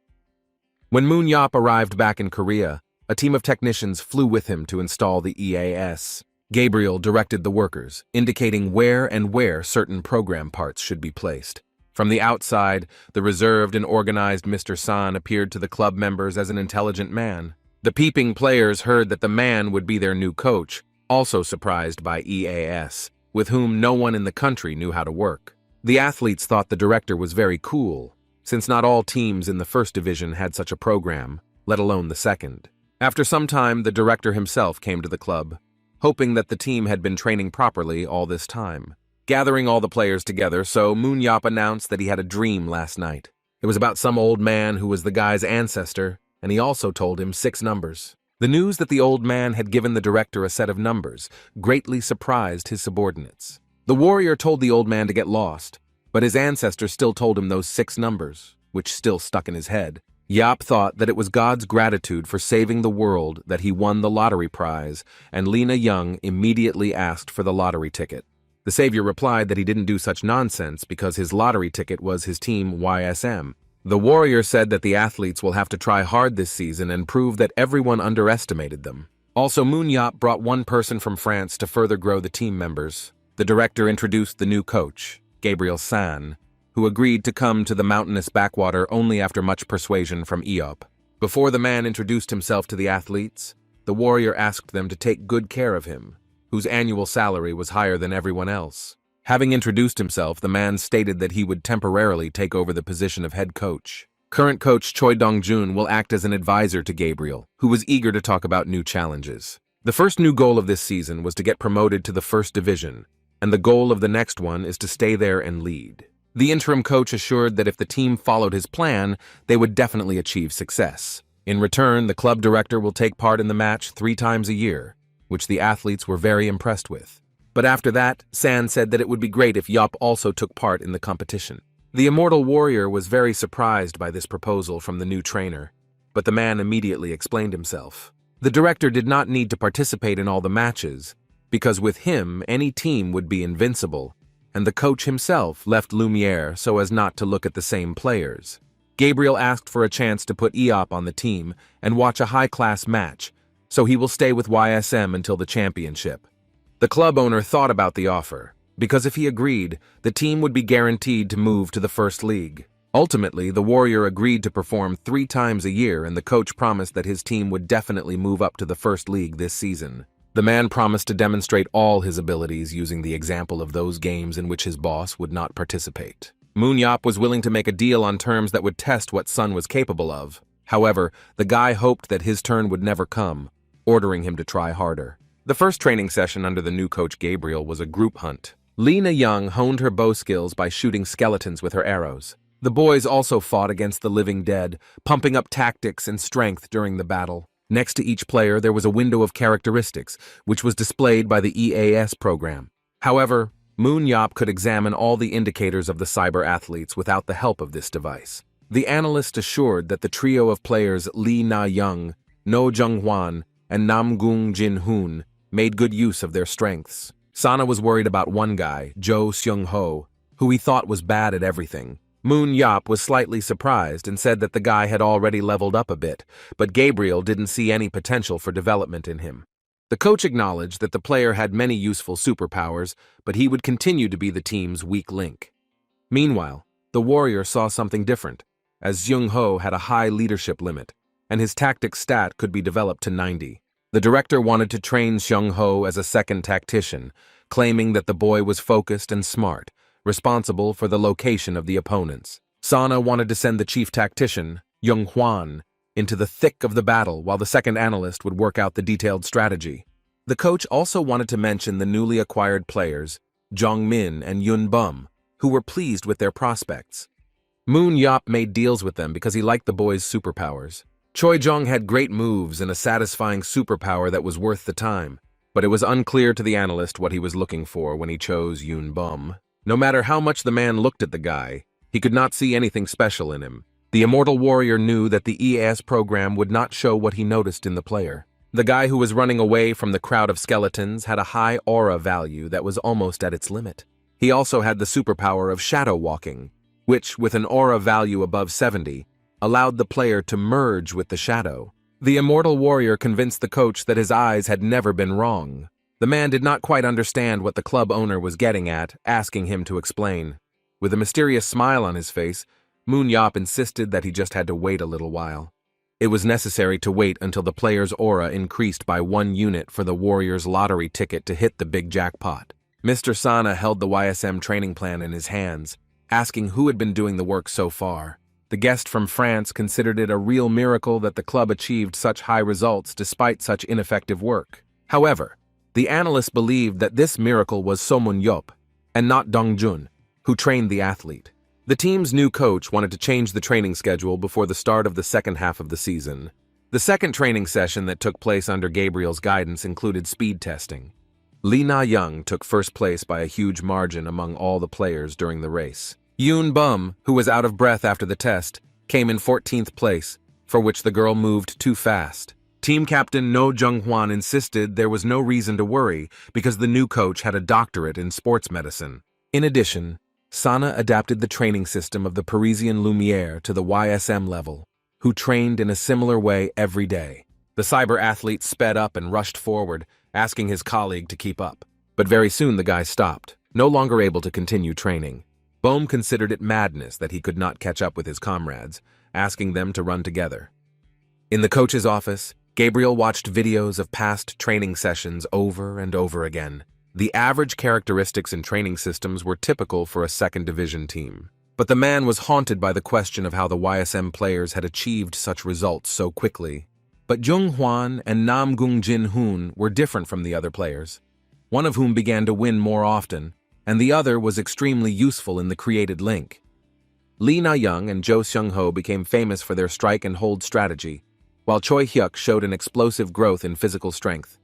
When Moon Yop arrived back in Korea, a team of technicians flew with him to install the EAS. Gabriel directed the workers, indicating where certain program parts should be placed. From the outside, the reserved and organized Mr. San appeared to the club members as an intelligent man. The peeping players heard that the man would be their new coach, also surprised by EAS, with whom no one in the country knew how to work. The athletes thought the director was very cool, since not all teams in the 1st Division had such a program, let alone the 2nd. After some time, the director himself came to the club, hoping that the team had been training properly all this time. Gathering all the players together, so Moon-Yop announced that he had a dream last night. It was about some old man who was the guy's ancestor, and he also told him 6 numbers. The news that the old man had given the director a set of numbers greatly surprised his subordinates. The warrior told the old man to get lost, but his ancestor still told him those 6 numbers, which still stuck in his head. Yop thought that it was God's gratitude for saving the world that he won the lottery prize, and Lena Young immediately asked for the lottery ticket. The savior replied that he didn't do such nonsense because his lottery ticket was his team YSM. The warrior said that the athletes will have to try hard this season and prove that everyone underestimated them. Also, Moon-Yop brought one person from France to further grow the team members. The director introduced the new coach, Gabriel San, who agreed to come to the mountainous backwater only after much persuasion from Eop. Before the man introduced himself to the athletes, the warrior asked them to take good care of him, whose annual salary was higher than everyone else. Having introduced himself, the man stated that he would temporarily take over the position of head coach. Current coach Choi Dong-jun will act as an advisor to Gabriel, who was eager to talk about new challenges. The first new goal of this season was to get promoted to the first division, and the goal of the next one is to stay there and lead. The interim coach assured that if the team followed his plan, they would definitely achieve success. In return, the club director will take part in the match 3 times a year, which the athletes were very impressed with. But after that, San said that it would be great if Yop also took part in the competition. The immortal warrior was very surprised by this proposal from the new trainer, but the man immediately explained himself. The director did not need to participate in all the matches, because with him, any team would be invincible, and the coach himself left Lumiere so as not to look at the same players. Gabriel asked for a chance to put Eop on the team and watch a high-class match, so he will stay with YSM until the championship. The club owner thought about the offer, because if he agreed, the team would be guaranteed to move to the first league. Ultimately, the warrior agreed to perform 3 times a year, and the coach promised that his team would definitely move up to the first league this season. The man promised to demonstrate all his abilities using the example of those games in which his boss would not participate. Moon-Yop was willing to make a deal on terms that would test what Sun was capable of. However, the guy hoped that his turn would never come, ordering him to try harder. The first training session under the new coach Gabriel was a group hunt. Lena Young honed her bow skills by shooting skeletons with her arrows. The boys also fought against the living dead, pumping up tactics and strength during the battle. Next to each player, there was a window of characteristics, which was displayed by the EAS program. However, Moon-Yop could examine all the indicators of the cyber athletes without the help of this device. The analyst assured that the trio of players Lee Na-young, No Jung-hwan, and Nam Gung-jin-hoon made good use of their strengths. Sana was worried about one guy, Jo Seung-ho, who he thought was bad at everything. Moon-Yop was slightly surprised and said that the guy had already leveled up a bit, but Gabriel didn't see any potential for development in him. The coach acknowledged that the player had many useful superpowers, but he would continue to be the team's weak link. Meanwhile, the warrior saw something different, as Seung-ho had a high leadership limit, and his tactics stat could be developed to 90. The director wanted to train Seung-ho as a second tactician, claiming that the boy was focused and smart, responsible for the location of the opponents. Sana wanted to send the chief tactician, Young-hwan, into the thick of the battle while the second analyst would work out the detailed strategy. The coach also wanted to mention the newly acquired players, Jong-min and Yun-bum, who were pleased with their prospects. Moon-Yop made deals with them because he liked the boys' superpowers. Choi-jung had great moves and a satisfying superpower that was worth the time, but it was unclear to the analyst what he was looking for when he chose Yun-bum. No matter how much the man looked at the guy, he could not see anything special in him. The immortal warrior knew that the EAS program would not show what he noticed in the player. The guy who was running away from the crowd of skeletons had a high aura value that was almost at its limit. He also had the superpower of shadow walking, which, with an aura value above 70, allowed the player to merge with the shadow. The immortal warrior convinced the coach that his eyes had never been wrong. The man did not quite understand what the club owner was getting at, asking him to explain. With a mysterious smile on his face, Moon-Yop insisted that he just had to wait a little while. It was necessary to wait until the player's aura increased by 1 unit for the warrior's lottery ticket to hit the big jackpot. Mr. Sana held the YSM training plan in his hands, asking who had been doing the work so far. The guest from France considered it a real miracle that the club achieved such high results despite such ineffective work. However, The analysts believed that this miracle was Somun Yop, and not Dongjun, who trained the athlete. The team's new coach wanted to change the training schedule before the start of the second half of the season. The second training session that took place under Gabriel's guidance included speed testing. Lee Na-young took first place by a huge margin among all the players during the race. Yoon Bum, who was out of breath after the test, came in 14th place, for which the girl moved too fast. Team captain No Jung-hwan insisted there was no reason to worry because the new coach had a doctorate in sports medicine. In addition, Sana adapted the training system of the Parisian Lumiere to the YSM level, who trained in a similar way every day. The cyber athlete sped up and rushed forward, asking his colleague to keep up. But very soon the guy stopped, no longer able to continue training. Bohm considered it madness that he could not catch up with his comrades, asking them to run together. In the coach's office, Gabriel watched videos of past training sessions over and over again. The average characteristics in training systems were typical for a second division team. But the man was haunted by the question of how the YSM players had achieved such results so quickly. But Jung Hwan and Nam Gung Jin Hoon were different from the other players, one of whom began to win more often, and the other was extremely useful in the created link. Lee Na-young and Jo Seung-ho became famous for their strike and hold strategy, while Choi Hyuk showed an explosive growth in physical strength.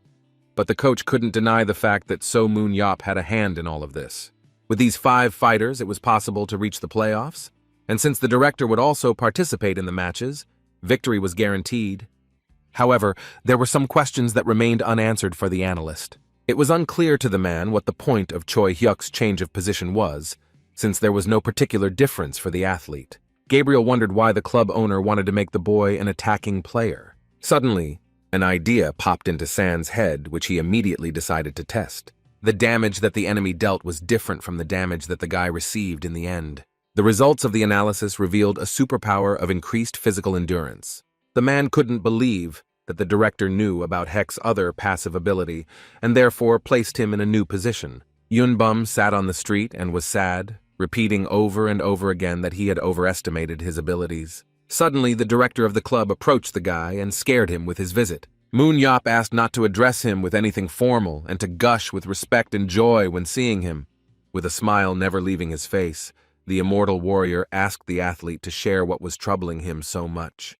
But the coach couldn't deny the fact that So Moon Yop had a hand in all of this. With these 5 fighters, it was possible to reach the playoffs, and since the director would also participate in the matches, victory was guaranteed. However, there were some questions that remained unanswered for the analyst. It was unclear to the man what the point of Choi Hyuk's change of position was, since there was no particular difference for the athlete. Gabriel wondered why the club owner wanted to make the boy an attacking player. Suddenly, an idea popped into San's head, which he immediately decided to test. The damage that the enemy dealt was different from the damage that the guy received in the end. The results of the analysis revealed a superpower of increased physical endurance. The man couldn't believe that the director knew about Heck's other passive ability, and therefore placed him in a new position. Yun Bum sat on the street and was sad, repeating over and over again that he had overestimated his abilities. Suddenly, the director of the club approached the guy and scared him with his visit. Moon Yop asked not to address him with anything formal and to gush with respect and joy when seeing him. With a smile never leaving his face, the immortal warrior asked the athlete to share what was troubling him so much.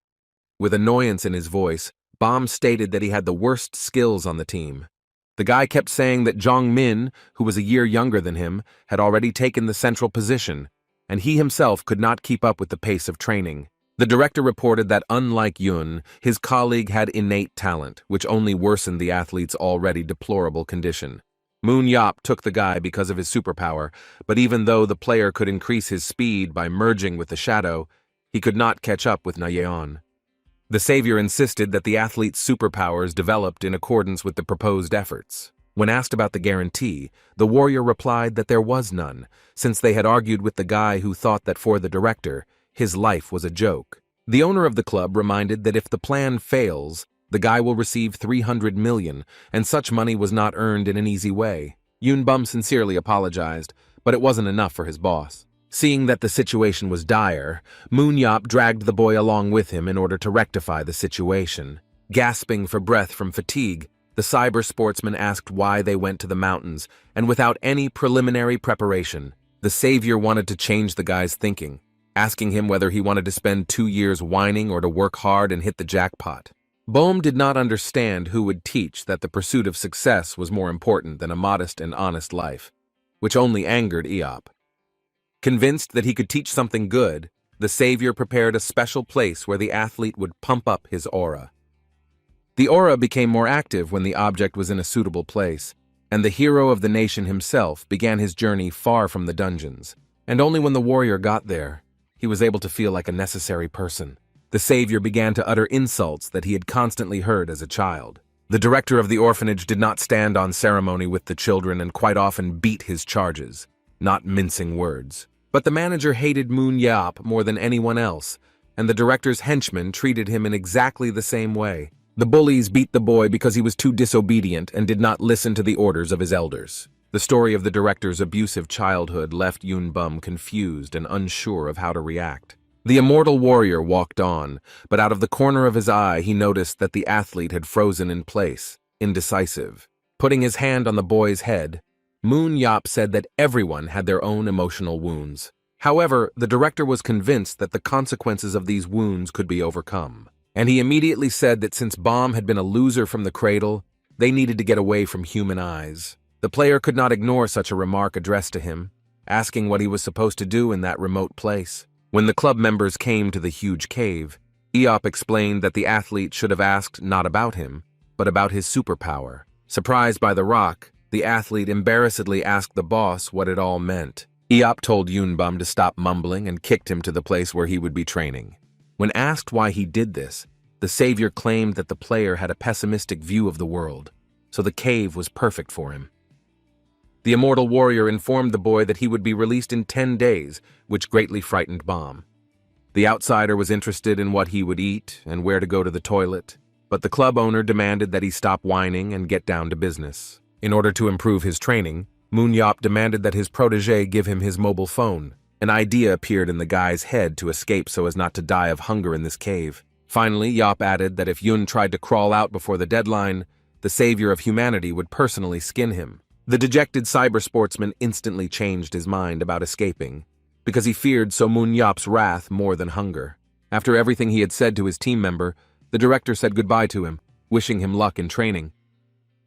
With annoyance in his voice, Bom stated that he had the worst skills on the team. The guy kept saying that Jong Min, who was a year younger than him, had already taken the central position, and he himself could not keep up with the pace of training. The director reported that unlike Yun, his colleague had innate talent, which only worsened the athlete's already deplorable condition. Moon Yop took the guy because of his superpower, but even though the player could increase his speed by merging with the shadow, he could not catch up with Na-yeon. The savior insisted that the athlete's superpowers developed in accordance with the proposed efforts. When asked about the guarantee, the warrior replied that there was none, since they had argued with the guy who thought that for the director, his life was a joke. The owner of the club reminded that if the plan fails, the guy will receive 300 million, and such money was not earned in an easy way. Yun Bum sincerely apologized, but it wasn't enough for his boss. Seeing that the situation was dire, Moon Yop dragged the boy along with him in order to rectify the situation. Gasping for breath from fatigue, the cyber sportsman asked why they went to the mountains, and without any preliminary preparation, the savior wanted to change the guy's thinking, asking him whether he wanted to spend 2 years whining or to work hard and hit the jackpot. Bohm did not understand who would teach that the pursuit of success was more important than a modest and honest life, which only angered Eop. Convinced that he could teach something good, the savior prepared a special place where the athlete would pump up his aura. The aura became more active when the object was in a suitable place, and the hero of the nation himself began his journey far from the dungeons. And only when the warrior got there, he was able to feel like a necessary person. The savior began to utter insults that he had constantly heard as a child. The director of the orphanage did not stand on ceremony with the children and quite often beat his charges, not mincing words. But the manager hated Moon Yop more than anyone else, and the director's henchmen treated him in exactly the same way. The bullies beat the boy because he was too disobedient and did not listen to the orders of his elders. The story of the director's abusive childhood left Yun Bum confused and unsure of how to react. The immortal warrior walked on, but out of the corner of his eye he noticed that the athlete had frozen in place, indecisive. Putting his hand on the boy's head, Moon Yop said that everyone had their own emotional wounds. However, the director was convinced that the consequences of these wounds could be overcome. And he immediately said that since Bomb had been a loser from the cradle, they needed to get away from human eyes. The player could not ignore such a remark addressed to him, asking what he was supposed to do in that remote place. When the club members came to the huge cave, Eop explained that the athlete should have asked not about him, but about his superpower. Surprised by the rock, the athlete embarrassedly asked the boss what it all meant. Eop told Yunbum to stop mumbling and kicked him to the place where he would be training. When asked why he did this, the savior claimed that the player had a pessimistic view of the world, so the cave was perfect for him. The immortal warrior informed the boy that he would be released in 10 days, which greatly frightened Bomb. The outsider was interested in what he would eat and where to go to the toilet, but the club owner demanded that he stop whining and get down to business. In order to improve his training, Moon Yop demanded that his protege give him his mobile phone. An idea appeared in the guy's head to escape so as not to die of hunger in this cave. Finally, Yop added that if Yun tried to crawl out before the deadline, the savior of humanity would personally skin him. The dejected cyber sportsman instantly changed his mind about escaping, because he feared So Moon Yop's wrath more than hunger. After everything he had said to his team member, the director said goodbye to him, wishing him luck in training.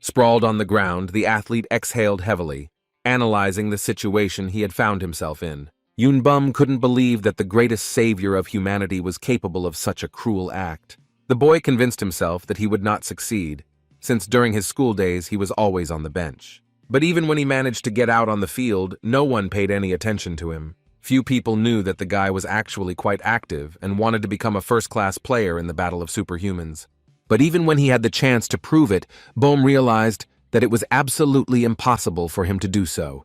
Sprawled on the ground, the athlete exhaled heavily, analyzing the situation he had found himself in. Yunbum couldn't believe that the greatest savior of humanity was capable of such a cruel act. The boy convinced himself that he would not succeed, since during his school days he was always on the bench. But even when he managed to get out on the field, no one paid any attention to him. Few people knew that the guy was actually quite active and wanted to become a first-class player in the Battle of Superhumans. But even when he had the chance to prove it, Bohm realized that it was absolutely impossible for him to do so.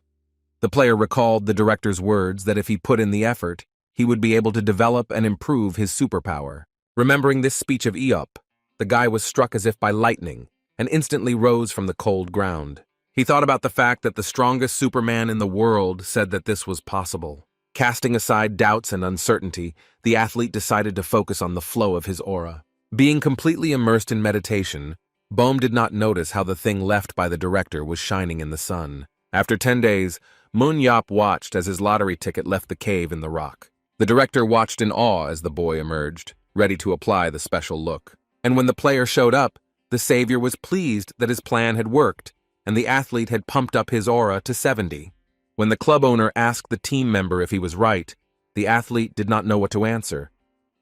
The player recalled the director's words that if he put in the effort, he would be able to develop and improve his superpower. Remembering this speech of Eop, the guy was struck as if by lightning and instantly rose from the cold ground. He thought about the fact that the strongest Superman in the world said that this was possible. Casting aside doubts and uncertainty, the athlete decided to focus on the flow of his aura. Being completely immersed in meditation, Bohm did not notice how the thing left by the director was shining in the sun. After 10 days, Moon Yop watched as his lottery ticket left the cave in the rock. The director watched in awe as the boy emerged, ready to apply the special look. And when the player showed up, the savior was pleased that his plan had worked, and the athlete had pumped up his aura to 70. When the club owner asked the team member if he was right, the athlete did not know what to answer.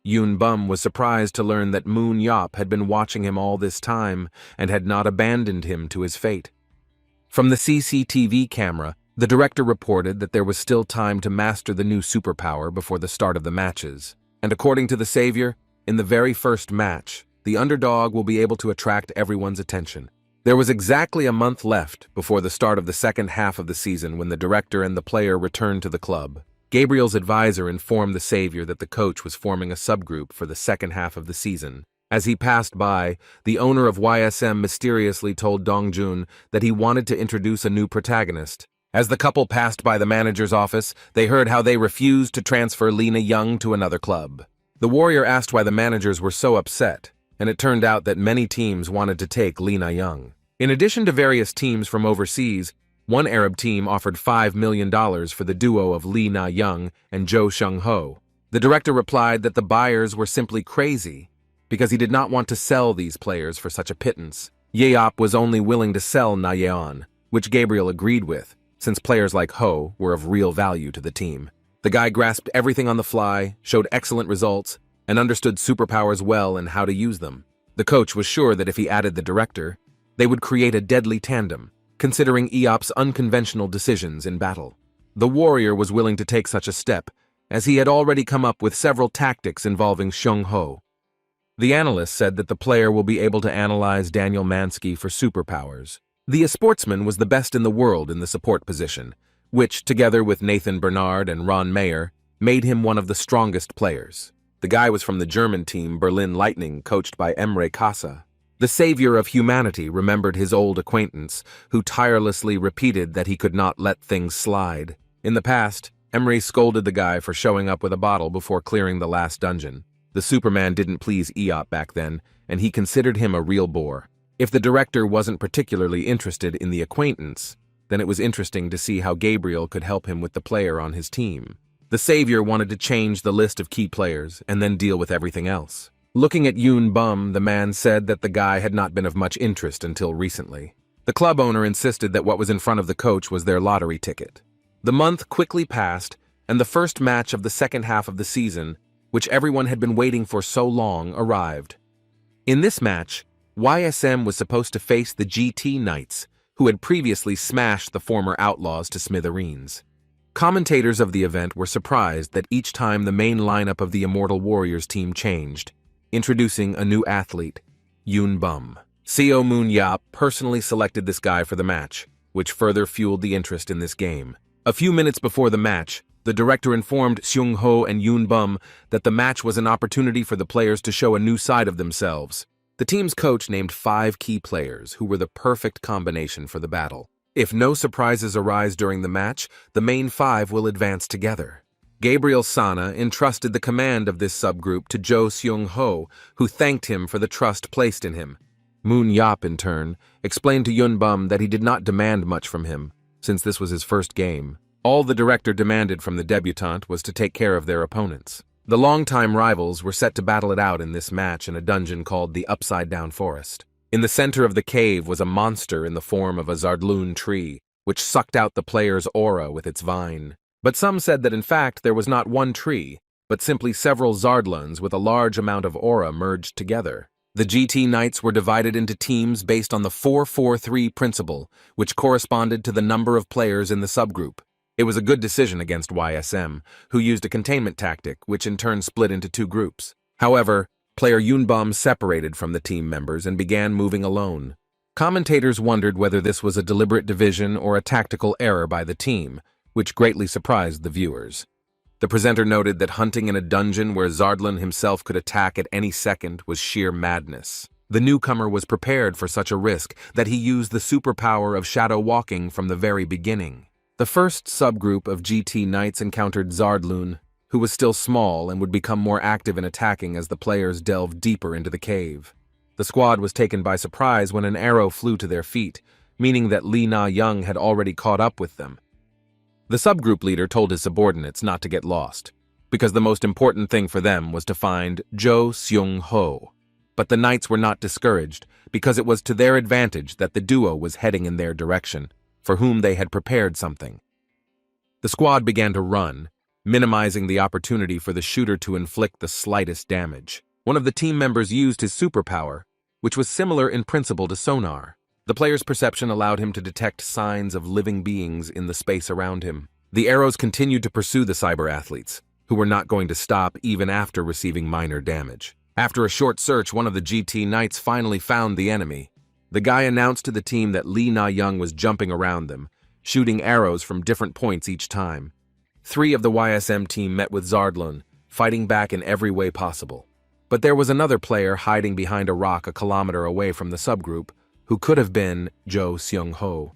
Yoon Bum was surprised to learn that Moon Yop had been watching him all this time and had not abandoned him to his fate. From the CCTV camera, the director reported that there was still time to master the new superpower before the start of the matches. And according to the savior, in the very first match, the underdog will be able to attract everyone's attention. There was exactly a month left before the start of the second half of the season when the director and the player returned to the club. Gabriel's advisor informed the savior that the coach was forming a subgroup for the second half of the season. As he passed by, the owner of YSM mysteriously told Dongjun that he wanted to introduce a new protagonist. As the couple passed by the manager's office, they heard how they refused to transfer Lena Young to another club. The warrior asked why the managers were so upset, and it turned out that many teams wanted to take Lena Young. In addition to various teams from overseas, one Arab team offered $5 million for the duo of Lee Na-young and Jo Seung-ho. The director replied that the buyers were simply crazy, because he did not want to sell these players for such a pittance. Yeop was only willing to sell Na-yeon, which Gabriel agreed with, since players like Ho were of real value to the team. The guy grasped everything on the fly, showed excellent results, and understood superpowers well and how to use them. The coach was sure that if he added the director, they would create a deadly tandem, considering Eop's unconventional decisions in battle. The warrior was willing to take such a step, as he had already come up with several tactics involving Seung-ho. The analyst said that the player will be able to analyze Daniel Mansky for superpowers. The sportsman was the best in the world in the support position, which, together with Nathan Bernard and Ron Mayer, made him one of the strongest players. The guy was from the German team Berlin Lightning, coached by Emre Kasa. The savior of humanity remembered his old acquaintance, who tirelessly repeated that he could not let things slide. In the past, Emre scolded the guy for showing up with a bottle before clearing the last dungeon. The Superman didn't please Eop back then, and he considered him a real bore. If the director wasn't particularly interested in the acquaintance, then it was interesting to see how Gabriel could help him with the player on his team. The savior wanted to change the list of key players and then deal with everything else. Looking at Yoon Bum, the man said that the guy had not been of much interest until recently. The club owner insisted that what was in front of the coach was their lottery ticket. The month quickly passed, and the first match of the second half of the season, which everyone had been waiting for so long, arrived. In this match, YSM was supposed to face the GT Knights, who had previously smashed the former Outlaws to smithereens. Commentators of the event were surprised that each time the main lineup of the Immortal Warriors team changed, introducing a new athlete, Yoon Bum. Seo Moon Yap personally selected this guy for the match, which further fueled the interest in this game. A few minutes before the match, the director informed Seung Ho and Yoon Bum that the match was an opportunity for the players to show a new side of themselves. The team's coach named 5 key players who were the perfect combination for the battle. If no surprises arise during the match, the main 5 will advance together. Gabriel Sana entrusted the command of this subgroup to Jo Seung Ho, who thanked him for the trust placed in him. Moon Yap, in turn, explained to Yoon Bum that he did not demand much from him, since this was his first game. All the director demanded from the debutant was to take care of their opponents. The longtime rivals were set to battle it out in this match in a dungeon called the Upside-Down Forest. In the center of the cave was a monster in the form of a Zardloon tree, which sucked out the player's aura with its vine. But some said that in fact there was not one tree, but simply several Zardluns with a large amount of aura merged together. The GT Knights were divided into teams based on the 4-4-3 principle, which corresponded to the number of players in the subgroup. It was a good decision against YSM, who used a containment tactic, which in turn split into 2 groups. However, player Yoon Bum separated from the team members and began moving alone. Commentators wondered whether this was a deliberate division or a tactical error by the team, which greatly surprised the viewers. The presenter noted that hunting in a dungeon where Zardlun himself could attack at any second was sheer madness. The newcomer was prepared for such a risk that he used the superpower of shadow walking from the very beginning. The first subgroup of GT Knights encountered Zardlun, who was still small and would become more active in attacking as the players delved deeper into the cave. The squad was taken by surprise when an arrow flew to their feet, meaning that Lee Na-young had already caught up with them. The subgroup leader told his subordinates not to get lost, because the most important thing for them was to find Jo Seung Ho. But the Knights were not discouraged, because it was to their advantage that the duo was heading in their direction, for whom they had prepared something. The squad began to run, minimizing the opportunity for the shooter to inflict the slightest damage. One of the team members used his superpower, which was similar in principle to sonar. The player's perception allowed him to detect signs of living beings in the space around him. The arrows continued to pursue the cyber athletes, who were not going to stop even after receiving minor damage. After a short search, one of the GT Knights finally found the enemy. The guy announced to the team that Lee Na-young was jumping around them, shooting arrows from different points each time. 3 of the YSM team met with Zardlun, fighting back in every way possible. But there was another player hiding behind a rock a kilometer away from the subgroup, who could have been Jo Seung Ho.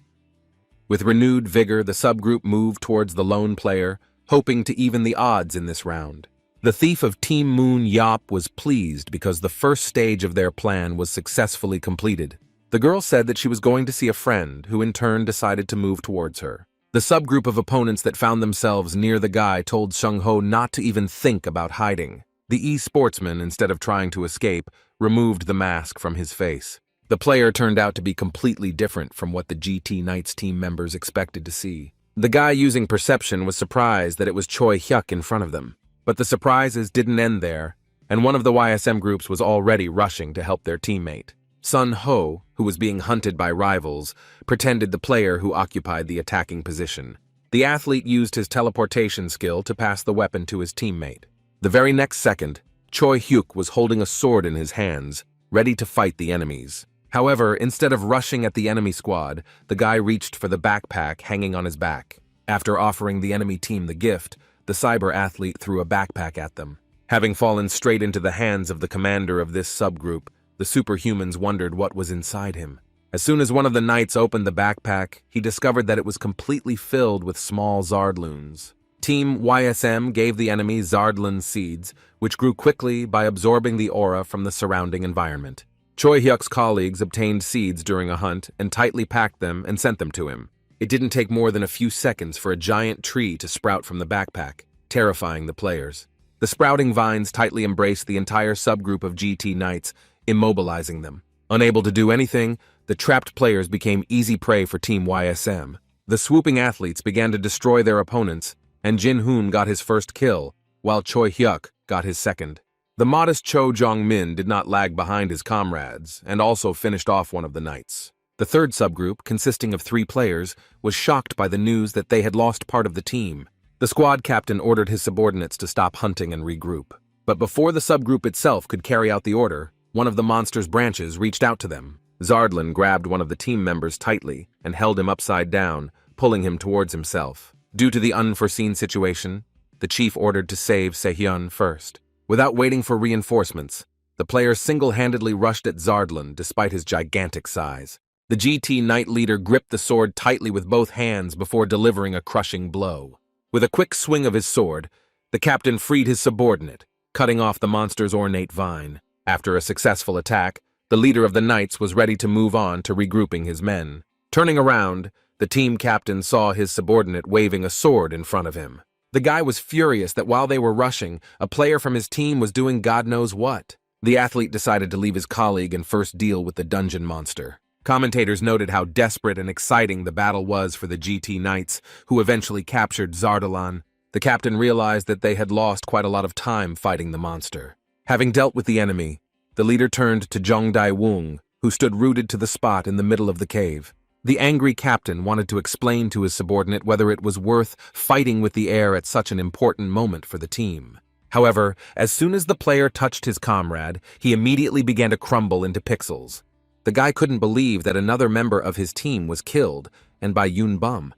With renewed vigor, the subgroup moved towards the lone player, hoping to even the odds in this round. The thief of Team Moon Yap was pleased because the first stage of their plan was successfully completed. The girl said that she was going to see a friend, who in turn decided to move towards her. The subgroup of opponents that found themselves near the guy told Seung Ho not to even think about hiding. The e-sportsman, instead of trying to escape, removed the mask from his face. The player turned out to be completely different from what the GT Knights team members expected to see. The guy using perception was surprised that it was Choi Hyuk in front of them. But the surprises didn't end there, and one of the YSM groups was already rushing to help their teammate. Sun Ho, who was being hunted by rivals, pretended the player who occupied the attacking position. The athlete used his teleportation skill to pass the weapon to his teammate. The very next second, Choi Hyuk was holding a sword in his hands, ready to fight the enemies. However, instead of rushing at the enemy squad, the guy reached for the backpack hanging on his back. After offering the enemy team the gift, the cyber athlete threw a backpack at them. Having fallen straight into the hands of the commander of this subgroup, the superhumans wondered what was inside him. As soon as one of the knights opened the backpack, he discovered that it was completely filled with small Zardloons. Team YSM gave the enemy Zardlun seeds, which grew quickly by absorbing the aura from the surrounding environment. Choi Hyuk's colleagues obtained seeds during a hunt and tightly packed them and sent them to him. It didn't take more than a few seconds for a giant tree to sprout from the backpack, terrifying the players. The sprouting vines tightly embraced the entire subgroup of GT Knights, immobilizing them. Unable to do anything, the trapped players became easy prey for Team YSM. The swooping athletes began to destroy their opponents, and Jin Hoon got his first kill, while Choi Hyuk got his second. The modest Cho Jong-min did not lag behind his comrades, and also finished off one of the knights. The third subgroup, consisting of 3 players, was shocked by the news that they had lost part of the team. The squad captain ordered his subordinates to stop hunting and regroup. But before the subgroup itself could carry out the order, one of the monster's branches reached out to them. Zardlin grabbed one of the team members tightly and held him upside down, pulling him towards himself. Due to the unforeseen situation, the chief ordered to save Sehyun first. Without waiting for reinforcements, the player single-handedly rushed at Zardlin despite his gigantic size. The GT Knight leader gripped the sword tightly with both hands before delivering a crushing blow. With a quick swing of his sword, the captain freed his subordinate, cutting off the monster's ornate vine. After a successful attack, the leader of the knights was ready to move on to regrouping his men. Turning around, the team captain saw his subordinate waving a sword in front of him. The guy was furious that while they were rushing, a player from his team was doing God knows what. The athlete decided to leave his colleague and first deal with the dungeon monster. Commentators noted how desperate and exciting the battle was for the GT Knights, who eventually captured Zardalan. The captain realized that they had lost quite a lot of time fighting the monster. Having dealt with the enemy, the leader turned to Jong Dae-woong, who stood rooted to the spot in the middle of the cave. The angry captain wanted to explain to his subordinate whether it was worth fighting with the air at such an important moment for the team. However, as soon as the player touched his comrade, he immediately began to crumble into pixels. The guy couldn't believe that another member of his team was killed, and by Yoon Bum.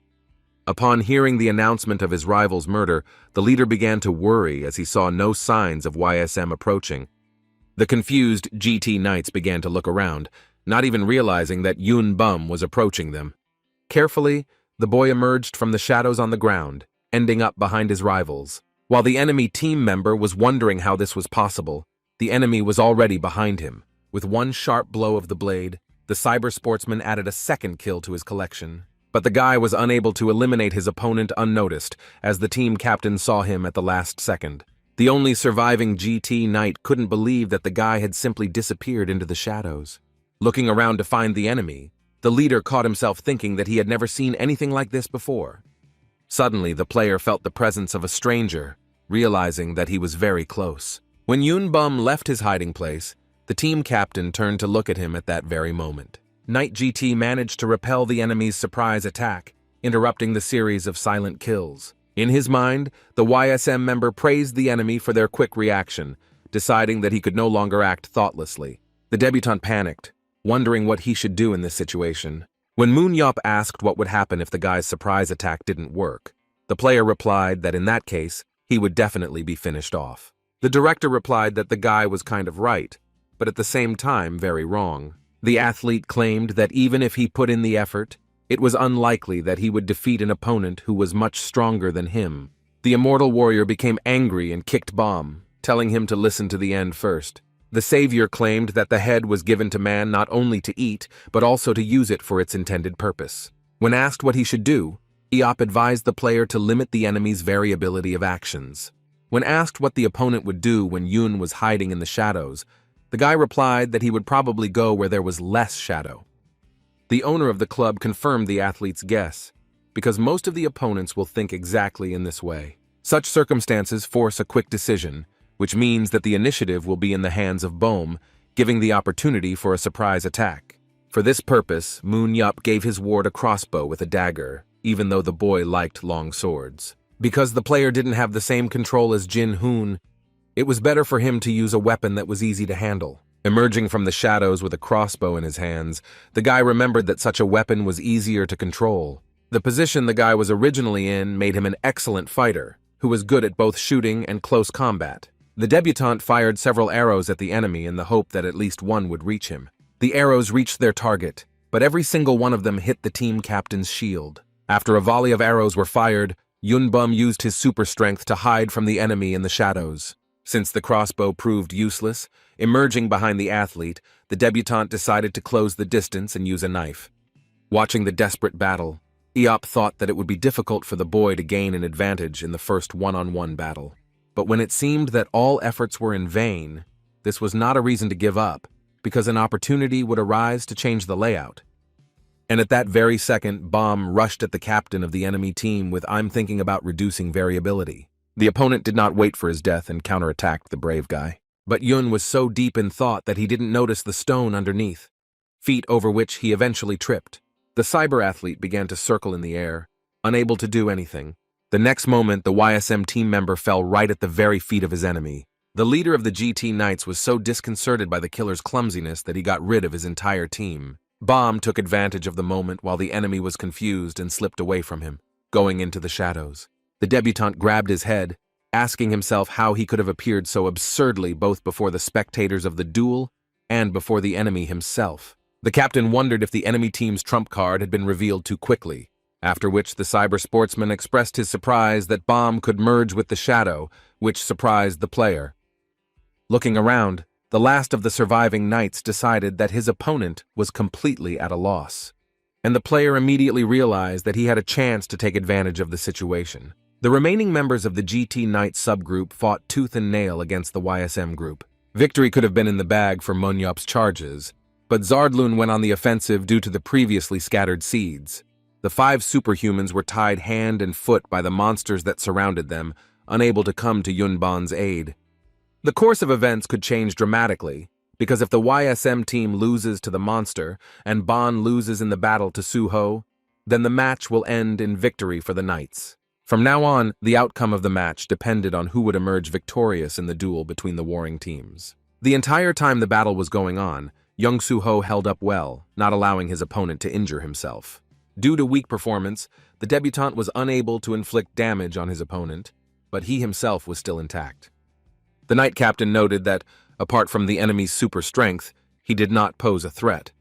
Upon hearing the announcement of his rival's murder, the leader began to worry as he saw no signs of YSM approaching. The confused GT Knights began to look around, not even realizing that Yoon Bum was approaching them. Carefully, the boy emerged from the shadows on the ground, ending up behind his rivals. While the enemy team member was wondering how this was possible, the enemy was already behind him. With one sharp blow of the blade, the cyber sportsman added a second kill to his collection. But the guy was unable to eliminate his opponent unnoticed, as the team captain saw him at the last second. The only surviving GT Knight couldn't believe that the guy had simply disappeared into the shadows. Looking around to find the enemy, the leader caught himself thinking that he had never seen anything like this before. Suddenly, the player felt the presence of a stranger, realizing that he was very close. When Yoon Bum left his hiding place, the team captain turned to look at him at that very moment. Knight GT managed to repel the enemy's surprise attack, interrupting the series of silent kills. In his mind, the YSM member praised the enemy for their quick reaction, deciding that he could no longer act thoughtlessly. The debutante panicked, wondering what he should do in this situation. When Moon Yup asked what would happen if the guy's surprise attack didn't work, the player replied that in that case, he would definitely be finished off. The director replied that the guy was kind of right, but at the same time very wrong. The athlete claimed that even if he put in the effort, it was unlikely that he would defeat an opponent who was much stronger than him. The immortal warrior became angry and kicked Bomb, telling him to listen to the end first. The savior claimed that the head was given to man not only to eat, but also to use it for its intended purpose. When asked what he should do, Eop advised the player to limit the enemy's variability of actions. When asked what the opponent would do when Yoon was hiding in the shadows, the guy replied that he would probably go where there was less shadow. The owner of the club confirmed the athlete's guess, because most of the opponents will think exactly in this way. Such circumstances force a quick decision, which means that the initiative will be in the hands of Bohm, giving the opportunity for a surprise attack. For this purpose, Moon Yup gave his ward a crossbow with a dagger, even though the boy liked long swords. Because the player didn't have the same control as Jin Hoon, it was better for him to use a weapon that was easy to handle. Emerging from the shadows with a crossbow in his hands, the guy remembered that such a weapon was easier to control. The position the guy was originally in made him an excellent fighter, who was good at both shooting and close combat. The debutante fired several arrows at the enemy in the hope that at least one would reach him. The arrows reached their target, but every single one of them hit the team captain's shield. After a volley of arrows were fired, Yoon Bum used his super strength to hide from the enemy in the shadows. Since the crossbow proved useless, emerging behind the athlete, the debutante decided to close the distance and use a knife. Watching the desperate battle, Eop thought that it would be difficult for the boy to gain an advantage in the first one-on-one battle. But when it seemed that all efforts were in vain, this was not a reason to give up, because an opportunity would arise to change the layout. And at that very second, Bomb rushed at the captain of the enemy team with "I'm thinking about reducing variability." The opponent did not wait for his death and counterattacked the brave guy. But Yun was so deep in thought that he didn't notice the stone underneath, feet over which he eventually tripped. The cyber athlete began to circle in the air, unable to do anything. The next moment, the YSM team member fell right at the very feet of his enemy. The leader of the GT Knights was so disconcerted by the killer's clumsiness that he got rid of his entire team. Bomb took advantage of the moment while the enemy was confused and slipped away from him, going into the shadows. The debutante grabbed his head, asking himself how he could have appeared so absurdly both before the spectators of the duel and before the enemy himself. The captain wondered if the enemy team's trump card had been revealed too quickly, after which the cyber sportsman expressed his surprise that Bomb could merge with the shadow, which surprised the player. Looking around, the last of the surviving knights decided that his opponent was completely at a loss, and the player immediately realized that he had a chance to take advantage of the situation. The remaining members of the GT Knight subgroup fought tooth and nail against the YSM group. Victory could have been in the bag for Monyop's charges, but Zardlun went on the offensive due to the previously scattered seeds. The 5 superhumans were tied hand and foot by the monsters that surrounded them, unable to come to Yunban's aid. The course of events could change dramatically, because if the YSM team loses to the monster and Ban loses in the battle to Suho, then the match will end in victory for the Knights. From now on, the outcome of the match depended on who would emerge victorious in the duel between the warring teams. The entire time the battle was going on, Young Suho held up well, not allowing his opponent to injure himself. Due to weak performance, the debutante was unable to inflict damage on his opponent, but he himself was still intact. The Knight Captain noted that, apart from the enemy's super strength, he did not pose a threat.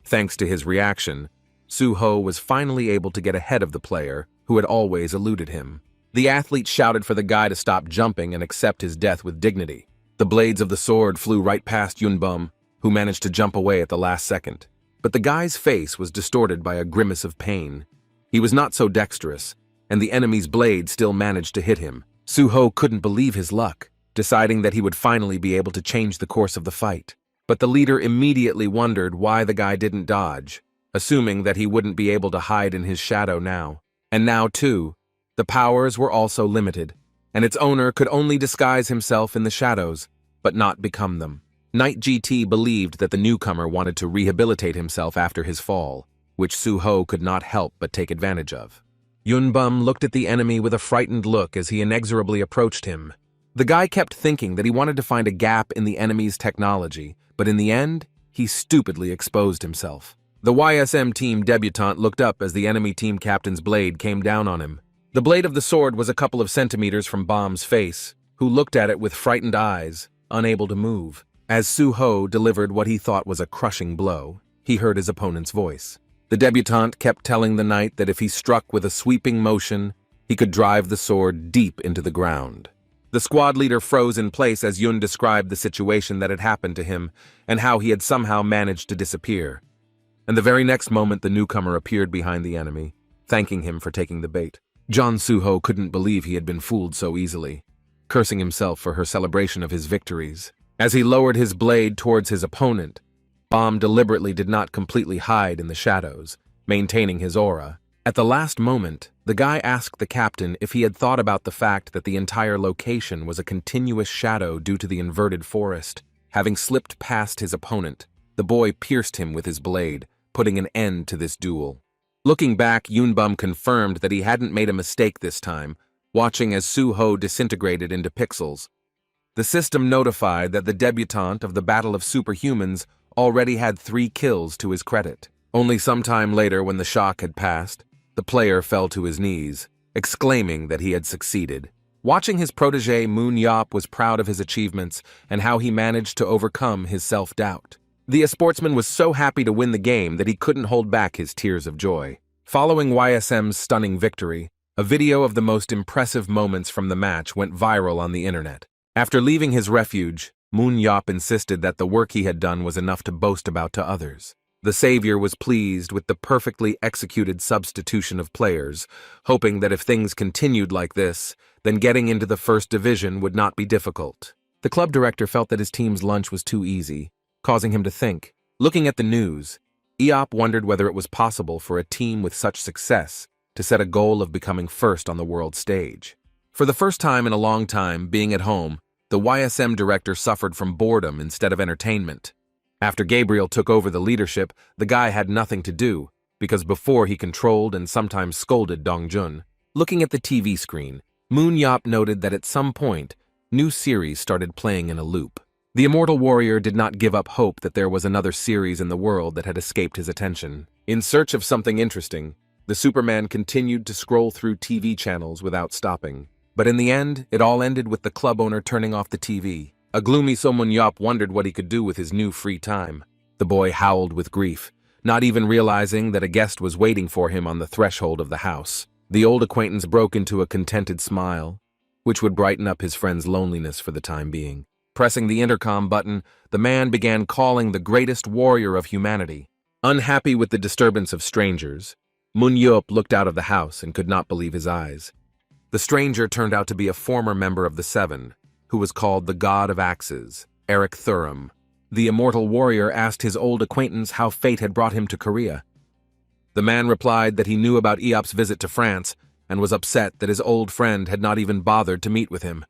Thanks to his reaction, Suho was finally able to get ahead of the player, who had always eluded him. The athlete shouted for the guy to stop jumping and accept his death with dignity. The blades of the sword flew right past Yunbum, who managed to jump away at the last second. But the guy's face was distorted by a grimace of pain. He was not so dexterous, and the enemy's blade still managed to hit him. Suho couldn't believe his luck, deciding that he would finally be able to change the course of the fight. But the leader immediately wondered why the guy didn't dodge, assuming that he wouldn't be able to hide in his shadow now. And now, too, the powers were also limited, and its owner could only disguise himself in the shadows, but not become them. Knight GT believed that the newcomer wanted to rehabilitate himself after his fall, which Suho could not help but take advantage of. Yunbum looked at the enemy with a frightened look as he inexorably approached him. The guy kept thinking that he wanted to find a gap in the enemy's technology, but in the end, he stupidly exposed himself. The YSM team debutante looked up as the enemy team captain's blade came down on him. The blade of the sword was a couple of centimeters from Bomb's face, who looked at it with frightened eyes, unable to move. As Suho delivered what he thought was a crushing blow, he heard his opponent's voice. The debutante kept telling the knight that if he struck with a sweeping motion, he could drive the sword deep into the ground. The squad leader froze in place as Yun described the situation that had happened to him and how he had somehow managed to disappear. And the very next moment the newcomer appeared behind the enemy, thanking him for taking the bait. John Suho couldn't believe he had been fooled so easily, cursing himself for her celebration of his victories. As he lowered his blade towards his opponent, Bomb deliberately did not completely hide in the shadows, maintaining his aura. At the last moment, the guy asked the captain if he had thought about the fact that the entire location was a continuous shadow due to the inverted forest. Having slipped past his opponent, the boy pierced him with his blade, putting an end to this duel. Looking back, Yunbum confirmed that he hadn't made a mistake this time, watching as Suho disintegrated into pixels. The system notified that the debutante of the Battle of Superhumans already had 3 kills to his credit. Only some time later, when the shock had passed, the player fell to his knees, exclaiming that he had succeeded. Watching his protege Moon Yop was proud of his achievements and how he managed to overcome his self-doubt. The sportsman was so happy to win the game that he couldn't hold back his tears of joy. Following YSM's stunning victory, a video of the most impressive moments from the match went viral on the internet. After leaving his refuge, Moon Yop insisted that the work he had done was enough to boast about to others. The savior was pleased with the perfectly executed substitution of players, hoping that if things continued like this, then getting into the first division would not be difficult. The club director felt that his team's lunch was too easy, causing him to think. Looking at the news, Eop wondered whether it was possible for a team with such success to set a goal of becoming first on the world stage. For the first time in a long time, being at home, the YSM director suffered from boredom instead of entertainment. After Gabriel took over the leadership, the guy had nothing to do, because before he controlled and sometimes scolded Dongjun. Looking at the TV screen, Moon Yop noted that at some point, new series started playing in a loop. The immortal warrior did not give up hope that there was another series in the world that had escaped his attention. In search of something interesting, the Superman continued to scroll through TV channels without stopping. But in the end, it all ended with the club owner turning off the TV. A gloomy Somun Yop wondered what he could do with his new free time. The boy howled with grief, not even realizing that a guest was waiting for him on the threshold of the house. The old acquaintance broke into a contented smile, which would brighten up his friend's loneliness for the time being. Pressing the intercom button, the man began calling the greatest warrior of humanity. Unhappy with the disturbance of strangers, Moon Yop looked out of the house and could not believe his eyes. The stranger turned out to be a former member of the Seven, who was called the God of Axes, Eric Thurum. The immortal warrior asked his old acquaintance how fate had brought him to Korea. The man replied that he knew about Eop's visit to France and was upset that his old friend had not even bothered to meet with him.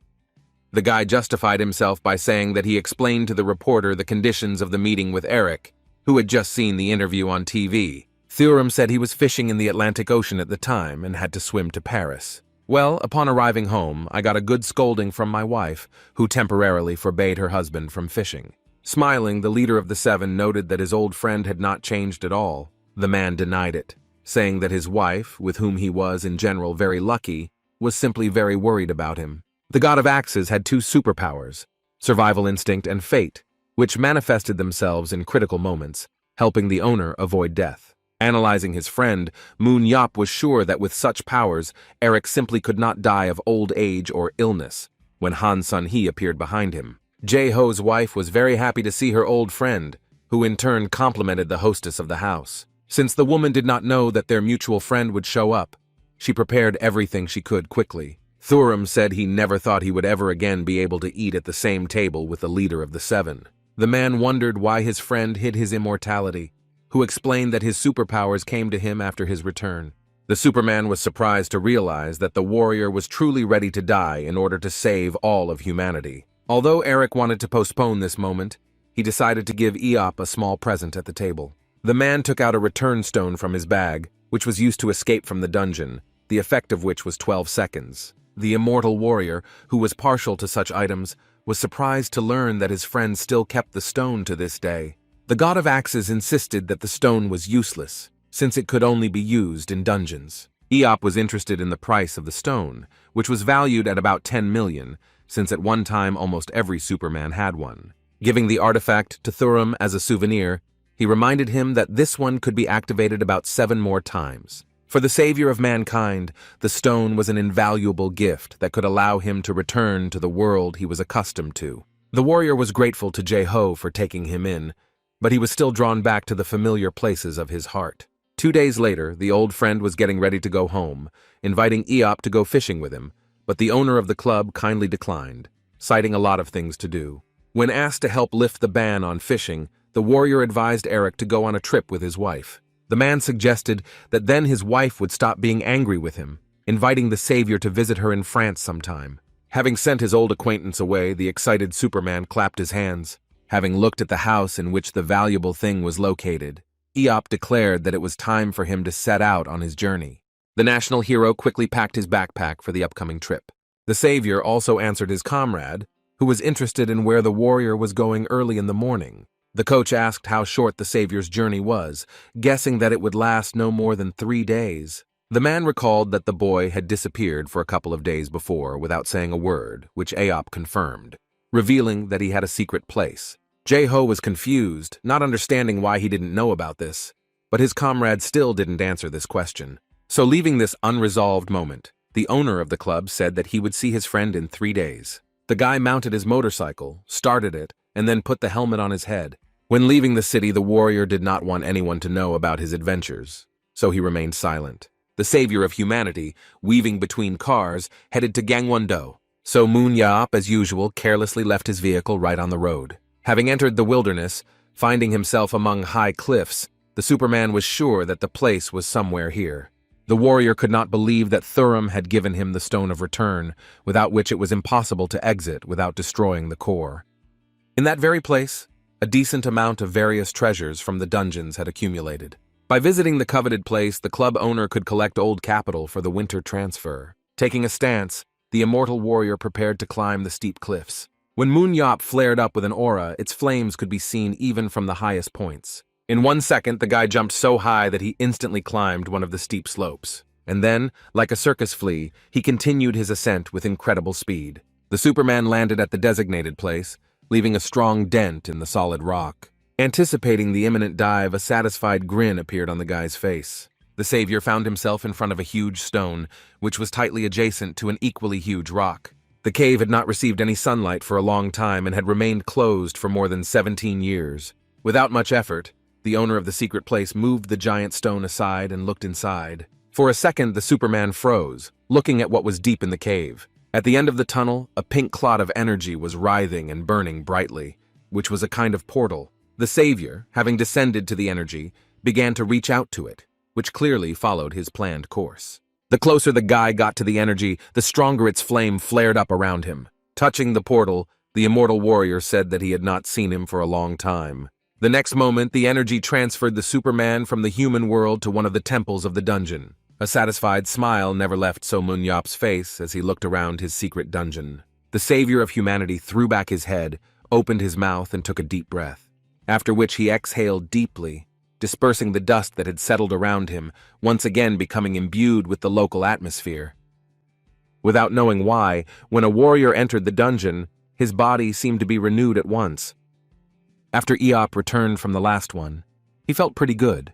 The guy justified himself by saying that he explained to the reporter the conditions of the meeting with Eric, who had just seen the interview on TV. Thurum said he was fishing in the Atlantic Ocean at the time and had to swim to Paris. Well, upon arriving home, I got a good scolding from my wife, who temporarily forbade her husband from fishing. Smiling, the leader of the Seven noted that his old friend had not changed at all. The man denied it, saying that his wife, with whom he was in general very lucky, was simply very worried about him. The God of Axes had two superpowers, survival instinct and fate, which manifested themselves in critical moments, helping the owner avoid death. Analyzing his friend, Moon Yop was sure that with such powers, Eric simply could not die of old age or illness, when Han Sun-hee appeared behind him. Jae-ho's wife was very happy to see her old friend, who in turn complimented the hostess of the house. Since the woman did not know that their mutual friend would show up, she prepared everything she could quickly. Thurum said he never thought he would ever again be able to eat at the same table with the leader of the Seven. The man wondered why his friend hid his immortality, who explained that his superpowers came to him after his return. The Superman was surprised to realize that the warrior was truly ready to die in order to save all of humanity. Although Eric wanted to postpone this moment, he decided to give Eop a small present at the table. The man took out a return stone from his bag, which was used to escape from the dungeon, the effect of which was 12 seconds. The immortal warrior, who was partial to such items, was surprised to learn that his friend still kept the stone to this day. The God of Axes insisted that the stone was useless, since it could only be used in dungeons. Eop was interested in the price of the stone, which was valued at about 10 million, since at one time almost every Superman had one. Giving the artifact to Thurum as a souvenir, he reminded him that this one could be activated about 7 more times. For the savior of mankind, the stone was an invaluable gift that could allow him to return to the world he was accustomed to. The warrior was grateful to Jae-ho for taking him in, but he was still drawn back to the familiar places of his heart. 2 days later, the old friend was getting ready to go home, inviting Eop to go fishing with him, but the owner of the club kindly declined, citing a lot of things to do. When asked to help lift the ban on fishing, the warrior advised Eric to go on a trip with his wife. The man suggested that then his wife would stop being angry with him, inviting the savior to visit her in France sometime. Having sent his old acquaintance away, the excited Superman clapped his hands. Having looked at the house in which the valuable thing was located, Eop declared that it was time for him to set out on his journey. The national hero quickly packed his backpack for the upcoming trip. The savior also answered his comrade, who was interested in where the warrior was going early in the morning. The coach asked how short the savior's journey was, guessing that it would last no more than 3 days. The man recalled that the boy had disappeared for a couple of days before without saying a word, which Eop confirmed, revealing that he had a secret place. Jae-ho was confused, not understanding why he didn't know about this, but his comrade still didn't answer this question. So leaving this unresolved moment, the owner of the club said that he would see his friend in 3 days. The guy mounted his motorcycle, started it, and then put the helmet on his head. When leaving the city, the warrior did not want anyone to know about his adventures, so he remained silent. The savior of humanity, weaving between cars, headed to Gangwon-do. So Moon-Yap, as usual, carelessly left his vehicle right on the road. Having entered the wilderness, finding himself among high cliffs, the Superman was sure that the place was somewhere here. The warrior could not believe that Thurum had given him the Stone of Return, without which it was impossible to exit without destroying the core. In that very place, a decent amount of various treasures from the dungeons had accumulated. By visiting the coveted place, the club owner could collect old capital for the winter transfer. Taking a stance, the immortal warrior prepared to climb the steep cliffs. When Moon-Yap flared up with an aura, its flames could be seen even from the highest points. In 1 second, the guy jumped so high that he instantly climbed one of the steep slopes. And then, like a circus flea, he continued his ascent with incredible speed. The Superman landed at the designated place, leaving a strong dent in the solid rock. Anticipating the imminent dive, a satisfied grin appeared on the guy's face. The savior found himself in front of a huge stone, which was tightly adjacent to an equally huge rock. The cave had not received any sunlight for a long time and had remained closed for more than 17 years. Without much effort, the owner of the secret place moved the giant stone aside and looked inside. For a second, the Superman froze, looking at what was deep in the cave. At the end of the tunnel, a pink clot of energy was writhing and burning brightly, which was a kind of portal. The savior, having descended to the energy, began to reach out to it, which clearly followed his planned course. The closer the guy got to the energy, the stronger its flame flared up around him. Touching the portal, the immortal warrior said that he had not seen him for a long time. The next moment, the energy transferred the Superman from the human world to one of the temples of the dungeon. A satisfied smile never left So Moon-Yap's face as he looked around his secret dungeon. The savior of humanity threw back his head, opened his mouth, and took a deep breath, after which he exhaled deeply, dispersing the dust that had settled around him, once again becoming imbued with the local atmosphere. Without knowing why, when a warrior entered the dungeon, his body seemed to be renewed at once. After Eop returned from the last one, he felt pretty good.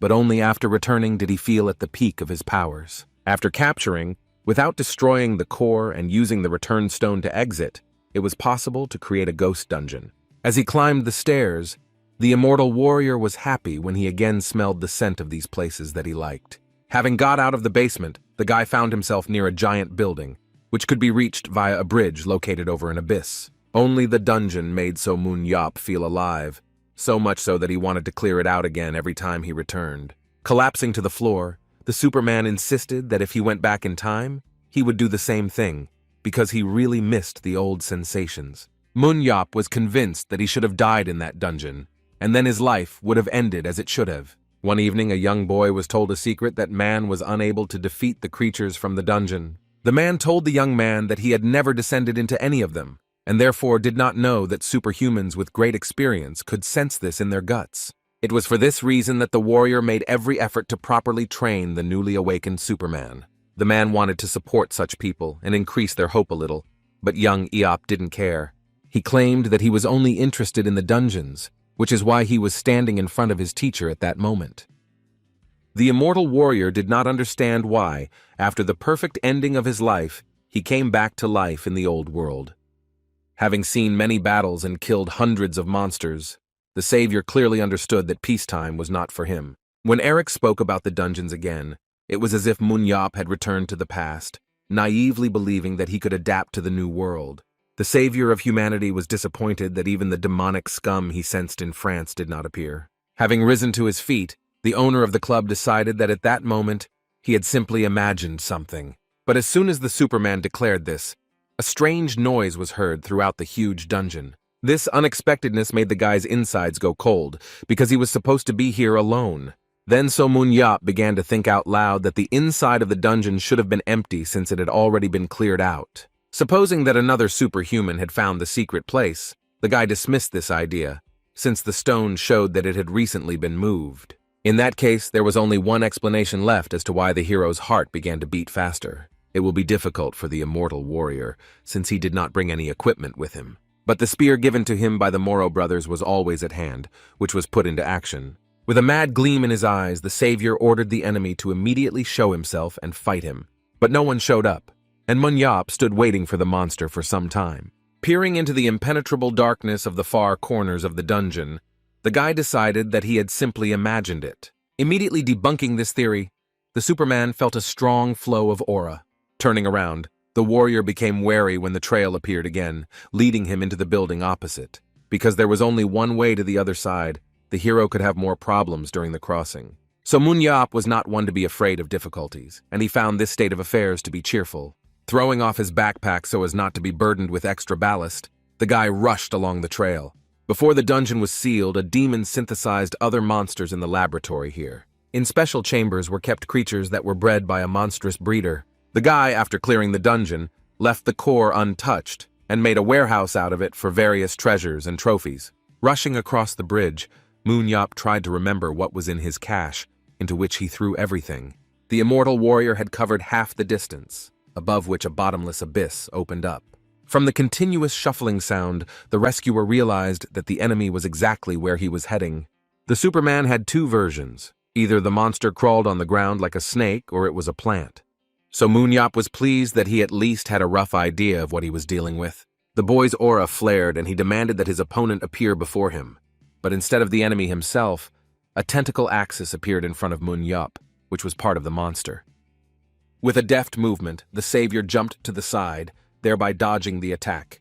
But only after returning did he feel at the peak of his powers. After capturing, without destroying the core and using the return stone to exit, it was possible to create a ghost dungeon. As he climbed the stairs, the immortal warrior was happy when he again smelled the scent of these places that he liked. Having got out of the basement, the guy found himself near a giant building, which could be reached via a bridge located over an abyss. Only the dungeon made So Moon-Yap feel alive, so much so that he wanted to clear it out again every time he returned. Collapsing to the floor, the Superman insisted that if he went back in time, he would do the same thing, because he really missed the old sensations. Moon-Yap was convinced that he should have died in that dungeon, and then his life would have ended as it should have. One evening, a young boy was told a secret that man was unable to defeat the creatures from the dungeon. The man told the young man that he had never descended into any of them, and therefore did not know that superhumans with great experience could sense this in their guts. It was for this reason that the warrior made every effort to properly train the newly awakened Superman. The man wanted to support such people and increase their hope a little, but young Eop didn't care. He claimed that he was only interested in the dungeons, which is why he was standing in front of his teacher at that moment. The immortal warrior did not understand why, after the perfect ending of his life, he came back to life in the old world. Having seen many battles and killed hundreds of monsters, the savior clearly understood that peacetime was not for him. When Eric spoke about the dungeons again, it was as if Moon-Yap had returned to the past, naively believing that he could adapt to the new world. The savior of humanity was disappointed that even the demonic scum he sensed in France did not appear. Having risen to his feet, the owner of the club decided that at that moment, he had simply imagined something. But as soon as the Superman declared this, a strange noise was heard throughout the huge dungeon. This unexpectedness made the guy's insides go cold, because he was supposed to be here alone. Then So Moon-Yap began to think out loud that the inside of the dungeon should have been empty since it had already been cleared out. Supposing that another superhuman had found the secret place, the guy dismissed this idea, since the stone showed that it had recently been moved. In that case, there was only one explanation left as to why the hero's heart began to beat faster. It will be difficult for the immortal warrior, since he did not bring any equipment with him. But the spear given to him by the Moro brothers was always at hand, which was put into action. With a mad gleam in his eyes, the savior ordered the enemy to immediately show himself and fight him. But no one showed up, and Moon-Yap stood waiting for the monster for some time. Peering into the impenetrable darkness of the far corners of the dungeon, the guy decided that he had simply imagined it. Immediately debunking this theory, the Superman felt a strong flow of aura. Turning around, the warrior became wary when the trail appeared again, leading him into the building opposite. Because there was only one way to the other side, the hero could have more problems during the crossing. So ManhwaCapped was not one to be afraid of difficulties, and he found this state of affairs to be cheerful. Throwing off his backpack so as not to be burdened with extra ballast, the guy rushed along the trail. Before the dungeon was sealed, a demon synthesized other monsters in the laboratory here. In special chambers were kept creatures that were bred by a monstrous breeder. The guy, after clearing the dungeon, left the core untouched and made a warehouse out of it for various treasures and trophies. Rushing across the bridge, ManhwaCapped tried to remember what was in his cache, into which he threw everything. The immortal warrior had covered half the distance, above which a bottomless abyss opened up. From the continuous shuffling sound, the rescuer realized that the enemy was exactly where he was heading. The Superman had two versions. Either the monster crawled on the ground like a snake, or it was a plant. So ManhwaCapped was pleased that he at least had a rough idea of what he was dealing with. The boy's aura flared, and he demanded that his opponent appear before him. But instead of the enemy himself, a tentacle axis appeared in front of ManhwaCapped, which was part of the monster. With a deft movement, the savior jumped to the side, thereby dodging the attack.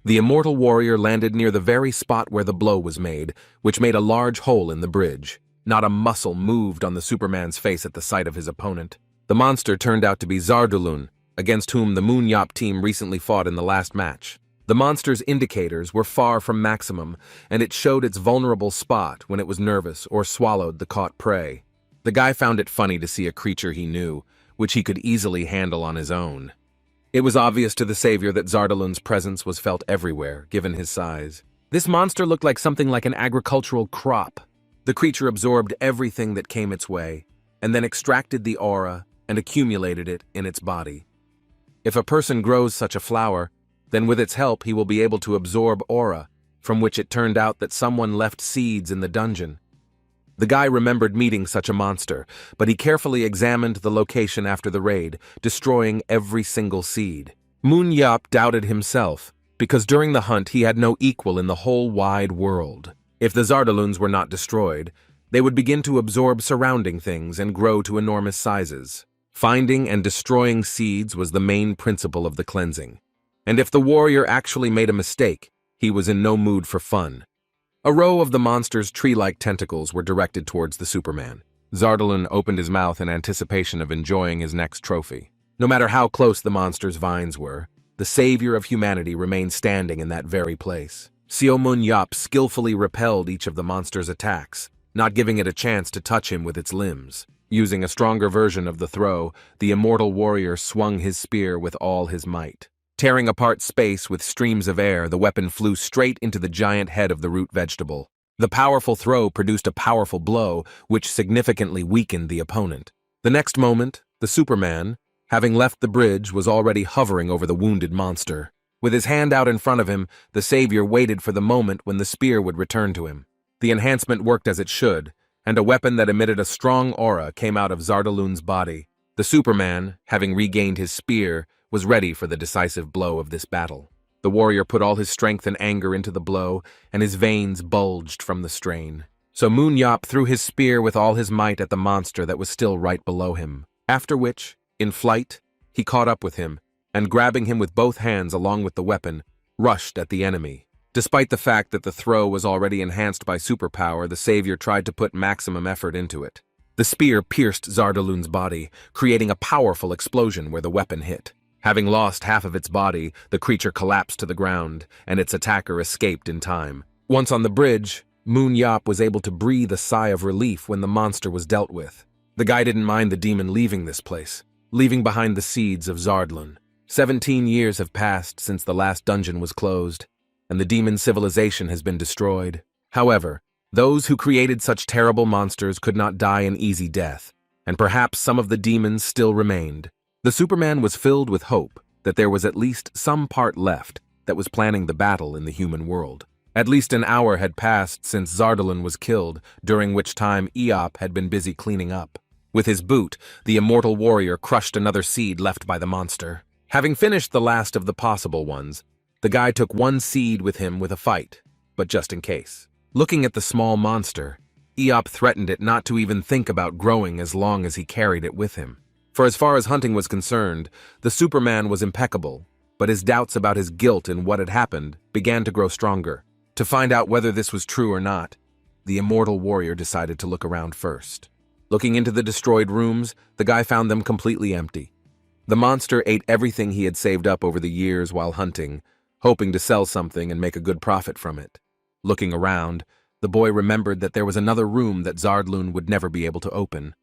The immortal warrior landed near the very spot where the blow was made, which made a large hole in the bridge. Not a muscle moved on the Superman's face at the sight of his opponent. The monster turned out to be Zardalun, against whom the ManhwaCapped team recently fought in the last match. The monster's indicators were far from maximum, and it showed its vulnerable spot when it was nervous or swallowed the caught prey. The guy found it funny to see a creature he knew, which he could easily handle on his own. It was obvious to the savior that Zardalun's presence was felt everywhere, given his size. This monster looked like something like an agricultural crop. The creature absorbed everything that came its way, and then extracted the aura and accumulated it in its body. If a person grows such a flower, then with its help he will be able to absorb aura, from which it turned out that someone left seeds in the dungeon. The guy remembered meeting such a monster, but he carefully examined the location after the raid, destroying every single seed. ManhwaCapped doubted himself, because during the hunt he had no equal in the whole wide world. If the Zardaluns were not destroyed, they would begin to absorb surrounding things and grow to enormous sizes. Finding and destroying seeds was the main principle of the cleansing. And if the warrior actually made a mistake, he was in no mood for fun. A row of the monster's tree-like tentacles were directed towards the Superman. Zardalun opened his mouth in anticipation of enjoying his next trophy. No matter how close the monster's vines were, the savior of humanity remained standing in that very place. ManhwaCapped skillfully repelled each of the monster's attacks, not giving it a chance to touch him with its limbs. Using a stronger version of the throw, the immortal warrior swung his spear with all his might. Tearing apart space with streams of air, the weapon flew straight into the giant head of the root vegetable. The powerful throw produced a powerful blow, which significantly weakened the opponent. The next moment, the Superman, having left the bridge, was already hovering over the wounded monster. With his hand out in front of him, the savior waited for the moment when the spear would return to him. The enhancement worked as it should, and a weapon that emitted a strong aura came out of Zardalun's body. The Superman, having regained his spear, was ready for the decisive blow of this battle. The warrior put all his strength and anger into the blow, and his veins bulged from the strain. So ManhwaCapped threw his spear with all his might at the monster that was still right below him. After which, in flight, he caught up with him, and grabbing him with both hands along with the weapon, rushed at the enemy. Despite the fact that the throw was already enhanced by superpower, the savior tried to put maximum effort into it. The spear pierced Zardalun's body, creating a powerful explosion where the weapon hit. Having lost half of its body, the creature collapsed to the ground, and its attacker escaped in time. Once on the bridge, ManhwaCapped was able to breathe a sigh of relief when the monster was dealt with. The guy didn't mind the demon leaving this place, leaving behind the seeds of Zardalun. 17 years have passed since the last dungeon was closed, and the demon civilization has been destroyed. However, those who created such terrible monsters could not die an easy death, and perhaps some of the demons still remained. The Superman was filled with hope that there was at least some part left that was planning the battle in the human world. At least an hour had passed since Zardalun was killed, during which time Eop had been busy cleaning up. With his boot, the immortal warrior crushed another seed left by the monster. Having finished the last of the possible ones, The guy took one seed with him with a fight, but just in case. Looking at the small monster, Eop threatened it not to even think about growing as long as he carried it with him. For as far as hunting was concerned, the Superman was impeccable, but his doubts about his guilt in what had happened began to grow stronger. To find out whether this was true or not, the immortal warrior decided to look around first. Looking into the destroyed rooms, the guy found them completely empty. The monster ate everything he had saved up over the years while hunting, hoping to sell something and make a good profit from it. Looking around, the boy remembered that there was another room that Zardloon would never be able to open.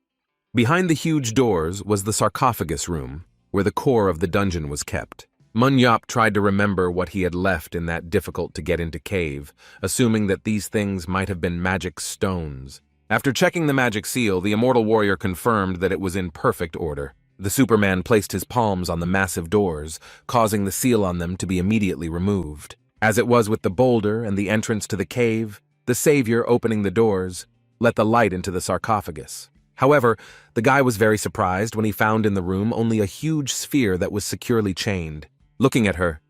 Behind the huge doors was the sarcophagus room, where the core of the dungeon was kept. Manhwa tried to remember what he had left in that difficult-to-get-into cave, assuming that these things might have been magic stones. After checking the magic seal, the immortal warrior confirmed that it was in perfect order. The Superman placed his palms on the massive doors, causing the seal on them to be immediately removed. As it was with the boulder and the entrance to the cave, the savior opening the doors let the light into the sarcophagus. However, the guy was very surprised when he found in the room only a huge sphere that was securely chained. Looking at her,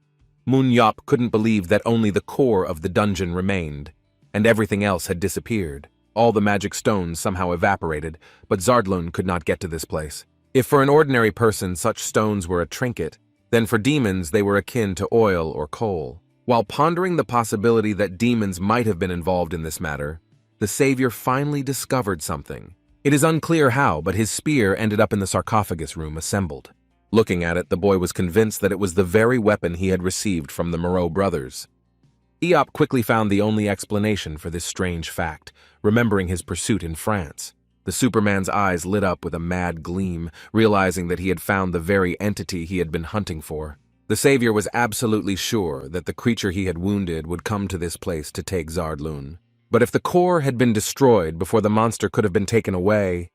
Manhwa couldn't believe that only the core of the dungeon remained, and everything else had disappeared. All the magic stones somehow evaporated, but Zardloon could not get to this place. If for an ordinary person such stones were a trinket, then for demons they were akin to oil or coal. While pondering the possibility that demons might have been involved in this matter, the savior finally discovered something. It is unclear how, but his spear ended up in the sarcophagus room assembled. Looking at it, the boy was convinced that it was the very weapon he had received from the Moreau brothers. Eop quickly found the only explanation for this strange fact, remembering his pursuit in France. The Superman's eyes lit up with a mad gleam, realizing that he had found the very entity he had been hunting for. The savior was absolutely sure that the creature he had wounded would come to this place to take Zardloon. But if the core had been destroyed before the monster could have been taken away,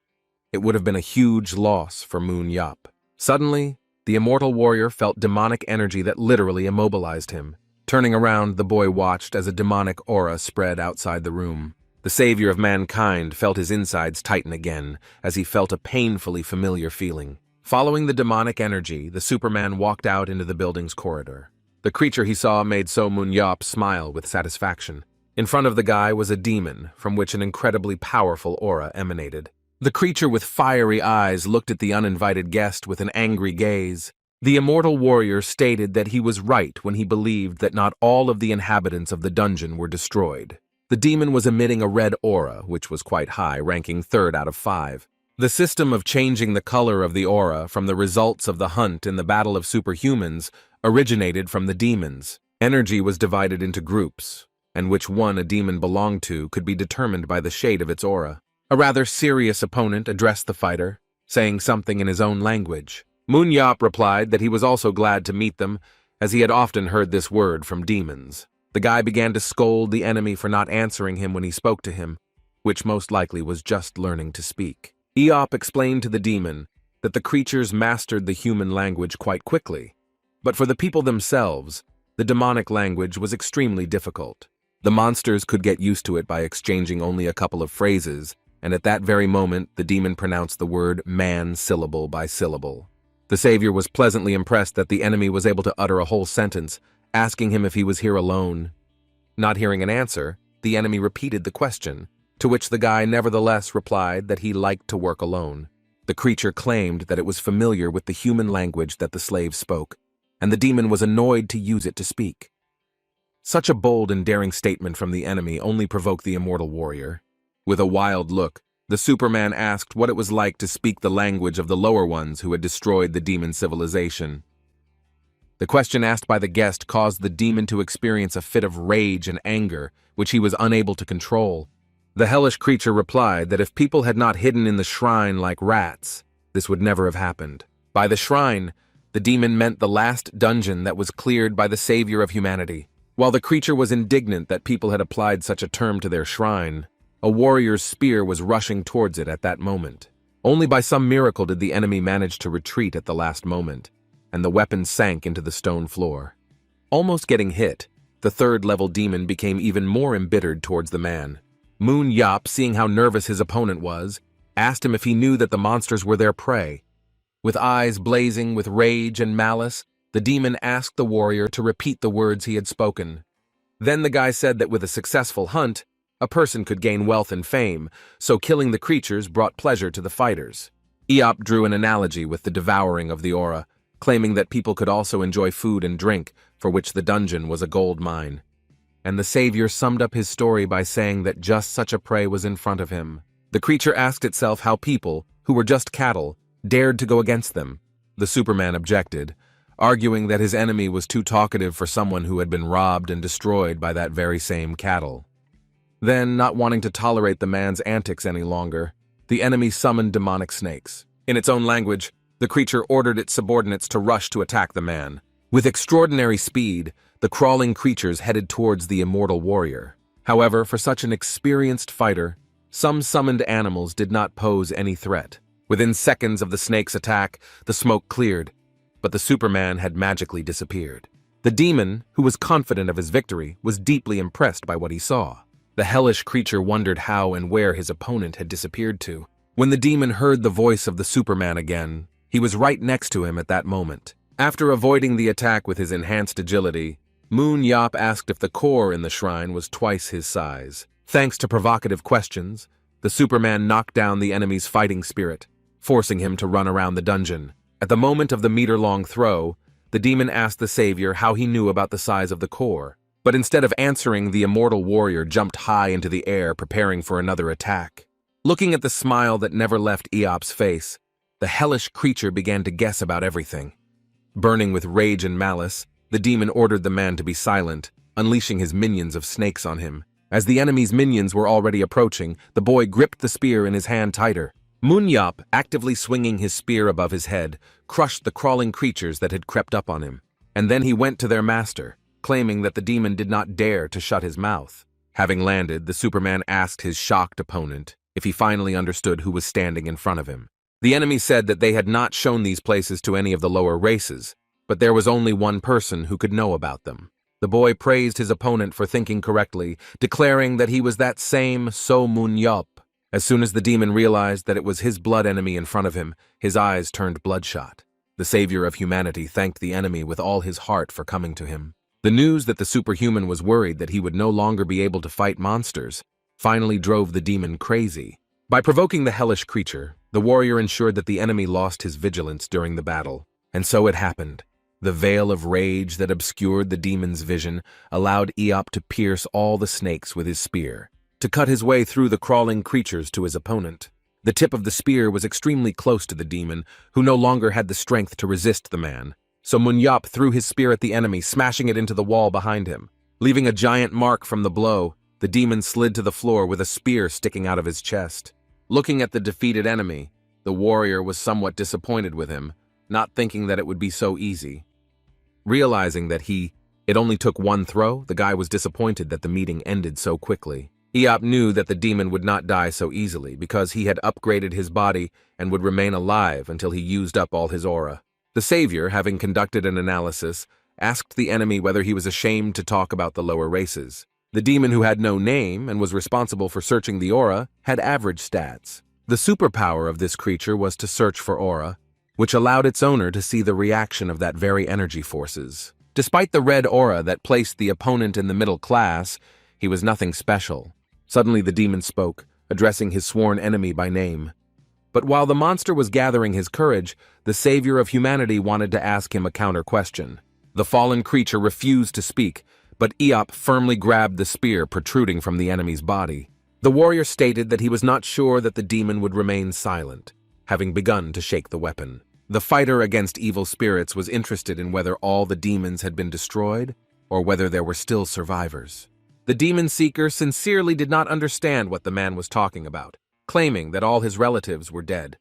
it would have been a huge loss for Manhwa. Suddenly, the immortal warrior felt demonic energy that literally immobilized him. Turning around, the boy watched as a demonic aura spread outside the room. The savior of mankind felt his insides tighten again, as he felt a painfully familiar feeling. Following the demonic energy, the Superman walked out into the building's corridor. The creature he saw made Manhwa smile with satisfaction. In front of the guy was a demon, from which an incredibly powerful aura emanated. The creature with fiery eyes looked at the uninvited guest with an angry gaze. The immortal warrior stated that he was right when he believed that not all of the inhabitants of the dungeon were destroyed. The demon was emitting a red aura, which was quite high, ranking 3rd out of 5. The system of changing the color of the aura from the results of the hunt in the Battle of Superhumans originated from the demons. Energy was divided into groups, and which one a demon belonged to could be determined by the shade of its aura. A rather serious opponent addressed the fighter, saying something in his own language. Manhwa replied that he was also glad to meet them, as he had often heard this word from demons. The guy began to scold the enemy for not answering him when he spoke to him, which most likely was just learning to speak. Eop explained to the demon that the creatures mastered the human language quite quickly, but for the people themselves, the demonic language was extremely difficult. The monsters could get used to it by exchanging only a couple of phrases, and at that very moment, the demon pronounced the word man syllable by syllable. The savior was pleasantly impressed that the enemy was able to utter a whole sentence, asking him if he was here alone. Not hearing an answer, the enemy repeated the question, to which the guy nevertheless replied that he liked to work alone. The creature claimed that it was familiar with the human language that the slave spoke, and the demon was annoyed to use it to speak. Such a bold and daring statement from the enemy only provoked the immortal warrior. With a wild look, the Superman asked what it was like to speak the language of the lower ones who had destroyed the demon civilization. The question asked by the guest caused the demon to experience a fit of rage and anger, which he was unable to control. The hellish creature replied that if people had not hidden in the shrine like rats, this would never have happened. By the shrine, the demon meant the last dungeon that was cleared by the savior of humanity. While the creature was indignant that people had applied such a term to their shrine, a warrior's spear was rushing towards it at that moment. Only by some miracle did the enemy manage to retreat at the last moment, and the weapon sank into the stone floor. Almost getting hit, the 3rd-level demon became even more embittered towards the man. Manhwa, seeing how nervous his opponent was, asked him if he knew that the monsters were their prey. With eyes blazing with rage and malice, The demon asked the warrior to repeat the words he had spoken. Then the guy said that with a successful hunt, a person could gain wealth and fame, so killing the creatures brought pleasure to the fighters. Eop drew an analogy with the devouring of the aura, claiming that people could also enjoy food and drink, for which the dungeon was a gold mine. And the savior summed up his story by saying that just such a prey was in front of him. The creature asked itself how people, who were just cattle, dared to go against them. The Superman objected, arguing that his enemy was too talkative for someone who had been robbed and destroyed by that very same cattle. Then, not wanting to tolerate the man's antics any longer, the enemy summoned demonic snakes. In its own language, the creature ordered its subordinates to rush to attack the man. With extraordinary speed, the crawling creatures headed towards the immortal warrior. However, for such an experienced fighter, some summoned animals did not pose any threat. Within seconds of the snake's attack, the smoke cleared, but the Superman had magically disappeared. The demon, who was confident of his victory, was deeply impressed by what he saw. The hellish creature wondered how and where his opponent had disappeared to. When the demon heard the voice of the Superman again, he was right next to him at that moment. After avoiding the attack with his enhanced agility, Moon Yop asked if the core in the shrine was twice his size. Thanks to provocative questions, the Superman knocked down the enemy's fighting spirit, forcing him to run around the dungeon. At the moment of the meter-long throw, the demon asked the savior how he knew about the size of the core. But instead of answering, the immortal warrior jumped high into the air, preparing for another attack. Looking at the smile that never left Eop's face, the hellish creature began to guess about everything. Burning with rage and malice, the demon ordered the man to be silent, unleashing his minions of snakes on him. As the enemy's minions were already approaching, the boy gripped the spear in his hand tighter. Munyap, actively swinging his spear above his head, crushed the crawling creatures that had crept up on him. And then he went to their master, claiming that the demon did not dare to shut his mouth. Having landed, the Superman asked his shocked opponent if he finally understood who was standing in front of him. The enemy said that they had not shown these places to any of the lower races, but there was only one person who could know about them. The boy praised his opponent for thinking correctly, declaring that he was that same So Munyop. As soon as the demon realized that it was his blood enemy in front of him, his eyes turned bloodshot. The savior of humanity thanked the enemy with all his heart for coming to him. The news that the superhuman was worried that he would no longer be able to fight monsters finally drove the demon crazy. By provoking the hellish creature, the warrior ensured that the enemy lost his vigilance during the battle. And so it happened. The veil of rage that obscured the demon's vision allowed Eop to pierce all the snakes with his spear, to cut his way through the crawling creatures to his opponent. The tip of the spear was extremely close to the demon, who no longer had the strength to resist the man. So Munyap threw his spear at the enemy, smashing it into the wall behind him. Leaving a giant mark from the blow, the demon slid to the floor with a spear sticking out of his chest. Looking at the defeated enemy, the warrior was somewhat disappointed with him, not thinking that it would be so easy. Realizing that it only took one throw, the guy was disappointed that the meeting ended so quickly. Eop knew that the demon would not die so easily because he had upgraded his body and would remain alive until he used up all his aura. The savior, having conducted an analysis, asked the enemy whether he was ashamed to talk about the lower races. The demon, who had no name and was responsible for searching the aura, had average stats. The superpower of this creature was to search for aura, which allowed its owner to see the reaction of that very energy forces. Despite the red aura that placed the opponent in the middle class, he was nothing special. Suddenly the demon spoke, addressing his sworn enemy by name. But while the monster was gathering his courage, the savior of humanity wanted to ask him a counter question. The fallen creature refused to speak, but Eop firmly grabbed the spear protruding from the enemy's body. The warrior stated that he was not sure that the demon would remain silent, having begun to shake the weapon. The fighter against evil spirits was interested in whether all the demons had been destroyed or whether there were still survivors. The demon seeker sincerely did not understand what the man was talking about, claiming that all his relatives were dead.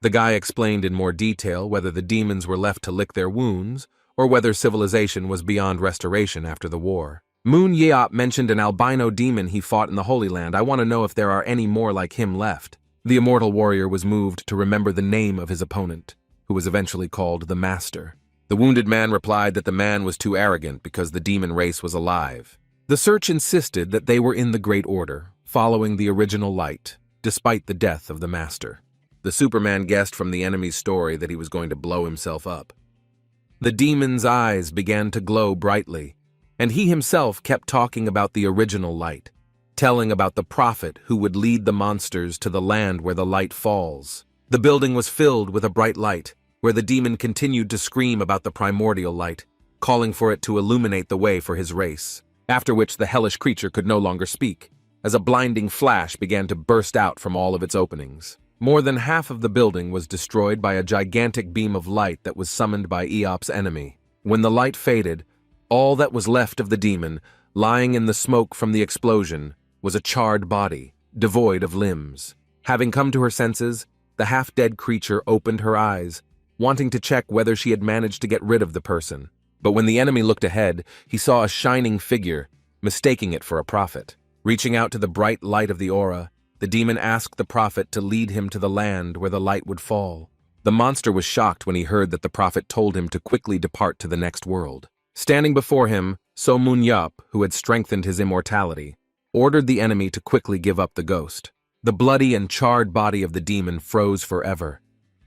The guy explained in more detail whether the demons were left to lick their wounds or whether civilization was beyond restoration after the war. Moon Yeop mentioned an albino demon he fought in the Holy Land. I want to know if there are any more like him left. The immortal warrior was moved to remember the name of his opponent, who was eventually called the Master. The wounded man replied that the man was too arrogant because the demon race was alive. The search insisted that they were in the Great Order, following the original light, despite the death of the Master. The Superman guessed from the enemy's story that he was going to blow himself up. The demon's eyes began to glow brightly, and he himself kept talking about the original light, telling about the prophet who would lead the monsters to the land where the light falls. The building was filled with a bright light, where the demon continued to scream about the primordial light, calling for it to illuminate the way for his race, after which the hellish creature could no longer speak, as a blinding flash began to burst out from all of its openings. More than half of the building was destroyed by a gigantic beam of light that was summoned by Eop's enemy. When the light faded, all that was left of the demon, lying in the smoke from the explosion, was a charred body, devoid of limbs. Having come to her senses, the half-dead creature opened her eyes, wanting to check whether she had managed to get rid of the person. But when the enemy looked ahead, he saw a shining figure, mistaking it for a prophet. Reaching out to the bright light of the aura, the demon asked the prophet to lead him to the land where the light would fall. The monster was shocked when he heard that the prophet told him to quickly depart to the next world. Standing before him, So Moon-yup, who had strengthened his immortality, ordered the enemy to quickly give up the ghost. The bloody and charred body of the demon froze forever,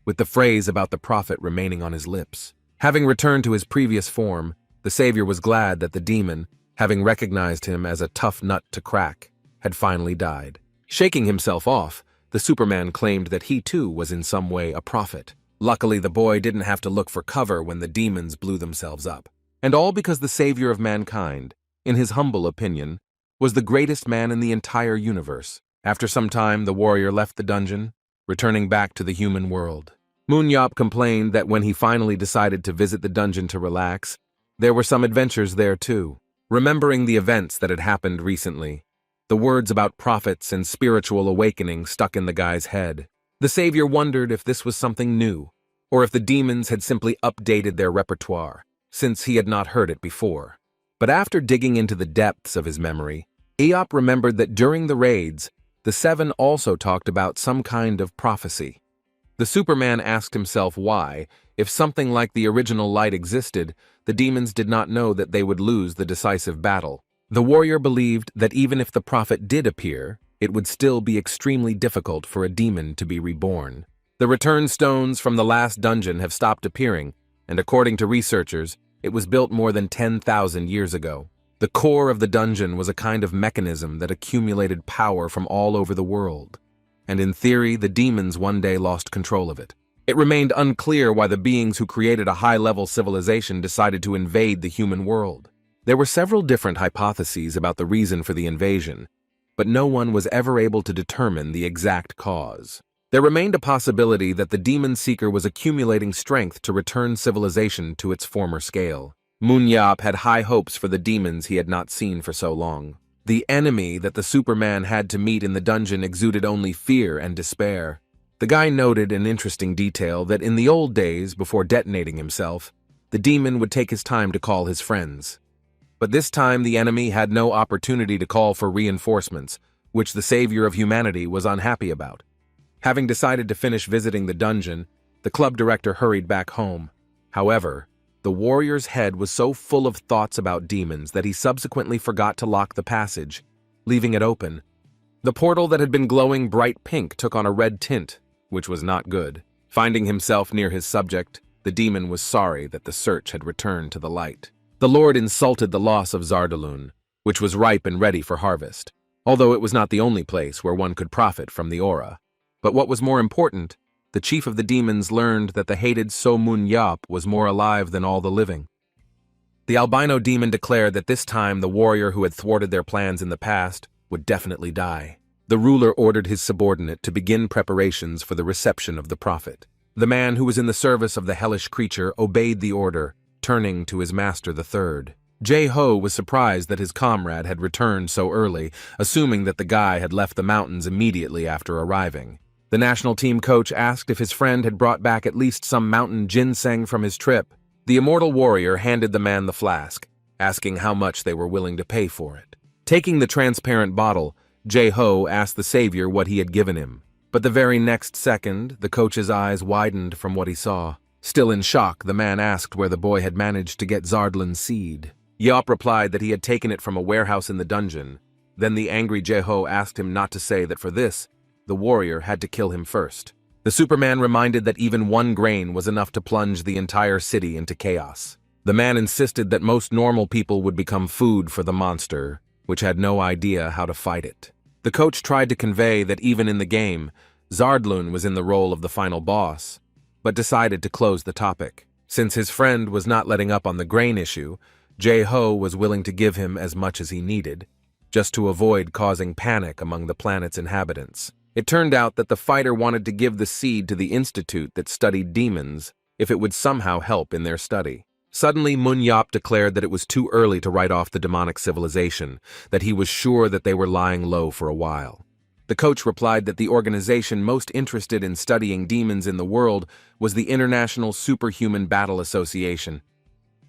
with the phrase about the prophet remaining on his lips. Having returned to his previous form, the savior was glad that the demon, having recognized him as a tough nut to crack, had finally died. Shaking himself off, the Superman claimed that he too was in some way a prophet. Luckily, the boy didn't have to look for cover when the demons blew themselves up. And all because the savior of mankind, in his humble opinion, was the greatest man in the entire universe. After some time, the warrior left the dungeon, returning back to the human world. Moon-yup complained that when he finally decided to visit the dungeon to relax, there were some adventures there too. Remembering the events that had happened recently, the words about prophets and spiritual awakening stuck in the guy's head. The savior wondered if this was something new, or if the demons had simply updated their repertoire, since he had not heard it before. But after digging into the depths of his memory, Eop remembered that during the raids, the Seven also talked about some kind of prophecy. The Superman asked himself why, if something like the original light existed, the demons did not know that they would lose the decisive battle. The warrior believed that even if the prophet did appear, it would still be extremely difficult for a demon to be reborn. The return stones from the last dungeon have stopped appearing, and according to researchers, it was built more than 10,000 years ago. The core of the dungeon was a kind of mechanism that accumulated power from all over the world, and in theory, the demons one day lost control of it. It remained unclear why the beings who created a high-level civilization decided to invade the human world. There were several different hypotheses about the reason for the invasion, but no one was ever able to determine the exact cause. There remained a possibility that the demon seeker was accumulating strength to return civilization to its former scale. Moon-yup had high hopes for the demons he had not seen for so long. The enemy that the Superman had to meet in the dungeon exuded only fear and despair. The guy noted an interesting detail that in the old days, before detonating himself, the demon would take his time to call his friends. But this time the enemy had no opportunity to call for reinforcements, which the savior of humanity was unhappy about. Having decided to finish visiting the dungeon, the club director hurried back home. However, the warrior's head was so full of thoughts about demons that he subsequently forgot to lock the passage, leaving it open. The portal that had been glowing bright pink took on a red tint, which was not good. Finding himself near his subject, the demon was sorry that the search had returned to the light. The Lord insulted the loss of Zardaloon, which was ripe and ready for harvest, although it was not the only place where one could profit from the aura. But what was more important, the chief of the demons learned that the hated So Moon-yup was more alive than all the living. The albino demon declared that this time the warrior who had thwarted their plans in the past would definitely die. The ruler ordered his subordinate to begin preparations for the reception of the prophet. The man who was in the service of the hellish creature obeyed the order, turning to his master the third. Yahello was surprised that his comrade had returned so early, assuming that the guy had left the mountains immediately after arriving. The national team coach asked if his friend had brought back at least some mountain ginseng from his trip. The immortal warrior handed the man the flask, asking how much they were willing to pay for it. Taking the transparent bottle, Yahello asked the savior what he had given him. But the very next second, the coach's eyes widened from what he saw. Still in shock, the man asked where the boy had managed to get Zardlin's seed. Yop replied that he had taken it from a warehouse in the dungeon. Then the angry Yahello asked him not to say that for this, the warrior had to kill him first. The Superman reminded that even one grain was enough to plunge the entire city into chaos. The man insisted that most normal people would become food for the monster, which had no idea how to fight it. The coach tried to convey that even in the game, Zardlun was in the role of the final boss, but decided to close the topic. Since his friend was not letting up on the grain issue, Jae-ho was willing to give him as much as he needed, just to avoid causing panic among the planet's inhabitants. It turned out that the fighter wanted to give the seed to the institute that studied demons if it would somehow help in their study. Suddenly, Munyap declared that it was too early to write off the demonic civilization, that he was sure that they were lying low for a while. The coach replied that the organization most interested in studying demons in the world was the International Superhuman Battle Association.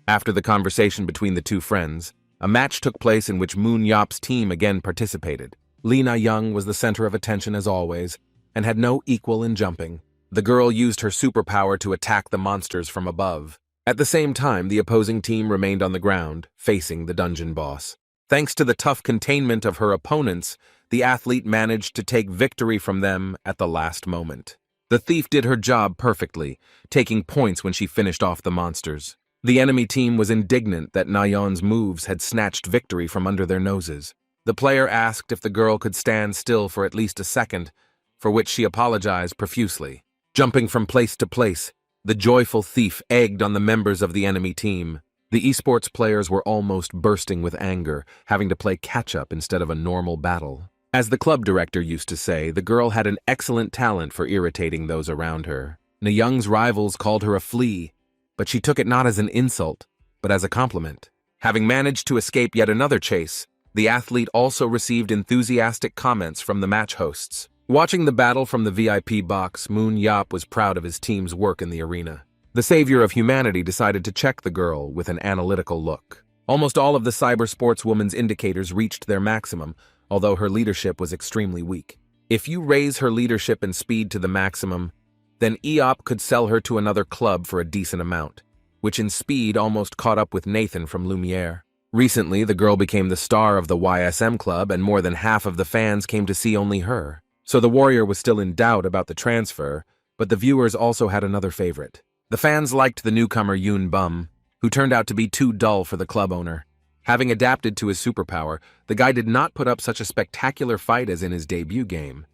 After the conversation between the two friends, a match took place in which Moon Yap's team again participated. Lena Young was the center of attention as always, and had no equal in jumping. The girl used her superpower to attack the monsters from above. At the same time, the opposing team remained on the ground, facing the dungeon boss. Thanks to the tough containment of her opponents, the athlete managed to take victory from them at the last moment. The thief did her job perfectly, taking points when she finished off the monsters. The enemy team was indignant that Nayeon's moves had snatched victory from under their noses. The player asked if the girl could stand still for at least a second, for which she apologized profusely. Jumping from place to place, the joyful thief egged on the members of the enemy team. The esports players were almost bursting with anger, having to play catch-up instead of a normal battle. As the club director used to say, the girl had an excellent talent for irritating those around her. Nayoung's rivals called her a flea, but she took it not as an insult, but as a compliment. Having managed to escape yet another chase, the athlete also received enthusiastic comments from the match hosts. Watching the battle from the VIP box, Moon Yap was proud of his team's work in the arena. The savior of humanity decided to check the girl with an analytical look. Almost all of the cyber sportswoman's indicators reached their maximum, although her leadership was extremely weak. If you raise her leadership and speed to the maximum, then EOP could sell her to another club for a decent amount, which in speed almost caught up with Nathan from Lumiere. Recently, the girl became the star of the YSM club, and more than half of the fans came to see only her. So the warrior was still in doubt about the transfer, but the viewers also had another favorite. The fans liked the newcomer Yoon Bum, who turned out to be too dull for the club owner. Having adapted to his superpower, the guy did not put up such a spectacular fight as in his debut game.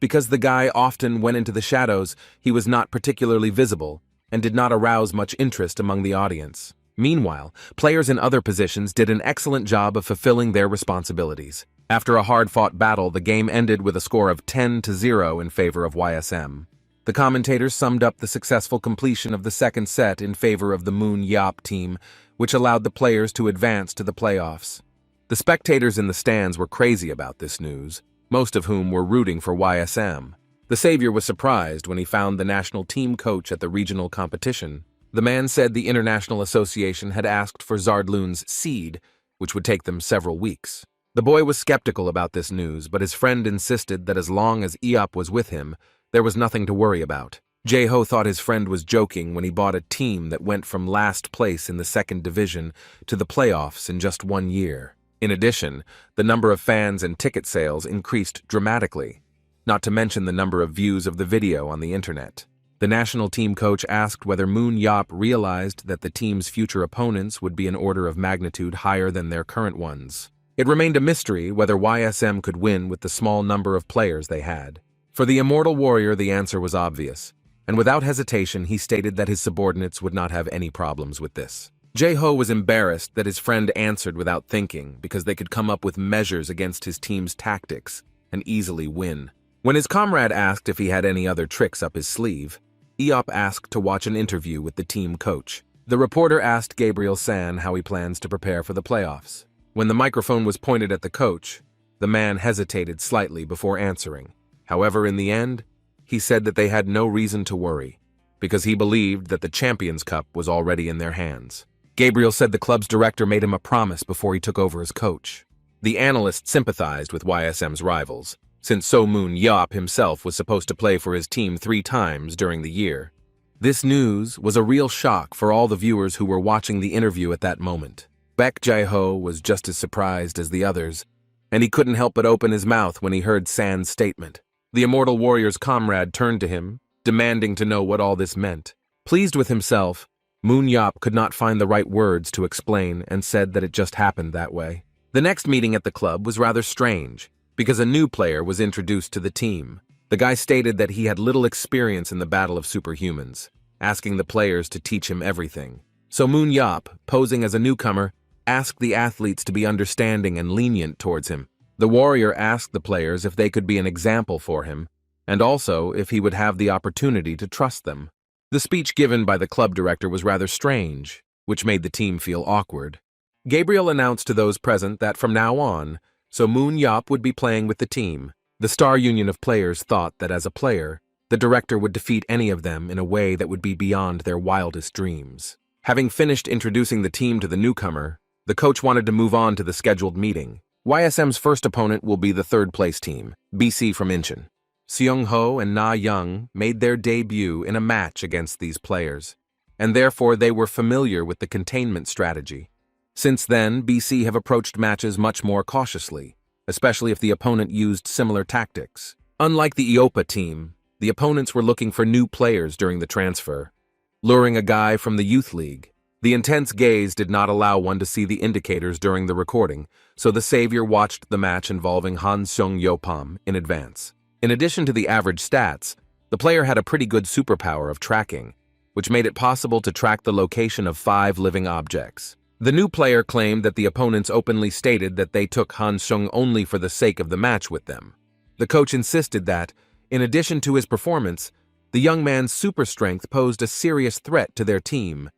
Because the guy often went into the shadows, he was not particularly visible, and did not arouse much interest among the audience. Meanwhile, players in other positions did an excellent job of fulfilling their responsibilities. After a hard-fought battle, the game ended with a score of 10-0 in favor of YSM. The commentators summed up the successful completion of the second set in favor of the Moon Yap team, which allowed the players to advance to the playoffs. The spectators in the stands were crazy about this news, most of whom were rooting for YSM. The savior was surprised when he found the national team coach at the regional competition. The man said the International Association had asked for Zardlun's seed, which would take them several weeks. The boy was skeptical about this news, but his friend insisted that as long as EOP was with him, there was nothing to worry about. Jae-ho thought his friend was joking when he bought a team that went from last place in the second division to the playoffs in just 1 year. In addition, the number of fans and ticket sales increased dramatically, not to mention the number of views of the video on the internet. The national team coach asked whether Moon Yap realized that the team's future opponents would be an order of magnitude higher than their current ones. It remained a mystery whether YSM could win with the small number of players they had. For the immortal warrior, the answer was obvious, and without hesitation he stated that his subordinates would not have any problems with this. Jae-ho was embarrassed that his friend answered without thinking because they could come up with measures against his team's tactics and easily win. When his comrade asked if he had any other tricks up his sleeve, EOP asked to watch an interview with the team coach. The reporter asked Gabriel San how he plans to prepare for the playoffs. When the microphone was pointed at the coach, the man hesitated slightly before answering. However, in the end, he said that they had no reason to worry, because he believed that the Champions Cup was already in their hands. Gabriel said the club's director made him a promise before he took over as coach. The analyst sympathized with YSM's rivals, since So Moon Yap himself was supposed to play for his team 3 times during the year. This news was a real shock for all the viewers who were watching the interview at that moment. Baek Jae-ho was just as surprised as the others, and he couldn't help but open his mouth when he heard San's statement. The immortal warrior's comrade turned to him, demanding to know what all this meant. Pleased with himself, Moon Yop could not find the right words to explain and said that it just happened that way. The next meeting at the club was rather strange, because a new player was introduced to the team. The guy stated that he had little experience in the battle of superhumans, asking the players to teach him everything. So Moon Yop, posing as a newcomer, asked the athletes to be understanding and lenient towards him. The warrior asked the players if they could be an example for him, and also if he would have the opportunity to trust them. The speech given by the club director was rather strange, which made the team feel awkward. Gabriel announced to those present that from now on, so Moon Yop would be playing with the team. The Star Union of players thought that as a player, the director would defeat any of them in a way that would be beyond their wildest dreams. Having finished introducing the team to the newcomer, the coach wanted to move on to the scheduled meeting. YSM's first opponent will be the third-place team, BC from Incheon. Seung-ho and Na-young made their debut in a match against these players, and therefore they were familiar with the containment strategy. Since then, BC have approached matches much more cautiously, especially if the opponent used similar tactics. Unlike the Iopa team, the opponents were looking for new players during the transfer, luring a guy from the youth league. The intense gaze did not allow one to see the indicators during the recording, so the savior watched the match involving Han Seung-yopam in advance. In addition to the average stats, the player had a pretty good superpower of tracking, which made it possible to track the location of 5 living objects. The new player claimed that the opponents openly stated that they took Han Seung only for the sake of the match with them. The coach insisted that, in addition to his performance, the young man's super strength posed a serious threat to their team.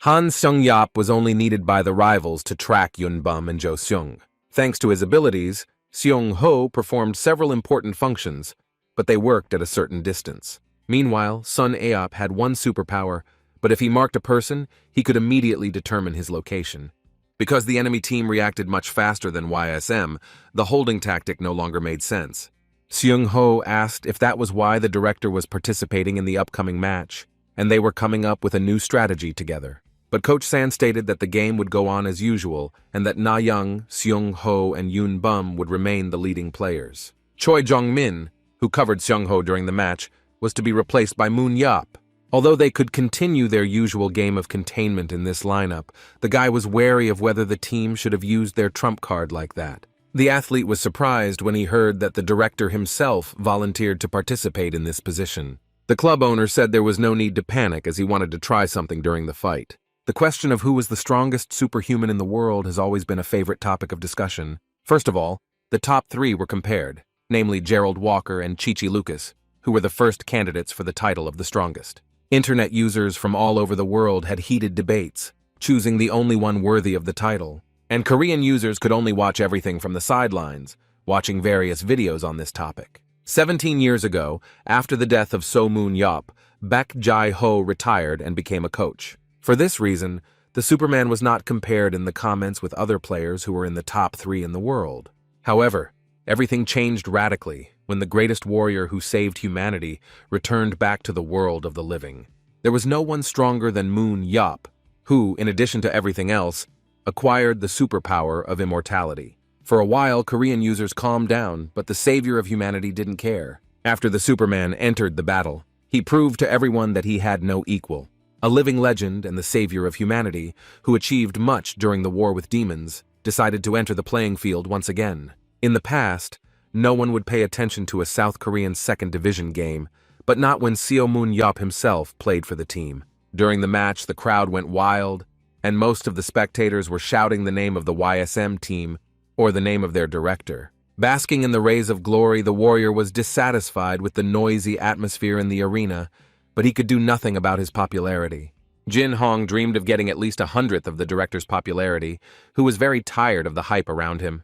Han Seung-yop was only needed by the rivals to track Yunbum and Jo Seung. Thanks to his abilities, Seung-ho performed several important functions, but they worked at a certain distance. Meanwhile, Sun Aop had one superpower, but if he marked a person, he could immediately determine his location. Because the enemy team reacted much faster than YSM, the holding tactic no longer made sense. Seung-ho asked if that was why the director was participating in the upcoming match, and they were coming up with a new strategy together. But Coach San stated that the game would go on as usual, and that Na-young, Seung-ho, and Yun-bum would remain the leading players. Choi Jong-min, who covered Seung-ho during the match, was to be replaced by Moon Yop. Although they could continue their usual game of containment in this lineup, the guy was wary of whether the team should have used their trump card like that. The athlete was surprised when he heard that the director himself volunteered to participate in this position. The club owner said there was no need to panic as he wanted to try something during the fight. The question of who was the strongest superhuman in the world has always been a favorite topic of discussion. First of all, the top 3 were compared, namely Gerald Walker and Chi-Chi Lucas, who were the first candidates for the title of the strongest. Internet users from all over the world had heated debates, choosing the only one worthy of the title. And Korean users could only watch everything from the sidelines, watching various videos on this topic. 17 years ago, after the death of So Moon Yop, Baek Jae-ho retired and became a coach. For this reason, the Superman was not compared in the comments with other players who were in the top 3 in the world. However, everything changed radically when the greatest warrior who saved humanity returned back to the world of the living. There was no one stronger than Moon Yop, who, in addition to everything else, acquired the superpower of immortality. For a while, Korean users calmed down, but the savior of humanity didn't care. After the Superman entered the battle, he proved to everyone that he had no equal. A living legend and the savior of humanity, who achieved much during the war with demons, decided to enter the playing field once again. In the past, no one would pay attention to a South Korean second division game, but not when Seo Moon Yop himself played for the team. During the match, the crowd went wild, and most of the spectators were shouting the name of the YSM team or the name of their director. Basking in the rays of glory, the warrior was dissatisfied with the noisy atmosphere in the arena, but he could do nothing about his popularity. Jin Hong dreamed of getting at least 100th of the director's popularity, who was very tired of the hype around him.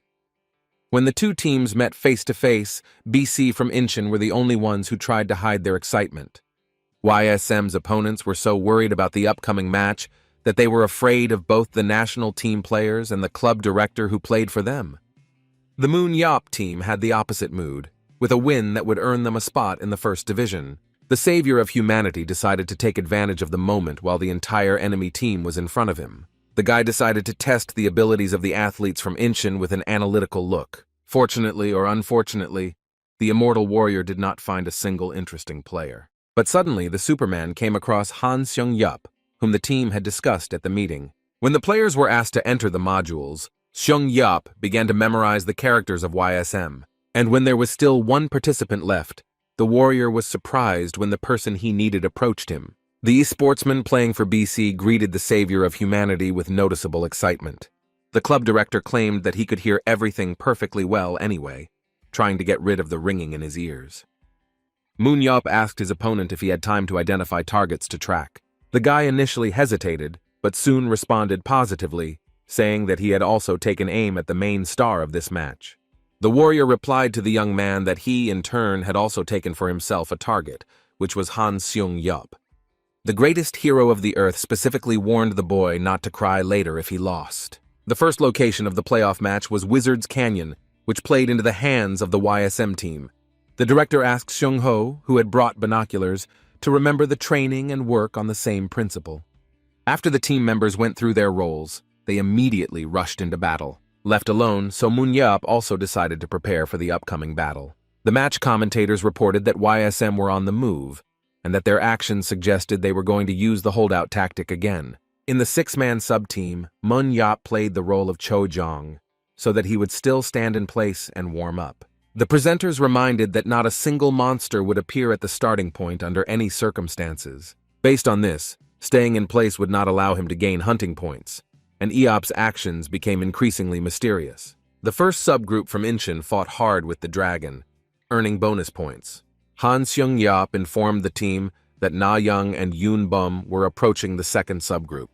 When the two teams met face-to-face, BC from Incheon were the only ones who tried to hide their excitement. YSM's opponents were so worried about the upcoming match that they were afraid of both the national team players and the club director who played for them. The Moon Yop team had the opposite mood, with a win that would earn them a spot in the first division. The savior of humanity decided to take advantage of the moment while the entire enemy team was in front of him. The guy decided to test the abilities of the athletes from Incheon with an analytical look. Fortunately or unfortunately, the immortal warrior did not find a single interesting player. But suddenly, the Superman came across Han Seung-yup, whom the team had discussed at the meeting. When the players were asked to enter the modules, Seung-yup began to memorize the characters of YSM, and when there was still one participant left, the warrior was surprised when the person he needed approached him. The sportsman playing for BC greeted the savior of humanity with noticeable excitement. The club director claimed that he could hear everything perfectly well anyway, trying to get rid of the ringing in his ears. Moon-yup asked his opponent if he had time to identify targets to track. The guy initially hesitated, but soon responded positively, saying that he had also taken aim at the main star of this match. The warrior replied to the young man that he, in turn, had also taken for himself a target, which was Han Seung-yup. The greatest hero of the earth specifically warned the boy not to cry later if he lost. The first location of the playoff match was Wizard's Canyon, which played into the hands of the YSM team. The director asked Seung-ho, who had brought binoculars, to remember the training and work on the same principle. After the team members went through their roles, they immediately rushed into battle. Left alone, So Moon-yup also decided to prepare for the upcoming battle. The match commentators reported that YSM were on the move, and that their actions suggested they were going to use the holdout tactic again. In the six-man sub-team, Moon-yup played the role of Cho-jong, so that he would still stand in place and warm up. The presenters reminded that not a single monster would appear at the starting point under any circumstances. Based on this, staying in place would not allow him to gain hunting points, and Eop's actions became increasingly mysterious. The first subgroup from Incheon fought hard with the dragon, earning bonus points. Han Seung-yup informed the team that Na Young and Yoon Bum were approaching the second subgroup.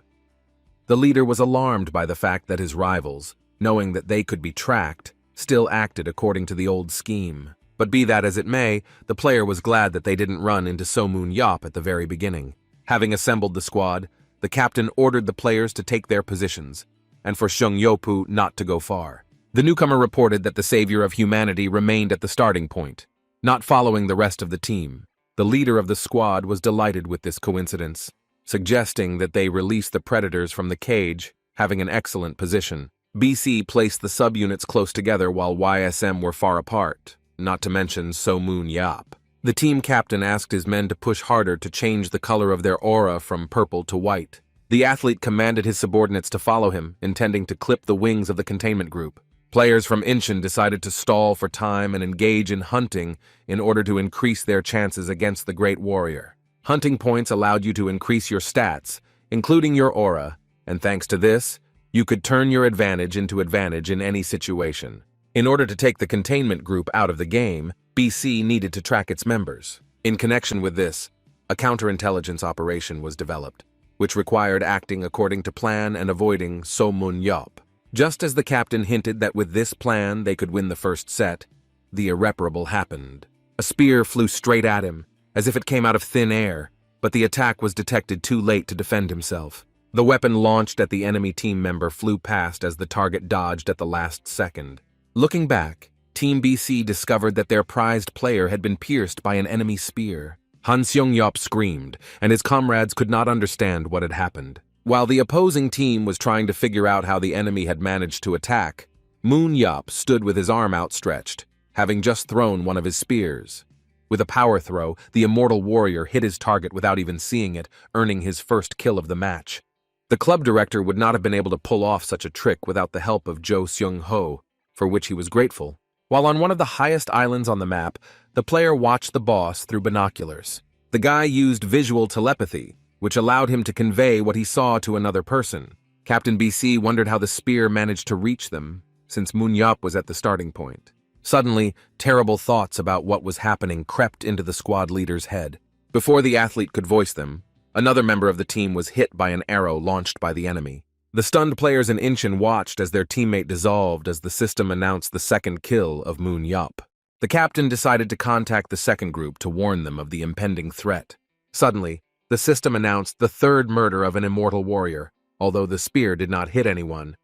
The leader was alarmed by the fact that his rivals, knowing that they could be tracked, still acted according to the old scheme. But be that as it may, the player was glad that they didn't run into So Moon-yup at the very beginning. Having assembled the squad, the captain ordered the players to take their positions, and for Seung-yup not to go far. The newcomer reported that the savior of humanity remained at the starting point, not following the rest of the team. The leader of the squad was delighted with this coincidence, suggesting that they release the predators from the cage, having an excellent position. BC placed the subunits close together while YSM were far apart, not to mention So Moon-yup. The team captain asked his men to push harder to change the color of their aura from purple to white. The athlete commanded his subordinates to follow him, intending to clip the wings of the containment group. Players from Incheon decided to stall for time and engage in hunting in order to increase their chances against the Great Warrior. Hunting points allowed you to increase your stats, including your aura, and thanks to this, you could turn your advantage into advantage in any situation. In order to take the containment group out of the game, BC needed to track its members. In connection with this, a counterintelligence operation was developed, which required acting according to plan and avoiding So Moon-yup. Just as the captain hinted that with this plan they could win the first set, the irreparable happened. A spear flew straight at him, as if it came out of thin air, but the attack was detected too late to defend himself. The weapon launched at the enemy team member flew past as the target dodged at the last second. Looking back, Team BC discovered that their prized player had been pierced by an enemy spear. Han Seung-yup screamed, and his comrades could not understand what had happened. While the opposing team was trying to figure out how the enemy had managed to attack, Moon-yup stood with his arm outstretched, having just thrown one of his spears. With a power throw, the immortal warrior hit his target without even seeing it, earning his first kill of the match. The club director would not have been able to pull off such a trick without the help of Jo Seung-ho, for which he was grateful. While on one of the highest islands on the map, the player watched the boss through binoculars. The guy used visual telepathy, which allowed him to convey what he saw to another person. Captain BC wondered how the spear managed to reach them, since Moon-yup was at the starting point. Suddenly, terrible thoughts about what was happening crept into the squad leader's head. Before the athlete could voice them, another member of the team was hit by an arrow launched by the enemy. The stunned players in Incheon watched as their teammate dissolved as the system announced the second kill of Moon-yup. The captain decided to contact the second group to warn them of the impending threat. Suddenly, the system announced the third murder of an immortal warrior, although the spear did not hit anyone.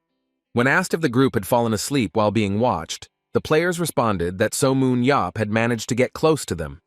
When asked if the group had fallen asleep while being watched, the players responded that So Moon-yup had managed to get close to them.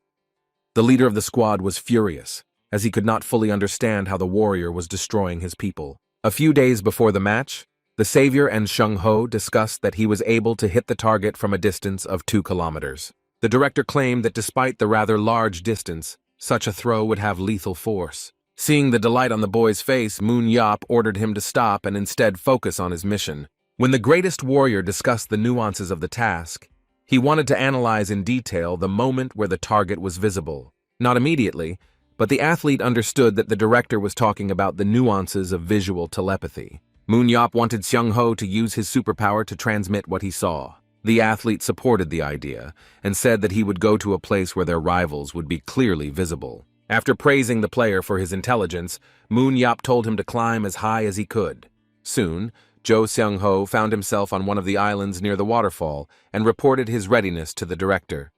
The leader of the squad was furious, as he could not fully understand how the warrior was destroying his people. A few days before the match, the savior and Seung-ho discussed that he was able to hit the target from a distance of 2 kilometers. The director claimed that despite the rather large distance, Such a throw would have lethal force. Seeing the delight on the boy's face, Moon Yop ordered him to stop and instead focus on his mission. When the greatest warrior discussed the nuances of the task, he wanted to analyze in detail the moment where the target was visible. Not immediately, but the athlete understood that the director was talking about the nuances of visual telepathy. Moon Yop wanted Seung-ho to use his superpower to transmit what he saw. The athlete supported the idea and said that he would go to a place where their rivals would be clearly visible. After praising the player for his intelligence, Moon Yop told him to climb as high as he could. Soon, Jo Seung-ho found himself on one of the islands near the waterfall and reported his readiness to the director.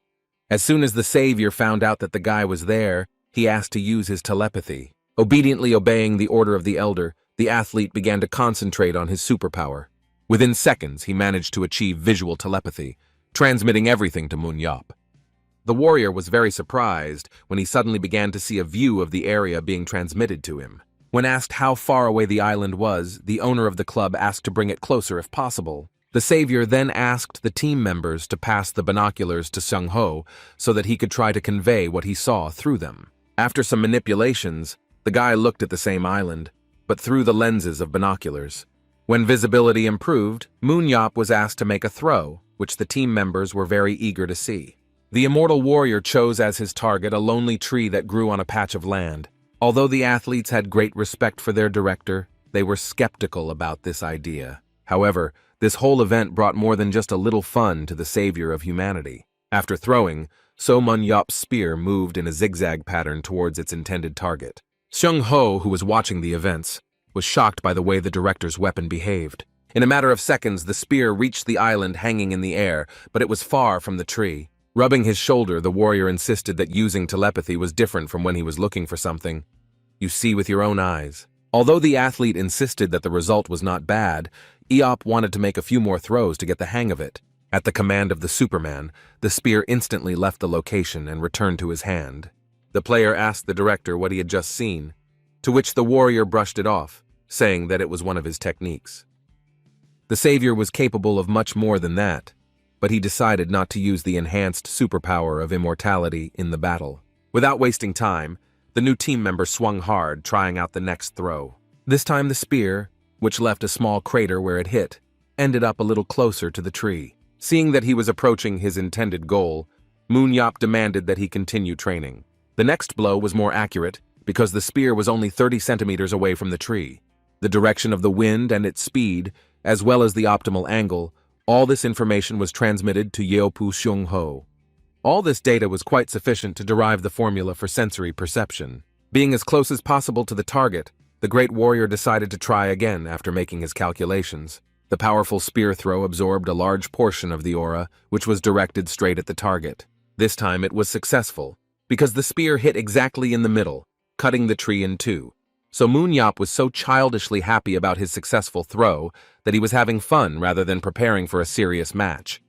As soon as the savior found out that the guy was there, he asked to use his telepathy. Obediently obeying the order of the elder, the athlete began to concentrate on his superpower. Within seconds, he managed to achieve visual telepathy, transmitting everything to Moon Yop. The warrior was very surprised when he suddenly began to see a view of the area being transmitted to him. When asked how far away the island was, the owner of the club asked to bring it closer if possible. The savior then asked the team members to pass the binoculars to Seung-ho so that he could try to convey what he saw through them. After some manipulations, the guy looked at the same island, but through the lenses of binoculars. When visibility improved, Moon Yop was asked to make a throw, which the team members were very eager to see. The immortal warrior chose as his target a lonely tree that grew on a patch of land. Although the athletes had great respect for their director, they were skeptical about this idea. However, this whole event brought more than just a little fun to the savior of humanity. After throwing, So Moon Yop's spear moved in a zigzag pattern towards its intended target. Seung-ho, who was watching the events, was shocked by the way the director's weapon behaved. In a matter of seconds, the spear reached the island hanging in the air, but it was far from the tree. Rubbing his shoulder, the warrior insisted that using telepathy was different from when he was looking for something. You see with your own eyes. Although the athlete insisted that the result was not bad, Eop wanted to make a few more throws to get the hang of it. At the command of the Superman, the spear instantly left the location and returned to his hand. The player asked the director what he had just seen, to which the warrior brushed it off, saying that it was one of his techniques. The savior was capable of much more than that, but he decided not to use the enhanced superpower of immortality in the battle. Without wasting time, the new team member swung hard, trying out the next throw. This time the spear, which left a small crater where it hit, ended up a little closer to the tree. Seeing that he was approaching his intended goal, Moon Yop demanded that he continue training. The next blow was more accurate because the spear was only 30 centimeters away from the tree. The direction of the wind and its speed, as well as the optimal angle, all this information was transmitted to Yeopu Seung-ho. All this data was quite sufficient to derive the formula for sensory perception. Being as close as possible to the target, the great warrior decided to try again after making his calculations. The powerful spear throw absorbed a large portion of the aura, which was directed straight at the target. This time it was successful, because the spear hit exactly in the middle, cutting the tree in two. So Moon Yop was so childishly happy about his successful throw that he was having fun rather than preparing for a serious match.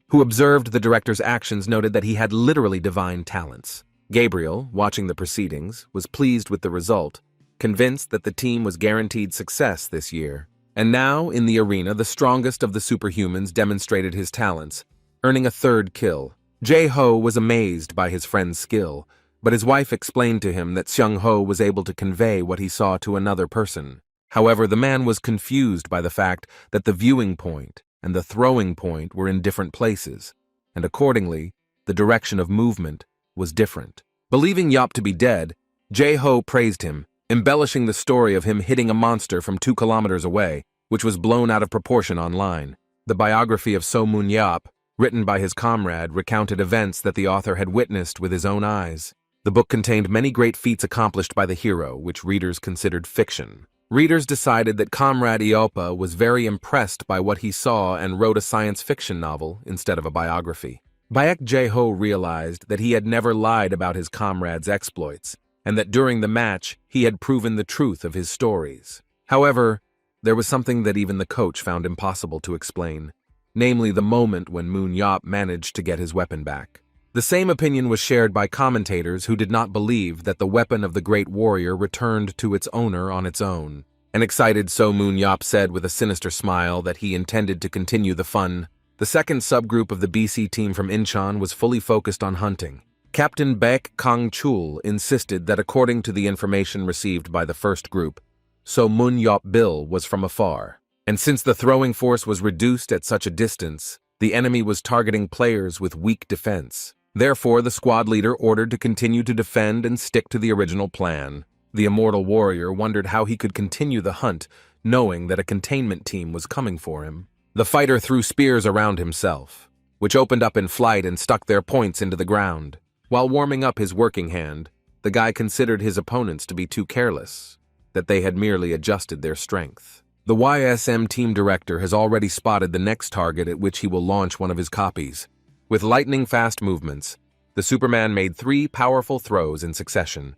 Who observed the director's actions noted that he had literally divine talents. Gabriel, watching the proceedings, was pleased with the result, convinced that the team was guaranteed success this year. And now, in the arena, the strongest of the superhumans demonstrated his talents, earning a third kill. Jae-ho was amazed by his friend's skill, but his wife explained to him that Seung-ho was able to convey what he saw to another person. However, the man was confused by the fact that the viewing point and the throwing point were in different places, and accordingly, the direction of movement was different. Believing Yop to be dead, Jae-ho praised him, embellishing the story of him hitting a monster from 2 kilometers away, which was blown out of proportion online. The biography of So Moon Yop, written by his comrade, recounted events that the author had witnessed with his own eyes. The book contained many great feats accomplished by the hero, which readers considered fiction. Readers decided that Comrade Iopa was very impressed by what he saw and wrote a science fiction novel instead of a biography. Baek Jae-ho realized that he had never lied about his comrade's exploits, and that during the match he had proven the truth of his stories. However, there was something that even the coach found impossible to explain, namely the moment when Moon Yop managed to get his weapon back. The same opinion was shared by commentators who did not believe that the weapon of the great warrior returned to its owner on its own. An excited So Moon Yop said with a sinister smile that he intended to continue the fun. The second subgroup of the BC team from Incheon was fully focused on hunting. Captain Baek Kang-chul insisted that according to the information received by the first group, So Mun Yop Bil was from afar. And since the throwing force was reduced at such a distance, the enemy was targeting players with weak defense. Therefore, the squad leader ordered to continue to defend and stick to the original plan. The immortal warrior wondered how he could continue the hunt, knowing that a containment team was coming for him. The fighter threw spears around himself, which opened up in flight and stuck their points into the ground. While warming up his working hand, the guy considered his opponents to be too careless, that they had merely adjusted their strength. The YSM team director has already spotted the next target at which he will launch one of his copies. With lightning-fast movements, the Superman made 3 powerful throws in succession.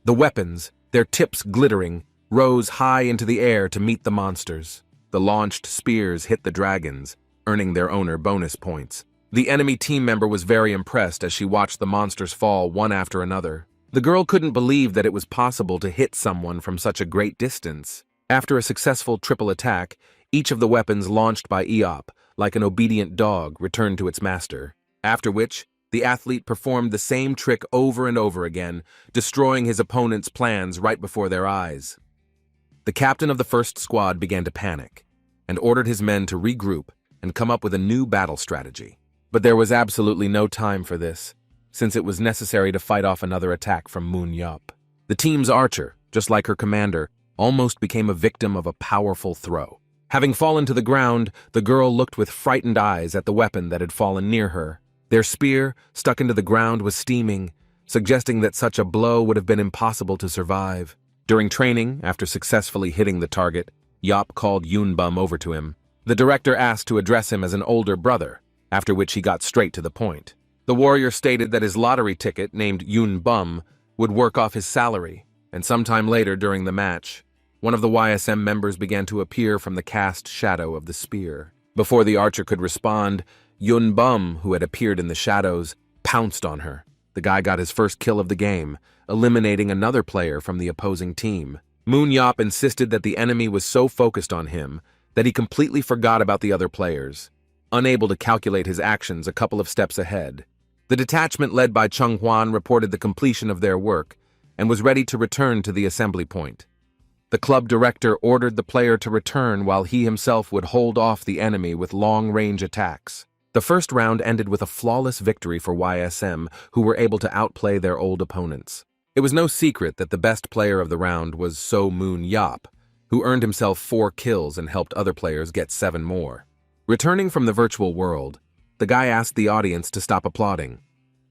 The weapons, their tips glittering, rose high into the air to meet the monsters. The launched spears hit the dragons, earning their owner bonus points. The enemy team member was very impressed as she watched the monsters fall one after another. The girl couldn't believe that it was possible to hit someone from such a great distance. After a successful triple attack, each of the weapons launched by Eop, like an obedient dog, returned to its master. After which, the athlete performed the same trick over and over again, destroying his opponent's plans right before their eyes. The captain of the first squad began to panic, and ordered his men to regroup and come up with a new battle strategy. But there was absolutely no time for this, since it was necessary to fight off another attack from Moon Yup. The team's archer, just like her commander, almost became a victim of a powerful throw. Having fallen to the ground, the girl looked with frightened eyes at the weapon that had fallen near her. Their spear, stuck into the ground, was steaming, suggesting that such a blow would have been impossible to survive. During training, after successfully hitting the target, Yop called Yunbum over to him. The director asked to address him as an older brother, after which he got straight to the point. The warrior stated that his lottery ticket, named Yunbum, would work off his salary, and sometime later during the match, one of the YSM members began to appear from the cast shadow of the spear. Before the archer could respond, Yunbum, who had appeared in the shadows, pounced on her. The guy got his first kill of the game, eliminating another player from the opposing team. Moon Yop insisted that the enemy was so focused on him that he completely forgot about the other players, unable to calculate his actions a couple of steps ahead. The detachment led by Chung Hwan reported the completion of their work and was ready to return to the assembly point. The club director ordered the player to return while he himself would hold off the enemy with long-range attacks. The first round ended with a flawless victory for YSM, who were able to outplay their old opponents. It was no secret that the best player of the round was So Moon Yop, who earned himself 4 kills and helped other players get 7 more. Returning from the virtual world, the guy asked the audience to stop applauding.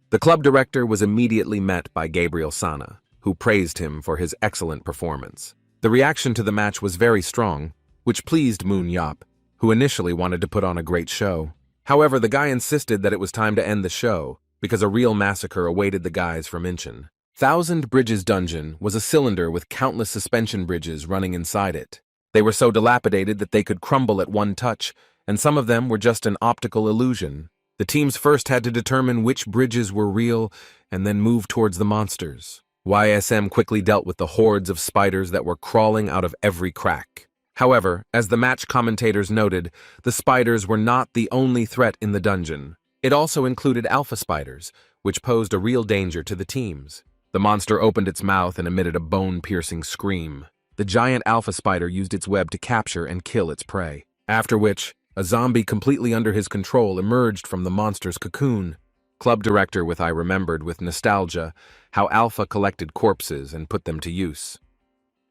The club director was immediately met by Gabriel Sana, who praised him for his excellent performance. The reaction to the match was very strong, which pleased Moon Yop, who initially wanted to put on a great show. However, the guy insisted that it was time to end the show, because a real massacre awaited the guys from Incheon. Thousand Bridges Dungeon was a cylinder with countless suspension bridges running inside it. They were so dilapidated that they could crumble at one touch, and some of them were just an optical illusion. The teams first had to determine which bridges were real and then move towards the monsters. YSM quickly dealt with the hordes of spiders that were crawling out of every crack. However, as the match commentators noted, the spiders were not the only threat in the dungeon. It also included alpha spiders, which posed a real danger to the teams. The monster opened its mouth and emitted a bone-piercing scream. The giant alpha spider used its web to capture and kill its prey, after which, a zombie completely under his control emerged from the monster's cocoon. Club director I remembered with nostalgia how Alpha collected corpses and put them to use.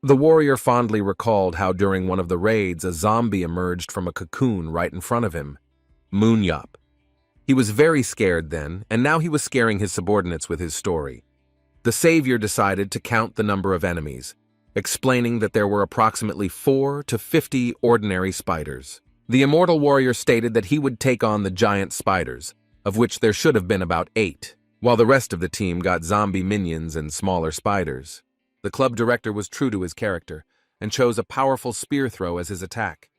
The warrior fondly recalled how during one of the raids a zombie emerged from a cocoon right in front of him. Moon Yup. He was very scared then, and now he was scaring his subordinates with his story. The savior decided to count the number of enemies, explaining that there were approximately 4 to 50 ordinary spiders. The immortal warrior stated that he would take on the giant spiders, of which there should have been about 8, while the rest of the team got zombie minions and smaller spiders. The club director was true to his character and chose a powerful spear throw as his attack.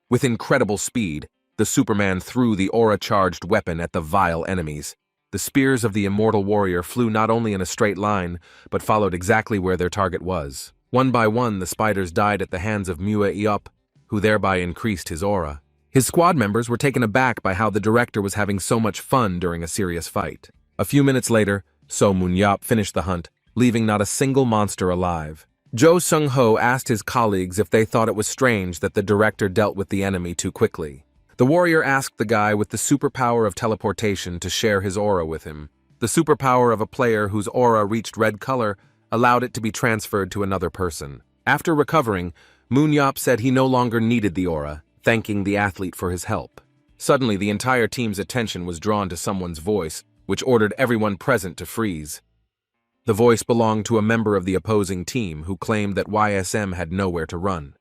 With incredible speed, the Superman threw the aura-charged weapon at the vile enemies. The spears of the immortal warrior flew not only in a straight line, but followed exactly where their target was. One by one, the spiders died at the hands of Mua Eop, who thereby increased his aura. His squad members were taken aback by how the director was having so much fun during a serious fight. A few minutes later, So Moon-yap finished the hunt, leaving not a single monster alive. Jo Sung-ho asked his colleagues if they thought it was strange that the director dealt with the enemy too quickly. The warrior asked the guy with the superpower of teleportation to share his aura with him. The superpower of a player whose aura reached red color allowed it to be transferred to another person. After recovering, Moon-yap said he no longer needed the aura, thanking the athlete for his help. Suddenly, the entire team's attention was drawn to someone's voice, which ordered everyone present to freeze. The voice belonged to a member of the opposing team who claimed that YSM had nowhere to run.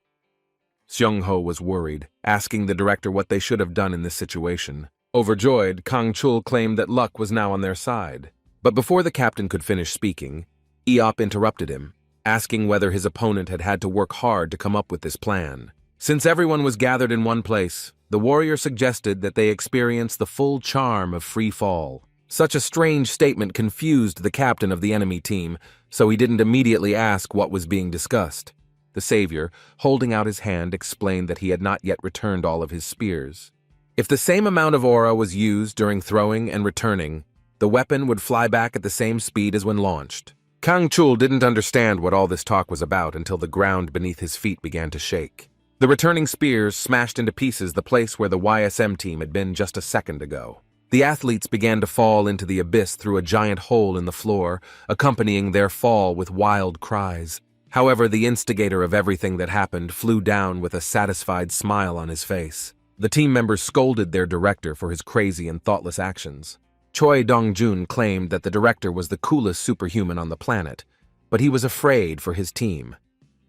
Seung-ho was worried, asking the director what they should have done in this situation. Overjoyed, Kang-chul claimed that luck was now on their side. But before the captain could finish speaking, Eop interrupted him, asking whether his opponent had had to work hard to come up with this plan. Since everyone was gathered in one place, the warrior suggested that they experience the full charm of free fall. Such a strange statement confused the captain of the enemy team, so he didn't immediately ask what was being discussed. The savior, holding out his hand, explained that he had not yet returned all of his spears. If the same amount of aura was used during throwing and returning, the weapon would fly back at the same speed as when launched. Kang-chul didn't understand what all this talk was about until the ground beneath his feet began to shake. The returning spears smashed into pieces the place where the YSM team had been just a second ago. The athletes began to fall into the abyss through a giant hole in the floor, accompanying their fall with wild cries. However, the instigator of everything that happened flew down with a satisfied smile on his face. The team members scolded their director for his crazy and thoughtless actions. Choi Dong-jun claimed that the director was the coolest superhuman on the planet, but he was afraid for his team.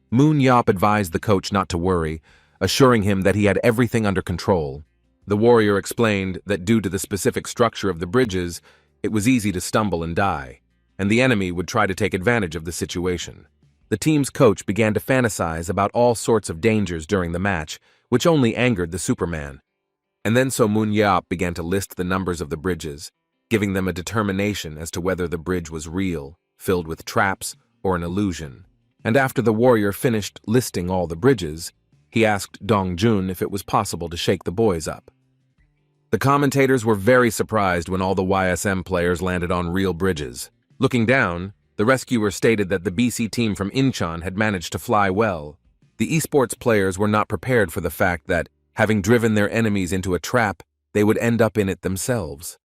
Moon-yap advised the coach not to worry, assuring him that he had everything under control. The warrior explained that due to the specific structure of the bridges, it was easy to stumble and die, and the enemy would try to take advantage of the situation. The team's coach began to fantasize about all sorts of dangers during the match, which only angered the Superman. And then So Moon-yap began to list the numbers of the bridges, giving them a determination as to whether the bridge was real, filled with traps, or an illusion. And after the warrior finished listing all the bridges, he asked Dong-jun if it was possible to shake the boys up. The commentators were very surprised when all the YSM players landed on real bridges. Looking down, the rescuer stated that the BC team from Incheon had managed to fly well. The esports players were not prepared for the fact that, having driven their enemies into a trap, they would end up in it themselves.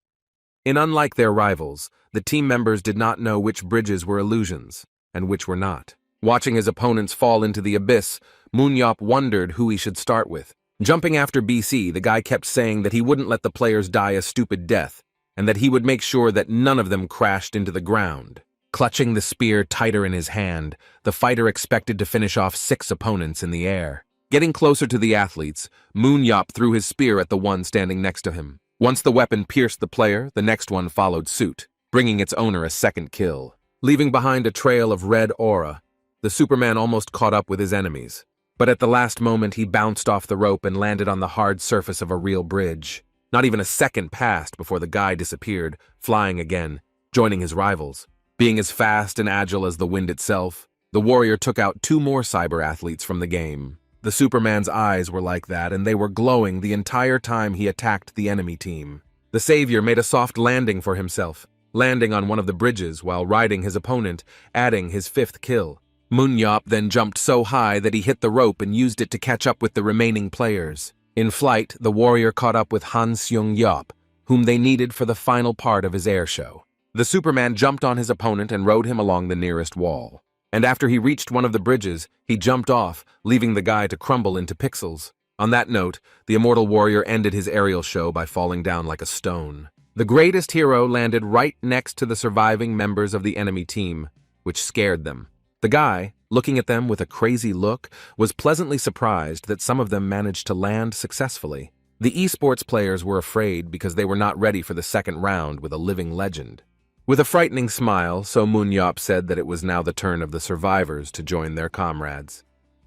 Unlike their rivals, the team members did not know which bridges were illusions, and which were not. Watching his opponents fall into the abyss, Moon-yap wondered who he should start with. Jumping after BC, the guy kept saying that he wouldn't let the players die a stupid death, and that he would make sure that none of them crashed into the ground. Clutching the spear tighter in his hand, the fighter expected to finish off 6 opponents in the air. Getting closer to the athletes, Moon-yap threw his spear at the one standing next to him. Once the weapon pierced the player, the next one followed suit, bringing its owner a second kill. Leaving behind a trail of red aura, the Superman almost caught up with his enemies. But at the last moment, he bounced off the rope and landed on the hard surface of a real bridge. Not even a second passed before the guy disappeared, flying again, joining his rivals. Being as fast and agile as the wind itself, the warrior took out 2 more cyber athletes from the game. The Superman's eyes were like that, and they were glowing the entire time he attacked the enemy team. The savior made a soft landing for himself, landing on one of the bridges while riding his opponent, adding his 5th kill. Moon-yap then jumped so high that he hit the rope and used it to catch up with the remaining players. In flight, the warrior caught up with Han Seung-yap, whom they needed for the final part of his air show. The Superman jumped on his opponent and rode him along the nearest wall. And after he reached one of the bridges, he jumped off, leaving the guy to crumble into pixels. On that note, the immortal warrior ended his aerial show by falling down like a stone. The greatest hero landed right next to the surviving members of the enemy team, which scared them. The guy, looking at them with a crazy look, was pleasantly surprised that some of them managed to land successfully. The esports players were afraid because they were not ready for the second round with a living legend. With a frightening smile, So Moon-yap said that it was now the turn of the survivors to join their comrades.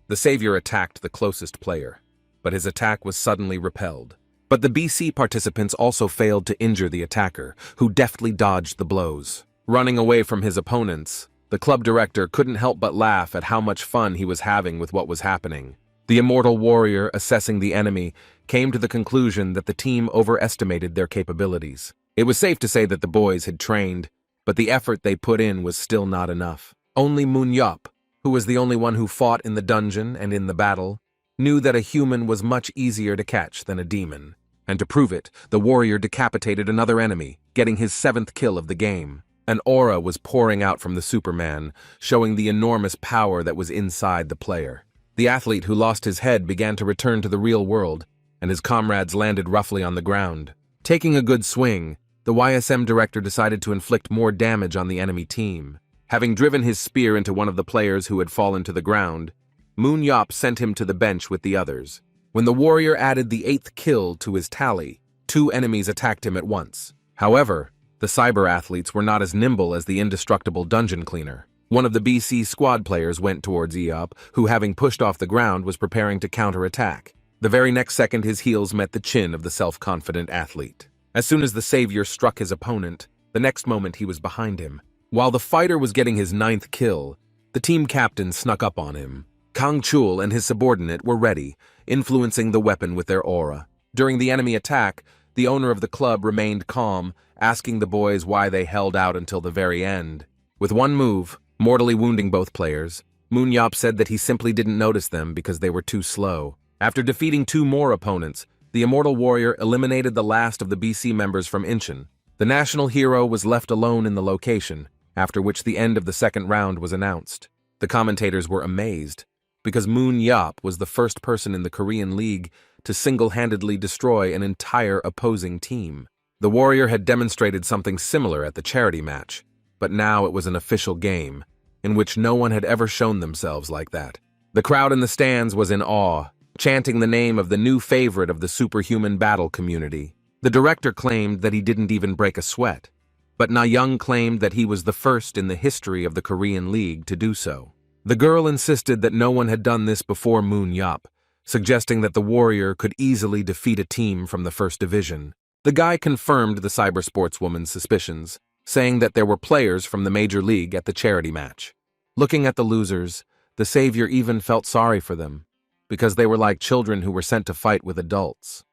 The savior attacked the closest player, but his attack was suddenly repelled. But the BC participants also failed to injure the attacker, who deftly dodged the blows. Running away from his opponents, the club director couldn't help but laugh at how much fun he was having with what was happening. The immortal warrior, assessing the enemy, came to the conclusion that the team overestimated their capabilities. It was safe to say that the boys had trained, but the effort they put in was still not enough. Only Moon Yup, who was the only one who fought in the dungeon and in the battle, knew that a human was much easier to catch than a demon. And to prove it, the warrior decapitated another enemy, getting his 7th kill of the game. An aura was pouring out from the Superman, showing the enormous power that was inside the player. The athlete who lost his head began to return to the real world, and his comrades landed roughly on the ground. Taking a good swing, the YSM director decided to inflict more damage on the enemy team. Having driven his spear into one of the players who had fallen to the ground, Moon Yup sent him to the bench with the others. When the warrior added the 8th kill to his tally, 2 enemies attacked him at once. However, the cyber athletes were not as nimble as the indestructible dungeon cleaner. One of the BC squad players went towards Yup, who, having pushed off the ground, was preparing to counterattack. The very next second, his heels met the chin of the self-confident athlete. As soon as the savior struck his opponent, the next moment he was behind him. While the fighter was getting his 9th kill, the team captain snuck up on him. Kang Chul and his subordinate were ready, influencing the weapon with their aura. During the enemy attack, the owner of the club remained calm, asking the boys why they held out until the very end. With one move, mortally wounding both players, Moon Yup said that he simply didn't notice them because they were too slow. After defeating 2 more opponents, the immortal warrior eliminated the last of the BC members from Incheon. The national hero was left alone in the location, after which the end of the 2nd round was announced. The commentators were amazed, because Moon Yup was the first person in the Korean League to single-handedly destroy an entire opposing team. The warrior had demonstrated something similar at the charity match, but now it was an official game, in which no one had ever shown themselves like that. The crowd in the stands was in awe, chanting the name of the new favorite of the superhuman battle community. The director claimed that he didn't even break a sweat, but Na Young claimed that he was the first in the history of the Korean League to do so. The girl insisted that no one had done this before Moon Yup, suggesting that the warrior could easily defeat a team from the 1st division. The guy confirmed the cybersportswoman's suspicions, saying that there were players from the major league at the charity match. Looking at the losers, the savior even felt sorry for them, because they were like children who were sent to fight with adults.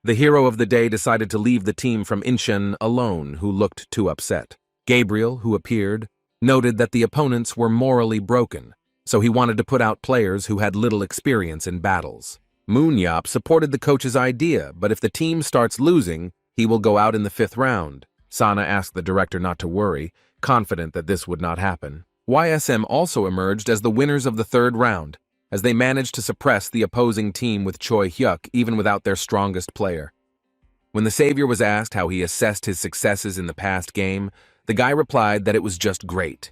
The hero of the day decided to leave the team from Incheon alone, who looked too upset. Gabriel, who appeared, noted that the opponents were morally broken, so he wanted to put out players who had little experience in battles. Moon Yup supported the coach's idea, but if the team starts losing, he will go out in the 5th round. Sana asked the director not to worry, confident that this would not happen. YSM also emerged as the winners of the 3rd round, as they managed to suppress the opposing team with Choi Hyuk even without their strongest player. When the savior was asked how he assessed his successes in the past game, the guy replied that it was just great.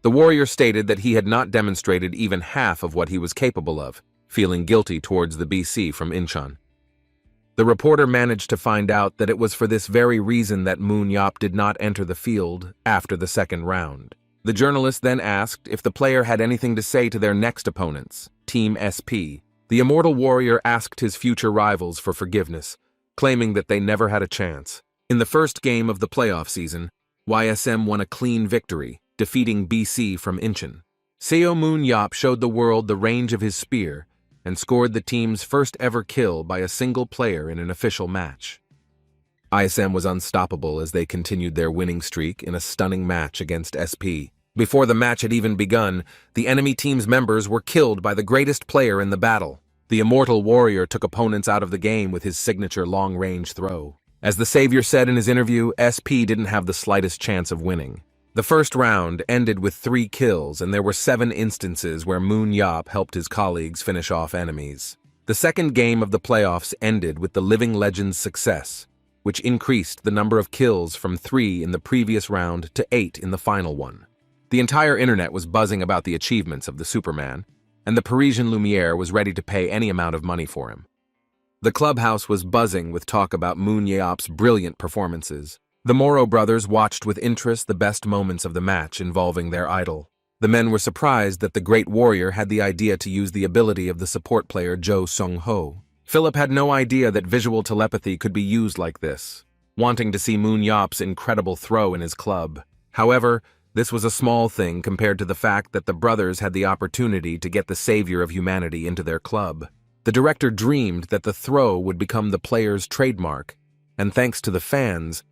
The warrior stated that he had not demonstrated even half of what he was capable of, feeling guilty towards the BC from Incheon. The reporter managed to find out that it was for this very reason that Moon Yup did not enter the field after the 2nd round. The journalist then asked if the player had anything to say to their next opponents, Team SP. The immortal warrior asked his future rivals for forgiveness, claiming that they never had a chance. In the 1st game of the playoff season, YSM won a clean victory, defeating BC from Incheon. Seo Moon Yup showed the world the range of his spear and scored the team's first ever kill by a single player in an official match. ISM was unstoppable as they continued their winning streak in a stunning match against SP. Before the match had even begun, the enemy team's members were killed by the greatest player in the battle. The immortal warrior took opponents out of the game with his signature long-range throw. As the savior said in his interview, SP didn't have the slightest chance of winning. The 1st round ended with 3 kills, and there were 7 instances where Moon Yup helped his colleagues finish off enemies. The 2nd game of the playoffs ended with the Living Legend's success, which increased the number of kills from 3 in the previous round to 8 in the final one. The entire internet was buzzing about the achievements of the Superman, and the Parisian Lumiere was ready to pay any amount of money for him. The clubhouse was buzzing with talk about Moon Yup's brilliant performances. The Moro brothers watched with interest the best moments of the match involving their idol. The men were surprised that the great warrior had the idea to use the ability of the support player Jo Sung-ho. Philip had no idea that visual telepathy could be used like this, wanting to see Moon Yup's incredible throw in his club. However, this was a small thing compared to the fact that the brothers had the opportunity to get the savior of humanity into their club. The director dreamed that the throw would become the player's trademark, and thanks to the fans,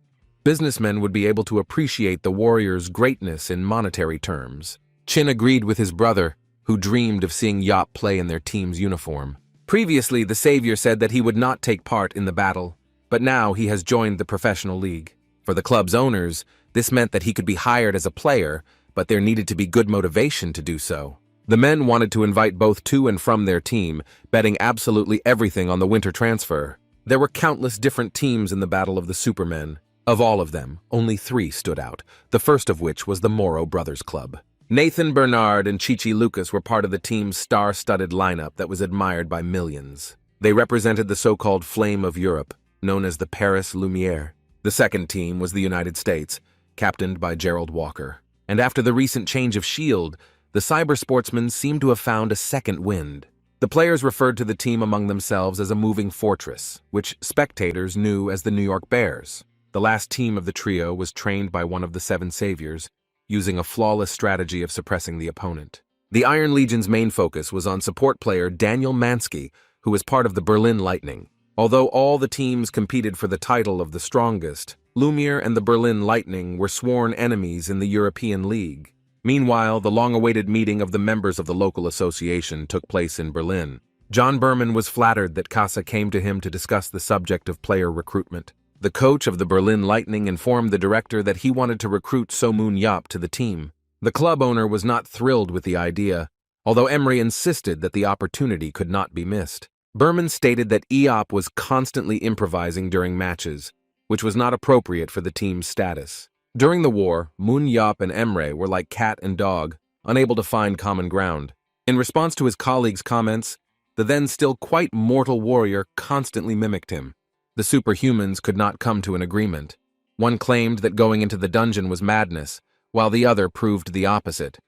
businessmen would be able to appreciate the warrior's greatness in monetary terms. Chin agreed with his brother, who dreamed of seeing Yop play in their team's uniform. Previously, the savior said that he would not take part in the battle, but now he has joined the professional league. For the club's owners, this meant that he could be hired as a player, but there needed to be good motivation to do so. The men wanted to invite both to and from their team, betting absolutely everything on the winter transfer. There were countless different teams in the Battle of the Supermen. Of all of them, only 3 stood out, the first of which was the Morrow Brothers Club. Nathan Bernard and Chichi Lucas were part of the team's star-studded lineup that was admired by millions. They represented the so-called Flame of Europe, known as the Paris Lumiere. The second team was the United States, captained by Gerald Walker. And after the recent change of shield, the cyber sportsmen seemed to have found a second wind. The players referred to the team among themselves as a moving fortress, which spectators knew as the New York Bears. The last team of the trio was trained by one of the 7 saviors, using a flawless strategy of suppressing the opponent. The Iron Legion's main focus was on support player Daniel Mansky, who was part of the Berlin Lightning. Although all the teams competed for the title of the strongest, Lumiere and the Berlin Lightning were sworn enemies in the European League. Meanwhile, the long-awaited meeting of the members of the local association took place in Berlin. John Berman was flattered that Casa came to him to discuss the subject of player recruitment. The coach of the Berlin Lightning informed the director that he wanted to recruit So-moon Yop to the team. The club owner was not thrilled with the idea, although Emery insisted that the opportunity could not be missed. Berman stated that Yop was constantly improvising during matches, which was not appropriate for the team's status. During the war, Moon Yop and Emre were like cat and dog, unable to find common ground. In response to his colleagues' comments, the then still quite mortal warrior constantly mimicked him. The superhumans could not come to an agreement. One claimed that going into the dungeon was madness, while the other proved the opposite.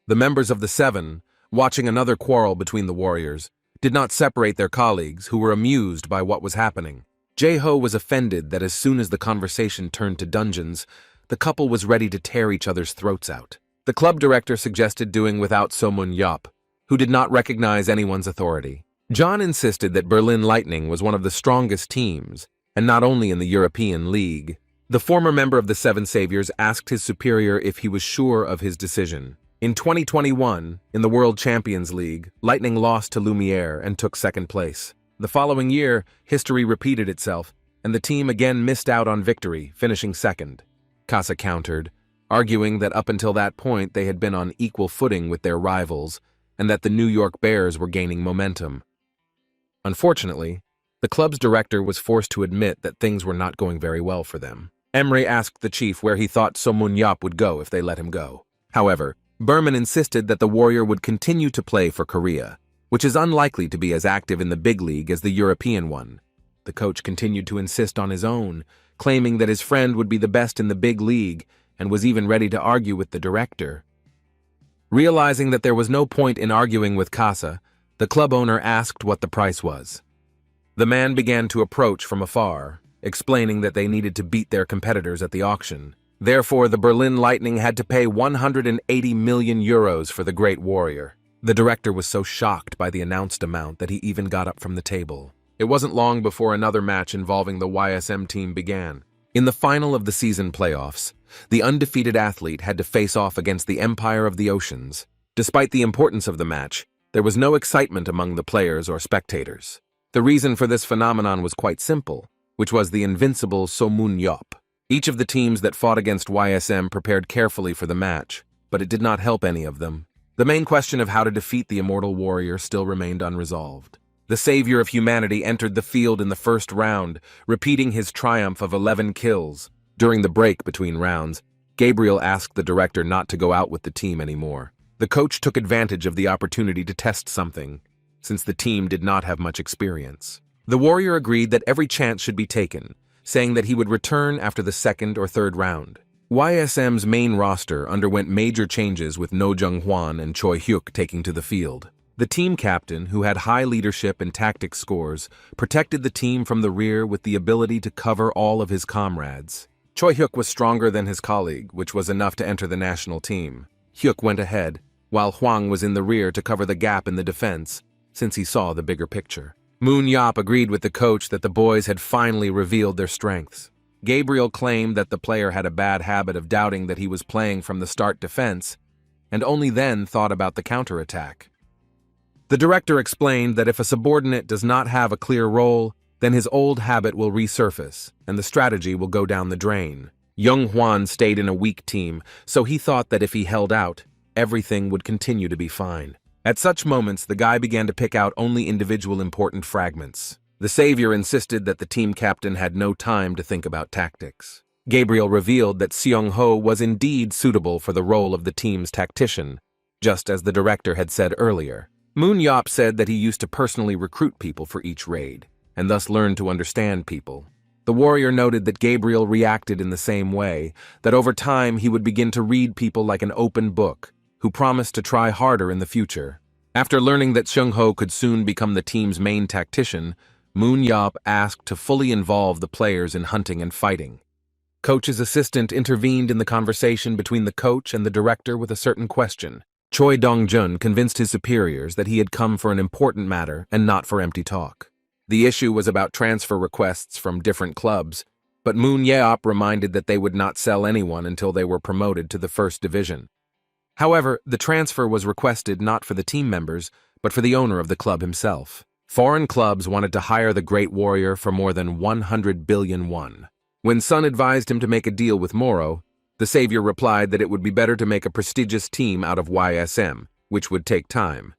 The members of the 7, watching another quarrel between the warriors, did not separate their colleagues, who were amused by what was happening. Jae-ho was offended that as soon as the conversation turned to dungeons, the couple was ready to tear each other's throats out. The club director suggested doing without So-moon Yop, who did not recognize anyone's authority. John insisted that Berlin Lightning was one of the strongest teams, and not only in the European League. The former member of the 7 Saviors asked his superior if he was sure of his decision. In 2021, in the World Champions League, Lightning lost to Lumiere and took second place. The following year, history repeated itself, and the team again missed out on victory, finishing second. Casa countered, arguing that up until that point they had been on equal footing with their rivals, and that the New York Bears were gaining momentum. Unfortunately, the club's director was forced to admit that things were not going very well for them. Emery asked the chief where he thought So-moon Yop would go if they let him go. However, Berman insisted that the warrior would continue to play for Korea, which is unlikely to be as active in the big league as the European one. The coach continued to insist on his own, claiming that his friend would be the best in the big league and was even ready to argue with the director. Realizing that there was no point in arguing with Casa, the club owner asked what the price was. The man began to approach from afar, explaining that they needed to beat their competitors at the auction. Therefore, the Berlin Lightning had to pay 180 million euros for the great warrior. The director was so shocked by the announced amount that he even got up from the table. It wasn't long before another match involving the YSM team began. In the final of the season playoffs, the undefeated athlete had to face off against the Empire of the Oceans. Despite the importance of the match, there was no excitement among the players or spectators. The reason for this phenomenon was quite simple, which was the invincible So-moon Yop. Each of the teams that fought against YSM prepared carefully for the match, but it did not help any of them. The main question of how to defeat the immortal warrior still remained unresolved. The savior of humanity entered the field in the first round, repeating his triumph of 11 kills. During the break between rounds, Gabriel asked the director not to go out with the team anymore. The coach took advantage of the opportunity to test something, since the team did not have much experience. The warrior agreed that every chance should be taken, saying that he would return after the second or third round. YSM's main roster underwent major changes with No Jung-hwan and Choi Hyuk taking to the field. The team captain, who had high leadership and tactics scores, protected the team from the rear with the ability to cover all of his comrades. Choi Hyuk was stronger than his colleague, which was enough to enter the national team. Hyuk went ahead, while Hwang was in the rear to cover the gap in the defense, since he saw the bigger picture. Moon Yop agreed with the coach that the boys had finally revealed their strengths. Gabriel claimed that the player had a bad habit of doubting that he was playing from the start defense, and only then thought about the counterattack. The director explained that if a subordinate does not have a clear role, then his old habit will resurface, and the strategy will go down the drain. Young Hwan stayed in a weak team, so he thought that if he held out, everything would continue to be fine. At such moments, the guy began to pick out only individual important fragments. The savior insisted that the team captain had no time to think about tactics. Gabriel revealed that Seong-ho was indeed suitable for the role of the team's tactician, just as the director had said earlier. Moon Yop said that he used to personally recruit people for each raid, and thus learned to understand people. The warrior noted that Gabriel reacted in the same way, that over time he would begin to read people like an open book, who promised to try harder in the future. After learning that Seong-ho could soon become the team's main tactician, Moon Yop asked to fully involve the players in hunting and fighting. Coach's assistant intervened in the conversation between the coach and the director with a certain question. Choi Dong-jun convinced his superiors that he had come for an important matter and not for empty talk. The issue was about transfer requests from different clubs, but Moon Yeop reminded that they would not sell anyone until they were promoted to the first division. However, the transfer was requested not for the team members, but for the owner of the club himself. Foreign clubs wanted to hire the Great Warrior for more than 100 billion won. When Sun advised him to make a deal with Moro, the savior replied that it would be better to make a prestigious team out of YSM, which would take time.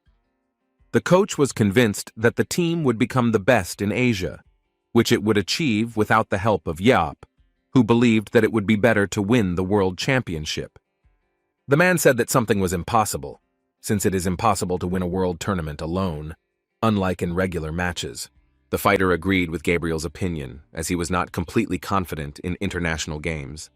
The coach was convinced that the team would become the best in Asia, which it would achieve without the help of Yeop, who believed that it would be better to win the world championship. The man said that something was impossible, since it is impossible to win a world tournament alone, unlike in regular matches. The fighter agreed with Gabriel's opinion, as he was not completely confident in international games.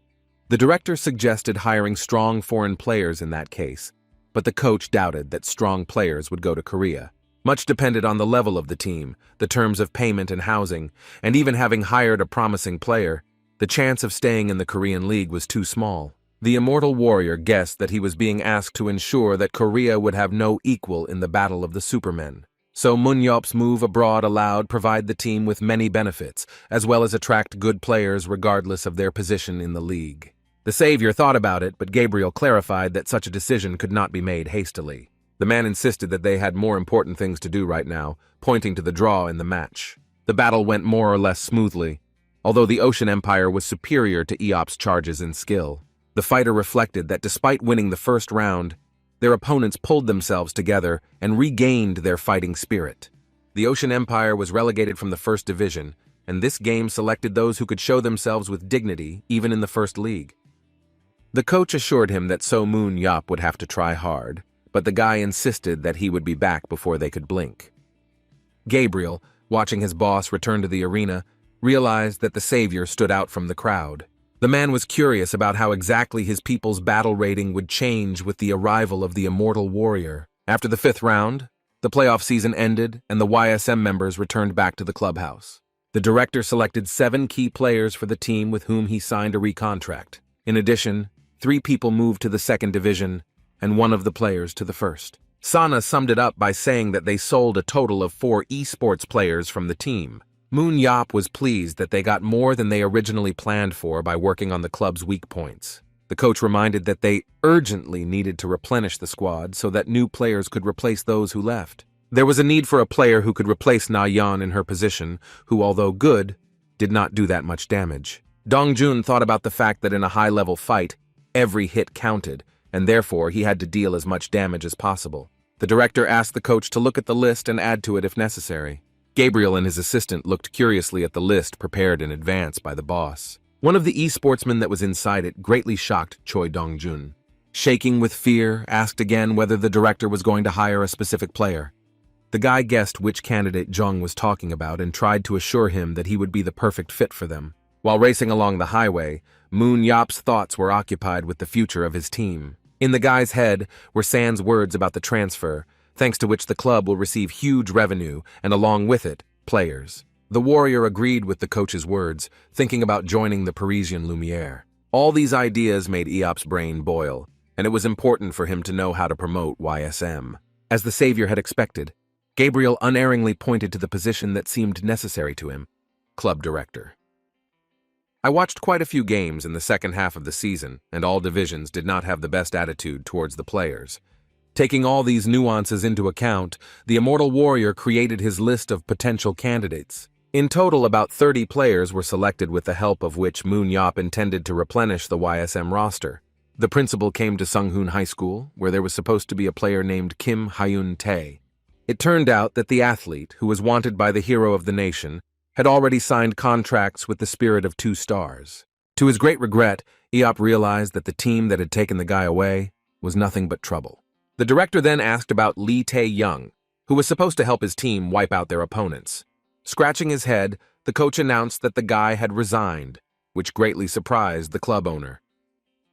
The director suggested hiring strong foreign players in that case, but the coach doubted that strong players would go to Korea. Much depended on the level of the team, the terms of payment and housing, and even having hired a promising player, the chance of staying in the Korean League was too small. The immortal warrior guessed that he was being asked to ensure that Korea would have no equal in the battle of the supermen. So Moon Yeop's move abroad allowed provide the team with many benefits, as well as attract good players regardless of their position in the league. The savior thought about it, but Gabriel clarified that such a decision could not be made hastily. The man insisted that they had more important things to do right now, pointing to the draw in the match. The battle went more or less smoothly, although the Ocean Empire was superior to Eop's charges in skill. The fighter reflected that despite winning the first round, their opponents pulled themselves together and regained their fighting spirit. The Ocean Empire was relegated from the first division, and this game selected those who could show themselves with dignity even in the first league. The coach assured him that So Moon Yeop would have to try hard, but the guy insisted that he would be back before they could blink. Gabriel, watching his boss return to the arena, realized that the savior stood out from the crowd. The man was curious about how exactly his people's battle rating would change with the arrival of the immortal warrior. After the 5th round, the playoff season ended and the YSM members returned back to the clubhouse. The director selected 7 key players for the team with whom he signed a recontract. In addition, 3 people moved to the 2nd division and 1 of the players to the 1st. Sana summed it up by saying that they sold a total of 4 esports players from the team. Moon Yeop was pleased that they got more than they originally planned for by working on the club's weak points. The coach reminded that they urgently needed to replenish the squad so that new players could replace those who left. There was a need for a player who could replace Na Yeon in her position, who, although good, did not do that much damage. Dong-jun thought about the fact that in a high-level fight, every hit counted, and therefore he had to deal as much damage as possible. The director asked the coach to look at the list and add to it if necessary. Gabriel and his assistant looked curiously at the list prepared in advance by the boss. One of the esportsmen that was inside it greatly shocked Choi Dong-jun. Shaking with fear, asked again whether the director was going to hire a specific player. The guy guessed which candidate Jung was talking about and tried to assure him that he would be the perfect fit for them. While racing along the highway, Moon Yeop's thoughts were occupied with the future of his team. In the guy's head were San's words about the transfer, thanks to which the club will receive huge revenue and along with it, players. The warrior agreed with the coach's words, thinking about joining the Parisian Lumiere. All these ideas made Eop's brain boil, and it was important for him to know how to promote YSM. As the savior had expected, Gabriel unerringly pointed to the position that seemed necessary to him, club director. I watched quite a few games in the second half of the season, and all divisions did not have the best attitude towards the players. Taking all these nuances into account, the Immortal Warrior created his list of potential candidates. In total, about 30 players were selected, with the help of which Moon Yop intended to replenish the YSM roster. The principal came to Sunghoon High School, where there was supposed to be a player named Kim Hyun Tae. It turned out that the athlete, who was wanted by the hero of the nation, had already signed contracts with the Spirit of 2 Stars. To his great regret, Eop realized that the team that had taken the guy away was nothing but trouble. The director then asked about Lee Tae-young, who was supposed to help his team wipe out their opponents. Scratching his head, the coach announced that the guy had resigned, which greatly surprised the club owner.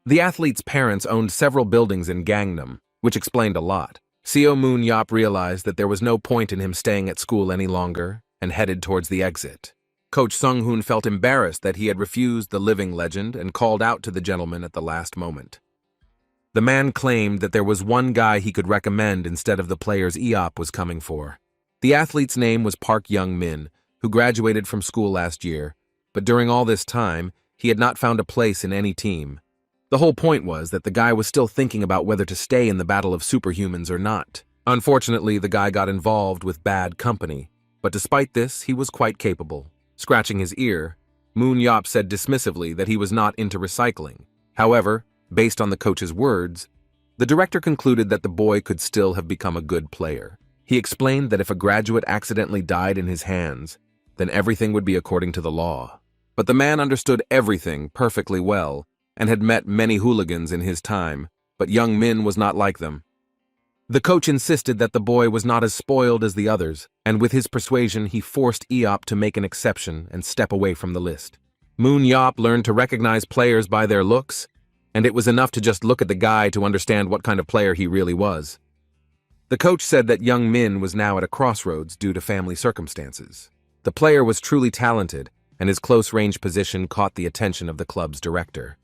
The athlete's parents owned several buildings in Gangnam, which explained a lot. Seo Moon Yop realized that there was no point in him staying at school any longer and headed towards the exit. Coach Sunghoon felt embarrassed that he had refused the living legend and called out to the gentleman at the last moment. The man claimed that there was one guy he could recommend instead of the players Eop was coming for. The athlete's name was Park Young-min, who graduated from school last year, but during all this time, he had not found a place in any team. The whole point was that the guy was still thinking about whether to stay in the Battle of Superhumans or not. Unfortunately, the guy got involved with bad company, but despite this, he was quite capable. Scratching his ear, Moon Yop said dismissively that he was not into recycling. However, based on the coach's words, the director concluded that the boy could still have become a good player. He explained that if a graduate accidentally died in his hands, then everything would be according to the law. But the man understood everything perfectly well and had met many hooligans in his time, but Young Min was not like them. The coach insisted that the boy was not as spoiled as the others, and with his persuasion he forced Eop to make an exception and step away from the list. Moon Yop learned to recognize players by their looks, and it was enough to just look at the guy to understand what kind of player he really was. The coach said that Young Min was now at a crossroads due to family circumstances. The player was truly talented, and his close-range position caught the attention of the club's director.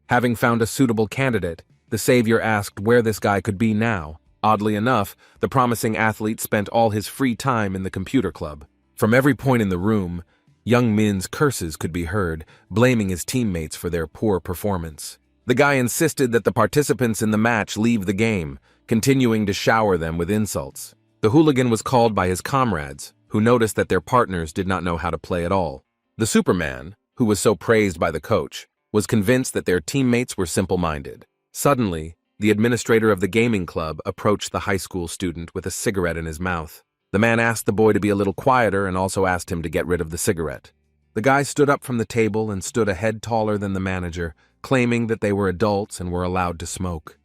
Having found a suitable candidate, the savior asked where this guy could be now. Oddly enough, the promising athlete spent all his free time in the computer club. From every point in the room, Young Min's curses could be heard, blaming his teammates for their poor performance. The guy insisted that the participants in the match leave the game, continuing to shower them with insults. The hooligan was called by his comrades, who noticed that their partners did not know how to play at all. The Superman, who was so praised by the coach, was convinced that their teammates were simple-minded. Suddenly, the administrator of the gaming club approached the high school student with a cigarette in his mouth. The man asked the boy to be a little quieter and also asked him to get rid of the cigarette. The guy stood up from the table and stood a head taller than the manager, claiming that they were adults and were allowed to smoke.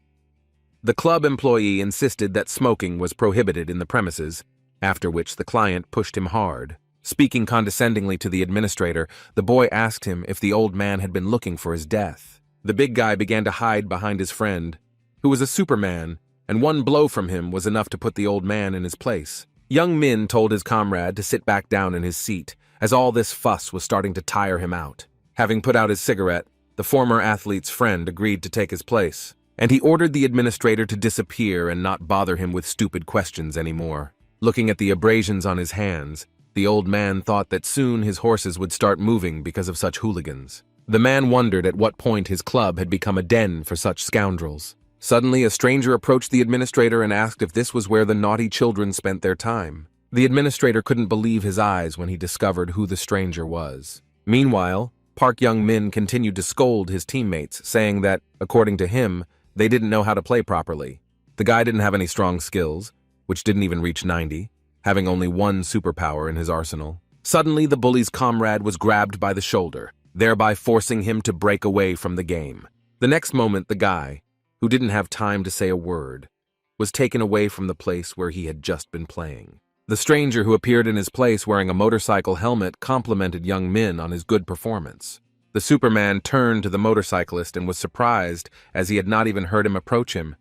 The club employee insisted that smoking was prohibited in the premises, after which the client pushed him hard. Speaking condescendingly to the administrator, the boy asked him if the old man had been looking for his death. The big guy began to hide behind his friend, who was a Superman, and one blow from him was enough to put the old man in his place. Young Min told his comrade to sit back down in his seat, as all this fuss was starting to tire him out. Having put out his cigarette, the former athlete's friend agreed to take his place, and he ordered the administrator to disappear and not bother him with stupid questions anymore. Looking at the abrasions on his hands, the old man thought that soon his horses would start moving because of such hooligans. The man wondered at what point his club had become a den for such scoundrels. Suddenly, a stranger approached the administrator and asked if this was where the naughty children spent their time. The administrator couldn't believe his eyes when he discovered who the stranger was. Meanwhile, Park Young-min continued to scold his teammates, saying that, according to him, they didn't know how to play properly. The guy didn't have any strong skills, which didn't even reach 90, having only one superpower in his arsenal. Suddenly, the bully's comrade was grabbed by the shoulder, thereby forcing him to break away from the game. The next moment, the guy, who didn't have time to say a word, was taken away from the place where he had just been playing. The stranger who appeared in his place wearing a motorcycle helmet complimented Young Min on his good performance. The Superman turned to the motorcyclist and was surprised as he had not even heard him approach him.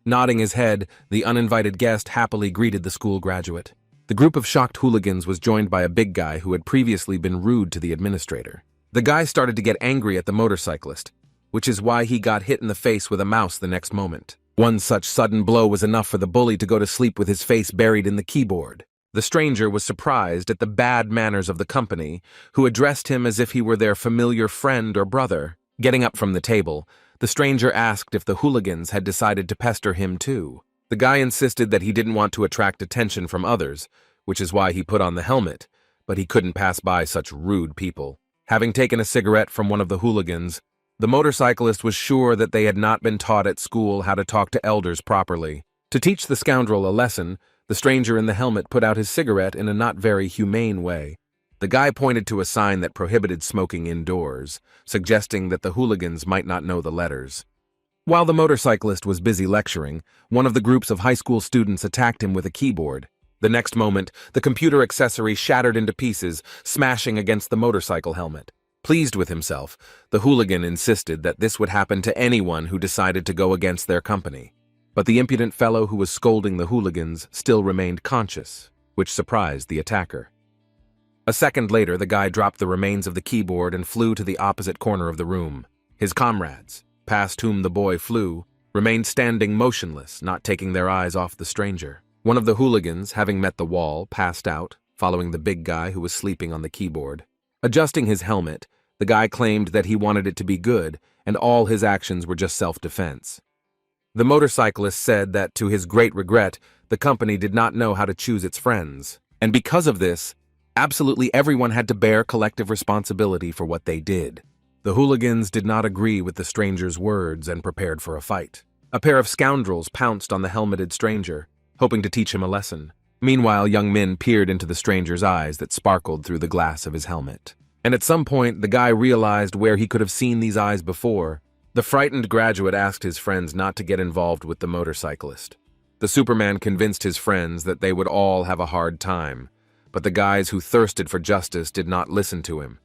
Nodding his head, the uninvited guest happily greeted the school graduate. The group of shocked hooligans was joined by a big guy who had previously been rude to the administrator. The guy started to get angry at the motorcyclist, which is why he got hit in the face with a mouse the next moment. One such sudden blow was enough for the bully to go to sleep with his face buried in the keyboard. The stranger was surprised at the bad manners of the company, who addressed him as if he were their familiar friend or brother. Getting up from the table, the stranger asked if the hooligans had decided to pester him too. The guy insisted that he didn't want to attract attention from others, which is why he put on the helmet, but he couldn't pass by such rude people. Having taken a cigarette from one of the hooligans, the motorcyclist was sure that they had not been taught at school how to talk to elders properly. To teach the scoundrel a lesson, the stranger in the helmet put out his cigarette in a not very humane way. The guy pointed to a sign that prohibited smoking indoors, suggesting that the hooligans might not know the letters. While the motorcyclist was busy lecturing, one of the groups of high school students attacked him with a keyboard. The next moment, the computer accessory shattered into pieces, smashing against the motorcycle helmet. Pleased with himself, the hooligan insisted that this would happen to anyone who decided to go against their company. But the impudent fellow who was scolding the hooligans still remained conscious, which surprised the attacker. A second later, the guy dropped the remains of the keyboard and flew to the opposite corner of the room. His comrades, past whom the boy flew, remained standing motionless, not taking their eyes off the stranger. One of the hooligans, having met the wall, passed out, following the big guy who was sleeping on the keyboard. Adjusting his helmet, the guy claimed that he wanted it to be good, and all his actions were just self-defense. The motorcyclist said that, to his great regret, the company did not know how to choose its friends, and because of this, absolutely everyone had to bear collective responsibility for what they did. The hooligans did not agree with the stranger's words and prepared for a fight. A pair of scoundrels pounced on the helmeted stranger, hoping to teach him a lesson. Meanwhile, young Min peered into the stranger's eyes that sparkled through the glass of his helmet. And at some point, the guy realized where he could have seen these eyes before. The frightened graduate asked his friends not to get involved with the motorcyclist. The Superman convinced his friends that they would all have a hard time, but the guys who thirsted for justice did not listen to him.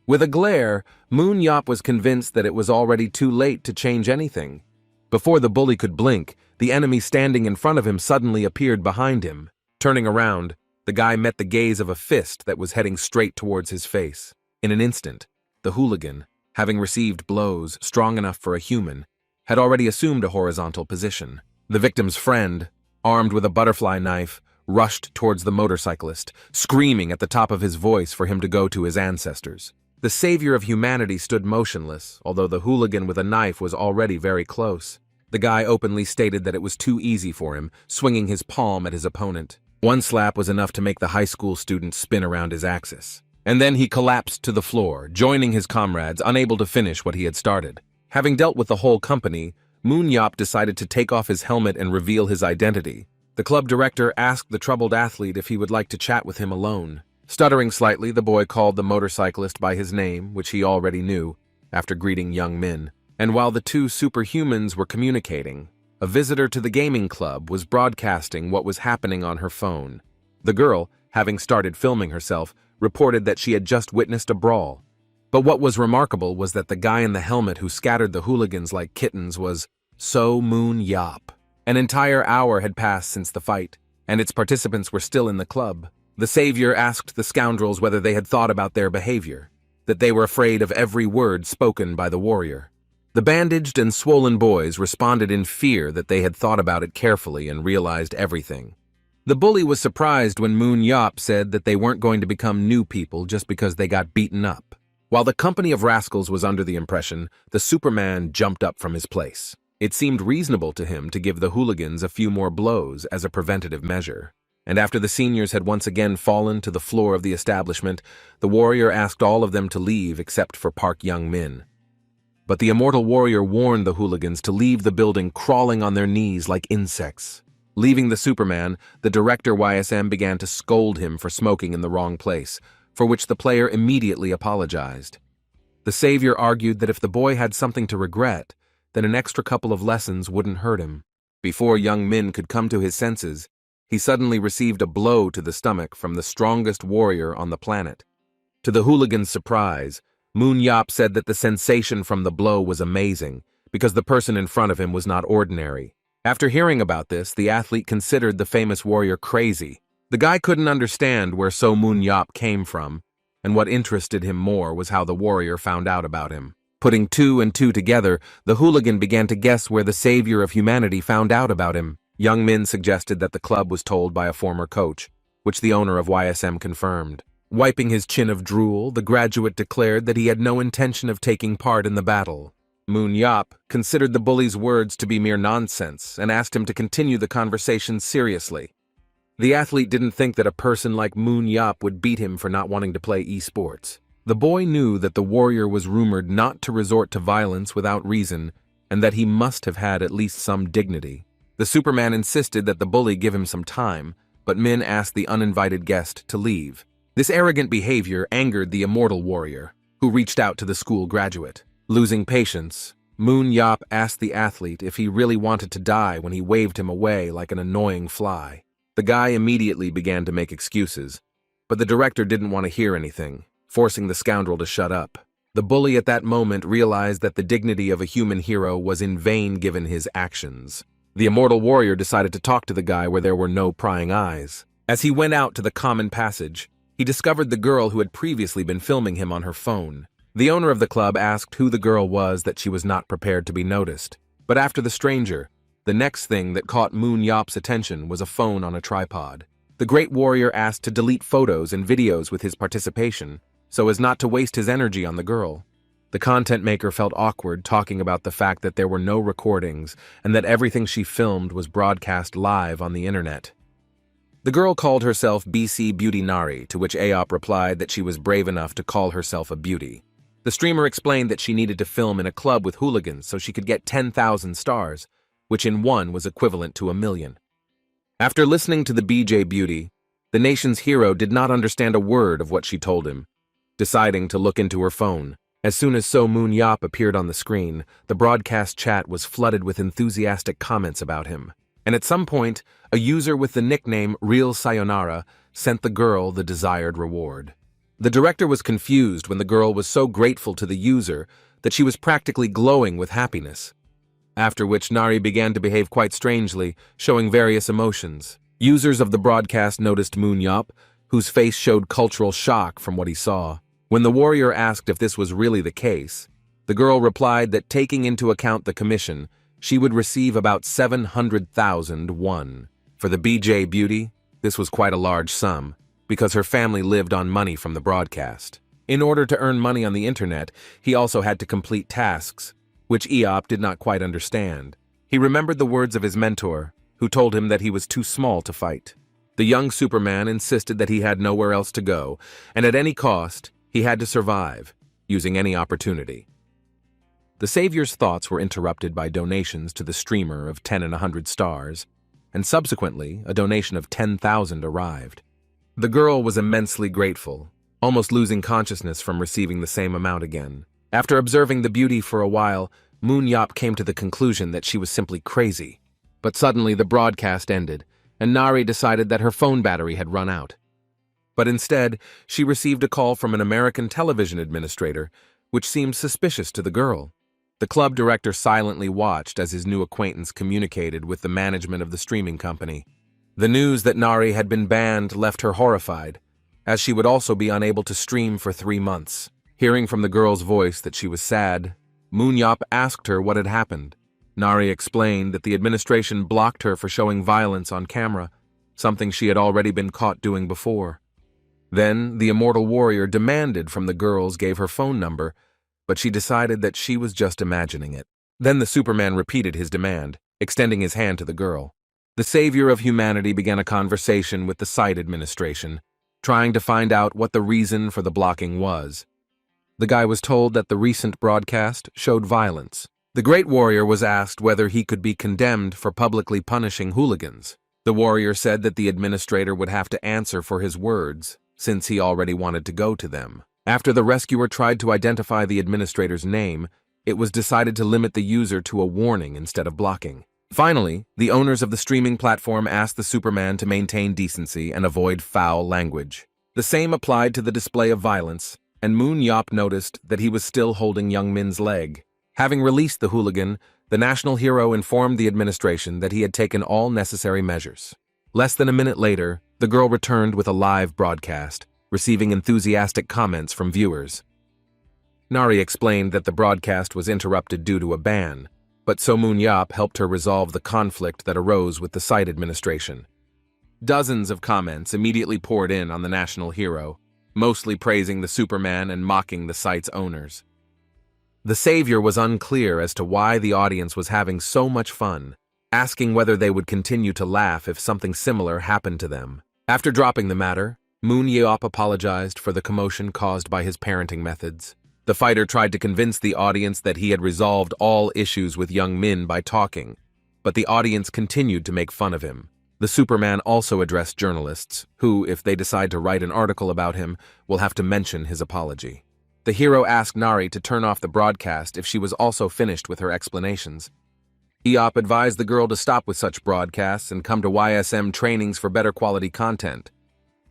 With a glare, Moon Yop was convinced that it was already too late to change anything. Before the bully could blink, the enemy standing in front of him suddenly appeared behind him. Turning around, the guy met the gaze of a fist that was heading straight towards his face. In an instant, the hooligan, having received blows strong enough for a human, had already assumed a horizontal position. The victim's friend, armed with a butterfly knife, rushed towards the motorcyclist, screaming at the top of his voice for him to go to his ancestors. The savior of humanity stood motionless, although the hooligan with a knife was already very close. The guy openly stated that it was too easy for him, swinging his palm at his opponent. One slap was enough to make the high school student spin around his axis. And then he collapsed to the floor, joining his comrades, unable to finish what he had started. Having dealt with the whole company, Moon Yop decided to take off his helmet and reveal his identity. The club director asked the troubled athlete if he would like to chat with him alone. Stuttering slightly, the boy called the motorcyclist by his name, which he already knew, after greeting young Min. And while the two superhumans were communicating, a visitor to the gaming club was broadcasting what was happening on her phone. The girl, having started filming herself, reported that she had just witnessed a brawl. But what was remarkable was that the guy in the helmet who scattered the hooligans like kittens was Moon Yop. An entire hour had passed since the fight, and its participants were still in the club. The savior asked the scoundrels whether they had thought about their behavior, that they were afraid of every word spoken by the warrior. The bandaged and swollen boys responded in fear that they had thought about it carefully and realized everything. The bully was surprised when Moon Yop said that they weren't going to become new people just because they got beaten up. While the company of rascals was under the impression, the Superman jumped up from his place. It seemed reasonable to him to give the hooligans a few more blows as a preventative measure. And after the seniors had once again fallen to the floor of the establishment, the warrior asked all of them to leave except for Park Young Min. But the immortal warrior warned the hooligans to leave the building crawling on their knees like insects. Leaving the Superman, the director YSM began to scold him for smoking in the wrong place, for which the player immediately apologized. The savior argued that if the boy had something to regret, then an extra couple of lessons wouldn't hurt him. Before young Min could come to his senses, he suddenly received a blow to the stomach from the strongest warrior on the planet. To the hooligan's surprise, Moon Yop said that the sensation from the blow was amazing, because the person in front of him was not ordinary. After hearing about this, the athlete considered the famous warrior crazy. The guy couldn't understand where Moon Yop came from, and what interested him more was how the warrior found out about him. Putting two and two together, the hooligan began to guess where the savior of humanity found out about him. Young Min suggested that the club was told by a former coach. which the owner of YSM confirmed. Wiping his chin of drool, the graduate declared that he had no intention of taking part in the battle. Moon Yap considered the bully's words to be mere nonsense and asked him to continue the conversation seriously. The athlete didn't think that a person like Moon Yap would beat him for not wanting to play esports. The boy knew that the warrior was rumored not to resort to violence without reason and that he must have had at least some dignity. The Superman insisted that the bully give him some time, but Min asked the uninvited guest to leave. This arrogant behavior angered the immortal warrior, who reached out to the school graduate. Losing patience, Moon Yap asked the athlete if he really wanted to die when he waved him away like an annoying fly. The guy immediately began to make excuses, but the director didn't want to hear anything, forcing the scoundrel to shut up. The bully at that moment realized that the dignity of a human hero was in vain given his actions. The immortal warrior decided to talk to the guy where there were no prying eyes. As he went out to the common passage, he discovered the girl who had previously been filming him on her phone. The owner of the club asked who the girl was that she was not prepared to be noticed. But after the stranger, the next thing that caught Moon Yap's attention was a phone on a tripod. The great warrior asked to delete photos and videos with his participation, so as not to waste his energy on the girl. The content maker felt awkward talking about the fact that there were no recordings and that everything she filmed was broadcast live on the internet. The girl called herself BC Beauty Nari, to which Aop replied that she was brave enough to call herself a beauty. The streamer explained that she needed to film in a club with hooligans so she could get 10,000 stars, which in one was equivalent to 1 million. After listening to the BJ Beauty, the nation's hero did not understand a word of what she told him, deciding to look into her phone. As soon as So Moon Yap appeared on the screen, the broadcast chat was flooded with enthusiastic comments about him. And at some point, a user with the nickname Real Sayonara sent the girl the desired reward. The director was confused when the girl was so grateful to the user that she was practically glowing with happiness. After which Nari began to behave quite strangely, showing various emotions. Users of the broadcast noticed Moon Yap, whose face showed cultural shock from what he saw. When the warrior asked if this was really the case, the girl replied that taking into account the commission, she would receive about 700,000 won. For the BJ Beauty, this was quite a large sum, because her family lived on money from the broadcast. In order to earn money on the internet, he also had to complete tasks, which Eop did not quite understand. He remembered the words of his mentor, who told him that he was too small to fight. The young Superman insisted that he had nowhere else to go, and at any cost, he had to survive, using any opportunity. The Savior's thoughts were interrupted by donations to the streamer of 10 and 100 stars, and subsequently, a donation of 10,000 arrived. The girl was immensely grateful, almost losing consciousness from receiving the same amount again. After observing the beauty for a while, Moon Yap came to the conclusion that she was simply crazy. But suddenly the broadcast ended, and Nari decided that her phone battery had run out. But instead, she received a call from an American television administrator, which seemed suspicious to the girl. The club director silently watched as his new acquaintance communicated with the management of the streaming company. The news that Nari had been banned left her horrified, as she would also be unable to stream for 3 months. Hearing from the girl's voice that she was sad, Moon Yap asked her what had happened. Nari explained that the administration blocked her for showing violence on camera, something she had already been caught doing before. Then, the immortal warrior demanded from the girls gave her phone number, but she decided that she was just imagining it. Then the Superman repeated his demand, extending his hand to the girl. The savior of humanity began a conversation with the site administration, trying to find out what the reason for the blocking was. The guy was told that the recent broadcast showed violence. The great warrior was asked whether he could be condemned for publicly punishing hooligans. The warrior said that the administrator would have to answer for his words, since he already wanted to go to them. After the rescuer tried to identify the administrator's name, it was decided to limit the user to a warning instead of blocking. Finally, the owners of the streaming platform asked the Superman to maintain decency and avoid foul language. The same applied to the display of violence, and Moon Yap noticed that he was still holding Young Min's leg. Having released the hooligan, the national hero informed the administration that he had taken all necessary measures. Less than a minute later, the girl returned with a live broadcast, receiving enthusiastic comments from viewers. Nari explained that the broadcast was interrupted due to a ban, but So Moon Yap helped her resolve the conflict that arose with the site administration. Dozens of comments immediately poured in on the national hero, mostly praising the Superman and mocking the site's owners. The savior was unclear as to why the audience was having so much fun, asking whether they would continue to laugh if something similar happened to them. After dropping the matter, Moon Yeop apologized for the commotion caused by his parenting methods. The fighter tried to convince the audience that he had resolved all issues with young Min by talking, but the audience continued to make fun of him. The Superman also addressed journalists, who, if they decide to write an article about him, will have to mention his apology. The hero asked Nari to turn off the broadcast if she was also finished with her explanations. Eop advised the girl to stop with such broadcasts and come to YSM trainings for better quality content.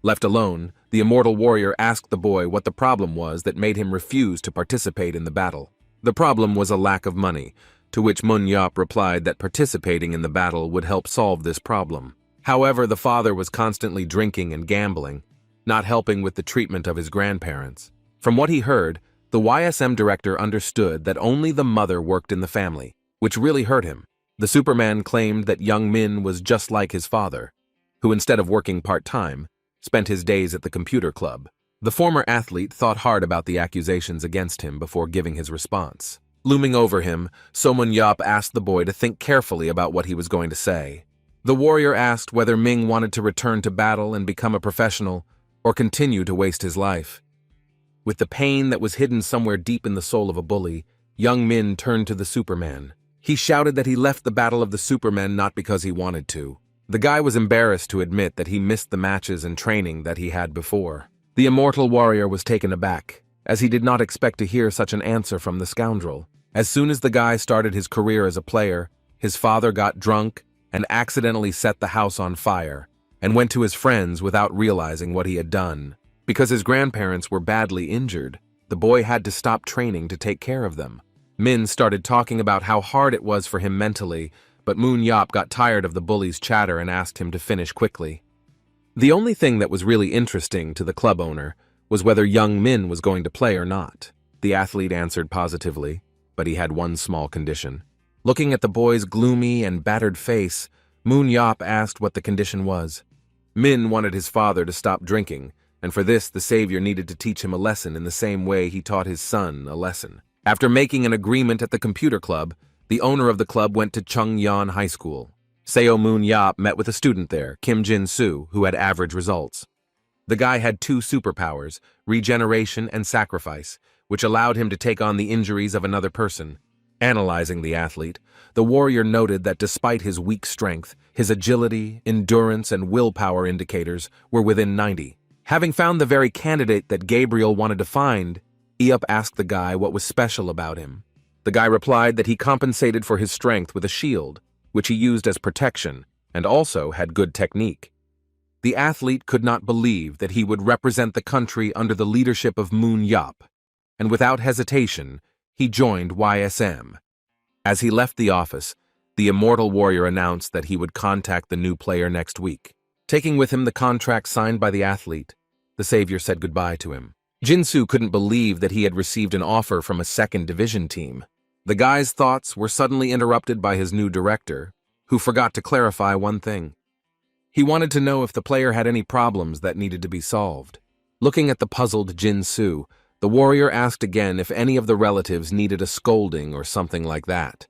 Left alone, the immortal warrior asked the boy what the problem was that made him refuse to participate in the battle. The problem was a lack of money, to which Moon Yeop replied that participating in the battle would help solve this problem. However, the father was constantly drinking and gambling, not helping with the treatment of his grandparents. From what he heard, the YSM director understood that only the mother worked in the family, which really hurt him. The Superman claimed that young Min was just like his father, who instead of working part-time, spent his days at the computer club. The former athlete thought hard about the accusations against him before giving his response. Looming over him, Moon Yeop asked the boy to think carefully about what he was going to say. The warrior asked whether Ming wanted to return to battle and become a professional, or continue to waste his life. With the pain that was hidden somewhere deep in the soul of a bully, young Min turned to the Superman. He shouted that he left the Battle of the Supermen not because he wanted to. The guy was embarrassed to admit that he missed the matches and training that he had before. The immortal warrior was taken aback, as he did not expect to hear such an answer from the scoundrel. As soon as the guy started his career as a player, his father got drunk and accidentally set the house on fire, and went to his friends without realizing what he had done. Because his grandparents were badly injured, the boy had to stop training to take care of them. Min started talking about how hard it was for him mentally, but Moon Yeop got tired of the bully's chatter and asked him to finish quickly. The only thing that was really interesting to the club owner was whether young Min was going to play or not. The athlete answered positively, but he had one small condition. Looking at the boy's gloomy and battered face, Moon Yeop asked what the condition was. Min wanted his father to stop drinking, and for this the savior needed to teach him a lesson in the same way he taught his son a lesson. After making an agreement at the computer club, the owner of the club went to Chungyeon High School. Seo Moon Yeop met with a student there, Kim Jin-soo, who had average results. The guy had 2 superpowers, regeneration and sacrifice, which allowed him to take on the injuries of another person. Analyzing the athlete, the warrior noted that despite his weak strength, his agility, endurance, and willpower indicators were within 90. Having found the very candidate that Gabriel wanted to find, Eop asked the guy what was special about him. The guy replied that he compensated for his strength with a shield, which he used as protection, and also had good technique. The athlete could not believe that he would represent the country under the leadership of Moon Yeop, and without hesitation, he joined YSM. As he left the office, the immortal warrior announced that he would contact the new player next week. Taking with him the contract signed by the athlete, the savior said goodbye to him. Jin-soo couldn't believe that he had received an offer from a second division team. The guy's thoughts were suddenly interrupted by his new director, who forgot to clarify one thing. He wanted to know if the player had any problems that needed to be solved. Looking at the puzzled Jin-soo, the warrior asked again if any of the relatives needed a scolding or something like that.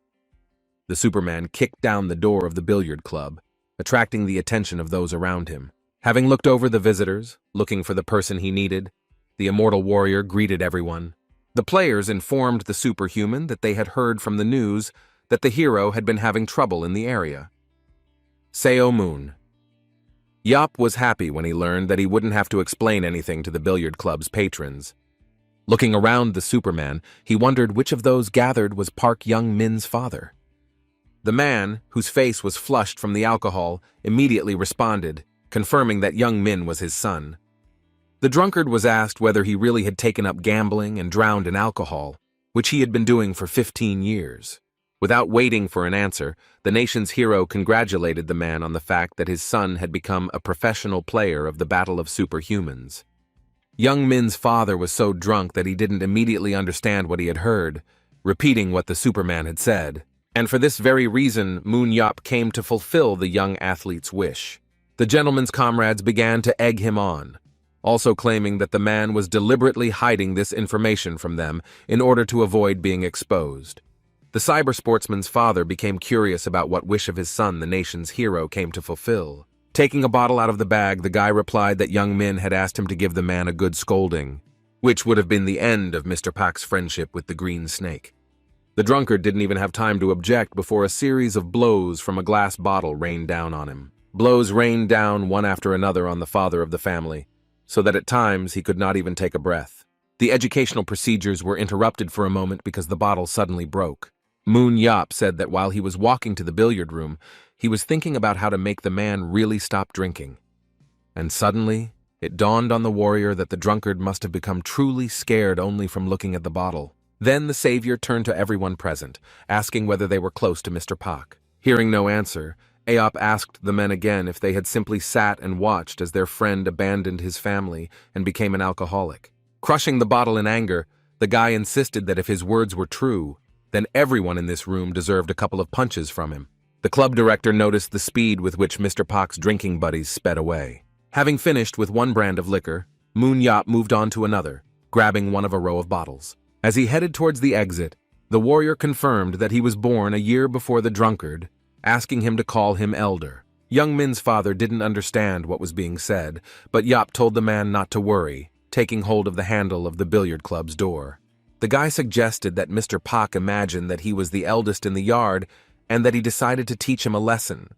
The Superman kicked down the door of the billiard club, attracting the attention of those around him. Having looked over the visitors, looking for the person he needed, the immortal warrior greeted everyone. The players informed the superhuman that they had heard from the news that the hero had been having trouble in the area. Seo Moon. Yeop was happy when he learned that he wouldn't have to explain anything to the billiard club's patrons. Looking around the Superman, he wondered which of those gathered was Park Young-min's father. The man, whose face was flushed from the alcohol, immediately responded, confirming that Young Min was his son. The drunkard was asked whether he really had taken up gambling and drowned in alcohol, which he had been doing for 15 years. Without waiting for an answer, the nation's hero congratulated the man on the fact that his son had become a professional player of the Battle of Superhumans. Young Min's father was so drunk that he didn't immediately understand what he had heard, repeating what the Superman had said. And for this very reason, Moon Yeop came to fulfill the young athlete's wish. The gentleman's comrades began to egg him on, also claiming that the man was deliberately hiding this information from them in order to avoid being exposed. The cyber sportsman's father became curious about what wish of his son the nation's hero came to fulfill. Taking a bottle out of the bag, the guy replied that young Min had asked him to give the man a good scolding, which would have been the end of Mr. Pak's friendship with the green snake. The drunkard didn't even have time to object before a series of blows from a glass bottle rained down on him. Blows rained down one after another on the father of the family, so that at times he could not even take a breath. The educational procedures were interrupted for a moment because the bottle suddenly broke. Moon Yap said that while he was walking to the billiard room, he was thinking about how to make the man really stop drinking. And suddenly, it dawned on the warrior that the drunkard must have become truly scared only from looking at the bottle. Then the savior turned to everyone present, asking whether they were close to Mr. Pak. Hearing no answer, Aop asked the men again if they had simply sat and watched as their friend abandoned his family and became an alcoholic. Crushing the bottle in anger, the guy insisted that if his words were true, then everyone in this room deserved a couple of punches from him. The club director noticed the speed with which Mr. Pak's drinking buddies sped away. Having finished with one brand of liquor, Moon Yap moved on to another, grabbing one of a row of bottles. As he headed towards the exit, the warrior confirmed that he was born a year before the drunkard, asking him to call him elder. Young Min's father didn't understand what was being said, but Yap told the man not to worry, taking hold of the handle of the billiard club's door. The guy suggested that Mr. Pak imagine that he was the eldest in the yard and that he decided to teach him a lesson.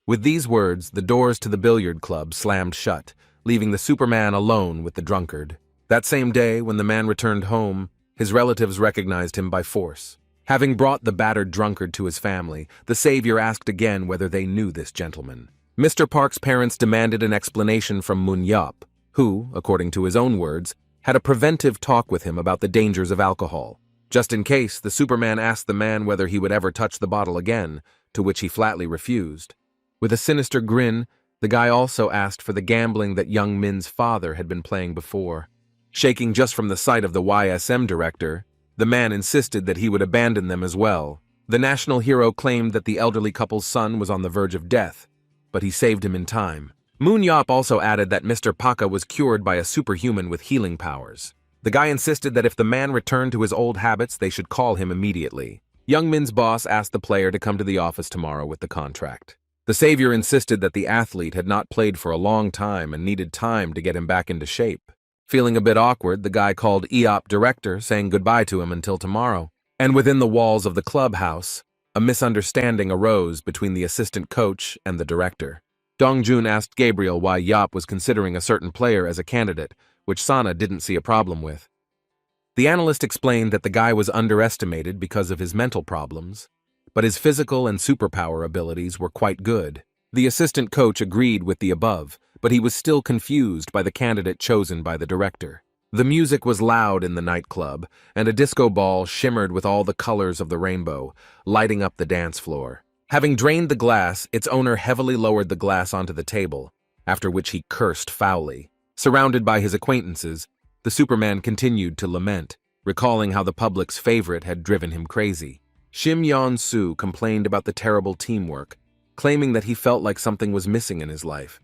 With these words, the doors to the billiard club slammed shut, leaving the Superman alone with the drunkard. That same day, when the man returned home, his relatives recognized him by force. Having brought the battered drunkard to his family, the savior asked again whether they knew this gentleman. Mr. Park's parents demanded an explanation from Moon Yap, who, according to his own words, had a preventive talk with him about the dangers of alcohol. Just in case, the Superman asked the man whether he would ever touch the bottle again, to which he flatly refused. With a sinister grin, the guy also asked for the gambling that young Min's father had been playing before. Shaking just from the sight of the YSM director, the man insisted that he would abandon them as well. The national hero claimed that the elderly couple's son was on the verge of death, but he saved him in time. Moon Yap also added that Mr. Paka was cured by a superhuman with healing powers. The guy insisted that if the man returned to his old habits, they should call him immediately. Young Min's boss asked the player to come to the office tomorrow with the contract. The savior insisted that the athlete had not played for a long time and needed time to get him back into shape. Feeling a bit awkward, the guy called EOP director, saying goodbye to him until tomorrow. And within the walls of the clubhouse, a misunderstanding arose between the assistant coach and the director. Dongjun asked Gabriel why Yop was considering a certain player as a candidate, which Sana didn't see a problem with. The analyst explained that the guy was underestimated because of his mental problems, but his physical and superpower abilities were quite good. The assistant coach agreed with the above, but he was still confused by the candidate chosen by the director. The music was loud in the nightclub, and a disco ball shimmered with all the colors of the rainbow, lighting up the dance floor. Having drained the glass, its owner heavily lowered the glass onto the table, after which he cursed foully. Surrounded by his acquaintances, the Superman continued to lament, recalling how the public's favorite had driven him crazy. Shim Yeon-soo complained about the terrible teamwork, claiming that he felt like something was missing in his life.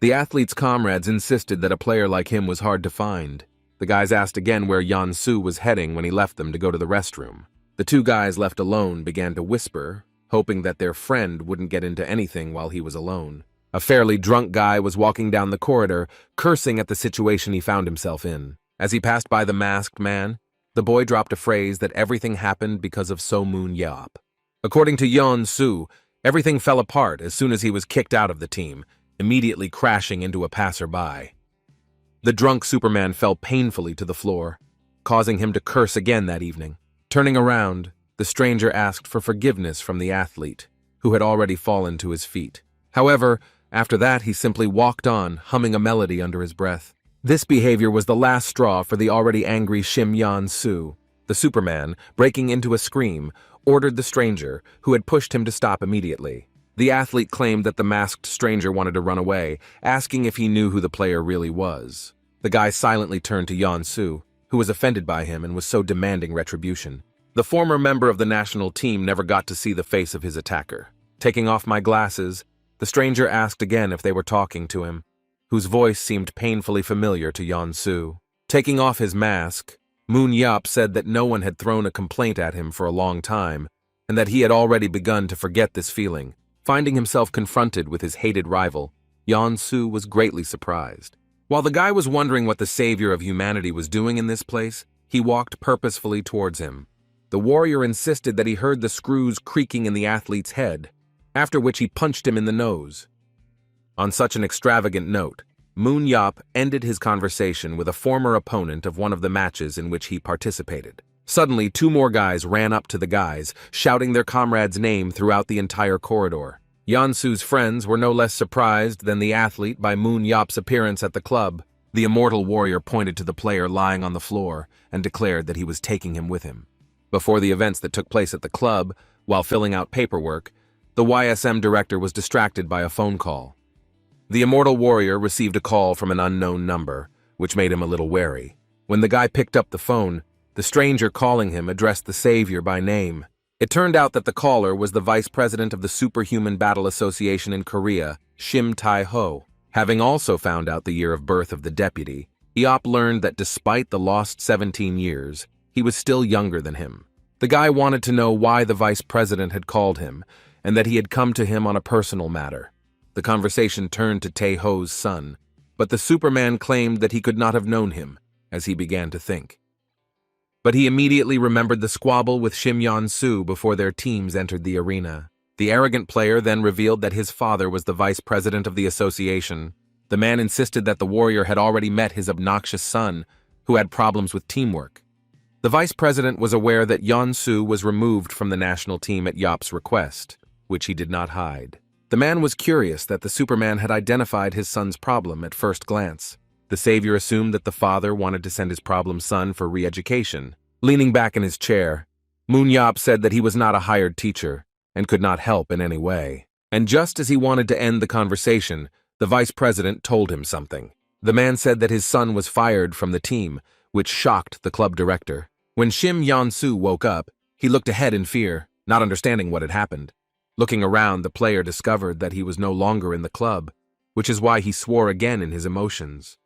The athlete's comrades insisted that a player like him was hard to find. The guys asked again where Yeon-soo was heading when he left them to go to the restroom. The two guys left alone began to whisper, hoping that their friend wouldn't get into anything while he was alone. A fairly drunk guy was walking down the corridor, cursing at the situation he found himself in. As he passed by the masked man, the boy dropped a phrase that everything happened because of So Moon Yap. According to Yeon-soo, everything fell apart as soon as he was kicked out of the team, immediately crashing into a passerby. The drunk Superman fell painfully to the floor, causing him to curse again that evening. Turning around, the stranger asked for forgiveness from the athlete, who had already fallen to his feet. However, after that he simply walked on, humming a melody under his breath. This behavior was the last straw for the already angry Shim Yeon-soo. The Superman, breaking into a scream, ordered the stranger, who had pushed him to stop immediately. The athlete claimed that the masked stranger wanted to run away, asking if he knew who the player really was. The guy silently turned to Yeon-soo, who was offended by him and was so demanding retribution. The former member of the national team never got to see the face of his attacker. Taking off my glasses, The stranger asked again if they were talking to him, whose voice seemed painfully familiar to Yeon-soo. Taking off his mask, Moon Yap said that no one had thrown a complaint at him for a long time, and that he had already begun to forget this feeling. Finding himself confronted with his hated rival, Yeon-soo was greatly surprised. While the guy was wondering what the savior of humanity was doing in this place, he walked purposefully towards him. The warrior insisted that he heard the screws creaking in the athlete's head, after which he punched him in the nose. On such an extravagant note, Moon Yap ended his conversation with a former opponent of one of the matches in which he participated. Suddenly, two more guys ran up to the guys, shouting their comrade's name throughout the entire corridor. Yeon-soo's friends were no less surprised than the athlete by Moon Yap's appearance at the club. The immortal warrior pointed to the player lying on the floor and declared that he was taking him with him. Before the events that took place at the club, while filling out paperwork, the YSM director was distracted by a phone call. The immortal warrior received a call from an unknown number, which made him a little wary. When the guy picked up the phone, the stranger calling him addressed the savior by name. It turned out that the caller was the vice president of the Superhuman Battle Association in Korea, Shim Tai-ho. Having also found out the year of birth of the deputy, Eop learned that despite the lost 17 years, he was still younger than him. The guy wanted to know why the vice president had called him, and that he had come to him on a personal matter. The conversation turned to Tae-ho's son, but the Superman claimed that he could not have known him, as he began to think. But he immediately remembered the squabble with Shim Yeon-soo before their teams entered the arena. The arrogant player then revealed that his father was the vice president of the association. The man insisted that the warrior had already met his obnoxious son, who had problems with teamwork. The vice president was aware that Yeon-soo was removed from the national team at Yop's request, which he did not hide. The man was curious that the Superman had identified his son's problem at first glance. The savior assumed that the father wanted to send his problem son for re-education. Leaning back in his chair, Moon Yap said that he was not a hired teacher and could not help in any way. And just as he wanted to end the conversation, the vice president told him something. The man said that his son was fired from the team, which shocked the club director. When Shim Yeon-soo woke up, he looked ahead in fear, not understanding what had happened. Looking around, the player discovered that he was no longer in the club, which is why he swore again in his emotions.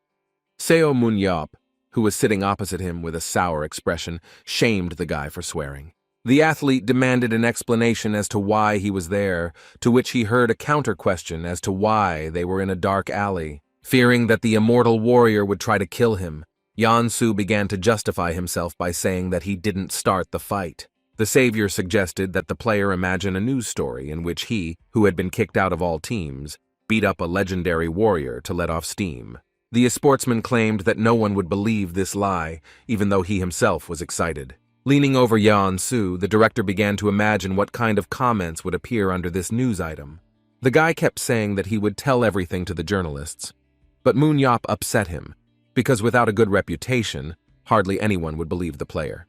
Seo Moon Yap, who was sitting opposite him with a sour expression, shamed the guy for swearing. The athlete demanded an explanation as to why he was there, to which he heard a counter-question as to why they were in a dark alley. Fearing that the immortal warrior would try to kill him, Yeon-soo began to justify himself by saying that he didn't start the fight. The savior suggested that the player imagine a news story in which he, who had been kicked out of all teams, beat up a legendary warrior to let off steam. The sportsman claimed that no one would believe this lie, even though he himself was excited. Leaning over Yeon-soo, the director began to imagine what kind of comments would appear under this news item. The guy kept saying that he would tell everything to the journalists, but Moon Yap upset him, because without a good reputation, hardly anyone would believe the player.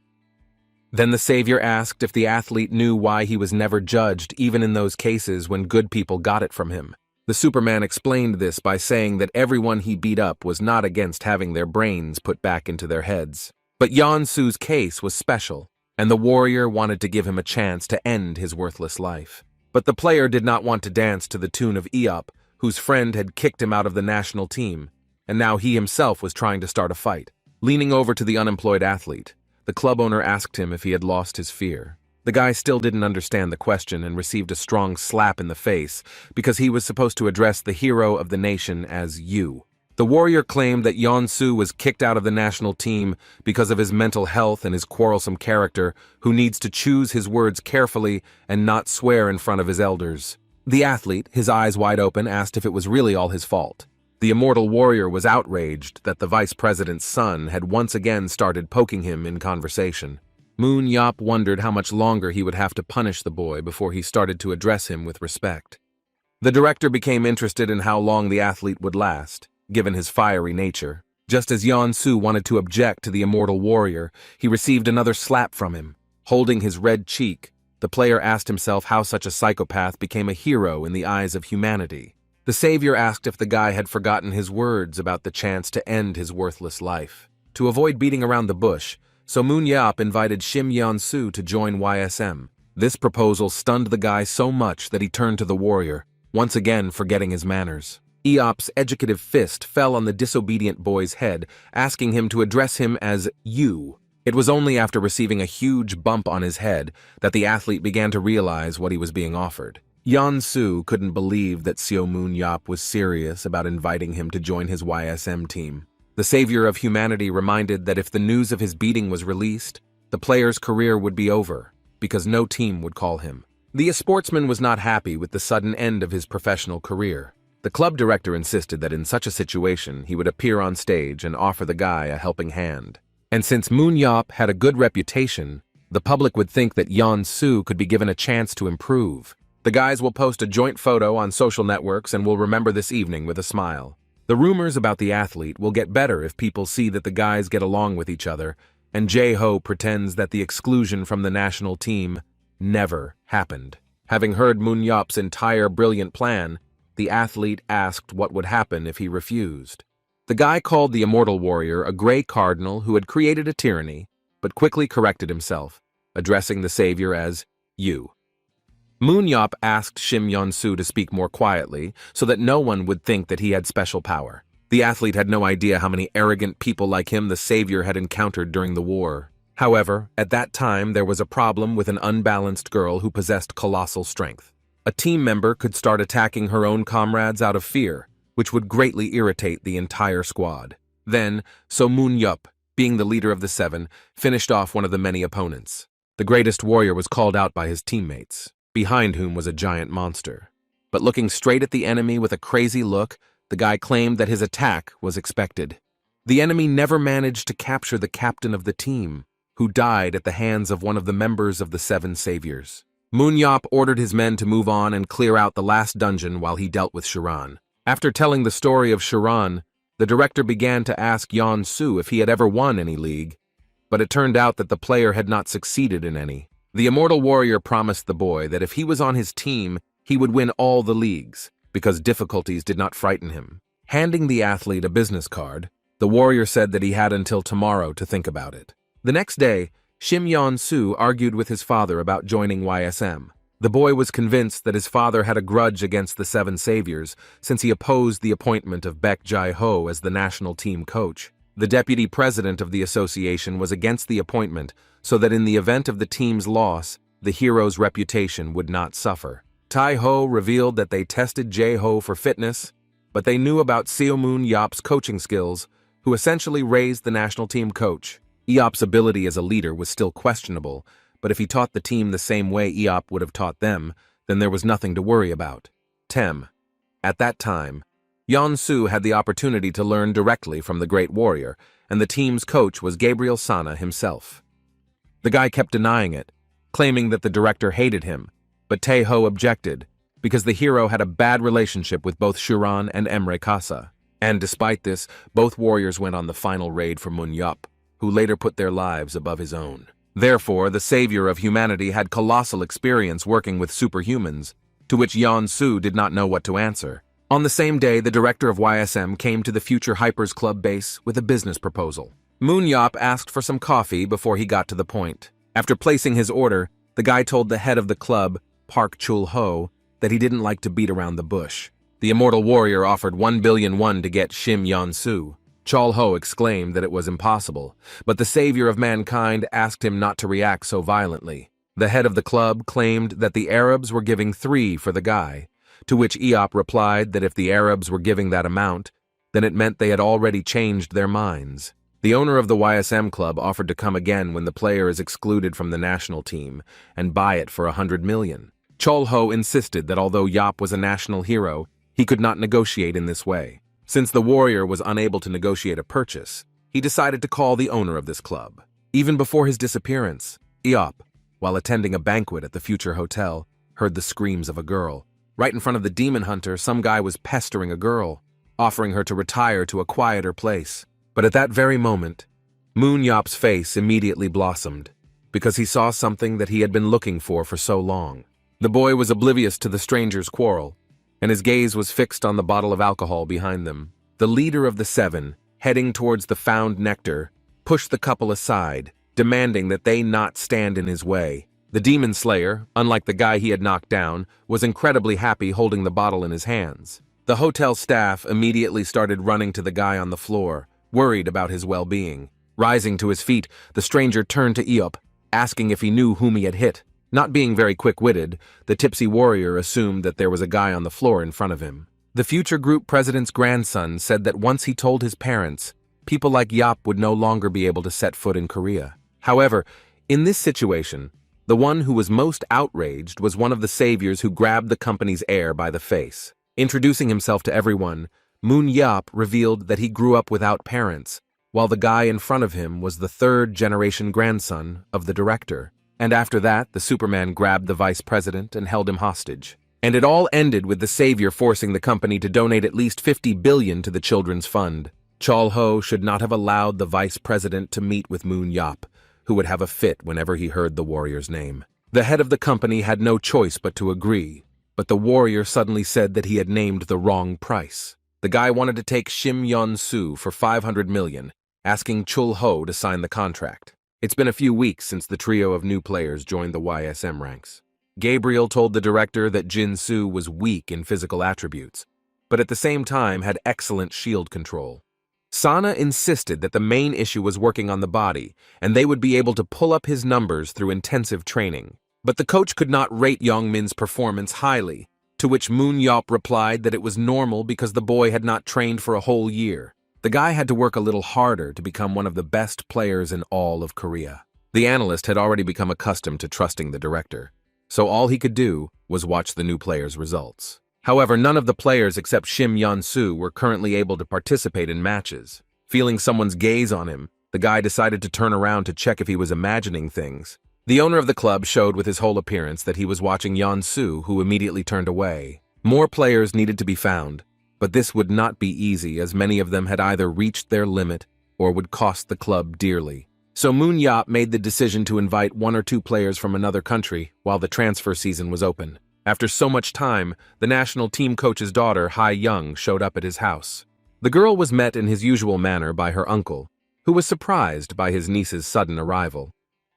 Then the savior asked if the athlete knew why he was never judged even in those cases when good people got it from him. The Superman explained this by saying that everyone he beat up was not against having their brains put back into their heads. But Yeon-soo's case was special, and the warrior wanted to give him a chance to end his worthless life. But the player did not want to dance to the tune of Eop, whose friend had kicked him out of the national team, and now he himself was trying to start a fight. Leaning over to the unemployed athlete, the club owner asked him if he had lost his fear. The guy still didn't understand the question and received a strong slap in the face because he was supposed to address the hero of the nation as you. The warrior claimed that Yeon-soo was kicked out of the national team because of his mental health and his quarrelsome character, who needs to choose his words carefully and not swear in front of his elders. The athlete, his eyes wide open, asked if it was really all his fault. The immortal warrior was outraged that the vice president's son had once again started poking him in conversation. Moon Yap wondered how much longer he would have to punish the boy before he started to address him with respect. The director became interested in how long the athlete would last, given his fiery nature. Just as Yeon-soo wanted to object to the immortal warrior, he received another slap from him. Holding his red cheek, the player asked himself how such a psychopath became a hero in the eyes of humanity. The savior asked if the guy had forgotten his words about the chance to end his worthless life. To avoid beating around the bush, so Moon Yap invited Shim Yeon-soo to join YSM. This proposal stunned the guy so much that he turned to the warrior. once again forgetting his manners. Eop's educative fist fell on the disobedient boy's head, asking him to address him as you. It was only after receiving a huge bump on his head that the athlete began to realize what he was being offered. Yeon-soo couldn't believe that Seo Moon-yop was serious about inviting him to join his YSM team. The savior of humanity reminded that if the news of his beating was released, the player's career would be over, because no team would call him. The sportsman was not happy with the sudden end of his professional career. The club director insisted that in such a situation he would appear on stage and offer the guy a helping hand. And since Moon-yop had a good reputation, the public would think that Yeon-soo could be given a chance to improve. The guys will post a joint photo on social networks and will remember this evening with a smile. The rumors about the athlete will get better if people see that the guys get along with each other, and Jae-ho pretends that the exclusion from the national team never happened. Having heard Moon-yop's entire brilliant plan, the athlete asked what would happen if he refused. The guy called the immortal warrior a gray cardinal who had created a tyranny, but quickly corrected himself, addressing the savior as you. Moon-yop asked Shim Yeon-soo to speak more quietly so that no one would think that he had special power. The athlete had no idea how many arrogant people like him the savior had encountered during the war. However, at that time there was a problem with an unbalanced girl who possessed colossal strength. A team member could start attacking her own comrades out of fear, which would greatly irritate the entire squad. Then, So Moon-yop, being the leader of the seven, finished off one of the many opponents. The greatest warrior was called out by his teammates, behind whom was a giant monster. But looking straight at the enemy with a crazy look, the guy claimed that his attack was expected. The enemy never managed to capture the captain of the team, who died at the hands of one of the members of the Seven Saviors. Moon-yop ordered his men to move on and clear out the last dungeon while he dealt with Sharan. After telling the story of Sharan, the director began to ask Yeon-soo if he had ever won any league, but it turned out that the player had not succeeded in any. The immortal warrior promised the boy that if he was on his team, he would win all the leagues, because difficulties did not frighten him. Handing the athlete a business card, the warrior said that he had until tomorrow to think about it. The next day, Shim Yeon-soo argued with his father about joining YSM. The boy was convinced that his father had a grudge against the Seven Saviors since he opposed the appointment of Baek Jae-ho as the national team coach. The deputy president of the association was against the appointment so that in the event of the team's loss, the hero's reputation would not suffer. Tai-ho revealed that they tested Jae-ho for fitness, but they knew about Seo Moon-yop's coaching skills, who essentially raised the national team coach. Eop's ability as a leader was still questionable, but if he taught the team the same way Eop would have taught them, then there was nothing to worry about. At that time, Yeon-soo had the opportunity to learn directly from the great warrior, and the team's coach was Gabriel Sana himself. The guy kept denying it, claiming that the director hated him, but Tae-ho objected, because the hero had a bad relationship with both Shuran and Emre Kasa. And despite this, both warriors went on the final raid for Moon-yop, who later put their lives above his own. Therefore, the savior of humanity had colossal experience working with superhumans, to which Yeon-soo did not know what to answer. On the same day, the director of YSM came to the Future Hypers Club base with a business proposal. Moon-yop asked for some coffee before he got to the point. After placing his order, the guy told the head of the club, Park Chul-ho, that he didn't like to beat around the bush. The immortal warrior offered 1 billion won to get Shim Yeon-soo. Chul-ho exclaimed that it was impossible, but the savior of mankind asked him not to react so violently. The head of the club claimed that the Arabs were giving 3 for the guy, to which Eop replied that if the Arabs were giving that amount, then it meant they had already changed their minds. The owner of the YSM club offered to come again when the player is excluded from the national team and buy it for 100 million. Chul-ho insisted that although Yop was a national hero, he could not negotiate in this way. Since the warrior was unable to negotiate a purchase, he decided to call the owner of this club. Even before his disappearance, Eop, while attending a banquet at the Future Hotel, heard the screams of a girl. Right in front of the demon hunter, some guy was pestering a girl, offering her to retire to a quieter place. But at that very moment, Moon-yop's face immediately blossomed, because he saw something that he had been looking for so long. The boy was oblivious to the stranger's quarrel, and his gaze was fixed on the bottle of alcohol behind them. The leader of the 7, heading towards the found nectar, pushed the couple aside, demanding that they not stand in his way. The demon slayer, unlike the guy he had knocked down, was incredibly happy holding the bottle in his hands. The hotel staff immediately started running to the guy on the floor, worried about his well-being. Rising to his feet, the stranger turned to Eop, asking if he knew whom he had hit. Not being very quick-witted, the tipsy warrior assumed that there was a guy on the floor in front of him. The future group president's grandson said that once he told his parents, people like Yop would no longer be able to set foot in Korea. However, in this situation, the one who was most outraged was one of the saviors who grabbed the company's heir by the face. Introducing himself to everyone, Moon Yop revealed that he grew up without parents, while the guy in front of him was the third-generation grandson of the director. And after that, the Superman grabbed the vice president and held him hostage. And it all ended with the savior forcing the company to donate at least $50 billion to the children's fund. Chol Ho should not have allowed the vice president to meet with Moon Yop, who would have a fit whenever he heard the warrior's name. The head of the company had no choice but to agree, but the warrior suddenly said that he had named the wrong price. The guy wanted to take Shim Yeon-soo for $500 million, asking Chul Ho to sign the contract. It's been a few weeks since the trio of new players joined the YSM ranks. Gabriel told the director that Jin-soo was weak in physical attributes, but at the same time had excellent shield control. Sana insisted that the main issue was working on the body, and they would be able to pull up his numbers through intensive training. But the coach could not rate Yongmin's performance highly, to which Moon Yop replied that it was normal because the boy had not trained for a whole year. The guy had to work a little harder to become one of the best players in all of Korea. The analyst had already become accustomed to trusting the director, so all he could do was watch the new players' results. However, none of the players except Shim Yeon-soo were currently able to participate in matches. Feeling someone's gaze on him, the guy decided to turn around to check if he was imagining things. The owner of the club showed with his whole appearance that he was watching Yeon-soo, who immediately turned away. More players needed to be found, but this would not be easy as many of them had either reached their limit or would cost the club dearly. So Moon Yop made the decision to invite 1 or 2 players from another country while the transfer season was open. After so much time, the national team coach's daughter, Hai Young, showed up at his house. The girl was met in his usual manner by her uncle, who was surprised by his niece's sudden arrival.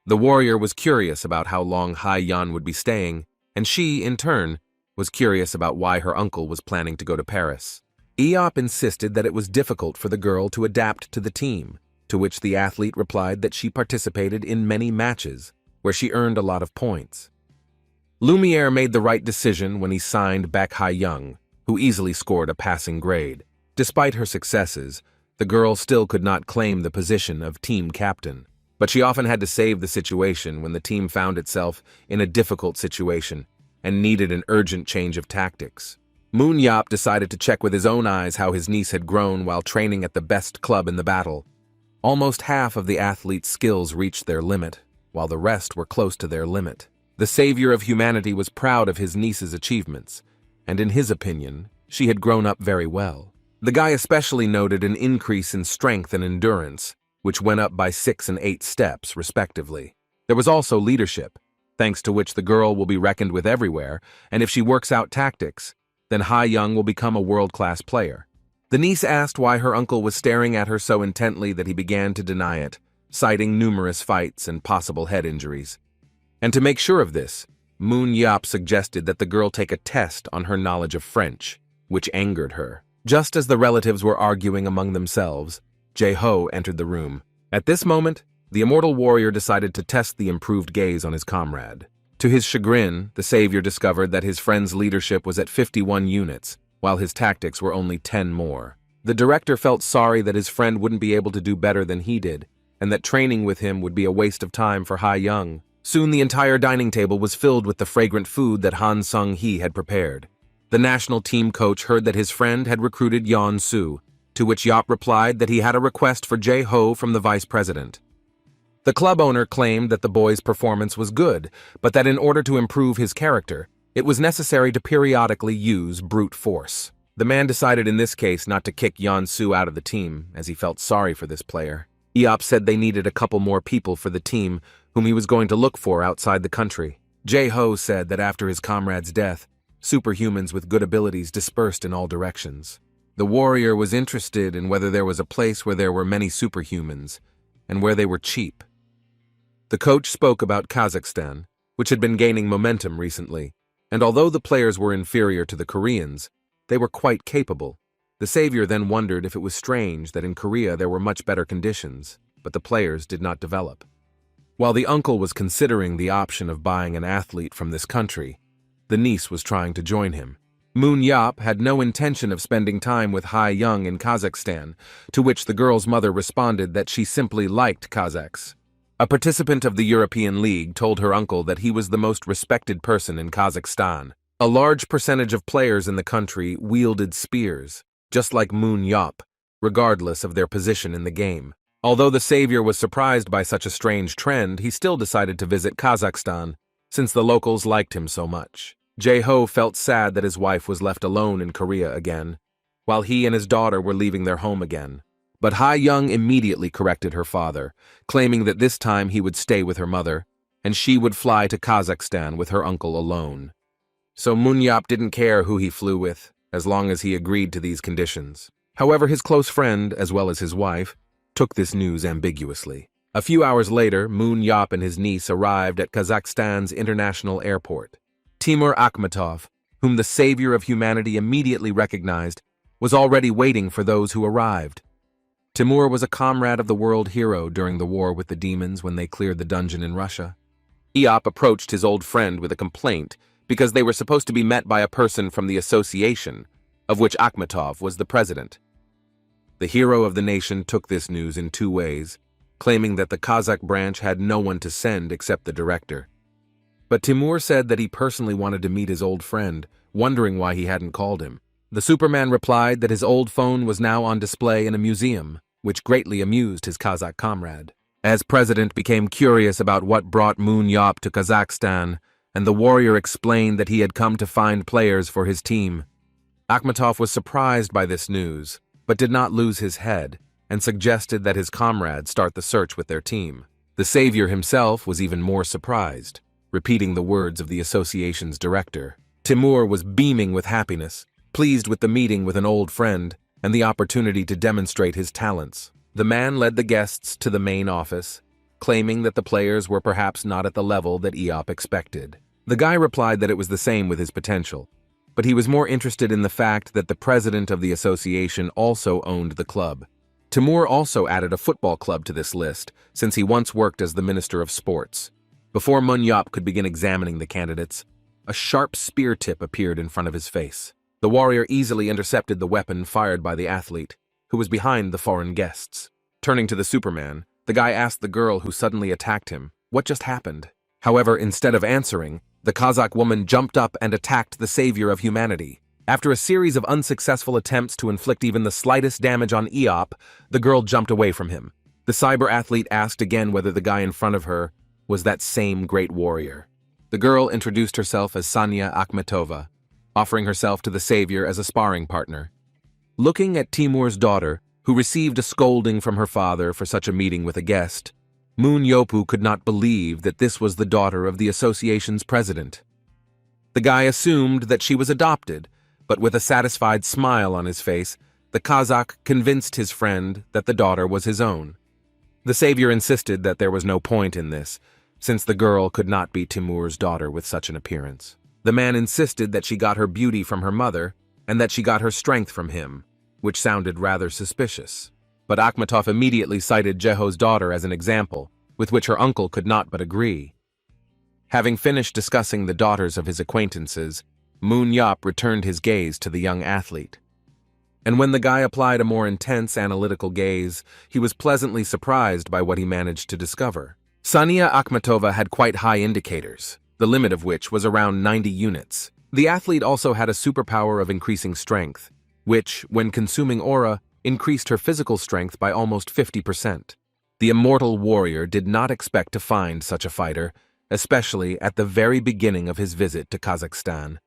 The warrior was curious about how long Hai Yan would be staying, and she, in turn, was curious about why her uncle was planning to go to Paris. Eop insisted that it was difficult for the girl to adapt to the team, to which the athlete replied that she participated in many matches, where she earned a lot of points. Lumiere made the right decision when he signed Baek Hai-young, who easily scored a passing grade. Despite her successes, the girl still could not claim the position of team captain, but she often had to save the situation when the team found itself in a difficult situation and needed an urgent change of tactics. Moon Yop decided to check with his own eyes how his niece had grown while training at the best club in the battle. Almost half of the athlete's skills reached their limit, while the rest were close to their limit. The savior of humanity was proud of his niece's achievements, and in his opinion, she had grown up very well. The guy especially noted an increase in strength and endurance, which went up by 6 and 8 steps, respectively. There was also leadership, thanks to which the girl will be reckoned with everywhere, and if she works out tactics, then Hai-young will become a world-class player. The niece asked why her uncle was staring at her so intently that he began to deny it, citing numerous fights and possible head injuries. And to make sure of this, Moon Yop suggested that the girl take a test on her knowledge of French, which angered her. Just as the relatives were arguing among themselves, Jae-ho entered the room. At this moment, the immortal warrior decided to test the improved gaze on his comrade. To his chagrin, the savior discovered that his friend's leadership was at 51 units, while his tactics were only 10 more. The director felt sorry that his friend wouldn't be able to do better than he did, and that training with him would be a waste of time for Hai-young. Soon the entire dining table was filled with the fragrant food that Han Sung-hee had prepared. The national team coach heard that his friend had recruited Yeon-soo, to which Yop replied that he had a request for Jae-ho from the vice president. The club owner claimed that the boy's performance was good, but that in order to improve his character, it was necessary to periodically use brute force. The man decided in this case not to kick Yeon-soo out of the team, as he felt sorry for this player. Eop said they needed a couple more people for the team, whom he was going to look for outside the country. Jae-ho said that after his comrade's death, superhumans with good abilities dispersed in all directions. The warrior was interested in whether there was a place where there were many superhumans, and where they were cheap. The coach spoke about Kazakhstan, which had been gaining momentum recently. And although the players were inferior to the Koreans, they were quite capable. The savior then wondered if it was strange that in Korea there were much better conditions, but the players did not develop. While the uncle was considering the option of buying an athlete from this country, the niece was trying to join him. Moon Yap had no intention of spending time with Ha Young in Kazakhstan, to which the girl's mother responded that she simply liked Kazakhs. A participant of the European League told her uncle that he was the most respected person in Kazakhstan. A large percentage of players in the country wielded spears, just like Moon Yap, regardless of their position in the game. Although the savior was surprised by such a strange trend, he still decided to visit Kazakhstan, since the locals liked him so much. Jae-ho felt sad that his wife was left alone in Korea again, while he and his daughter were leaving their home again. But Ha Young immediately corrected her father, claiming that this time he would stay with her mother, and she would fly to Kazakhstan with her uncle alone. So Moon Yap didn't care who he flew with, as long as he agreed to these conditions. However, his close friend, as well as his wife, took this news ambiguously. A few hours later, Moon Yap and his niece arrived at Kazakhstan's international airport. Timur Akhmatov, whom the savior of humanity immediately recognized, was already waiting for those who arrived. Timur was a comrade of the world hero during the war with the demons when they cleared the dungeon in Russia. Eop approached his old friend with a complaint because they were supposed to be met by a person from the association, of which Akhmatov was the president. The hero of the nation took this news in two ways, claiming that the Kazakh branch had no one to send except the director. But Timur said that he personally wanted to meet his old friend, wondering why he hadn't called him. The Superman replied that his old phone was now on display in a museum, which greatly amused his Kazakh comrade. As president became curious about what brought Moon Yap to Kazakhstan, and the warrior explained that he had come to find players for his team. Akhmatov was surprised by this news, but did not lose his head, and suggested that his comrades start the search with their team. The savior himself was even more surprised, repeating the words of the association's director. Timur was beaming with happiness, pleased with the meeting with an old friend and the opportunity to demonstrate his talents. The man led the guests to the main office, claiming that the players were perhaps not at the level that Eop expected. The guy replied that it was the same with his potential, but he was more interested in the fact that the president of the association also owned the club. Timur also added a football club to this list, since he once worked as the Minister of Sports. Before Moon Yap could begin examining the candidates, a sharp spear tip appeared in front of his face. The warrior easily intercepted the weapon fired by the athlete, who was behind the foreign guests. Turning to the Superman, the guy asked the girl who suddenly attacked him what just happened. However, instead of answering, the Kazakh woman jumped up and attacked the savior of humanity. After a series of unsuccessful attempts to inflict even the slightest damage on Eop, the girl jumped away from him. The cyber athlete asked again whether the guy in front of her was that same great warrior. The girl introduced herself as Sanya Akhmatova, offering herself to the savior as a sparring partner. Looking at Timur's daughter, who received a scolding from her father for such a meeting with a guest, Moon Yopu could not believe that this was the daughter of the association's president. The guy assumed that she was adopted, but with a satisfied smile on his face, the Kazakh convinced his friend that the daughter was his own. The savior insisted that there was no point in this, since the girl could not be Timur's daughter with such an appearance. The man insisted that she got her beauty from her mother, and that she got her strength from him, which sounded rather suspicious. But Akhmatov immediately cited Jeho's daughter as an example, with which her uncle could not but agree. Having finished discussing the daughters of his acquaintances, Moon Yap returned his gaze to the young athlete. And when the guy applied a more intense analytical gaze, he was pleasantly surprised by what he managed to discover. Sania Akhmatova had quite high indicators, the limit of which was around 90 units. The athlete also had a superpower of increasing strength, which, when consuming aura, increased her physical strength by almost 50%. The immortal warrior did not expect to find such a fighter, especially at the very beginning of his visit to Kazakhstan.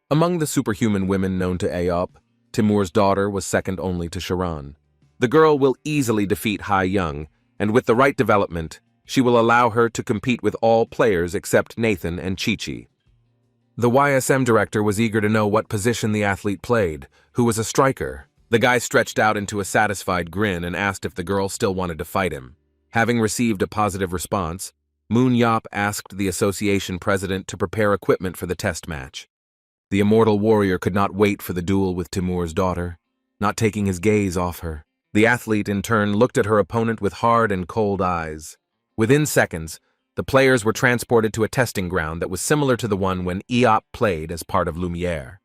Among the superhuman women known to Aop, Timur's daughter was second only to Sharan. The girl will easily defeat Ha Young, and with the right development, she will allow her to compete with all players except Nathan and Chi-Chi. The YSM director was eager to know what position the athlete played, who was a striker. The guy stretched out into a satisfied grin and asked if the girl still wanted to fight him. Having received a positive response, Moon Yop asked the association president to prepare equipment for the test match. The immortal warrior could not wait for the duel with Timur's daughter, not taking his gaze off her. The athlete, in turn, looked at her opponent with hard and cold eyes. Within seconds, the players were transported to a testing ground that was similar to the one when Eop played as part of Lumiere.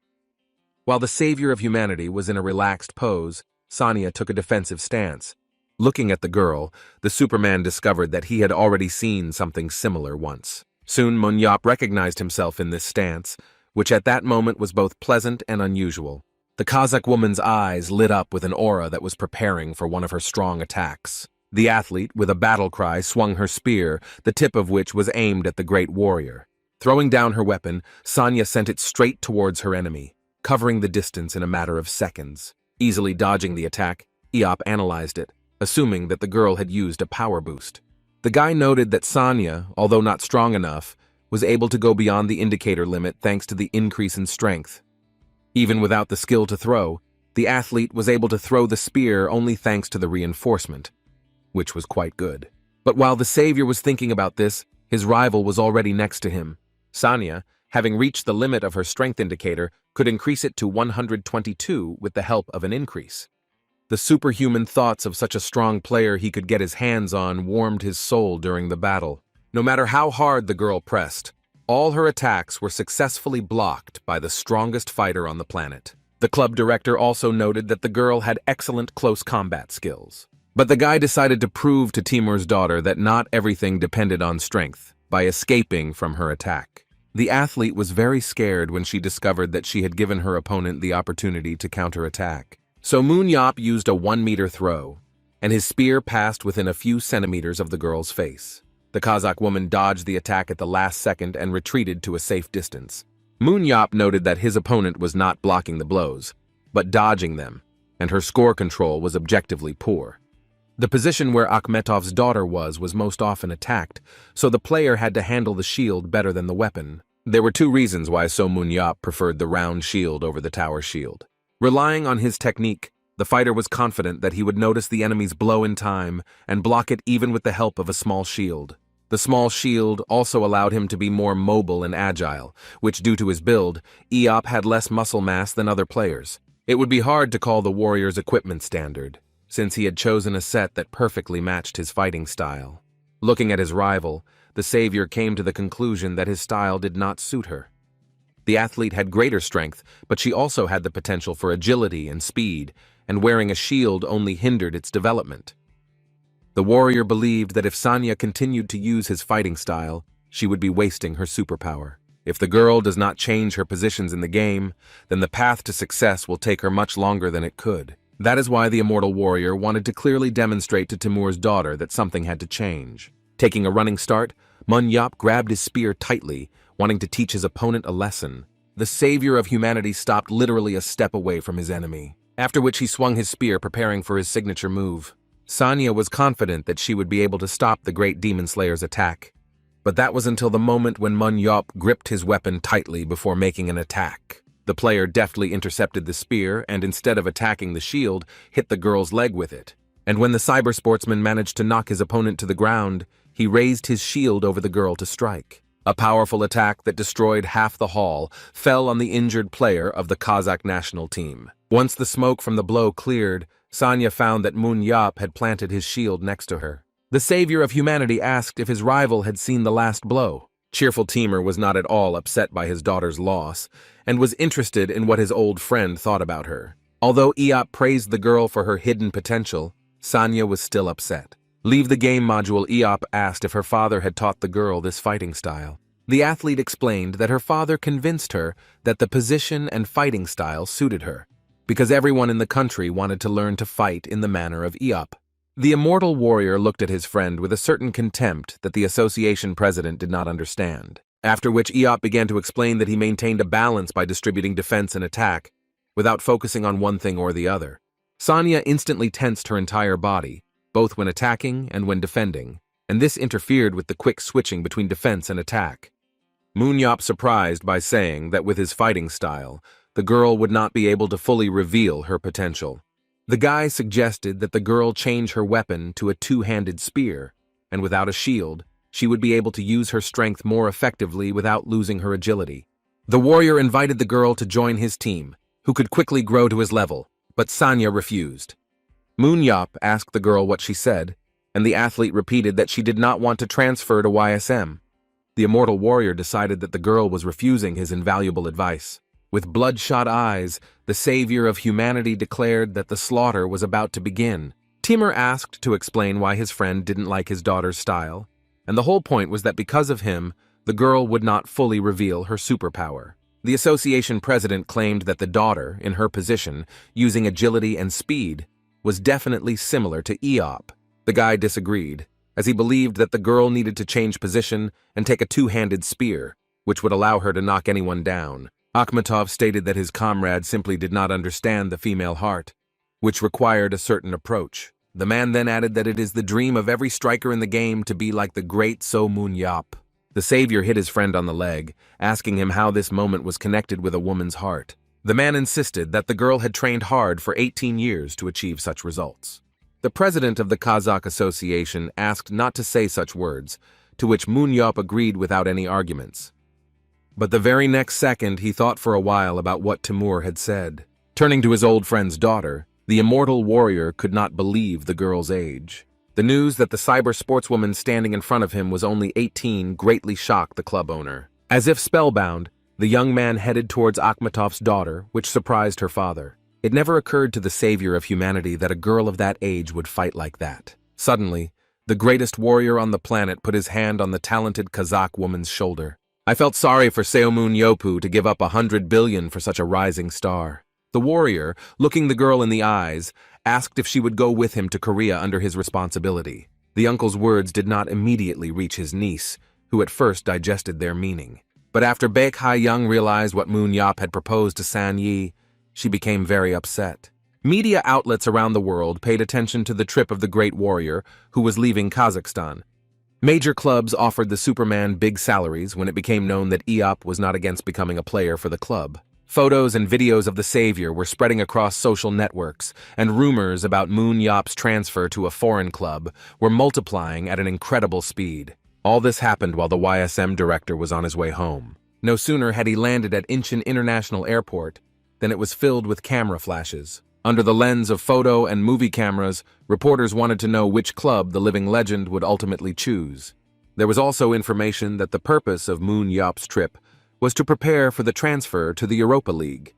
While the savior of humanity was in a relaxed pose, Sanya took a defensive stance. Looking at the girl, the Superman discovered that he had already seen something similar once. Soon Moon Yop recognized himself in this stance, which at that moment was both pleasant and unusual. The Kazakh woman's eyes lit up with an aura that was preparing for one of her strong attacks. The athlete, with a battle cry, swung her spear, the tip of which was aimed at the great warrior. Throwing down her weapon, Sanya sent it straight towards her enemy, covering the distance in a matter of seconds. Easily dodging the attack, Eop analyzed it, assuming that the girl had used a power boost. The guy noted that Sanya, although not strong enough, was able to go beyond the indicator limit thanks to the increase in strength. Even without the skill to throw, the athlete was able to throw the spear only thanks to the reinforcement, which was quite good. But while the savior was thinking about this, his rival was already next to him. Sanya, having reached the limit of her strength indicator, could increase it to 122 with the help of an increase. The superhuman thoughts of such a strong player he could get his hands on warmed his soul during the battle. No matter how hard the girl pressed, all her attacks were successfully blocked by the strongest fighter on the planet. The club director also noted that the girl had excellent close combat skills. But the guy decided to prove to Timur's daughter that not everything depended on strength by escaping from her attack. The athlete was very scared when she discovered that she had given her opponent the opportunity to counterattack. So Moon Yop used a 1-meter throw, and his spear passed within a few centimeters of the girl's face. The Kazakh woman dodged the attack at the last second and retreated to a safe distance. Moon Yop noted that his opponent was not blocking the blows, but dodging them, and her score control was objectively poor. The position where Akhmetov's daughter was most often attacked, so the player had to handle the shield better than the weapon. There were two reasons why So Moon Yop preferred the round shield over the tower shield. Relying on his technique, the fighter was confident that he would notice the enemy's blow in time and block it even with the help of a small shield. The small shield also allowed him to be more mobile and agile, which, due to his build, Eop had less muscle mass than other players. It would be hard to call the warrior's equipment standard, since he had chosen a set that perfectly matched his fighting style. Looking at his rival, the savior came to the conclusion that his style did not suit her. The athlete had greater strength, but she also had the potential for agility and speed, and wearing a shield only hindered its development. The warrior believed that if Sanya continued to use his fighting style, she would be wasting her superpower. If the girl does not change her positions in the game, then the path to success will take her much longer than it could. That is why the immortal warrior wanted to clearly demonstrate to Timur's daughter that something had to change. Taking a running start, Moon Yop grabbed his spear tightly, wanting to teach his opponent a lesson. The savior of humanity stopped literally a step away from his enemy, after which he swung his spear, preparing for his signature move. Sanya was confident that she would be able to stop the great demon slayer's attack, but that was until the moment when Moon Yop gripped his weapon tightly before making an attack. The player deftly intercepted the spear and, instead of attacking the shield, hit the girl's leg with it. And when the cyber sportsman managed to knock his opponent to the ground, he raised his shield over the girl to strike. A powerful attack that destroyed half the hall fell on the injured player of the Kazakh national team. Once the smoke from the blow cleared, Sanya found that Moon Yop had planted his shield next to her. The savior of humanity asked if his rival had seen the last blow. Cheerful Timur was not at all upset by his daughter's loss, and was interested in what his old friend thought about her. Although Eop praised the girl for her hidden potential, Sanya was still upset. Leave the game module, Eop asked if her father had taught the girl this fighting style. The athlete explained that her father convinced her that the position and fighting style suited her, because everyone in the country wanted to learn to fight in the manner of Eop. The immortal warrior looked at his friend with a certain contempt that the association president did not understand, after which Eop began to explain that he maintained a balance by distributing defense and attack, without focusing on one thing or the other. Sanya instantly tensed her entire body, both when attacking and when defending, and this interfered with the quick switching between defense and attack. Moon Yop surprised by saying that with his fighting style, the girl would not be able to fully reveal her potential. The guy suggested that the girl change her weapon to a two-handed spear, and without a shield, she would be able to use her strength more effectively without losing her agility. The warrior invited the girl to join his team, who could quickly grow to his level, but Sanya refused. Moon-Yop asked the girl what she said, and the athlete repeated that she did not want to transfer to YSM. The immortal warrior decided that the girl was refusing his invaluable advice. With bloodshot eyes, the savior of humanity declared that the slaughter was about to begin. Timur asked to explain why his friend didn't like his daughter's style, and the whole point was that because of him, the girl would not fully reveal her superpower. The association president claimed that the daughter, in her position, using agility and speed, was definitely similar to Eop. The guy disagreed, as he believed that the girl needed to change position and take a two-handed spear, which would allow her to knock anyone down. Akhmatov stated that his comrade simply did not understand the female heart, which required a certain approach. The man then added that it is the dream of every striker in the game to be like the great So Moon-Yop. The savior hit his friend on the leg, asking him how this moment was connected with a woman's heart. The man insisted that the girl had trained hard for 18 years to achieve such results. The president of the Kazakh Association asked not to say such words, to which Moon-Yop agreed without any arguments. But the very next second he thought for a while about what Timur had said. Turning to his old friend's daughter, the immortal warrior could not believe the girl's age. The news that the cyber sportswoman standing in front of him was only 18 greatly shocked the club owner. As if spellbound, the young man headed towards Akhmatov's daughter, which surprised her father. It never occurred to the savior of humanity that a girl of that age would fight like that. Suddenly, the greatest warrior on the planet put his hand on the talented Kazakh woman's shoulder. I felt sorry for Seomun Yopu to give up 100 billion for such a rising star. The warrior, looking the girl in the eyes, asked if she would go with him to Korea under his responsibility. The uncle's words did not immediately reach his niece, who at first digested their meaning. But after Baek Ha-young realized what Moon-Yop had proposed to San Yi, she became very upset. Media outlets around the world paid attention to the trip of the great warrior, who was leaving Kazakhstan. Major clubs offered the Superman big salaries when it became known that Eop was not against becoming a player for the club. Photos and videos of the savior were spreading across social networks, and rumors about Moon-Yop's transfer to a foreign club were multiplying at an incredible speed. All this happened while the YSM director was on his way home. No sooner had he landed at Incheon International Airport than it was filled with camera flashes. Under the lens of photo and movie cameras, reporters wanted to know which club the living legend would ultimately choose. There was also information that the purpose of Moon-Yop's trip was to prepare for the transfer to the Europa League.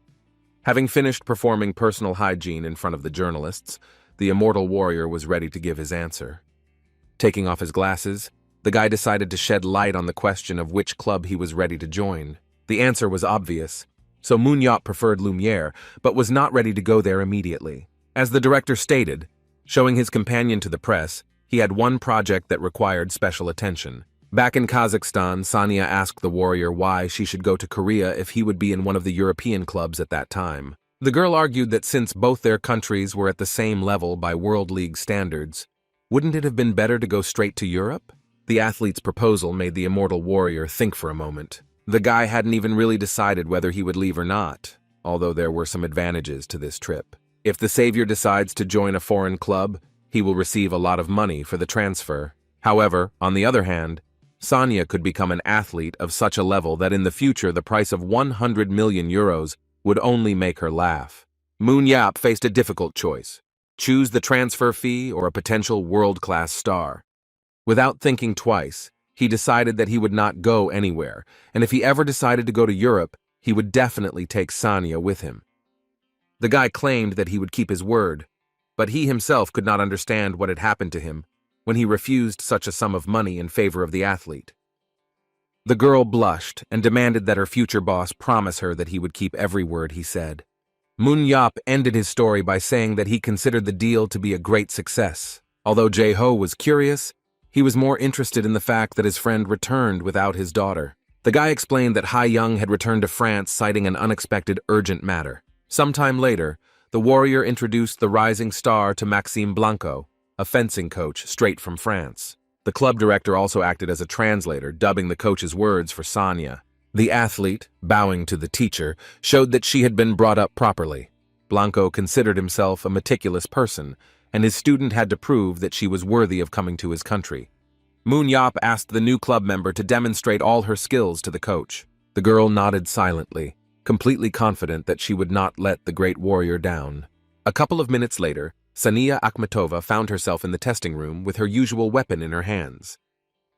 Having finished performing personal hygiene in front of the journalists, the immortal warrior was ready to give his answer. Taking off his glasses, the guy decided to shed light on the question of which club he was ready to join. The answer was obvious. So Moon-Yop preferred Lumiere, but was not ready to go there immediately. As the director stated, showing his companion to the press, he had one project that required special attention. Back in Kazakhstan, Sanya asked the warrior why she should go to Korea if he would be in one of the European clubs at that time. The girl argued that since both their countries were at the same level by World League standards, wouldn't it have been better to go straight to Europe? The athlete's proposal made the immortal warrior think for a moment. The guy hadn't even really decided whether he would leave or not, although there were some advantages to this trip. If the savior decides to join a foreign club, he will receive a lot of money for the transfer. However, on the other hand, Sanya could become an athlete of such a level that in the future the price of 100 million euros would only make her laugh. Moon-Yop faced a difficult choice. Choose the transfer fee or a potential world-class star. Without thinking twice, he decided that he would not go anywhere, and if he ever decided to go to Europe, he would definitely take Sanya with him. The guy claimed that he would keep his word, but he himself could not understand what had happened to him when he refused such a sum of money in favor of the athlete. The girl blushed and demanded that her future boss promise her that he would keep every word he said. Moon-Yop ended his story by saying that he considered the deal to be a great success. Although Jae-ho was curious, he was more interested in the fact that his friend returned without his daughter. The guy explained that Ha-young had returned to France citing an unexpected urgent matter. Sometime later, the warrior introduced the rising star to Maxime Blanco, a fencing coach straight from France. The club director also acted as a translator, dubbing the coach's words for Sanya. The athlete, bowing to the teacher, showed that she had been brought up properly. Blanco considered himself a meticulous person, and his student had to prove that she was worthy of coming to his country. Moon Yap asked the new club member to demonstrate all her skills to the coach. The girl nodded silently, completely confident that she would not let the great warrior down. A couple of minutes later, Sania Akhmatova found herself in the testing room with her usual weapon in her hands.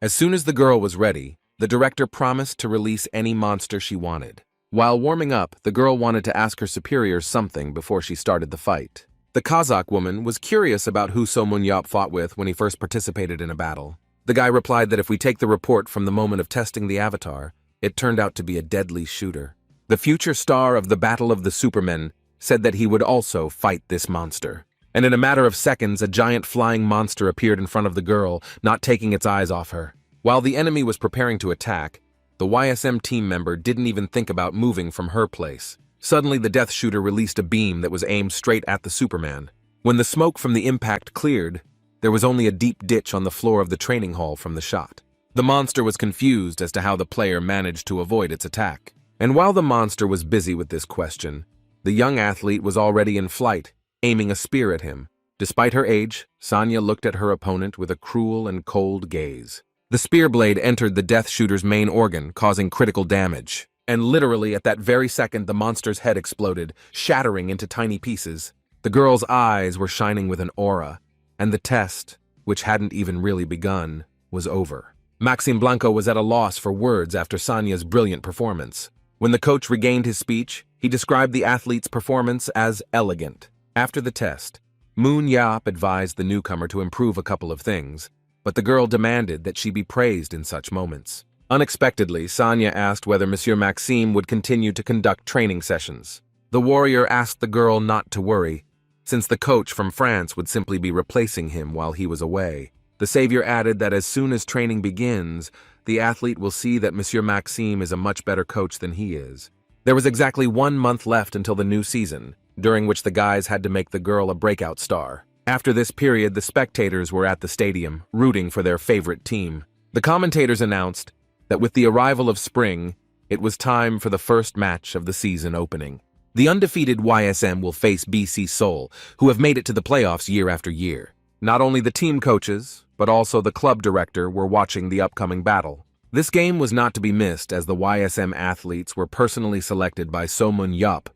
As soon as the girl was ready, the director promised to release any monster she wanted. While warming up, the girl wanted to ask her superiors something before she started the fight. The Kazakh woman was curious about who So Moon Yap fought with when he first participated in a battle. The guy replied that if we take the report from the moment of testing the avatar, it turned out to be a deadly shooter. The future star of the Battle of the Supermen said that he would also fight this monster. And in a matter of seconds, a giant flying monster appeared in front of the girl, not taking its eyes off her. While the enemy was preparing to attack, the YSM team member didn't even think about moving from her place. Suddenly, the death shooter released a beam that was aimed straight at the Superman. When the smoke from the impact cleared, there was only a deep ditch on the floor of the training hall from the shot. The monster was confused as to how the player managed to avoid its attack. And while the monster was busy with this question, the young athlete was already in flight, aiming a spear at him. Despite her age, Sanya looked at her opponent with a cruel and cold gaze. The spear blade entered the death shooter's main organ, causing critical damage. And literally at that very second, the monster's head exploded, shattering into tiny pieces. The girl's eyes were shining with an aura, and the test, which hadn't even really begun, was over. Maxime Blanco was at a loss for words after Sanya's brilliant performance. When the coach regained his speech, he described the athlete's performance as elegant. After the test, Moon Yap advised the newcomer to improve a couple of things, but the girl demanded that she be praised in such moments. Unexpectedly, Sanya asked whether Monsieur Maxime would continue to conduct training sessions. The warrior asked the girl not to worry, since the coach from France would simply be replacing him while he was away. The savior added that as soon as training begins, the athlete will see that Monsieur Maxime is a much better coach than he is. There was exactly 1 month left until the new season, during which the guys had to make the girl a breakout star. After this period, the spectators were at the stadium, rooting for their favorite team. The commentators announced that with the arrival of spring, it was time for the first match of the season opening. The undefeated YSM will face BC Seoul, who have made it to the playoffs year after year. Not only the team coaches, but also the club director were watching the upcoming battle. This game was not to be missed as the YSM athletes were personally selected by So Moon Yap,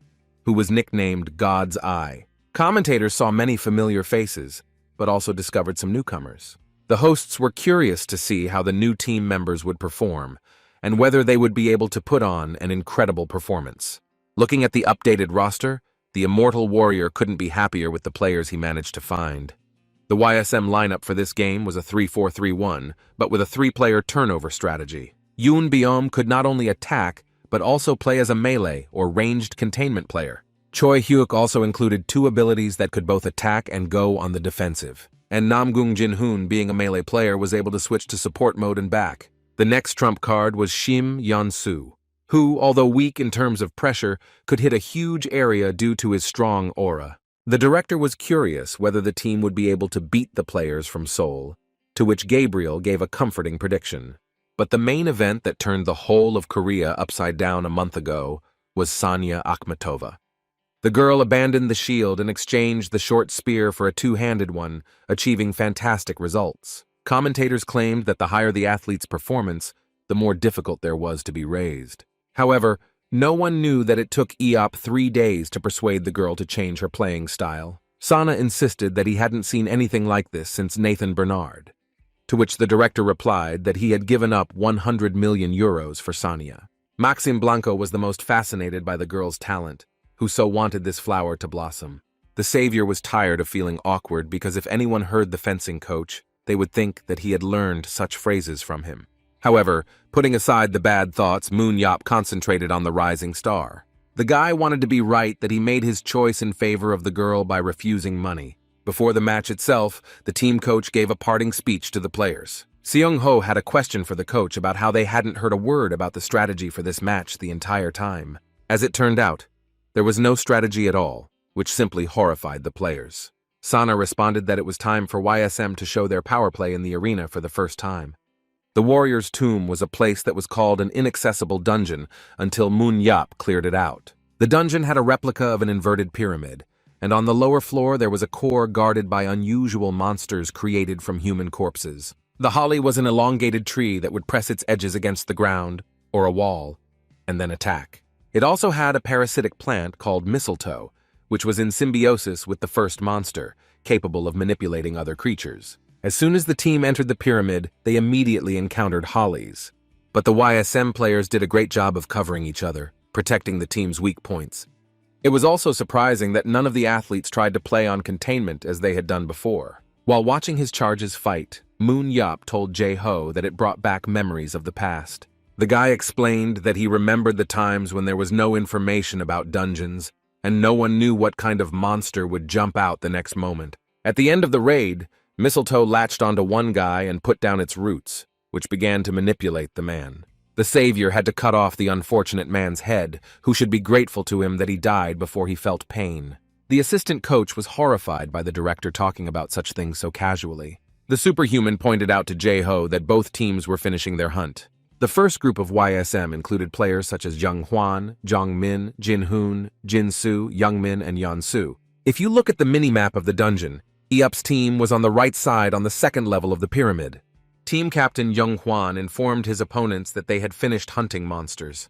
who was nicknamed God's Eye. Commentators saw many familiar faces, but also discovered some newcomers. The hosts were curious to see how the new team members would perform, and whether they would be able to put on an incredible performance. Looking at the updated roster, the immortal warrior couldn't be happier with the players he managed to find. The YSM lineup for this game was a 3-4-3-1, but with a 3-player turnover strategy. Yoon Biom could not only attack, but also play as a melee or ranged containment player. Choi Hyuk also included 2 abilities that could both attack and go on the defensive. And Namgung Jin-hoon, being a melee player, was able to switch to support mode and back. The next trump card was Shim Yeon-soo, who, although weak in terms of pressure, could hit a huge area due to his strong aura. The director was curious whether the team would be able to beat the players from Seoul, to which Gabriel gave a comforting prediction. But the main event that turned the whole of Korea upside down a month ago was Sanya Akhmatova. The girl abandoned the shield and exchanged the short spear for a 2-handed one, achieving fantastic results. Commentators claimed that the higher the athlete's performance, the more difficult there was to be raised. However, no one knew that it took Eop 3 days to persuade the girl to change her playing style. Sana insisted that he hadn't seen anything like this since Nathan Bernard, to which the director replied that he had given up 100 million euros for Sanya. Maxime Blanco was the most fascinated by the girl's talent, who so wanted this flower to blossom. The savior was tired of feeling awkward because if anyone heard the fencing coach, they would think that he had learned such phrases from him. However, putting aside the bad thoughts, Moon Yap concentrated on the rising star. The guy wanted to be right that he made his choice in favor of the girl by refusing money. Before the match itself, the team coach gave a parting speech to the players. Seung-ho had a question for the coach about how they hadn't heard a word about the strategy for this match the entire time. As it turned out, there was no strategy at all, which simply horrified the players. Sana responded that it was time for YSM to show their power play in the arena for the first time. The warrior's tomb was a place that was called an inaccessible dungeon until Moon Yap cleared it out. The dungeon had a replica of an inverted pyramid, and on the lower floor there was a core guarded by unusual monsters created from human corpses. The holly was an elongated tree that would press its edges against the ground, or a wall, and then attack. It also had a parasitic plant called mistletoe, which was in symbiosis with the first monster, capable of manipulating other creatures. As soon as the team entered the pyramid, they immediately encountered hollies. But the YSM players did a great job of covering each other, protecting the team's weak points. It was also surprising that none of the athletes tried to play on containment as they had done before. While watching his charges fight, Moon Yop told Jae-ho that it brought back memories of the past. The guy explained that he remembered the times when there was no information about dungeons, and no one knew what kind of monster would jump out the next moment. At the end of the raid, Mistletoe latched onto one guy and put down its roots, which began to manipulate the man. The savior had to cut off the unfortunate man's head, who should be grateful to him that he died before he felt pain. The assistant coach was horrified by the director talking about such things so casually. The superhuman pointed out to Jae-ho that both teams were finishing their hunt. The first group of YSM included players such as Jung Hwan, Jong Min, Jin Hoon, Jin Soo, Young Min, and Yeon Soo. If you look at the mini-map of the dungeon, Eup's team was on the right side on the second level of the pyramid. Team captain Jung Hwan informed his opponents that they had finished hunting monsters.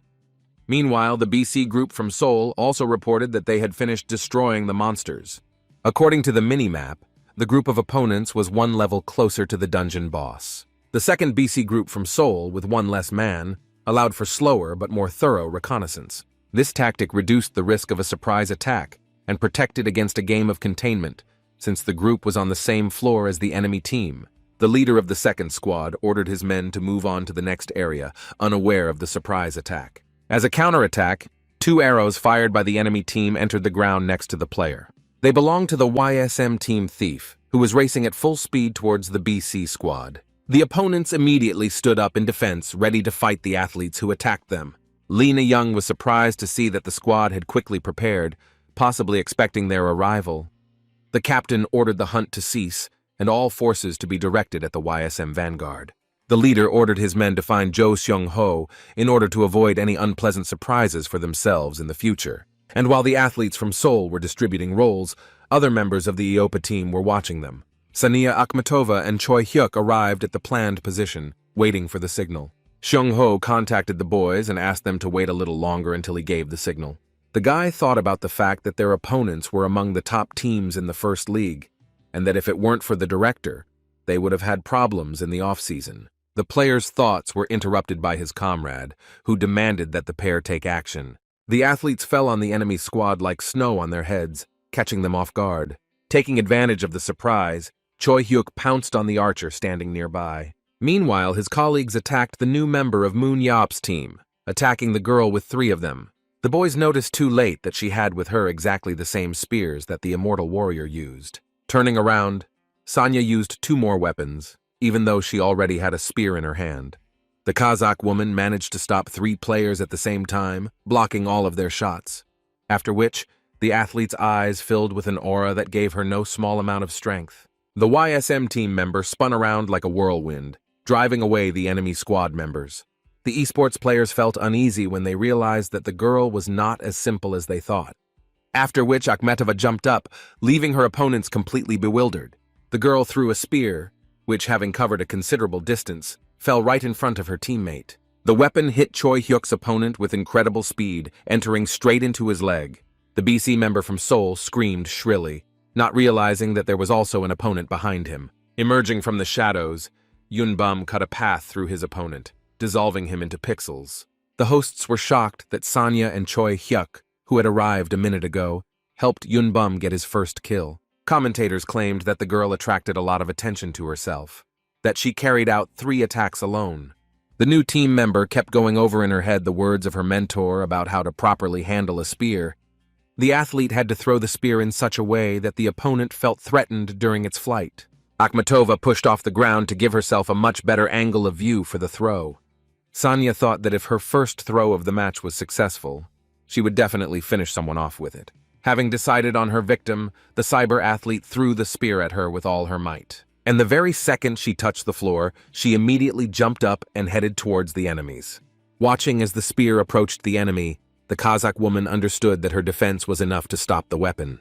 Meanwhile, the BC group from Seoul also reported that they had finished destroying the monsters. According to the mini-map, the group of opponents was one level closer to the dungeon boss. The second BC group from Seoul, with one less man, allowed for slower but more thorough reconnaissance. This tactic reduced the risk of a surprise attack and protected against a game of containment, since the group was on the same floor as the enemy team. The leader of the second squad ordered his men to move on to the next area, unaware of the surprise attack. As a counterattack, 2 arrows fired by the enemy team entered the ground next to the player. They belonged to the YSM team Thief, who was racing at full speed towards the BC squad. The opponents immediately stood up in defense, ready to fight the athletes who attacked them. Lena Young was surprised to see that the squad had quickly prepared, possibly expecting their arrival. The captain ordered the hunt to cease, and all forces to be directed at the YSM vanguard. The leader ordered his men to find Jo Seung-ho in order to avoid any unpleasant surprises for themselves in the future. And while the athletes from Seoul were distributing roles, other members of the Eopa team were watching them. Sania Akhmatova and Choi Hyuk arrived at the planned position, waiting for the signal. Seung-ho contacted the boys and asked them to wait a little longer until he gave the signal. The guy thought about the fact that their opponents were among the top teams in the first league, and that if it weren't for the director, they would have had problems in the off-season. The player's thoughts were interrupted by his comrade, who demanded that the pair take action. The athletes fell on the enemy squad like snow on their heads, catching them off guard. Taking advantage of the surprise, Choi Hyuk pounced on the archer standing nearby. Meanwhile, his colleagues attacked the new member of Moon Yop's team, attacking the girl with 3 of them. The boys noticed too late that she had with her exactly the same spears that the immortal warrior used. Turning around, Sanya used 2 more weapons, even though she already had a spear in her hand. The Kazakh woman managed to stop 3 players at the same time, blocking all of their shots. After which, the athlete's eyes filled with an aura that gave her no small amount of strength. The YSM team member spun around like a whirlwind, driving away the enemy squad members. The esports players felt uneasy when they realized that the girl was not as simple as they thought. After which Akhmetova jumped up, leaving her opponents completely bewildered. The girl threw a spear, which, having covered a considerable distance, fell right in front of her teammate. The weapon hit Choi Hyuk's opponent with incredible speed, entering straight into his leg. The BC member from Seoul screamed shrilly, not realizing that there was also an opponent behind him. Emerging from the shadows, Yunbum cut a path through his opponent, dissolving him into pixels. The hosts were shocked that Sanya and Choi Hyuk, who had arrived a minute ago, helped Yunbum get his first kill. Commentators claimed that the girl attracted a lot of attention to herself, that she carried out 3 attacks alone. The new team member kept going over in her head the words of her mentor about how to properly handle a spear. The athlete had to throw the spear in such a way that the opponent felt threatened during its flight. Akhmatova pushed off the ground to give herself a much better angle of view for the throw. Sanya thought that if her first throw of the match was successful, she would definitely finish someone off with it. Having decided on her victim, the cyber athlete threw the spear at her with all her might. And the very second she touched the floor, she immediately jumped up and headed towards the enemies. Watching as the spear approached the enemy, the Kazakh woman understood that her defense was enough to stop the weapon.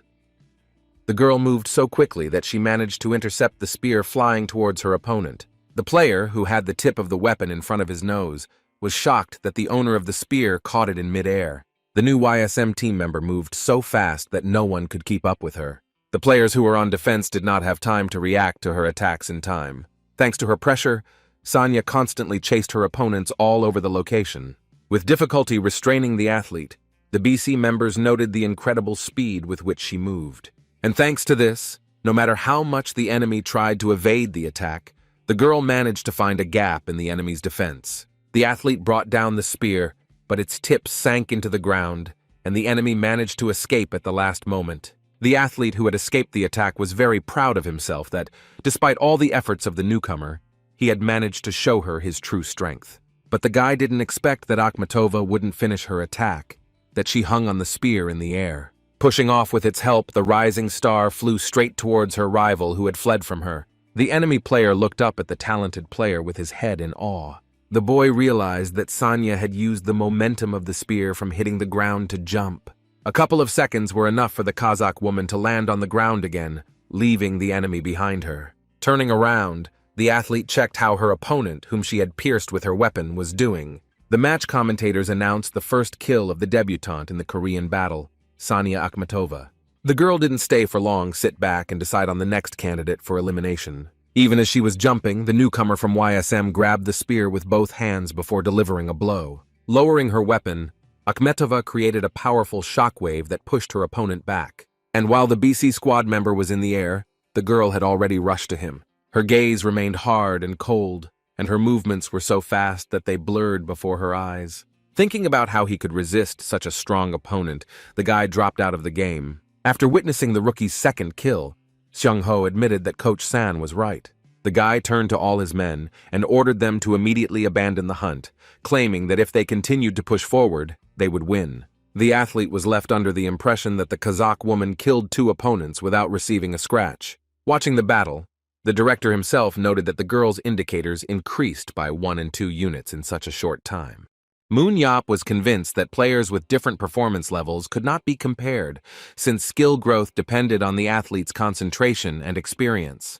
The girl moved so quickly that she managed to intercept the spear flying towards her opponent. The player, who had the tip of the weapon in front of his nose, was shocked that the owner of the spear caught it in midair. The new YSM team member moved so fast that no one could keep up with her. The players who were on defense did not have time to react to her attacks in time. Thanks to her pressure, Sonya constantly chased her opponents all over the location. With difficulty restraining the athlete, the BC members noted the incredible speed with which she moved. And thanks to this, no matter how much the enemy tried to evade the attack, the girl managed to find a gap in the enemy's defense. The athlete brought down the spear, but its tip sank into the ground, and the enemy managed to escape at the last moment. The athlete who had escaped the attack was very proud of himself that, despite all the efforts of the newcomer, he had managed to show her his true strength. But the guy didn't expect that Akhmatova wouldn't finish her attack, that she hung on the spear in the air. Pushing off with its help, the rising star flew straight towards her rival who had fled from her. The enemy player looked up at the talented player with his head in awe. The boy realized that Sonya had used the momentum of the spear from hitting the ground to jump. A couple of seconds were enough for the Kazakh woman to land on the ground again, leaving the enemy behind her. Turning around, the athlete checked how her opponent, whom she had pierced with her weapon, was doing. The match commentators announced the first kill of the debutante in the Korean battle, Sonya Akhmatova. The girl didn't stay for long, sit back, and decide on the next candidate for elimination. Even as she was jumping, the newcomer from YSM grabbed the spear with both hands before delivering a blow. Lowering her weapon, Akhmatova created a powerful shockwave that pushed her opponent back. And while the BC squad member was in the air, the girl had already rushed to him. Her gaze remained hard and cold, and her movements were so fast that they blurred before her eyes. Thinking about how he could resist such a strong opponent, the guy dropped out of the game. After witnessing the rookie's second kill, Xiang-ho admitted that Coach San was right. The guy turned to all his men and ordered them to immediately abandon the hunt, claiming that if they continued to push forward, they would win. The athlete was left under the impression that the Kazakh woman killed 2 opponents without receiving a scratch. Watching the battle, the director himself noted that the girl's indicators increased by 1 and 2 units in such a short time. Moon Yap was convinced that players with different performance levels could not be compared, since skill growth depended on the athlete's concentration and experience.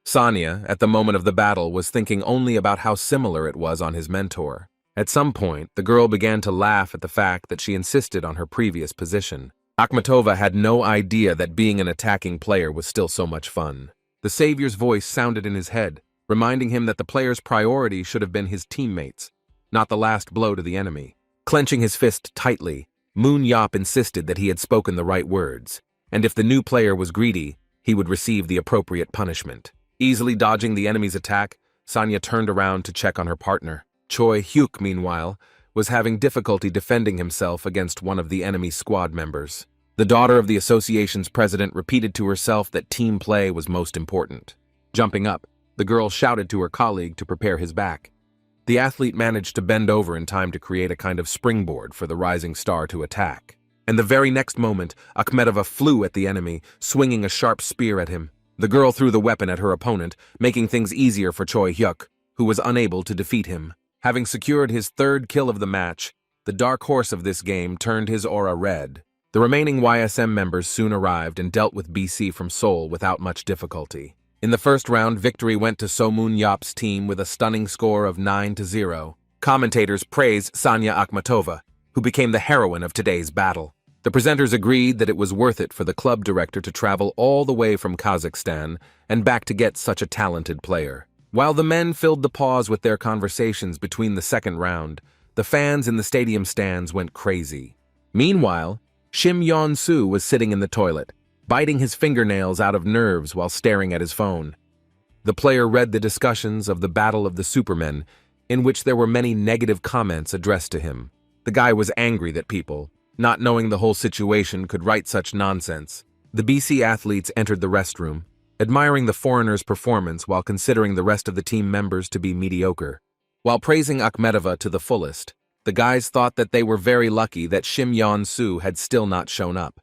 Sonya, at the moment of the battle, was thinking only about how similar it was on his mentor. At some point, the girl began to laugh at the fact that she insisted on her previous position. Akhmatova had no idea that being an attacking player was still so much fun. The savior's voice sounded in his head, reminding him that the player's priority should have been his teammates, not the last blow to the enemy. Clenching his fist tightly, Moon Yap insisted that he had spoken the right words, and if the new player was greedy, he would receive the appropriate punishment. Easily dodging the enemy's attack, Sonya turned around to check on her partner. Choi Hyuk, meanwhile, was having difficulty defending himself against one of the enemy squad members. The daughter of the association's president repeated to herself that team play was most important. Jumping up, the girl shouted to her colleague to prepare his back. The athlete managed to bend over in time to create a kind of springboard for the rising star to attack. And the very next moment, Akhmatova flew at the enemy, swinging a sharp spear at him. The girl threw the weapon at her opponent, making things easier for Choi Hyuk, who was unable to defeat him. Having secured his 3rd kill of the match, the dark horse of this game turned his aura red. The remaining YSM members soon arrived and dealt with BC from Seoul without much difficulty. In the first round, victory went to Moon Yap's team with a stunning score of 9-0. Commentators praised Sonya Akhmatova, who became the heroine of today's battle. The presenters agreed that it was worth it for the club director to travel all the way from Kazakhstan and back to get such a talented player. While the men filled the pause with their conversations between the second round, the fans in the stadium stands went crazy. Meanwhile, Shim Yeon-soo was sitting in the toilet, biting his fingernails out of nerves while staring at his phone. The player read the discussions of the Battle of the Supermen, in which there were many negative comments addressed to him. The guy was angry that people, not knowing the whole situation, could write such nonsense. The BC athletes entered the restroom, admiring the foreigner's performance while considering the rest of the team members to be mediocre. While praising Akhmatova to the fullest, the guys thought that they were very lucky that Shim Yeon-soo had still not shown up.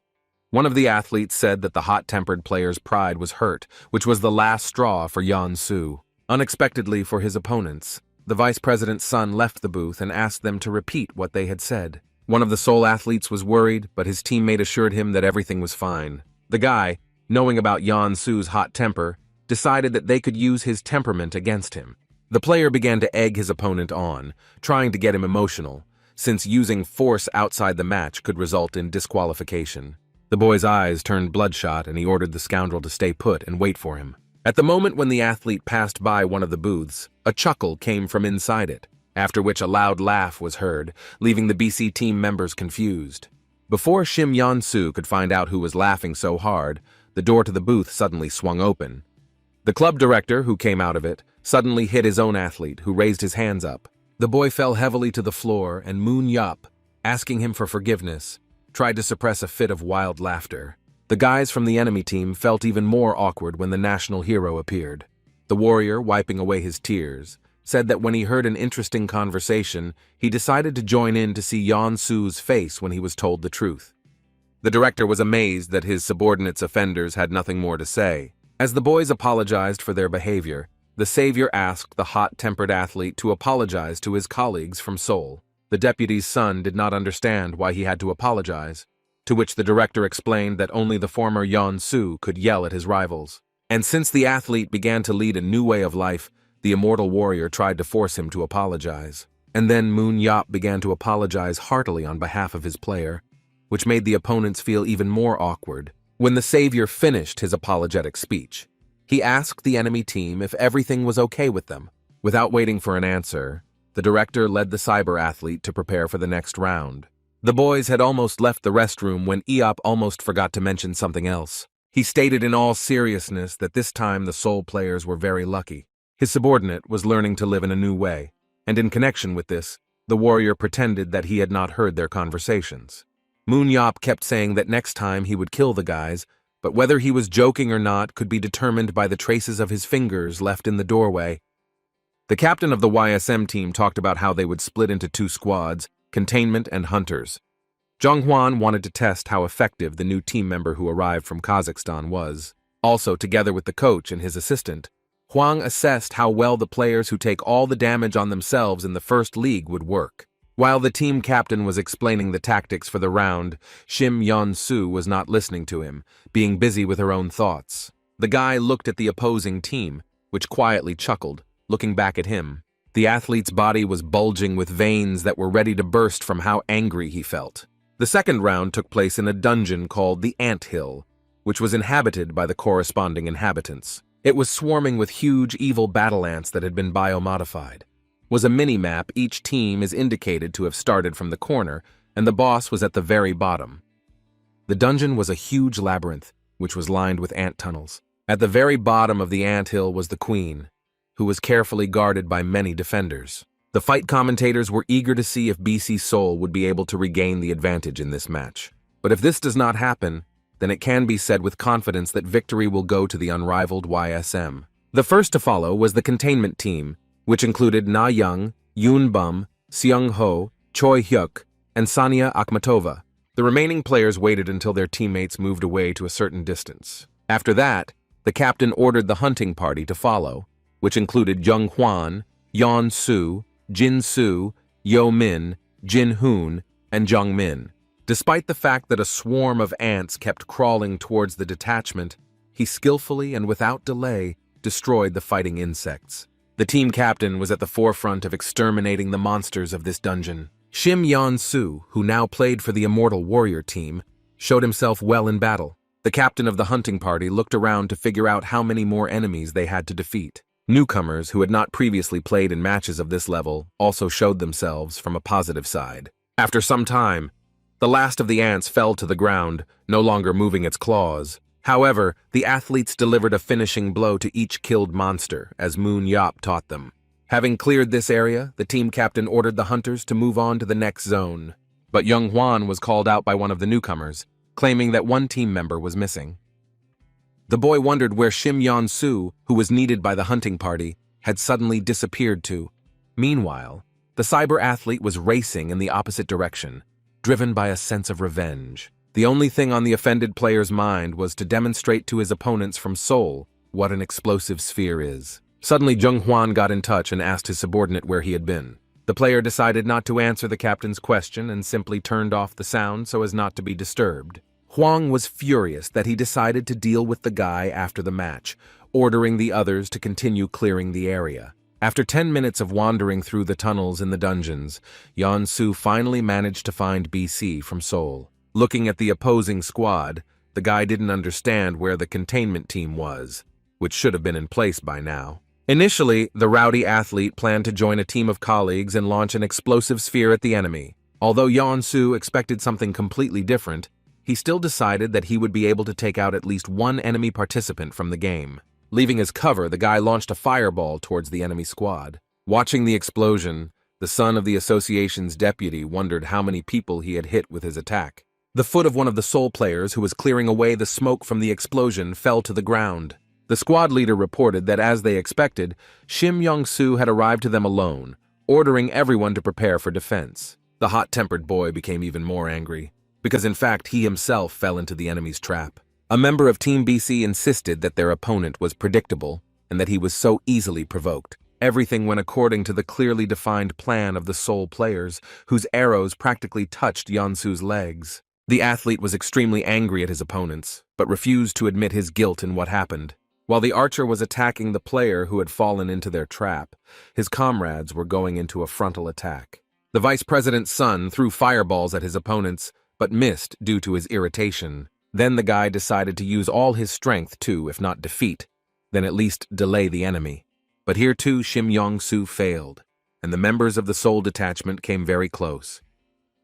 One of the athletes said that the hot-tempered player's pride was hurt, which was the last straw for Yeon-soo. Unexpectedly for his opponents, the vice president's son left the booth and asked them to repeat what they had said. One of the Seoul athletes was worried, but his teammate assured him that everything was fine. The guy, knowing about Yeon-soo's hot temper, decided that they could use his temperament against him. The player began to egg his opponent on, trying to get him emotional, since using force outside the match could result in disqualification. The boy's eyes turned bloodshot and he ordered the scoundrel to stay put and wait for him. At the moment when the athlete passed by one of the booths, a chuckle came from inside it, after which a loud laugh was heard, leaving the BC team members confused. Before Shim Yeon-soo could find out who was laughing so hard, the door to the booth suddenly swung open. The club director, who came out of it, suddenly hit his own athlete, who raised his hands up. The boy fell heavily to the floor, and Moon Yup, asking him for forgiveness, tried to suppress a fit of wild laughter. The guys from the enemy team felt even more awkward when the national hero appeared. The warrior, wiping away his tears, said that when he heard an interesting conversation, he decided to join in to see Yeon-soo's face when he was told the truth. The director was amazed that his subordinates' offenders had nothing more to say. As the boys apologized for their behavior, the savior asked the hot-tempered athlete to apologize to his colleagues from Seoul. The deputy's son did not understand why he had to apologize, to which the director explained that only the former Yeon-soo could yell at his rivals. And since the athlete began to lead a new way of life, the immortal warrior tried to force him to apologize. And then Moon Yup began to apologize heartily on behalf of his player, which made the opponents feel even more awkward. When the savior finished his apologetic speech, he asked the enemy team if everything was okay with them. Without waiting for an answer, the director led the cyber athlete to prepare for the next round. The boys had almost left the restroom when Eop almost forgot to mention something else. He stated in all seriousness that this time the Seoul players were very lucky. His subordinate was learning to live in a new way, and in connection with this, the warrior pretended that he had not heard their conversations. Moon Yup kept saying that next time he would kill the guys, but whether he was joking or not could be determined by the traces of his fingers left in the doorway. The captain of the YSM team talked about how they would split into two squads, containment and hunters. Jung Hwan wanted to test how effective the new team member who arrived from Kazakhstan was. Also, together with the coach and his assistant, Hwang assessed how well the players who take all the damage on themselves in the first league would work. While the team captain was explaining the tactics for the round, Shim Yeon-soo was not listening to him, being busy with her own thoughts. The guy looked at the opposing team, which quietly chuckled, looking back at him. The athlete's body was bulging with veins that were ready to burst from how angry he felt. The second round took place in a dungeon called the Ant Hill, which was inhabited by the corresponding inhabitants. It was swarming with huge evil battle ants that had been biomodified. Was a mini-map. Each team is indicated to have started from the corner, and the boss was at the very bottom. The dungeon was a huge labyrinth, which was lined with ant tunnels. At the very bottom of the anthill was the queen, who was carefully guarded by many defenders. The fight commentators were eager to see if BC Seoul would be able to regain the advantage in this match. But if this does not happen, then it can be said with confidence that victory will go to the unrivaled YSM. The first to follow was the containment team, which included Na Young, Yoon Bum, Seung Ho, Choi Hyuk, and Sania Akhmatova. The remaining players waited until their teammates moved away to a certain distance. After that, the captain ordered the hunting party to follow, which included Jung Hwan, Yeon Soo, Jin Soo, Yo Min, Jin Hoon, and Jung Min. Despite the fact that a swarm of ants kept crawling towards the detachment, he skillfully and without delay destroyed the fighting insects. The team captain was at the forefront of exterminating the monsters of this dungeon. Shim Yeon-soo, who now played for the Immortal Warrior team, showed himself well in battle. The captain of the hunting party looked around to figure out how many more enemies they had to defeat. Newcomers who had not previously played in matches of this level also showed themselves from a positive side. After some time, the last of the ants fell to the ground, no longer moving its claws. However, the athletes delivered a finishing blow to each killed monster, as Moon Yup taught them. Having cleared this area, the team captain ordered the hunters to move on to the next zone. But Jung Hwan was called out by one of the newcomers, claiming that one team member was missing. The boy wondered where Shim Yeon-soo, who was needed by the hunting party, had suddenly disappeared to. Meanwhile, the cyber athlete was racing in the opposite direction, driven by a sense of revenge. The only thing on the offended player's mind was to demonstrate to his opponents from Seoul what an explosive sphere is. Suddenly, Jung Hwan got in touch and asked his subordinate where he had been. The player decided not to answer the captain's question and simply turned off the sound so as not to be disturbed. Hwang was furious that he decided to deal with the guy after the match, ordering the others to continue clearing the area. After 10 minutes of wandering through the tunnels in the dungeons, Yeon-soo finally managed to find BC from Seoul. Looking at the opposing squad, the guy didn't understand where the containment team was, which should have been in place by now. Initially, the rowdy athlete planned to join a team of colleagues and launch an explosive sphere at the enemy. Although Yeon-soo expected something completely different, he still decided that he would be able to take out at least one enemy participant from the game. Leaving his cover, the guy launched a fireball towards the enemy squad. Watching the explosion, the son of the association's deputy wondered how many people he had hit with his attack. The foot of one of the Seoul players who was clearing away the smoke from the explosion fell to the ground. The squad leader reported that, as they expected, Shim Young-soo had arrived to them alone, ordering everyone to prepare for defense. The hot-tempered boy became even more angry, because in fact he himself fell into the enemy's trap. A member of Team BC insisted that their opponent was predictable and that he was so easily provoked. Everything went according to the clearly defined plan of the Seoul players, whose arrows practically touched Yeon-soo's legs. The athlete was extremely angry at his opponents, but refused to admit his guilt in what happened. While the archer was attacking the player who had fallen into their trap, his comrades were going into a frontal attack. The vice president's son threw fireballs at his opponents, but missed due to his irritation. Then the guy decided to use all his strength to, if not defeat, then at least delay the enemy. But here too Shim Young-soo failed, and the members of the Seoul detachment came very close.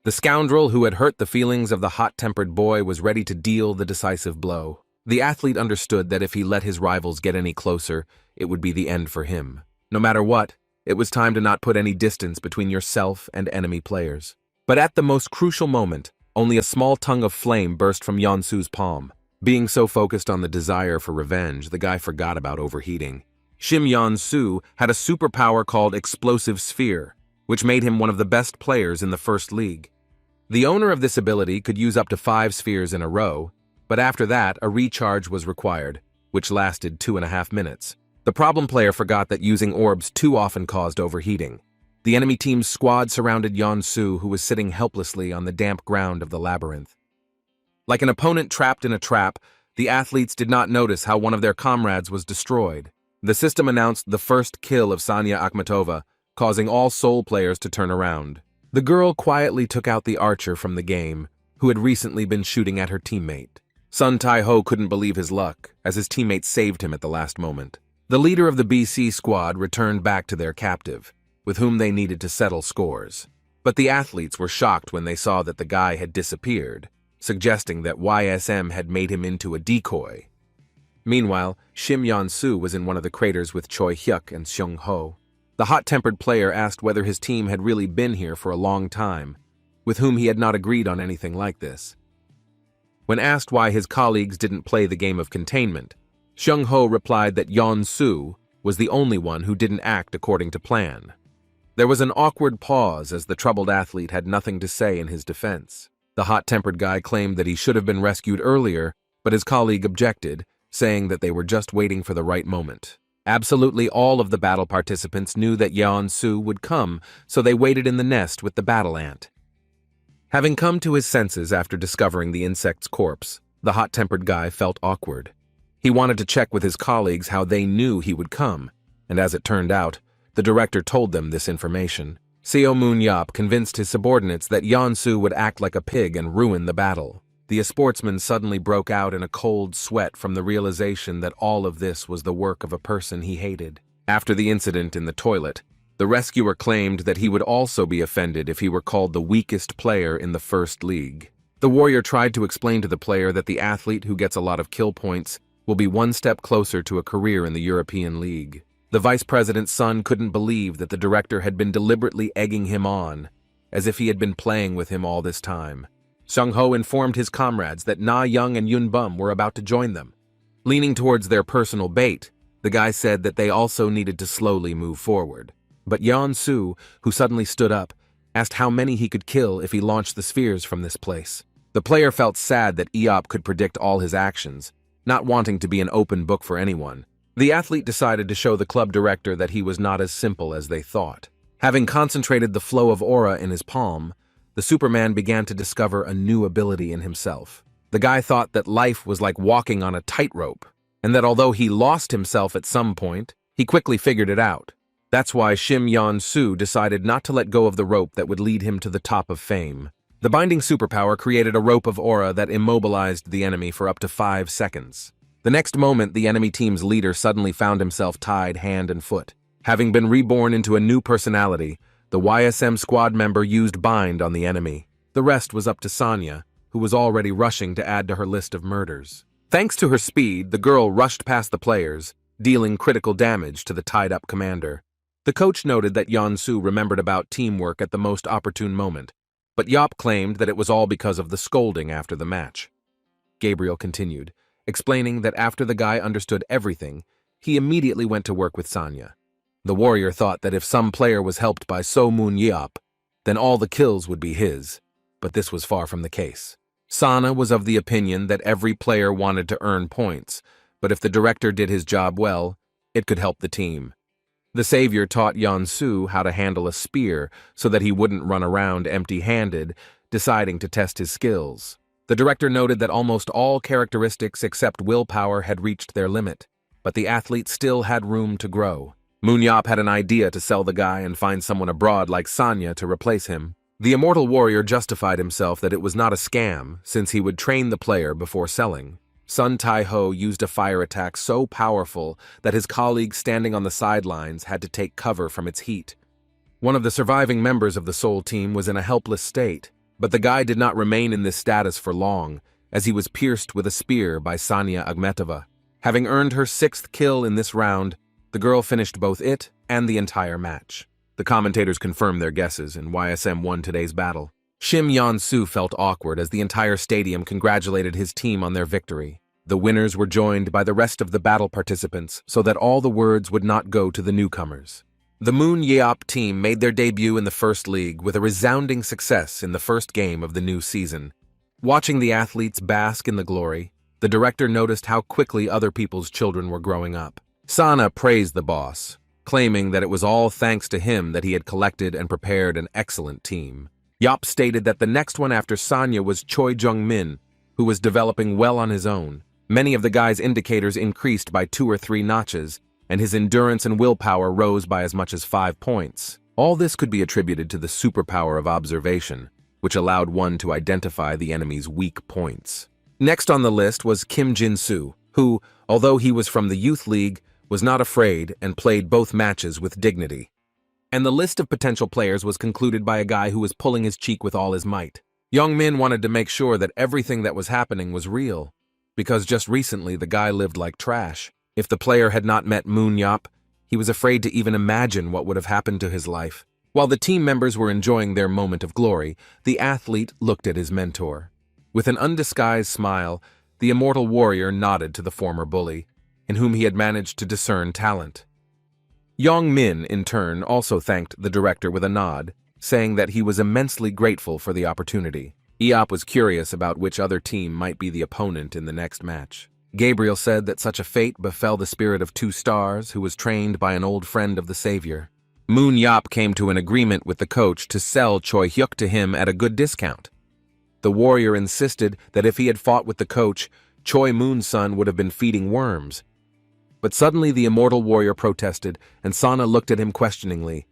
The scoundrel who had hurt the feelings of the hot-tempered boy was ready to deal the decisive blow. The athlete understood that if he let his rivals get any closer, it would be the end for him. No matter what, it was time to not put any distance between yourself and enemy players. But at the most crucial moment, only a small tongue of flame burst from Yeon-soo's palm. Being so focused on the desire for revenge, the guy forgot about overheating. Shim Yeon-soo had a superpower called Explosive Sphere, which made him one of the best players in the first league. The owner of this ability could use up to 5 spheres in a row, but after that, a recharge was required, which lasted 2.5 minutes. The problem player forgot that using orbs too often caused overheating. The enemy team's squad surrounded Yeon-soo, who was sitting helplessly on the damp ground of the labyrinth. Like an opponent trapped in a trap, the athletes did not notice how one of their comrades was destroyed. The system announced the first kill of Sanya Akhmatova, causing all Seoul players to turn around. The girl quietly took out the archer from the game, who had recently been shooting at her teammate. Sun Tai-ho couldn't believe his luck, as his teammate saved him at the last moment. The leader of the BC squad returned back to their captive, with whom they needed to settle scores. But the athletes were shocked when they saw that the guy had disappeared, suggesting that YSM had made him into a decoy. Meanwhile, Shim Yeon-soo was in one of the craters with Choi Hyuk and Seung Ho. The hot-tempered player asked whether his team had really been here for a long time, with whom he had not agreed on anything like this. When asked why his colleagues didn't play the game of containment, Seung Ho replied that Yeon-soo was the only one who didn't act according to plan. There was an awkward pause as the troubled athlete had nothing to say in his defense. The hot-tempered guy claimed that he should have been rescued earlier, but his colleague objected, saying that they were just waiting for the right moment. Absolutely all of the battle participants knew that Yeon-soo would come, so they waited in the nest with the battle ant. Having come to his senses after discovering the insect's corpse, the hot-tempered guy felt awkward. He wanted to check with his colleagues how they knew he would come, and as it turned out, the director told them this information. Seo Moon-yap convinced his subordinates that Yeon-soo would act like a pig and ruin the battle. The sportsman suddenly broke out in a cold sweat from the realization that all of this was the work of a person he hated. After the incident in the toilet, the rescuer claimed that he would also be offended if he were called the weakest player in the first league. The warrior tried to explain to the player that the athlete who gets a lot of kill points will be one step closer to a career in the European League. The vice president's son couldn't believe that the director had been deliberately egging him on, as if he had been playing with him all this time. Seung Ho informed his comrades that Na Young and Yun Bum were about to join them. Leaning towards their personal bait, the guy said that they also needed to slowly move forward. But Yeon-soo, who suddenly stood up, asked how many he could kill if he launched the spheres from this place. The player felt sad that Eop could predict all his actions, not wanting to be an open book for anyone. The athlete decided to show the club director that he was not as simple as they thought. Having concentrated the flow of aura in his palm, the Superman began to discover a new ability in himself. The guy thought that life was like walking on a tightrope, and that although he lost himself at some point, he quickly figured it out. That's why Shim Yon-soo decided not to let go of the rope that would lead him to the top of fame. The binding superpower created a rope of aura that immobilized the enemy for up to 5 seconds. The next moment, the enemy team's leader suddenly found himself tied hand and foot. Having been reborn into a new personality, the YSM squad member used bind on the enemy. The rest was up to Sanya, who was already rushing to add to her list of murders. Thanks to her speed, the girl rushed past the players, dealing critical damage to the tied-up commander. The coach noted that Yeon-soo remembered about teamwork at the most opportune moment, but Yop claimed that it was all because of the scolding after the match. Gabriel continued, explaining that after the guy understood everything, he immediately went to work with Sanya. The warrior thought that if some player was helped by So Moon Yeop, then all the kills would be his, but this was far from the case. Sana was of the opinion that every player wanted to earn points, but if the director did his job well, it could help the team. The savior taught Yeon-soo how to handle a spear so that he wouldn't run around empty-handed, deciding to test his skills. The director noted that almost all characteristics except willpower had reached their limit, but the athlete still had room to grow. Moon Yeop had an idea to sell the guy and find someone abroad like Sanya to replace him. The immortal warrior justified himself that it was not a scam, since he would train the player before selling. Sun Tai-ho used a fire attack so powerful that his colleagues standing on the sidelines had to take cover from its heat. One of the surviving members of the Soul team was in a helpless state, but the guy did not remain in this status for long, as he was pierced with a spear by Sanya Akhmetova. Having earned her 6th kill in this round, the girl finished both it and the entire match. The commentators confirmed their guesses, and YSM won today's battle. Shim Yeon-soo felt awkward as the entire stadium congratulated his team on their victory. The winners were joined by the rest of the battle participants so that all the words would not go to the newcomers. The Moon Yeop team made their debut in the first league with a resounding success in the first game of the new season. Watching the athletes bask in the glory, the director noticed how quickly other people's children were growing up. Sana praised the boss, claiming that it was all thanks to him that he had collected and prepared an excellent team. Yop stated that the next one after Sanya was Choi Jung-min, who was developing well on his own. Many of the guy's indicators increased by 2 or 3 notches, and his endurance and willpower rose by as much as 5 points. All this could be attributed to the superpower of observation, which allowed one to identify the enemy's weak points. Next on the list was Kim Jin-soo, who, although he was from the youth league, was not afraid and played both matches with dignity. And the list of potential players was concluded by a guy who was pulling his cheek with all his might. Young-min wanted to make sure that everything that was happening was real, because just recently the guy lived like trash. If the player had not met Moon Yeop, he was afraid to even imagine what would have happened to his life. While the team members were enjoying their moment of glory, the athlete looked at his mentor. With an undisguised smile, the immortal warrior nodded to the former bully, in whom he had managed to discern talent. Young-min, in turn, also thanked the director with a nod, saying that he was immensely grateful for the opportunity. Yeop was curious about which other team might be the opponent in the next match. Gabriel said that such a fate befell the spirit of 2 stars, who was trained by an old friend of the savior. Moon Yeop came to an agreement with the coach to sell Choi Hyuk to him at a good discount. The warrior insisted that if he had fought with the coach, Choi Moon's son would have been feeding worms. But suddenly the immortal warrior protested, and Sana looked at him questioningly.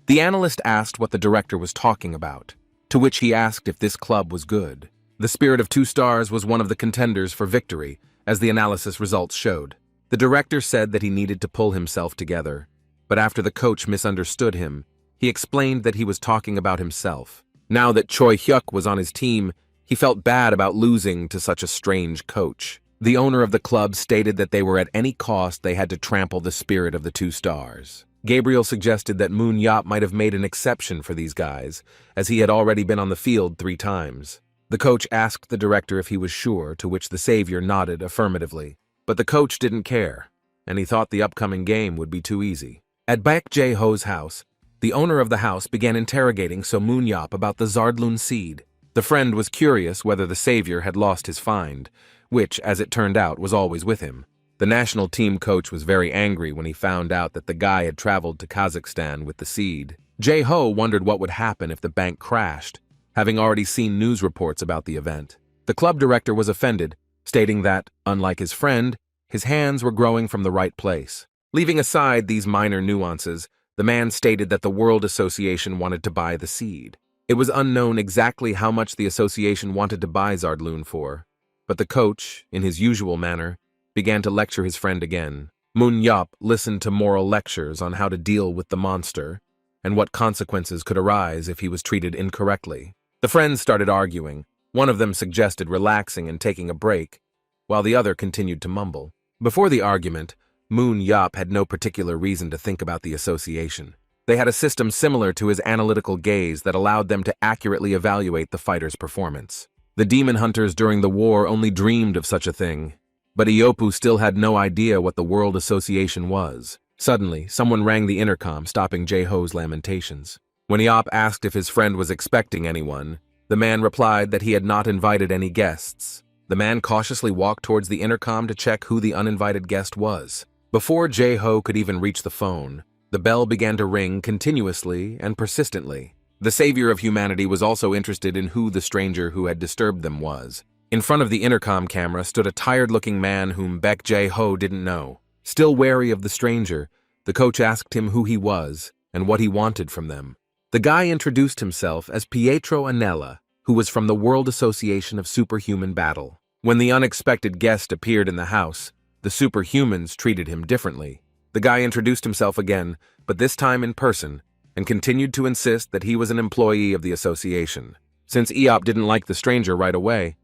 The analyst asked what the director was talking about, to which he asked if this club was good. The spirit of 2 stars was one of the contenders for victory, as the analysis results showed. The director said that he needed to pull himself together, but after the coach misunderstood him, he explained that he was talking about himself. Now that Choi Hyuk was on his team, he felt bad about losing to such a strange coach. The owner of the club stated that they were at any cost they had to trample the spirit of the 2 stars. Gabriel suggested that Moon Yeop might have made an exception for these guys, as he had already been on the field 3 times. The coach asked the director if he was sure, to which the savior nodded affirmatively. But the coach didn't care, and he thought the upcoming game would be too easy. At Baek Jae-ho's house, the owner of the house began interrogating So Moon Yeop about the Zardlun seed. The friend was curious whether the savior had lost his find, which, as it turned out, was always with him. The national team coach was very angry when he found out that the guy had traveled to Kazakhstan with the seed. Jae-ho wondered what would happen if the bank crashed, having already seen news reports about the event. The club director was offended, stating that, unlike his friend, his hands were growing from the right place. Leaving aside these minor nuances, the man stated that the World Association wanted to buy the seed. It was unknown exactly how much the association wanted to buy Zardloon for, but the coach, in his usual manner, began to lecture his friend again. Moon Yop listened to moral lectures on how to deal with the monster and what consequences could arise if he was treated incorrectly. The friends started arguing. One of them suggested relaxing and taking a break, while the other continued to mumble. Before the argument, Moon Yop had no particular reason to think about the association. They had a system similar to his analytical gaze that allowed them to accurately evaluate the fighter's performance. The demon hunters during the war only dreamed of such a thing, but Iopu still had no idea what the World Association was. Suddenly, someone rang the intercom, stopping Jae-ho's lamentations. When Iop asked if his friend was expecting anyone, the man replied that he had not invited any guests. The man cautiously walked towards the intercom to check who the uninvited guest was. Before Jae-ho could even reach the phone, the bell began to ring continuously and persistently. The savior of humanity was also interested in who the stranger who had disturbed them was. In front of the intercom camera stood a tired-looking man whom Baek Jae-ho didn't know. Still wary of the stranger, the coach asked him who he was and what he wanted from them. The guy introduced himself as Pietro Anella, who was from the World Association of Superhuman Battle. When the unexpected guest appeared in the house, the superhumans treated him differently. The guy introduced himself again, but this time in person, and continued to insist that he was an employee of the association. Since Iop didn't like the stranger right away,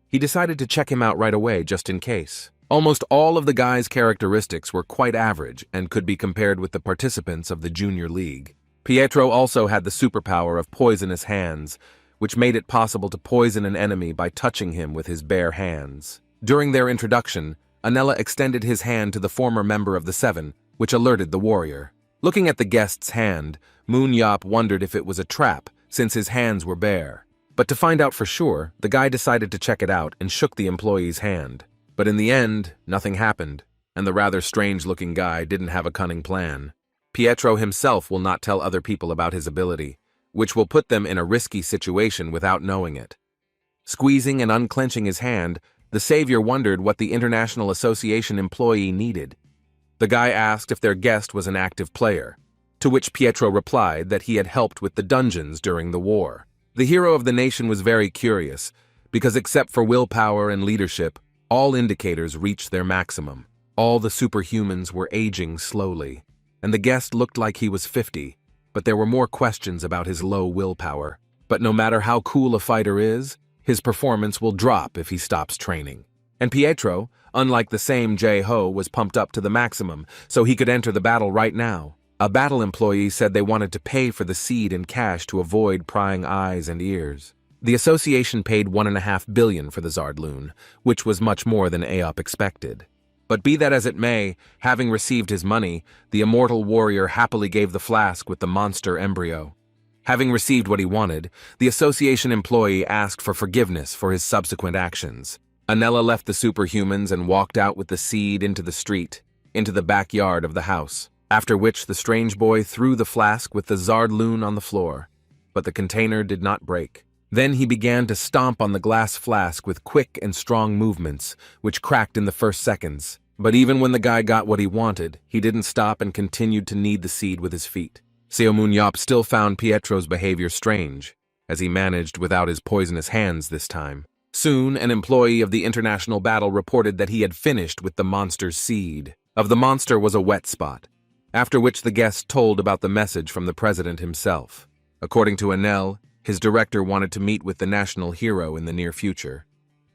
he decided to check him out right away just in case. Almost all of the guy's characteristics were quite average and could be compared with the participants of the Junior League. Pietro also had the superpower of poisonous hands, which made it possible to poison an enemy by touching him with his bare hands. During their introduction, Anella extended his hand to the former member of the Seven, which alerted the warrior. Looking at the guest's hand, Moon Yop wondered if it was a trap, since his hands were bare. But to find out for sure, the guy decided to check it out and shook the employee's hand. But in the end, nothing happened, and the rather strange-looking guy didn't have a cunning plan. Pietro himself will not tell other people about his ability, which will put them in a risky situation without knowing it. Squeezing and unclenching his hand, the savior wondered what the International Association employee needed. The guy asked if their guest was an active player, to which Pietro replied that he had helped with the dungeons during the war. The hero of the nation was very curious, because except for willpower and leadership, all indicators reached their maximum. All the superhumans were aging slowly, and the guest looked like he was 50, but there were more questions about his low willpower. But no matter how cool a fighter is, his performance will drop if he stops training. And Pietro, unlike the same Jae-ho, was pumped up to the maximum, so he could enter the battle right now. A battle employee said they wanted to pay for the seed in cash to avoid prying eyes and ears. The association paid $1.5 billion for the Zardloon, which was much more than Aop expected. But be that as it may, having received his money, the immortal warrior happily gave the flask with the monster embryo. Having received what he wanted, the association employee asked for forgiveness for his subsequent actions. Anella left the superhumans and walked out with the seed into the street, into the backyard of the house, after which the strange boy threw the flask with the Zardloon on the floor, but the container did not break. Then he began to stomp on the glass flask with quick and strong movements, which cracked in the first seconds. But even when the guy got what he wanted, he didn't stop and continued to knead the seed with his feet. Seo Moon Yop still found Pietro's behavior strange, as he managed without his poisonous hands this time. Soon, an employee of the International Battle reported that he had finished with the monster's seed. Of the monster was a wet spot, after which the guest told about the message from the president himself. According to Anel, his director wanted to meet with the national hero in the near future.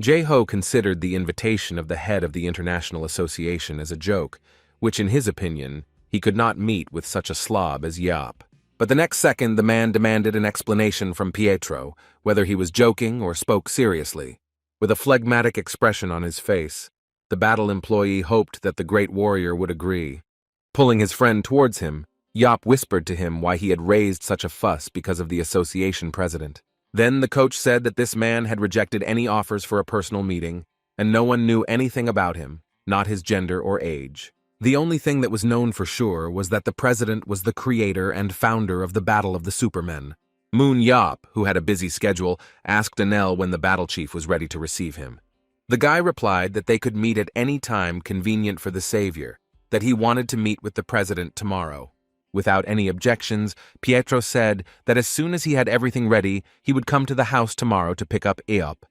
Jae-ho considered the invitation of the head of the International Association as a joke, which in his opinion, he could not meet with such a slob as Yop. But the next second the man demanded an explanation from Pietro, whether he was joking or spoke seriously. With a phlegmatic expression on his face, the battle employee hoped that the great warrior would agree. Pulling his friend towards him, Yop whispered to him why he had raised such a fuss because of the association president. Then the coach said that this man had rejected any offers for a personal meeting, and no one knew anything about him, not his gender or age. The only thing that was known for sure was that the president was the creator and founder of the Battle of the Supermen. Moon Yop, who had a busy schedule, asked Anel when the battle chief was ready to receive him. The guy replied that they could meet at any time convenient for the savior, that he wanted to meet with the president tomorrow. Without any objections, Pietro said that as soon as he had everything ready, he would come to the house tomorrow to pick up Eop.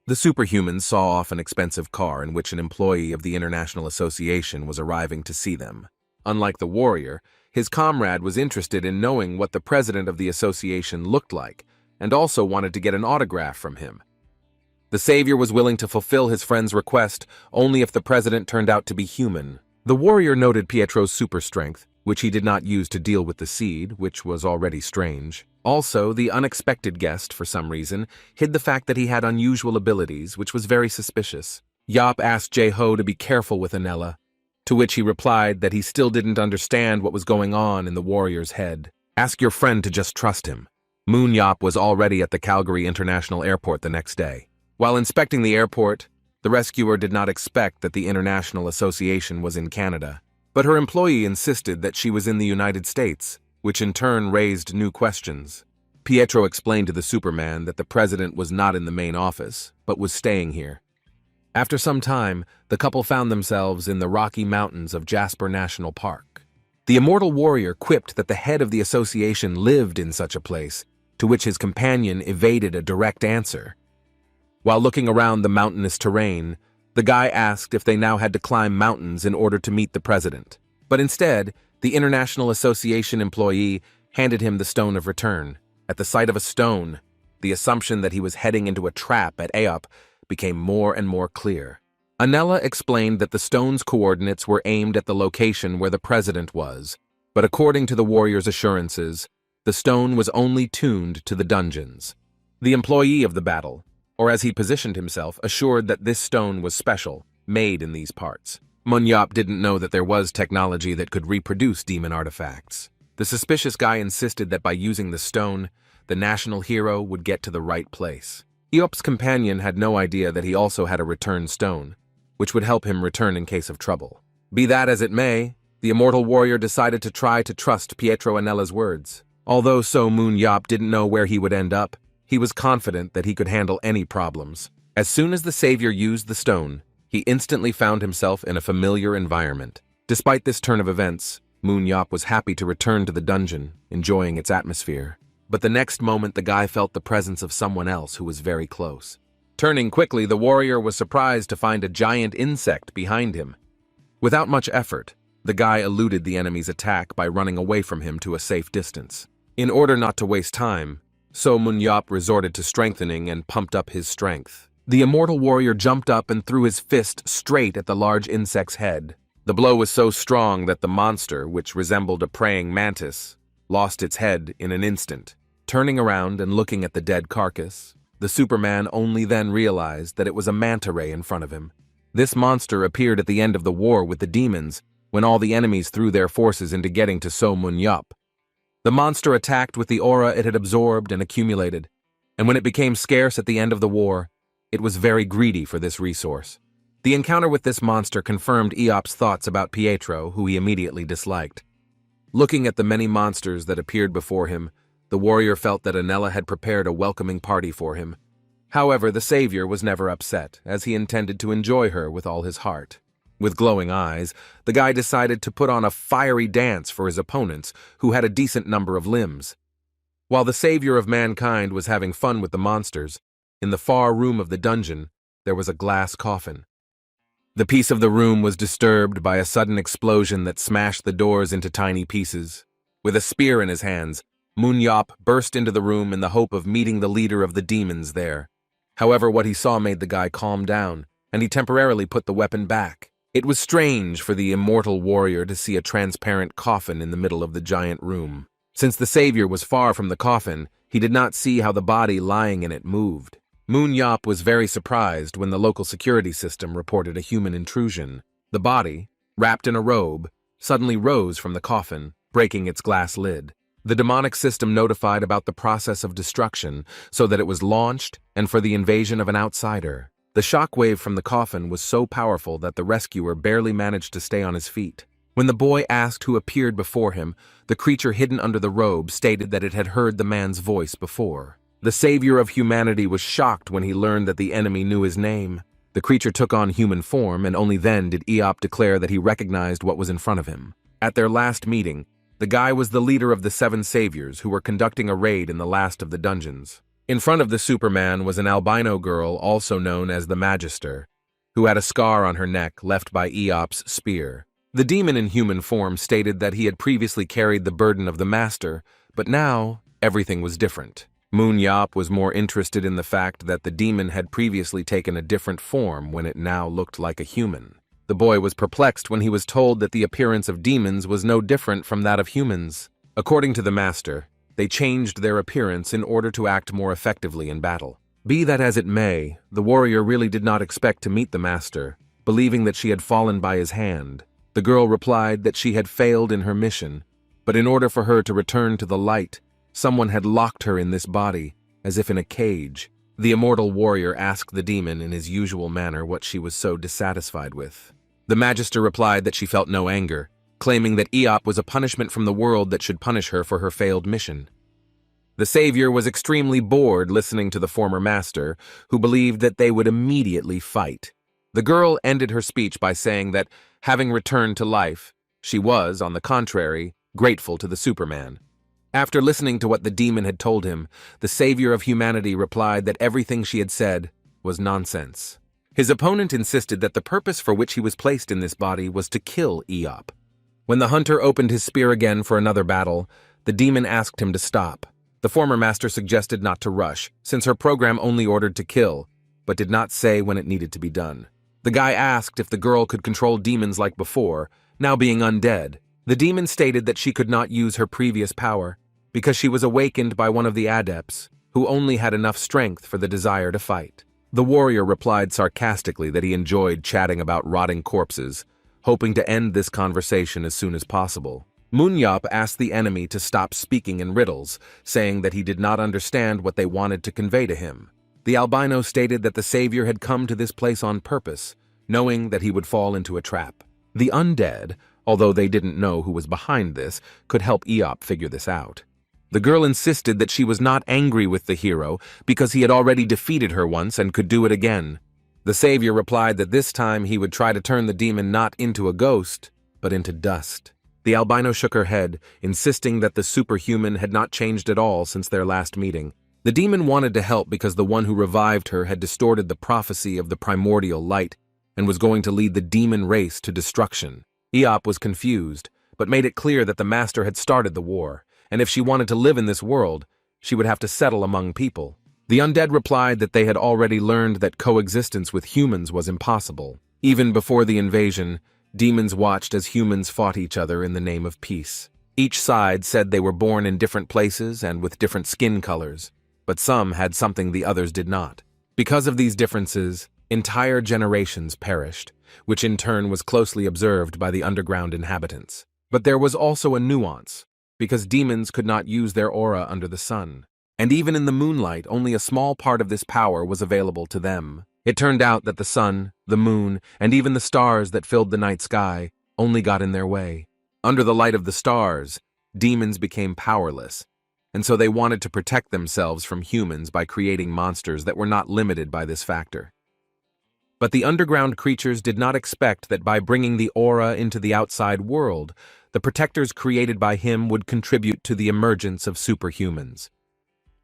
The superhumans saw off an expensive car in which an employee of the International Association was arriving to see them. Unlike the warrior, his comrade was interested in knowing what the president of the association looked like, and also wanted to get an autograph from him. The savior was willing to fulfill his friend's request only if the president turned out to be human. The warrior noted Pietro's super strength, which he did not use to deal with the seed, which was already strange. Also, the unexpected guest, for some reason, hid the fact that he had unusual abilities, which was very suspicious. Yop asked Jae-ho to be careful with Anela, to which he replied that he still didn't understand what was going on in the warrior's head. Ask your friend to just trust him. Moon Yop was already at the Calgary International Airport the next day. While inspecting the airport, the rescuer did not expect that the International Association was in Canada. But her employee insisted that she was in the United States, which in turn raised new questions. Pietro explained to the Superman that the president was not in the main office, but was staying here. After some time, the couple found themselves in the Rocky Mountains of Jasper National Park. The immortal warrior quipped that the head of the association lived in such a place, to which his companion evaded a direct answer. While looking around the mountainous terrain, the guy asked if they now had to climb mountains in order to meet the president. But instead, the International Association employee handed him the stone of return. At the sight of a stone, the assumption that he was heading into a trap at Aop became more and more clear. Anela explained that the stone's coordinates were aimed at the location where the president was, but according to the warrior's assurances, the stone was only tuned to the dungeons. The employee of the battle, or as he positioned himself, assured that this stone was special, made in these parts. Munyop didn't know that there was technology that could reproduce demon artifacts. The suspicious guy insisted that by using the stone, the national hero would get to the right place. Eop's companion had no idea that he also had a return stone, which would help him return in case of trouble. Be that as it may, the immortal warrior decided to try to trust Pietro Anela's words. Although So Moon Yop didn't know where he would end up, he was confident that he could handle any problems. As soon as the savior used the stone, he instantly found himself in a familiar environment. Despite this turn of events, Moon Yop was happy to return to the dungeon, enjoying its atmosphere. But the next moment the guy felt the presence of someone else who was very close. Turning quickly, the warrior was surprised to find a giant insect behind him. Without much effort, the guy eluded the enemy's attack by running away from him to a safe distance. In order not to waste time, So Munyop resorted to strengthening and pumped up his strength. The immortal warrior jumped up and threw his fist straight at the large insect's head. The blow was so strong that the monster, which resembled a praying mantis, lost its head in an instant. Turning around and looking at the dead carcass, the Superman only then realized that it was a manta ray in front of him. This monster appeared at the end of the war with the demons, when all the enemies threw their forces into getting to So Munyop. The monster attacked with the aura it had absorbed and accumulated, and when it became scarce at the end of the war, it was very greedy for this resource. The encounter with this monster confirmed Eop's thoughts about Pietro, who he immediately disliked. Looking at the many monsters that appeared before him, the warrior felt that Anela had prepared a welcoming party for him. However, the savior was never upset, as he intended to enjoy her with all his heart. With glowing eyes, the guy decided to put on a fiery dance for his opponents, who had a decent number of limbs. While the savior of mankind was having fun with the monsters, in the far room of the dungeon, there was a glass coffin. The peace of the room was disturbed by a sudden explosion that smashed the doors into tiny pieces. With a spear in his hands, Munyop burst into the room in the hope of meeting the leader of the demons there. However, what he saw made the guy calm down, and he temporarily put the weapon back. It was strange for the immortal warrior to see a transparent coffin in the middle of the giant room. Since the savior was far from the coffin, he did not see how the body lying in it moved. Munyop was very surprised when the local security system reported a human intrusion. The body, wrapped in a robe, suddenly rose from the coffin, breaking its glass lid. The demonic system notified about the process of destruction so that it was launched and for the invasion of an outsider. The shockwave from the coffin was so powerful that the rescuer barely managed to stay on his feet. When the boy asked who appeared before him, the creature hidden under the robe stated that it had heard the man's voice before. The savior of humanity was shocked when he learned that the enemy knew his name. The creature took on human form, and only then did Eop declare that he recognized what was in front of him. At their last meeting, The guy was the leader of the 7 saviors who were conducting a raid in the last of the dungeons. In front of the Superman was an albino girl also known as the Magister, who had a scar on her neck left by Eop's spear. The demon in human form stated that he had previously carried the burden of the master, but now everything was different. Moon-Yop was more interested in the fact that the demon had previously taken a different form when it now looked like a human. The boy was perplexed when he was told that the appearance of demons was no different from that of humans. According to the master, they changed their appearance in order to act more effectively in battle. Be that as it may, the warrior really did not expect to meet the master, believing that she had fallen by his hand. The girl replied that she had failed in her mission, but in order for her to return to the light, someone had locked her in this body, as if in a cage. The immortal warrior asked the demon in his usual manner what she was so dissatisfied with. The Magister replied that she felt no anger, claiming that Eop was a punishment from the world that should punish her for her failed mission. The savior was extremely bored listening to the former master, who believed that they would immediately fight. The girl ended her speech by saying that, having returned to life, she was, on the contrary, grateful to the Superman. After listening to what the demon had told him, the savior of humanity replied that everything she had said was nonsense. His opponent insisted that the purpose for which he was placed in this body was to kill Eop. When the hunter opened his spear again for another battle, the demon asked him to stop. The former master suggested not to rush, since her program only ordered to kill, but did not say when it needed to be done. The guy asked if the girl could control demons like before, now being undead. The demon stated that she could not use her previous power, because she was awakened by one of the adepts, who only had enough strength for the desire to fight. The warrior replied sarcastically that he enjoyed chatting about rotting corpses, hoping to end this conversation as soon as possible. Moon-Yop asked the enemy to stop speaking in riddles, saying that he did not understand what they wanted to convey to him. The albino stated that the savior had come to this place on purpose, knowing that he would fall into a trap. The undead, although they didn't know who was behind this, could help Eop figure this out. The girl insisted that she was not angry with the hero because he had already defeated her once and could do it again. The savior replied that this time he would try to turn the demon not into a ghost, but into dust. The albino shook her head, insisting that the superhuman had not changed at all since their last meeting. The demon wanted to help because the one who revived her had distorted the prophecy of the primordial light and was going to lead the demon race to destruction. Eop was confused, but made it clear that the master had started the war, and if she wanted to live in this world, she would have to settle among people. The undead replied that they had already learned that coexistence with humans was impossible. Even before the invasion, demons watched as humans fought each other in the name of peace. Each side said they were born in different places and with different skin colors, but some had something the others did not. Because of these differences, entire generations perished, which in turn was closely observed by the underground inhabitants. But there was also a nuance, because demons could not use their aura under the sun. And even in the moonlight, only a small part of this power was available to them. It turned out that the sun, the moon, and even the stars that filled the night sky only got in their way. Under the light of the stars, demons became powerless, and so they wanted to protect themselves from humans by creating monsters that were not limited by this factor. But the underground creatures did not expect that by bringing the aura into the outside world, the protectors created by him would contribute to the emergence of superhumans.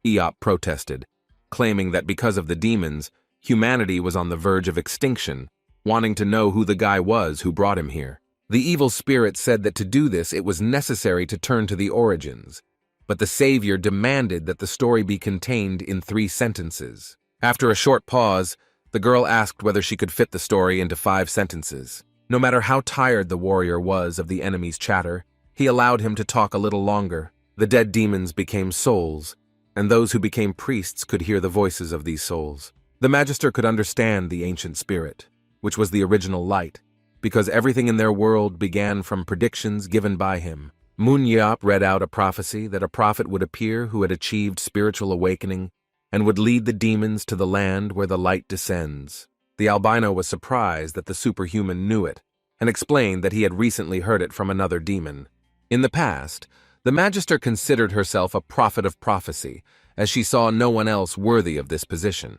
Eop protested, claiming that because of the demons, humanity was on the verge of extinction, wanting to know who the guy was who brought him here. The evil spirit said that to do this it was necessary to turn to the origins, but the savior demanded that the story be contained in 3 sentences. After a short pause, the girl asked whether she could fit the story into 5 sentences. No matter how tired the warrior was of the enemy's chatter, he allowed him to talk a little longer. The dead demons became souls, and those who became priests could hear the voices of these souls. The Magister could understand the ancient spirit, which was the original light, because everything in their world began from predictions given by him. Moon-Yop read out a prophecy that a prophet would appear who had achieved spiritual awakening and would lead the demons to the land where the light descends. The albino was surprised that the superhuman knew it, and explained that he had recently heard it from another demon. In the past, the Magister considered herself a prophet of prophecy, as she saw no one else worthy of this position.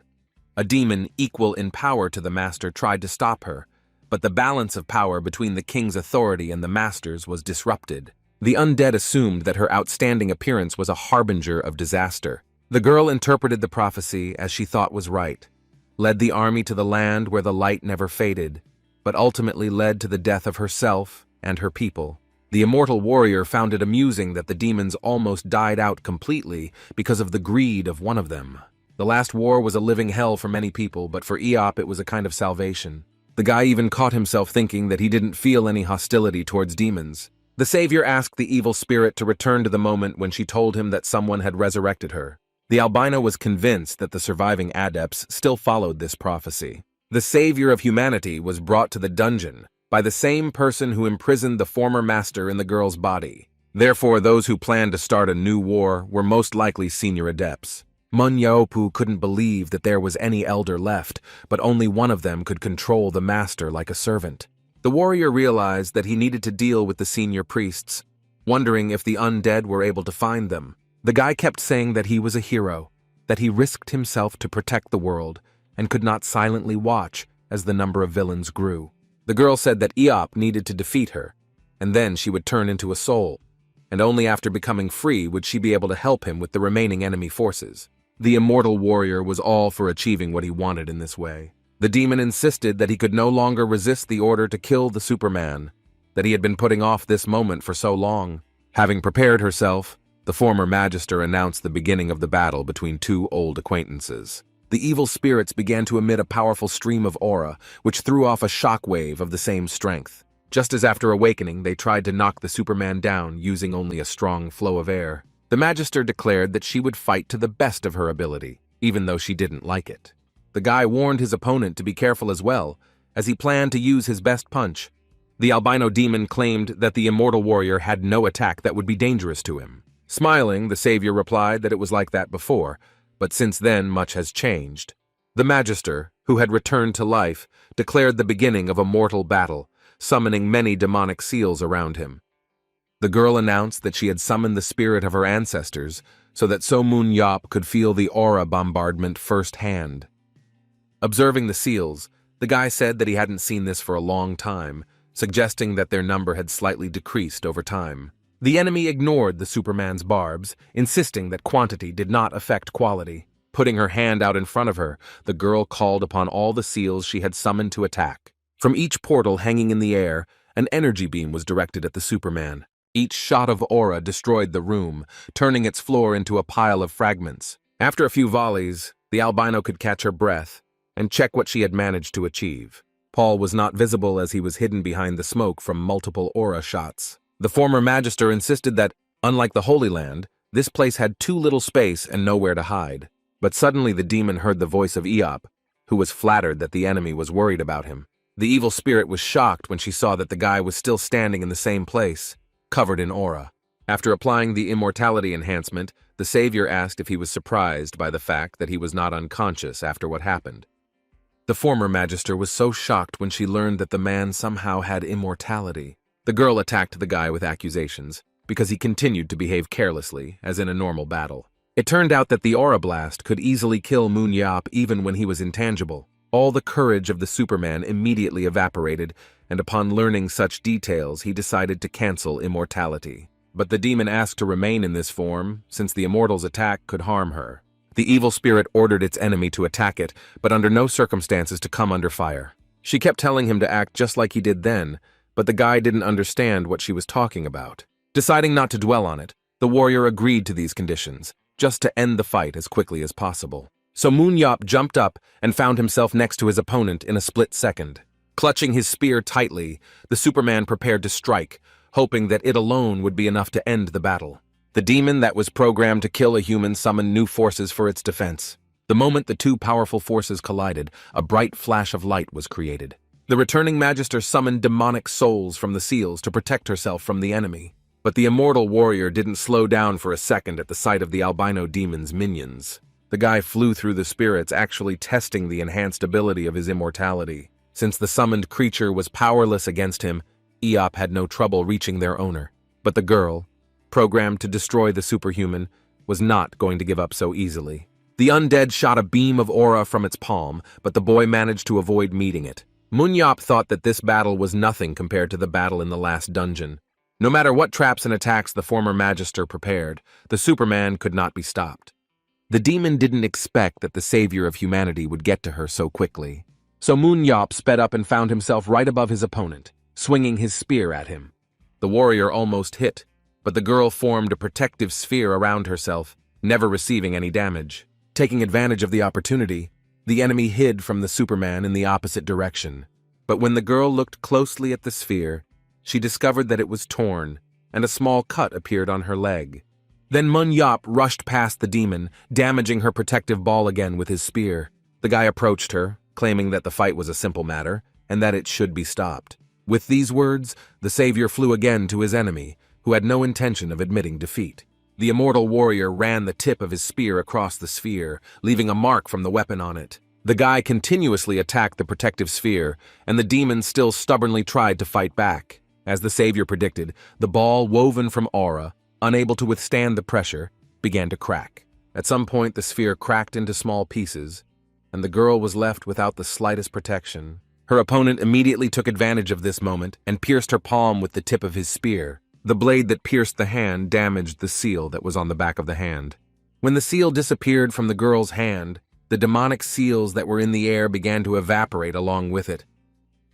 A demon equal in power to the master tried to stop her, but the balance of power between the king's authority and the master's was disrupted. The undead assumed that her outstanding appearance was a harbinger of disaster. The girl interpreted the prophecy as she thought was right, led the army to the land where the light never faded, but ultimately led to the death of herself and her people. The immortal warrior found it amusing that the demons almost died out completely because of the greed of one of them. The last war was a living hell for many people, but for Eop it was a kind of salvation. The guy even caught himself thinking that he didn't feel any hostility towards demons. The savior asked the evil spirit to return to the moment when she told him that someone had resurrected her. The albino was convinced that the surviving adepts still followed this prophecy. The savior of humanity was brought to the dungeon by the same person who imprisoned the former master in the girl's body. Therefore, those who planned to start a new war were most likely senior adepts. Munyaopu couldn't believe that there was any elder left, but only one of them could control the master like a servant. The warrior realized that he needed to deal with the senior priests, wondering if the undead were able to find them. The guy kept saying that he was a hero, that he risked himself to protect the world, and could not silently watch as the number of villains grew. The girl said that Eop needed to defeat her, and then she would turn into a soul, and only after becoming free would she be able to help him with the remaining enemy forces. The immortal warrior was all for achieving what he wanted in this way. The demon insisted that he could no longer resist the order to kill the Superman, that he had been putting off this moment for so long. Having prepared herself, the former magister announced the beginning of the battle between two old acquaintances. The evil spirits began to emit a powerful stream of aura, which threw off a shockwave of the same strength. Just as after awakening, they tried to knock the Superman down using only a strong flow of air. The magister declared that she would fight to the best of her ability, even though she didn't like it. The guy warned his opponent to be careful as well, as he planned to use his best punch. The albino demon claimed that the immortal warrior had no attack that would be dangerous to him. Smiling, the savior replied that it was like that before, but since then much has changed. The magister, who had returned to life, declared the beginning of a mortal battle, summoning many demonic seals around him. The girl announced that she had summoned the spirit of her ancestors so that So Moon Yop could feel the aura bombardment firsthand. Observing the seals, the guy said that he hadn't seen this for a long time, suggesting that their number had slightly decreased over time. The enemy ignored the Superman's barbs, insisting that quantity did not affect quality. Putting her hand out in front of her, the girl called upon all the seals she had summoned to attack. From each portal hanging in the air, an energy beam was directed at the Superman. Each shot of aura destroyed the room, turning its floor into a pile of fragments. After a few volleys, the albino could catch her breath and check what she had managed to achieve. Paul was not visible as he was hidden behind the smoke from multiple aura shots. The former magister insisted that, unlike the Holy Land, this place had too little space and nowhere to hide. But suddenly the demon heard the voice of Eop, who was flattered that the enemy was worried about him. The evil spirit was shocked when she saw that the guy was still standing in the same place, covered in aura. After applying the immortality enhancement, the savior asked if he was surprised by the fact that he was not unconscious after what happened. The former magister was so shocked when she learned that the man somehow had immortality. The girl attacked the guy with accusations, because he continued to behave carelessly, as in a normal battle. It turned out that the aura blast could easily kill Moon Yop even when he was intangible. All the courage of the Superman immediately evaporated, and upon learning such details, he decided to cancel immortality. But the demon asked to remain in this form, since the immortal's attack could harm her. The evil spirit ordered its enemy to attack it, but under no circumstances to come under fire. She kept telling him to act just like he did then, but the guy didn't understand what she was talking about. Deciding not to dwell on it, the warrior agreed to these conditions, just to end the fight as quickly as possible. So Moon Yop jumped up and found himself next to his opponent in a split second. Clutching his spear tightly, the Superman prepared to strike, hoping that it alone would be enough to end the battle. The demon that was programmed to kill a human summoned new forces for its defense. The moment the two powerful forces collided, a bright flash of light was created. The returning magister summoned demonic souls from the seals to protect herself from the enemy. But the immortal warrior didn't slow down for a second at the sight of the albino demon's minions. The guy flew through the spirits, actually testing the enhanced ability of his immortality. Since the summoned creature was powerless against him, Eop had no trouble reaching their owner. But the girl, programmed to destroy the superhuman, was not going to give up so easily. The undead shot a beam of aura from its palm, but the boy managed to avoid meeting it. Moon Yop thought that this battle was nothing compared to the battle in the last dungeon. No matter what traps and attacks the former Magister prepared, the Superman could not be stopped. The demon didn't expect that the savior of humanity would get to her so quickly. So Moon Yop sped up and found himself right above his opponent, swinging his spear at him. The warrior almost hit, but the girl formed a protective sphere around herself, never receiving any damage. Taking advantage of the opportunity, the enemy hid from the Superman in the opposite direction. But when the girl looked closely at the sphere, she discovered that it was torn, and a small cut appeared on her leg. Then Moon Yop rushed past the demon, damaging her protective ball again with his spear. The guy approached her, claiming that the fight was a simple matter, and that it should be stopped. With these words, the savior flew again to his enemy, who had no intention of admitting defeat. The immortal warrior ran the tip of his spear across the sphere, leaving a mark from the weapon on it. The guy continuously attacked the protective sphere, and the demon still stubbornly tried to fight back. As the savior predicted, the ball woven from aura, unable to withstand the pressure, began to crack. At some point, the sphere cracked into small pieces, and the girl was left without the slightest protection. Her opponent immediately took advantage of this moment and pierced her palm with the tip of his spear. The blade that pierced the hand damaged the seal that was on the back of the hand. When the seal disappeared from the girl's hand, the demonic seals that were in the air began to evaporate along with it.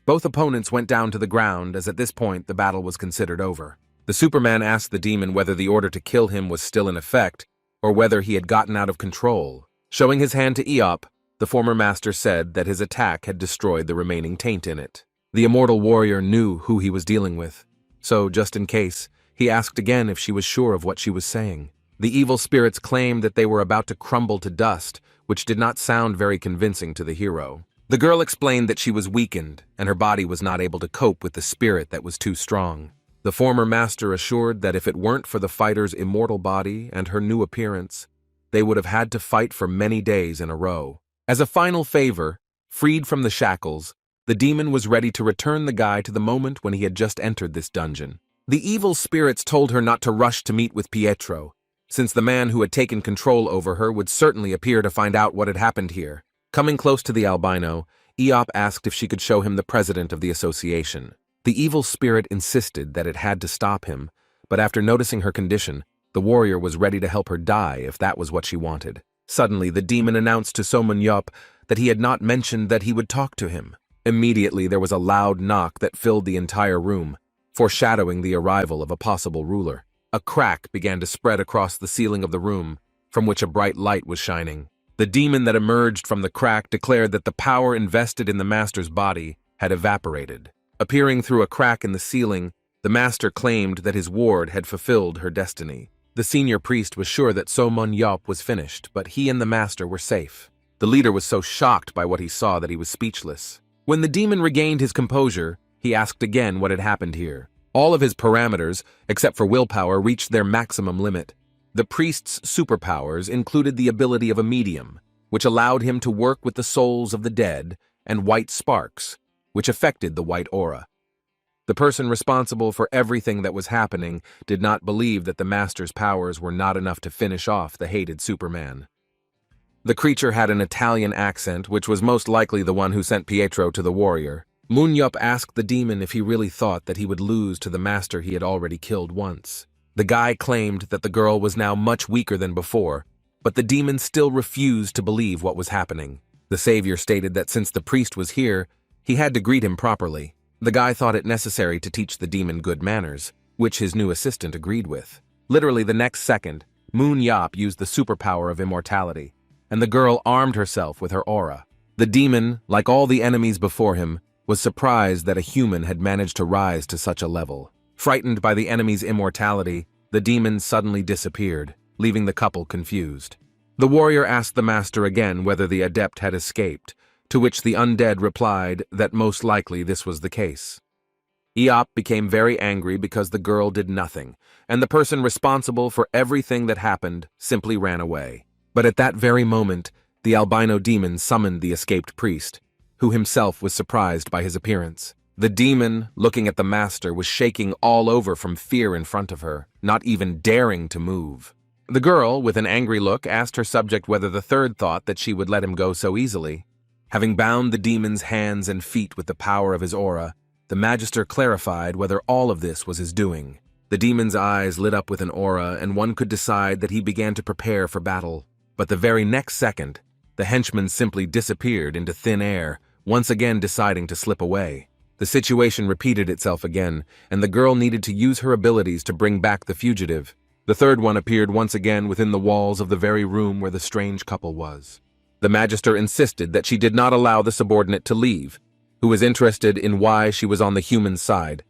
Both opponents went down to the ground, as at this point the battle was considered over. The Superman asked the demon whether the order to kill him was still in effect, or whether he had gotten out of control. Showing his hand to Eop, the former master said that his attack had destroyed the remaining taint in it. The immortal warrior knew who he was dealing with, so just in case, he asked again if she was sure of what she was saying. The evil spirits claimed that they were about to crumble to dust, which did not sound very convincing to the hero. The girl explained that she was weakened, and her body was not able to cope with the spirit that was too strong. The former master assured that if it weren't for the fighter's immortal body and her new appearance, they would have had to fight for many days in a row. As a final favor, freed from the shackles, the demon was ready to return the guy to the moment when he had just entered this dungeon. The evil spirits told her not to rush to meet with Pietro, since the man who had taken control over her would certainly appear to find out what had happened here. Coming close to the albino, Eop asked if she could show him the president of the association. The evil spirit insisted that it had to stop him, but after noticing her condition, the warrior was ready to help her die if that was what she wanted. Suddenly, the demon announced to Moon Yop that he had not mentioned that he would talk to him. Immediately, there was a loud knock that filled the entire room, foreshadowing the arrival of a possible ruler. A crack began to spread across the ceiling of the room, from which a bright light was shining. The demon that emerged from the crack declared that the power invested in the master's body had evaporated. Appearing through a crack in the ceiling, the master claimed that his ward had fulfilled her destiny. The senior priest was sure that Moon Yop was finished, but he and the master were safe. The leader was so shocked by what he saw that he was speechless. When the demon regained his composure, he asked again what had happened here. All of his parameters, except for willpower, reached their maximum limit. The priest's superpowers included the ability of a medium, which allowed him to work with the souls of the dead, and white sparks, which affected the white aura. The person responsible for everything that was happening did not believe that the master's powers were not enough to finish off the hated Superman. The creature had an Italian accent, which was most likely the one who sent Pietro to the warrior. Moon Yop asked the demon if he really thought that he would lose to the master he had already killed once. The guy claimed that the girl was now much weaker than before, but the demon still refused to believe what was happening. The savior stated that since the priest was here, he had to greet him properly. The guy thought it necessary to teach the demon good manners, which his new assistant agreed with. Literally the next second, Moon Yop used the superpower of immortality, and the girl armed herself with her aura. The demon, like all the enemies before him, was surprised that a human had managed to rise to such a level. Frightened by the enemy's immortality, the demon suddenly disappeared, leaving the couple confused. The warrior asked the master again whether the adept had escaped, to which the undead replied that most likely this was the case. Eop became very angry because the girl did nothing, and the person responsible for everything that happened simply ran away. But at that very moment, the albino demon summoned the escaped priest, who himself was surprised by his appearance. The demon, looking at the master, was shaking all over from fear in front of her, not even daring to move. The girl, with an angry look, asked her subject whether the third thought that she would let him go so easily. Having bound the demon's hands and feet with the power of his aura, the magister clarified whether all of this was his doing. The demon's eyes lit up with an aura, and one could decide that he began to prepare for battle. But the very next second, the henchman simply disappeared into thin air, once again deciding to slip away. The situation repeated itself again, and the girl needed to use her abilities to bring back the fugitive. The third one appeared once again within the walls of the very room where the strange couple was. The magister insisted that she did not allow the subordinate to leave, who was interested in why she was on the human side.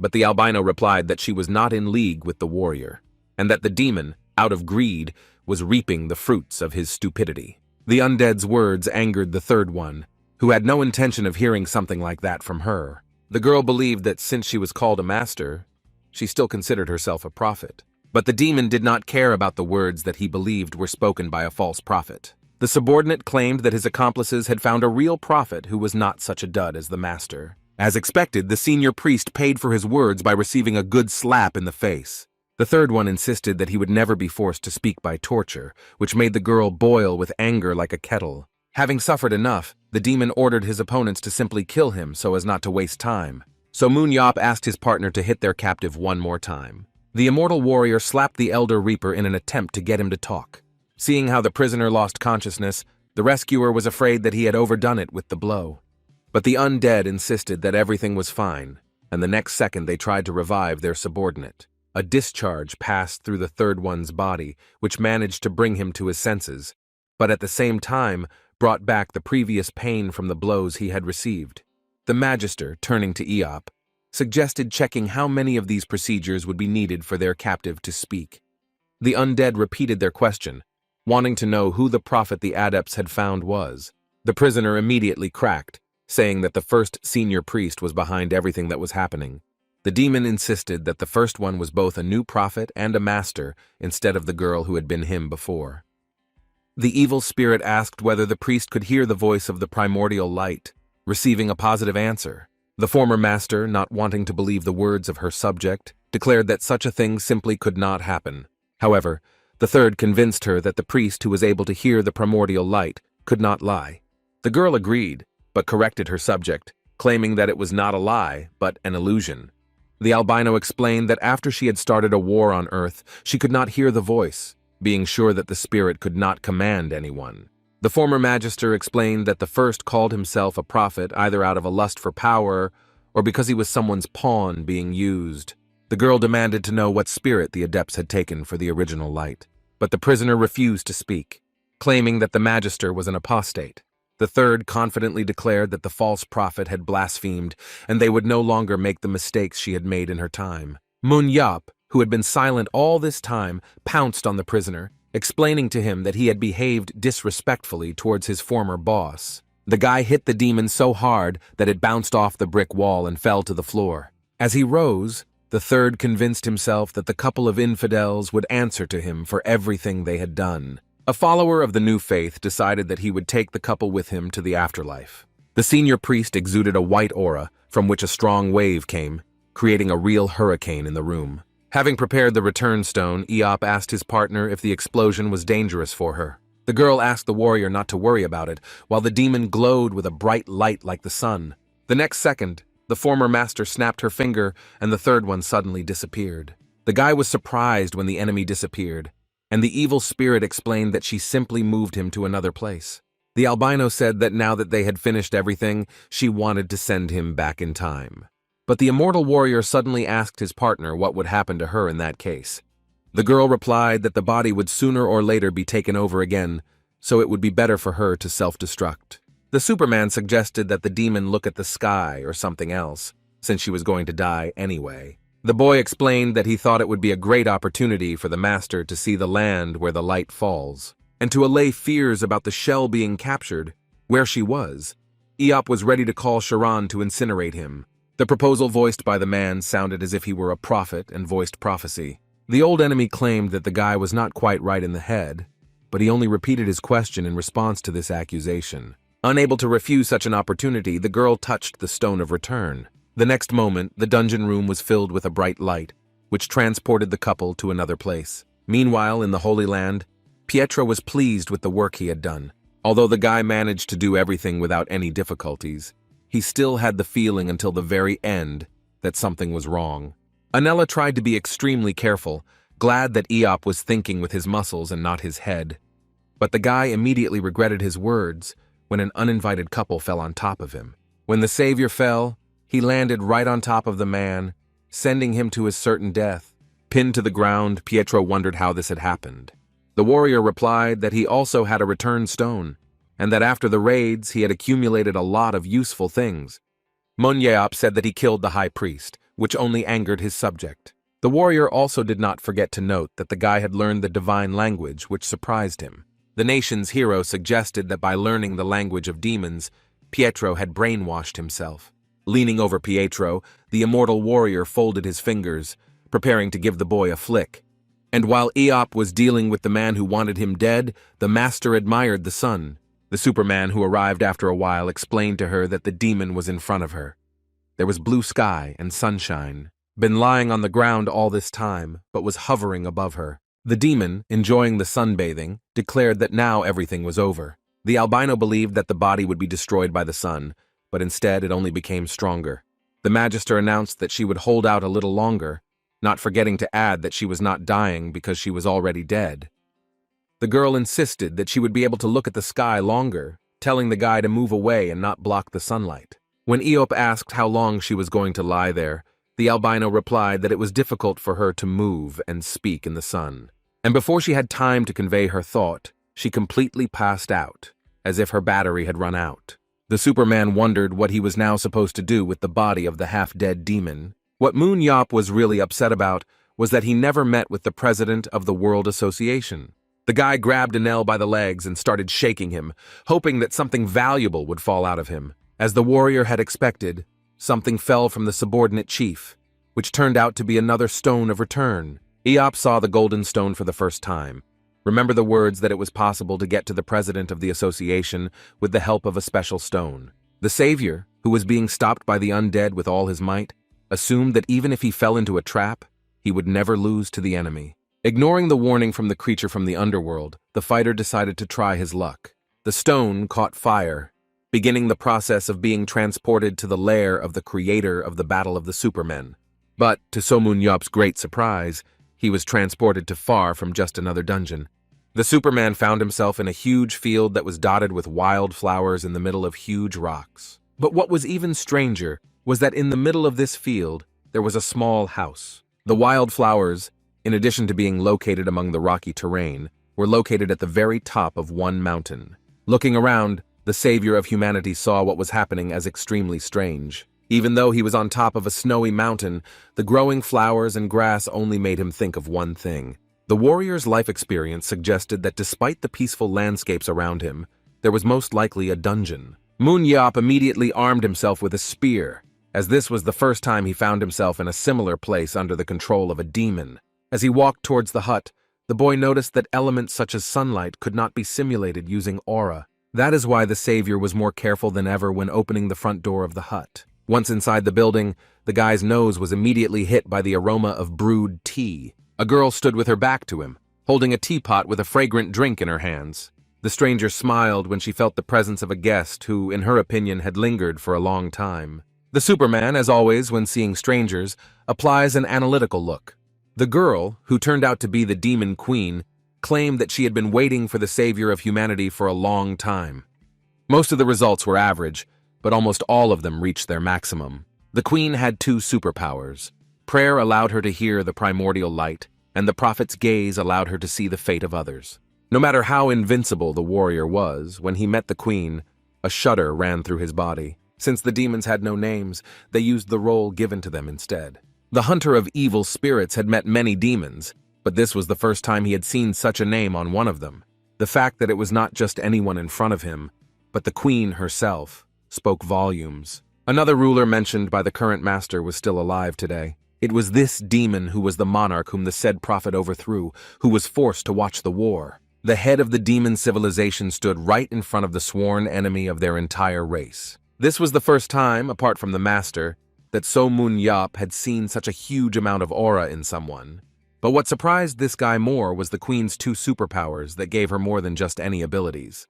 But the albino replied that she was not in league with the warrior, and that the demon, out of greed, was reaping the fruits of his stupidity. The undead's words angered the third one, who had no intention of hearing something like that from her. The girl believed that since she was called a master, she still considered herself a prophet. But the demon did not care about the words that he believed were spoken by a false prophet. The subordinate claimed that his accomplices had found a real prophet who was not such a dud as the master. As expected, the senior priest paid for his words by receiving a good slap in the face. The third one insisted that he would never be forced to speak by torture, which made the girl boil with anger like a kettle. Having suffered enough, the demon ordered his opponents to simply kill him so as not to waste time. So Moon-Yop asked his partner to hit their captive one more time. The immortal warrior slapped the Elder Reaper in an attempt to get him to talk. Seeing how the prisoner lost consciousness, the rescuer was afraid that he had overdone it with the blow. But the undead insisted that everything was fine, and the next second they tried to revive their subordinate. A discharge passed through the third one's body, which managed to bring him to his senses, but at the same time brought back the previous pain from the blows he had received. The magister, turning to Eop, suggested checking how many of these procedures would be needed for their captive to speak. The undead repeated their question, wanting to know who the prophet the adepts had found was. The prisoner immediately cracked, saying that the first senior priest was behind everything that was happening. The demon insisted that the first one was both a new prophet and a master instead of the girl who had been him before. The evil spirit asked whether the priest could hear the voice of the primordial light, receiving a positive answer. The former master, not wanting to believe the words of her subject, declared that such a thing simply could not happen. However, the third convinced her that the priest who was able to hear the primordial light could not lie. The girl agreed, but corrected her subject, claiming that it was not a lie, but an illusion. The albino explained that after she had started a war on Earth, she could not hear the voice, being sure that the spirit could not command anyone. The former magister explained that the first called himself a prophet either out of a lust for power or because he was someone's pawn being used. The girl demanded to know what spirit the adepts had taken for the original light, but the prisoner refused to speak, claiming that the magister was an apostate. The third confidently declared that the false prophet had blasphemed, and they would no longer make the mistakes she had made in her time. Moon-Yop, who had been silent all this time, pounced on the prisoner, explaining to him that he had behaved disrespectfully towards his former boss. The guy hit the demon so hard that it bounced off the brick wall and fell to the floor. As he rose, the third convinced himself that the couple of infidels would answer to him for everything they had done. A follower of the new faith decided that he would take the couple with him to the afterlife. The senior priest exuded a white aura from which a strong wave came, creating a real hurricane in the room. Having prepared the return stone, Eop asked his partner if the explosion was dangerous for her. The girl asked the warrior not to worry about it, while the demon glowed with a bright light like the sun. The next second, the former master snapped her finger, and the third one suddenly disappeared. The guy was surprised when the enemy disappeared, and the evil spirit explained that she simply moved him to another place. The albino said that now that they had finished everything, she wanted to send him back in time. But the immortal warrior suddenly asked his partner what would happen to her in that case. The girl replied that the body would sooner or later be taken over again, so it would be better for her to self-destruct. The Superman suggested that the demon look at the sky or something else, since she was going to die anyway. The boy explained that he thought it would be a great opportunity for the master to see the land where the light falls, and to allay fears about the shell being captured, where she was. Eop was ready to call Sharon to incinerate him. The proposal voiced by the man sounded as if he were a prophet and voiced prophecy. The old enemy claimed that the guy was not quite right in the head, but he only repeated his question in response to this accusation. Unable to refuse such an opportunity, the girl touched the stone of return. The next moment, the dungeon room was filled with a bright light, which transported the couple to another place. Meanwhile, in the Holy Land, Pietro was pleased with the work he had done. Although the guy managed to do everything without any difficulties, he still had the feeling until the very end that something was wrong. Anella tried to be extremely careful, glad that Eop was thinking with his muscles and not his head. But the guy immediately regretted his words when an uninvited couple fell on top of him. When the savior fell, he landed right on top of the man, sending him to his certain death. Pinned to the ground, Pietro wondered how this had happened. The warrior replied that he also had a return stone, and that after the raids he had accumulated a lot of useful things. Monyap said that he killed the high priest, which only angered his subject. The warrior also did not forget to note that the guy had learned the divine language, which surprised him. The nation's hero suggested that by learning the language of demons, Pietro had brainwashed himself. Leaning over Pietro, the immortal warrior folded his fingers, preparing to give the boy a flick. And while Eop was dealing with the man who wanted him dead, the master admired the son. The Superman who arrived after a while explained to her that the demon was in front of her. There was blue sky and sunshine, been lying on the ground all this time, but was hovering above her. The demon, enjoying the sunbathing, declared that now everything was over. The albino believed that the body would be destroyed by the sun, but instead it only became stronger. The magister announced that she would hold out a little longer, not forgetting to add that she was not dying because she was already dead. The girl insisted that she would be able to look at the sky longer, telling the guy to move away and not block the sunlight. When Eop asked how long she was going to lie there, the albino replied that it was difficult for her to move and speak in the sun. And before she had time to convey her thought, she completely passed out, as if her battery had run out. The Superman wondered what he was now supposed to do with the body of the half-dead demon. What Moon Yop was really upset about was that he never met with the president of the World Association. The guy grabbed Anel by the legs and started shaking him, hoping that something valuable would fall out of him. As the warrior had expected, something fell from the subordinate chief, which turned out to be another stone of return. Eop saw the golden stone for the first time. Remember the words that it was possible to get to the president of the association with the help of a special stone. The savior, who was being stopped by the undead with all his might, assumed that even if he fell into a trap, he would never lose to the enemy. Ignoring the warning from the creature from the underworld, the fighter decided to try his luck. The stone caught fire, beginning the process of being transported to the lair of the creator of the Battle of the Supermen. But, to Somun Yop's great surprise, he was transported to far from just another dungeon. The Superman found himself in a huge field that was dotted with wild flowers in the middle of huge rocks. But what was even stranger was that in the middle of this field, there was a small house. The wild flowers, in addition to being located among the rocky terrain, were located at the very top of one mountain. Looking around, the savior of humanity saw what was happening as extremely strange. Even though he was on top of a snowy mountain, the growing flowers and grass only made him think of one thing. The warrior's life experience suggested that despite the peaceful landscapes around him, there was most likely a dungeon. Moon Yop immediately armed himself with a spear, as this was the first time he found himself in a similar place under the control of a demon. As he walked towards the hut, the boy noticed that elements such as sunlight could not be simulated using aura. That is why the savior was more careful than ever when opening the front door of the hut. Once inside the building, the guy's nose was immediately hit by the aroma of brewed tea. A girl stood with her back to him, holding a teapot with a fragrant drink in her hands. The stranger smiled when she felt the presence of a guest who, in her opinion, had lingered for a long time. The Superman, as always when seeing strangers, applies an analytical look. The girl, who turned out to be the demon queen, claimed that she had been waiting for the savior of humanity for a long time. Most of the results were average, but almost all of them reached their maximum. The queen had 2 superpowers. Prayer allowed her to hear the primordial light, and the prophet's gaze allowed her to see the fate of others. No matter how invincible the warrior was, when he met the queen, a shudder ran through his body. Since the demons had no names, they used the role given to them instead. The hunter of evil spirits had met many demons, but this was the first time he had seen such a name on one of them. The fact that it was not just anyone in front of him, but the queen herself, spoke volumes. Another ruler mentioned by the current master was still alive today. It was this demon who was the monarch whom the said prophet overthrew, who was forced to watch the war. The head of the demon civilization stood right in front of the sworn enemy of their entire race. This was the first time, apart from the master, that So Moon Yop had seen such a huge amount of aura in someone. But what surprised this guy more was the queen's 2 superpowers that gave her more than just any abilities.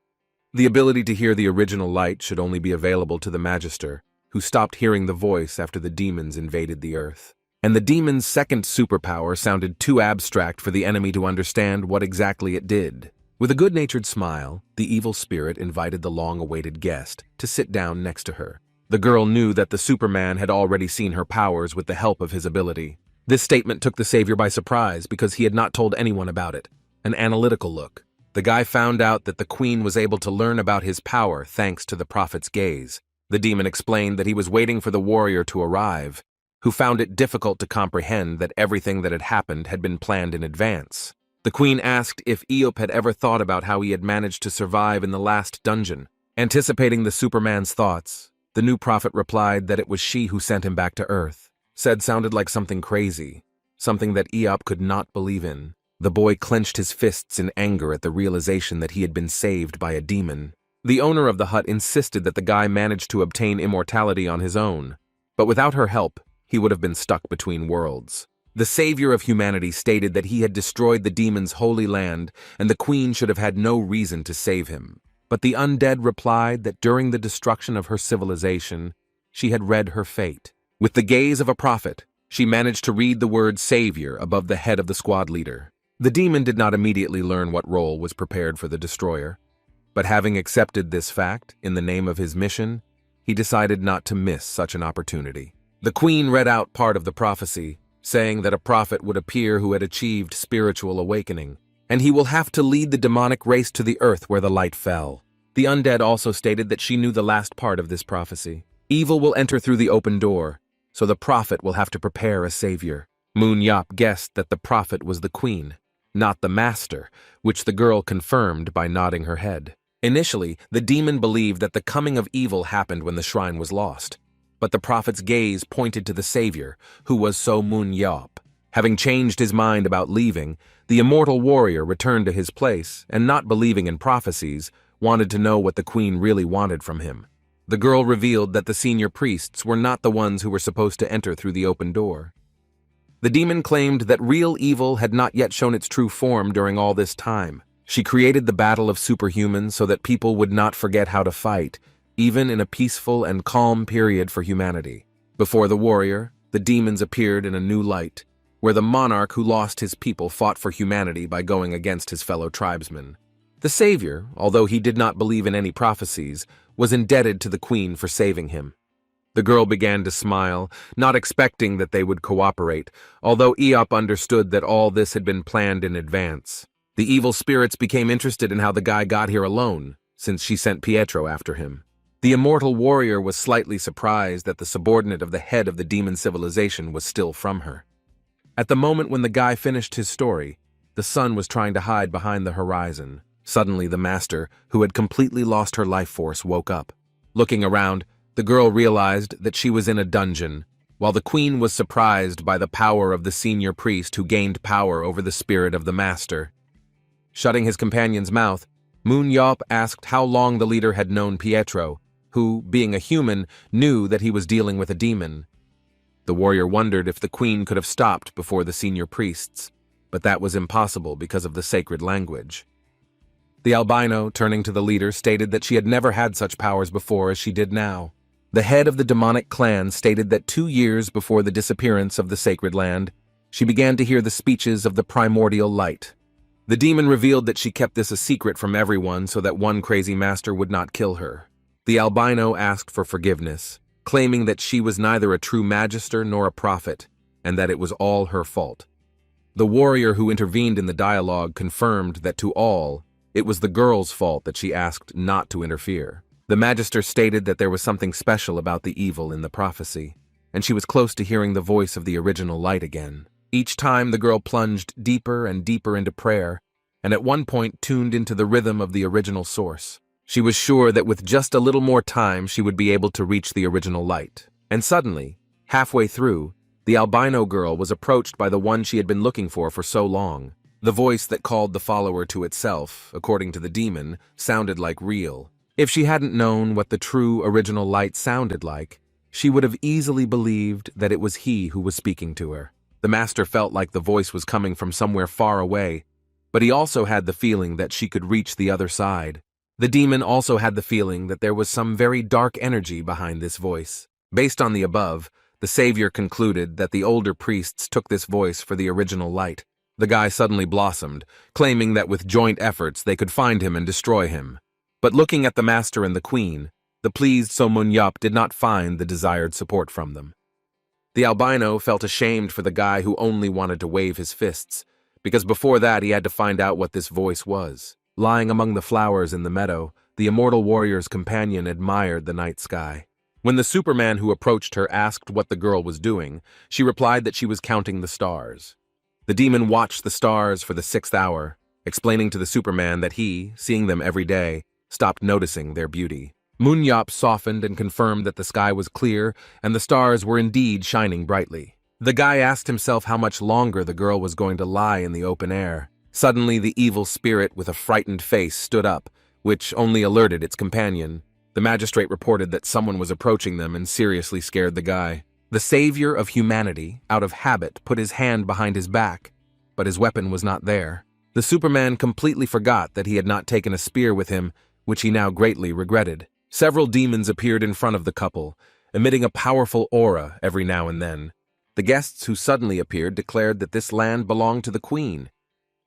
The ability to hear the original light should only be available to the magister, who stopped hearing the voice after the demons invaded the earth. and the demon's second superpower sounded too abstract for the enemy to understand what exactly it did. With a good-natured smile, the evil spirit invited the long-awaited guest to sit down next to her. The girl knew that the Superman had already seen her powers with the help of his ability. This statement took the savior by surprise because he had not told anyone about it. An analytical look. The guy found out that the queen was able to learn about his power thanks to the prophet's gaze. The demon explained that he was waiting for the warrior to arrive, who found it difficult to comprehend that everything that had happened had been planned in advance. The queen asked if Eop had ever thought about how he had managed to survive in the last dungeon. Anticipating the Superman's thoughts, the new prophet replied that it was she who sent him back to Earth. Said sounded like something crazy, something that Eop could not believe in. The boy clenched his fists in anger at the realization that he had been saved by a demon. The owner of the hut insisted that the guy managed to obtain immortality on his own, but without her help, he would have been stuck between worlds. The savior of humanity stated that he had destroyed the demon's holy land and the queen should have had no reason to save him. But the undead replied that during the destruction of her civilization, she had read her fate. With the gaze of a prophet, she managed to read the word savior above the head of the squad leader. The demon did not immediately learn what role was prepared for the destroyer, but having accepted this fact in the name of his mission, he decided not to miss such an opportunity. The queen read out part of the prophecy, saying that a prophet would appear who had achieved spiritual awakening, and he will have to lead the demonic race to the earth where the light fell. The undead also stated that she knew the last part of this prophecy. Evil will enter through the open door, so the prophet will have to prepare a savior. Moon Yop guessed that the prophet was the queen, not the master, which the girl confirmed by nodding her head. Initially, the demon believed that the coming of evil happened when the shrine was lost, but the prophet's gaze pointed to the savior, who was So Moon Yop. Having changed his mind about leaving, the immortal warrior returned to his place and, not believing in prophecies, wanted to know what the queen really wanted from him. The girl revealed that the senior priests were not the ones who were supposed to enter through the open door. The demon claimed that real evil had not yet shown its true form during all this time. She created the battle of superhumans so that people would not forget how to fight, even in a peaceful and calm period for humanity. Before the warrior, the demons appeared in a new light, where the monarch who lost his people fought for humanity by going against his fellow tribesmen. The savior, although he did not believe in any prophecies, was indebted to the queen for saving him. The girl began to smile, not expecting that they would cooperate, although Eop understood that all this had been planned in advance. The evil spirits became interested in how the guy got here alone, since she sent Pietro after him. The immortal warrior was slightly surprised that the subordinate of the head of the demon civilization was still from her. At the moment when the guy finished his story, the sun was trying to hide behind the horizon. Suddenly, the master, who had completely lost her life force, woke up. Looking around, the girl realized that she was in a dungeon, while the queen was surprised by the power of the senior priest who gained power over the spirit of the master. Shutting his companion's mouth, Moon Yop asked how long the leader had known Pietro, who, being a human, knew that he was dealing with a demon. The warrior wondered if the queen could have stopped before the senior priests, but that was impossible because of the sacred language. The albino, turning to the leader, stated that she had never had such powers before as she did now. The head of the demonic clan stated that 2 years before the disappearance of the sacred land, she began to hear the speeches of the primordial light. The demon revealed that she kept this a secret from everyone so that one crazy master would not kill her. The albino asked for forgiveness, claiming that she was neither a true magister nor a prophet, and that it was all her fault. The warrior who intervened in the dialogue confirmed that to all, it was the girl's fault that she asked not to interfere. The magister stated that there was something special about the evil in the prophecy, and she was close to hearing the voice of the original light again. Each time the girl plunged deeper and deeper into prayer, and at one point tuned into the rhythm of the original source. She was sure that with just a little more time she would be able to reach the original light. And suddenly, halfway through, the albino girl was approached by the one she had been looking for so long. The voice that called the follower to itself, according to the demon, sounded like real. If she hadn't known what the true original light sounded like, she would have easily believed that it was he who was speaking to her. The master felt like the voice was coming from somewhere far away, but he also had the feeling that she could reach the other side. The demon also had the feeling that there was some very dark energy behind this voice. Based on the above, The savior concluded that the older priests took this voice for the original light. The guy suddenly blossomed, claiming that with joint efforts they could find him and destroy him. But looking at the master and the queen, the pleased So-mun-yup did not find the desired support from them. The albino felt ashamed for the guy who only wanted to wave his fists, because before that he had to find out what this voice was. Lying among the flowers in the meadow, the immortal warrior's companion admired the night sky. When the Superman who approached her asked what the girl was doing, she replied that she was counting the stars. The demon watched the stars for the 6th hour, explaining to the Superman that he, seeing them every day, stopped noticing their beauty. Mun-yup softened and confirmed that the sky was clear and the stars were indeed shining brightly. The guy asked himself how much longer the girl was going to lie in the open air. Suddenly, the evil spirit with a frightened face stood up, which only alerted its companion. The magistrate reported that someone was approaching them and seriously scared the guy. The savior of humanity, out of habit, put his hand behind his back, but his weapon was not there. The Superman completely forgot that he had not taken a spear with him, which he now greatly regretted. Several demons appeared in front of the couple, emitting a powerful aura every now and then. The guests who suddenly appeared declared that this land belonged to the queen.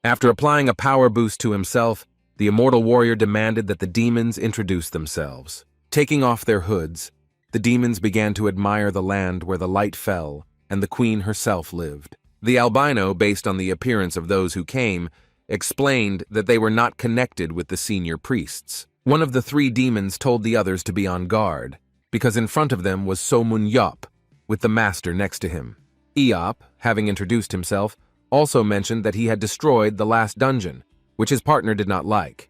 After applying a power boost to himself, the immortal warrior demanded that the demons introduce themselves. Taking off their hoods, the demons began to admire the land where the light fell and the queen herself lived. The albino, based on the appearance of those who came, explained that they were not connected with the senior priests. One of the 3 demons told the others to be on guard, because in front of them was So-mun-yup, with the master next to him. Eop, having introduced himself, also mentioned that he had destroyed the last dungeon, which his partner did not like.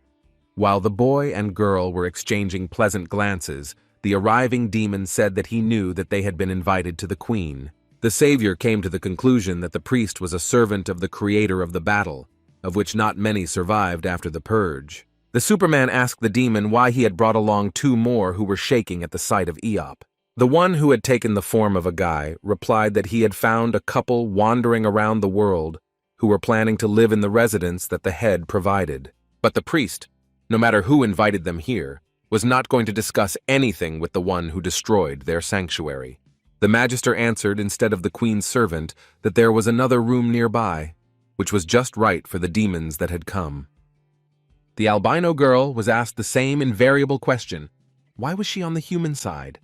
While the boy and girl were exchanging pleasant glances, the arriving demon said that he knew that they had been invited to the queen. The savior came to the conclusion that the priest was a servant of the creator of the battle, of which not many survived after the purge. The Superman asked the demon why he had brought along 2 more who were shaking at the sight of Eop. The one who had taken the form of a guy replied that he had found a couple wandering around the world who were planning to live in the residence that the head provided. But the priest, no matter who invited them here, was not going to discuss anything with the one who destroyed their sanctuary. The magister answered instead of the queen's servant that there was another room nearby, which was just right for the demons that had come. The albino girl was asked the same invariable question: why was she on the human side?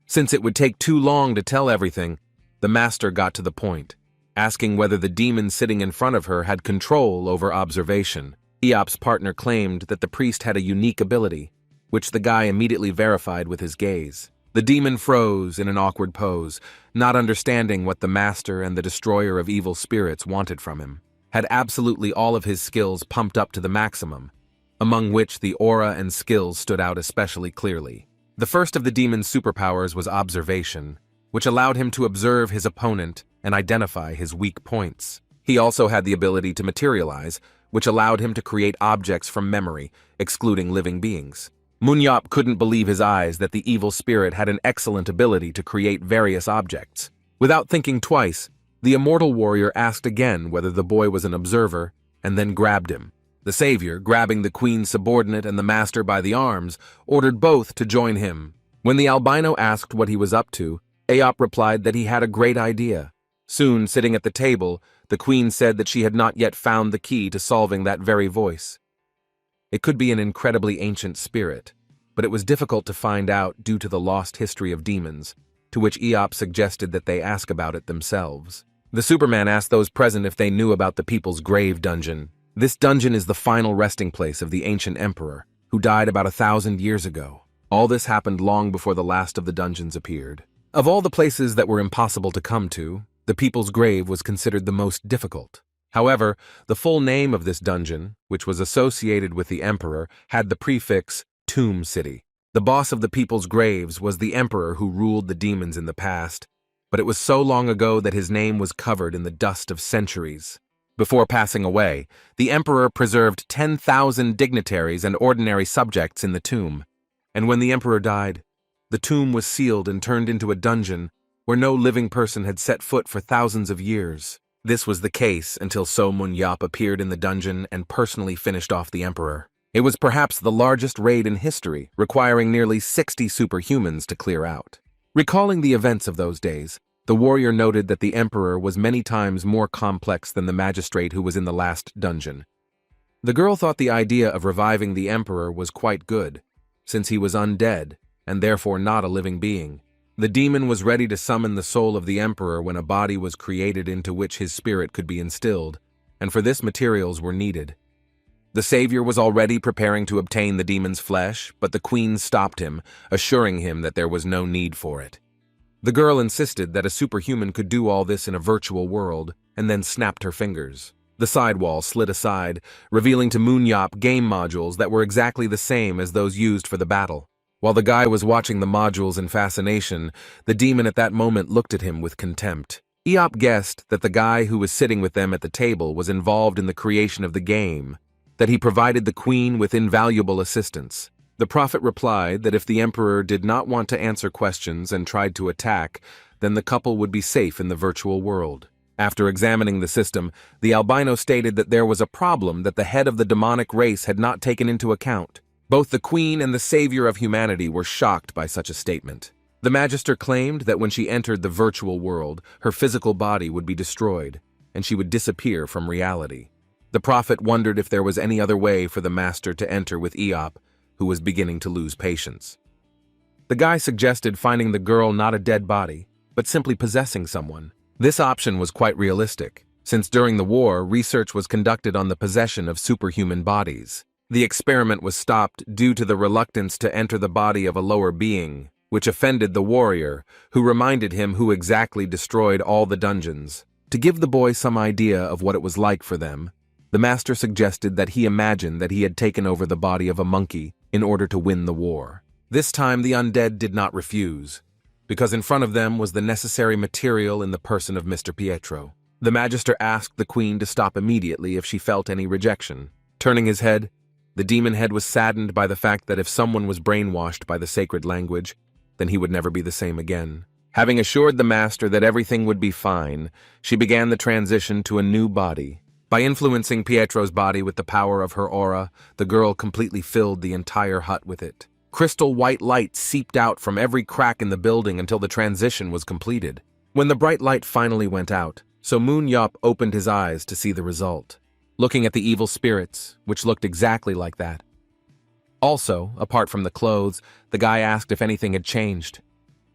Since it would take too long to tell everything, the master got to the point, asking whether the demon sitting in front of her had control over observation. Eop's partner claimed that the priest had a unique ability, which the guy immediately verified with his gaze. The demon froze in an awkward pose, not understanding what the master and the destroyer of evil spirits wanted from him. Had absolutely all of his skills pumped up to the maximum, among which the aura and skills stood out especially clearly. The first of the demon's superpowers was observation, which allowed him to observe his opponent and identify his weak points. He also had the ability to materialize, which allowed him to create objects from memory, excluding living beings. Mun-yup couldn't believe his eyes that the evil spirit had an excellent ability to create various objects. Without thinking twice, the immortal warrior asked again whether the boy was an observer, and then grabbed him. The savior, grabbing the queen's subordinate and the master by the arms, ordered both to join him. When the albino asked what he was up to, Eop replied that he had a great idea. Soon, sitting at the table, the queen said that she had not yet found the key to solving that very voice. It could be an incredibly ancient spirit, but it was difficult to find out due to the lost history of demons, to which Eop suggested that they ask about it themselves. The Superman asked those present if they knew about the People's Grave dungeon. This dungeon is the final resting place of the ancient emperor, who died about 1,000 years ago. All this happened long before the last of the dungeons appeared. Of all the places that were impossible to come to, the People's Grave was considered the most difficult. However, the full name of this dungeon, which was associated with the emperor, had the prefix Tomb City. The boss of the People's Graves was the emperor who ruled the demons in the past, but it was so long ago that his name was covered in the dust of centuries. Before passing away, the emperor preserved 10,000 dignitaries and ordinary subjects in the tomb, and when the emperor died, the tomb was sealed and turned into a dungeon where no living person had set foot for thousands of years. This was the case until So-mun-yup appeared in the dungeon and personally finished off the emperor. It was perhaps the largest raid in history, requiring nearly 60 superhumans to clear out. Recalling the events of those days, The warrior noted that the emperor was many times more complex than the magistrate who was in the last dungeon. The girl thought the idea of reviving the emperor was quite good, since he was undead, and therefore not a living being. The demon was ready to summon the soul of the emperor when a body was created into which his spirit could be instilled, and for this materials were needed. The savior was already preparing to obtain the demon's flesh, but the queen stopped him, assuring him that there was no need for it. The girl insisted that a superhuman could do all this in a virtual world, and then snapped her fingers. The sidewall slid aside, revealing to Moonyop game modules that were exactly the same as those used for the battle. While the guy was watching the modules in fascination, the demon at that moment looked at him with contempt. Eop guessed that the guy who was sitting with them at the table was involved in the creation of the game, that he provided the queen with invaluable assistance. The prophet replied that if the emperor did not want to answer questions and tried to attack, then the couple would be safe in the virtual world. After examining the system, the albino stated that there was a problem that the head of the demonic race had not taken into account. Both the queen and the savior of humanity were shocked by such a statement. The magister claimed that when she entered the virtual world, her physical body would be destroyed, and she would disappear from reality. The prophet wondered if there was any other way for the master to enter with Eop, who was beginning to lose patience. The guy suggested finding the girl not a dead body, but simply possessing someone. This option was quite realistic, since during the war, research was conducted on the possession of superhuman bodies. The experiment was stopped due to the reluctance to enter the body of a lower being, which offended the warrior, who reminded him who exactly destroyed all the dungeons. To give the boy some idea of what it was like for them, the master suggested that he imagined that he had taken over the body of a monkey in order to win the war. This time the undead did not refuse, because in front of them was the necessary material in the person of Mr. Pietro. The magister asked the queen to stop immediately if she felt any rejection. Turning his head, the demon head was saddened by the fact that if someone was brainwashed by the sacred language, then he would never be the same again. Having assured the master that everything would be fine, she began the transition to a new body. By influencing Pietro's body with the power of her aura, the girl completely filled the entire hut with it. Crystal white light seeped out from every crack in the building until the transition was completed. When the bright light finally went out, so Moonyop opened his eyes to see the result, looking at the evil spirits, which looked exactly like that. Also, apart from the clothes, the guy asked if anything had changed.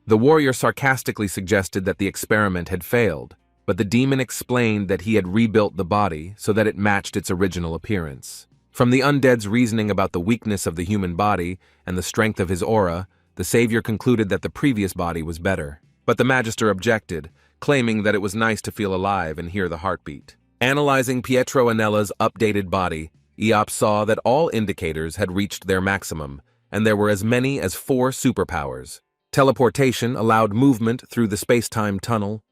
The warrior sarcastically suggested that the experiment had failed, but the demon explained that he had rebuilt the body so that it matched its original appearance. From the undead's reasoning about the weakness of the human body and the strength of his aura, the savior concluded that the previous body was better. But the magister objected, claiming that it was nice to feel alive and hear the heartbeat. Analyzing Pietro Anella's updated body, Eop saw that all indicators had reached their maximum, and there were as many as 4 superpowers. Teleportation allowed movement through the space-time tunnel,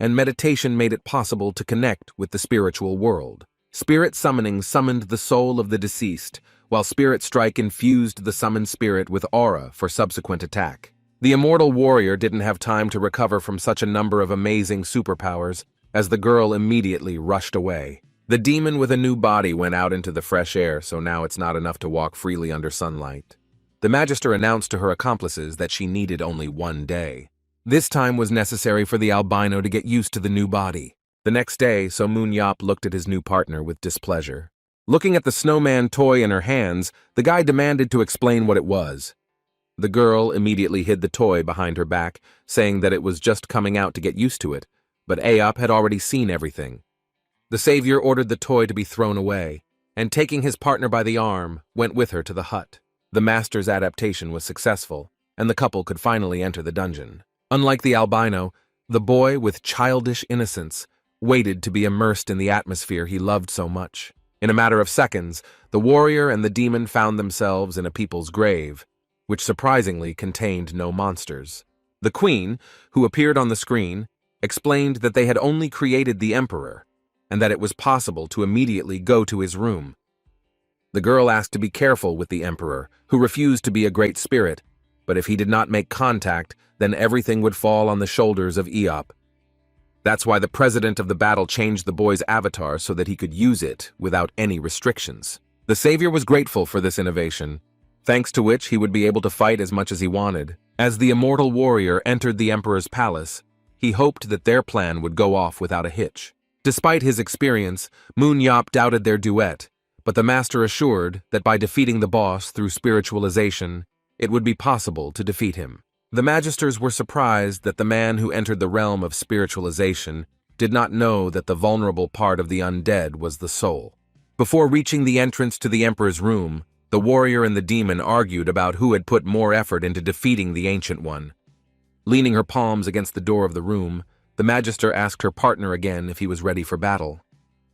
and meditation made it possible to connect with the spiritual world. Spirit summoning summoned the soul of the deceased, while Spirit Strike infused the summoned spirit with aura for subsequent attack. The immortal warrior didn't have time to recover from such a number of amazing superpowers, as the girl immediately rushed away. The demon with a new body went out into the fresh air, so now it's not enough to walk freely under sunlight. The magister announced to her accomplices that she needed only 1 day. This time was necessary for the albino to get used to the new body. The next day, So Moonyop looked at his new partner with displeasure. Looking at the snowman toy in her hands, the guy demanded to explain what it was. The girl immediately hid the toy behind her back, saying that it was just coming out to get used to it, but Aop had already seen everything. The savior ordered the toy to be thrown away, and taking his partner by the arm, went with her to the hut. The master's adaptation was successful, and the couple could finally enter the dungeon. Unlike the albino, the boy with childish innocence waited to be immersed in the atmosphere he loved so much. In a matter of seconds, the warrior and the demon found themselves in a people's grave, which surprisingly contained no monsters. The queen, who appeared on the screen, explained that they had only created the emperor, and that it was possible to immediately go to his room. The girl asked to be careful with the emperor, who refused to be a great spirit, but if he did not make contact, then everything would fall on the shoulders of Eop. That's why the president of the battle changed the boy's avatar so that he could use it without any restrictions. The savior was grateful for this innovation, thanks to which he would be able to fight as much as he wanted. As the immortal warrior entered the emperor's palace, he hoped that their plan would go off without a hitch. Despite his experience, Moon Yop doubted their duet, but the master assured that by defeating the boss through spiritualization, it would be possible to defeat him. The magisters were surprised that the man who entered the realm of spiritualization did not know that the vulnerable part of the undead was the soul. Before reaching the entrance to the emperor's room, the warrior and the demon argued about who had put more effort into defeating the Ancient One. Leaning her palms against the door of the room, the magister asked her partner again if he was ready for battle.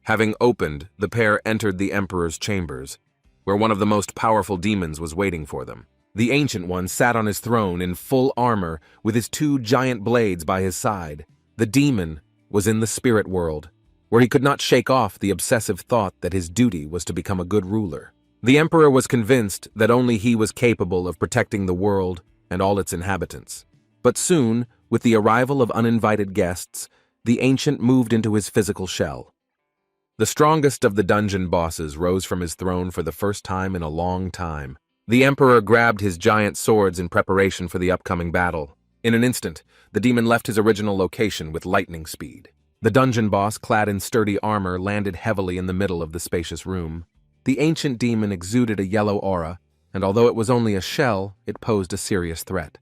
Having opened, the pair entered the emperor's chambers, where one of the most powerful demons was waiting for them. The Ancient One sat on his throne in full armor with his two giant blades by his side. The demon was in the spirit world, where he could not shake off the obsessive thought that his duty was to become a good ruler. The emperor was convinced that only he was capable of protecting the world and all its inhabitants. But soon, with the arrival of uninvited guests, the ancient moved into his physical shell. The strongest of the dungeon bosses rose from his throne for the first time in a long time. The emperor grabbed his giant swords in preparation for the upcoming battle. In an instant, the demon left his original location with lightning speed. The dungeon boss, clad in sturdy armor, landed heavily in the middle of the spacious room. The ancient demon exuded a yellow aura, and although it was only a shell, it posed a serious threat.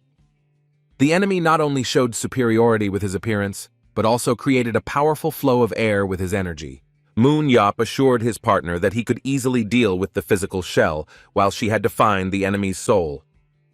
The enemy not only showed superiority with his appearance, but also created a powerful flow of air with his energy. Moon Yop assured his partner that he could easily deal with the physical shell, while she had to find the enemy's soul.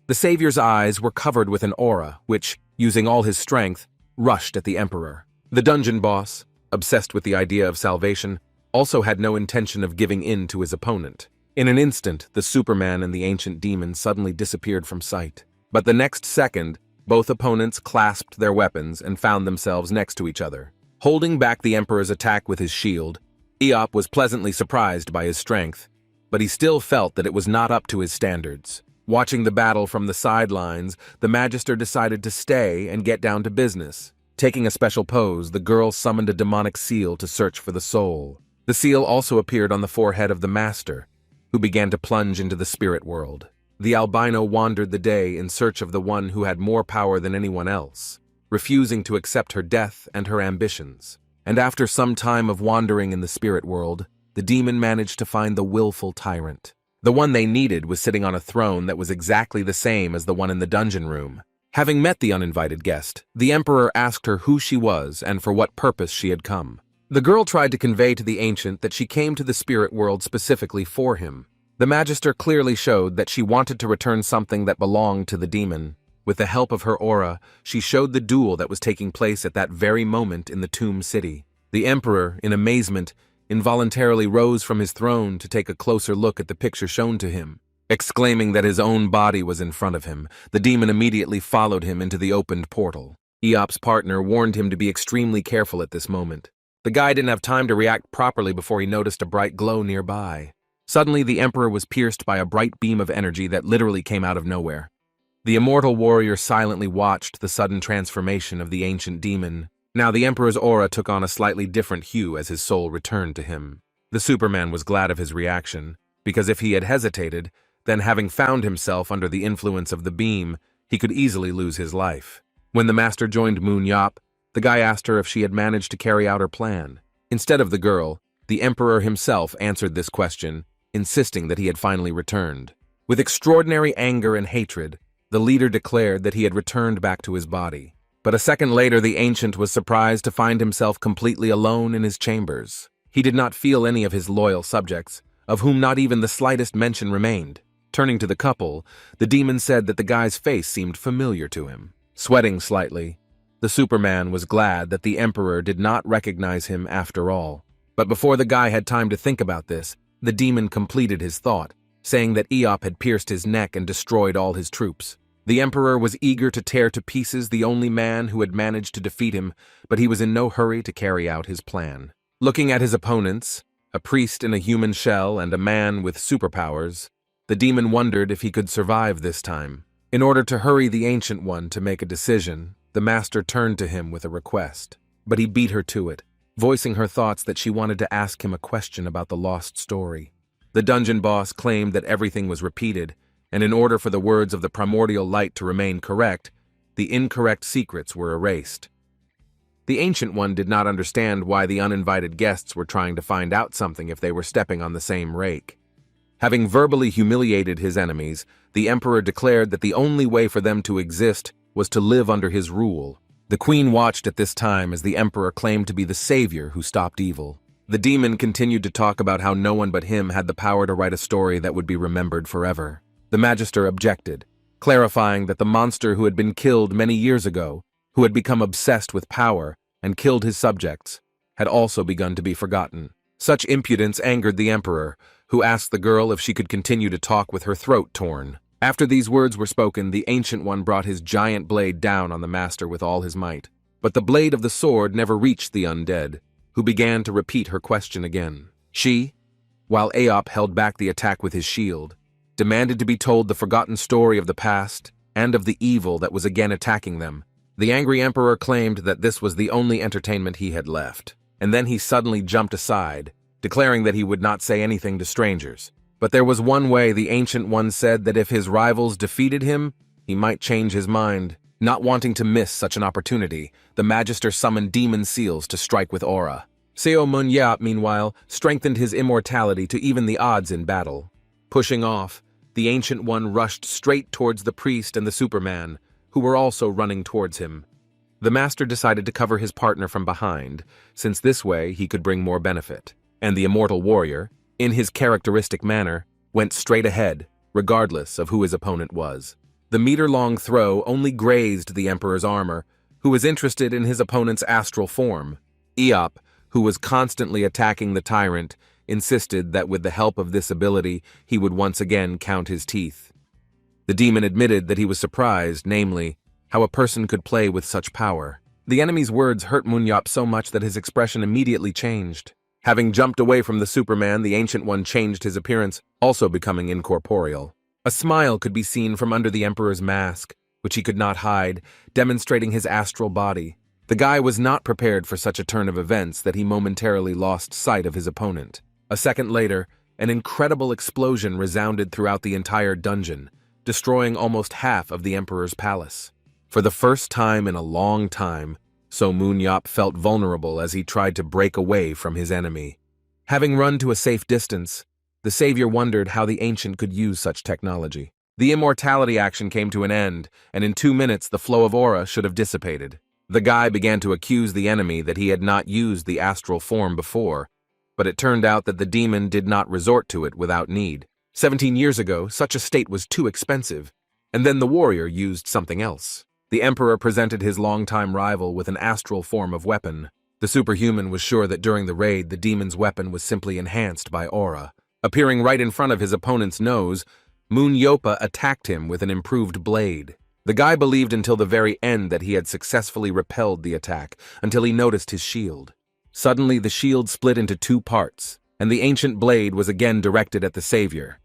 The savior's eyes were covered with an aura, which, using all his strength, rushed at the emperor. The dungeon boss, obsessed with the idea of salvation, also had no intention of giving in to his opponent. In an instant, the Superman and the ancient demon suddenly disappeared from sight. But the next second, both opponents clasped their weapons and found themselves next to each other. Holding back the emperor's attack with his shield, Eop was pleasantly surprised by his strength, but he still felt that it was not up to his standards. Watching the battle from the sidelines, the magister decided to stay and get down to business. Taking a special pose, the girl summoned a demonic seal to search for the soul. The seal also appeared on the forehead of the master, who began to plunge into the spirit world. The albino wandered the day in search of the one who had more power than anyone else, refusing to accept her death and her ambitions. And after some time of wandering in the spirit world, the demon managed to find the willful tyrant. The one they needed was sitting on a throne that was exactly the same as the one in the dungeon room. Having met the uninvited guest, the emperor asked her who she was and for what purpose she had come. The girl tried to convey to the ancient that she came to the spirit world specifically for him. The magister clearly showed that she wanted to return something that belonged to the demon. With the help of her aura, she showed the duel that was taking place at that very moment in the tomb city. The emperor, in amazement, involuntarily rose from his throne to take a closer look at the picture shown to him. Exclaiming that his own body was in front of him, the demon immediately followed him into the opened portal. Eop's partner warned him to be extremely careful at this moment. The guy didn't have time to react properly before he noticed a bright glow nearby. Suddenly, the emperor was pierced by a bright beam of energy that literally came out of nowhere. The immortal warrior silently watched the sudden transformation of the ancient demon. Now the emperor's aura took on a slightly different hue as his soul returned to him. The Superman was glad of his reaction, because if he had hesitated, then having found himself under the influence of the beam, he could easily lose his life. When the master joined Moon Yop, the guy asked her if she had managed to carry out her plan. Instead of the girl, the emperor himself answered this question, insisting that he had finally returned. With extraordinary anger and hatred, the leader declared that he had returned back to his body. But a second later, the ancient was surprised to find himself completely alone in his chambers. He did not feel any of his loyal subjects, of whom not even the slightest mention remained. Turning to the couple, the demon said that the guy's face seemed familiar to him. Sweating slightly, the Superman was glad that the emperor did not recognize him after all. But before the guy had time to think about this, the demon completed his thought, saying that Eop had pierced his neck and destroyed all his troops. The emperor was eager to tear to pieces the only man who had managed to defeat him, but he was in no hurry to carry out his plan. Looking at his opponents, a priest in a human shell and a man with superpowers, the demon wondered if he could survive this time. In order to hurry the Ancient One to make a decision, the master turned to him with a request, but he beat her to it, voicing her thoughts that she wanted to ask him a question about the lost story. The dungeon boss claimed that everything was repeated, and in order for the words of the primordial light to remain correct, the incorrect secrets were erased. The Ancient One did not understand why the uninvited guests were trying to find out something if they were stepping on the same rake. Having verbally humiliated his enemies, the Emperor declared that the only way for them to exist was to live under his rule. The Queen watched at this time as the Emperor claimed to be the savior who stopped evil. The demon continued to talk about how no one but him had the power to write a story that would be remembered forever. The Magister objected, clarifying that the monster who had been killed many years ago, who had become obsessed with power and killed his subjects, had also begun to be forgotten. Such impudence angered the Emperor, who asked the girl if she could continue to talk with her throat torn. After these words were spoken, the Ancient One brought his giant blade down on the master with all his might. But the blade of the sword never reached the undead, who began to repeat her question again. She, while Aop held back the attack with his shield, demanded to be told the forgotten story of the past and of the evil that was again attacking them. The angry Emperor claimed that this was the only entertainment he had left, and then he suddenly jumped aside, declaring that he would not say anything to strangers. But there was one way. The Ancient One said that if his rivals defeated him, he might change his mind. Not wanting to miss such an opportunity, the Magister summoned demon seals to strike with aura. Seo Munyap, meanwhile, strengthened his immortality to even the odds in battle. Pushing off, the Ancient One rushed straight towards the priest and the Superman, who were also running towards him. The Master decided to cover his partner from behind, since this way he could bring more benefit. And the immortal warrior, in his characteristic manner, went straight ahead, regardless of who his opponent was. The meter-long throw only grazed the Emperor's armor, who was interested in his opponent's astral form. Eop, who was constantly attacking the tyrant, insisted that with the help of this ability, he would once again count his teeth. The demon admitted that he was surprised, namely, how a person could play with such power. The enemy's words hurt Munyap so much that his expression immediately changed. Having jumped away from the Superman, the Ancient One changed his appearance, also becoming incorporeal. A smile could be seen from under the Emperor's mask, which he could not hide, demonstrating his astral body. The guy was not prepared for such a turn of events that he momentarily lost sight of his opponent. A second later, an incredible explosion resounded throughout the entire dungeon, destroying almost half of the Emperor's palace. For the first time in a long time, So Munyap felt vulnerable as he tried to break away from his enemy. Having run to a safe distance, the savior wondered how the ancient could use such technology. The immortality action came to an end, and in 2 minutes the flow of aura should have dissipated. The guy began to accuse the enemy that he had not used the astral form before, but it turned out that the demon did not resort to it without need. 17 years ago, such a state was too expensive, and then the warrior used something else. The Emperor presented his longtime rival with an astral form of weapon. The superhuman was sure that during the raid, the demon's weapon was simply enhanced by aura. Appearing right in front of his opponent's nose, Munyopa attacked him with an improved blade. The guy believed until the very end that he had successfully repelled the attack, until he noticed his shield. Suddenly, the shield split into 2 parts, and the ancient blade was again directed at the savior.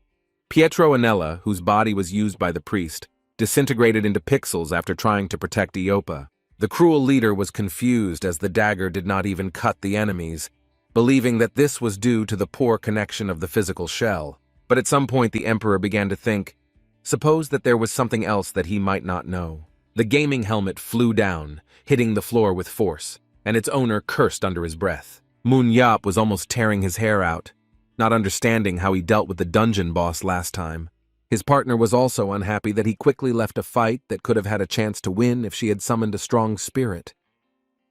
Pietro Anella, whose body was used by the priest, disintegrated into pixels after trying to protect Iopa. The cruel leader was confused as the dagger did not even cut the enemies, believing that this was due to the poor connection of the physical shell. But at some point the Emperor began to think, suppose that there was something else that he might not know. The gaming helmet flew down, hitting the floor with force, and its owner cursed under his breath. Munyap was almost tearing his hair out, not understanding how he dealt with the dungeon boss last time. His partner was also unhappy that he quickly left a fight that could have had a chance to win if she had summoned a strong spirit.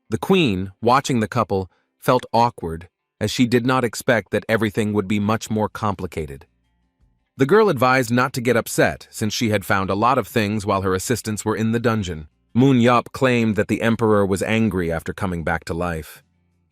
The Queen, watching the couple, felt awkward, as she did not expect that everything would be much more complicated. The girl advised not to get upset, since she had found a lot of things while her assistants were in the dungeon. Munyap claimed that the Emperor was angry after coming back to life,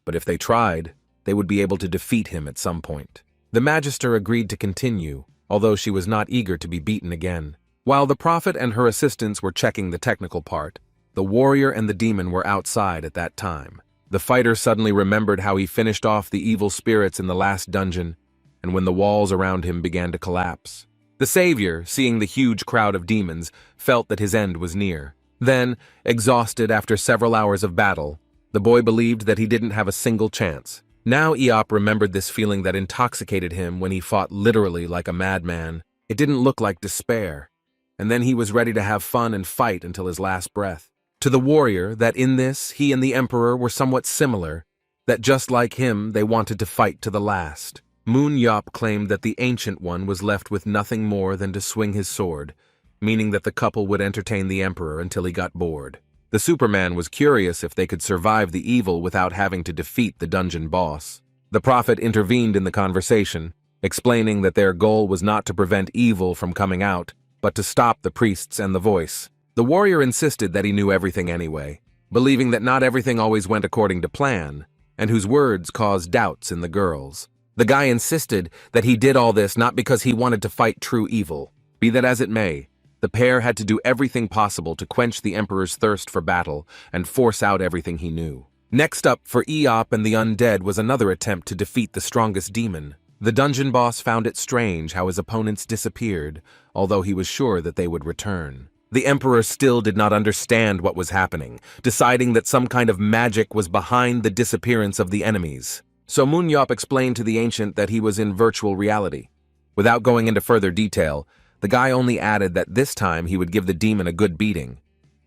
but if they tried, they would be able to defeat him at some point. The Magister agreed to continue, although she was not eager to be beaten again. While the prophet and her assistants were checking the technical part, the warrior and the demon were outside at that time. The fighter suddenly remembered how he finished off the evil spirits in the last dungeon, and when the walls around him began to collapse. The savior, seeing the huge crowd of demons, felt that his end was near. Then, exhausted after several hours of battle, the boy believed that he didn't have a single chance. Now Eop remembered this feeling that intoxicated him when he fought literally like a madman. It didn't look like despair. And then he was ready to have fun and fight until his last breath. to the warrior that in this he and the emperor were somewhat similar, that just like him they wanted to fight to the last. Moon claimed that the Ancient One was left with nothing more than to swing his sword, meaning that the couple would entertain the emperor until he got bored. The Superman was curious if they could survive the evil without having to defeat the dungeon boss. The prophet intervened in the conversation, explaining that their goal was not to prevent evil from coming out, but to stop the priests and the voice. The warrior insisted that he knew everything anyway, believing that not everything always went according to plan, and whose words caused doubts in the girls. The guy insisted that he did all this not because he wanted to fight true evil. Be that as it may, the pair had to do everything possible to quench the Emperor's thirst for battle and force out everything he knew. Next up for Eop and the undead was another attempt to defeat the strongest demon. The dungeon boss found it strange how his opponents disappeared, although he was sure that they would return. The Emperor still did not understand what was happening, deciding that some kind of magic was behind the disappearance of the enemies. So Moon explained to the Ancient that he was in virtual reality. Without going into further detail, the guy only added that this time he would give the demon a good beating.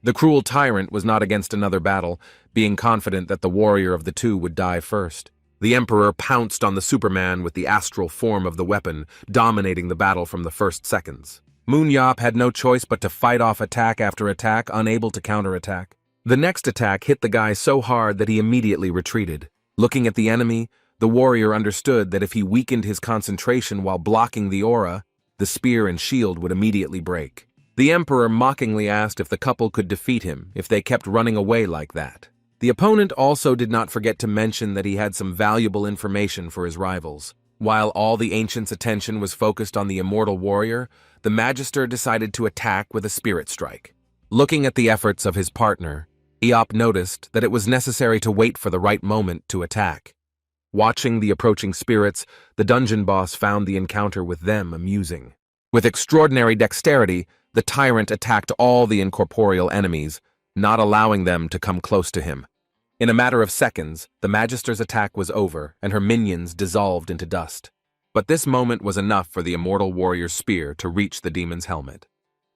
The cruel tyrant was not against another battle, being confident that the warrior of the two would die first. The Emperor pounced on the Superman with the astral form of the weapon, dominating the battle from the first seconds. Moon had no choice but to fight off attack after attack, unable to counterattack. The next attack hit the guy so hard that he immediately retreated. Looking at the enemy, the warrior understood that if he weakened his concentration while blocking the aura, the spear and shield would immediately break. The Emperor mockingly asked if the couple could defeat him if they kept running away like that. The opponent also did not forget to mention that he had some valuable information for his rivals. While all the Ancient's attention was focused on the immortal warrior, the Magister decided to attack with a spirit strike. Looking at the efforts of his partner, Eop noticed that it was necessary to wait for the right moment to attack. Watching the approaching spirits, the dungeon boss found the encounter with them amusing. With extraordinary dexterity, the tyrant attacked all the incorporeal enemies, not allowing them to come close to him. In a matter of seconds, the Magister's attack was over and her minions dissolved into dust. But this moment was enough for the immortal warrior's spear to reach the demon's helmet.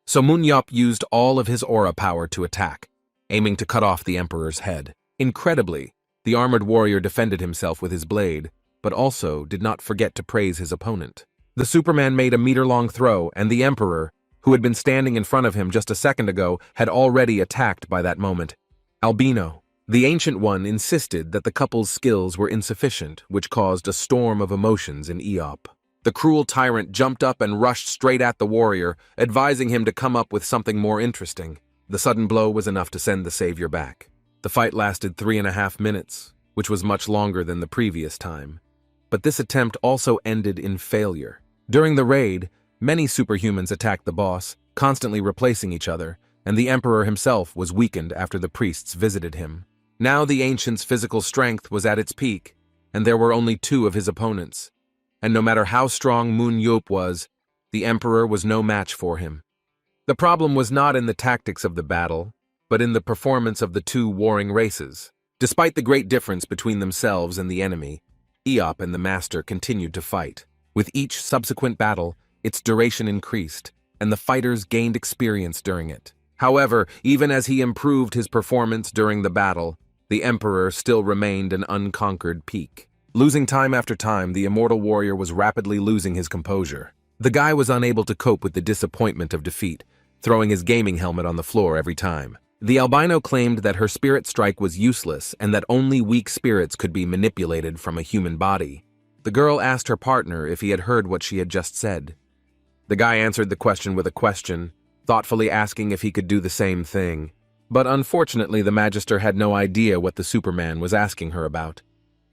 So Moon used all of his aura power to attack, aiming to cut off the Emperor's head. Incredibly, the armored warrior defended himself with his blade, but also did not forget to praise his opponent. The Superman made a meter-long throw, and the Emperor, who had been standing in front of him just a second ago, had already attacked by that moment. Albino. The Ancient One insisted that the couple's skills were insufficient, which caused a storm of emotions in Eop. The cruel tyrant jumped up and rushed straight at the warrior, advising him to come up with something more interesting. The sudden blow was enough to send the savior back. The fight lasted 3.5 minutes, which was much longer than the previous time. But this attempt also ended in failure. During the raid, many superhumans attacked the boss, constantly replacing each other, and the Emperor himself was weakened after the priests visited him. Now the Ancient's physical strength was at its peak, and there were only 2 of his opponents. And no matter how strong Moon was, the Emperor was no match for him. The problem was not in the tactics of the battle, but in the performance of the 2 warring races. Despite the great difference between themselves and the enemy, Eop and the Master continued to fight. With each subsequent battle, its duration increased, and the fighters gained experience during it. However, even as he improved his performance during the battle, the Emperor still remained an unconquered peak. Losing time after time, the immortal warrior was rapidly losing his composure. The guy was unable to cope with the disappointment of defeat, throwing his gaming helmet on the floor every time. The albino claimed that her spirit strike was useless and that only weak spirits could be manipulated from a human body. The girl asked her partner if he had heard what she had just said. The guy answered the question with a question, thoughtfully asking if he could do the same thing. But unfortunately, the Magister had no idea what the Superman was asking her about.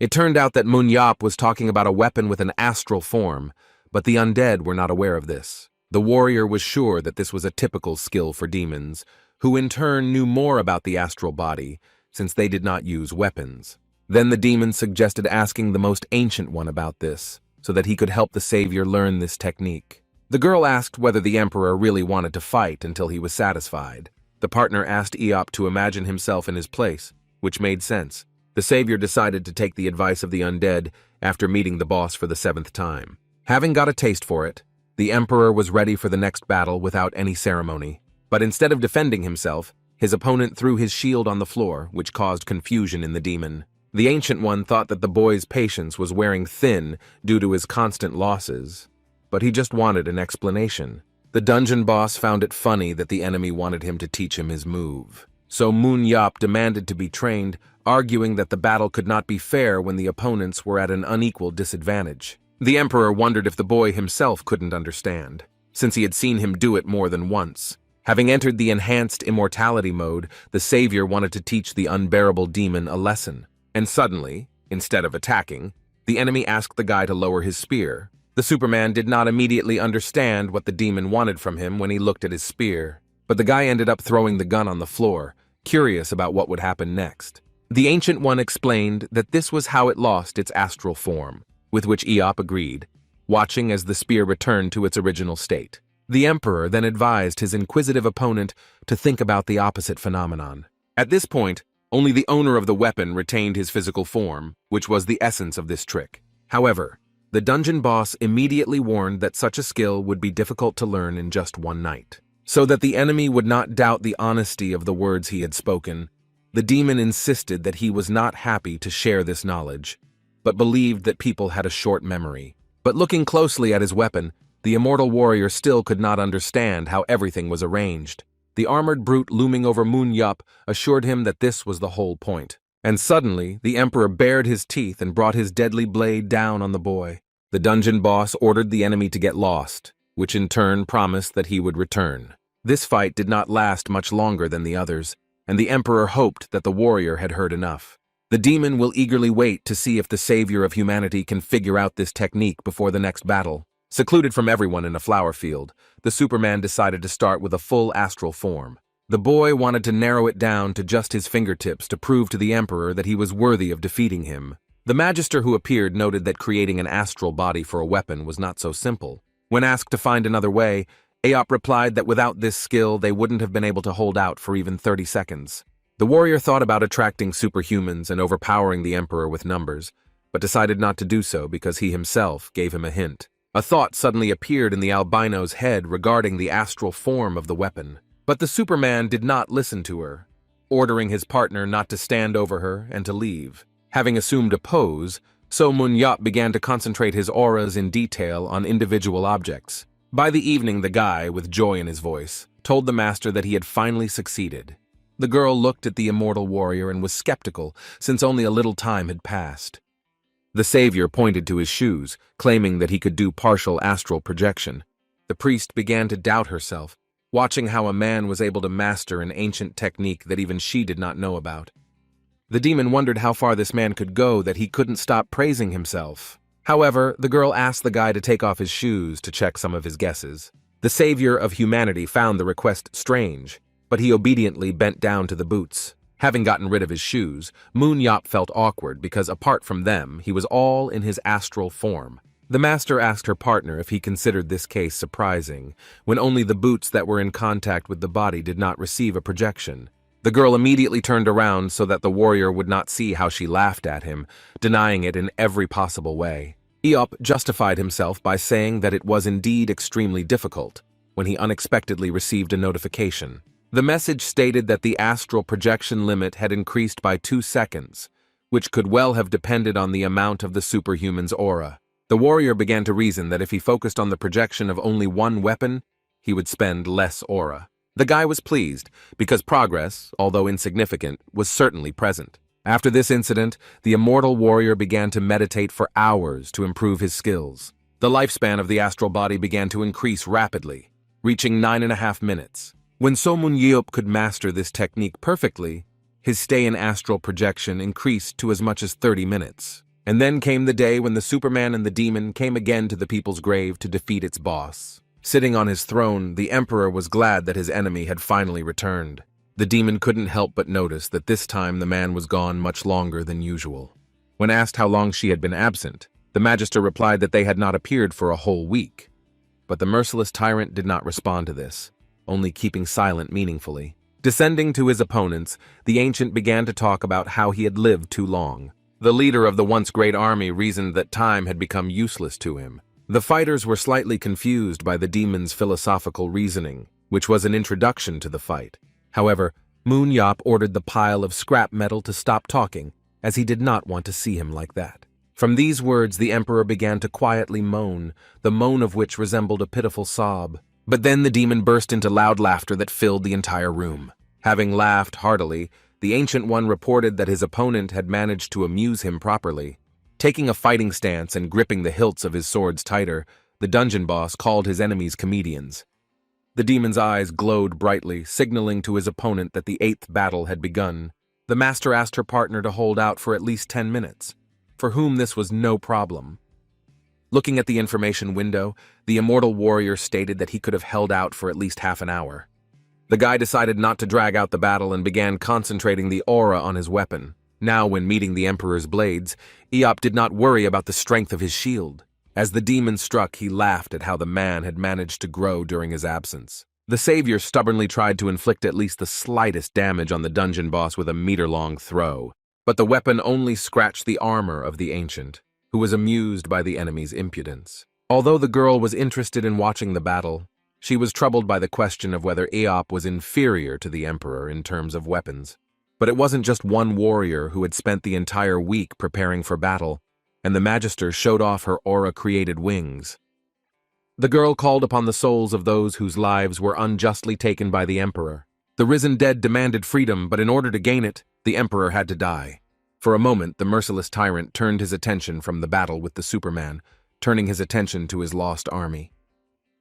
It turned out that Moon was talking about a weapon with an astral form, but the undead were not aware of this. The warrior was sure that this was a typical skill for demons, who in turn knew more about the astral body, since they did not use weapons. Then the demon suggested asking the most ancient one about this, so that he could help the savior learn this technique. The girl asked whether the Emperor really wanted to fight until he was satisfied. The partner asked Eop to imagine himself in his place, which made sense. The savior decided to take the advice of the undead after meeting the boss for the 7th time. Having got a taste for it, the Emperor was ready for the next battle without any ceremony. But instead of defending himself, His opponent threw his shield on the floor, which caused confusion in the demon. The Ancient One thought that the boy's patience was wearing thin due to his constant losses, but he just wanted an explanation. The dungeon boss found it funny that the enemy wanted him to teach him his move. So Moon-Yop demanded to be trained, arguing that the battle could not be fair when the opponents were at an unequal disadvantage. The Emperor wondered if the boy himself couldn't understand, since he had seen him do it more than once. Having entered the enhanced immortality mode, the savior wanted to teach the unbearable demon a lesson. And suddenly, instead of attacking, the enemy asked the guy to lower his spear. The Superman did not immediately understand what the demon wanted from him when he looked at his spear, but the guy ended up throwing the gun on the floor, curious about what would happen next. The Ancient One explained that this was how it lost its astral form, with which Eop agreed, watching as the spear returned to its original state. The Emperor then advised his inquisitive opponent to think about the opposite phenomenon. At this point, only the owner of the weapon retained his physical form, which was the essence of this trick. However, the dungeon boss immediately warned that such a skill would be difficult to learn in just one night. So that the enemy would not doubt the honesty of the words he had spoken, the demon insisted that he was not happy to share this knowledge, but believed that people had a short memory. But looking closely at his weapon, the immortal warrior still could not understand how everything was arranged. The armored brute looming over Moon-Yop assured him that this was the whole point. And suddenly, the Emperor bared his teeth and brought his deadly blade down on the boy. The dungeon boss ordered the enemy to get lost, which in turn promised that he would return. This fight did not last much longer than the others, and the Emperor hoped that the warrior had heard enough. The demon will eagerly wait to see if the savior of humanity can figure out this technique before the next battle. Secluded from everyone in a flower field, the Superman decided to start with a full astral form. The boy wanted to narrow it down to just his fingertips to prove to the Emperor that he was worthy of defeating him. The Magister who appeared noted that creating an astral body for a weapon was not so simple. When asked to find another way, Aop replied that without this skill they wouldn't have been able to hold out for even 30 seconds. The warrior thought about attracting superhumans and overpowering the Emperor with numbers, but decided not to do so because he himself gave him a hint. A thought suddenly appeared in the albino's head regarding the astral form of the weapon. But the Superman did not listen to her, ordering his partner not to stand over her and to leave. Having assumed a pose, So Moon-Yop began to concentrate his auras in detail on individual objects. By the evening, the guy, with joy in his voice, told the master that he had finally succeeded. The girl looked at the immortal warrior and was skeptical, since only a little time had passed. The savior pointed to his shoes, claiming that he could do partial astral projection. The priest began to doubt herself, watching how a man was able to master an ancient technique that even she did not know about. The demon wondered how far this man could go that he couldn't stop praising himself. However, the girl asked the guy to take off his shoes to check some of his guesses. The savior of humanity found the request strange, but he obediently bent down to the boots. Having gotten rid of his shoes, Moon-Yop felt awkward because apart from them, he was all in his astral form. The master asked her partner if he considered this case surprising, when only the boots that were in contact with the body did not receive a projection. The girl immediately turned around so that the warrior would not see how she laughed at him, denying it in every possible way. Eop justified himself by saying that it was indeed extremely difficult, when he unexpectedly received a notification. The message stated that the astral projection limit had increased by 2 seconds, which could well have depended on the amount of the superhuman's aura. The warrior began to reason that if he focused on the projection of only one weapon, he would spend less aura. The guy was pleased, because progress, although insignificant, was certainly present. After this incident, the immortal warrior began to meditate for hours to improve his skills. The lifespan of the astral body began to increase rapidly, reaching 9.5 minutes. When So Moon-Yop could master this technique perfectly, his stay in astral projection increased to as much as 30 minutes. And then came the day when the Superman and the demon came again to the people's grave to defeat its boss. Sitting on his throne, the Emperor was glad that his enemy had finally returned. The demon couldn't help but notice that this time the man was gone much longer than usual. When asked how long she had been absent, the Magister replied that they had not appeared for a whole week. But the merciless tyrant did not respond to this, only keeping silent meaningfully. Descending to his opponents, the ancient began to talk about how he had lived too long. The leader of the once great army reasoned that time had become useless to him. The fighters were slightly confused by the demon's philosophical reasoning, which was an introduction to the fight. However, Moon Yop ordered the pile of scrap metal to stop talking, as he did not want to see him like that. From these words, the Emperor began to quietly moan, the moan of which resembled a pitiful sob. But then the demon burst into loud laughter that filled the entire room. Having laughed heartily, the Ancient One reported that his opponent had managed to amuse him properly. Taking a fighting stance and gripping the hilts of his swords tighter, the dungeon boss called his enemies comedians. The demon's eyes glowed brightly, signaling to his opponent that the 8th battle had begun. The master asked her partner to hold out for at least 10 minutes, for whom this was no problem. Looking at the information window, the immortal warrior stated that he could have held out for at least half an hour. The guy decided not to drag out the battle and began concentrating the aura on his weapon. Now, when meeting the Emperor's blades, Eop did not worry about the strength of his shield. As the demon struck, he laughed at how the man had managed to grow during his absence. The savior stubbornly tried to inflict at least the slightest damage on the dungeon boss with a meter-long throw, but the weapon only scratched the armor of the ancient, who was amused by the enemy's impudence. Although the girl was interested in watching the battle, she was troubled by the question of whether Eop was inferior to the Emperor in terms of weapons. But it wasn't just one warrior who had spent the entire week preparing for battle, and the Magister showed off her aura-created wings. The girl called upon the souls of those whose lives were unjustly taken by the Emperor. The risen dead demanded freedom, but in order to gain it, the Emperor had to die. For a moment, the merciless tyrant turned his attention from the battle with the Superman, turning his attention to his lost army.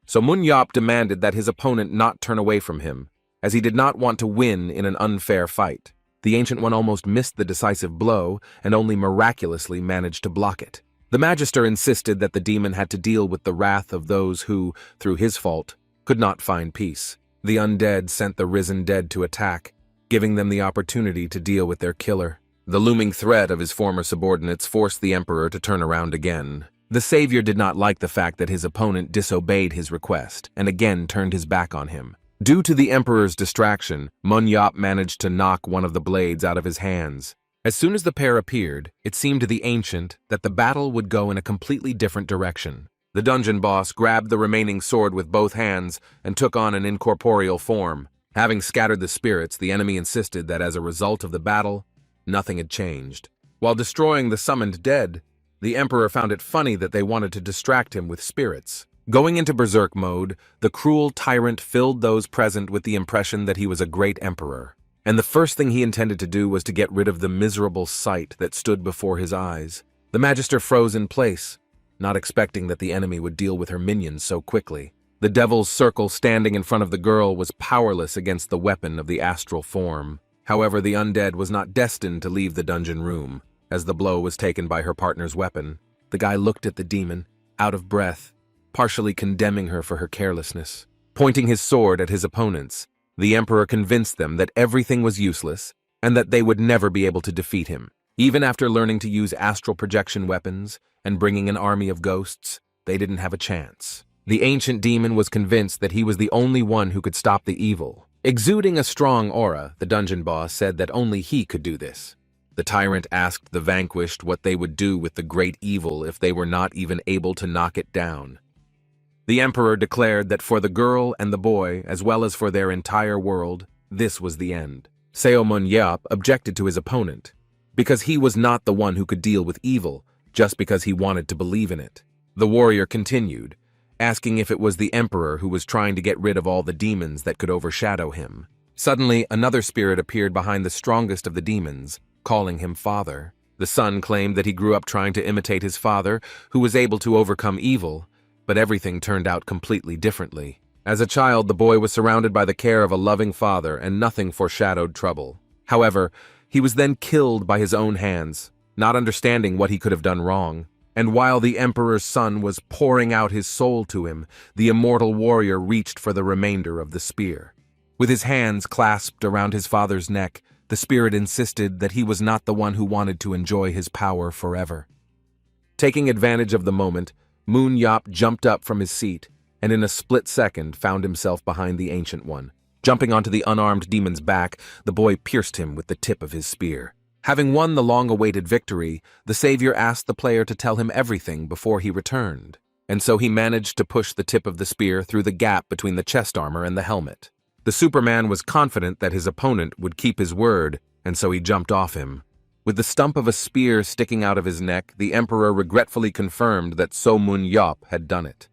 So Moon Yop demanded that his opponent not turn away from him, as he did not want to win in an unfair fight. The Ancient One almost missed the decisive blow and only miraculously managed to block it. The Magister insisted that the demon had to deal with the wrath of those who, through his fault, could not find peace. The undead sent the risen dead to attack, giving them the opportunity to deal with their killer. The looming threat of his former subordinates forced the Emperor to turn around again. The savior did not like the fact that his opponent disobeyed his request and again turned his back on him. Due to the Emperor's distraction, Moon Yop managed to knock one of the blades out of his hands. As soon as the pair appeared, it seemed to the Ancient that the battle would go in a completely different direction. The dungeon boss grabbed the remaining sword with both hands and took on an incorporeal form. Having scattered the spirits, the enemy insisted that as a result of the battle, nothing had changed. While destroying the summoned dead, the Emperor found it funny that they wanted to distract him with spirits. Going into berserk mode, the cruel tyrant filled those present with the impression that he was a great emperor. And the first thing he intended to do was to get rid of the miserable sight that stood before his eyes. The Magister froze in place, not expecting that the enemy would deal with her minions so quickly. The devil's circle standing in front of the girl was powerless against the weapon of the astral form. However, the undead was not destined to leave the dungeon room. As the blow was taken by her partner's weapon, the guy looked at the demon, out of breath, partially condemning her for her carelessness. Pointing his sword at his opponents, the Emperor convinced them that everything was useless and that they would never be able to defeat him. Even after learning to use astral projection weapons and bringing an army of ghosts, they didn't have a chance. The ancient demon was convinced that he was the only one who could stop the evil. Exuding a strong aura, the dungeon boss said that only he could do this. The tyrant asked the vanquished what they would do with the great evil if they were not even able to knock it down. The Emperor declared that for the girl and the boy, as well as for their entire world, this was the end. Seo Moon Yop objected to his opponent, because he was not the one who could deal with evil, just because he wanted to believe in it. The warrior continued, asking if it was the Emperor who was trying to get rid of all the demons that could overshadow him. Suddenly, another spirit appeared behind the strongest of the demons, calling him father. The son claimed that he grew up trying to imitate his father, who was able to overcome evil, but everything turned out completely differently. As a child, the boy was surrounded by the care of a loving father, and nothing foreshadowed trouble. However, he was then killed by his own hands, not understanding what he could have done wrong. And while the Emperor's son was pouring out his soul to him, the immortal warrior reached for the remainder of the spear. With his hands clasped around his father's neck, the spirit insisted that he was not the one who wanted to enjoy his power forever. Taking advantage of the moment, Moon Yop jumped up from his seat, and in a split second found himself behind the Ancient One. Jumping onto the unarmed demon's back, the boy pierced him with the tip of his spear. Having won the long-awaited victory, the savior asked the player to tell him everything before he returned, and so he managed to push the tip of the spear through the gap between the chest armor and the helmet. The Superman was confident that his opponent would keep his word, and so he jumped off him. With the stump of a spear sticking out of his neck, the Emperor regretfully confirmed that So Moon Yop had done it.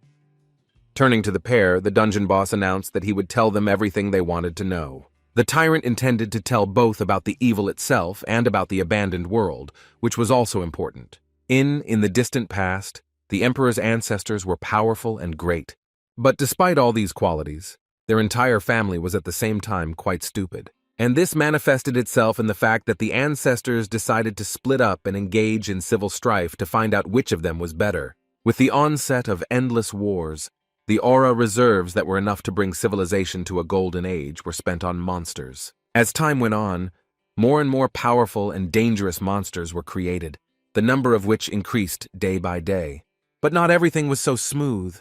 Turning to the pair, the dungeon boss announced that he would tell them everything they wanted to know. The tyrant intended to tell both about the evil itself and about the abandoned world, which was also important. In the distant past, the Emperor's ancestors were powerful and great. But despite all these qualities, their entire family was at the same time quite stupid. And this manifested itself in the fact that the ancestors decided to split up and engage in civil strife to find out which of them was better. With the onset of endless wars, the aura reserves that were enough to bring civilization to a golden age were spent on monsters. As time went on, more and more powerful and dangerous monsters were created, the number of which increased day by day. But not everything was so smooth,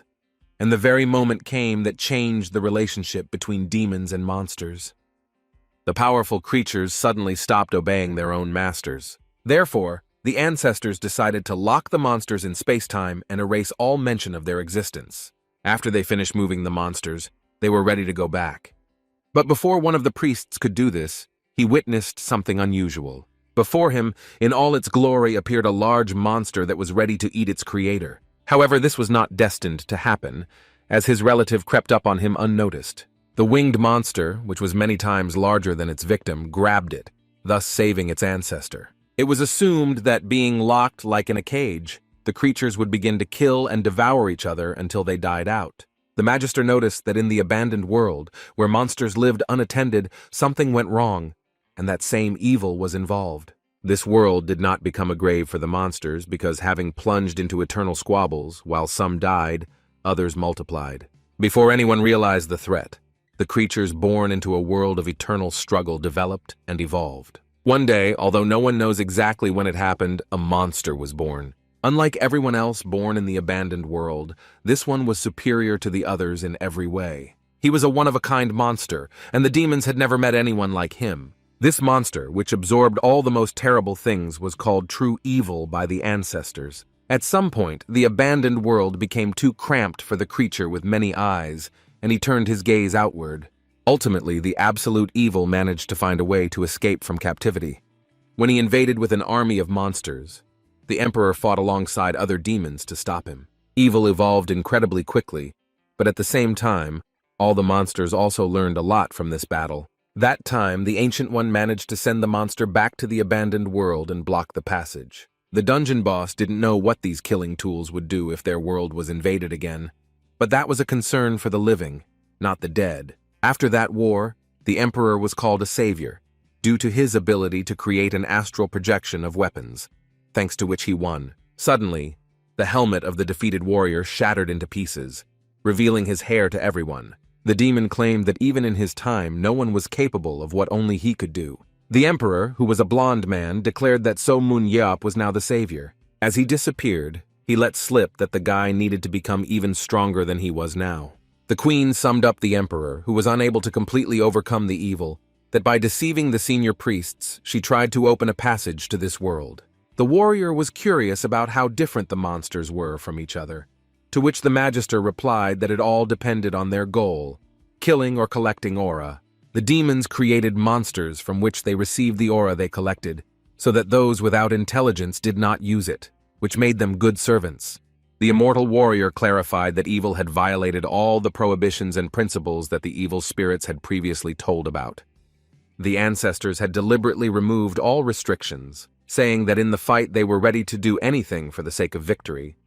and the very moment came that changed the relationship between demons and monsters. The powerful creatures suddenly stopped obeying their own masters. Therefore, the ancestors decided to lock the monsters in space-time and erase all mention of their existence. After they finished moving the monsters, they were ready to go back. But before one of the priests could do this, he witnessed something unusual. Before him, in all its glory, appeared a large monster that was ready to eat its creator. However, this was not destined to happen, as his relative crept up on him unnoticed. The winged monster, which was many times larger than its victim, grabbed it, thus saving its ancestor. It was assumed that being locked like in a cage, the creatures would begin to kill and devour each other until they died out. The Magister noticed that in the abandoned world, where monsters lived unattended, something went wrong, and that same evil was involved. This world did not become a grave for the monsters because, having plunged into eternal squabbles, while some died, others multiplied. Before anyone realized the threat, the creatures born into a world of eternal struggle developed and evolved. One day, although no one knows exactly when it happened, a monster was born. Unlike everyone else born in the abandoned world, this one was superior to the others in every way. He was a one-of-a-kind monster, and the demons had never met anyone like him. This monster, which absorbed all the most terrible things, was called true evil by the ancestors. At some point, the abandoned world became too cramped for the creature with many eyes, and he turned his gaze outward. Ultimately, the absolute evil managed to find a way to escape from captivity. When he invaded with an army of monsters, the Emperor fought alongside other demons to stop him. Evil evolved incredibly quickly, but at the same time, all the monsters also learned a lot from this battle. That time, the Ancient One managed to send the monster back to the abandoned world and block the passage. The dungeon boss didn't know what these killing tools would do if their world was invaded again, but that was a concern for the living, not the dead. After that war, the Emperor was called a savior, due to his ability to create an astral projection of weapons, thanks to which he won. Suddenly, the helmet of the defeated warrior shattered into pieces, revealing his hair to everyone. The demon claimed that even in his time, no one was capable of what only he could do. The Emperor, who was a blonde man, declared that So Moon Yop was now the savior. As he disappeared, he let slip that the guy needed to become even stronger than he was now. The Queen summed up the Emperor, who was unable to completely overcome the evil, that by deceiving the senior priests, she tried to open a passage to this world. The warrior was curious about how different the monsters were from each other, to which the Magister replied that it all depended on their goal, killing or collecting aura. The demons created monsters from which they received the aura they collected, so that those without intelligence did not use it, which made them good servants. The immortal warrior clarified that evil had violated all the prohibitions and principles that the evil spirits had previously told about. The ancestors had deliberately removed all restrictions, saying that in the fight they were ready to do anything for the sake of victory.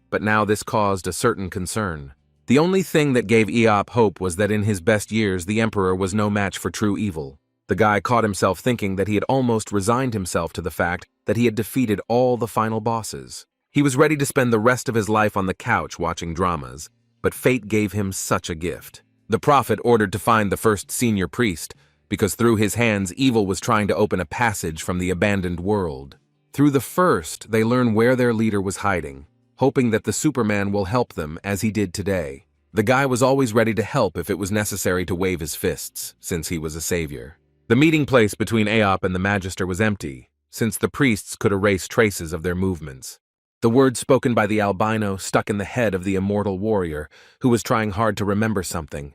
But now this caused a certain concern. The only thing that gave Eop hope was that in his best years the Emperor was no match for true evil. The guy caught himself thinking that he had almost resigned himself to the fact that he had defeated all the final bosses. He was ready to spend the rest of his life on the couch watching dramas, but fate gave him such a gift. The prophet ordered to find the first senior priest, because through his hands evil was trying to open a passage from the abandoned world. Through the first, they learn where their leader was hiding, hoping that the Superman will help them as he did today. The guy was always ready to help if it was necessary to wave his fists, since he was a savior. The meeting place between Aop and the Magister was empty, since the priests could erase traces of their movements. The words spoken by the albino stuck in the head of the immortal warrior, who was trying hard to remember something.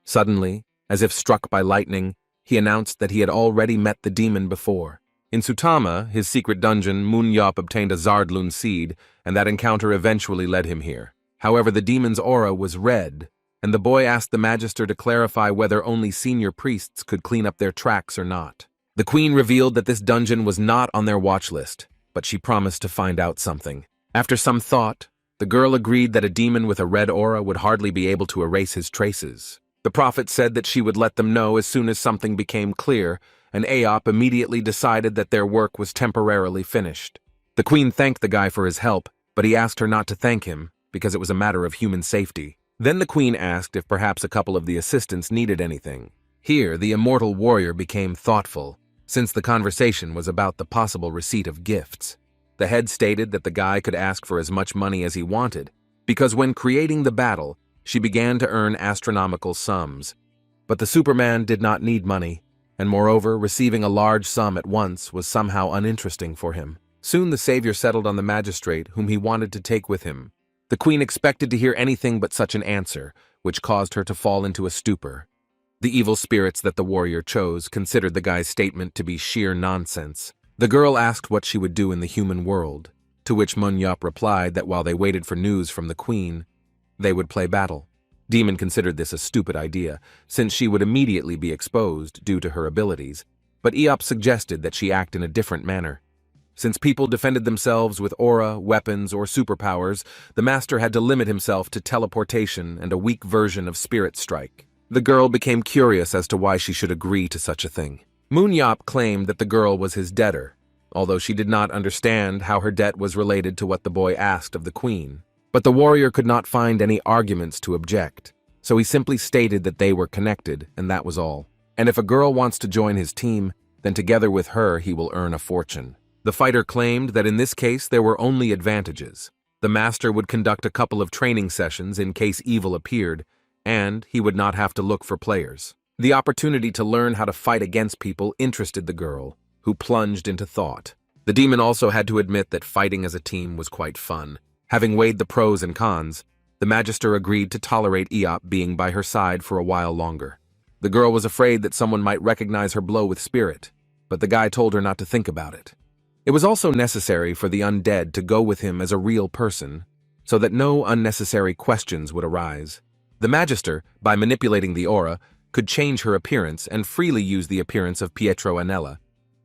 Suddenly, As if struck by lightning, he announced that he had already met the demon before. In Sutama, his secret dungeon, Munyop obtained a Zardlun seed, and that encounter eventually led him here. However, the demon's aura was red, and the boy asked the Magister to clarify whether only senior priests could clean up their tracks or not. The Queen revealed that this dungeon was not on their watch list, but she promised to find out something. After some thought, the girl agreed that a demon with a red aura would hardly be able to erase his traces. The prophet said that she would let them know as soon as something became clear, and Aop immediately decided that their work was temporarily finished. The Queen thanked the guy for his help, but he asked her not to thank him, because it was a matter of human safety. Then the Queen asked if perhaps a couple of the assistants needed anything. Here, the immortal warrior became thoughtful, since the conversation was about the possible receipt of gifts. The head stated that the guy could ask for as much money as he wanted, because when creating the battle, she began to earn astronomical sums. But the Superman did not need money, and moreover, receiving a large sum at once was somehow uninteresting for him. Soon the savior settled on the magistrate whom he wanted to take with him. The Queen expected to hear anything but such an answer, which caused her to fall into a stupor. The evil spirits that the warrior chose considered the guy's statement to be sheer nonsense. The girl asked what she would do in the human world, to which Munyop replied that while they waited for news from the Queen, they would play battle. Demon considered this a stupid idea, since she would immediately be exposed due to her abilities, but Eop suggested that she act in a different manner. Since people defended themselves with aura, weapons, or superpowers, the master had to limit himself to teleportation and a weak version of Spirit Strike. The girl became curious as to why she should agree to such a thing. Munyop claimed that the girl was his debtor, although she did not understand how her debt was related to what the boy asked of the Queen. But the warrior could not find any arguments to object, so he simply stated that they were connected, and that was all. And if a girl wants to join his team, then together with her he will earn a fortune. The fighter claimed that in this case there were only advantages. The master would conduct a couple of training sessions in case evil appeared, and he would not have to look for players. The opportunity to learn how to fight against people interested the girl, who plunged into thought. The demon also had to admit that fighting as a team was quite fun. Having weighed the pros and cons, the Magister agreed to tolerate Eop being by her side for a while longer. The girl was afraid that someone might recognize her blow with spirit, but the guy told her not to think about it. It was also necessary for the undead to go with him as a real person, so that no unnecessary questions would arise. The Magister, by manipulating the aura, could change her appearance and freely use the appearance of Pietro Anella.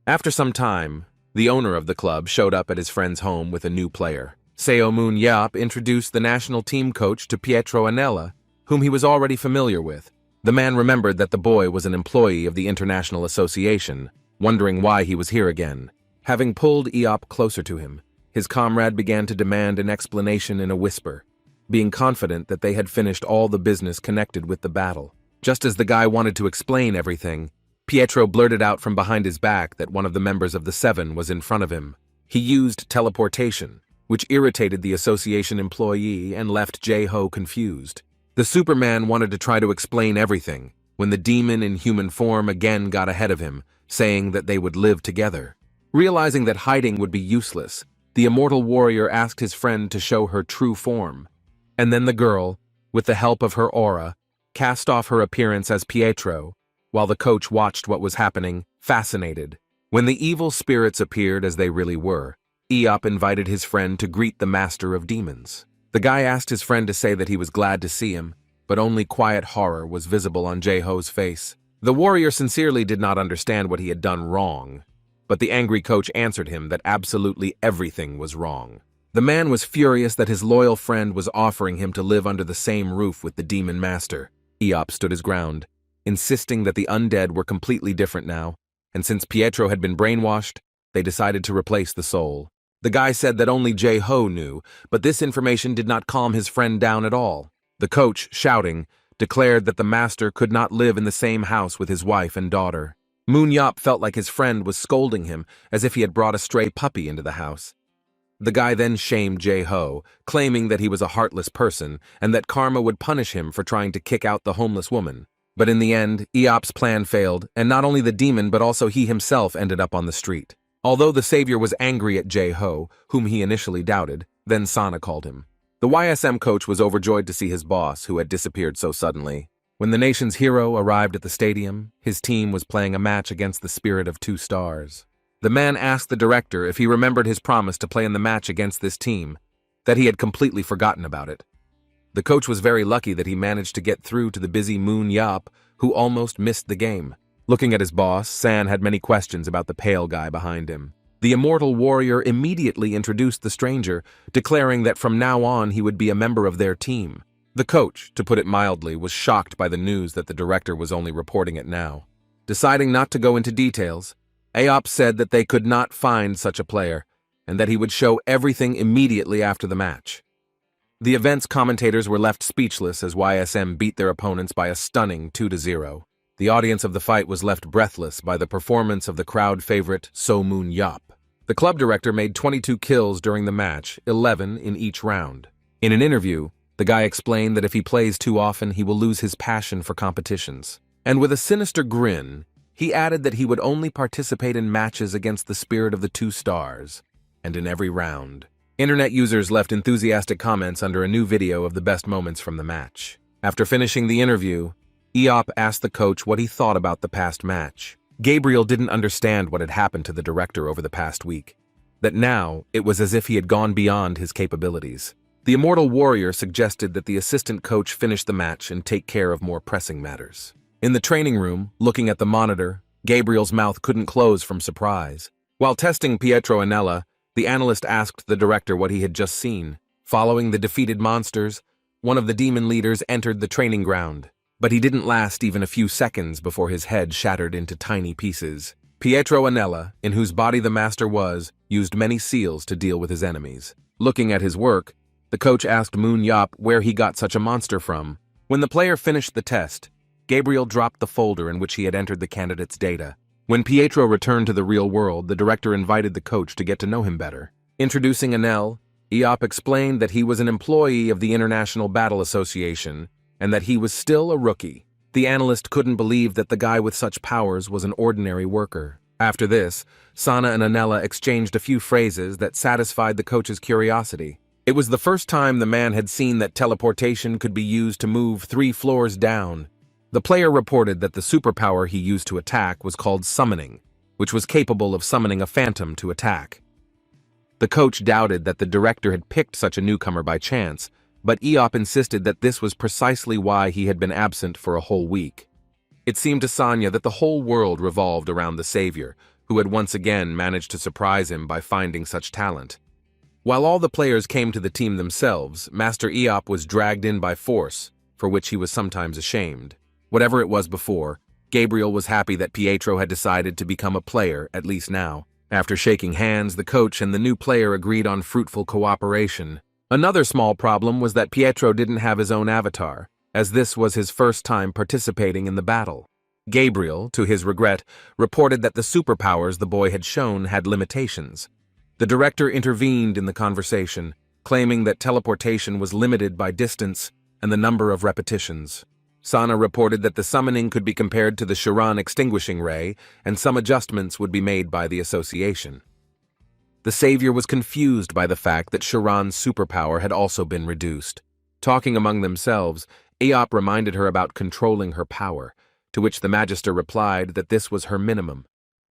After some time, the owner of the club showed up at his friend's home with a new player. Seo Moon Yap introduced the national team coach to Pietro Anella, whom he was already familiar with. The man remembered that the boy was an employee of the International Association, wondering why he was here again. Having pulled Eop closer to him, his comrade began to demand an explanation in a whisper, being confident that they had finished all the business connected with the battle. Just as the guy wanted to explain everything, Pietro blurted out from behind his back that one of the members of the Seven was in front of him. He used teleportation, which irritated the association employee and left Jae-ho confused. The Superman wanted to try to explain everything, when the demon in human form again got ahead of him, saying that they would live together. Realizing that hiding would be useless, the immortal warrior asked his friend to show her true form. And then the girl, with the help of her aura, cast off her appearance as Pietro, while the coach watched what was happening, fascinated. When the evil spirits appeared as they really were, Eop invited his friend to greet the master of demons. The guy asked his friend to say that he was glad to see him, but only quiet horror was visible on Jae-ho's face. The warrior sincerely did not understand what he had done wrong, but the angry coach answered him that absolutely everything was wrong. The man was furious that his loyal friend was offering him to live under the same roof with the demon master. Eop stood his ground, insisting that the undead were completely different now, and since Pietro had been brainwashed, they decided to replace the soul. The guy said that only Jae-ho knew, but this information did not calm his friend down at all. The coach, shouting, declared that the master could not live in the same house with his wife and daughter. Moon Yop felt like his friend was scolding him as if he had brought a stray puppy into the house. The guy then shamed Jae-ho, claiming that he was a heartless person and that karma would punish him for trying to kick out the homeless woman. But in the end, Eop's plan failed, and not only the demon but also he himself ended up on the street. Although the savior was angry at Jae-ho, whom he initially doubted, then Sana called him. The YSM coach was overjoyed to see his boss, who had disappeared so suddenly. When the nation's hero arrived at the stadium, his team was playing a match against the Spirit of Two Stars. The man asked the director if he remembered his promise to play in the match against this team, that he had completely forgotten about it. The coach was very lucky that he managed to get through to the busy Moon Yap, who almost missed the game. Looking at his boss, San had many questions about the pale guy behind him. The immortal warrior immediately introduced the stranger, declaring that from now on he would be a member of their team. The coach, to put it mildly, was shocked by the news that the director was only reporting it now. Deciding not to go into details, Aop said that they could not find such a player, and that he would show everything immediately after the match. The event's commentators were left speechless as YSM beat their opponents by a stunning 2-0. The audience of the fight was left breathless by the performance of the crowd favorite So Moon Yap. The club director made 22 kills during the match, 11 in each round. In an interview, the guy explained that if he plays too often, he will lose his passion for competitions. And with a sinister grin, he added that he would only participate in matches against the Spirit of the Two Stars, and in every round. Internet users left enthusiastic comments under a new video of the best moments from the match. After finishing the interview, Eop asked the coach what he thought about the past match. Gabriel didn't understand what had happened to the director over the past week, that now it was as if he had gone beyond his capabilities. The immortal warrior suggested that the assistant coach finish the match and take care of more pressing matters. In the training room, looking at the monitor, Gabriel's mouth couldn't close from surprise. While testing Pietro Anella, the analyst asked the director what he had just seen. Following the defeated monsters, one of the demon leaders entered the training ground, but he didn't last even a few seconds before his head shattered into tiny pieces. Pietro Anella, in whose body the master was, used many seals to deal with his enemies. Looking at his work, the coach asked Moon Yap where he got such a monster from. When the player finished the test, Gabriel dropped the folder in which he had entered the candidate's data. When Pietro returned to the real world, the director invited the coach to get to know him better. Introducing Anel, Eop explained that he was an employee of the International Battle Association and that he was still a rookie. The analyst couldn't believe that the guy with such powers was an ordinary worker. After this, Sana and Anella exchanged a few phrases that satisfied the coach's curiosity. It was the first time the man had seen that teleportation could be used to move 3 floors down. The player reported that the superpower he used to attack was called summoning, which was capable of summoning a phantom to attack. The coach doubted that the director had picked such a newcomer by chance, but Eop insisted that this was precisely why he had been absent for a whole week. It seemed to Sanya that the whole world revolved around the savior, who had once again managed to surprise him by finding such talent. While all the players came to the team themselves, Master Eop was dragged in by force, for which he was sometimes ashamed. Whatever it was before, Gabriel was happy that Pietro had decided to become a player, at least now. After shaking hands, the coach and the new player agreed on fruitful cooperation. Another small problem was that Pietro didn't have his own avatar, as this was his first time participating in the battle. Gabriel, to his regret, reported that the superpowers the boy had shown had limitations. The director intervened in the conversation, claiming that teleportation was limited by distance and the number of repetitions. Sana reported that the summoning could be compared to the Sharan extinguishing ray, and some adjustments would be made by the association. The savior was confused by the fact that Sharan's superpower had also been reduced. Talking among themselves, Eop reminded her about controlling her power, to which the Magister replied that this was her minimum.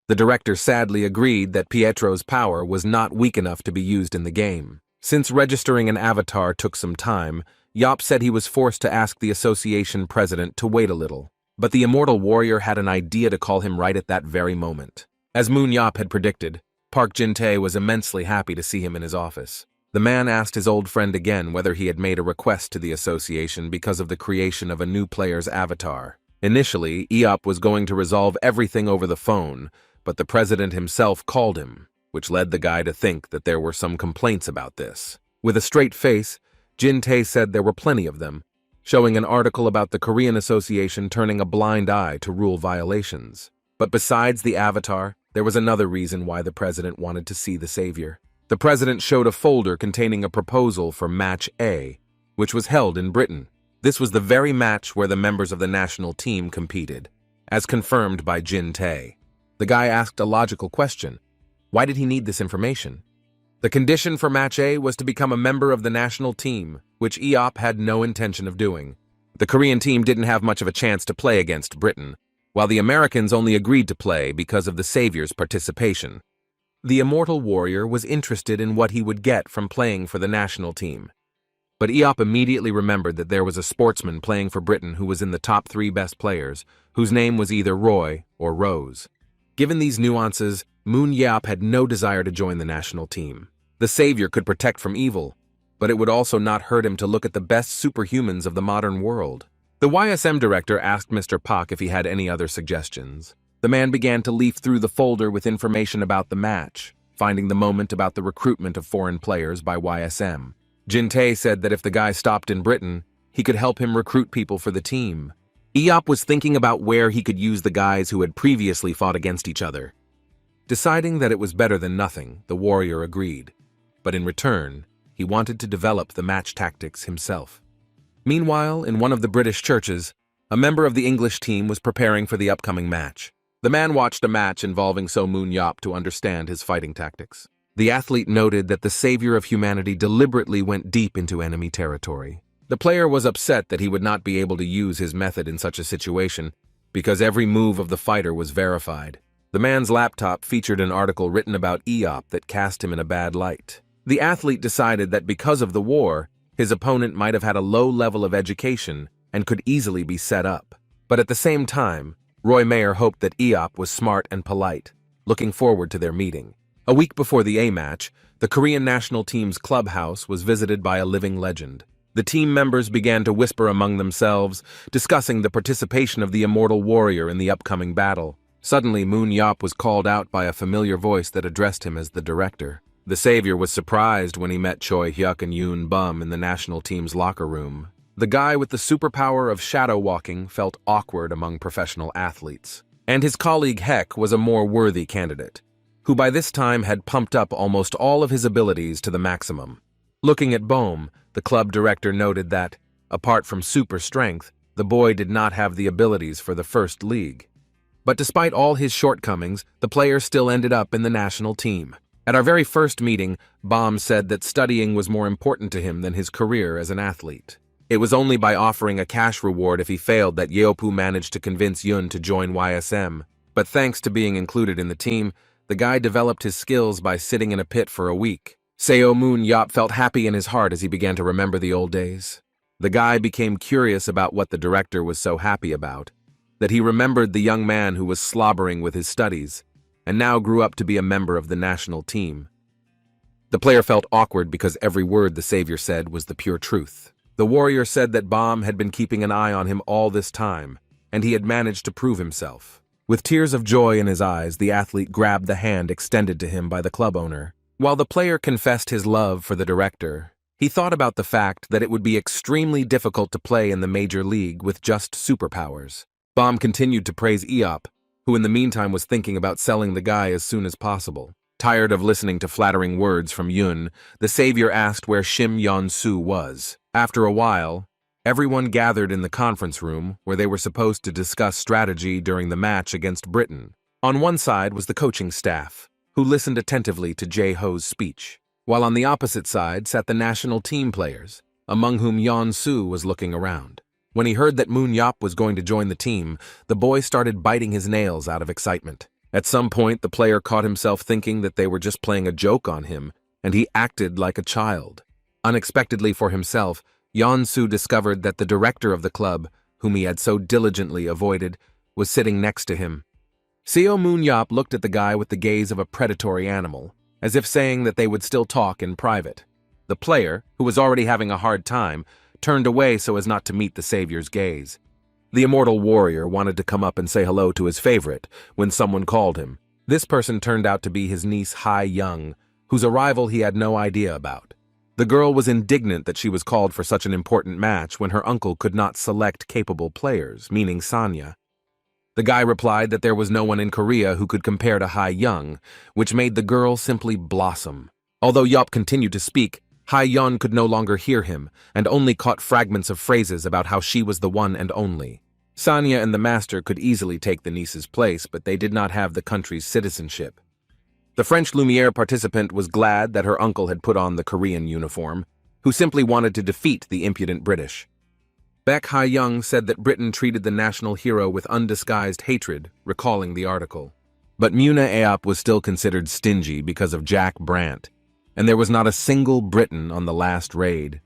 The director sadly agreed that Pietro's power was not weak enough to be used in the game. Since registering an avatar took some time, Yop said he was forced to ask the association president to wait a little. But the immortal warrior had an idea to call him right at that very moment. As Moon Yap had predicted, Park Jin-tae was immensely happy to see him in his office. The man asked his old friend again whether he had made a request to the association because of the creation of a new player's avatar. Initially, Eop was going to resolve everything over the phone, but the president himself called him, which led the guy to think that there were some complaints about this. With a straight face, Jin-tae said there were plenty of them, showing an article about the Korean Association turning a blind eye to rule violations. But besides the avatar, there was another reason why the president wanted to see the savior. The president showed a folder containing a proposal for Match A, which was held in Britain. This was the very match where the members of the national team competed, as confirmed by Jin-tae. The guy asked a logical question. Why did he need this information? The condition for Match A was to become a member of the national team, which Eop had no intention of doing. The Korean team didn't have much of a chance to play against Britain, while the Americans only agreed to play because of the Savior's participation. The immortal warrior was interested in what he would get from playing for the national team. But Eop immediately remembered that there was a sportsman playing for Britain who was in the top 3 best players, whose name was either Roy or Rose. Given these nuances, Moon Yeop had no desire to join the national team. The Savior could protect from evil, but it would also not hurt him to look at the best superhumans of the modern world. The YSM director asked Mr. Pak if he had any other suggestions. The man began to leaf through the folder with information about the match, finding the moment about the recruitment of foreign players by YSM. Jin Tae said that if the guy stopped in Britain, he could help him recruit people for the team. Eop was thinking about where he could use the guys who had previously fought against each other. Deciding that it was better than nothing, the warrior agreed. But in return, he wanted to develop the match tactics himself. Meanwhile, in one of the British churches, a member of the English team was preparing for the upcoming match. The man watched a match involving So Moon Yeop to understand his fighting tactics. The athlete noted that the savior of humanity deliberately went deep into enemy territory. The player was upset that he would not be able to use his method in such a situation because every move of the fighter was verified. The man's laptop featured an article written about Eop that cast him in a bad light. The athlete decided that because of the war, his opponent might have had a low level of education and could easily be set up. But at the same time, Roy Mayer hoped that Eop was smart and polite, looking forward to their meeting. A week before the A-match, the Korean national team's clubhouse was visited by a living legend. The team members began to whisper among themselves, discussing the participation of the immortal warrior in the upcoming battle. Suddenly, Moon Yeop was called out by a familiar voice that addressed him as the director. The savior was surprised when he met Choi Hyuk and Yoon Bum in the national team's locker room. The guy with the superpower of shadow walking felt awkward among professional athletes. And his colleague Hek was a more worthy candidate, who by this time had pumped up almost all of his abilities to the maximum. Looking at Bohm, the club director noted that, apart from super strength, the boy did not have the abilities for the first league. But despite all his shortcomings, the player still ended up in the national team. At our very first meeting, Bohm said that studying was more important to him than his career as an athlete. It was only by offering a cash reward if he failed that Yeopu managed to convince Yun to join YSM. But thanks to being included in the team, the guy developed his skills by sitting in a pit for a week. Seo Moon Yeop felt happy in his heart as he began to remember the old days. The guy became curious about what the director was so happy about, that he remembered the young man who was slobbering with his studies, and now grew up to be a member of the national team. The player felt awkward because every word the savior said was the pure truth. The warrior said that Baum had been keeping an eye on him all this time, and he had managed to prove himself. With tears of joy in his eyes, the athlete grabbed the hand extended to him by the club owner. While the player confessed his love for the director, he thought about the fact that it would be extremely difficult to play in the major league with just superpowers. Baum continued to praise Eop, who in the meantime was thinking about selling the guy as soon as possible. Tired of listening to flattering words from Yun, the savior asked where Shim Yeon-soo was. After a while, everyone gathered in the conference room where they were supposed to discuss strategy during the match against Britain. On one side was the coaching staff, who listened attentively to Jae-ho's speech, while on the opposite side sat the national team players, among whom Yeon-soo was looking around. When he heard that Moon Yeop was going to join the team, the boy started biting his nails out of excitement. At some point, the player caught himself thinking that they were just playing a joke on him, and he acted like a child. Unexpectedly for himself, Yeon-soo discovered that the director of the club, whom he had so diligently avoided, was sitting next to him. Seo Moon Yeop looked at the guy with the gaze of a predatory animal, as if saying that they would still talk in private. The player, who was already having a hard time, turned away so as not to meet the savior's gaze. The immortal warrior wanted to come up and say hello to his favorite when someone called him. This person turned out to be his niece Hai Young, whose arrival he had no idea about. The girl was indignant that she was called for such an important match when her uncle could not select capable players, meaning Sanya. The guy replied that there was no one in Korea who could compare to Hai Young, which made the girl simply blossom. Although Yeop continued to speak, Hai Young could no longer hear him and only caught fragments of phrases about how she was the one and only. Sanya and the master could easily take the niece's place, but they did not have the country's citizenship. The French Lumiere participant was glad that her uncle had put on the Korean uniform, who simply wanted to defeat the impudent British. Baek Ha-young said that Britain treated the national hero with undisguised hatred, recalling the article. But Muna Aop was still considered stingy because of Jack Brandt, and there was not a single Briton on the last raid.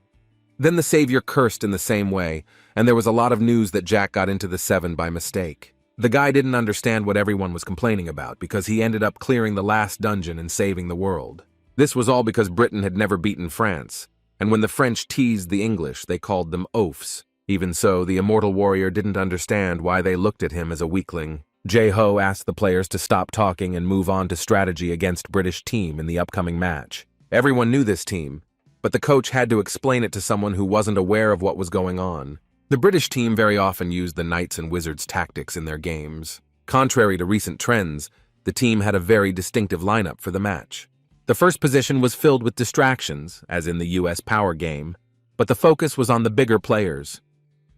Then the savior cursed in the same way, and there was a lot of news that Jack got into the 7 by mistake. The guy didn't understand what everyone was complaining about because he ended up clearing the last dungeon and saving the world. This was all because Britain had never beaten France, and when the French teased the English, they called them oafs. Even so, the immortal warrior didn't understand why they looked at him as a weakling. Jae-ho asked the players to stop talking and move on to strategy against British team in the upcoming match. Everyone knew this team, but the coach had to explain it to someone who wasn't aware of what was going on. The British team very often used the Knights and Wizards tactics in their games. Contrary to recent trends, the team had a very distinctive lineup for the match. The first position was filled with distractions, as in the US Power game, but the focus was on the bigger players.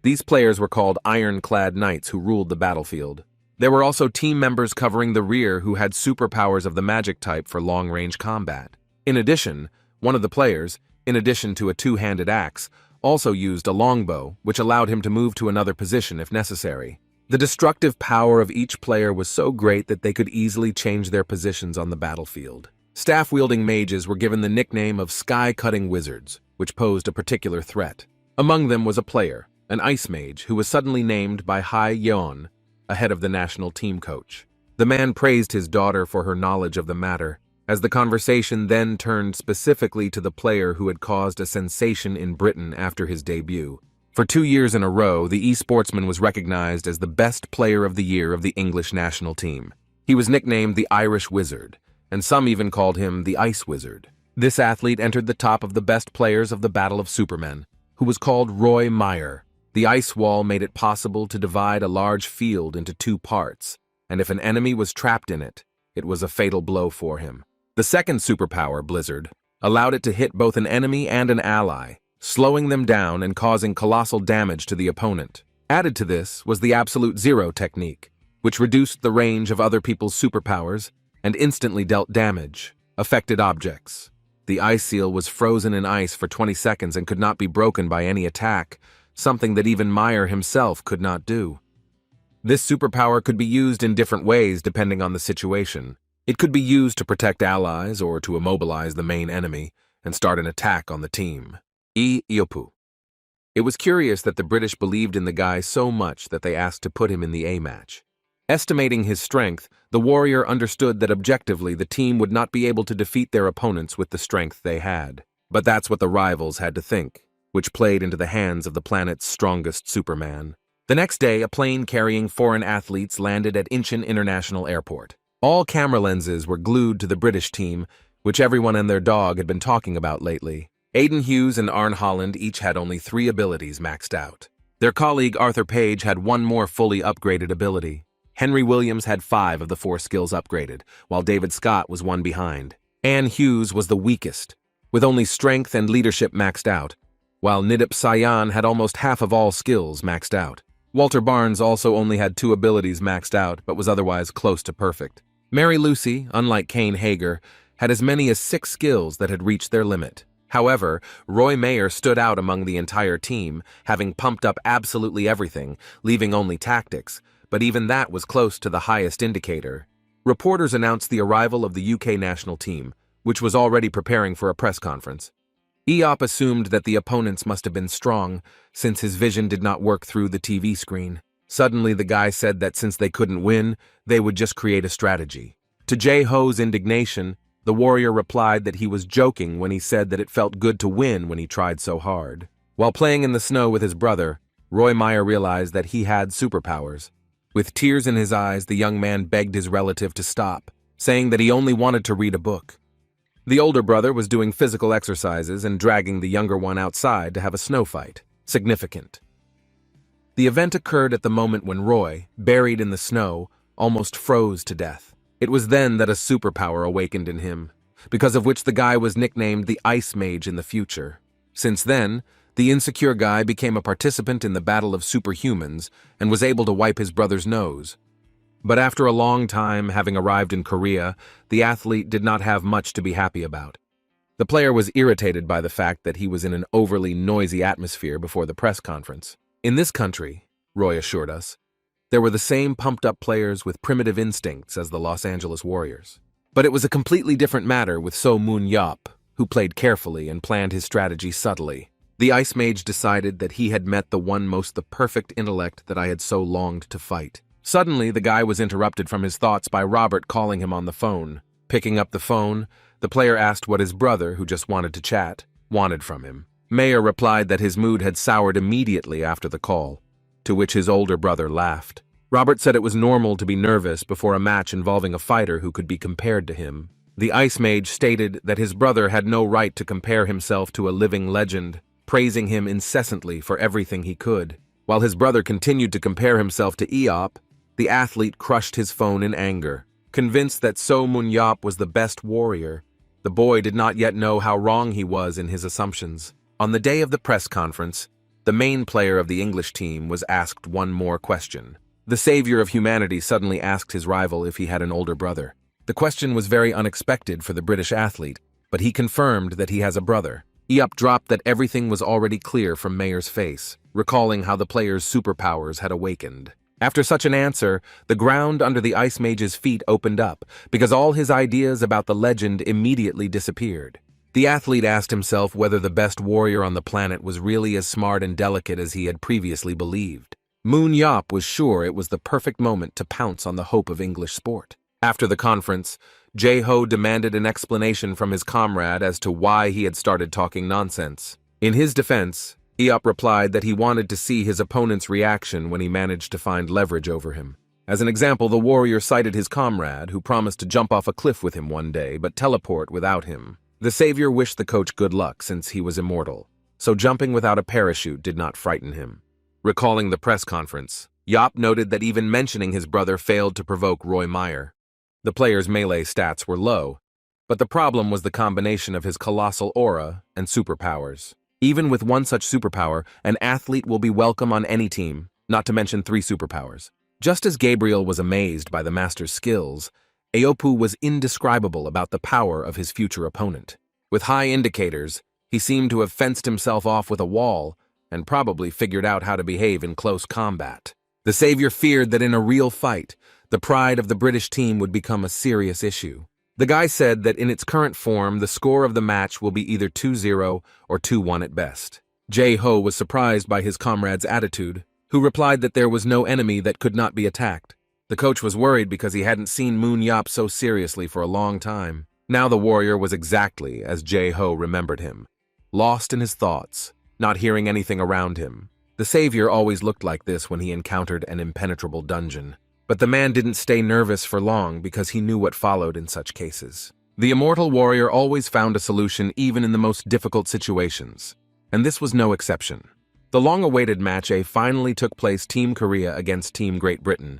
These players were called ironclad knights who ruled the battlefield. There were also team members covering the rear who had superpowers of the magic type for long-range combat. In addition, one of the players, in addition to a two-handed axe, also used a longbow, which allowed him to move to another position if necessary. The destructive power of each player was so great that they could easily change their positions on the battlefield. Staff-wielding mages were given the nickname of sky-cutting wizards, which posed a particular threat. Among them was a player, an ice mage, who was suddenly named by Ha-yeon, ahead of the national team coach. The man praised his daughter for her knowledge of the matter, as the conversation then turned specifically to the player who had caused a sensation in Britain after his debut. For 2 years in a row, the e-sportsman was recognized as the best player of the year of the English national team. He was nicknamed the Irish Wizard, and some even called him the Ice Wizard. This athlete entered the top of the best players of the Battle of Supermen, who was called Roy Meyer. The ice wall made it possible to divide a large field into 2 parts, and if an enemy was trapped in it, it was a fatal blow for him. The second superpower, Blizzard, allowed it to hit both an enemy and an ally, slowing them down and causing colossal damage to the opponent. Added to this was the Absolute Zero technique, which reduced the range of other people's superpowers and instantly dealt damage, affected objects. The ice seal was frozen in ice for 20 seconds and could not be broken by any attack, something that even Meyer himself could not do. This superpower could be used in different ways depending on the situation. It could be used to protect allies or to immobilize the main enemy and start an attack on the team. Yopu. It was curious that the British believed in the guy so much that they asked to put him in the A match. Estimating his strength, the warrior understood that objectively the team would not be able to defeat their opponents with the strength they had. But that's what the rivals had to think, which played into the hands of the planet's strongest Superman. The next day, a plane carrying foreign athletes landed at Incheon International Airport. All camera lenses were glued to the British team, which everyone and their dog had been talking about lately. Aiden Hughes and Arne Holland each had only 3 abilities maxed out. Their colleague Arthur Page had 1 more fully upgraded ability. Henry Williams had 5 of the 4 skills upgraded, while David Scott was 1 behind. Anne Hughes was the weakest, with only strength and leadership maxed out, while Nidip Sayan had almost half of all skills maxed out. Walter Barnes also only had 2 abilities maxed out, but was otherwise close to perfect. Mary Lucy, unlike Kane Hager, had as many as 6 skills that had reached their limit. However, Roy Mayer stood out among the entire team, having pumped up absolutely everything, leaving only tactics, but even that was close to the highest indicator. Reporters announced the arrival of the UK national team, which was already preparing for a press conference. Eop assumed that the opponents must have been strong, since his vision did not work through the TV screen. Suddenly, the guy said that since they couldn't win, they would just create a strategy. To Jae-ho's indignation, the warrior replied that he was joking when he said that it felt good to win when he tried so hard. While playing in the snow with his brother, Roy Meyer realized that he had superpowers. With tears in his eyes, the young man begged his relative to stop, saying that he only wanted to read a book. The older brother was doing physical exercises and dragging the younger one outside to have a snow fight. Significant. The event occurred at the moment when Roy, buried in the snow, almost froze to death. It was then that a superpower awakened in him, because of which the guy was nicknamed the Ice Mage in the future. Since then, the insecure guy became a participant in the Battle of Superhumans and was able to wipe his brother's nose. But after a long time having arrived in Korea, the athlete did not have much to be happy about. The player was irritated by the fact that he was in an overly noisy atmosphere before the press conference. In this country, Roy assured us, there were the same pumped-up players with primitive instincts as the Los Angeles Warriors. But it was a completely different matter with So Moon Yop, who played carefully and planned his strategy subtly. The Ice Mage decided that he had met the perfect intellect that I had so longed to fight. Suddenly, the guy was interrupted from his thoughts by Robert calling him on the phone. Picking up the phone, the player asked what his brother, who just wanted to chat, wanted from him. Mayer replied that his mood had soured immediately after the call, to which his older brother laughed. Robert said it was normal to be nervous before a match involving a fighter who could be compared to him. The Ice Mage stated that his brother had no right to compare himself to a living legend, praising him incessantly for everything he could. While his brother continued to compare himself to Eop, the athlete crushed his phone in anger. Convinced that So Moon Yop was the best warrior, the boy did not yet know how wrong he was in his assumptions. On the day of the press conference, the main player of the English team was asked one more question. The savior of humanity suddenly asked his rival if he had an older brother. The question was very unexpected for the British athlete, but he confirmed that he has a brother. Eop dropped that everything was already clear from Mayer's face, recalling how the player's superpowers had awakened. After such an answer, the ground under the Ice Mage's feet opened up, because all his ideas about the legend immediately disappeared. The athlete asked himself whether the best warrior on the planet was really as smart and delicate as he had previously believed. Moon Yop was sure it was the perfect moment to pounce on the hope of English sport. After the conference, Jae-ho demanded an explanation from his comrade as to why he had started talking nonsense. In his defense, Eop replied that he wanted to see his opponent's reaction when he managed to find leverage over him. As an example, the warrior cited his comrade, who promised to jump off a cliff with him one day, but teleport without him. The savior wished the coach good luck since he was immortal, so jumping without a parachute did not frighten him. Recalling the press conference, Yop noted that even mentioning his brother failed to provoke Roy Meyer. The player's melee stats were low, but the problem was the combination of his colossal aura and superpowers. Even with one such superpower, an athlete will be welcome on any team, not to mention 3 superpowers. Just as Gabriel was amazed by the master's skills, Aopu was indescribable about the power of his future opponent. With high indicators, he seemed to have fenced himself off with a wall and probably figured out how to behave in close combat. The savior feared that in a real fight, the pride of the British team would become a serious issue. The guy said that in its current form, the score of the match will be either 2-0 or 2-1 at best. Jae-ho was surprised by his comrade's attitude, who replied that there was no enemy that could not be attacked. The coach was worried because he hadn't seen Moon Yop so seriously for a long time. Now the warrior was exactly as Jae-ho remembered him, lost in his thoughts, not hearing anything around him. The savior always looked like this when he encountered an impenetrable dungeon. But the man didn't stay nervous for long because he knew what followed in such cases. The immortal warrior always found a solution even in the most difficult situations, and this was no exception. The long-awaited match A finally took place, Team Korea against Team Great Britain.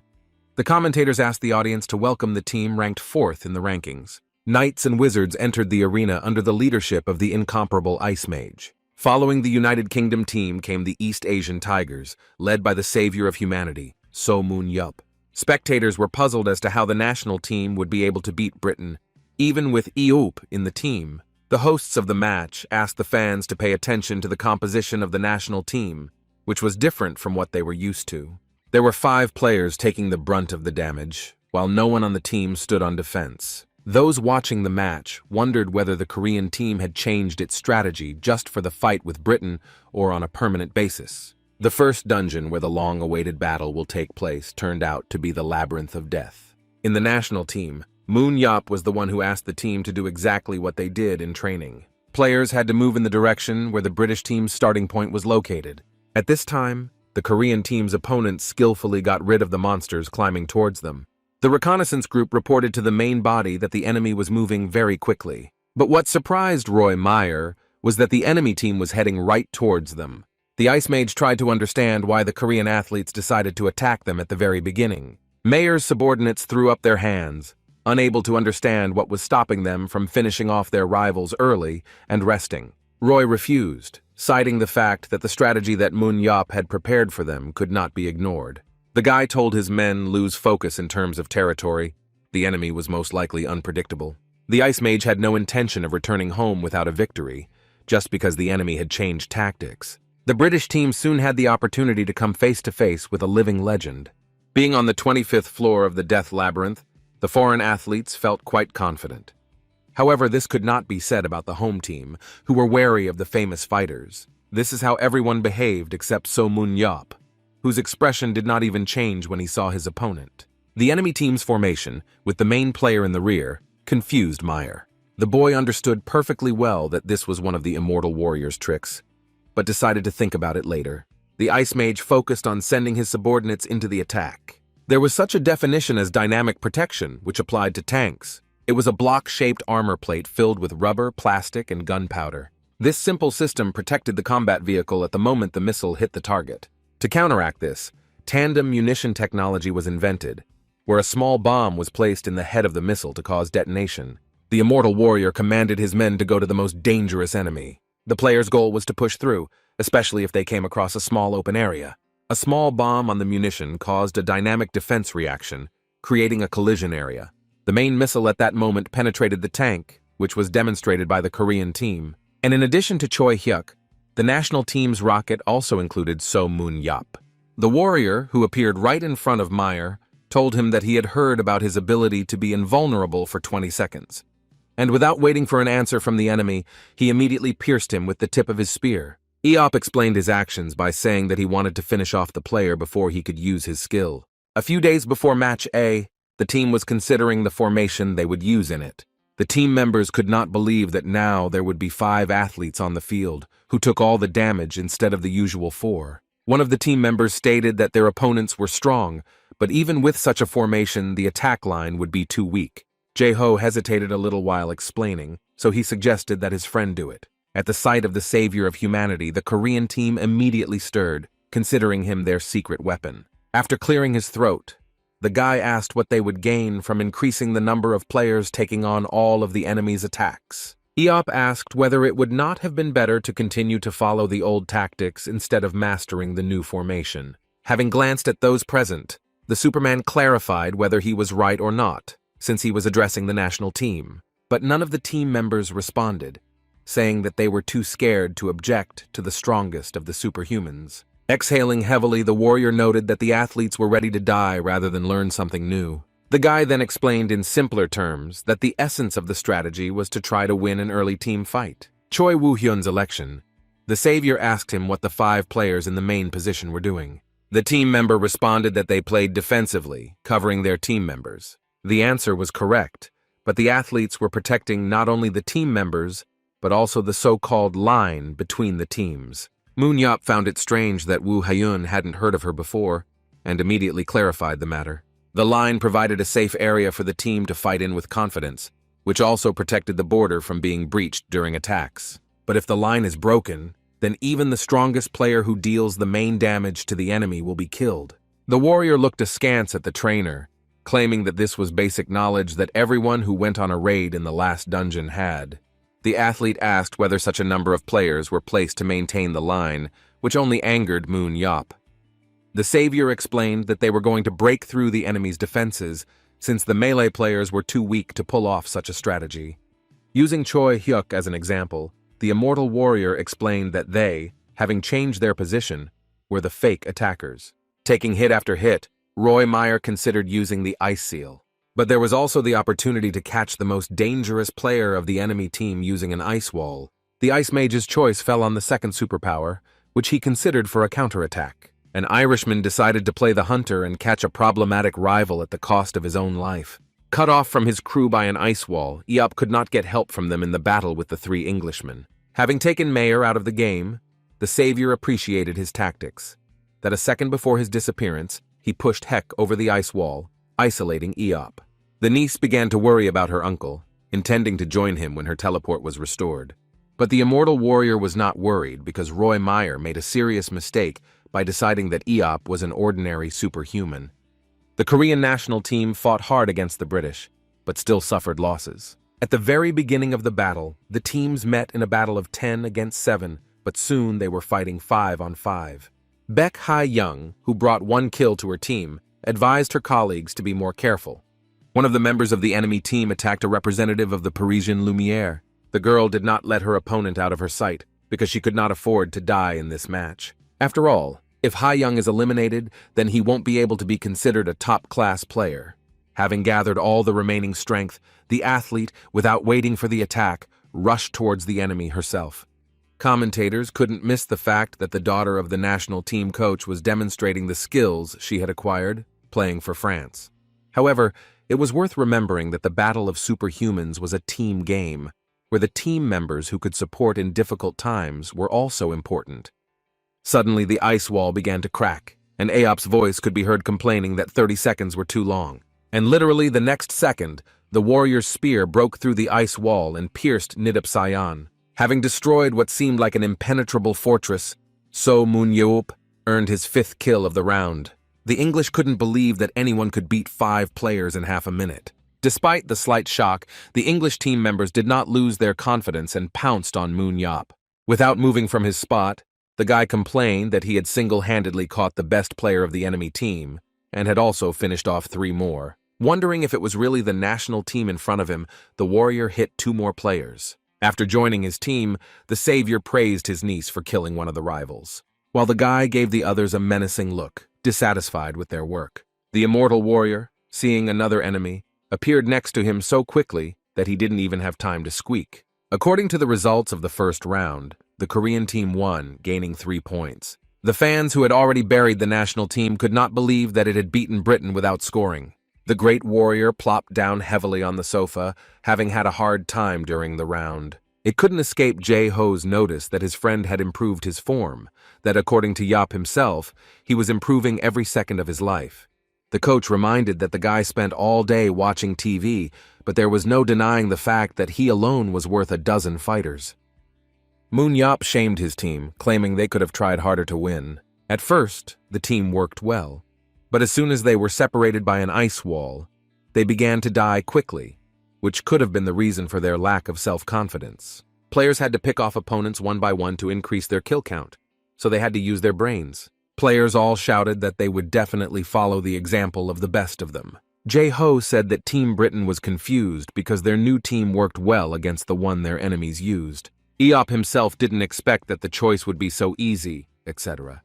The commentators asked the audience to welcome the team ranked 4th in the rankings. Knights and wizards entered the arena under the leadership of the incomparable Ice Mage. Following the United Kingdom team came the East Asian Tigers, led by the savior of humanity, So Moon Yop. Spectators were puzzled as to how the national team would be able to beat Britain, even with Eop in the team. The hosts of the match asked the fans to pay attention to the composition of the national team, which was different from what they were used to. There were 5 players taking the brunt of the damage, while no one on the team stood on defense. Those watching the match wondered whether the Korean team had changed its strategy just for the fight with Britain or on a permanent basis. The first dungeon where the long-awaited battle will take place turned out to be the Labyrinth of Death. In the national team, Moon Yop was the one who asked the team to do exactly what they did in training. Players had to move in the direction where the British team's starting point was located. At this time, the Korean team's opponents skillfully got rid of the monsters climbing towards them. The reconnaissance group reported to the main body that the enemy was moving very quickly. But what surprised Roy Meyer was that the enemy team was heading right towards them. The Ice Mage tried to understand why the Korean athletes decided to attack them at the very beginning. Mayer's subordinates threw up their hands, unable to understand what was stopping them from finishing off their rivals early and resting. Roy refused, citing the fact that the strategy that Moon Yop had prepared for them could not be ignored. The guy told his men lose focus in terms of territory. The enemy was most likely unpredictable. The Ice Mage had no intention of returning home without a victory, just because the enemy had changed tactics. The British team soon had the opportunity to come face to face with a living legend. Being on the 25th floor of the Death Labyrinth, the foreign athletes felt quite confident. However, this could not be said about the home team, who were wary of the famous fighters. This is how everyone behaved except So Moon Yop, whose expression did not even change when he saw his opponent. The enemy team's formation, with the main player in the rear, confused Meyer. The boy understood perfectly well that this was one of the Immortal Warrior's tricks, but decided to think about it later. The Ice Mage focused on sending his subordinates into the attack. There was such a definition as dynamic protection, which applied to tanks. It was a block-shaped armor plate filled with rubber, plastic, and gunpowder. This simple system protected the combat vehicle at the moment the missile hit the target. To counteract this, tandem munition technology was invented, where a small bomb was placed in the head of the missile to cause detonation. The Immortal Warrior commanded his men to go to the most dangerous enemy. The player's goal was to push through, especially if they came across a small open area. A small bomb on the munition caused a dynamic defense reaction, creating a collision area. The main missile at that moment penetrated the tank, which was demonstrated by the Korean team. And in addition to Choi Hyuk, the national team's rocket also included So Moon Yop. The warrior, who appeared right in front of Meyer, told him that he had heard about his ability to be invulnerable for 20 seconds. And without waiting for an answer from the enemy, he immediately pierced him with the tip of his spear. Eop explained his actions by saying that he wanted to finish off the player before he could use his skill. A few days before Match A, the team was considering the formation they would use in it. The team members could not believe that now there would be 5 athletes on the field, who took all the damage instead of the usual 4. One of the team members stated that their opponents were strong, but even with such a formation, the attack line would be too weak. Jae-ho hesitated a little while explaining, so he suggested that his friend do it. At the sight of the savior of humanity, the Korean team immediately stirred, considering him their secret weapon. After clearing his throat, the guy asked what they would gain from increasing the number of players taking on all of the enemy's attacks. Eop asked whether it would not have been better to continue to follow the old tactics instead of mastering the new formation. Having glanced at those present, the Superman clarified whether he was right or not, since he was addressing the national team. But none of the team members responded, saying that they were too scared to object to the strongest of the superhumans. Exhaling heavily, the warrior noted that the athletes were ready to die rather than learn something new. The guy then explained in simpler terms that the essence of the strategy was to try to win an early team fight. Choi Woo-hyun's election. The savior asked him what the 5 players in the main position were doing. The team member responded that they played defensively, covering their team members. The answer was correct, but the athletes were protecting not only the team members, but also the so-called line between the teams. Moon Yop found it strange that Woo Hyun hadn't heard of her before, and immediately clarified the matter. The line provided a safe area for the team to fight in with confidence, which also protected the border from being breached during attacks. But if the line is broken, then even the strongest player who deals the main damage to the enemy will be killed. The warrior looked askance at the trainer, claiming that this was basic knowledge that everyone who went on a raid in the last dungeon had. The athlete asked whether such a number of players were placed to maintain the line, which only angered Moon Yop. The savior explained that they were going to break through the enemy's defenses, since the melee players were too weak to pull off such a strategy. Using Choi Hyuk as an example, the Immortal Warrior explained that they, having changed their position, were the fake attackers. Taking hit after hit, Roy Meyer considered using the Ice Seal. But there was also the opportunity to catch the most dangerous player of the enemy team using an ice wall. The Ice Mage's choice fell on the second superpower, which he considered for a counterattack. An Irishman decided to play the hunter and catch a problematic rival at the cost of his own life. Cut off from his crew by an ice wall, Eop could not get help from them in the battle with the 3 Englishmen. Having taken Mayer out of the game, the savior appreciated his tactics. That a second before his disappearance, he pushed Heck over the ice wall, isolating Eop. The niece began to worry about her uncle, intending to join him when her teleport was restored. But the Immortal Warrior was not worried because Roy Meyer made a serious mistake by deciding that Eop was an ordinary superhuman. The Korean national team fought hard against the British, but still suffered losses. At the very beginning of the battle, the teams met in a battle of 10 against 7, but soon they were fighting 5 on 5. Baek Hae-young, who brought 1 kill to her team, advised her colleagues to be more careful. One of the members of the enemy team attacked a representative of the Parisian Lumiere. The girl did not let her opponent out of her sight, because she could not afford to die in this match. After all, if Ha-young is eliminated, then he won't be able to be considered a top-class player. Having gathered all the remaining strength, the athlete, without waiting for the attack, rushed towards the enemy herself. Commentators couldn't miss the fact that the daughter of the national team coach was demonstrating the skills she had acquired playing for France. However, it was worth remembering that the Battle of Superhumans was a team game, where the team members who could support in difficult times were also important. Suddenly, the ice wall began to crack, and Aop's voice could be heard complaining that 30 seconds were too long. And literally the next second, the warrior's spear broke through the ice wall and pierced Nidapsayan. Having destroyed what seemed like an impenetrable fortress, So Moon-yeop earned his 5th kill of the round. The English couldn't believe that anyone could beat 5 players in half a minute. Despite the slight shock, the English team members did not lose their confidence and pounced on Moon-yeop. Without moving from his spot, the guy complained that he had single-handedly caught the best player of the enemy team and had also finished off 3 more. Wondering if it was really the national team in front of him, the warrior hit 2 more players. After joining his team, the savior praised his niece for killing one of the rivals, while the guy gave the others a menacing look, dissatisfied with their work. The immortal warrior, seeing another enemy, appeared next to him so quickly that he didn't even have time to squeak. According to the results of the first round, the Korean team won, gaining 3 points. The fans who had already buried the national team could not believe that it had beaten Britain without scoring. The great warrior plopped down heavily on the sofa, having had a hard time during the round. It couldn't escape Jae-ho's notice that his friend had improved his form, that according to Yop himself, he was improving every second of his life. The coach reminded that the guy spent all day watching TV, but there was no denying the fact that he alone was worth a dozen fighters. Moon-yeop shamed his team, claiming they could have tried harder to win. At first, the team worked well. But as soon as they were separated by an ice wall, they began to die quickly, which could have been the reason for their lack of self-confidence. Players had to pick off opponents one by one to increase their kill count, so they had to use their brains. Players all shouted that they would definitely follow the example of the best of them. Jae-ho said that Team Britain was confused because their new team worked well against the one their enemies used. Eop himself didn't expect that the choice would be so easy, etc.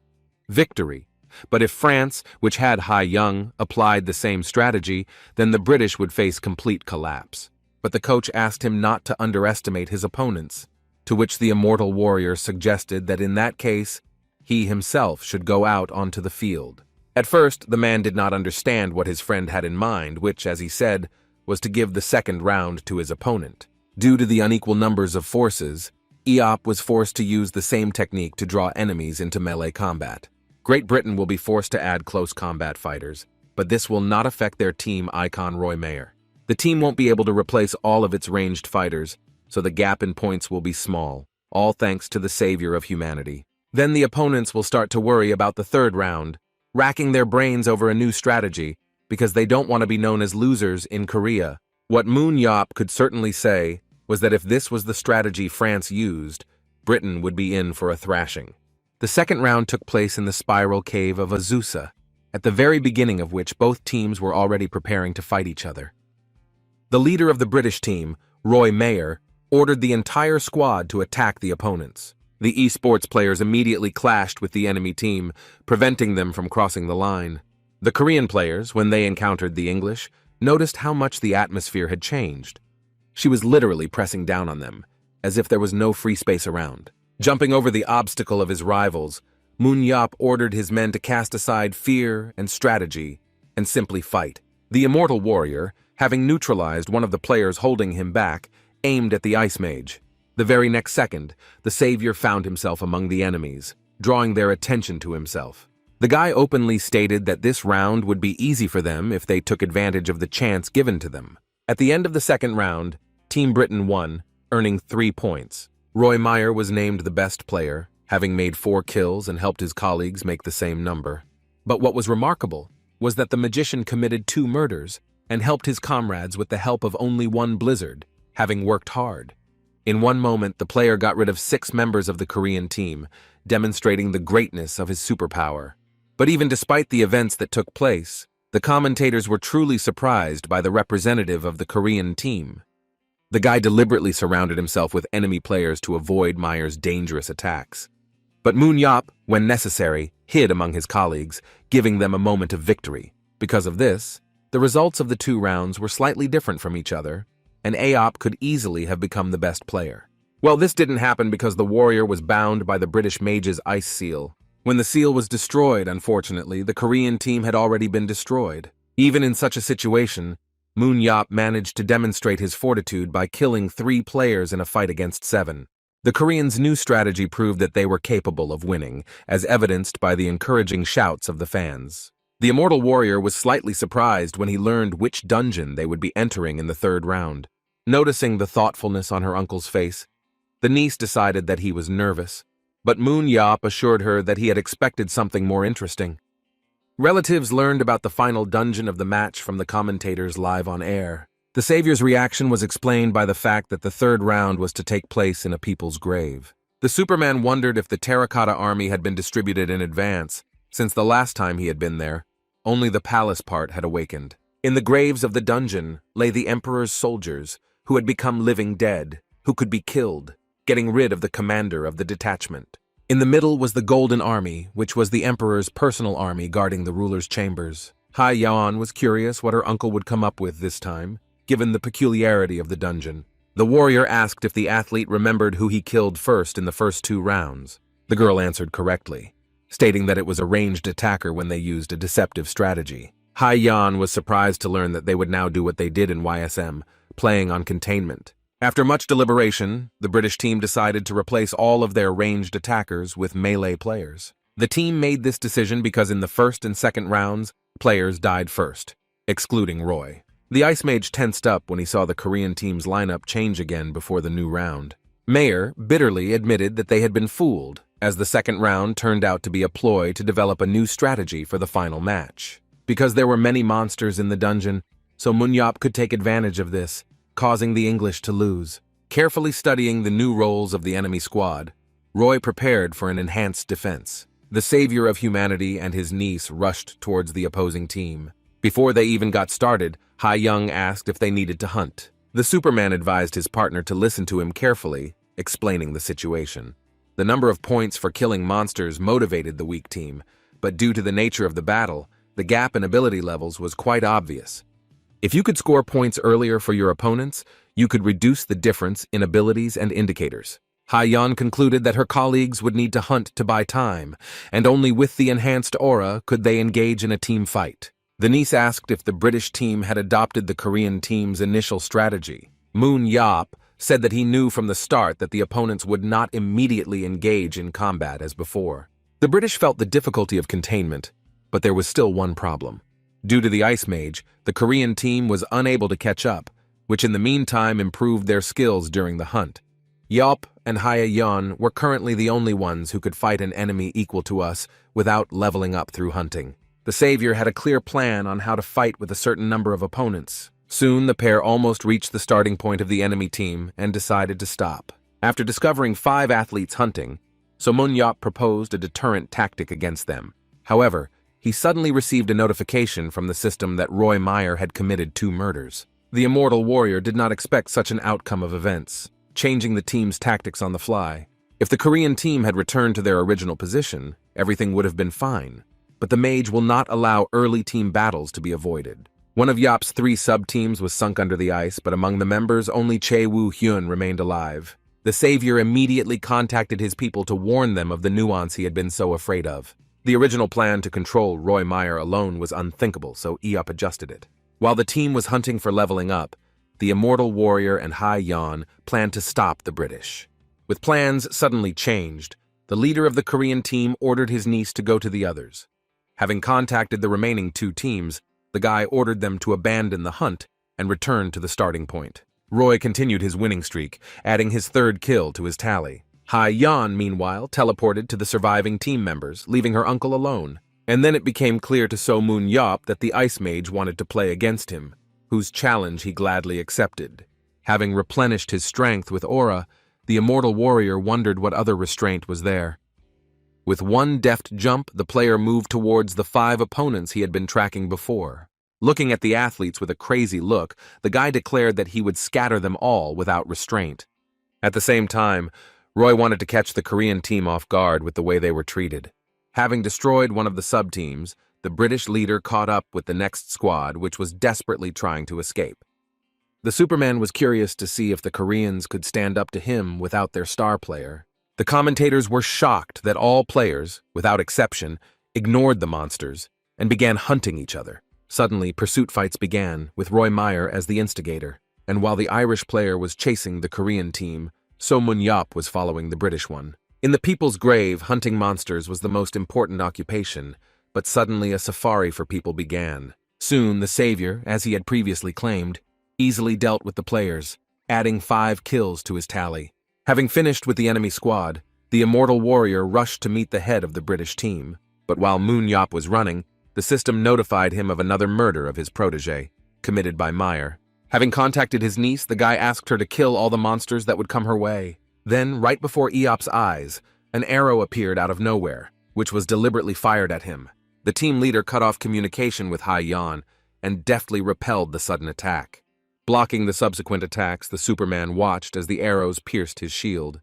Victory. But if France, which had Ha-young, applied the same strategy, then the British would face complete collapse. But the coach asked him not to underestimate his opponents, to which the immortal warrior suggested that in that case, he himself should go out onto the field. At first, the man did not understand what his friend had in mind, which, as he said, was to give the second round to his opponent. Due to the unequal numbers of forces, Eop was forced to use the same technique to draw enemies into melee combat. Great Britain will be forced to add close combat fighters, but this will not affect their team icon Roy Mayer. The team won't be able to replace all of its ranged fighters, so the gap in points will be small, all thanks to the savior of humanity. Then the opponents will start to worry about the third round, racking their brains over a new strategy, because they don't want to be known as losers in Korea. What Moon-yeop could certainly say was that if this was the strategy France used, Britain would be in for a thrashing. The second round took place in the spiral cave of Azusa, at the very beginning of which both teams were already preparing to fight each other. The leader of the British team, Roy Mayer, ordered the entire squad to attack the opponents. The esports players immediately clashed with the enemy team, preventing them from crossing the line. The Korean players, when they encountered the English, noticed how much the atmosphere had changed. She was literally pressing down on them, as if there was no free space around. Jumping over the obstacle of his rivals, Moon-yeop ordered his men to cast aside fear and strategy and simply fight. The immortal warrior, having neutralized one of the players holding him back, aimed at the ice mage. The very next second, the savior found himself among the enemies, drawing their attention to himself. The guy openly stated that this round would be easy for them if they took advantage of the chance given to them. At the end of the second round, Team Britain won, earning 3 points. Roy Mayer was named the best player, having made 4 kills and helped his colleagues make the same number. But what was remarkable was that the magician committed 2 murders and helped his comrades with the help of only 1 blizzard, having worked hard. In one moment, the player got rid of 6 members of the Korean team, demonstrating the greatness of his superpower. But even despite the events that took place, the commentators were truly surprised by the representative of the Korean team. The guy deliberately surrounded himself with enemy players to avoid Meyer's dangerous attacks. But Moon Yop, when necessary, hid among his colleagues, giving them a moment of victory. Because of this, the results of the 2 rounds were slightly different from each other, and Aop could easily have become the best player. Well, this didn't happen because the warrior was bound by the British mage's ice seal. When the seal was destroyed, unfortunately, the Korean team had already been destroyed. Even in such a situation, Moon Yop managed to demonstrate his fortitude by killing 3 players in a fight against 7. The Koreans' new strategy proved that they were capable of winning, as evidenced by the encouraging shouts of the fans. The immortal warrior was slightly surprised when he learned which dungeon they would be entering in the 3rd round. Noticing the thoughtfulness on her uncle's face, the niece decided that he was nervous, but Moon Yop assured her that he had expected something more interesting. Relatives learned about the final dungeon of the match from the commentators live on air. The Savior's reaction was explained by the fact that the 3rd round was to take place in a people's grave. The Superman wondered if the terracotta army had been distributed in advance, since the last time he had been there, only the palace part had awakened. In the graves of the dungeon lay the Emperor's soldiers, who had become living dead, who could be killed, getting rid of the commander of the detachment. In the middle was the Golden Army, which was the Emperor's personal army guarding the ruler's chambers. Hai Yaon was curious what her uncle would come up with this time, given the peculiarity of the dungeon. The warrior asked if the athlete remembered who he killed first in the first 2 rounds. The girl answered correctly, stating that it was a ranged attacker when they used a deceptive strategy. Hai Yan was surprised to learn that they would now do what they did in YSM, playing on containment. After much deliberation, the British team decided to replace all of their ranged attackers with melee players. The team made this decision because in the 1st and 2nd rounds, players died first, excluding Roy. The Ice Mage tensed up when he saw the Korean team's lineup change again before the new round. Mayer bitterly admitted that they had been fooled, as the 2nd round turned out to be a ploy to develop a new strategy for the final match. Because there were many monsters in the dungeon, so Munyop could take advantage of this, causing the English to lose. Carefully studying the new roles of the enemy squad, Roy prepared for an enhanced defense. The savior of humanity and his niece rushed towards the opposing team. Before they even got started, Hai Young asked if they needed to hunt. The Superman advised his partner to listen to him carefully, explaining the situation. The number of points for killing monsters motivated the weak team, but due to the nature of the battle, the gap in ability levels was quite obvious. If you could score points earlier for your opponents, you could reduce the difference in abilities and indicators. Hai-Yan concluded that her colleagues would need to hunt to buy time, and only with the enhanced aura could they engage in a team fight. The niece asked if the British team had adopted the Korean team's initial strategy. Moon Yop said that he knew from the start that the opponents would not immediately engage in combat as before. The British felt the difficulty of containment, but there was still one problem. Due to the Ice Mage, the Korean team was unable to catch up, which in the meantime improved their skills during the hunt. Yop and Hye-Yeon were currently the only ones who could fight an enemy equal to us without leveling up through hunting. The savior had a clear plan on how to fight with a certain number of opponents. Soon the pair almost reached the starting point of the enemy team and decided to stop. After discovering 5 athletes hunting, So Munyop proposed a deterrent tactic against them. However, he suddenly received a notification from the system that Roy Meyer had committed 2 murders. The immortal warrior did not expect such an outcome of events, changing the team's tactics on the fly. If the Korean team had returned to their original position, everything would have been fine. But the mage will not allow early team battles to be avoided. One of Yop's 3 sub-teams was sunk under the ice, but among the members, only Chae Woo-hyun remained alive. The savior immediately contacted his people to warn them of the nuance he had been so afraid of. The original plan to control Roy Meyer alone was unthinkable, so Eop adjusted it. While the team was hunting for leveling up, the immortal warrior and Hai-Yeon planned to stop the British. With plans suddenly changed, the leader of the Korean team ordered his niece to go to the others. Having contacted the remaining 2 teams, the guy ordered them to abandon the hunt and return to the starting point. Roy continued his winning streak, adding his 3rd kill to his tally. Hai-Yeon, meanwhile, teleported to the surviving team members, leaving her uncle alone. And then it became clear to So Moon Yop that the Ice Mage wanted to play against him, whose challenge he gladly accepted. Having replenished his strength with aura, the immortal warrior wondered what other restraint was there. With one deft jump, the player moved towards the 5 opponents he had been tracking before. Looking at the athletes with a crazy look, the guy declared that he would scatter them all without restraint. At the same time, Roy wanted to catch the Korean team off guard with the way they were treated. Having destroyed one of the sub-teams, the British leader caught up with the next squad, which was desperately trying to escape. The Superman was curious to see if the Koreans could stand up to him without their star player. The commentators were shocked that all players, without exception, ignored the monsters and began hunting each other. Suddenly, pursuit fights began, with Roy Meyer as the instigator, and while the Irish player was chasing the Korean team, So Mun-yap was following the British one. In the People's Grave, hunting monsters was the most important occupation, but suddenly a safari for people began. Soon, the Savior, as he had previously claimed, easily dealt with the players, adding 5 kills to his tally. Having finished with the enemy squad, the Immortal Warrior rushed to meet the head of the British team, but while Mun-yap was running, the system notified him of another murder of his protege, committed by Meyer. Having contacted his niece, the guy asked her to kill all the monsters that would come her way. Then, right before Eop's eyes, an arrow appeared out of nowhere, which was deliberately fired at him. The team leader cut off communication with Hai Yan and deftly repelled the sudden attack. Blocking the subsequent attacks, the Superman watched as the arrows pierced his shield.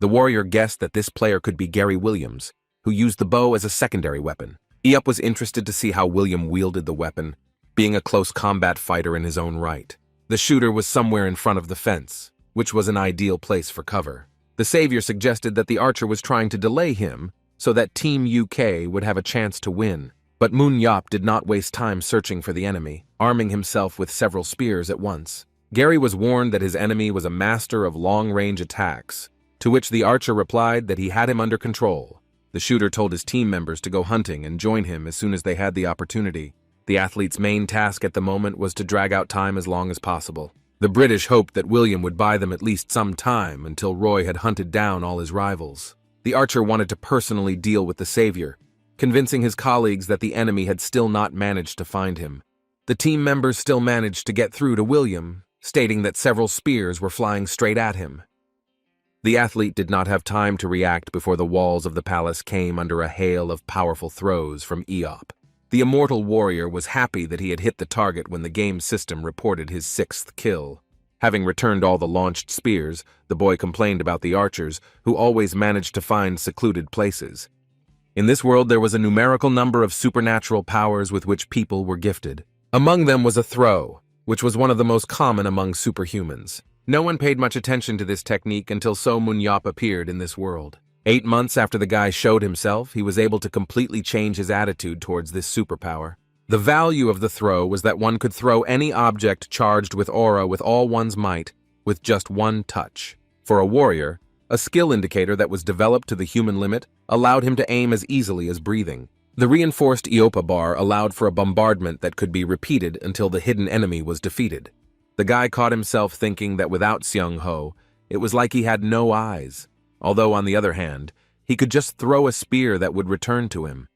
The warrior guessed that this player could be Gary Williams, who used the bow as a secondary weapon. Eop was interested to see how William wielded the weapon, being a close combat fighter in his own right. The shooter was somewhere in front of the fence, which was an ideal place for cover. The Savior suggested that the archer was trying to delay him so that Team UK would have a chance to win. But Mun-yap did not waste time searching for the enemy, arming himself with several spears at once. Gary was warned that his enemy was a master of long-range attacks, to which the archer replied that he had him under control. The shooter told his team members to go hunting and join him as soon as they had the opportunity. The athlete's main task at the moment was to drag out time as long as possible. The British hoped that William would buy them at least some time until Roy had hunted down all his rivals. The archer wanted to personally deal with the Savior, convincing his colleagues that the enemy had still not managed to find him. The team members still managed to get through to William, stating that several spears were flying straight at him. The athlete did not have time to react before the walls of the palace came under a hail of powerful throws from Eop. The Immortal Warrior was happy that he had hit the target when the game system reported his 6th kill. Having returned all the launched spears, the boy complained about the archers, who always managed to find secluded places. In this world there was a numerical number of supernatural powers with which people were gifted. Among them was a throw, which was one of the most common among superhumans. No one paid much attention to this technique until So Mun-yap appeared in this world. 8 months after the guy showed himself, he was able to completely change his attitude towards this superpower. The value of the throw was that one could throw any object charged with aura with all one's might, with just one touch. For a warrior, a skill indicator that was developed to the human limit allowed him to aim as easily as breathing. The reinforced Eopa bar allowed for a bombardment that could be repeated until the hidden enemy was defeated. The guy caught himself thinking that without Seung-ho, it was like he had no eyes, although on the other hand, he could just throw a spear that would return to him.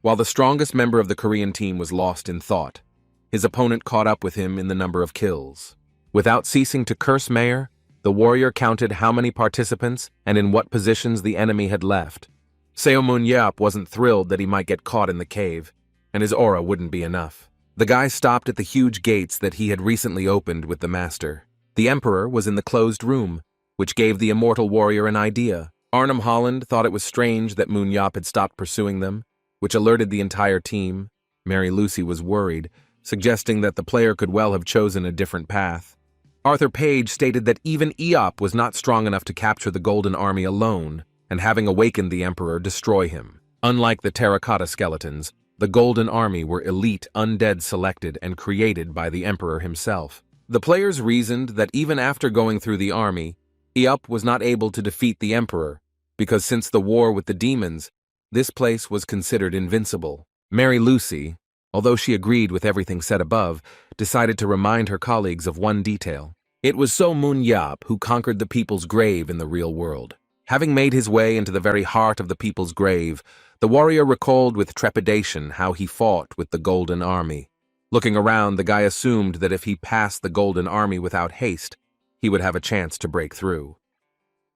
While the strongest member of the Korean team was lost in thought, his opponent caught up with him in the number of kills. Without ceasing to curse Mayer, the warrior counted how many participants and in what positions the enemy had left. Seo Mun-yap wasn't thrilled that he might get caught in the cave, and his aura wouldn't be enough. The guy stopped at the huge gates that he had recently opened with the master. The Emperor was in the closed room, which gave the Immortal Warrior an idea. Arnhem Holland thought it was strange that Mun-yap had stopped pursuing them, which alerted the entire team. Mary Lucy was worried, suggesting that the player could well have chosen a different path. Arthur Page stated that even Eop was not strong enough to capture the Golden Army alone, and having awakened the Emperor, destroy him. Unlike the terracotta skeletons, the Golden Army were elite undead selected and created by the Emperor himself. The players reasoned that even after going through the army, Eop was not able to defeat the Emperor, because since the war with the demons, this place was considered invincible. Mary Lucy, although she agreed with everything said above, decided to remind her colleagues of one detail. It was So Mun-yap who conquered the People's Grave in the real world. Having made his way into the very heart of the People's Grave, the warrior recalled with trepidation how he fought with the Golden Army. Looking around, the guy assumed that if he passed the Golden Army without haste, he would have a chance to break through.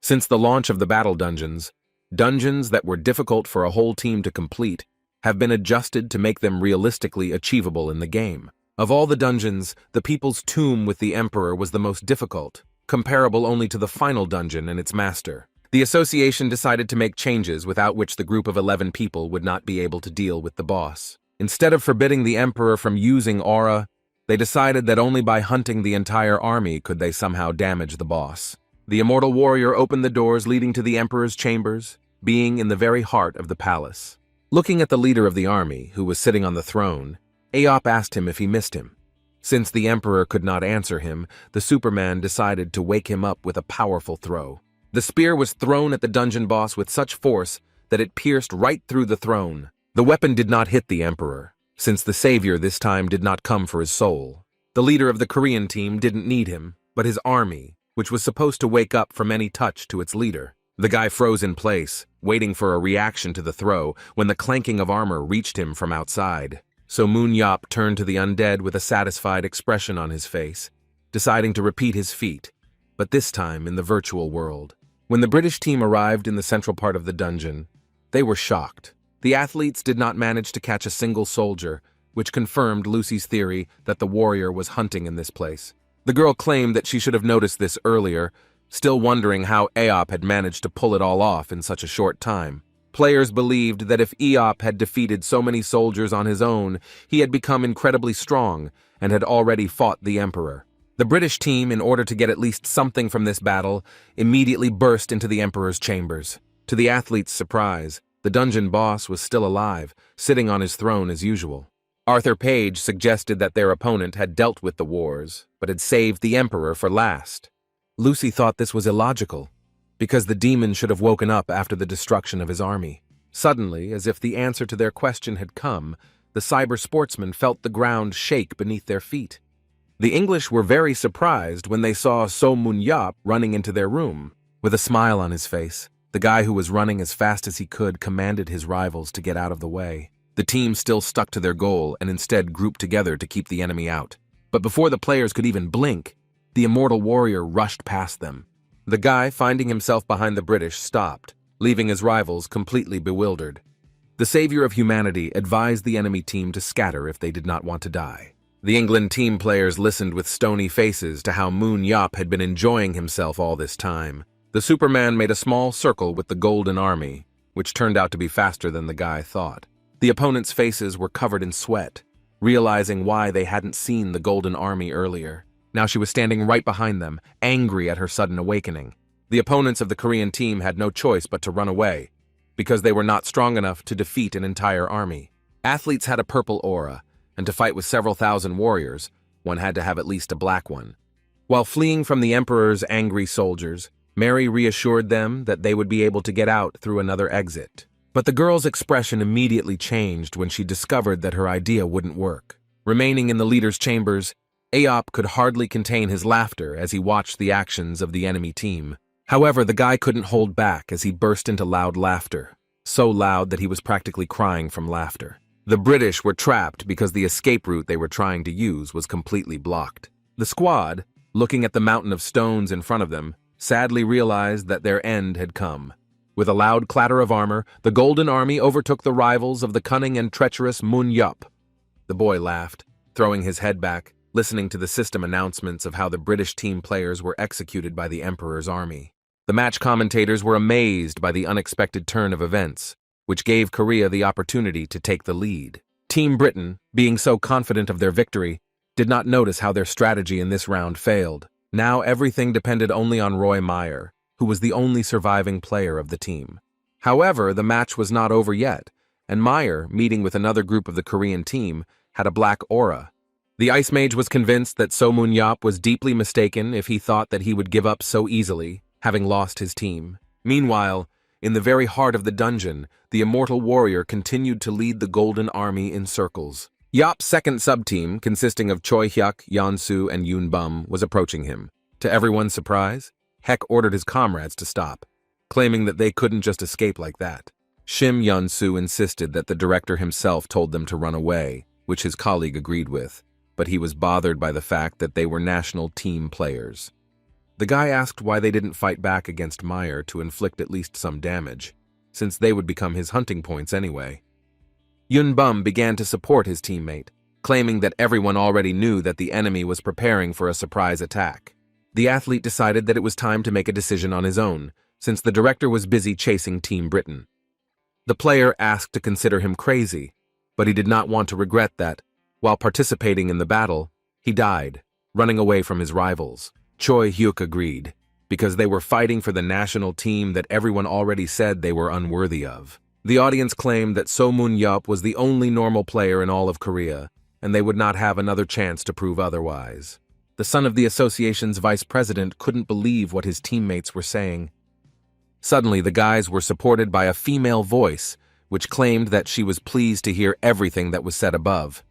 Since the launch of the battle dungeons that were difficult for a whole team to complete have been adjusted to make them realistically achievable in the game. Of all the dungeons, the People's Tomb with the Emperor was the most difficult, comparable only to the final dungeon and its master. The association decided to make changes without which the group of 11 people would not be able to deal with the boss. Instead of forbidding the Emperor from using aura, they decided that only by hunting the entire army could they somehow damage the boss. The immortal warrior opened the doors leading to the Emperor's chambers, being in the very heart of the palace. Looking at the leader of the army, who was sitting on the throne, Aop asked him if he missed him. Since the Emperor could not answer him, the Superman decided to wake him up with a powerful throw. The spear was thrown at the dungeon boss with such force that it pierced right through the throne. The weapon did not hit the Emperor, since the savior this time did not come for his soul. The leader of the Korean team didn't need him, but his army, which was supposed to wake up from any touch to its leader. The guy froze in place, waiting for a reaction to the throw, when the clanking of armor reached him from outside. So ManhwaCapped turned to the undead with a satisfied expression on his face, deciding to repeat his feat, but this time in the virtual world. When the British team arrived in the central part of the dungeon, they were shocked. The athletes did not manage to catch a single soldier, which confirmed Lucy's theory that the warrior was hunting in this place. The girl claimed that she should have noticed this earlier, still wondering how Aop had managed to pull it all off in such a short time. Players believed that if Aop had defeated so many soldiers on his own, he had become incredibly strong and had already fought the Emperor. The British team, in order to get at least something from this battle, immediately burst into the Emperor's chambers. To the athletes' surprise, the dungeon boss was still alive, sitting on his throne as usual. Arthur Page suggested that their opponent had dealt with the wars, but had saved the Emperor for last. Lucy thought this was illogical, because the demon should have woken up after the destruction of his army. Suddenly, as if the answer to their question had come, the cyber sportsmen felt the ground shake beneath their feet. The English were very surprised when they saw ManhwaCapped running into their room. With a smile on his face, the guy who was running as fast as he could commanded his rivals to get out of the way. The team still stuck to their goal and instead grouped together to keep the enemy out. But before the players could even blink, the immortal warrior rushed past them. The guy, finding himself behind the British, stopped, leaving his rivals completely bewildered. The savior of humanity advised the enemy team to scatter if they did not want to die. The England team players listened with stony faces to how ManhwaCapped had been enjoying himself all this time. The Superman made a small circle with the Golden Army, which turned out to be faster than the guy thought. The opponents' faces were covered in sweat, realizing why they hadn't seen the Golden Army earlier. Now she was standing right behind them, angry at her sudden awakening. The opponents of the Korean team had no choice but to run away, because they were not strong enough to defeat an entire army. Athletes had a purple aura, and to fight with several thousand warriors, one had to have at least a black one. While fleeing from the Emperor's angry soldiers, Mary reassured them that they would be able to get out through another exit. But the girl's expression immediately changed when she discovered that her idea wouldn't work. Remaining in the leader's chambers, Aop could hardly contain his laughter as he watched the actions of the enemy team. However, the guy couldn't hold back as he burst into loud laughter, so loud that he was practically crying from laughter. The British were trapped because the escape route they were trying to use was completely blocked. The squad, looking at the mountain of stones in front of them, sadly realized that their end had come. With a loud clatter of armor, the Golden Army overtook the rivals of the cunning and treacherous ManhwaCapped. The boy laughed, throwing his head back, listening to the system announcements of how the British team players were executed by the Emperor's army. The match commentators were amazed by the unexpected turn of events, which gave Korea the opportunity to take the lead. Team Britain, being so confident of their victory, did not notice how their strategy in this round failed. Now everything depended only on Roy Meyer, who was the only surviving player of the team. However, the match was not over yet, and Meyer, meeting with another group of the Korean team, had a black aura. The Ice Mage was convinced that ManhwaCapped was deeply mistaken if he thought that he would give up so easily, having lost his team. Meanwhile, in the very heart of the dungeon, the immortal warrior continued to lead the Golden Army in circles. Yap's second sub-team, consisting of Choi Hyuk, Yeonsu, and Yoon Bum, was approaching him. To everyone's surprise, Heck ordered his comrades to stop, claiming that they couldn't just escape like that. Shim Yeonsu insisted that the director himself told them to run away, which his colleague agreed with, but he was bothered by the fact that they were national team players. The guy asked why they didn't fight back against Meyer to inflict at least some damage, since they would become his hunting points anyway. Yunbum began to support his teammate, claiming that everyone already knew that the enemy was preparing for a surprise attack. The athlete decided that it was time to make a decision on his own, since the director was busy chasing Team Britain. The player asked to consider him crazy, but he did not want to regret that, while participating in the battle, he died, running away from his rivals. Choi Hyuk agreed, because they were fighting for the national team that everyone already said they were unworthy of. The audience claimed that So Moon Yup was the only normal player in all of Korea, and they would not have another chance to prove otherwise. The son of the association's vice president couldn't believe what his teammates were saying. Suddenly, the guys were supported by a female voice, which claimed that she was pleased to hear everything that was said above.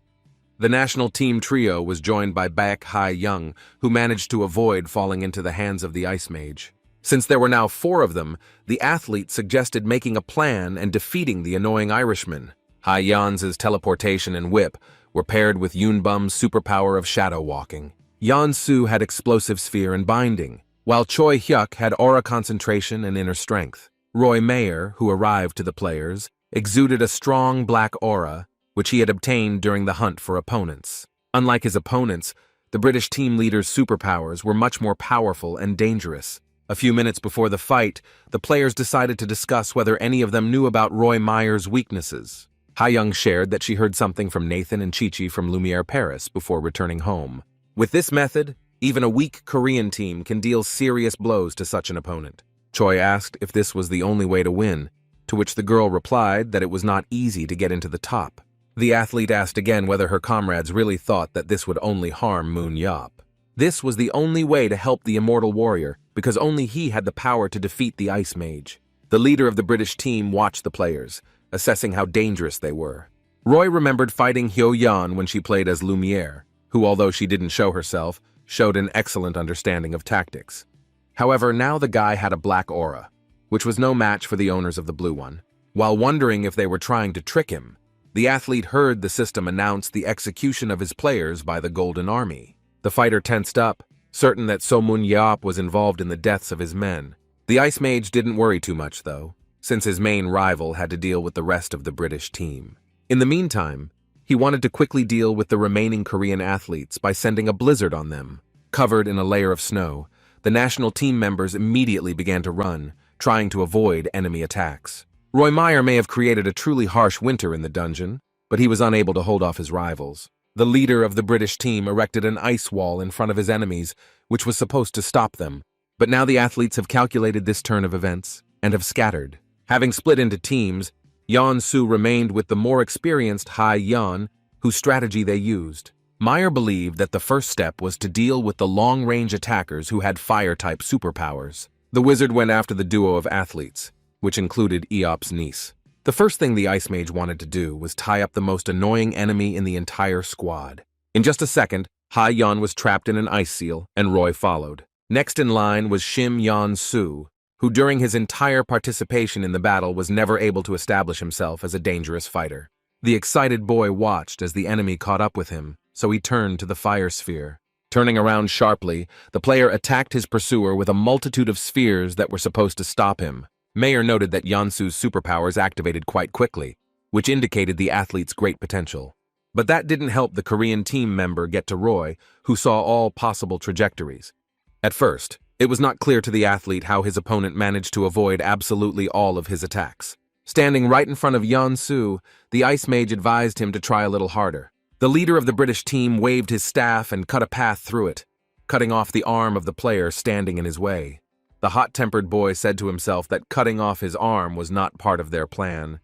The national team trio was joined by Baek Hae-young, who managed to avoid falling into the hands of the Ice Mage. Since there were now 4 of them, the athlete suggested making a plan and defeating the annoying Irishman. Hae-young's teleportation and whip were paired with Yunbum's superpower of shadow walking. Yeon-soo had explosive sphere and binding, while Choi Hyuk had aura concentration and inner strength. Roy Mayer, who arrived to the players, exuded a strong black aura, which he had obtained during the hunt for opponents. Unlike his opponents, the British team leader's superpowers were much more powerful and dangerous. A few minutes before the fight, the players decided to discuss whether any of them knew about Roy Mayer's weaknesses. Ha-young shared that she heard something from Nathan and Chi-Chi from Lumiere Paris before returning home. With this method, even a weak Korean team can deal serious blows to such an opponent. Choi asked if this was the only way to win, to which the girl replied that it was not easy to get into the top. The athlete asked again whether her comrades really thought that this would only harm Moon Yup. This was the only way to help the immortal warrior, because only he had the power to defeat the Ice Mage. The leader of the British team watched the players, assessing how dangerous they were. Roy remembered fighting Hyo-yeon when she played as Lumiere, who, although she didn't show herself, showed an excellent understanding of tactics. However, now the guy had a black aura, which was no match for the owners of the blue one. While wondering if they were trying to trick him, the athlete heard the system announce the execution of his players by the Golden Army. The fighter tensed up, certain that So Moon Yup was involved in the deaths of his men. The Ice Mage didn't worry too much, though, since his main rival had to deal with the rest of the British team. In the meantime, he wanted to quickly deal with the remaining Korean athletes by sending a blizzard on them. Covered in a layer of snow, the national team members immediately began to run, trying to avoid enemy attacks. Roy Mayer may have created a truly harsh winter in the dungeon, but he was unable to hold off his rivals. The leader of the British team erected an ice wall in front of his enemies, which was supposed to stop them. But now the athletes have calculated this turn of events and have scattered. Having split into teams, Yeon-soo remained with the more experienced Hae-yeon, whose strategy they used. Mayer believed that the first step was to deal with the long-range attackers who had fire-type superpowers. The wizard went after the duo of athletes, which included Eop's niece. The first thing the Ice Mage wanted to do was tie up the most annoying enemy in the entire squad. In just a second, Ha-yeon was trapped in an ice seal, and Roy followed. Next in line was Shim Yeon-soo, who during his entire participation in the battle was never able to establish himself as a dangerous fighter. The excited boy watched as the enemy caught up with him, so he turned to the fire sphere. Turning around sharply, the player attacked his pursuer with a multitude of spheres that were supposed to stop him. Mayer noted that Yeon-soo's superpowers activated quite quickly, which indicated the athlete's great potential. But that didn't help the Korean team member get to Roy, who saw all possible trajectories. At first, it was not clear to the athlete how his opponent managed to avoid absolutely all of his attacks. Standing right in front of Yeon-soo, the Ice Mage advised him to try a little harder. The leader of the British team waved his staff and cut a path through it, cutting off the arm of the player standing in his way. The hot-tempered boy said to himself that cutting off his arm was not part of their plan.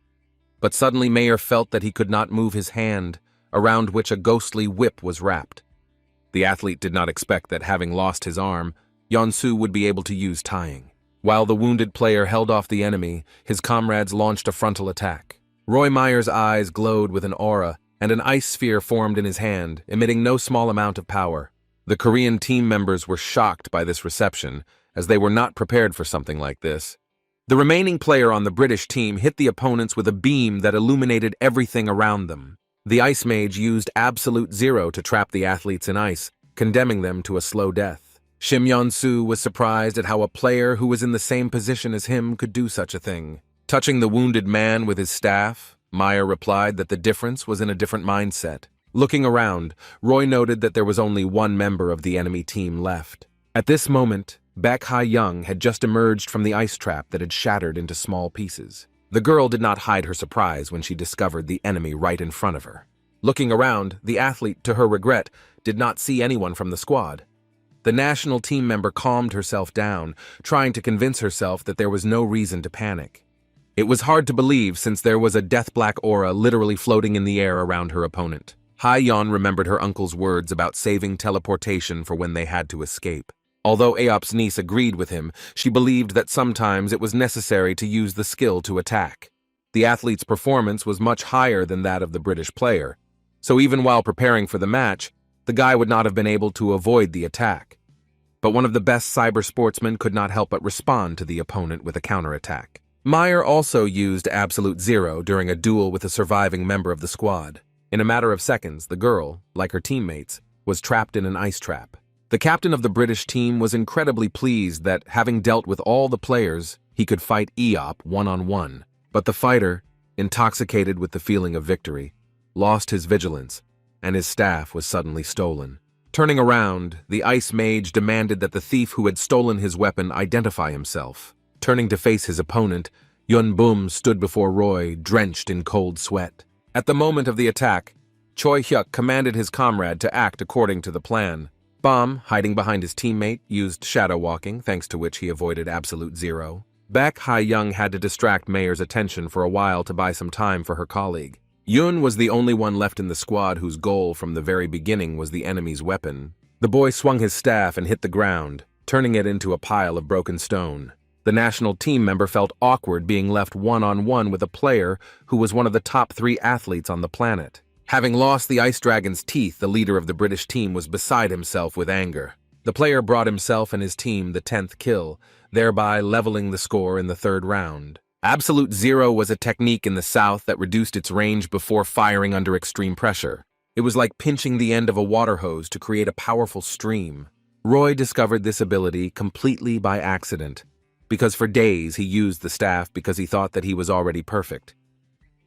But suddenly Mayer felt that he could not move his hand, around which a ghostly whip was wrapped. The athlete did not expect that, having lost his arm, Yeon-soo would be able to use tying. While the wounded player held off the enemy, his comrades launched a frontal attack. Roy Mayer's eyes glowed with an aura, and an ice sphere formed in his hand, emitting no small amount of power. The Korean team members were shocked by this reception, as they were not prepared for something like this. The remaining player on the British team hit the opponents with a beam that illuminated everything around them. The Ice Mage used absolute zero to trap the athletes in ice, condemning them to a slow death. Shim Yeon-soo was surprised at how a player who was in the same position as him could do such a thing. Touching the wounded man with his staff, Maya replied that the difference was in a different mindset. Looking around, Roy noted that there was only one member of the enemy team left. At this moment, Baek Ha-young had just emerged from the ice trap that had shattered into small pieces. The girl did not hide her surprise when she discovered the enemy right in front of her. Looking around, the athlete, to her regret, did not see anyone from the squad. The national team member calmed herself down, trying to convince herself that there was no reason to panic. It was hard to believe since there was a death-black aura literally floating in the air around her opponent. Ha-yeon remembered her uncle's words about saving teleportation for when they had to escape. Although Aop's niece agreed with him, she believed that sometimes it was necessary to use the skill to attack. The athlete's performance was much higher than that of the British player, so even while preparing for the match, the guy would not have been able to avoid the attack. But one of the best cyber sportsmen could not help but respond to the opponent with a counterattack. Meyer also used Absolute Zero during a duel with a surviving member of the squad. In a matter of seconds, the girl, like her teammates, was trapped in an ice trap. The captain of the British team was incredibly pleased that, having dealt with all the players, he could fight Eop one-on-one. But the fighter, intoxicated with the feeling of victory, lost his vigilance, and his staff was suddenly stolen. Turning around, the ice mage demanded that the thief who had stolen his weapon identify himself. Turning to face his opponent, Yun Bum stood before Roy, drenched in cold sweat. At the moment of the attack, Choi Hyuk commanded his comrade to act according to the plan. Bum, hiding behind his teammate, used shadow walking, thanks to which he avoided Absolute Zero. Baek Ha-young had to distract Mayer's attention for a while to buy some time for her colleague. Yun was the only one left in the squad whose goal from the very beginning was the enemy's weapon. The boy swung his staff and hit the ground, turning it into a pile of broken stone. The national team member felt awkward being left one-on-one with a player who was one of the top 3 athletes on the planet. Having lost the Ice Dragon's teeth, the leader of the British team was beside himself with anger. The player brought himself and his team the 10th kill, thereby leveling the score in the 3rd round. Absolute Zero was a technique in the South that reduced its range before firing under extreme pressure. It was like pinching the end of a water hose to create a powerful stream. Roy discovered this ability completely by accident, because for days he used the staff because he thought that he was already perfect.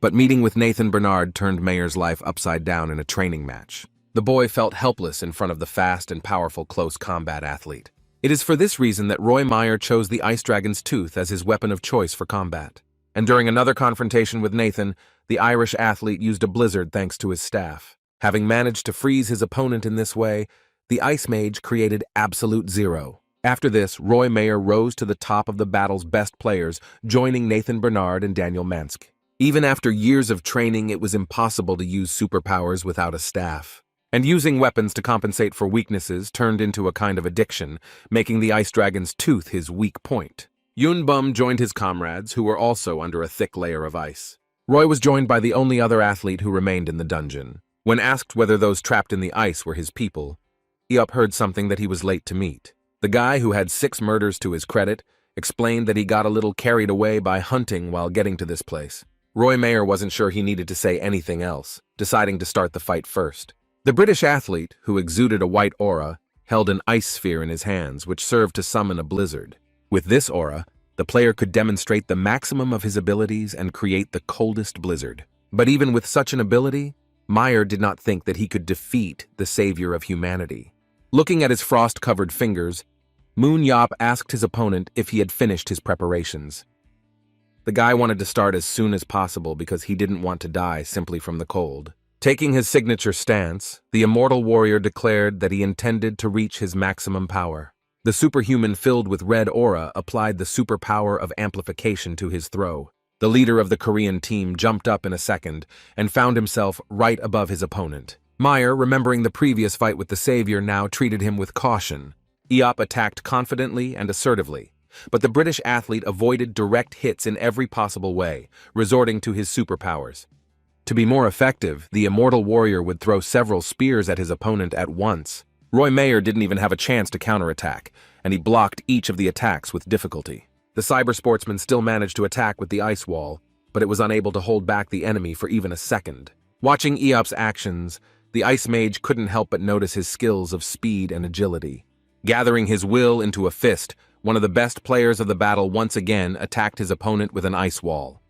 But meeting with Nathan Bernard turned Mayer's life upside down in a training match. The boy felt helpless in front of the fast and powerful close combat athlete. It is for this reason that Roy Meyer chose the Ice Dragon's tooth as his weapon of choice for combat. And during another confrontation with Nathan, the Irish athlete used a blizzard thanks to his staff. Having managed to freeze his opponent in this way, the Ice Mage created Absolute Zero. After this, Roy Meyer rose to the top of the battle's best players, joining Nathan Bernard and Daniel Mansk. Even after years of training, it was impossible to use superpowers without a staff. And using weapons to compensate for weaknesses turned into a kind of addiction, making the Ice Dragon's tooth his weak point. Yun Bum joined his comrades, who were also under a thick layer of ice. Roy was joined by the only other athlete who remained in the dungeon. When asked whether those trapped in the ice were his people, Eop heard something that he was late to meet. The guy, who had 6 murders to his credit, explained that he got a little carried away by hunting while getting to this place. Roy Meyer wasn't sure he needed to say anything else, deciding to start the fight first. The British athlete, who exuded a white aura, held an ice sphere in his hands, which served to summon a blizzard. With this aura, the player could demonstrate the maximum of his abilities and create the coldest blizzard. But even with such an ability, Meyer did not think that he could defeat the savior of humanity. Looking at his frost-covered fingers, Moon Yop asked his opponent if he had finished his preparations. The guy wanted to start as soon as possible because he didn't want to die simply from the cold. Taking his signature stance, the immortal warrior declared that he intended to reach his maximum power. The superhuman filled with red aura applied the superpower of amplification to his throw. The leader of the Korean team jumped up in a second and found himself right above his opponent. Meyer, remembering the previous fight with the savior, now treated him with caution. Eop attacked confidently and assertively, but the British athlete avoided direct hits in every possible way, resorting to his superpowers. To be more effective, the immortal warrior would throw several spears at his opponent at once. Roy Meyer didn't even have a chance to counterattack, and he blocked each of the attacks with difficulty. The cyber sportsman still managed to attack with the ice wall, but it was unable to hold back the enemy for even a second. Watching Eop's actions, the ice mage couldn't help but notice his skills of speed and agility. Gathering his will into a fist, one of the best players of the battle once again attacked his opponent with an ice wall.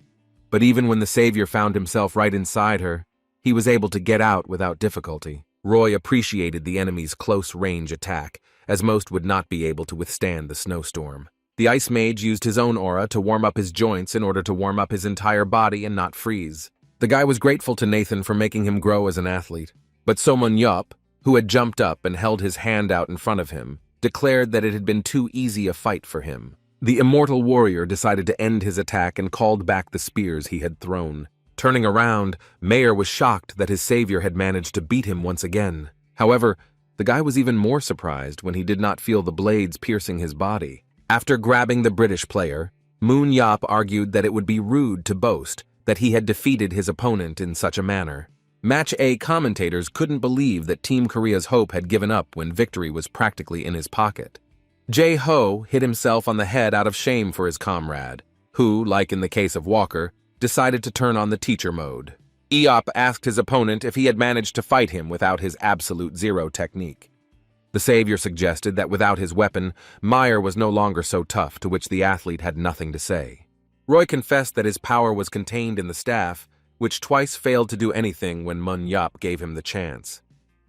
But even when the savior found himself right inside her, he was able to get out without difficulty. Roy appreciated the enemy's close-range attack, as most would not be able to withstand the snowstorm. The Ice Mage used his own aura to warm up his joints in order to warm up his entire body and not freeze. The guy was grateful to Nathan for making him grow as an athlete, but So-mun-yup, who had jumped up and held his hand out in front of him, declared that it had been too easy a fight for him. The immortal warrior decided to end his attack and called back the spears he had thrown. Turning around, Mayer was shocked that his savior had managed to beat him once again. However, the guy was even more surprised when he did not feel the blades piercing his body. After grabbing the British player, Moon-yup argued that it would be rude to boast that he had defeated his opponent in such a manner. Match A commentators couldn't believe that Team Korea's hope had given up when victory was practically in his pocket. Jae-ho hit himself on the head out of shame for his comrade, who, like in the case of Walker, decided to turn on the teacher mode. Eop asked his opponent if he had managed to fight him without his absolute zero technique. The savior suggested that without his weapon, Meyer was no longer so tough, to which the athlete had nothing to say. Roy confessed that his power was contained in the staff, which twice failed to do anything when Moon-yup gave him the chance.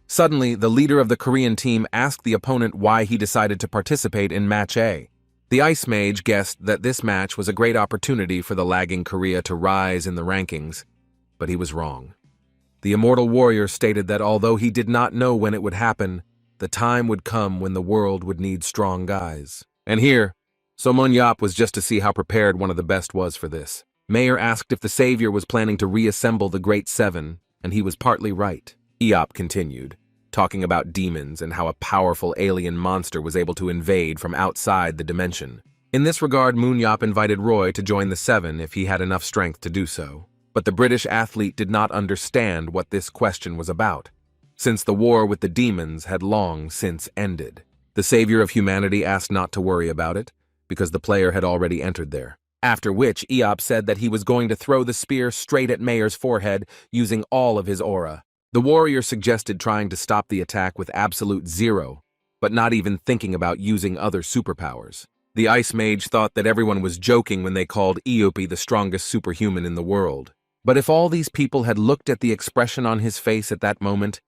Suddenly, the leader of the Korean team asked the opponent why he decided to participate in Match A. The Ice Mage guessed that this match was a great opportunity for the lagging Korea to rise in the rankings, but he was wrong. The immortal warrior stated that although he did not know when it would happen, the time would come when the world would need strong guys. And here, So-mun-yup was just to see how prepared one of the best was for this. Mayer asked if the savior was planning to reassemble the Great Seven, and he was partly right. Eop continued, talking about demons and how a powerful alien monster was able to invade from outside the dimension. In this regard, Moon-yup invited Roy to join the Seven if he had enough strength to do so. But the British athlete did not understand what this question was about, since the war with the demons had long since ended. The savior of humanity asked not to worry about it, because the player had already entered there. After which, Eop said that he was going to throw the spear straight at Mayer's forehead using all of his aura. The warrior suggested trying to stop the attack with absolute zero, but not even thinking about using other superpowers. The Ice Mage thought that everyone was joking when they called Eope the strongest superhuman in the world. But if all these people had looked at the expression on his face at that moment,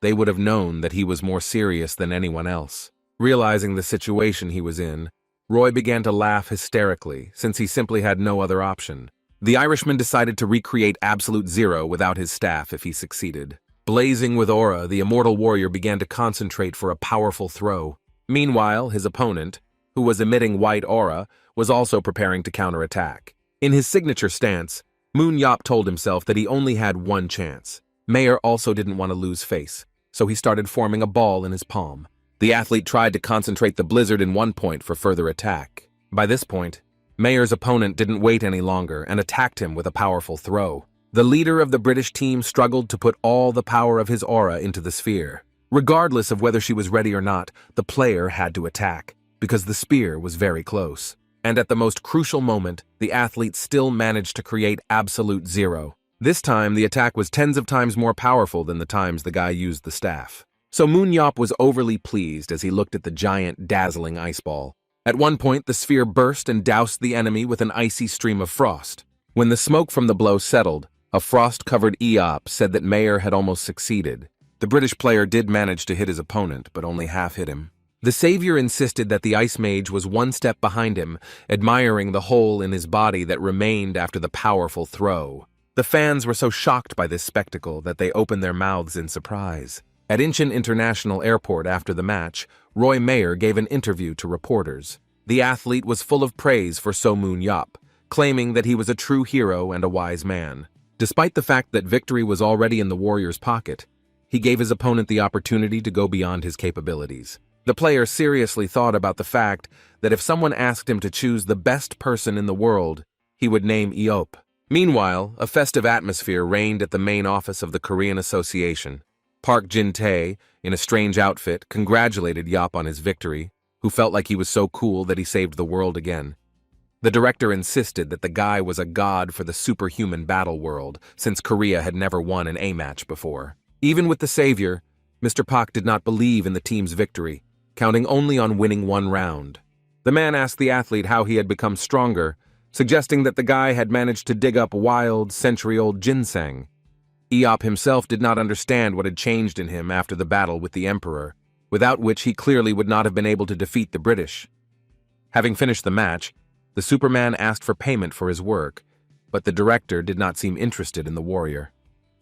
they would have known that he was more serious than anyone else. Realizing the situation he was in, Roy began to laugh hysterically, since he simply had no other option. The Irishman decided to recreate absolute zero without his staff if he succeeded. Blazing with aura, the immortal warrior began to concentrate for a powerful throw. Meanwhile, his opponent, who was emitting white aura, was also preparing to counterattack. In his signature stance, Moon-yup told himself that he only had one chance. Mayer also didn't want to lose face, so he started forming a ball in his palm. The athlete tried to concentrate the blizzard in one point for further attack. By this point, Mayer's opponent didn't wait any longer and attacked him with a powerful throw. The leader of the British team struggled to put all the power of his aura into the sphere. Regardless of whether she was ready or not, the player had to attack, because the spear was very close. And at the most crucial moment, the athlete still managed to create absolute zero. This time, the attack was tens of times more powerful than the times the guy used the staff. So Moon-yup was overly pleased as he looked at the giant, dazzling ice ball. At one point, the sphere burst and doused the enemy with an icy stream of frost. When the smoke from the blow settled, a frost-covered Eop said that Mayer had almost succeeded. The British player did manage to hit his opponent, but only half hit him. The savior insisted that the Ice Mage was one step behind him, admiring the hole in his body that remained after the powerful throw. The fans were so shocked by this spectacle that they opened their mouths in surprise. At Incheon International Airport after the match, Roy Mayer gave an interview to reporters. The athlete was full of praise for So-mun-yup, claiming that he was a true hero and a wise man. Despite the fact that victory was already in the warrior's pocket, he gave his opponent the opportunity to go beyond his capabilities. The player seriously thought about the fact that if someone asked him to choose the best person in the world, he would name Eop. Meanwhile, a festive atmosphere reigned at the main office of the Korean Association. Park Jin-tae, in a strange outfit, congratulated Yop on his victory, who felt like he was so cool that he saved the world again. The director insisted that the guy was a god for the superhuman battle world, since Korea had never won an A-match before. Even with the savior, Mr. Park did not believe in the team's victory, counting only on winning one round. The man asked the athlete how he had become stronger, suggesting that the guy had managed to dig up wild, century-old ginseng. Eop himself did not understand what had changed in him after the battle with the Emperor, without which he clearly would not have been able to defeat the British. Having finished the match, the Superman asked for payment for his work, but the director did not seem interested in the warrior.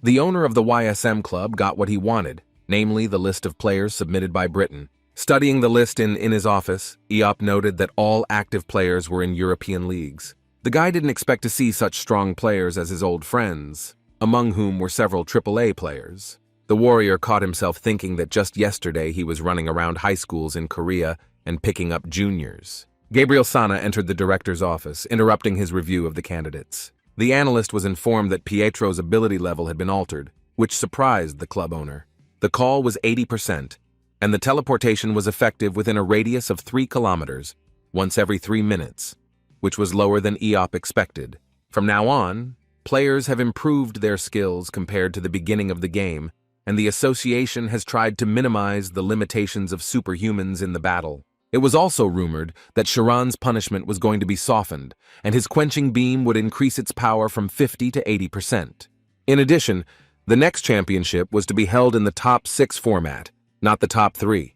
The owner of the YSM club got what he wanted, namely the list of players submitted by Britain. Studying the list in his office, Eop noted that all active players were in European leagues. The guy didn't expect to see such strong players as his old friends, among whom were several AAA players. The warrior caught himself thinking that just yesterday he was running around high schools in Korea and picking up juniors. Gabriel Sana entered the director's office, interrupting his review of the candidates. The analyst was informed that Pietro's ability level had been altered, which surprised the club owner. The call was 80%, and the teleportation was effective within a radius of 3 kilometers, once every 3 minutes, which was lower than Eop expected. From now on, players have improved their skills compared to the beginning of the game, and the association has tried to minimize the limitations of superhumans in the battle. It was also rumored that Sharan's punishment was going to be softened, and his quenching beam would increase its power from 50 to 80%. In addition, the next championship was to be held in the top 6 format, not the top 3.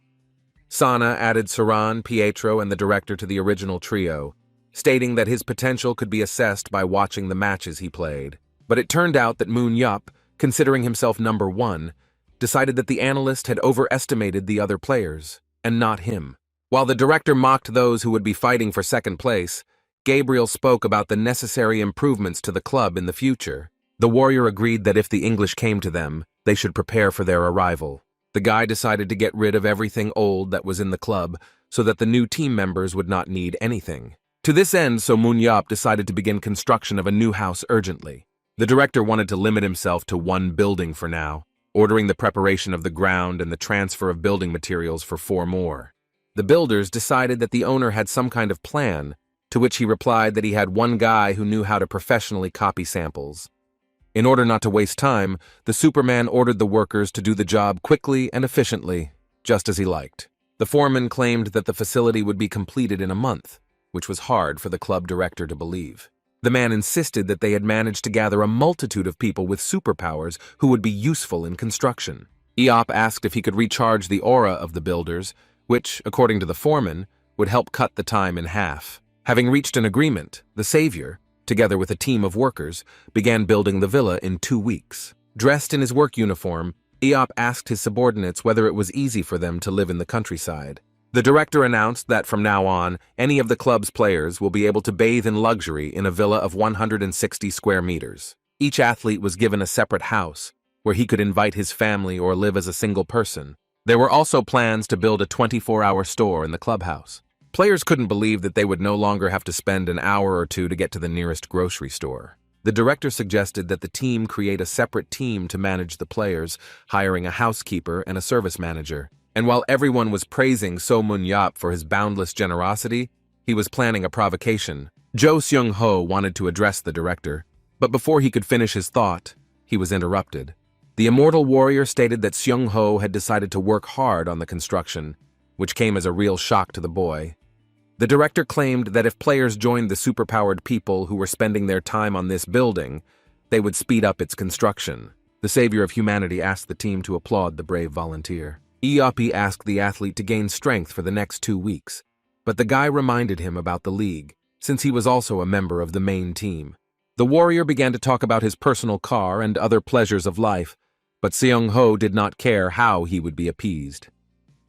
Sana added Sharan, Pietro, and the director to the original trio, stating that his potential could be assessed by watching the matches he played. But it turned out that Moon Yup, considering himself number 1, decided that the analyst had overestimated the other players, and not him. While the director mocked those who would be fighting for second place, Gabriel spoke about the necessary improvements to the club in the future. The warrior agreed that if the English came to them, they should prepare for their arrival. The guy decided to get rid of everything old that was in the club so that the new team members would not need anything. To this end, So Moon Yup decided to begin construction of a new house urgently. The director wanted to limit himself to 1 building for now, ordering the preparation of the ground and the transfer of building materials for 4 more. The builders decided that the owner had some kind of plan, to which he replied that he had one guy who knew how to professionally copy samples. In order not to waste time, the Superman ordered the workers to do the job quickly and efficiently, just as he liked. The foreman claimed that the facility would be completed in a month, which was hard for the club director to believe. The man insisted that they had managed to gather a multitude of people with superpowers who would be useful in construction. Eop asked if he could recharge the aura of the builders, which, according to the foreman, would help cut the time in half. Having reached an agreement, the savior, together with a team of workers, began building the villa in 2 weeks. Dressed in his work uniform, Eop asked his subordinates whether it was easy for them to live in the countryside. The director announced that from now on, any of the club's players will be able to bathe in luxury in a villa of 160 square meters. Each athlete was given a separate house, where he could invite his family or live as a single person. There were also plans to build a 24-hour store in the clubhouse. Players couldn't believe that they would no longer have to spend an hour or 2 to get to the nearest grocery store. The director suggested that the team create a separate team to manage the players, hiring a housekeeper and a service manager. And while everyone was praising So Moon Yup for his boundless generosity, he was planning a provocation. Jo Seung-ho wanted to address the director, but before he could finish his thought, he was interrupted. The immortal warrior stated that Seung-ho had decided to work hard on the construction, which came as a real shock to the boy. The director claimed that if players joined the superpowered people who were spending their time on this building, they would speed up its construction. The savior of humanity asked the team to applaud the brave volunteer. Eop asked the athlete to gain strength for the next 2 weeks, but the guy reminded him about the league, since he was also a member of the main team. The warrior began to talk about his personal car and other pleasures of life, but Seung-ho did not care how he would be appeased.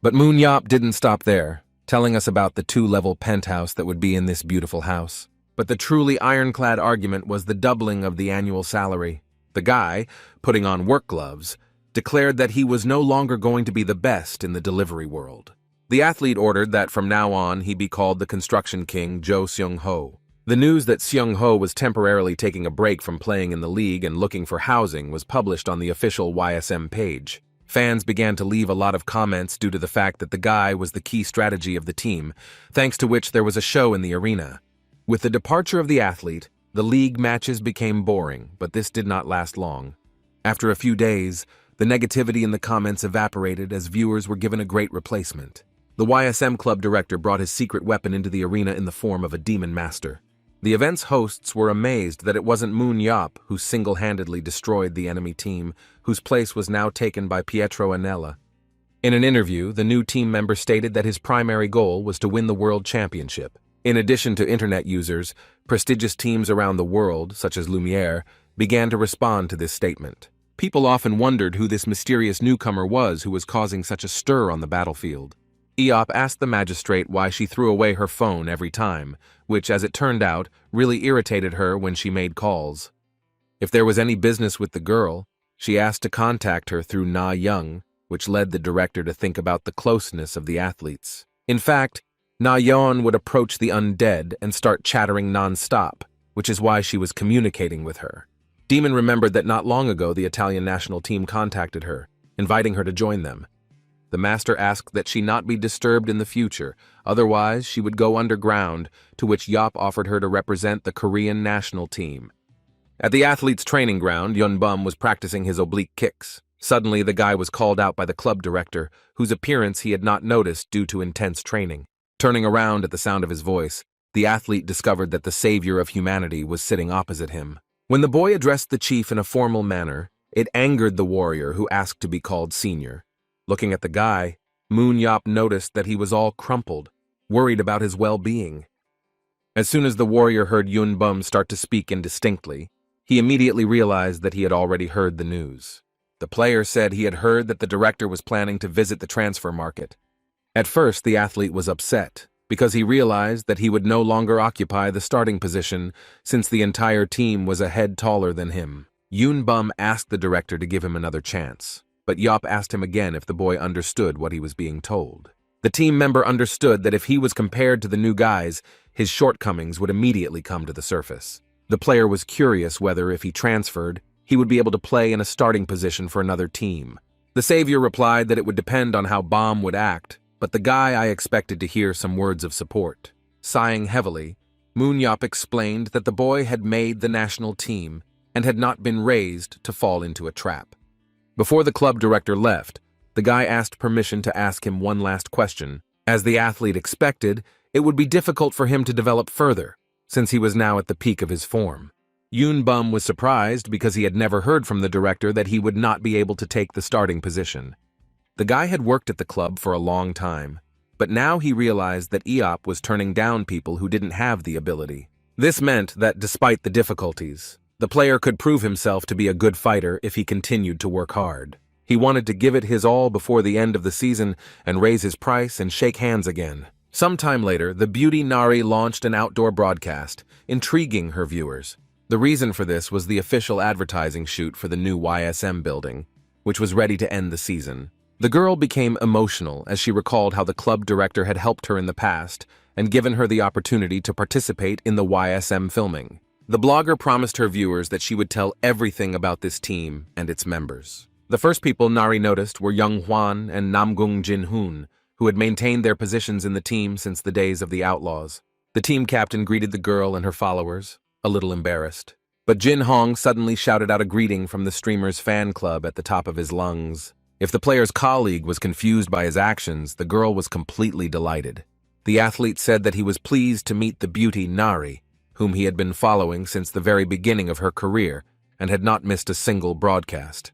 But Moon Yup didn't stop there, telling us about the 2-level penthouse that would be in this beautiful house. But the truly ironclad argument was the doubling of the annual salary. The guy, putting on work gloves, declared that he was no longer going to be the best in the delivery world. The athlete ordered that from now on he be called the construction king Jo Seung-ho. The news that Seung-ho was temporarily taking a break from playing in the league and looking for housing was published on the official YSM page. Fans began to leave a lot of comments due to the fact that the guy was the key strategy of the team, thanks to which there was a show in the arena. With the departure of the athlete, the league matches became boring, but this did not last long. After a few days, the negativity in the comments evaporated as viewers were given a great replacement. The YSM club director brought his secret weapon into the arena in the form of a demon master. The event's hosts were amazed that it wasn't Moon Yop who single-handedly destroyed the enemy team, whose place was now taken by Pietro Anella. In an interview, the new team member stated that his primary goal was to win the World Championship. In addition to internet users, prestigious teams around the world, such as Lumiere, began to respond to this statement. People often wondered who this mysterious newcomer was who was causing such a stir on the battlefield. Eop asked the magistrate why she threw away her phone every time, which, as it turned out, really irritated her when she made calls. If there was any business with the girl, she asked to contact her through Na Young, which led the director to think about the closeness of the athletes. In fact, Na Yeon would approach the undead and start chattering non-stop, which is why she was communicating with her. Demon remembered that not long ago the Italian national team contacted her, inviting her to join them. The master asked that she not be disturbed in the future, otherwise she would go underground, to which Yop offered her to represent the Korean national team. At the athlete's training ground, Yeonbum was practicing his oblique kicks. Suddenly, the guy was called out by the club director, whose appearance he had not noticed due to intense training. Turning around at the sound of his voice, the athlete discovered that the savior of humanity was sitting opposite him. When the boy addressed the chief in a formal manner, it angered the warrior who asked to be called senior. Looking at the guy, Moon Yop noticed that he was all crumpled, worried about his well-being. As soon as the warrior heard Yun Bum start to speak indistinctly, he immediately realized that he had already heard the news. The player said he had heard that the director was planning to visit the transfer market. At first, the athlete was upset, because he realized that he would no longer occupy the starting position since the entire team was a head taller than him. Yun Bum asked the director to give him another chance, but Yop asked him again if the boy understood what he was being told. The team member understood that if he was compared to the new guys, his shortcomings would immediately come to the surface. The player was curious whether, if he transferred, he would be able to play in a starting position for another team. The savior replied that it would depend on how Bomb would act, but the guy I expected to hear some words of support. Sighing heavily, Moon Yop explained that the boy had made the national team and had not been raised to fall into a trap. Before the club director left, the guy asked permission to ask him one last question. As the athlete expected, it would be difficult for him to develop further, since he was now at the peak of his form. Yun Bum was surprised because he had never heard from the director that he would not be able to take the starting position. The guy had worked at the club for a long time, but now he realized that Eop was turning down people who didn't have the ability. This meant that despite the difficulties, the player could prove himself to be a good fighter if he continued to work hard. He wanted to give it his all before the end of the season and raise his price and shake hands again. Sometime later, the beauty Nari launched an outdoor broadcast, intriguing her viewers. The reason for this was the official advertising shoot for the new YSM building, which was ready to end the season. The girl became emotional as she recalled how the club director had helped her in the past and given her the opportunity to participate in the YSM filming. The blogger promised her viewers that she would tell everything about this team and its members. The first people Nari noticed were Young Hwan and Namgung Jin-hoon, who had maintained their positions in the team since the days of the Outlaws. The team captain greeted the girl and her followers, a little embarrassed. But Jin Hong suddenly shouted out a greeting from the streamer's fan club at the top of his lungs. If the player's colleague was confused by his actions, the girl was completely delighted. The athlete said that he was pleased to meet the beauty Nari, whom he had been following since the very beginning of her career and had not missed a single broadcast.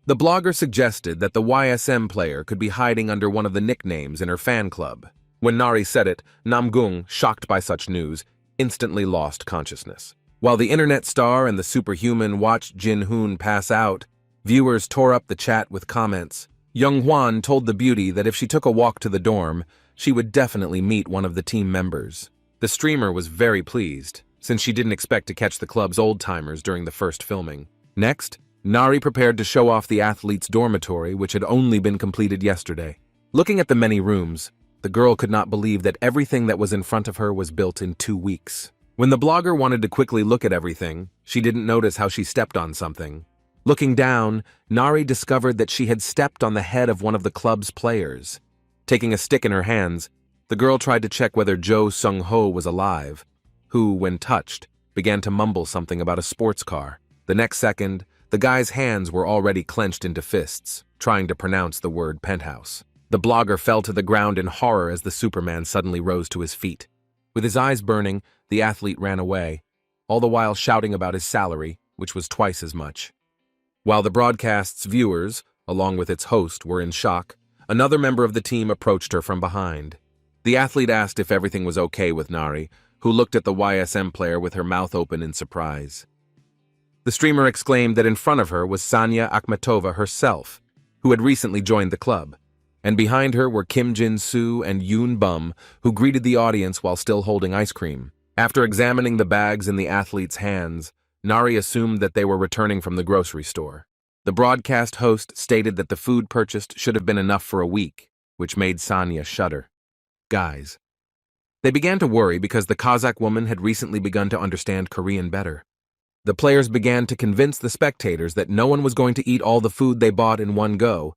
The blogger suggested that the YSM player could be hiding under one of the nicknames in her fan club. When Nari said it, Namgung, shocked by such news, instantly lost consciousness. While the internet star and the superhuman watched Jin-hoon pass out, viewers tore up the chat with comments. Young Hwan told the beauty that if she took a walk to the dorm, she would definitely meet one of the team members. The streamer was very pleased, since she didn't expect to catch the club's old-timers during the first filming. Next, Nari prepared to show off the athlete's dormitory, which had only been completed yesterday. Looking at the many rooms, the girl could not believe that everything that was in front of her was built in 2 weeks. When the blogger wanted to quickly look at everything, she didn't notice how she stepped on something. Looking down, Nari discovered that she had stepped on the head of one of the club's players. Taking a stick in her hands, the girl tried to check whether Jo Sung-ho was alive, who, when touched, began to mumble something about a sports car. The next second, the guy's hands were already clenched into fists, trying to pronounce the word penthouse. The blogger fell to the ground in horror as the Superman suddenly rose to his feet. With his eyes burning, The athlete ran away, all the while shouting about his salary, which was twice as much. While the broadcast's viewers, along with its host, were in shock, another member of the team approached her from behind. The athlete asked if everything was okay with Nari, who looked at the YSM player with her mouth open in surprise. The streamer exclaimed that in front of her was Sanya Akhmetova herself, who had recently joined the club, and behind her were Kim Jin-soo and Yoon Bum, who greeted the audience while still holding ice cream. After examining the bags in the athlete's hands, Nari assumed that they were returning from the grocery store. The broadcast host stated that the food purchased should have been enough for a week, which made Sanya shudder. Guys. They began to worry because the Kazakh woman had recently begun to understand Korean better. The players began to convince the spectators that no one was going to eat all the food they bought in one go,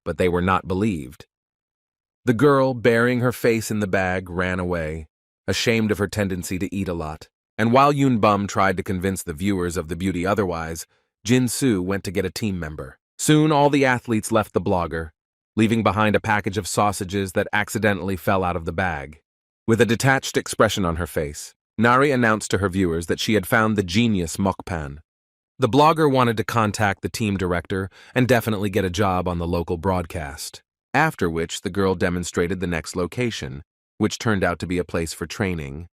but they were not believed. The girl, burying her face in the bag, ran away, ashamed of her tendency to eat a lot. And while Yoon Bum tried to convince the viewers of the beauty otherwise, Jin-soo went to get a team member. Soon all the athletes left the blogger, leaving behind a package of sausages that accidentally fell out of the bag. With a detached expression on her face, Nari announced to her viewers that she had found the genius mukpan. The blogger wanted to contact the team director and definitely get a job on the local broadcast, after which the girl demonstrated the next location, which turned out to be a place for training,